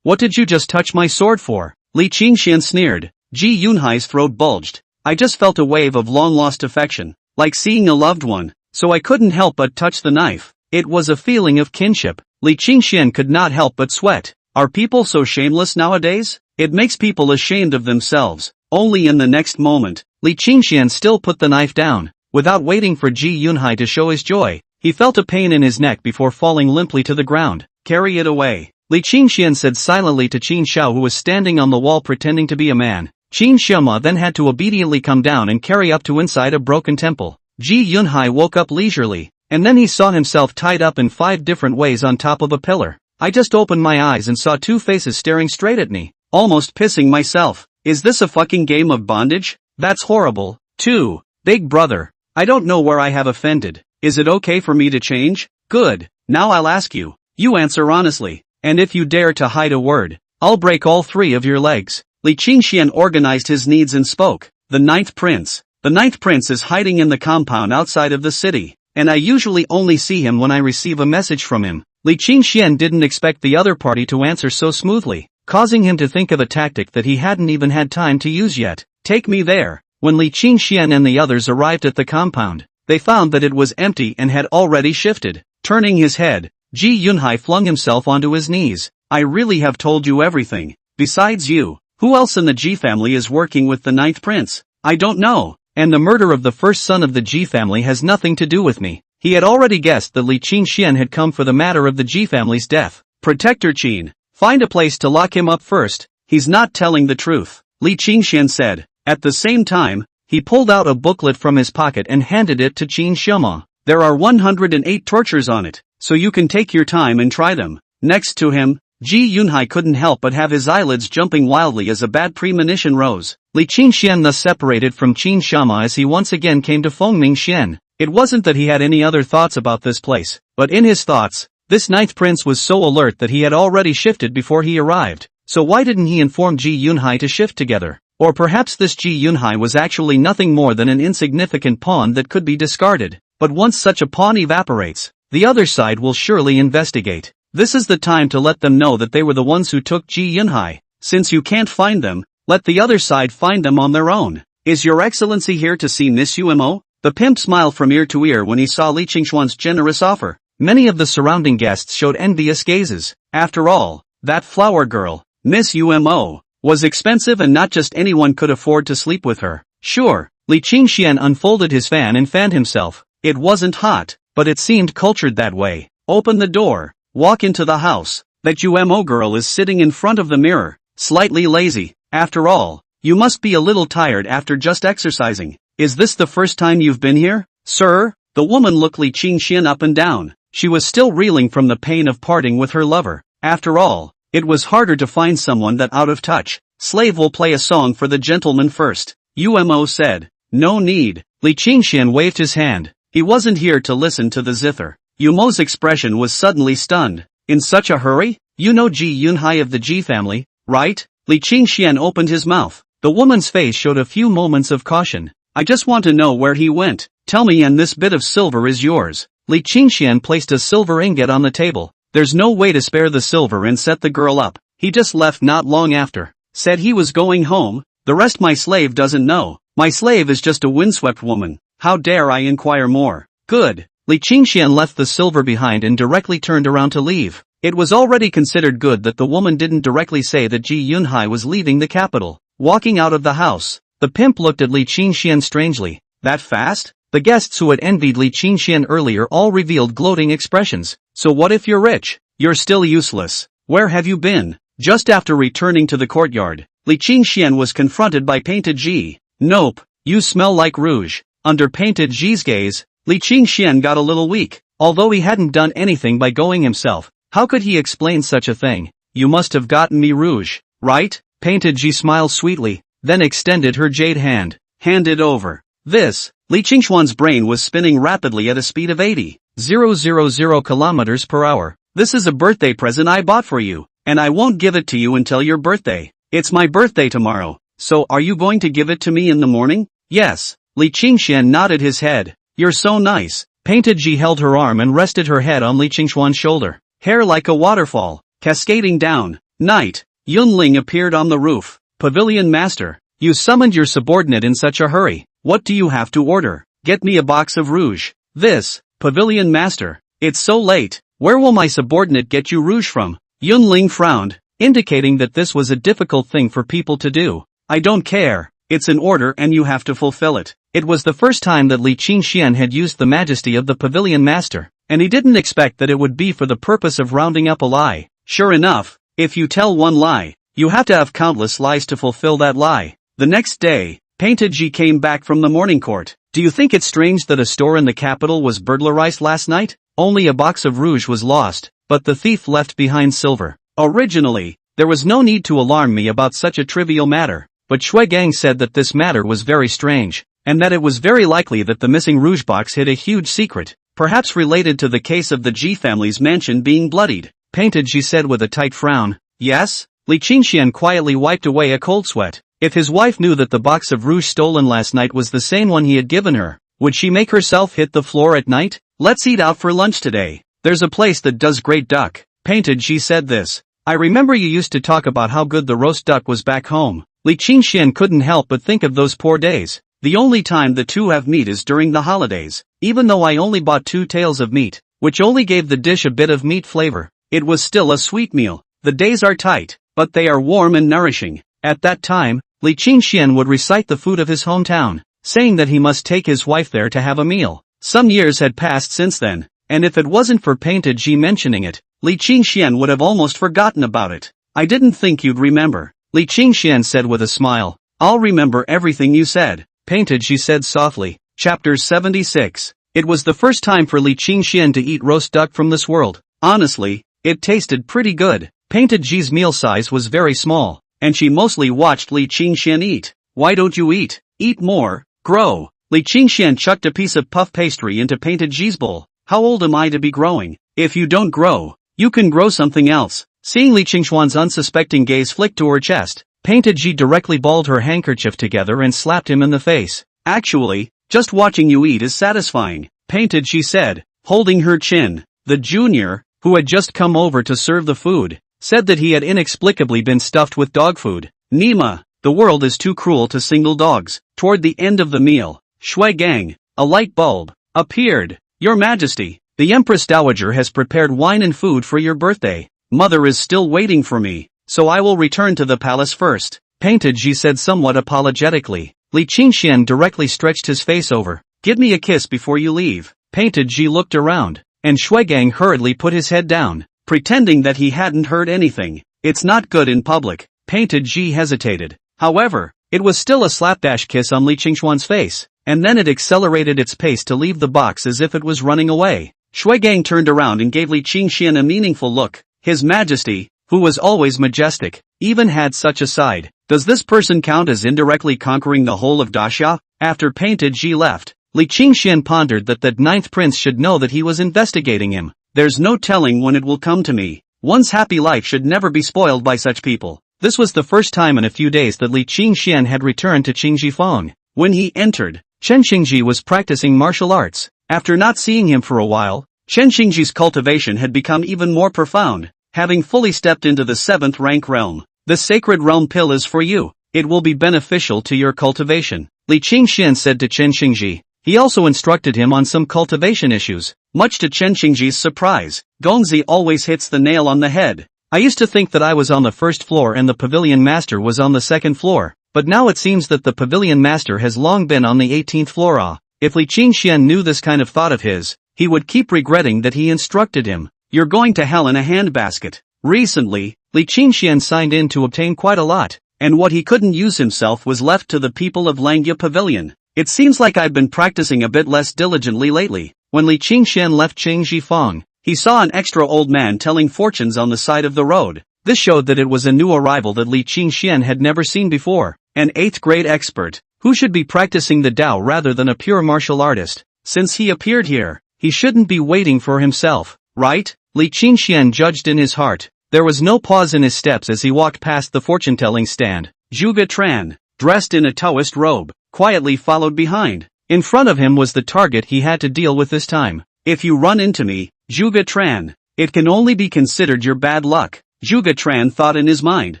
What did you just touch my sword for? Li Qingxian sneered. Ji Yunhai's throat bulged. I just felt a wave of long-lost affection, like seeing a loved one, so I couldn't help but touch the knife. It was a feeling of kinship. Li Qingxian could not help but sweat. Are people so shameless nowadays? It makes people ashamed of themselves. Only in the next moment, Li Qingxian still put the knife down. Without waiting for Ji Yunhai to show his joy, he felt a pain in his neck before falling limply to the ground. Carry it away. Li Qingxian said silently to Qin Xiao, who was standing on the wall pretending to be a man. Qin Xiaoma then had to obediently come down and carry up to inside a broken temple. Ji Yunhai woke up leisurely, and then he saw himself tied up in 5 different ways on top of a pillar. I just opened my eyes and saw 2 faces staring straight at me, almost pissing myself. Is this a fucking game of bondage? That's horrible. 2. Big brother. I don't know where I have offended. Is it okay for me to change? Good. Now I'll ask you. You answer honestly. And if you dare to hide a word, I'll break all 3 of your legs. Li Qingxian organized his needs and spoke. The 9th prince. The 9th prince is hiding in the compound outside of the city, and I usually only see him when I receive a message from him. Li Qingxian didn't expect the other party to answer so smoothly, causing him to think of a tactic that he hadn't even had time to use yet. Take me there. When Li Qingxian and the others arrived at the compound, they found that it was empty and had already shifted. Turning his head, Ji Yunhai flung himself onto his knees. I really have told you everything. Besides you, who else in the Ji family is working with the 9th prince? I don't know, and the murder of the first son of the Ji family has nothing to do with me. He had already guessed that Li Qingxian had come for the matter of the Ji family's death. Protector Qin, find a place to lock him up first. He's not telling the truth, Li Qingxian said. At the same time, he pulled out a booklet from his pocket and handed it to Qin Xiaoma. There are 108 tortures on it, so you can take your time and try them. Next to him, Ji Yunhai couldn't help but have his eyelids jumping wildly as a bad premonition rose. Li Qingxian thus separated from Qin Xiaoma as he once again came to Fengming Xian. It wasn't that he had any other thoughts about this place, but in his thoughts, this 9th prince was so alert that he had already shifted before he arrived. So why didn't he inform Ji Yunhai to shift together? Or perhaps this Ji Yunhai was actually nothing more than an insignificant pawn that could be discarded. But once such a pawn evaporates, the other side will surely investigate. This is the time to let them know that they were the ones who took Ji Yunhai. Since you can't find them, let the other side find them on their own. Is your excellency here to see Miss Umo? The pimp smiled from ear to ear when he saw Li Qingxuan's generous offer. Many of the surrounding guests showed envious gazes. After all, that flower girl, Miss Umo, was expensive and not just anyone could afford to sleep with her. Sure, Li Qingxian unfolded his fan and fanned himself. It wasn't hot, but it seemed cultured that way. Open the door, walk into the house. That Umo girl is sitting in front of the mirror, slightly lazy. After all, you must be a little tired after just exercising. Is this the first time you've been here, sir? The woman looked Li Qingxian up and down. She was still reeling from the pain of parting with her lover. After all, it was harder to find someone that out of touch. Slave will play a song for the gentleman first, Umo said. No need. Li Qingxian waved his hand. He wasn't here to listen to the zither. Umo's expression was suddenly stunned. In such a hurry? You know Ji Yunhai of the Ji family, right? Li Qingxian opened his mouth. The woman's face showed a few moments of caution. I just want to know where he went. Tell me, and this bit of silver is yours. Li Qingxian placed a silver ingot on the table. There's no way to spare the silver and set the girl up. He just left not long after. Said he was going home. The rest my slave doesn't know. My slave is just a windswept woman. How dare I inquire more? Good. Li Qingxian left the silver behind and directly turned around to leave. It was already considered good that the woman didn't directly say that Ji Yunhai was leaving the capital. Walking out of the house, the pimp looked at Li Qingxian strangely. That fast? The guests who had envied Li Qingxian earlier all revealed gloating expressions. So what if you're rich? You're still useless. Where have you been? Just after returning to the courtyard, Li Qingxian was confronted by Painted Ji. Nope, you smell like rouge. Under Painted Ji's gaze, Li Qingxian got a little weak. Although he hadn't done anything by going himself, how could he explain such a thing? You must have gotten me rouge, right? Painted Ji smiled sweetly, then extended her jade hand. Hand it over. This. Li Qingxuan's brain was spinning rapidly at a speed of 80,000 kilometers per hour. This is a birthday present I bought for you, and I won't give it to you until your birthday. It's my birthday tomorrow, so are you going to give it to me in the morning? Yes. Li Qingxian nodded his head. You're so nice. Painted Ji held her arm and rested her head on Li Qingxuan's shoulder. Hair like a waterfall, cascading down. Night. Yunling appeared on the roof. Pavilion Master, you summoned your subordinate in such a hurry. What do you have to order? Get me a box of rouge. This. Pavilion Master, it's so late. Where will my subordinate get you rouge from? Yunling frowned, indicating that this was a difficult thing for people to do. I don't care. It's an order and you have to fulfill it. It was the first time that Li Qingxian had used the majesty of the Pavilion Master, and he didn't expect that it would be for the purpose of rounding up a lie. Sure enough, if you tell one lie, you have to have countless lies to fulfill that lie. The next day, Painted Ji came back from the morning court. Do you think it's strange that a store in the capital was burglarized last night? Only a box of rouge was lost, but the thief left behind silver. Originally, there was no need to alarm me about such a trivial matter, but Shui Gang said that this matter was very strange, and that it was very likely that the missing rouge box hid a huge secret, perhaps related to the case of the Ji family's mansion being bloodied. Painted Ji said with a tight frown. Yes? Li Qingxian quietly wiped away a cold sweat. If his wife knew that the box of rouge stolen last night was the same one he had given her, would she make herself hit the floor at night? Let's eat out for lunch today. There's a place that does great duck. Painted Ji said this. I remember you used to talk about how good the roast duck was back home. Li Qingxian couldn't help but think of those poor days. The only time the two have meat is during the holidays. Even though I only bought 2 tails of meat, which only gave the dish a bit of meat flavor, it was still a sweet meal. The days are tight, but they are warm and nourishing. At that time, Li Qingxian would recite the food of his hometown, saying that he must take his wife there to have a meal. Some years had passed since then, and if it wasn't for Painted Ji mentioning it, Li Qingxian would have almost forgotten about it. I didn't think you'd remember, Li Qingxian said with a smile. I'll remember everything you said, Painted Ji said softly. Chapter 76. It was the first time for Li Qingxian to eat roast duck from this world. Honestly, it tasted pretty good. Painted Ji's meal size was very small, and she mostly watched Li Qingxian eat. Why don't you eat? Eat more, grow. Li Qingxian chucked a piece of puff pastry into Painted Ji's bowl. How old am I to be growing? If you don't grow, you can grow something else. Seeing Li Qingxuan's unsuspecting gaze flick to her chest, Painted Ji directly balled her handkerchief together and slapped him in the face. Actually, just watching you eat is satisfying, Painted Ji said, holding her chin. The junior, who had just come over to serve the food, said that he had inexplicably been stuffed with dog food. Nima, the world is too cruel to single dogs. Toward the end of the meal, Shui Gang, a light bulb, appeared. Your Majesty, the Empress Dowager has prepared wine and food for your birthday. Mother is still waiting for me, so I will return to the palace first, Painted Ji said somewhat apologetically. Li Qingxian directly stretched his face over. Give me a kiss before you leave. Painted Ji looked around, and Shui Gang hurriedly put his head down, pretending that he hadn't heard anything. It's not good in public. Painted Ji hesitated. However, it was still a slapdash kiss on Li Qingxuan's face, and then it accelerated its pace to leave the box as if it was running away. Shui Gang turned around and gave Li Qingxian a meaningful look. His Majesty, who was always majestic, even had such a side. Does this person count as indirectly conquering the whole of Daxia? After Painted Ji left, Li Qingxian pondered that the 9th prince should know that he was investigating him. There's no telling when it will come to me. One's happy life should never be spoiled by such people. This was the first time in a few days that Li Qingxian had returned to Qingjifeng. When he entered, Chen Xingji was practicing martial arts. After not seeing him for a while, Chen Xingji's cultivation had become even more profound, having fully stepped into the 7th rank realm. The sacred realm pill is for you. It will be beneficial to your cultivation, Li Qingxian said to Chen Xingji. He also instructed him on some cultivation issues. Much to Chen Xingji's surprise, Gongzi always hits the nail on the head. I used to think that I was on the 1st floor and the pavilion master was on the 2nd floor. but now it seems that the pavilion master has long been on the 18th floor. If Li Qingxian knew this kind of thought of his, he would keep regretting that he instructed him. You're going to hell in a handbasket. Recently, Li Qingxian signed in to obtain quite a lot, and what he couldn't use himself was left to the people of Langya Pavilion. It seems like I've been practicing a bit less diligently lately. When Li Qingxian left Qingjifang, he saw an extra old man telling fortunes on the side of the road. This showed that it was a new arrival that Li Qingxian had never seen before, an 8th grade expert, who should be practicing the Tao rather than a pure martial artist. Since he appeared here, he shouldn't be waiting for himself, right? Li Qingxian judged in his heart. There was no pause in his steps as he walked past the fortune-telling stand. Zhuge Tran, dressed in a Taoist robe, quietly followed behind. In front of him was the target he had to deal with this time. If you run into me, Zhuge Tran, it can only be considered your bad luck. Zhuge Tran thought in his mind.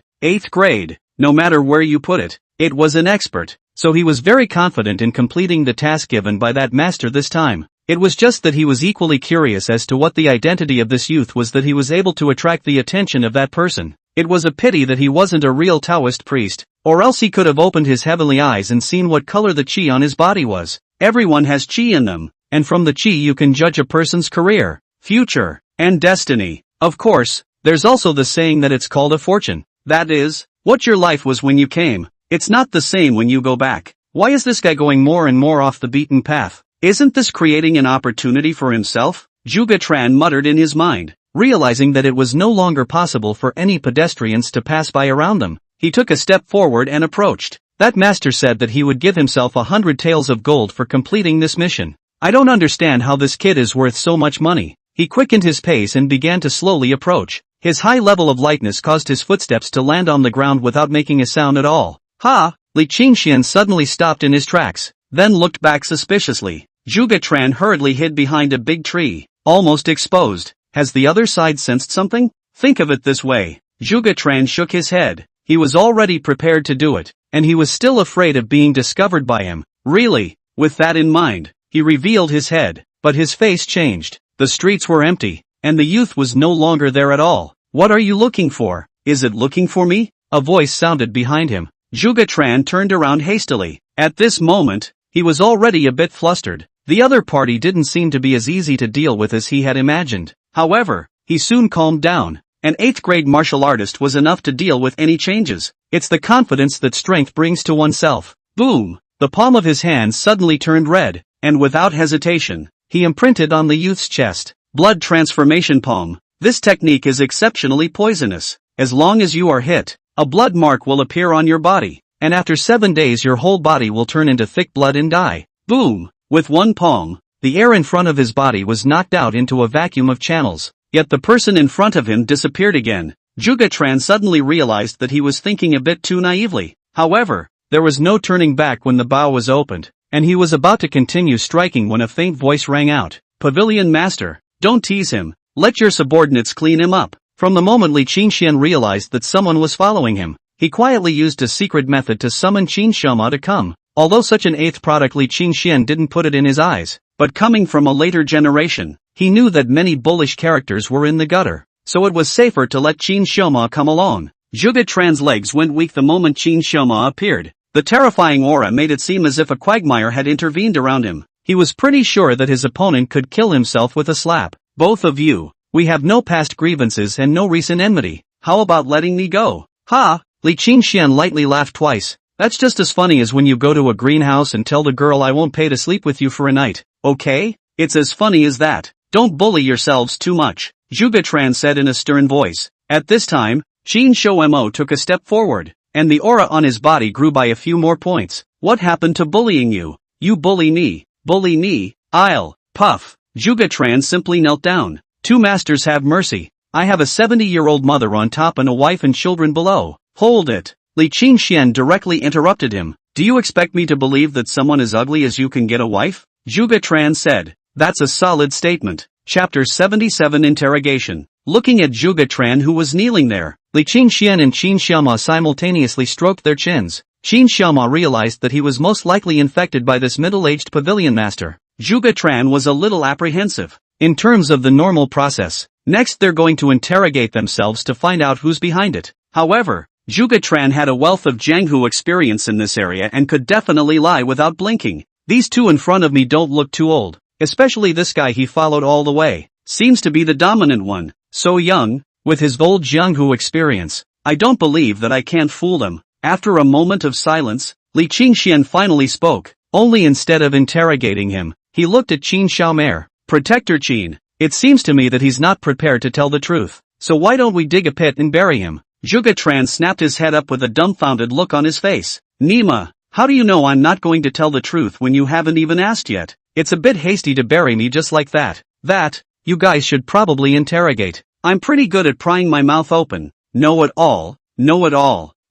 8th grade, no matter where you put it, it was an expert, so he was very confident in completing the task given by that master this time. It was just that he was equally curious as to what the identity of this youth was that he was able to attract the attention of that person. It was a pity that he wasn't a real Taoist priest, or else he could have opened his heavenly eyes and seen what color the qi on his body was. Everyone has qi in them, and from the qi you can judge a person's career, future, and destiny. Of course, there's also the saying that it's called a fortune. That is, what your life was when you came. It's not the same when you go back. Why is this guy going more and more off the beaten path? Isn't this creating an opportunity for himself? Zhuge Tran muttered in his mind. Realizing that it was no longer possible for any pedestrians to pass by around them, he took a step forward and approached. That master said that he would give himself 100 taels of gold for completing this mission. I don't understand how this kid is worth so much money. He quickened his pace and began to slowly approach. His high level of lightness caused his footsteps to land on the ground without making a sound at all. Ha! Li Qingxian suddenly stopped in his tracks, then looked back suspiciously. Zhuge Tran hurriedly hid behind a big tree, almost exposed. Has the other side sensed something? Think of it this way. Zhuge Tran shook his head. He was already prepared to do it, and he was still afraid of being discovered by him. Really? With that in mind, he revealed his head, but his face changed. The streets were empty, and the youth was no longer there at all. What are you looking for? Is it looking for me? A voice sounded behind him. Zhuge Tran turned around hastily. At this moment, he was already a bit flustered. The other party didn't seem to be as easy to deal with as he had imagined. However, he soon calmed down. An 8th grade martial artist was enough to deal with any changes. It's the confidence that strength brings to oneself. Boom! The palm of his hand suddenly turned red, and without hesitation, he imprinted on the youth's chest. Blood transformation palm. This technique is exceptionally poisonous. As long as you are hit, a blood mark will appear on your body, and after 7 days your whole body will turn into thick blood and die. Boom! With one palm, the air in front of his body was knocked out into a vacuum of channels, yet the person in front of him disappeared again. Zhuge Tran suddenly realized that he was thinking a bit too naively. However, there was no turning back when the bow was opened, and he was about to continue striking when a faint voice rang out. Pavilion Master, don't tease him. Let your subordinates clean him up. From the moment Li Qingxian realized that someone was following him, he quietly used a secret method to summon Qin Xiaoma to come. Although such an 8th product Li Qingxian didn't put it in his eyes, but coming from a later generation, he knew that many bullish characters were in the gutter, so it was safer to let Qin Xiaoma come along. Zhuge Tran's legs went weak the moment Qin Xiaoma appeared. The terrifying aura made it seem as if a quagmire had intervened around him. He was pretty sure that his opponent could kill himself with a slap. Both of you, we have no past grievances and no recent enmity. How about letting me go? Ha! Li Qingxian lightly laughed twice. That's just as funny as when you go to a greenhouse and tell the girl I won't pay to sleep with you for a night, okay? It's as funny as that. Don't bully yourselves too much, Zhuge Tran said in a stern voice. At this time, Qin Xiaomo took a step forward, and the aura on his body grew by a few more points. What happened to bullying you? You bully me, I'll, puff. Zhuge Tran simply knelt down. Two masters have mercy. I have a 70-year-old mother on top and a wife and children below. Hold it. Li Qingxian directly interrupted him. Do you expect me to believe that someone as ugly as you can get a wife? Zhuge Tran said. That's a solid statement. Chapter 77 Interrogation. Looking at Zhuge Tran who was kneeling there, Li Qingxian and Qin Xiaoma simultaneously stroked their chins. Qin Xiaoma realized that he was most likely infected by this middle-aged pavilion master. Zhuge Tran was a little apprehensive. In terms of the normal process, next they're going to interrogate themselves to find out who's behind it. However, Zhuge Tran had a wealth of Jianghu experience in this area and could definitely lie without blinking. These two in front of me don't look too old, especially this guy he followed all the way. Seems to be the dominant one, so young, with his old Jianghu experience. I don't believe that I can't fool them. After a moment of silence, Li Qingxian finally spoke, only instead of interrogating him, he looked at Qin Xiaomei. Protector Qin, it seems to me that he's not prepared to tell the truth, so why don't we dig a pit and bury him? Zhuge Tran snapped his head up with a dumbfounded look on his face. Nima, how do you know I'm not going to tell the truth when you haven't even asked yet? It's a bit hasty to bury me just like that. That, you guys should probably interrogate. I'm pretty good at prying my mouth open. Know it all,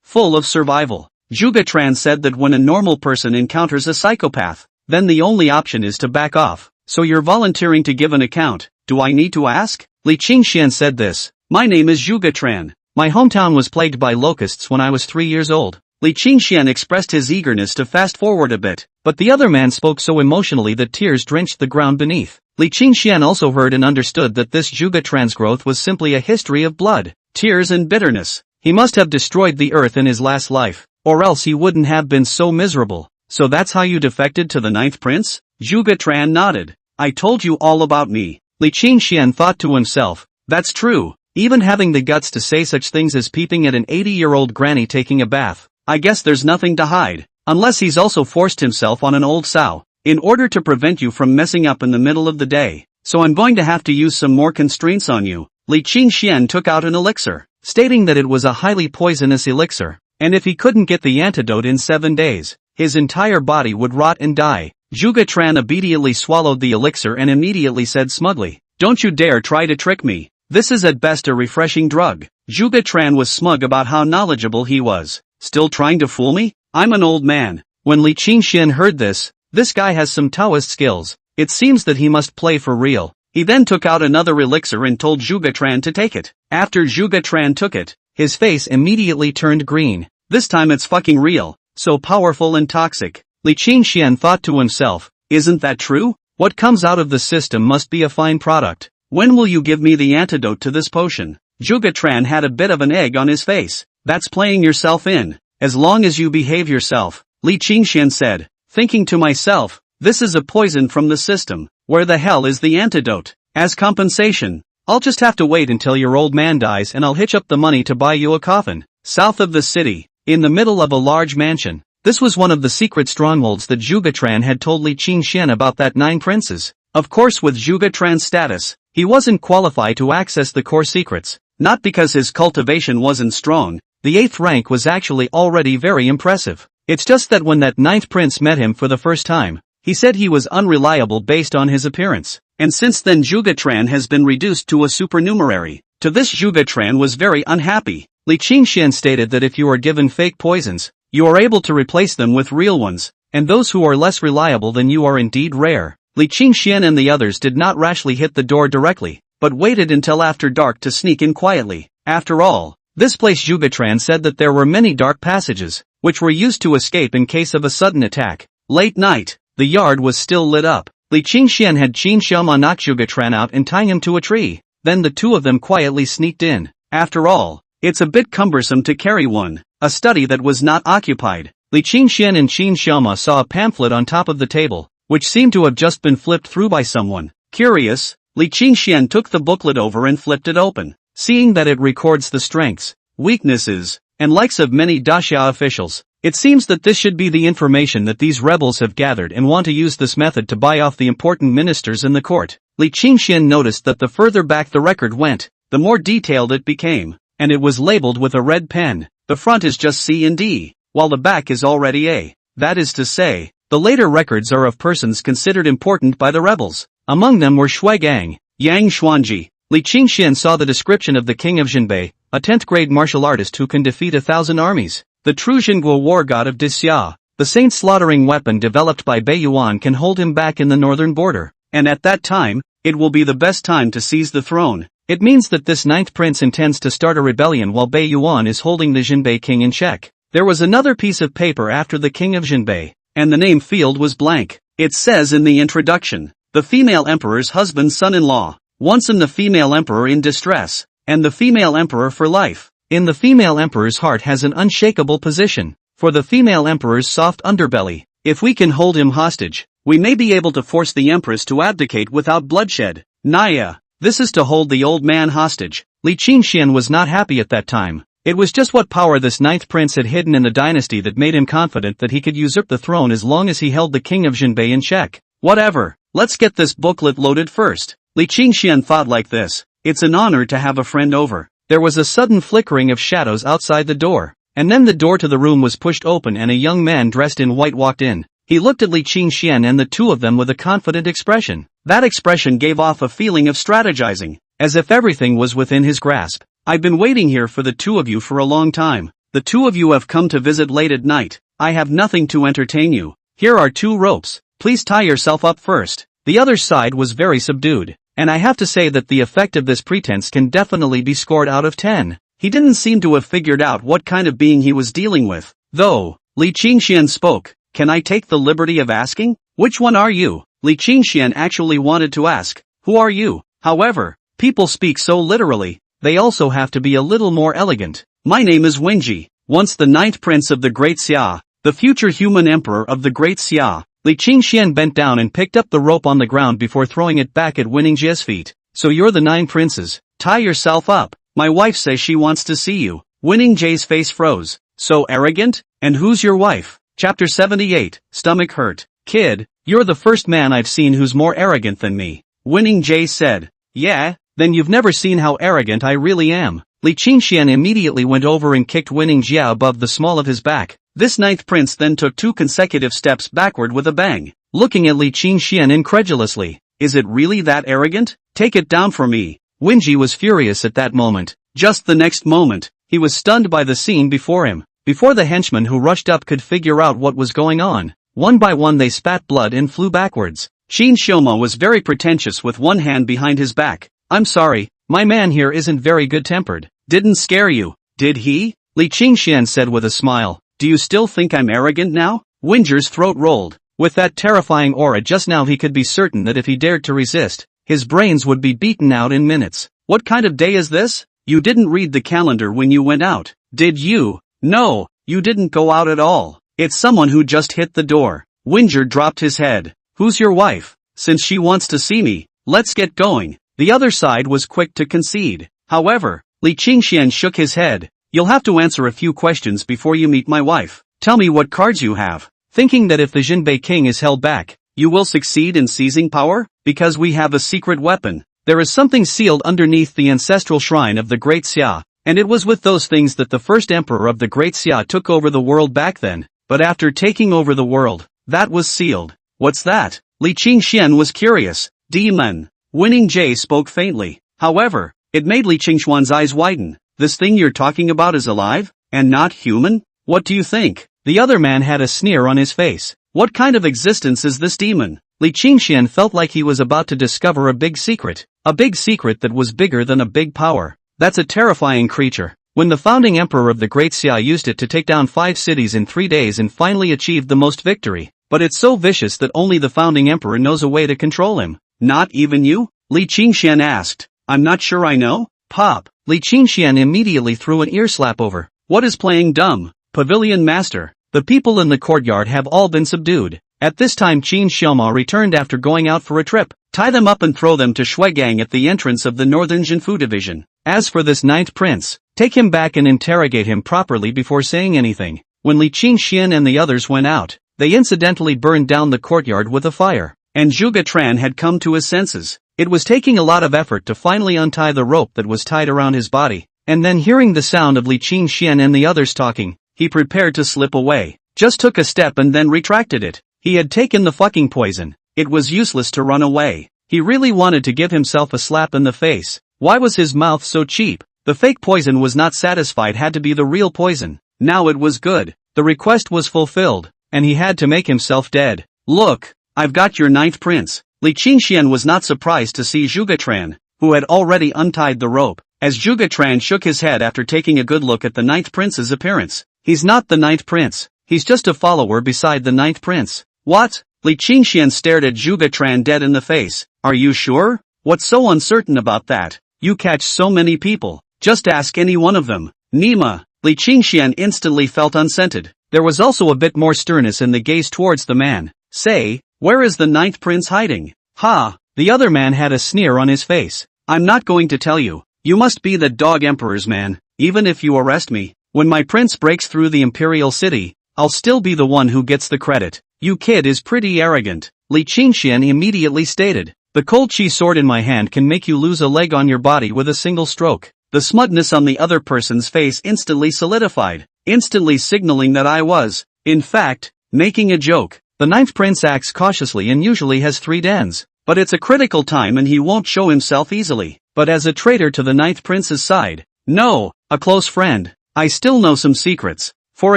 full of survival. Zhuge Tran said that when a normal person encounters a psychopath, then the only option is to back off. So you're volunteering to give an account, do I need to ask? Li Qingxian said this. My name is Zhuge Tran. My hometown was plagued by locusts when I was 3 years old. Li Qingxian expressed his eagerness to fast forward a bit, but the other man spoke so emotionally that tears drenched the ground beneath. Li Qingxian also heard and understood that this Zhuge Tran's growth was simply a history of blood, tears and bitterness. He must have destroyed the earth in his last life, or else he wouldn't have been so miserable. So that's how you defected to the ninth prince? Zhuge Tran nodded. I told you all about me. Li Qingxian thought to himself, that's true, even having the guts to say such things as peeping at an 80-year-old granny taking a bath. I guess there's nothing to hide, unless he's also forced himself on an old sow, in order to prevent you from messing up in the middle of the day. So I'm going to have to use some more constraints on you. Li Qingxian took out an elixir, stating that it was a highly poisonous elixir, and if he couldn't get the antidote in 7 days, his entire body would rot and die. Zhuge Tran obediently swallowed the elixir and immediately said smugly, don't you dare try to trick me. This is at best a refreshing drug. Zhuge Tran was smug about how knowledgeable he was. Still trying to fool me? I'm an old man. When Li Qingxian heard this guy has some Taoist skills. It seems that he must play for real. He then took out another elixir and told Zhuge Tran to take it. After Zhuge Tran took it, his face immediately turned green. This time it's fucking real, so powerful and toxic. Li Qingxian thought to himself, isn't that true? What comes out of the system must be a fine product. When will you give me the antidote to this potion? Zhuge Tran had a bit of an egg on his face. That's playing yourself in. As long as you behave yourself, Li Qingxian said, thinking to myself, this is a poison from the system. Where the hell is the antidote? As compensation, I'll just have to wait until your old man dies and I'll hitch up the money to buy you a coffin. South of the city, in the middle of a large mansion. This was one of the secret strongholds that Zhuge Tran had told Li Qingxian about that 9 princes. Of course with Zhuge Tran's status, he wasn't qualified to access the core secrets. Not because his cultivation wasn't strong, the 8th rank was actually already very impressive. It's just that when that 9th prince met him for the first time, he said he was unreliable based on his appearance. And since then Zhuge Tran has been reduced to a supernumerary. To this Zhuge Tran was very unhappy. Li Qingxian stated that if you are given fake poisons, you are able to replace them with real ones, and those who are less reliable than you are indeed rare. Li Qingxian and the others did not rashly hit the door directly, but waited until after dark to sneak in quietly. After all, this place Zhuge Tran said that there were many dark passages, which were used to escape in case of a sudden attack. Late night, the yard was still lit up. Li Qingxian had Qin Xiaoma knock Zhuge Tran out and tie him to a tree. Then the two of them quietly sneaked in. After all, it's a bit cumbersome to carry one. A study that was not occupied. Li Qingxian and Qin Xiaoma saw a pamphlet on top of the table, which seemed to have just been flipped through by someone. Curious, Li Qingxian took the booklet over and flipped it open, seeing that it records the strengths, weaknesses, and likes of many daxia officials. It seems that this should be the information that these rebels have gathered and want to use this method to buy off the important ministers in the court. Li Qingxian noticed that the further back the record went, the more detailed it became, and it was labeled with a red pen. The front is just C and D, while the back is already A. That is to say, the later records are of persons considered important by the rebels. Among them were Shui Gang, Yang Xuanji. Li Qingxian saw the description of the king of Jinbei, a 10th grade martial artist who can defeat 1,000 armies. The true Jingguo war god of Dixia, the saint slaughtering weapon developed by Bei Yuan can hold him back in the northern border. And at that time, it will be the best time to seize the throne. It means that this 9th prince intends to start a rebellion while Bei Yuan is holding the Jinbei king in check. There was another piece of paper after the king of Jinbei, and the name field was blank. It says in the introduction, the female emperor's husband's son-in-law, once the female emperor in distress, and the female emperor for life. In the female emperor's heart has an unshakable position. For the female emperor's soft underbelly, if we can hold him hostage, we may be able to force the empress to abdicate without bloodshed. Naya, this is to hold the old man hostage. Li Qingxian was not happy at that time. It was just what power this ninth prince had hidden in the dynasty that made him confident that he could usurp the throne as long as he held the king of Jinbei in check. Whatever, let's get this booklet loaded first. Li Qingxian thought like this. It's an honor to have a friend over. There was a sudden flickering of shadows outside the door, and then the door to the room was pushed open and a young man dressed in white walked in. He looked at Li Qingxian and the two of them with a confident expression. That expression gave off a feeling of strategizing, as if everything was within his grasp. I've been waiting here for the two of you for a long time. The two of you have come to visit late at night. I have nothing to entertain you. Here are 2 ropes. Please tie yourself up first. The other side was very subdued, and I have to say that the effect of this pretense can definitely be scored out of 10. He didn't seem to have figured out what kind of being he was dealing with. Though, Li Qingxian spoke. Can I take the liberty of asking? Which one are you? Li Qingxian actually wanted to ask. Who are you? However, people speak so literally. They also have to be a little more elegant. My name is Wenji, once the 9th prince of the Great Xia, the future human emperor of the Great Xia. Li Qingxian bent down and picked up the rope on the ground before throwing it back at Wenjie's feet. So you're the 9 princes. Tie yourself up. My wife says she wants to see you. Wenjie's face froze. So arrogant? And who's your wife? Chapter 78, Stomach Hurt. Kid, you're the first man I've seen who's more arrogant than me. Wenjie said. Yeah? Then you've never seen how arrogant I really am. Li Qingxian immediately went over and kicked Wenjie above the small of his back. This 9th prince then took 2 consecutive steps backward with a bang, looking at Li Qingxian incredulously. Is it really that arrogant? Take it down for me. Wenjie was furious at that moment. Just the next moment, he was stunned by the scene before him. Before the henchmen who rushed up could figure out what was going on, one by one they spat blood and flew backwards. Qin Shoma was very pretentious with one hand behind his back. I'm sorry, my man here isn't very good-tempered. Didn't scare you, did he? Li Qingxian said with a smile. Do you still think I'm arrogant now? Wenjie's throat rolled. With that terrifying aura just now he could be certain that if he dared to resist, his brains would be beaten out in minutes. What kind of day is this? You didn't read the calendar when you went out, did you? No, you didn't go out at all. It's someone who just hit the door. Wenjie dropped his head. Who's your wife? Since she wants to see me, let's get going. The other side was quick to concede. However, Li Qingxian shook his head. You'll have to answer a few questions before you meet my wife. Tell me what cards you have. Thinking that if the Jinbei king is held back, you will succeed in seizing power? Because we have a secret weapon. There is something sealed underneath the ancestral shrine of the Great Xia, and it was with those things that the first emperor of the Great Xia took over the world back then. But after taking over the world, that was sealed. What's that? Li Qingxian was curious. Demon. Wenjie spoke faintly. However, it made Li Qingxian's eyes widen. This thing you're talking about is alive? And not human? What do you think? The other man had a sneer on his face. What kind of existence is this demon? Li Qingxian felt like he was about to discover a big secret. A big secret that was bigger than a big power. That's a terrifying creature. When the founding emperor of the Great Xia used it to take down 5 cities in 3 days and finally achieved the most victory. But it's so vicious that only the founding emperor knows a way to control him. Not even you? Li Qingxian asked. I'm not sure I know. Pop. Li Qingxian immediately threw an ear slap over. What is playing dumb? Pavilion master. The people in the courtyard have all been subdued. At this time Qin Xiaoma returned after going out for a trip. Tie them up and throw them to Shuigang at the entrance of the Northern Jinfu division. As for this 9th prince, take him back and interrogate him properly before saying anything. When Li Qingxian and the others went out, they incidentally burned down the courtyard with a fire. And Zhuge Tran had come to his senses. It was taking a lot of effort to finally untie the rope that was tied around his body, and then hearing the sound of Li Qingxian and the others talking, he prepared to slip away. Just took a step and then retracted it. He had taken the fucking poison. It was useless to run away. He really wanted to give himself a slap in the face. Why was his mouth so cheap? The fake poison was not satisfied, had to be the real poison. Now it was good. The request was fulfilled, and he had to make himself dead. Look, I've got your 9th prince. Li Qingxian was not surprised to see Zhuge Tran, who had already untied the rope, as Zhuge Tran shook his head after taking a good look at the 9th prince's appearance. He's not the 9th prince. He's just a follower beside the 9th prince. What? Li Qingxian stared at Zhuge Tran dead in the face. Are you sure? What's so uncertain about that? You catch so many people. Just ask any one of them. Nima. Li Qingxian instantly felt unscented. There was also a bit more sternness in the gaze towards the man. Say, where is the ninth prince hiding? Ha! The other man had a sneer on his face. I'm not going to tell you. You must be the dog emperor's man, even if you arrest me. When my prince breaks through the imperial city, I'll still be the one who gets the credit. You kid is pretty arrogant, Li Qingxian immediately stated. The cold chi sword in my hand can make you lose a leg on your body with a single stroke. The smutness on the other person's face instantly solidified, instantly signaling that I was, in fact, making a joke. The ninth prince acts cautiously and usually has 3 dens. But it's a critical time and he won't show himself easily. But as a traitor to the ninth prince's side, no, a close friend, I still know some secrets. For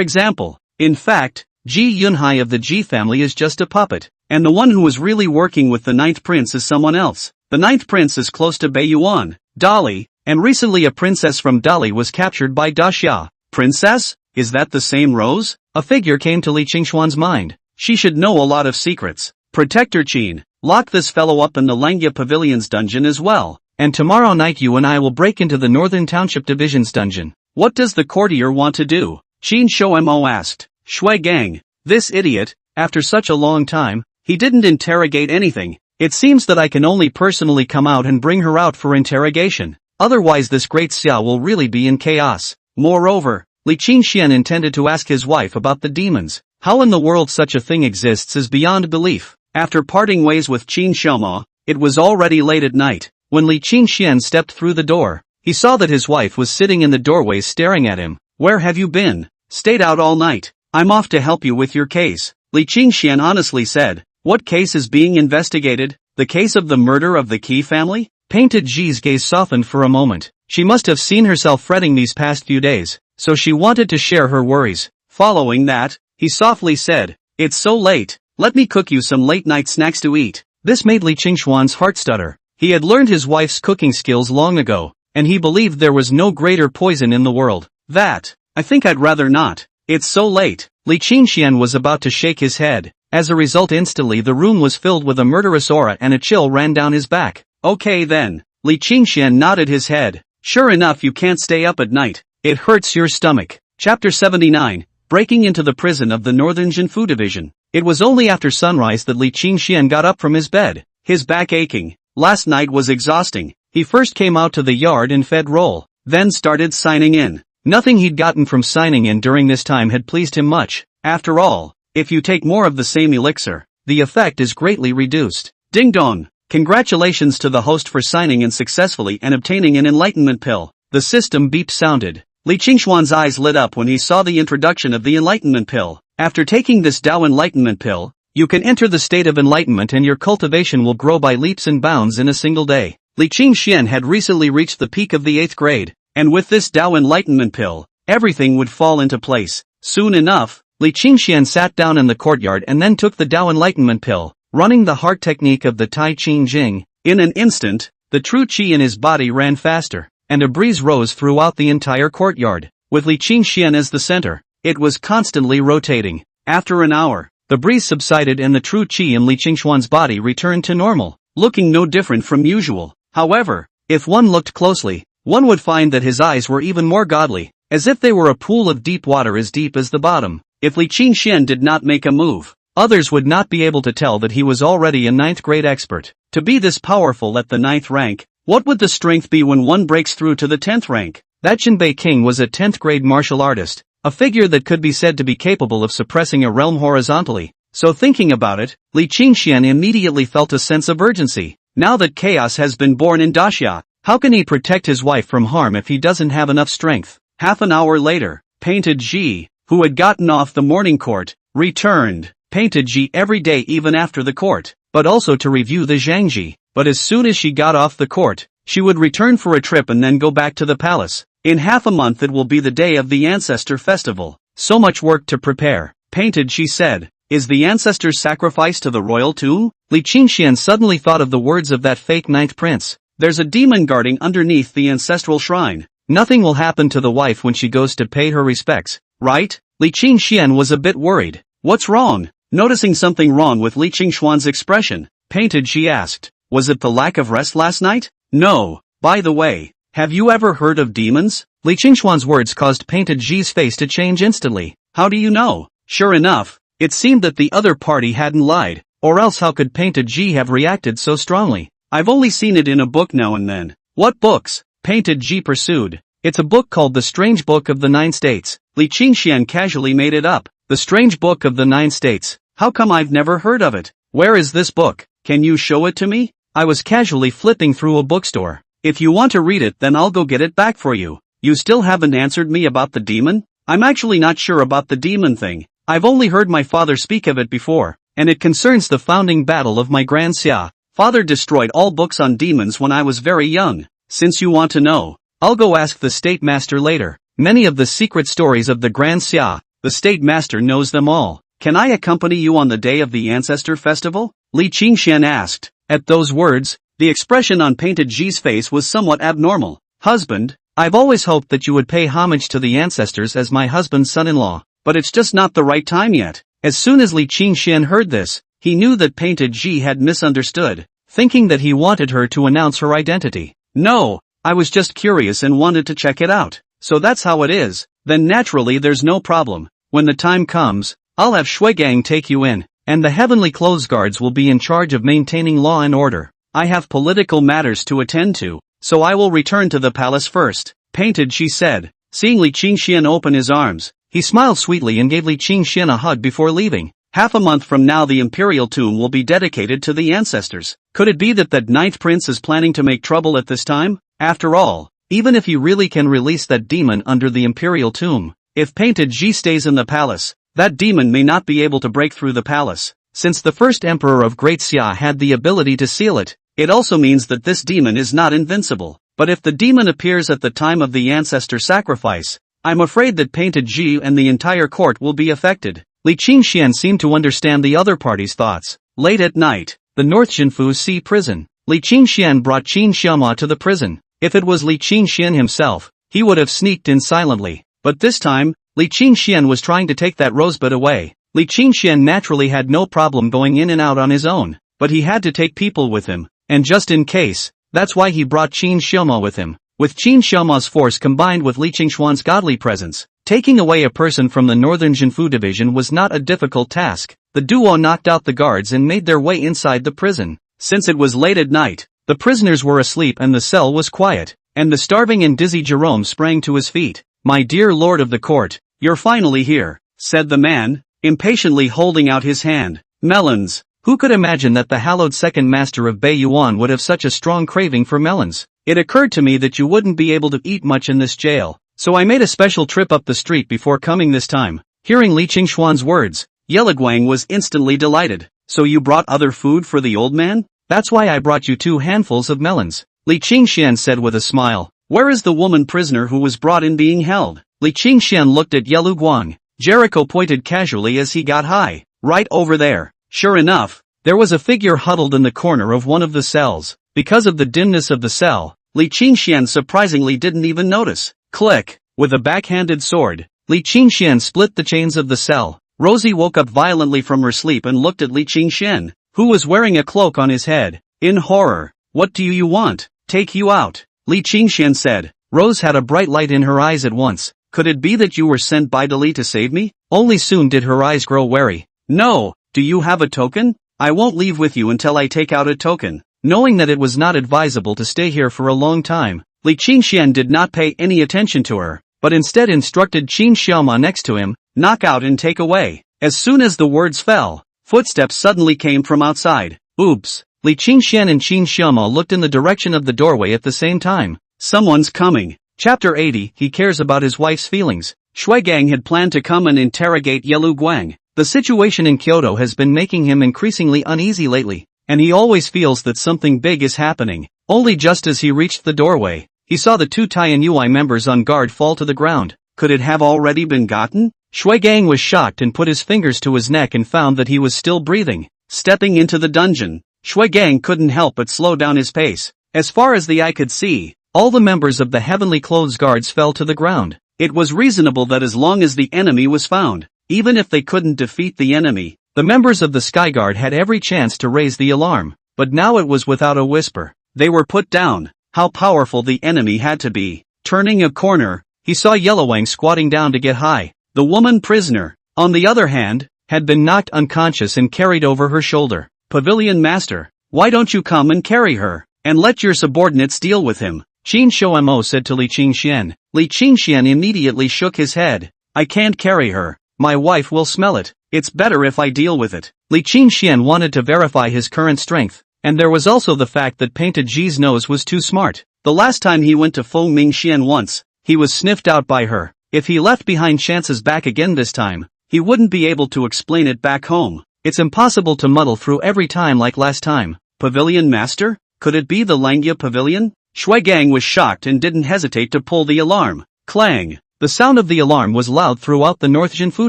example, in fact, Ji Yunhai of the Ji family is just a puppet, and the one who is really working with the ninth prince is someone else. The ninth prince is close to Beiyuan, Dali, and recently a princess from Dali was captured by Daxia. Princess? Is that the same Rose? A figure came to Li Qingxuan's mind. She should know a lot of secrets. Protector Qin, lock this fellow up in the Langya Pavilion's dungeon as well. And tomorrow night you and I will break into the Northern Township Division's dungeon. What does the courtier want to do? Qin Shoumo asked. Shui Gang. This idiot, after such a long time, he didn't interrogate anything. It seems that I can only personally come out and bring her out for interrogation. Otherwise this great Xia will really be in chaos. Moreover, Li Qingxian intended to ask his wife about the demons. How in the world such a thing exists is beyond belief. After parting ways with Qin Shoumo, it was already late at night. When Li Qingxian stepped through the door, he saw that his wife was sitting in the doorway staring at him. Where have you been? Stayed out all night. I'm off to help you with your case, Li Qingxian honestly said. What case is being investigated? The case of the murder of the Qi family? Painted Ji's gaze softened for a moment. She must have seen herself fretting these past few days, so she wanted to share her worries. Following that, he softly said, it's so late, let me cook you some late-night snacks to eat. This made Li Qingxuan's heart stutter. He had learned his wife's cooking skills long ago, and he believed there was no greater poison in the world. I think I'd rather not. It's so late. Li Qingxian was about to shake his head. As a result instantly the room was filled with a murderous aura and a chill ran down his back. Okay then. Li Qingxian nodded his head. Sure enough you can't stay up at night. It hurts your stomach. Chapter 79. Breaking into the prison of the Northern Jinfu Division. It was only after sunrise that Li Qingxian got up from his bed. His back aching. Last night was exhausting. He first came out to the yard and fed roll, then started signing in. Nothing he'd gotten from signing in during this time had pleased him much. After all, if you take more of the same elixir, the effect is greatly reduced. Ding dong! Congratulations to the host for signing in successfully and obtaining an enlightenment pill. The system beep sounded. Li Qingxuan's eyes lit up when he saw the introduction of the enlightenment pill. After taking this Dao enlightenment pill, you can enter the state of enlightenment and your cultivation will grow by leaps and bounds in a single day. Li Qingxian had recently reached the peak of the 8th grade, and with this Dao enlightenment pill, everything would fall into place. Soon enough, Li Qingxian sat down in the courtyard and then took the Dao enlightenment pill, running the heart technique of the Tai Ching Jing. In an instant, the true qi in his body ran faster, and a breeze rose throughout the entire courtyard. With Li Qingxian as the center, it was constantly rotating. After an hour, the breeze subsided and the true qi in Li Qingxuan's body returned to normal, looking no different from usual. However, if one looked closely, one would find that his eyes were even more godly, as if they were a pool of deep water as deep as the bottom. If Li Qingxian did not make a move, others would not be able to tell that he was already a 9th grade expert. To be this powerful at the 9th rank, what would the strength be when one breaks through to the 10th rank? That Jinbei King was a 10th grade martial artist, a figure that could be said to be capable of suppressing a realm horizontally. So thinking about it, Li Qingxian immediately felt a sense of urgency. Now that chaos has been born in Daxia, how can he protect his wife from harm if he doesn't have enough strength? Half an hour later, Painted Ji, who had gotten off the morning court, returned. Painted Ji every day even after the court, but also to review the Zhangji. But as soon as she got off the court, she would return for a trip and then go back to the palace. In half a month it will be the day of the Ancestor Festival. So much work to prepare. Painted Ji said, is the ancestor's sacrifice to the royal tomb? Li Qingxian suddenly thought of the words of that fake 9th prince. There's a demon guarding underneath the ancestral shrine. Nothing will happen to the wife when she goes to pay her respects, right? Li Qingxian was a bit worried. What's wrong? Noticing something wrong with Li Qingxuan's expression, Painted Ji asked, was it the lack of rest last night? No. By the way, Have you ever heard of demons? Li Qingxuan's words caused Painted Ji's face to change instantly. How do you know? Sure enough, it seemed that the other party hadn't lied, or else how could Painted Ji have reacted so strongly? I've only seen it in a book now and then. What books? Painted Ji pursued. It's a book called The Strange Book of the Nine States. Li Qingxian casually made it up. The Strange Book of the Nine States. How come I've never heard of it? Where is this book? Can you show it to me? I was casually flipping through a bookstore. If you want to read it, then I'll go get it back for you. You still haven't answered me about the demon? I'm actually not sure about the demon thing. I've only heard my father speak of it before, and it concerns the founding battle of my Grand Xia. Father destroyed all books on demons when I was very young. Since you want to know, I'll go ask the State Master later. Many of the secret stories of the Grand Xia, the State Master knows them all. Can I accompany you on the day of the Ancestor Festival? Li Qingxian asked. At those words, the expression on Painted Ji's face was somewhat abnormal. Husband, I've always hoped that you would pay homage to the ancestors as my husband's son-in-law, but it's just not the right time yet. As soon as Li Qingxian heard this, he knew that Painted Ji had misunderstood, thinking that he wanted her to announce her identity. No, I was just curious and wanted to check it out. So that's how it is. Then naturally there's no problem. When the time comes, I'll have Shuigang take you in, and the heavenly clothes guards will be in charge of maintaining law and order. I have political matters to attend to, so I will return to the palace first. Painted Ji said. Seeing Li Qingxian open his arms, he smiled sweetly and gave Li Qingxian a hug before leaving. Half a month from now the imperial tomb will be dedicated to the ancestors. Could it be that that ninth prince is planning to make trouble at this time? After all, even if he really can release that demon under the imperial tomb, if Painted Ji stays in the palace, that demon may not be able to break through the palace. Since the first emperor of Great Xia had the ability to seal it, it also means that this demon is not invincible. But if the demon appears at the time of the ancestor sacrifice, I'm afraid that Painted Ji and the entire court will be affected. Li Qingxian seemed to understand the other party's thoughts. Late at night, the North Jinfu Sea prison. Li Qingxian brought Qin Xiaoma to the prison. If it was Li Qingxian himself, he would have sneaked in silently. But this time, Li Qingxian was trying to take that rosebud away. Li Qingxian naturally had no problem going in and out on his own, but he had to take people with him, and just in case, that's why he brought Qin Xiaoma with him. With Qin Xiaoma's force combined with Li Qingxuan's godly presence, taking away a person from the Northern Jinfu division was not a difficult task. The duo knocked out the guards and made their way inside the prison. Since it was late at night, the prisoners were asleep and the cell was quiet, and the starving and dizzy Jerome sprang to his feet. My dear lord of the court, you're finally here, said the man, impatiently holding out his hand. Melons. Who could imagine that the hallowed second master of Beiyuan would have such a strong craving for melons? It occurred to me that you wouldn't be able to eat much in this jail, so I made a special trip up the street before coming this time. Hearing Li Qingxuan's words, Yeligwang was instantly delighted. So you brought other food for the old man? That's why I brought you 2 handfuls of melons, Li Qingxian said with a smile. Where is the woman prisoner who was brought in being held? Li Qingxian looked at Yeligwang. Jericho pointed casually as he got high. Right over there. Sure enough, there was a figure huddled in the corner of one of the cells. Because of the dimness of the cell, Li Qingxian surprisingly didn't even notice. Click. With a backhanded sword, Li Qingxian split the chains of the cell. Rosie woke up violently from her sleep and looked at Li Qingxian, who was wearing a cloak on his head. In horror. What do you want? Take you out, Li Qingxian said. Rose had a bright light in her eyes at once. Could it be that you were sent by Dali to save me? Only soon did her eyes grow wary. No, do you have a token? I won't leave with you until I take out a token. Knowing that it was not advisable to stay here for a long time, Li Qingxian did not pay any attention to her, but instead instructed Qin Xiaoma next to him, knock out and take away. As soon as the words fell, footsteps suddenly came from outside. Oops. Li Qingxian and Qin Xiaoma looked in the direction of the doorway at the same time. Someone's coming. Chapter 80. He cares about his wife's feelings. Shuigang had planned to come and interrogate Yelu Guang. The situation in Kyoto has been making him increasingly uneasy lately, and he always feels that something big is happening. Only just as he reached the doorway, he saw the 2 Tianyui members on guard fall to the ground. Could it have already been gotten? Shuigang was shocked and put his fingers to his neck and found that he was still breathing. Stepping into the dungeon, Shuigang couldn't help but slow down his pace. As far as the eye could see, all the members of the Heavenly Clothes Guards fell to the ground. It was reasonable that as long as the enemy was found, even if they couldn't defeat the enemy, the members of the Sky Guard had every chance to raise the alarm. But now it was without a whisper. They were put down. how powerful the enemy had to be. Turning a corner, he saw Yellowwang squatting down to get high. The woman prisoner, on the other hand, had been knocked unconscious and carried over her shoulder. Pavilion Master, why don't you come and carry her, and let your subordinates deal with him? Qin Shoumo said to Li Qingxian. Li Qingxian immediately shook his head. I can't carry her. My wife will smell it. It's better if I deal with it. Li Qingxian wanted to verify his current strength, and there was also the fact that Painted Ji's nose was too smart. The last time he went to Feng Mingxian once, he was sniffed out by her. If he left behind chances back again this time, he wouldn't be able to explain it back home. It's impossible to muddle through every time like last time. Pavilion Master? Could it be the Langya Pavilion? Shui Gang was shocked and didn't hesitate to pull the alarm. Clang! The sound of the alarm was loud throughout the North Jinfu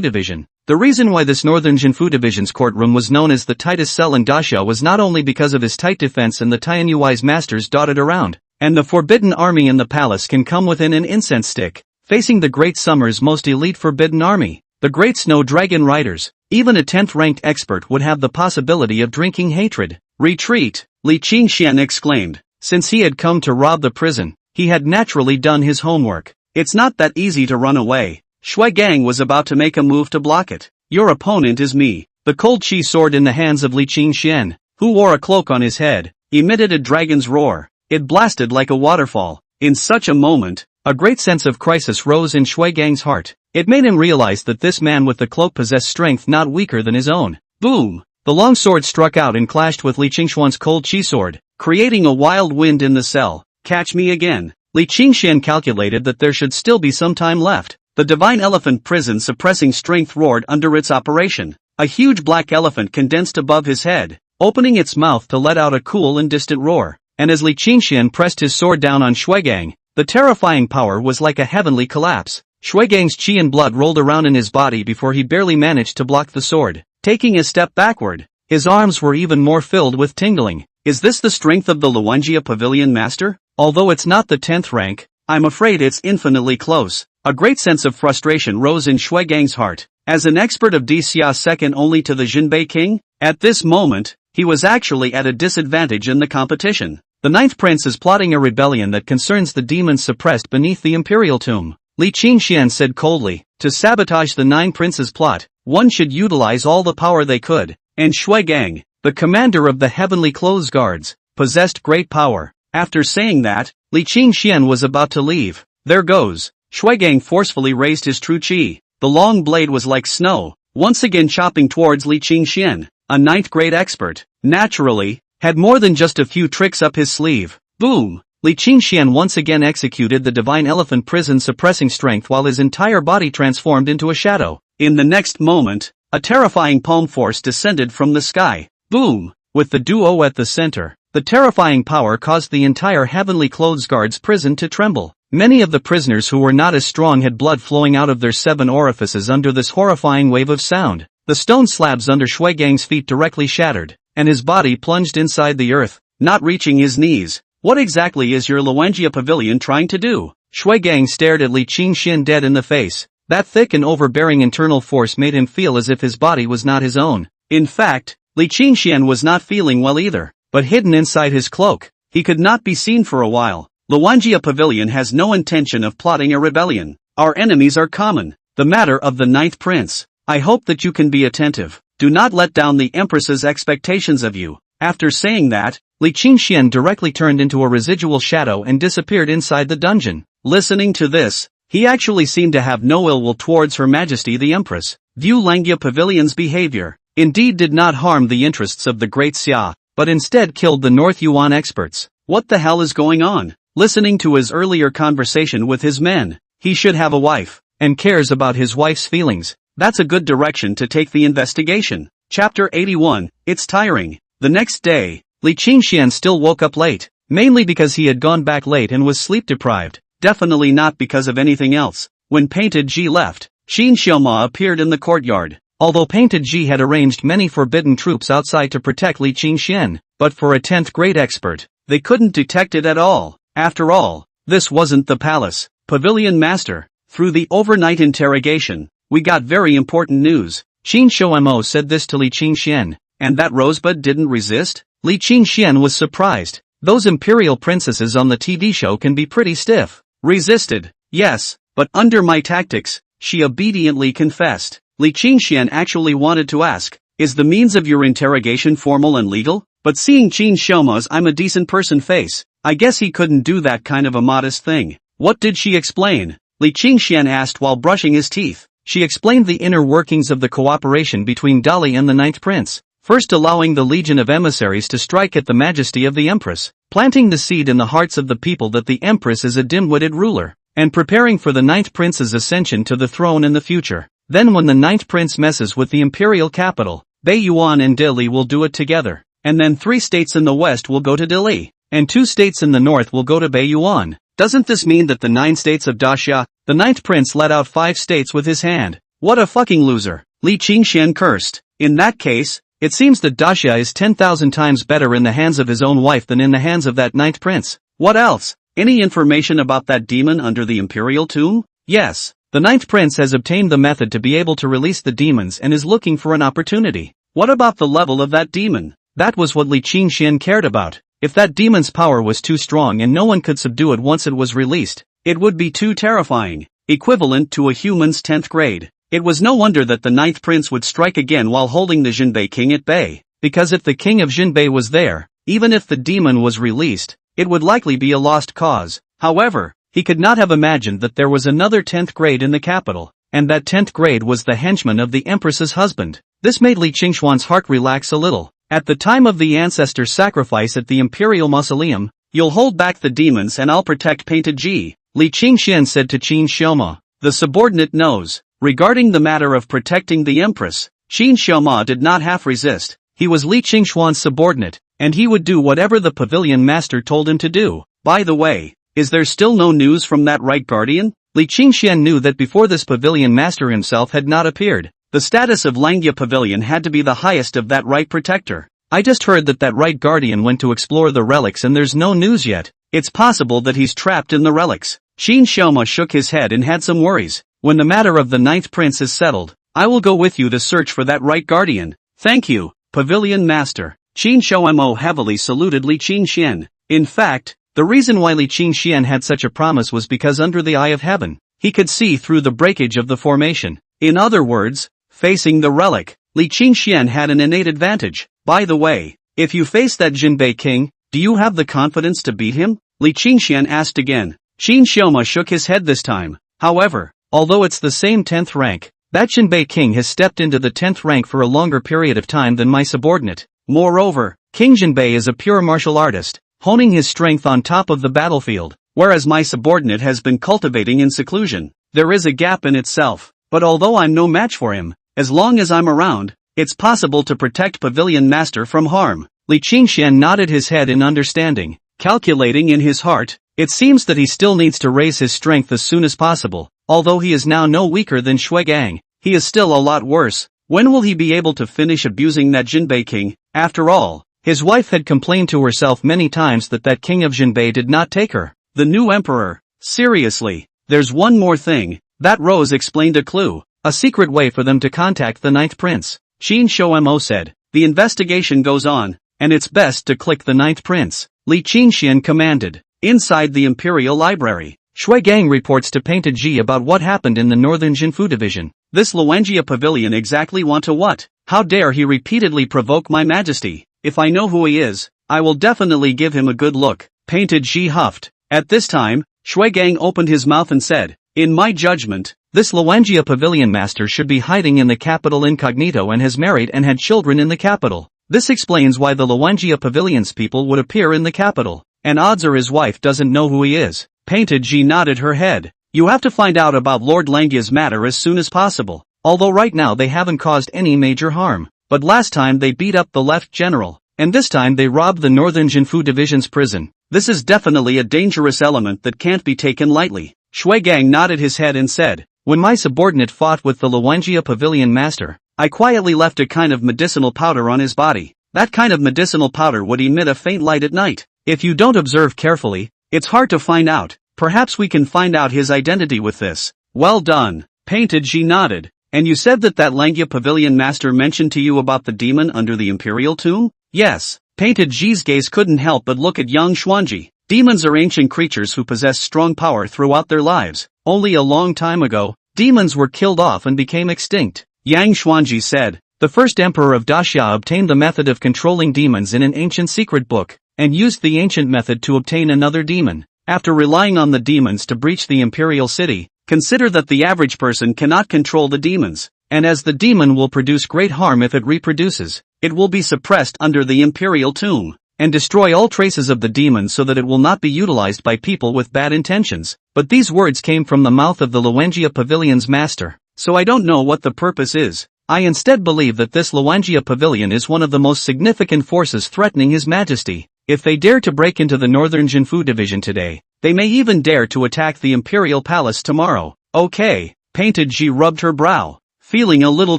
Division. The reason why this Northern Jinfu Division's courtroom was known as the tightest cell in Daxia was not only because of his tight defense and the Tianyui's masters dotted around, and the forbidden army in the palace can come within an incense stick, facing the Great Summer's most elite forbidden army, the Great Snow Dragon Riders. Even a 10th-ranked expert would have the possibility of drinking hatred. Retreat! Li Qingxian exclaimed. Since he had come to rob the prison, he had naturally done his homework. It's not that easy to run away. Shui Gang was about to make a move to block it. Your opponent is me. The cold chi sword in the hands of Li Qingxian, who wore a cloak on his head, emitted a dragon's roar. It blasted like a waterfall. In such a moment, a great sense of crisis rose in Shui Gang's heart. It made him realize that this man with the cloak possessed strength not weaker than his own. Boom! The long sword struck out and clashed with Li Qingxuan's cold chi sword, creating a wild wind in the cell. Catch me again. Li Qingxian calculated that there should still be some time left. The divine elephant prison suppressing strength roared under its operation. A huge black elephant condensed above his head, opening its mouth to let out a cool and distant roar. And as Li Qingxian pressed his sword down on Shui Gang, the terrifying power was like a heavenly collapse. Shui Gang's chi and blood rolled around in his body before he barely managed to block the sword. Taking a step backward, his arms were even more filled with tingling. Is this the strength of the Luanjia Pavilion Master? Although it's not the 10th rank, I'm afraid it's infinitely close. A great sense of frustration rose in Shui Gang's heart. As an expert of Dxia second only to the Jinbei King, at this moment, he was actually at a disadvantage in the competition. The 9th Prince is plotting a rebellion that concerns the demons suppressed beneath the Imperial Tomb. Li Qingxian said coldly, to sabotage the 9 Princes' plot, one should utilize all the power they could, and Shui Gang, the commander of the Heavenly Clothes Guards, possessed great power. After saying that, Li Qingxian was about to leave. There goes. Shui Gang forcefully raised his true chi. The long blade was like snow, once again chopping towards Li Qingxian, a 9th grade expert, naturally, had more than just a few tricks up his sleeve. Boom! Li Qingxian once again executed the divine elephant prison suppressing strength while his entire body transformed into a shadow. In the next moment, a terrifying palm force descended from the sky. Boom! With the duo at the center, the terrifying power caused the entire Heavenly Clothes Guards prison to tremble. Many of the prisoners who were not as strong had blood flowing out of their 7 orifices under this horrifying wave of sound. The stone slabs under Shui Gang's feet directly shattered, and his body plunged inside the earth, not reaching his knees. What exactly is your Luanjia Pavilion trying to do? Shui Gang stared at Li Qingxian dead in the face. That thick and overbearing internal force made him feel as if his body was not his own. In fact, Li Qingxian was not feeling well either, but hidden inside his cloak, he could not be seen for a while. Luanjia Pavilion has no intention of plotting a rebellion. Our enemies are common. The matter of the 9th Prince. I hope that you can be attentive. Do not let down the Empress's expectations of you. After saying that, Li Qingxian directly turned into a residual shadow and disappeared inside the dungeon. Listening to this, he actually seemed to have no ill will towards Her Majesty the Empress. View Langya Pavilion's behavior indeed did not harm the interests of the Great Xia, but instead killed the North Yuan experts. What the hell is going on? Listening to his earlier conversation with his men, he should have a wife, and cares about his wife's feelings. That's a good direction to take the investigation. Chapter 81, It's tiring. The next day, Li Qingxian still woke up late, mainly because he had gone back late and was sleep deprived, definitely not because of anything else. When Painted Ji left, Qin Xiaoma appeared in the courtyard. Although Painted Ji had arranged many forbidden troops outside to protect Li Qingxian, but for a 10th grade expert, they couldn't detect it at all. After all, this wasn't the palace. Pavilion Master, through the overnight interrogation, we got very important news. Qin Shoumo said this to Li Qingxian, and that Rosebud didn't resist? Li Qingxian was surprised. Those imperial princesses on the TV show can be pretty stiff. Resisted. Yes, but under my tactics, she obediently confessed. Li Qingxian actually wanted to ask, is the means of your interrogation formal and legal? But seeing Qin Xiaoma's I'm a decent person face, I guess he couldn't do that kind of a modest thing. What did she explain? Li Qingxian asked while brushing his teeth. She explained the inner workings of the cooperation between Dali and the Ninth Prince, first allowing the legion of emissaries to strike at the majesty of the Empress, planting the seed in the hearts of the people that the Empress is a dim-witted ruler, and preparing for the Ninth Prince's ascension to the throne in the future. Then when the Ninth Prince messes with the imperial capital, Beiyuan and Dili will do it together, and then 3 states in the west will go to Dili, and 2 states in the north will go to Beiyuan. Doesn't this mean that the 9 states of Daxia, the Ninth Prince let out 5 states with his hand? What a fucking loser! Li Qingxian cursed. In that case, it seems that Daxia is 10,000 times better in the hands of his own wife than in the hands of that Ninth Prince. What else? Any information about that demon under the imperial tomb? Yes. The Ninth Prince has obtained the method to be able to release the demons and is looking for an opportunity. What about the level of that demon? That was what Li Qingxian cared about. If that demon's power was too strong and no one could subdue it once it was released, it would be too terrifying, equivalent to a human's 10th grade. It was no wonder that the Ninth Prince would strike again while holding the Jinbei King at bay, because if the King of Jinbei was there, even if the demon was released, it would likely be a lost cause. However, he could not have imagined that there was another 10th grade in the capital, and that 10th grade was the henchman of the Empress's husband. This made Li Qingxuan's heart relax a little. At the time of the ancestor sacrifice at the Imperial Mausoleum, you'll hold back the demons and I'll protect Painted Ji, Li Qingxian said to Qin Xiaoma. The subordinate knows. Regarding the matter of protecting the Empress, Qin Xiaoma did not half resist. He was Li Qingxuan's subordinate, and he would do whatever the pavilion master told him to do. By the way, is there still no news from that right guardian? Li Qingxian knew that before this pavilion master himself had not appeared, the status of Langya Pavilion had to be the highest of that right protector. I just heard that right guardian went to explore the relics and there's no news yet. It's possible that he's trapped in the relics. Qin Xiaoma shook his head and had some worries. When the matter of the Ninth Prince is settled, I will go with you to search for that right guardian. Thank you, Pavilion Master. Qin Xiaomo heavily saluted Li Qingxian. In fact, the reason why Li Qingxian had such a promise was because under the eye of heaven, he could see through the breakage of the formation. In other words, facing the relic, Li Qingxian had an innate advantage. By the way, if you face that Jinbei King, do you have the confidence to beat him? Li Qingxian asked again. Qin Xiaoma shook his head this time. However, although it's the same 10th rank, that Jinbei King has stepped into the 10th rank for a longer period of time than my subordinate. Moreover, King Jinbei is a pure martial artist, honing his strength on top of the battlefield, whereas my subordinate has been cultivating in seclusion. There is a gap in itself, but although I'm no match for him, as long as I'm around, it's possible to protect Pavilion Master from harm. Li Qingxian nodded his head in understanding, calculating in his heart. It seems that he still needs to raise his strength as soon as possible. Although he is now no weaker than Shui Gang, he is still a lot worse. When will he be able to finish abusing that Jinbei King? After all, his wife had complained to herself many times that King of Jinbei did not take her. The new emperor. Seriously, there's one more thing. That rose explained a clue, a secret way for them to contact the Ninth Prince. Qin Xiaomo said, the investigation goes on, and it's best to click the Ninth Prince. Li Qingxian commanded. Inside the Imperial Library, Shui Gang reports to Painted Ji about what happened in the Northern Jinfu Division. This Luanjia Pavilion exactly want to what? How dare he repeatedly provoke my majesty? If I know who he is, I will definitely give him a good look. Painted Ji huffed. At this time, Shui Gang opened his mouth and said, in my judgment, this Luanjia Pavilion master should be hiding in the capital incognito and has married and had children in the capital. This explains why the Luanjia Pavilion's people would appear in the capital. And odds are his wife doesn't know who he is. Painted Ji nodded her head. You have to find out about Lord Langya's matter as soon as possible. Although right now they haven't caused any major harm. But last time they beat up the left general. And this time they robbed the Northern Jinfu Division's prison. This is definitely a dangerous element that can't be taken lightly. Shui Gang nodded his head and said, when my subordinate fought with the Luanjia Pavilion master, I quietly left a kind of medicinal powder on his body. That kind of medicinal powder would emit a faint light at night. If you don't observe carefully, it's hard to find out. Perhaps we can find out his identity with this. Well done. Painted Ji nodded. And you said that Langya Pavilion master mentioned to you about the demon under the Imperial tomb? Yes. Painted Ji's gaze couldn't help but look at young Xuanji. Demons are ancient creatures who possess strong power throughout their lives. Only a long time ago, demons were killed off and became extinct. Yang Xuanji said, the first emperor of Daxia obtained the method of controlling demons in an ancient secret book, and used the ancient method to obtain another demon. After relying on the demons to breach the imperial city, consider that the average person cannot control the demons, and as the demon will produce great harm if it reproduces, it will be suppressed under the imperial tomb, and destroy all traces of the demon so that it will not be utilized by people with bad intentions. But these words came from the mouth of the Luangia Pavilion's master, so I don't know what the purpose is. I instead believe that this Luangia Pavilion is one of the most significant forces threatening His Majesty. If they dare to break into the Northern Jinfu Division today, they may even dare to attack the Imperial Palace tomorrow. Okay. Painted Ji rubbed her brow, feeling a little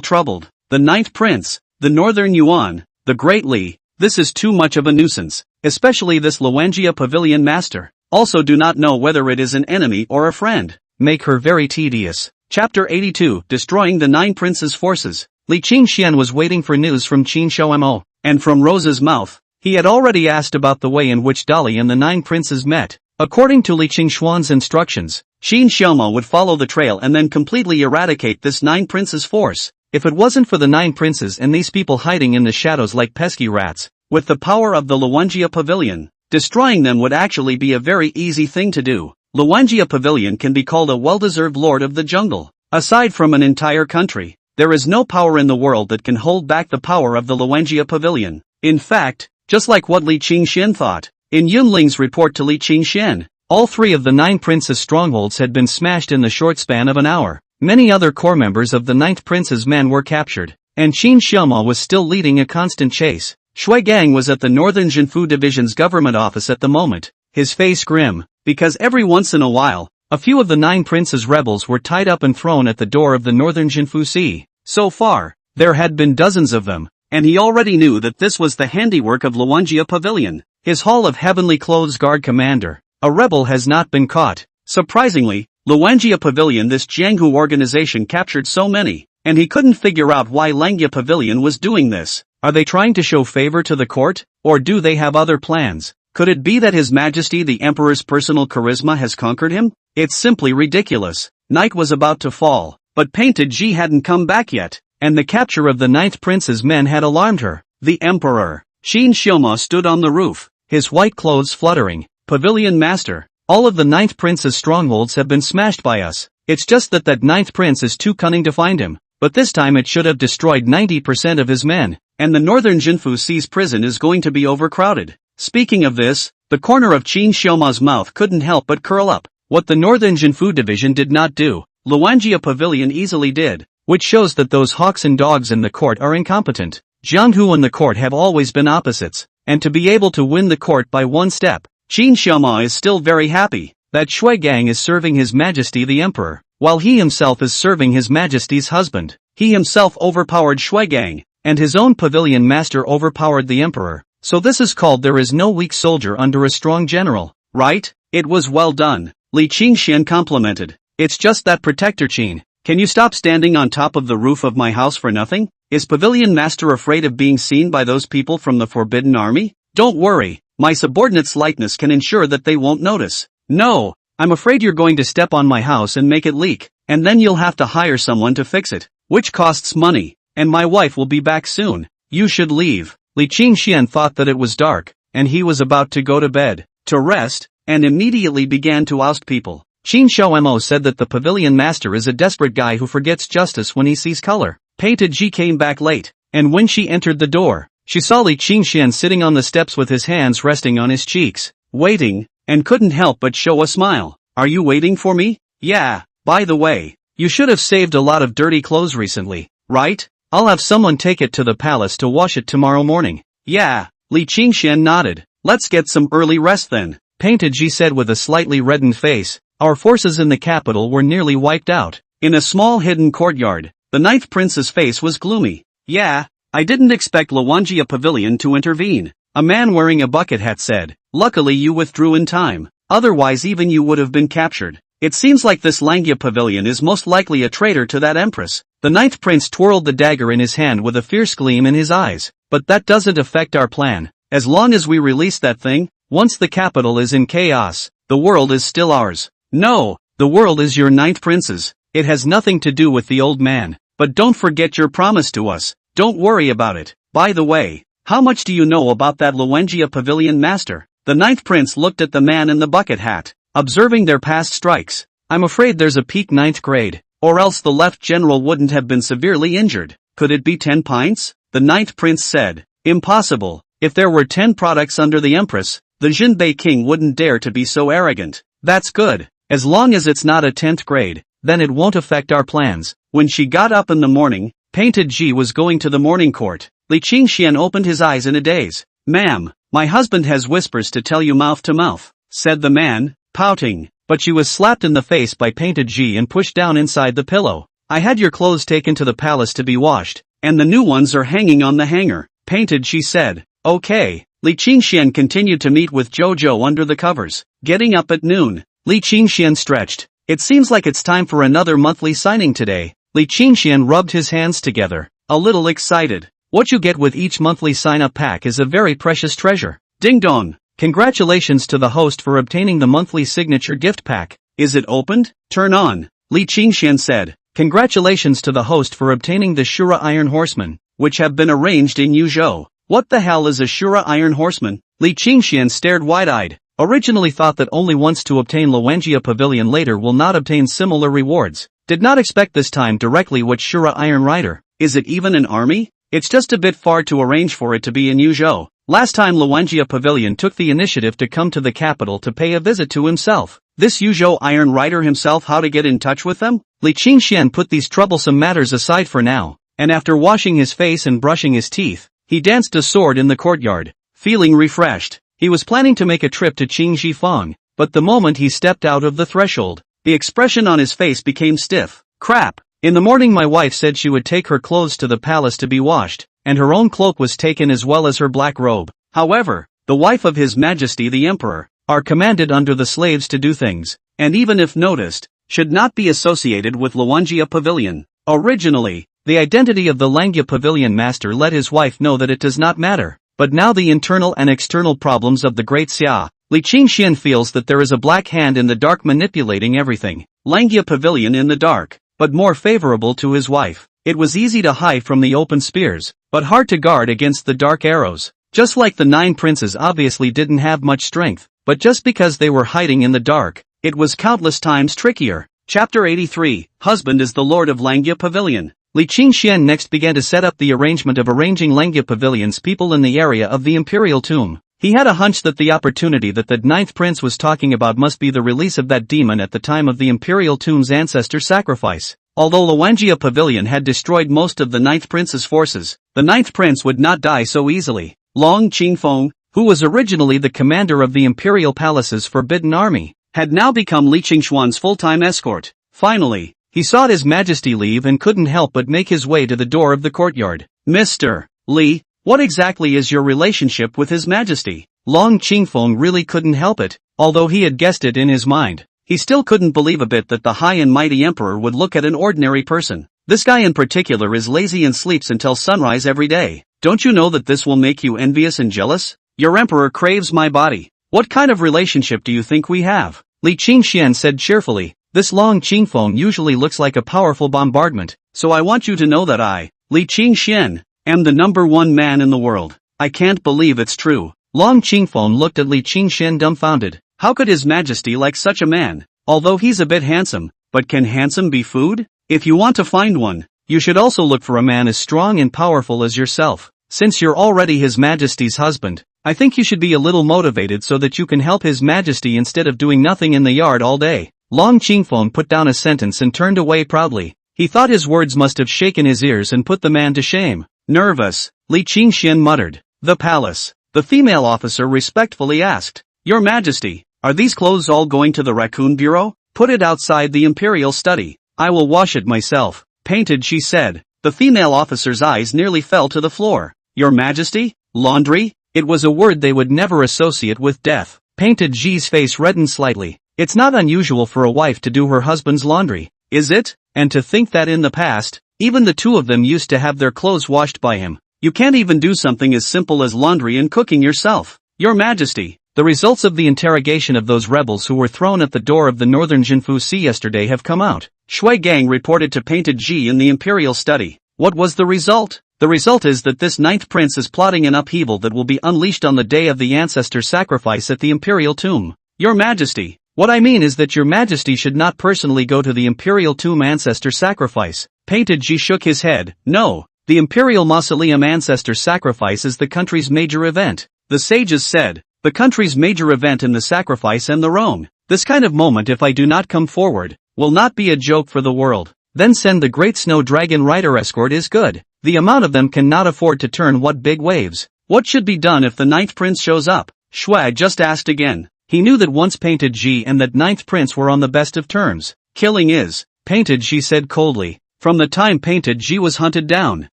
troubled. The Ninth Prince, the Northern Yuan, the Great Li, this is too much of a nuisance, especially this Luangia Pavilion master. Also do not know whether it is an enemy or a friend. Make her very tedious. Chapter 82, Destroying the Nine Princes' Forces. Li Qingxian was waiting for news from Qin Shoumo, and from Rose's mouth. He had already asked about the way in which Dali and the Nine Princes met. According to Li Qingshuan's instructions, Qin Shoumo would follow the trail and then completely eradicate this Nine Princes' force. If it wasn't for the Nine Princes and these people hiding in the shadows like pesky rats, with the power of the Luangia Pavilion, destroying them would actually be a very easy thing to do. Luangia Pavilion can be called a well-deserved lord of the jungle. Aside from an entire country, there is no power in the world that can hold back the power of the Luangia Pavilion. In fact, just like what Li Qingxian thought, in Yunling's report to Li Qingxian, all three of the Nine Princes' strongholds had been smashed in the short span of an hour. Many other core members of the Ninth Prince's men were captured, and Qin Xiaoma was still leading a constant chase. Shui Gang was at the Northern Jinfu Division's government office at the moment, his face grim, because every once in a while, a few of the Nine Princes' rebels were tied up and thrown at the door of the Northern Jinfu Sea. So far, there had been dozens of them, and he already knew that this was the handiwork of Luangia Pavilion. His Hall of Heavenly Clothes Guard commander, a rebel has not been caught. Surprisingly, Luangia Pavilion, this Jianghu organization, captured so many, and he couldn't figure out why Langia Pavilion was doing this. Are they trying to show favor to the court, or do they have other plans? Could it be that His Majesty the Emperor's personal charisma has conquered him? It's simply ridiculous. Night was about to fall, but Painted Ji hadn't come back yet, and the capture of the Ninth Prince's men had alarmed her. The Emperor, Qin Xiaoma, stood on the roof, his white clothes fluttering. Pavilion Master, all of the Ninth Prince's strongholds have been smashed by us. It's just that Ninth Prince is too cunning to find him, but this time it should have destroyed 90% of his men, and the Northern Jinfu Sea's prison is going to be overcrowded. Speaking of this, the corner of Qin Xiaoma's mouth couldn't help but curl up. What the Northern Jinfu Division did not do, Luangia Pavilion easily did, which shows that those hawks and dogs in the court are incompetent. Jianghu and the court have always been opposites, and to be able to win the court by one step, Qin Xiaoma is still very happy that Shui Gang is serving His Majesty the Emperor, while he himself is serving His Majesty's husband. He himself overpowered Shui Gang, and his own pavilion master overpowered the Emperor. So this is called there is no weak soldier under a strong general, right? It was well done, Li Qingxian complimented. It's just that Protector Qin, can you stop standing on top of the roof of my house for nothing? Is Pavilion Master afraid of being seen by those people from the Forbidden Army? Don't worry, my subordinate's lightness can ensure that they won't notice. No, I'm afraid you're going to step on my house and make it leak, and then you'll have to hire someone to fix it, which costs money, and my wife will be back soon. You should leave. Li Qingxian thought that it was dark, and he was about to go to bed, to rest, and immediately began to oust people. Qin Shoumo said that the Pavilion Master is a desperate guy who forgets justice when he sees color. Painted Ji came back late, and when she entered the door, she saw Li Qingxian sitting on the steps with his hands resting on his cheeks, waiting, and couldn't help but show a smile. Are you waiting for me? Yeah, by the way, you should have saved a lot of dirty clothes recently, right? I'll have someone take it to the palace to wash it tomorrow morning. Yeah, Li Qingxian nodded. Let's get some early rest then, Painted Ji said with a slightly reddened face. Our forces in the capital were nearly wiped out. In a small hidden courtyard, the Ninth Prince's face was gloomy. Yeah, I didn't expect Luangia Pavilion to intervene, a man wearing a bucket hat said. Luckily you withdrew in time, otherwise even you would have been captured. It seems like this Langia Pavilion is most likely a traitor to that Empress. The Ninth Prince twirled the dagger in his hand with a fierce gleam in his eyes. But that doesn't affect our plan. As long as we release that thing, once the capital is in chaos, the world is still ours. No, the world is your ninth prince's. It has nothing to do with the old man. But don't forget your promise to us. Don't worry about it. By the way, how much do you know about that Luengia Pavilion master? The ninth prince looked at the man in the bucket hat, observing their past strikes. I'm afraid there's a peak ninth grade, or else the left general wouldn't have been severely injured. Could it be 10 pints? The ninth prince said. Impossible. If there were 10 products under the Empress, the Jinbei king wouldn't dare to be so arrogant. That's good. As long as it's not a 10th grade, then it won't affect our plans. When she got up in the morning, Painted G was going to the morning court. Li Qingxian opened his eyes in a daze. Ma'am, my husband has whispers to tell you mouth to mouth, said the man, pouting. But she was slapped in the face by Painted G and pushed down inside the pillow. I had your clothes taken to the palace to be washed, and the new ones are hanging on the hanger. Painted G said. Okay. Li Qingxian continued to meet with Jojo under the covers. Getting up at noon, Li Qingxian stretched. It seems like it's time for another monthly signing today. Li Qingxian rubbed his hands together, a little excited. What you get with each monthly sign-up pack is a very precious treasure. Ding dong. Congratulations to the host for obtaining the monthly signature gift pack. Is it opened? Turn on. Li Qingxian said. Congratulations to the host for obtaining the Shura Iron Horseman, which have been arranged in Yuzhou. What the hell is a Shura Iron Horseman? Li Qingxian stared wide-eyed. Originally thought that only once to obtain Luengia Pavilion later will not obtain similar rewards. Did not expect this time directly what Shura Iron Rider. Is it even an army? It's just a bit far to arrange for it to be in Yuzhou. Last time Luengia Pavilion took the initiative to come to the capital to pay a visit to himself. This Yuzhou Iron Rider himself, how to get in touch with them? Li Qingxian put these troublesome matters aside for now, and after washing his face and brushing his teeth, he danced a sword in the courtyard. Feeling refreshed, he was planning to make a trip to Qingzhifang, but the moment he stepped out of the threshold, the expression on his face became stiff. Crap. In the morning my wife said she would take her clothes to the palace to be washed, and her own cloak was taken as well as her black robe. However, the wife of His Majesty the Emperor, are commanded under the slaves to do things, and even if noticed, should not be associated with Luengia Pavilion. Originally, the identity of the Langya Pavilion master let his wife know that it does not matter, but now the internal and external problems of the Great Xia, Li Qingxian feels that there is a black hand in the dark manipulating everything. Langya Pavilion in the dark, but more favorable to his wife. It was easy to hide from the open spears, but hard to guard against the dark arrows. Just like the 9 princes obviously didn't have much strength, but just because they were hiding in the dark, it was countless times trickier. Chapter 83, Husband is the Lord of Langya Pavilion. Li Qingxian next began to set up the arrangement of arranging Langya Pavilion's people in the area of the Imperial Tomb. He had a hunch that the opportunity that the 9th prince was talking about must be the release of that demon at the time of the Imperial Tomb's ancestor sacrifice. Although Luengia Pavilion had destroyed most of the 9th prince's forces, the 9th prince would not die so easily. Long Qingfeng, who was originally the commander of the Imperial Palace's Forbidden Army, had now become Li Qingshuan's full-time escort. Finally, he sought His Majesty leave and couldn't help but make his way to the door of the courtyard. Mr. Li, what exactly is your relationship with His Majesty? Long Qingfeng really couldn't help it, although he had guessed it in his mind. He still couldn't believe a bit that the high and mighty emperor would look at an ordinary person. This guy in particular is lazy and sleeps until sunrise every day. Don't you know that this will make you envious and jealous? Your emperor craves my body. What kind of relationship do you think we have? Li Qingxian said cheerfully. This Long Qingfeng usually looks like a powerful bombardment, so I want you to know that I, Li Qingxian, am the #1 man in the world. I can't believe it's true. Long Qingfeng looked at Li Qingxian dumbfounded. How could His Majesty like such a man? Although he's a bit handsome, but can handsome be food? If you want to find one, you should also look for a man as strong and powerful as yourself. Since you're already His Majesty's husband, I think you should be a little motivated so that you can help His Majesty instead of doing nothing in the yard all day. Long Qingfeng put down a sentence and turned away proudly. He thought his words must have shaken his ears and put the man to shame. Nervous, Li Qingxian muttered. The palace. The female officer respectfully asked. Your Majesty, are these clothes all going to the raccoon bureau? Put it outside the imperial study. I will wash it myself. Painted, she said. The female officer's eyes nearly fell to the floor. Your Majesty? Laundry? It was a word they would never associate with death. Painted G's face reddened slightly. It's not unusual for a wife to do her husband's laundry, is it? And to think that in the past, even the two of them used to have their clothes washed by him. You can't even do something as simple as laundry and cooking yourself. Your Majesty, the results of the interrogation of those rebels who were thrown at the door of the northern Jinfu Sea yesterday have come out. Shui Gang reported to Painted Ji in the Imperial Study. What was the result? The result is that this ninth prince is plotting an upheaval that will be unleashed on the day of the ancestor sacrifice at the Imperial Tomb. Your Majesty, what I mean is that Your Majesty should not personally go to the Imperial Tomb ancestor sacrifice. Painted Ji shook his head. No, the Imperial Mausoleum ancestor sacrifice is the country's major event. The sages said, the country's major event in the sacrifice and the wrong. This kind of moment, if I do not come forward, will not be a joke for the world. Then send the Great Snow Dragon Rider escort is good. The amount of them cannot afford to turn what big waves. What should be done if the ninth prince shows up? Shui just asked again. He knew that once Painted Ji and that ninth prince were on the best of terms. Killing is, Painted Ji said coldly. From the time Painted Ji was hunted down,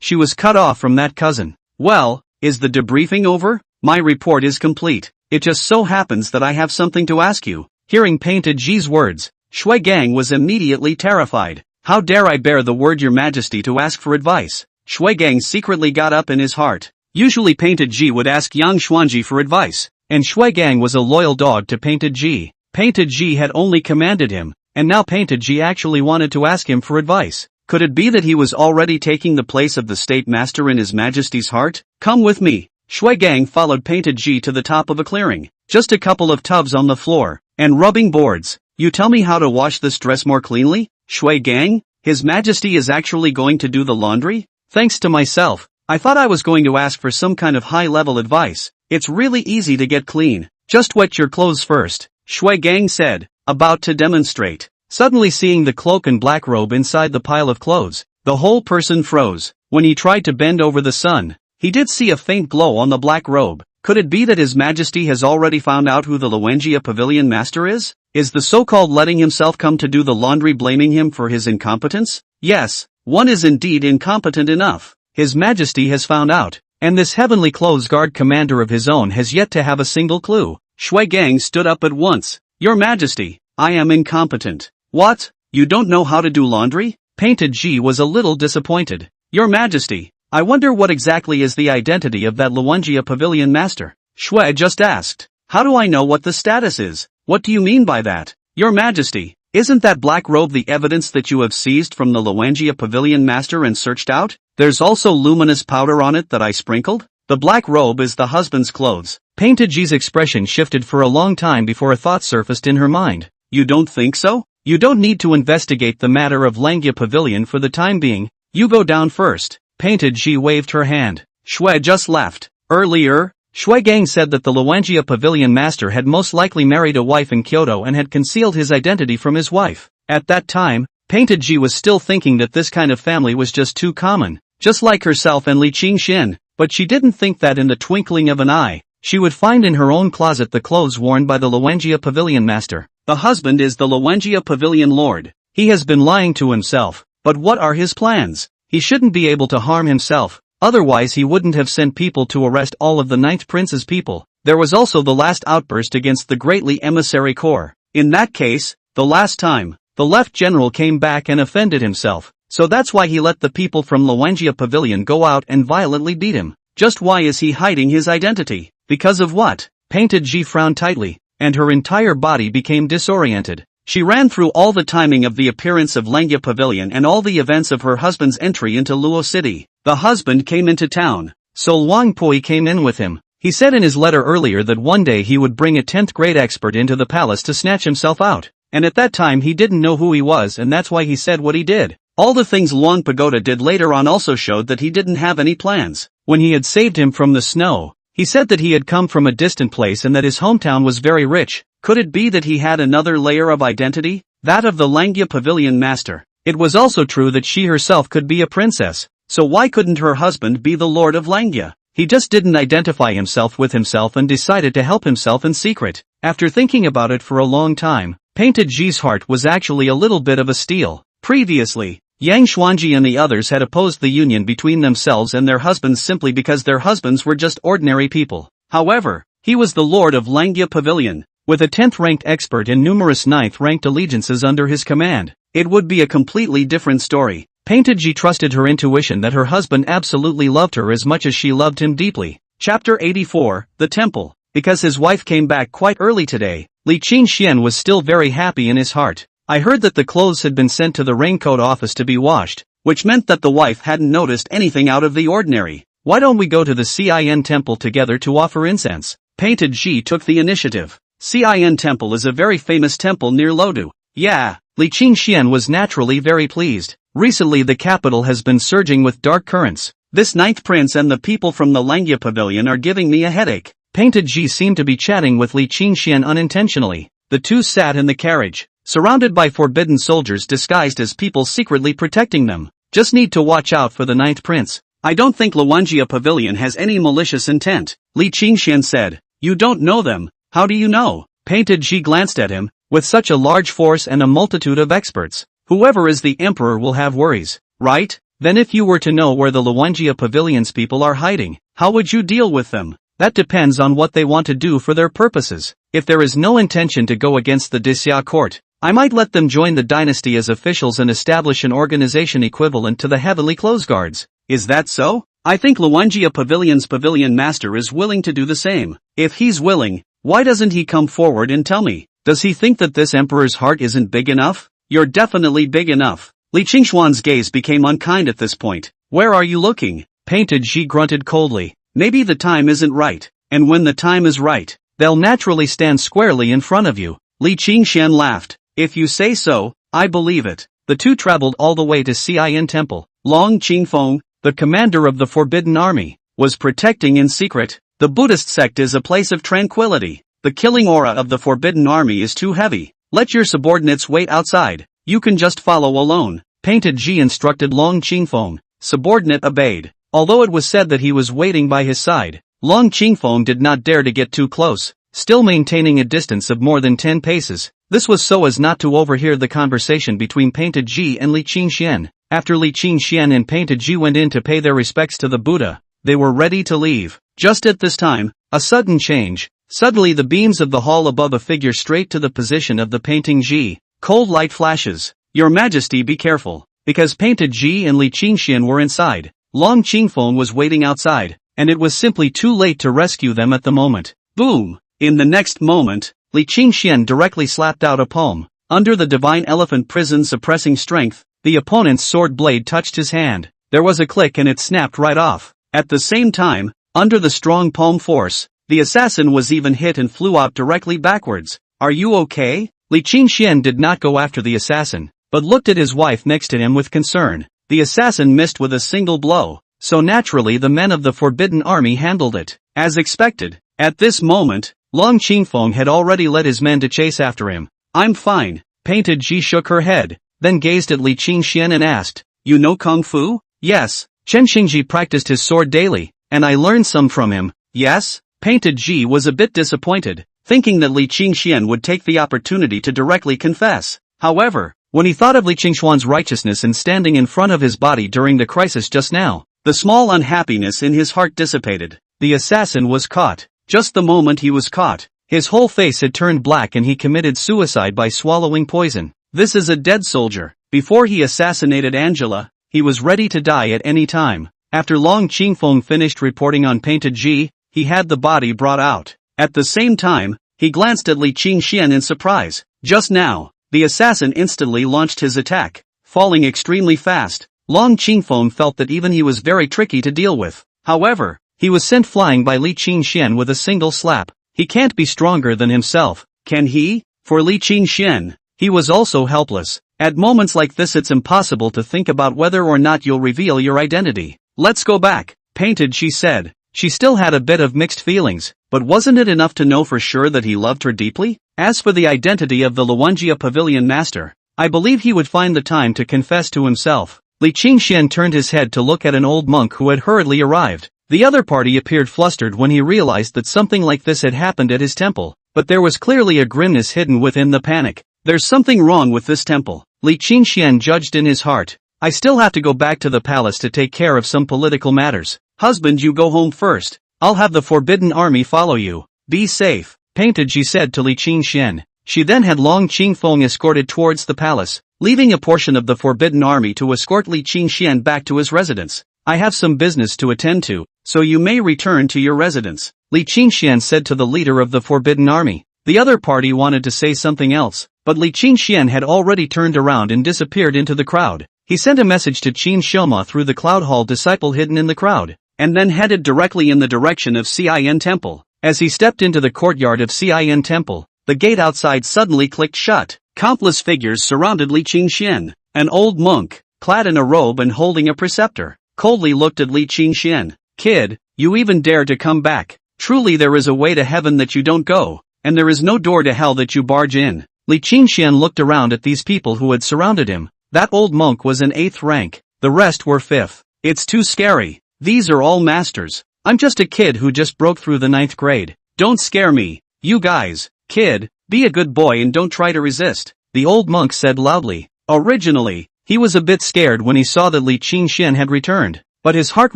she was cut off from that cousin. Well, is the debriefing over? My report is complete. It just so happens that I have something to ask you. Hearing Painted Ji's words, Shui Gang was immediately terrified. How dare I bear the word Your Majesty to ask for advice? Shui Gang secretly got up in his heart. Usually Painted Ji would ask Yang Xuanji for advice, and Shui Gang was a loyal dog to Painted Ji. Painted Ji had only commanded him, and now Painted Ji actually wanted to ask him for advice. Could it be that he was already taking the place of the state master in His Majesty's heart? Come with me. Shui Gang followed Painted Ji to the top of a clearing. Just a couple of tubs on the floor, and rubbing boards. You tell me how to wash this dress more cleanly? Shui Gang? His Majesty is actually going to do the laundry? Thanks to myself, I thought I was going to ask for some kind of high-level advice. It's really easy to get clean. Just wet your clothes first, Shui Gang said, about to demonstrate. Suddenly seeing the cloak and black robe inside the pile of clothes, the whole person froze. When he tried to bend over the sun, he did see a faint glow on the black robe. Could it be that His Majesty has already found out who the Luengia Pavilion Master is? Is the so-called letting himself come to do the laundry blaming him for his incompetence? Yes, one is indeed incompetent enough. His Majesty has found out, and this heavenly clothes guard commander of his own has yet to have a single clue. Shui Gang stood up at once. Your Majesty, I am incompetent. What? You don't know how to do laundry? Painted Ji was a little disappointed. Your Majesty, I wonder what exactly is the identity of that Luengia Pavilion Master? Shui just asked. How do I know what the status is? What do you mean by that? Your Majesty, isn't that black robe the evidence that you have seized from the Luengia Pavilion Master and searched out? There's also luminous powder on it that I sprinkled? The black robe is the husband's clothes. Painted Ji's expression shifted for a long time before a thought surfaced in her mind. You don't think so? You don't need to investigate the matter of Langia Pavilion for the time being. You go down first. Painted Ji waved her hand. Shui just laughed. Earlier, Shui Gang said that the Luengia Pavilion Master had most likely married a wife in Kyoto and had concealed his identity from his wife. At that time, Painted Ji was still thinking that this kind of family was just too common, just like herself and Li Qingxin, but she didn't think that in the twinkling of an eye, she would find in her own closet the clothes worn by the Luengia Pavilion Master. The husband is the Luengia Pavilion Lord. He has been lying to himself, but what are his plans? He shouldn't be able to harm himself, otherwise he wouldn't have sent people to arrest all of the Ninth Prince's people. There was also the last outburst against the Greatly Emissary Corps. In that case, the last time, the left general came back and offended himself, so that's why he let the people from Luengia Pavilion go out and violently beat him. Just why is he hiding his identity? Because of what? Painted Ji frowned tightly, and her entire body became disoriented. She ran through all the timing of the appearance of Langia Pavilion and all the events of her husband's entry into Luo City. The husband came into town, so Wang Pui came in with him. He said in his letter earlier that one day he would bring a 10th grade expert into the palace to snatch himself out, and at that time he didn't know who he was and that's why he said what he did. All the things Luang Pagoda did later on also showed that he didn't have any plans. When he had saved him from the snow, he said that he had come from a distant place and that his hometown was very rich. Could it be that he had another layer of identity? That of the Langia Pavilion Master. It was also true that she herself could be a princess, so why couldn't her husband be the Lord of Langia? He just didn't identify himself with himself and decided to help himself in secret. After thinking about it for a long time, Painted Ji's heart was actually a little bit of a steel. Previously, Yang Xuanji and the others had opposed the union between themselves and their husbands simply because their husbands were just ordinary people. However, he was the Lord of Langia Pavilion, with a 10th-ranked expert and numerous 9th-ranked allegiances under his command. It would be a completely different story. Painted Ji trusted her intuition that her husband absolutely loved her as much as she loved him deeply. Chapter 84, The Temple. Because his wife came back quite early today, Li Qingxian was still very happy in his heart. I heard that the clothes had been sent to the raincoat office to be washed, which meant that the wife hadn't noticed anything out of the ordinary. Why don't we go to the Cin temple together to offer incense? Painted Ji took the initiative. Cin temple is a very famous temple near Lodu. Yeah, Li Qingxian was naturally very pleased. Recently the capital has been surging with dark currents. This ninth prince and the people from the Langya pavilion are giving me a headache. Painted Ji seemed to be chatting with Li Qingxian unintentionally. The two sat in the carriage, surrounded by forbidden soldiers disguised as people secretly protecting them. Just need to watch out for the ninth prince. I don't think Luanjia pavilion has any malicious intent, Li Qingxian said. You don't know them, how do you know? Painted Ji glanced at him. With such a large force and a multitude of experts, whoever is the emperor will have worries, right? Then if you were to know where the Luanjia pavilion's people are hiding, how would you deal with them? That depends on what they want to do for their purposes. If there is no intention to go against the Dixia court, I might let them join the dynasty as officials and establish an organization equivalent to the Heavenly Clothes Guards. Is that so? I think Luanjia pavilion's pavilion master is willing to do the same. If he's willing, why doesn't he come forward and tell me? Does he think that this emperor's heart isn't big enough? You're definitely big enough. Li Qingxuan's gaze became unkind at this point. Where are you looking? Painted Ji grunted coldly. Maybe the time isn't right. And when the time is right, they'll naturally stand squarely in front of you. Li Qingxian laughed. If you say so, I believe it. The two traveled all the way to Cin Temple. Long Qingfeng, the commander of the Forbidden Army, was protecting in secret. The Buddhist sect is a place of tranquility. The killing aura of the Forbidden Army is too heavy. Let your subordinates wait outside. You can just follow alone. Painted Ji instructed Long Qingfeng. Subordinate obeyed. Although it was said that he was waiting by his side, Long Qingfeng did not dare to get too close, still maintaining a distance of more than 10 paces. This was so as not to overhear the conversation between Painted Ji and Li Qingxian. After Li Qingxian and Painted Ji went in to pay their respects to the Buddha, they were ready to leave. Just at this time, a sudden change. Suddenly the beams of the hall above a figure straight to the position of the painting Ji. Cold light flashes. Your Majesty, be careful. Because Painted Ji and Li Qingxian were inside, Long Qingfeng was waiting outside, and it was simply too late to rescue them at the moment. Boom! In the next moment, Li Qingxian directly slapped out a palm. Under the divine elephant prison suppressing strength, the opponent's sword blade touched his hand. There was a click and it snapped right off. At the same time, under the strong palm force, the assassin was even hit and flew out directly backwards. Are you okay? Li Qingxian did not go after the assassin, but looked at his wife next to him with concern. The assassin missed with a single blow, so naturally the men of the Forbidden Army handled it. As expected, at this moment, Long Qingfeng had already led his men to chase after him. I'm fine. Painted Ji shook her head, then gazed at Li Qingxian and asked, You know Kung Fu? Yes. Chen Xingji practiced his sword daily, and I learned some from him. Yes? Painted Ji was a bit disappointed, thinking that Li Qingxian would take the opportunity to directly confess. However, when he thought of Li Qingxuan's righteousness in standing in front of his body during the crisis just now, the small unhappiness in his heart dissipated. The assassin was caught. Just the moment he was caught, his whole face had turned black and he committed suicide by swallowing poison. This is a dead soldier. Before he assassinated Angela, he was ready to die at any time. After Long Qingfeng finished reporting on Painted Ji, he had the body brought out. At the same time, he glanced at Li Qingxian in surprise. Just now, the assassin instantly launched his attack, falling extremely fast. Long Qingfeng felt that even he was very tricky to deal with. However, he was sent flying by Li Qingxian with a single slap. He can't be stronger than himself, can he? For Li Qingxian, he was also helpless. At moments like this it's impossible to think about whether or not you'll reveal your identity. Let's go back, Painted Ji said. She still had a bit of mixed feelings, but wasn't it enough to know for sure that he loved her deeply? As for the identity of the Luanjia Pavilion Master, I believe he would find the time to confess to himself. Li Qingxian turned his head to look at an old monk who had hurriedly arrived. The other party appeared flustered when he realized that something like this had happened at his temple, but there was clearly a grimness hidden within the panic. There's something wrong with this temple, Li Qingxian judged in his heart. I still have to go back to the palace to take care of some political matters. Husband, you go home first. I'll have the Forbidden Army follow you. Be safe, Painted Ji said to Li Qingxian. She then had Long Qingfeng escorted towards the palace, leaving a portion of the Forbidden Army to escort Li Qingxian back to his residence. I have some business to attend to, so you may return to your residence, Li Qingxian said to the leader of the Forbidden Army. The other party wanted to say something else, but Li Qingxian had already turned around and disappeared into the crowd. He sent a message to Qin Shoma through the Cloud Hall disciple hidden in the crowd, and then headed directly in the direction of Cin Temple. As he stepped into the courtyard of Cin Temple, the gate outside suddenly clicked shut. Countless figures surrounded Li Qingxian. An old monk, clad in a robe and holding a preceptor, coldly looked at Li Qingxian. Kid, you even dare to come back. Truly there is a way to heaven that you don't go, and there is no door to hell that you barge in. Li Qingxian looked around at these people who had surrounded him. That old monk was in 8th rank, the rest were 5th. It's too scary. These are all masters. I'm just a kid who just broke through the 9th grade. Don't scare me, you guys. Kid, be a good boy and don't try to resist, the old monk said loudly. Originally, he was a bit scared when he saw that Li Qingxian had returned, but his heart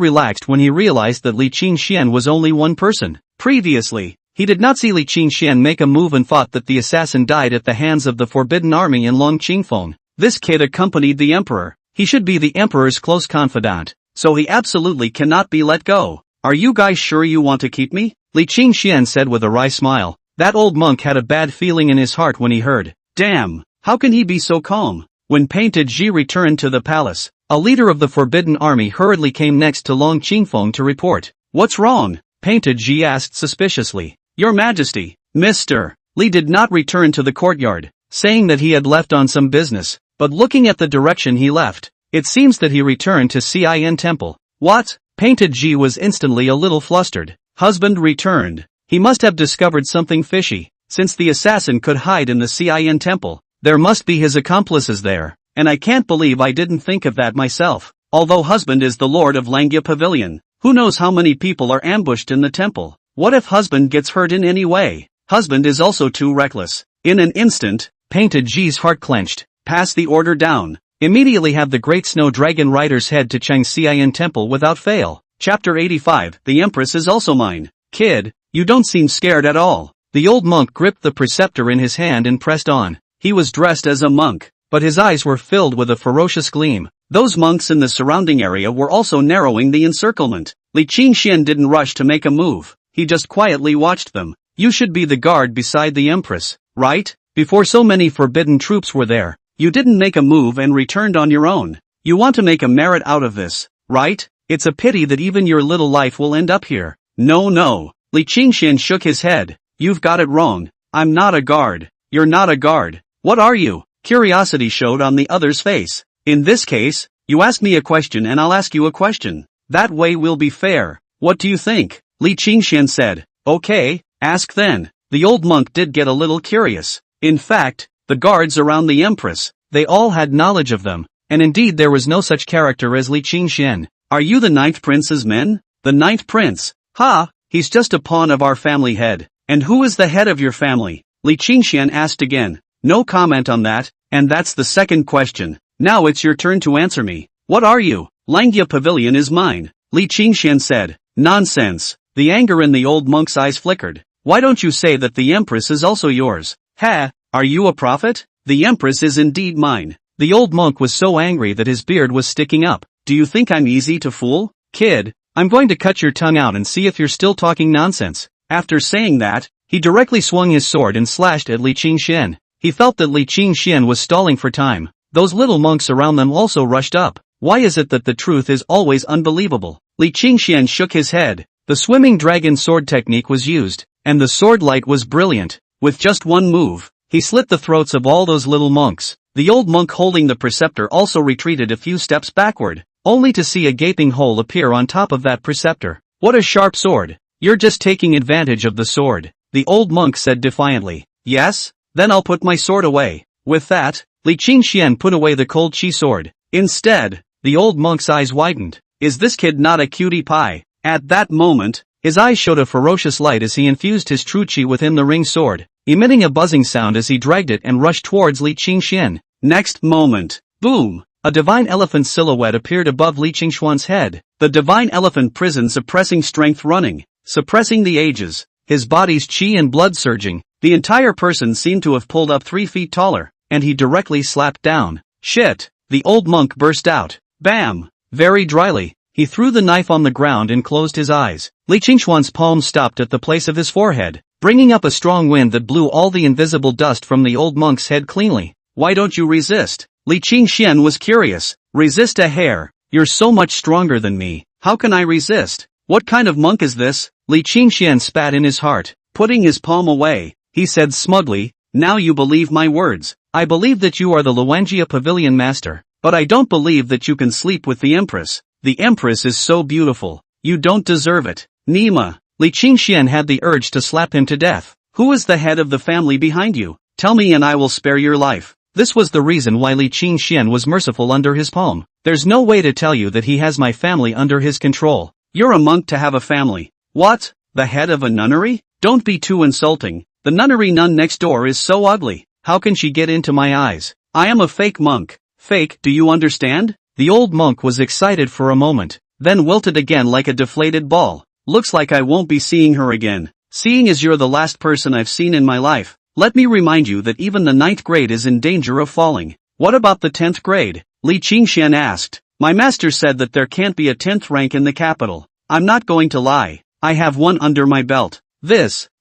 relaxed when he realized that Li Qingxian was only one person. Previously, he did not see Li Qingxian make a move and thought that the assassin died at the hands of the Forbidden Army in Long Qingfeng. This kid accompanied the emperor. He should be the emperor's close confidant, so he absolutely cannot be let go. Are you guys sure you want to keep me? Li Qingxian said with a wry smile. That old monk had a bad feeling in his heart when he heard. Damn, how can he be so calm? When Painted Ji returned to the palace, a leader of the Forbidden Army hurriedly came next to Long Qingfeng to report. What's wrong? Painted Ji asked suspiciously. Your Majesty, Mr. Li did not return to the courtyard, saying that he had left on some business, but looking at the direction he left, it seems that he returned to Cin Temple. What? Painted Ji was instantly a little flustered. Husband returned. He must have discovered something fishy. Since the assassin could hide in the Cin Temple, there must be his accomplices there, and I can't believe I didn't think of that myself. Although husband is the lord of Langya Pavilion, who knows how many people are ambushed in the temple? What if husband gets hurt in any way? Husband is also too reckless. In an instant, Painted Ji's heart clenched. Pass the order down. Immediately have the great snow dragon riders head to Changxian Temple without fail. Chapter 85. The Empress is also mine. Kid, you don't seem scared at all. The old monk gripped the preceptor in his hand and pressed on. He was dressed as a monk, but his eyes were filled with a ferocious gleam. Those monks in the surrounding area were also narrowing the encirclement. Li Qingxian didn't rush to make a move. He just quietly watched them. You should be the guard beside the Empress, right? Before so many forbidden troops were there, you didn't make a move and returned on your own. You want to make a merit out of this, right? It's a pity that even your little life will end up here. No. Li Qingxian shook his head. You've got it wrong. I'm not a guard. You're not a guard. What are you? Curiosity showed on the other's face. In this case, you ask me a question and I'll ask you a question. That way we'll be fair. What do you think? Li Qingxian said. Okay, ask then. The old monk did get a little curious. In fact, the guards around the Empress, they all had knowledge of them, and indeed there was no such character as Li Qingxian. Are you the 9th prince's men? The 9th prince? Ha, he's just a pawn of our family head. And who is the head of your family? Li Qingxian asked again. No comment on that, and that's the second question. Now it's your turn to answer me. What are you? Langya Pavilion is mine, Li Qingxian said. Nonsense. The anger in the old monk's eyes flickered. Why don't you say that the Empress is also yours? Ha, are you a prophet? The Empress is indeed mine. The old monk was so angry that his beard was sticking up. Do you think I'm easy to fool? Kid, I'm going to cut your tongue out and see if you're still talking nonsense. After saying that, he directly swung his sword and slashed at Li Qingxian. He felt that Li Qingxian was stalling for time. Those little monks around them also rushed up. Why is it that the truth is always unbelievable? Li Qingxian shook his head. The swimming dragon sword technique was used, and the sword light was brilliant. With just one move, he slit the throats of all those little monks. The old monk holding the preceptor also retreated a few steps backward, only to see a gaping hole appear on top of that preceptor. What a sharp sword! You're just taking advantage of the sword, the old monk said defiantly. Yes? Then I'll put my sword away. With that, Li Qingxian put away the cold chi sword. Instead, the old monk's eyes widened. Is this kid not a cutie pie? At that moment, his eyes showed a ferocious light as he infused his true chi within the ring sword, emitting a buzzing sound as he dragged it and rushed towards Li Qingxian. Next moment, boom! A divine elephant silhouette appeared above Li Qingxian's head. The divine elephant prison suppressing strength running, suppressing the ages, his body's chi and blood surging. The entire person seemed to have pulled up 3 feet taller, and he directly slapped down. Shit! The old monk burst out. Bam! Very dryly, he threw the knife on the ground and closed his eyes. Li Qingxuan's palm stopped at the place of his forehead, bringing up a strong wind that blew all the invisible dust from the old monk's head cleanly. Why don't you resist? Li Qingxian was curious. Resist a hair? You're so much stronger than me. How can I resist? What kind of monk is this? Li Qingxian spat in his heart. Putting his palm away, he said smugly, now you believe my words. I believe that you are the Luangjia Pavilion master, but I don't believe that you can sleep with the Empress. The Empress is so beautiful. You don't deserve it. Nima. Li Qingxian had the urge to slap him to death. Who is the head of the family behind you? Tell me and I will spare your life. This was the reason why Li Qingxian was merciful under his palm. There's no way to tell you that he has my family under his control. You're a monk to have a family. What? The head of a nunnery? Don't be too insulting. The nunnery nun next door is so ugly. How can she get into my eyes? I am a fake monk. Fake, do you understand? The old monk was excited for a moment, then wilted again like a deflated ball. Looks like I won't be seeing her again. Seeing as you're the last person I've seen in my life, let me remind you that even the 9th grade is in danger of falling. What about the 10th grade? Li Qingxian asked. My master said that there can't be a 10th rank in the capital. I'm not going to lie. I have one under my belt.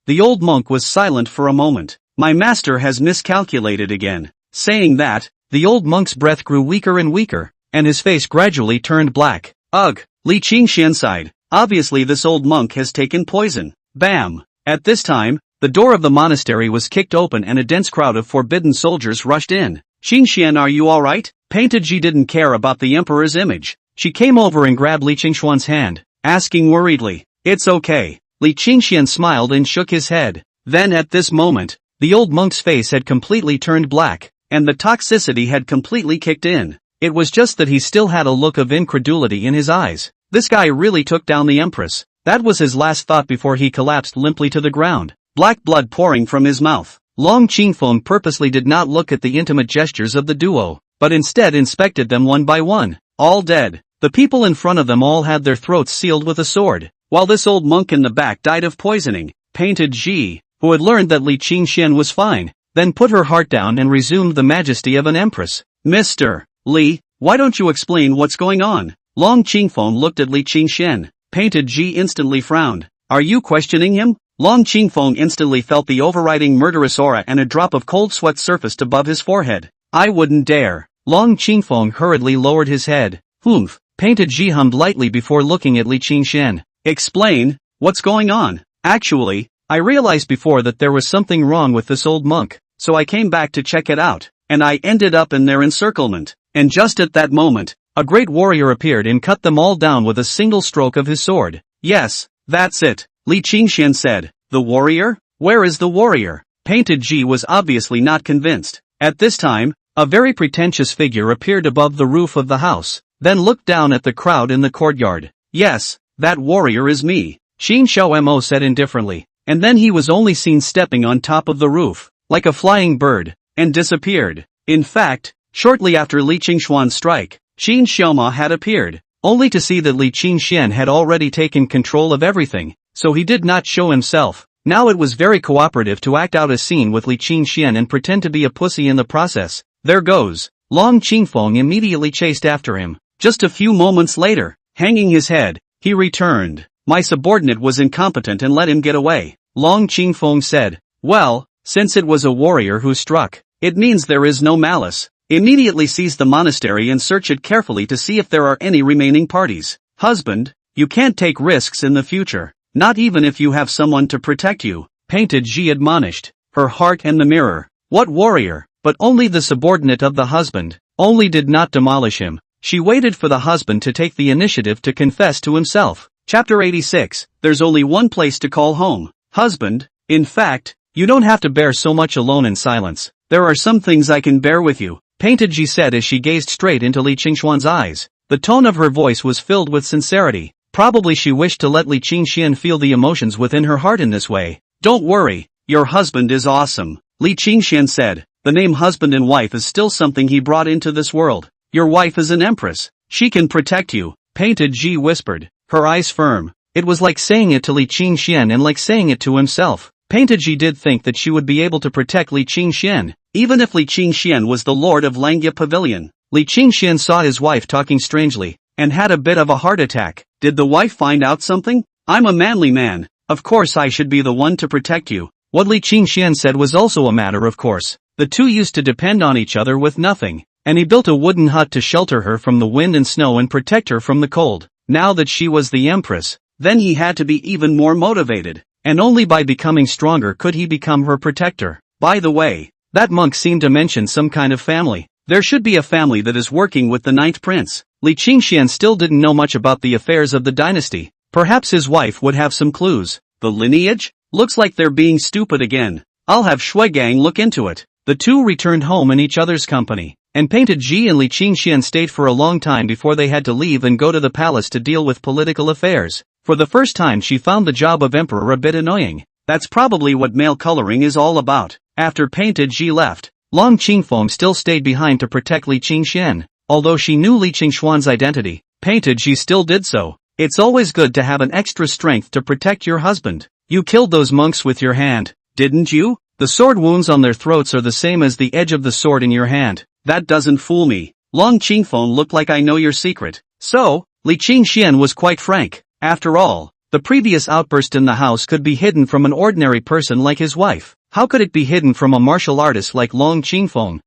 The old monk was silent for a moment. My master has miscalculated again. Saying that, the old monk's breath grew weaker and weaker, and his face gradually turned black. Ugh, Li Qingxian sighed. Obviously this old monk has taken poison. Bam! At this time, the door of the monastery was kicked open and a dense crowd of forbidden soldiers rushed in. Qingxian, are you alright? Painted Ji didn't care about the emperor's image. She came over and grabbed Li Qingxuan's hand, asking worriedly, it's okay. Li Qingxian smiled and shook his head. Then at this moment, the old monk's face had completely turned black, and the toxicity had completely kicked in. It was just that he still had a look of incredulity in his eyes. This guy really took down the Empress. That was his last thought before he collapsed limply to the ground, black blood pouring from his mouth. Long Qingfeng purposely did not look at the intimate gestures of the duo, but instead inspected them one by one. All dead. The people in front of them all had their throats sealed with a sword, while this old monk in the back died of poisoning. Painted Ji, who had learned that Li Qingxian was fine, then put her heart down and resumed the majesty of an empress. Mr. Li, why don't you explain what's going on? Long Qingfeng looked at Li Qingxian. Painted Ji instantly frowned. Are you questioning him? Long Qingfeng instantly felt the overriding murderous aura and a drop of cold sweat surfaced above his forehead. I wouldn't dare. Long Qingfeng hurriedly lowered his head. Humph. Painted Ji hummed lightly before looking at Li Qingxian. Explain, what's going on? Actually, I realized before that there was something wrong with this old monk, so I came back to check it out, and I ended up in their encirclement. And just at that moment, a great warrior appeared and cut them all down with a single stroke of his sword. Yes, that's it, Li Qingxian said. The warrior? Where is the warrior? Painted Ji was obviously not convinced. At this time, a very pretentious figure appeared above the roof of the house, then looked down at the crowd in the courtyard. Yes, that warrior is me, Xin Xiao Mo said indifferently, and then he was only seen stepping on top of the roof, like a flying bird, and disappeared. In fact, shortly after Li Qingxuan's strike, Xin Xiaoma had appeared, only to see that Li Qingxian had already taken control of everything, so he did not show himself. Now it was very cooperative to act out a scene with Li Qingxian and pretend to be a pussy in the process. There goes. Long Qingfeng immediately chased after him. Just a few moments later, hanging his head, he returned. My subordinate was incompetent and let him get away. Long Qingfeng said. Well, since it was a warrior who struck, it means there is no malice. Immediately seize the monastery and search it carefully to see if there are any remaining parties. Husband, you can't take risks in the future, not even if you have someone to protect you, Painted Ji admonished. Her heart and the mirror. What warrior? But only the subordinate of the husband, only did not demolish him. She waited for the husband to take the initiative to confess to himself. Chapter 86, There's only one place to call home. Husband, in fact, you don't have to bear so much alone in silence. There are some things I can bear with you, Painted Ji said as she gazed straight into Li Qingxuan's eyes. The tone of her voice was filled with sincerity. Probably she wished to let Li Qingxian feel the emotions within her heart in this way. Don't worry, your husband is awesome, Li Qingxian said. The name husband and wife is still something he brought into this world. Your wife is an empress. She can protect you, Painted Ji whispered, her eyes firm. It was like saying it to Li Qingxian and like saying it to himself. Painted did think that she would be able to protect Li Qingxian, even if Li Qingxian was the lord of Langya Pavilion. Li Qingxian saw his wife talking strangely, and had a bit of a heart attack. Did the wife find out something? I'm a manly man. Of course I should be the one to protect you. What Li Qingxian said was also a matter of course. The two used to depend on each other with nothing, and he built a wooden hut to shelter her from the wind and snow and protect her from the cold. Now that she was the Empress, then he had to be even more motivated, and only by becoming stronger could he become her protector. By the way, that monk seemed to mention some kind of family. There should be a family that is working with the ninth prince. Li Qingxian still didn't know much about the affairs of the dynasty. Perhaps his wife would have some clues. The lineage? Looks like they're being stupid again. I'll have Shuigang look into it. The two returned home in each other's company, and Painted Ji and Li Qingxian stayed for a long time before they had to leave and go to the palace to deal with political affairs. For the first time she found the job of emperor a bit annoying. That's probably what male coloring is all about. After Painted Ji left, Long Qingfeng still stayed behind to protect Li Qingxian. Although she knew Li Qingshuan's identity, Painted Ji still did so. It's always good to have an extra strength to protect your husband. You killed those monks with your hand, didn't you? The sword wounds on their throats are the same as the edge of the sword in your hand. That doesn't fool me. Long Qingfeng looked like I know your secret. So, Li Qingxian was quite frank. After all, the previous outburst in the house could be hidden from an ordinary person like his wife. How could it be hidden from a martial artist like Long Qingfeng?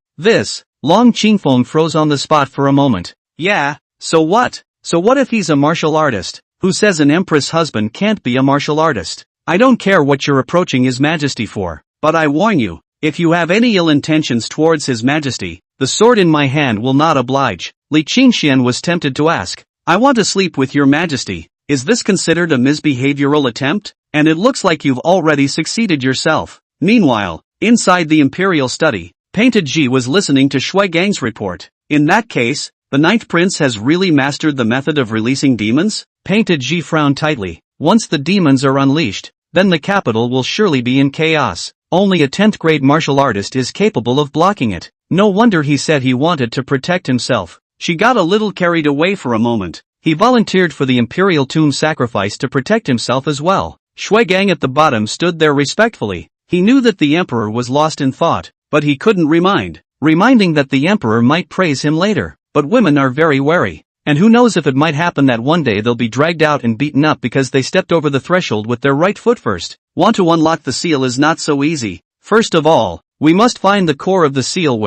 Long Qingfeng froze on the spot for a moment. Yeah, so what? So what if he's a martial artist? Who says an empress husband can't be a martial artist? I don't care what you're approaching His Majesty for, but I warn you, if you have any ill intentions towards His Majesty, the sword in my hand will not oblige. Li Qingxian was tempted to ask, I want to sleep with your Majesty. Is this considered a misbehavioral attempt? And it looks like you've already succeeded yourself. Meanwhile, inside the imperial study, Painted Ji was listening to Shuigang's report. In that case, the ninth prince has really mastered the method of releasing demons? Painted Ji frowned tightly. Once the demons are unleashed, then the capital will surely be in chaos. Only a 10th grade martial artist is capable of blocking it. No wonder he said he wanted to protect himself. She got a little carried away for a moment. He volunteered for the imperial tomb sacrifice to protect himself as well. Shuigang at the bottom stood there respectfully. He knew that the emperor was lost in thought, but he couldn't reminding that the emperor might praise him later. But women are very wary, and who knows if it might happen that one day they'll be dragged out and beaten up because they stepped over the threshold with their right foot first. Want to unlock the seal is not so easy. First of all, we must find the core of the seal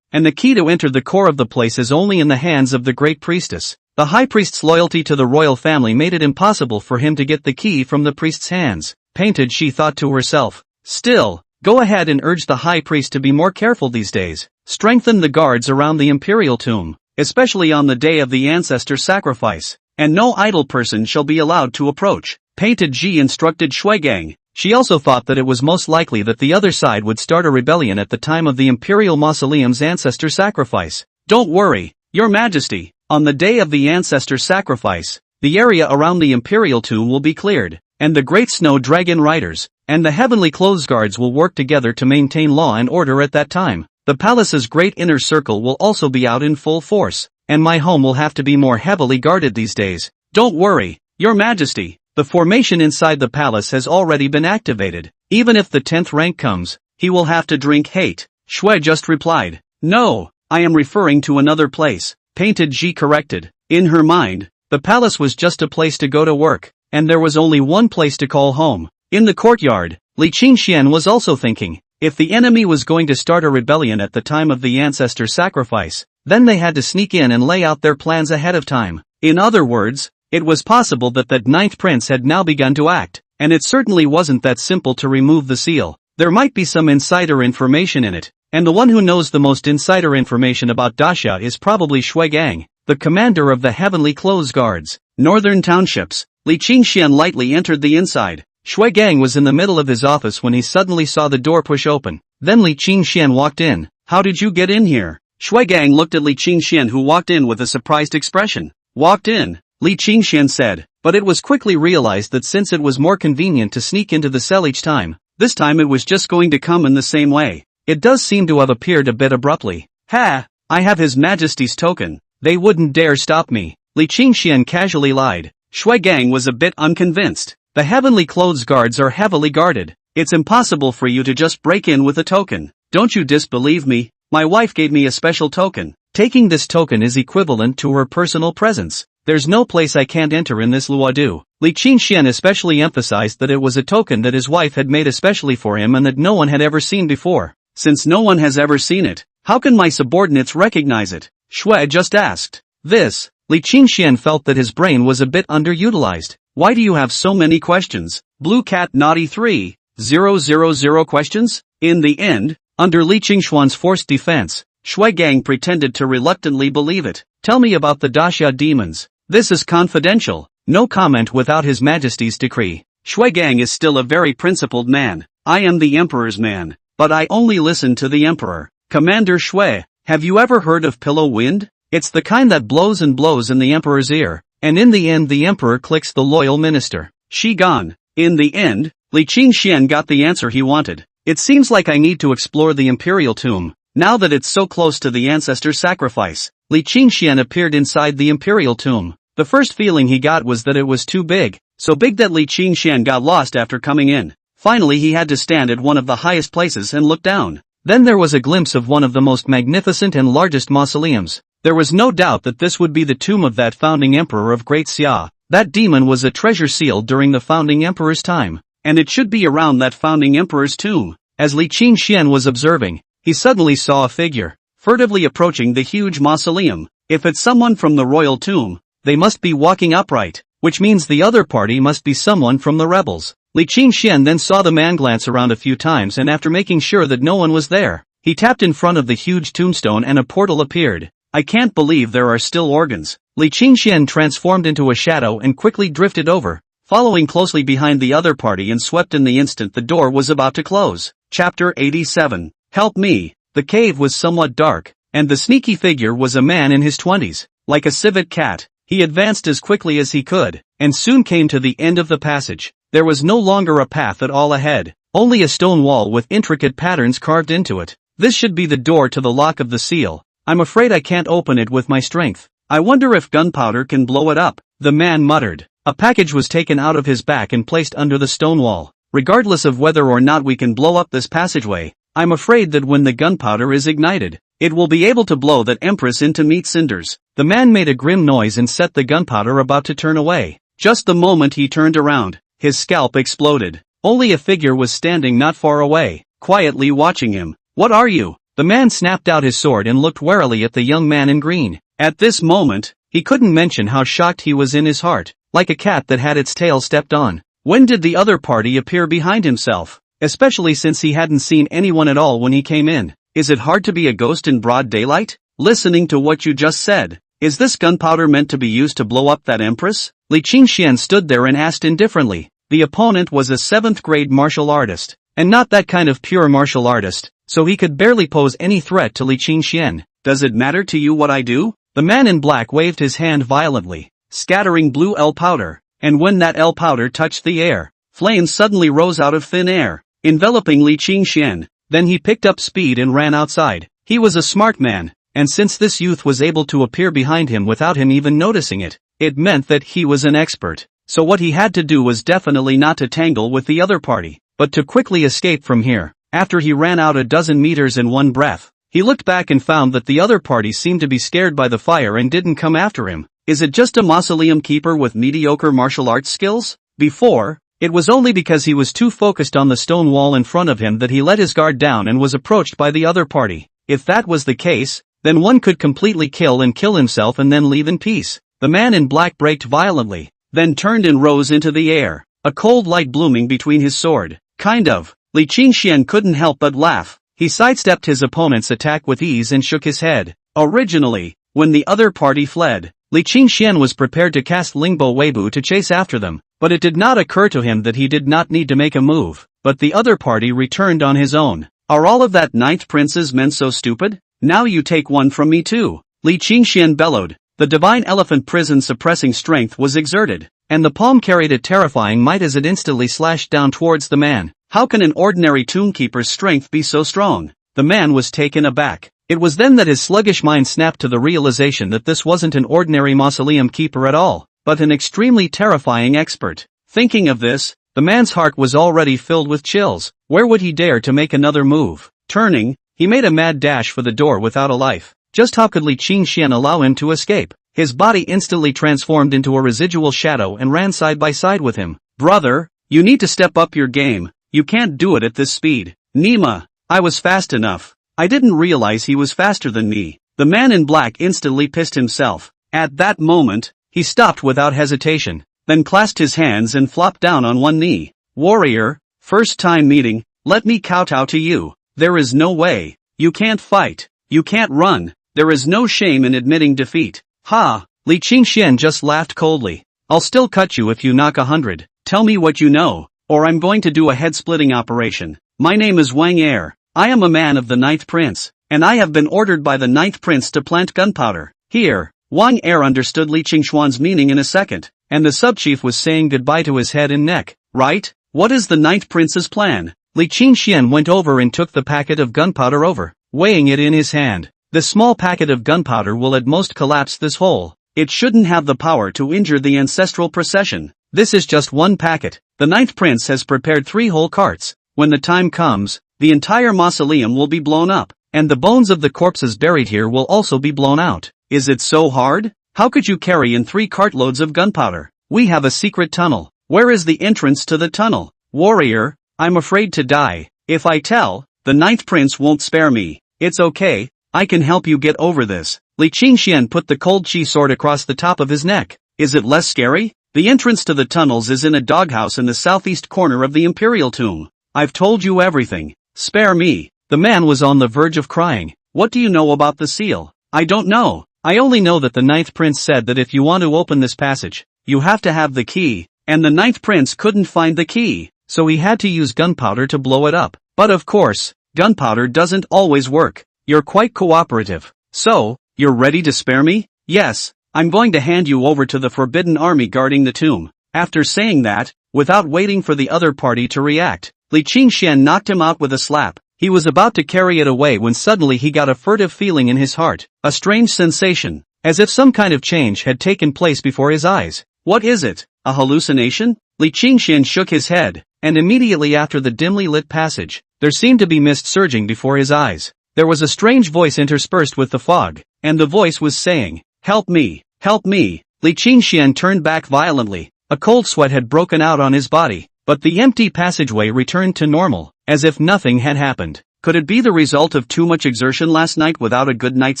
and the key to enter the core of the place is only in the hands of the great priestess. The high priest's loyalty to the royal family made it impossible for him to get the key from the priest's hands. Painted, she thought to herself. Still, go ahead and urge the high priest to be more careful these days. Strengthen the guards around the imperial tomb, especially on the day of the ancestor sacrifice, and no idle person shall be allowed to approach. Painted Ji instructed Shuigang. She also thought that it was most likely that the other side would start a rebellion at the time of the imperial mausoleum's ancestor sacrifice. Don't worry, your majesty, on the day of the ancestor sacrifice, the area around the imperial tomb will be cleared, and the great snow dragon riders, and the heavenly clothes guards will work together to maintain law and order at that time. The palace's great inner circle will also be out in full force, and my home will have to be more heavily guarded these days. Don't worry, your majesty, the formation inside the palace has already been activated. Even if the 10th rank comes, he will have to drink hate. Shui just replied. No, I am referring to another place. Painted Ji corrected. In her mind, the palace was just a place to go to work, and there was only one place to call home. In the courtyard, Li Qingxian was also thinking, if the enemy was going to start a rebellion at the time of the ancestor sacrifice, then they had to sneak in and lay out their plans ahead of time. In other words, it was possible that that ninth prince had now begun to act, and it certainly wasn't that simple to remove the seal. There might be some insider information in it, and the one who knows the most insider information about Dasha is probably Shuigang, the commander of the heavenly clothes guards. Northern townships. Li Qingxian lightly entered the inside. Shuigang was in the middle of his office when he suddenly saw the door push open. Then Li Qingxian walked in. How did you get in here? Shuigang looked at Li Qingxian, who walked in with a surprised expression. Walked in, Li Qingxian said, but it was quickly realized that since it was more convenient to sneak into the cell each time, this time it was just going to come in the same way. It does seem to have appeared a bit abruptly. Ha! I have His Majesty's token. They wouldn't dare stop me. Li Qingxian casually lied. Shuigang was a bit unconvinced. The heavenly clothes guards are heavily guarded. It's impossible for you to just break in with a token. Don't you disbelieve me? My wife gave me a special token. Taking this token is equivalent to her personal presence. There's no place I can't enter in this luodu. Li Qingxian especially emphasized that it was a token that his wife had made especially for him and that no one had ever seen before. Since no one has ever seen it, how can my subordinates recognize it? Shui just asked. This, Li Qingxian felt that his brain was a bit underutilized. Why do you have so many questions? Blue Cat Naughty 3,000 questions? In the end, under Li Qingxuan's forced defense, Shui Gang pretended to reluctantly believe it. Tell me about the Daxia demons. This is confidential. No comment without His Majesty's decree. Shui Gang is still a very principled man. I am the Emperor's man, but I only listen to the Emperor. Commander Shui, have you ever heard of pillow wind? It's the kind that blows and blows in the Emperor's ear, and in the end the Emperor clicks the loyal minister. Shi Gan. In the end, Li Qingxian got the answer he wanted. It seems like I need to explore the Imperial Tomb, now that it's so close to the ancestor sacrifice. Li Qingxian appeared inside the Imperial Tomb. The first feeling he got was that it was too big, so big that Li Qingxian got lost after coming in. Finally he had to stand at one of the highest places and look down. Then there was a glimpse of one of the most magnificent and largest mausoleums. There was no doubt that this would be the tomb of that founding emperor of Great Xia. That demon was a treasure sealed during the founding emperor's time, and it should be around that founding emperor's tomb. As Li Qingxian was observing, he suddenly saw a figure, furtively approaching the huge mausoleum. If it's someone from the royal tomb, they must be walking upright, which means the other party must be someone from the rebels. Li Qingxian then saw the man glance around a few times and after making sure that no one was there, he tapped in front of the huge tombstone and a portal appeared. I can't believe there are still organs. Li Qingxian transformed into a shadow and quickly drifted over, following closely behind the other party and swept in the instant the door was about to close. Chapter 87. Help me. The cave was somewhat dark, and the sneaky figure was a man in his 20s. Like a civet cat, he advanced as quickly as he could, and soon came to the end of the passage. There was no longer a path at all ahead, only a stone wall with intricate patterns carved into it. This should be the door to the lock of the seal. I'm afraid I can't open it with my strength. I wonder if gunpowder can blow it up, the man muttered. A package was taken out of his back and placed under the stone wall. Regardless of whether or not we can blow up this passageway, I'm afraid that when the gunpowder is ignited, it will be able to blow that Empress into meat cinders. The man made a grim noise and set the gunpowder about to turn away. Just the moment he turned around, his scalp exploded. Only a figure was standing not far away, quietly watching him. What are you? The man snapped out his sword and looked warily at the young man in green. At this moment, he couldn't mention how shocked he was in his heart, like a cat that had its tail stepped on. When did the other party appear behind himself? Especially since he hadn't seen anyone at all when he came in. Is it hard to be a ghost in broad daylight? Listening to what you just said, is this gunpowder meant to be used to blow up that empress? Li Qingxian stood there and asked indifferently. The opponent was a 7th grade martial artist, and not that kind of pure martial artist, so he could barely pose any threat to Li Qingxian. Does it matter to you what I do? The man in black waved his hand violently, scattering blue L powder, and when that L powder touched the air, flames suddenly rose out of thin air, enveloping Li Qingxian. Then he picked up speed and ran outside. He was a smart man, and since this youth was able to appear behind him without him even noticing it, it meant that he was an expert. So what he had to do was definitely not to tangle with the other party, but to quickly escape from here. After he ran out a dozen meters in one breath, he looked back and found that the other party seemed to be scared by the fire and didn't come after him. Is it just a mausoleum keeper with mediocre martial arts skills? Before, it was only because he was too focused on the stone wall in front of him that he let his guard down and was approached by the other party. If that was the case, then one could completely kill himself and then leave in peace. The man in black braked violently, then turned and rose into the air, a cold light blooming between his sword. Kind of. Li Qingxian couldn't help but laugh. He sidestepped his opponent's attack with ease and shook his head. Originally, when the other party fled, Li Qingxian was prepared to cast Lingbo Weibo to chase after them, but it did not occur to him that he did not need to make a move. But the other party returned on his own. Are all of that 9th prince's men so stupid? Now you take one from me too. Li Qingxian bellowed. The divine elephant prison suppressing strength was exerted, and the palm carried a terrifying might as it instantly slashed down towards the man. How can an ordinary tombkeeper's strength be so strong? The man was taken aback. It was then that his sluggish mind snapped to the realization that this wasn't an ordinary mausoleum keeper at all, but an extremely terrifying expert. Thinking of this, The man's heart was already filled with chills. Where would he dare to make another move? Turning, he made a mad dash for the door without a life. Just how could Li Qingxian allow him to escape? His body instantly transformed into a residual shadow and ran side by side with him. Brother, you need to step up your game. You can't do it at this speed. Nima, I was fast enough. I didn't realize he was faster than me. The man in black instantly pissed himself. At that moment, he stopped without hesitation, then clasped his hands and flopped down on one knee. Warrior, first time meeting, let me kowtow to you. There is no way. You can't fight. You can't run. There is no shame in admitting defeat. Ha! Li Qingxian just laughed coldly. I'll still cut you if you knock 100. Tell me what you know, or I'm going to do a head-splitting operation. My name is Wang Er. I am a man of the Ninth Prince, and I have been ordered by the Ninth Prince to plant gunpowder. Here, Wang Er understood Li Qingxuan's meaning in a second, and the sub-chief was saying goodbye to his head and neck. Right? What is the Ninth Prince's plan? Li Qingxian went over and took the packet of gunpowder over, weighing it in his hand. The small packet of gunpowder will at most collapse this hole. It shouldn't have the power to injure the ancestral procession. This is just one packet. The Ninth Prince has prepared 3 whole carts. When the time comes, the entire mausoleum will be blown up, and the bones of the corpses buried here will also be blown out. Is it so hard? How could you carry in 3 cartloads of gunpowder? We have a secret tunnel. Where is the entrance to the tunnel? Warrior, I'm afraid to die. If I tell, the Ninth Prince won't spare me. It's okay, I can help you get over this. Li Qingxian put the cold chi sword across the top of his neck. Is it less scary? The entrance to the tunnels is in a doghouse in the southeast corner of the Imperial Tomb. I've told you everything. Spare me. The man was on the verge of crying. What do you know about the seal? I don't know. I only know that the Ninth Prince said that if you want to open this passage, you have to have the key, and the Ninth Prince couldn't find the key, so he had to use gunpowder to blow it up. But of course, gunpowder doesn't always work. You're quite cooperative. So, you're ready to spare me? Yes, I'm going to hand you over to the Forbidden Army guarding the tomb. After saying that, without waiting for the other party to react, Li Qingxian knocked him out with a slap. He was about to carry it away when suddenly he got a furtive feeling in his heart, a strange sensation, as if some kind of change had taken place before his eyes. What is it? A hallucination? Li Qingxian shook his head, and immediately after the dimly lit passage, there seemed to be mist surging before his eyes. There was a strange voice interspersed with the fog, and the voice was saying, "Help me, help me." Li Qingxian turned back violently. A cold sweat had broken out on his body, but the empty passageway returned to normal, as if nothing had happened. Could it be the result of too much exertion last night without a good night's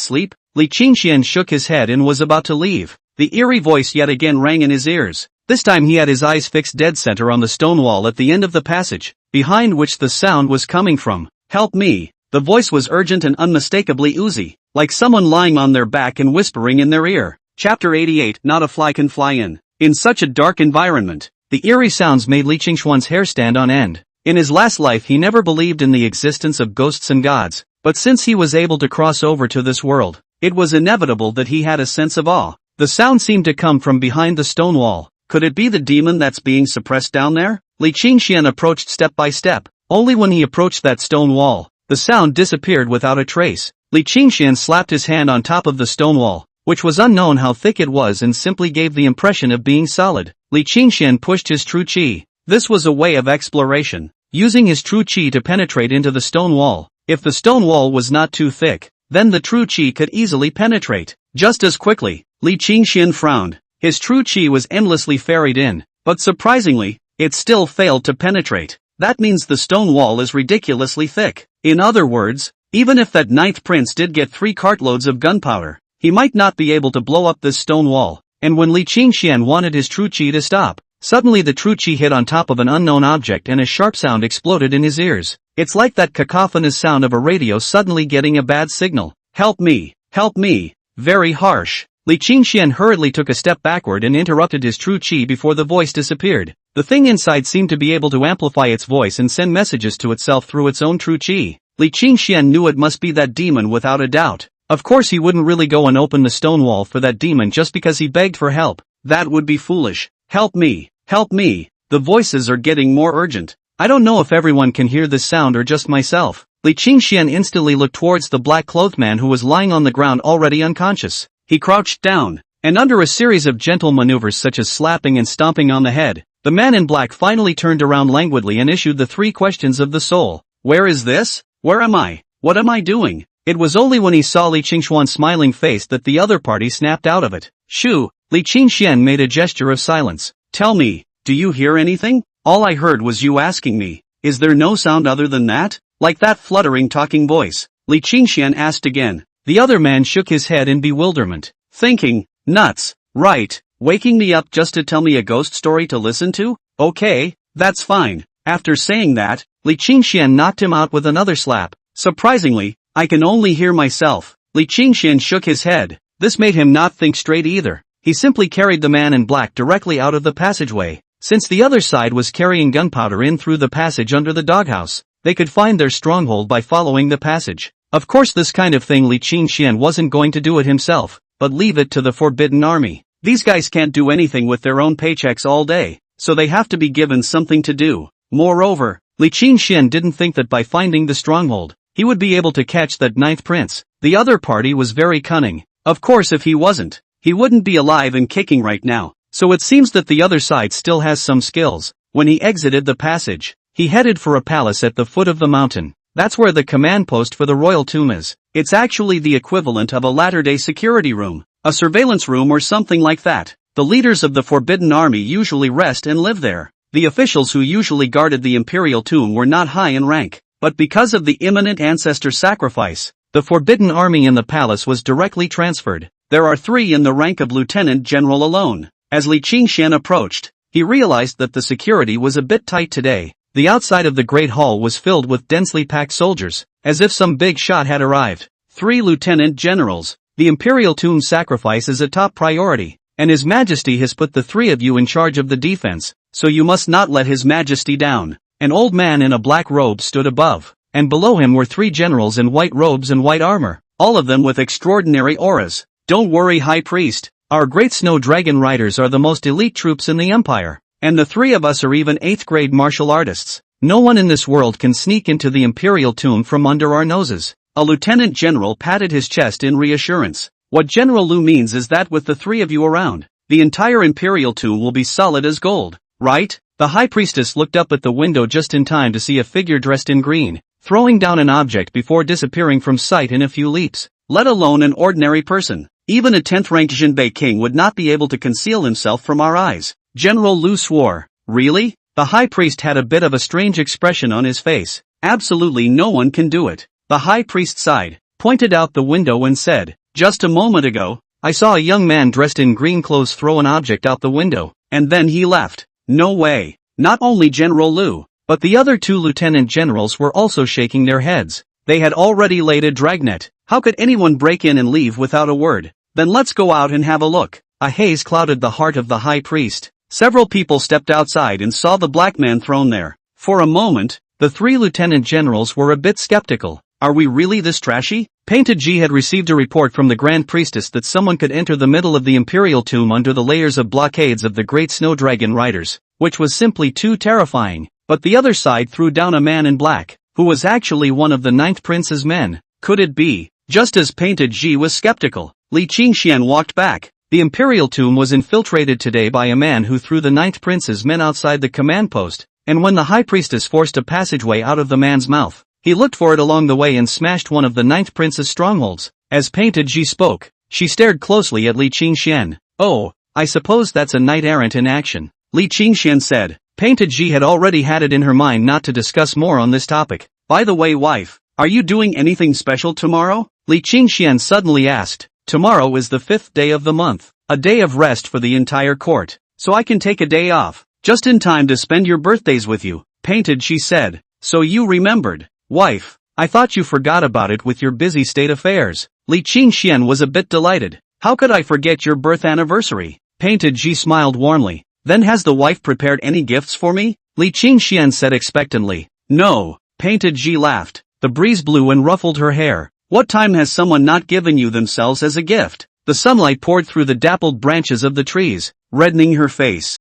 sleep? Li Qingxian shook his head and was about to leave. The eerie voice yet again rang in his ears. This time he had his eyes fixed dead center on the stone wall at the end of the passage, behind which the sound was coming from. "Help me." The voice was urgent and unmistakably oozy, like someone lying on their back and whispering in their ear. Chapter 88. Not a fly can fly in. In such a dark environment, the eerie sounds made Li Qingxuan's hair stand on end. In his last life he never believed in the existence of ghosts and gods, but since he was able to cross over to this world, it was inevitable that he had a sense of awe. The sound seemed to come from behind the stone wall. Could it be the demon that's being suppressed down there? Li Qingxian approached step by step. Only when he approached that stone wall, the sound disappeared without a trace. Li Qingxian slapped his hand on top of the stone wall, which was unknown how thick it was and simply gave the impression of being solid. Li Qingxian pushed his true chi. This was a way of exploration, using his true chi to penetrate into the stone wall. If the stone wall was not too thick, then the true chi could easily penetrate. Just as quickly, Li Qingxian frowned. His true chi was endlessly ferried in, but surprisingly, it still failed to penetrate. That means the stone wall is ridiculously thick. In other words, even if that Ninth Prince did get 3 cartloads of gunpowder, he might not be able to blow up this stone wall. And when Li Qingxian wanted his true chi to stop, suddenly the true chi hit on top of an unknown object and a sharp sound exploded in his ears. It's like that cacophonous sound of a radio suddenly getting a bad signal. "Help me, help me." Very harsh. Li Qingxian hurriedly took a step backward and interrupted his true chi before the voice disappeared. The thing inside seemed to be able to amplify its voice and send messages to itself through its own true chi. Li Qingxian knew it must be that demon without a doubt. Of course he wouldn't really go and open the stone wall for that demon just because he begged for help. That would be foolish. "Help me, help me." The voices are getting more urgent. I don't know if everyone can hear this sound or just myself. Li Qingxian instantly looked towards the black-clothed man who was lying on the ground already unconscious. He crouched down, and under a series of gentle maneuvers such as slapping and stomping on the head, The man in black finally turned around languidly and issued the 3 questions of the soul. Where is this? Where am I? What am I doing? It was only when he saw Li Qingxuan's smiling face that the other party snapped out of it. Shoo! Li Qingxian made a gesture of silence. Tell me, do you hear anything? All I heard was you asking me. Is there no sound other than that? Like that fluttering talking voice? Li Qingxian asked again. The other man shook his head in bewilderment. Thinking, nuts, right, waking me up just to tell me a ghost story to listen to? Okay, that's fine. After saying that, Li Qingxian knocked him out with another slap. Surprisingly, I can only hear myself. Li Qingxian shook his head. This made him not think straight either. He simply carried the man in black directly out of the passageway. Since the other side was carrying gunpowder in through the passage under the doghouse, they could find their stronghold by following the passage. Of course this kind of thing Li Qingxian wasn't going to do it himself, but leave it to the Forbidden Army. These guys can't do anything with their own paychecks all day, so they have to be given something to do. Moreover, Li Qingxian didn't think that by finding the stronghold, he would be able to catch that 9th prince. The other party was very cunning. Of course if he wasn't, he wouldn't be alive and kicking right now. So it seems that the other side still has some skills. When he exited the passage, he headed for a palace at the foot of the mountain. That's where the command post for the royal tomb is. It's actually the equivalent of a latter-day security room, a surveillance room or something like that. The leaders of the Forbidden Army usually rest and live there. The officials who usually guarded the imperial tomb were not high in rank, but because of the imminent ancestor sacrifice, the Forbidden Army in the palace was directly transferred. There are 3 in the rank of lieutenant general alone. As Li Qingxian approached, he realized that the security was a bit tight today. The outside of the Great Hall was filled with densely packed soldiers, as if some big shot had arrived. 3 lieutenant generals. The imperial tomb sacrifice is a top priority, and His Majesty has put the 3 of you in charge of the defense, so you must not let His Majesty down. An old man in a black robe stood above, and below him were 3 generals in white robes and white armor, all of them with extraordinary auras. Don't worry, High Priest. Our great snow dragon riders are the most elite troops in the empire, and the 3 of us are even 8th grade martial artists. No one in this world can sneak into the imperial tomb from under our noses. A lieutenant general patted his chest in reassurance. What General Lu means is that with the 3 of you around, the entire imperial tomb will be solid as gold, right? The high priestess looked up at the window just in time to see a figure dressed in green, throwing down an object before disappearing from sight in a few leaps. Let alone an ordinary person. Even a 10th-ranked Jinbei king would not be able to conceal himself from our eyes. General Lu swore. Really? The high priest had a bit of a strange expression on his face. Absolutely no one can do it. The high priest sighed, pointed out the window and said, just a moment ago, I saw a young man dressed in green clothes throw an object out the window, and then he left. No way. Not only General Lu, but the other 2 lieutenant generals were also shaking their heads. They had already laid a dragnet. How could anyone break in and leave without a word? Then let's go out and have a look. A haze clouded the heart of the high priest. Several people stepped outside and saw the black man thrown there. For a moment, the 3 lieutenant generals were a bit skeptical. Are we really this trashy? Painted G had received a report from the Grand Priestess that someone could enter the middle of the imperial tomb under the layers of blockades of the great snow dragon riders, which was simply too terrifying. But the other side threw down a man in black, who was actually one of the 9th prince's men. Could it be? Just as Painted G was skeptical, Li Qingxian walked back. The imperial tomb was infiltrated today by a man who threw the 9th prince's men outside the command post, and when the high priestess forced a passageway out of the man's mouth, he looked for it along the way and smashed one of the 9th prince's strongholds. As Painted G spoke, she stared closely at Li Qingxian. Oh, I suppose that's a knight-errant in action, Li Qingxian said. Painted G had already had it in her mind not to discuss more on this topic. By the way, wife, are you doing anything special tomorrow? Li Qingxian suddenly asked. Tomorrow is the 5th day of the month, a day of rest for the entire court, so I can take a day off, just in time to spend your birthdays with you, Painted She said. So you remembered. Wife, I thought you forgot about it with your busy state affairs. Li Qingxian was a bit delighted. How could I forget your birth anniversary? Painted She smiled warmly. Then has the wife prepared any gifts for me? Li Qingxian said expectantly. No, Painted She laughed. The breeze blew and ruffled her hair. What time has someone not given you themselves as a gift? The sunlight poured through the dappled branches of the trees, reddening her face.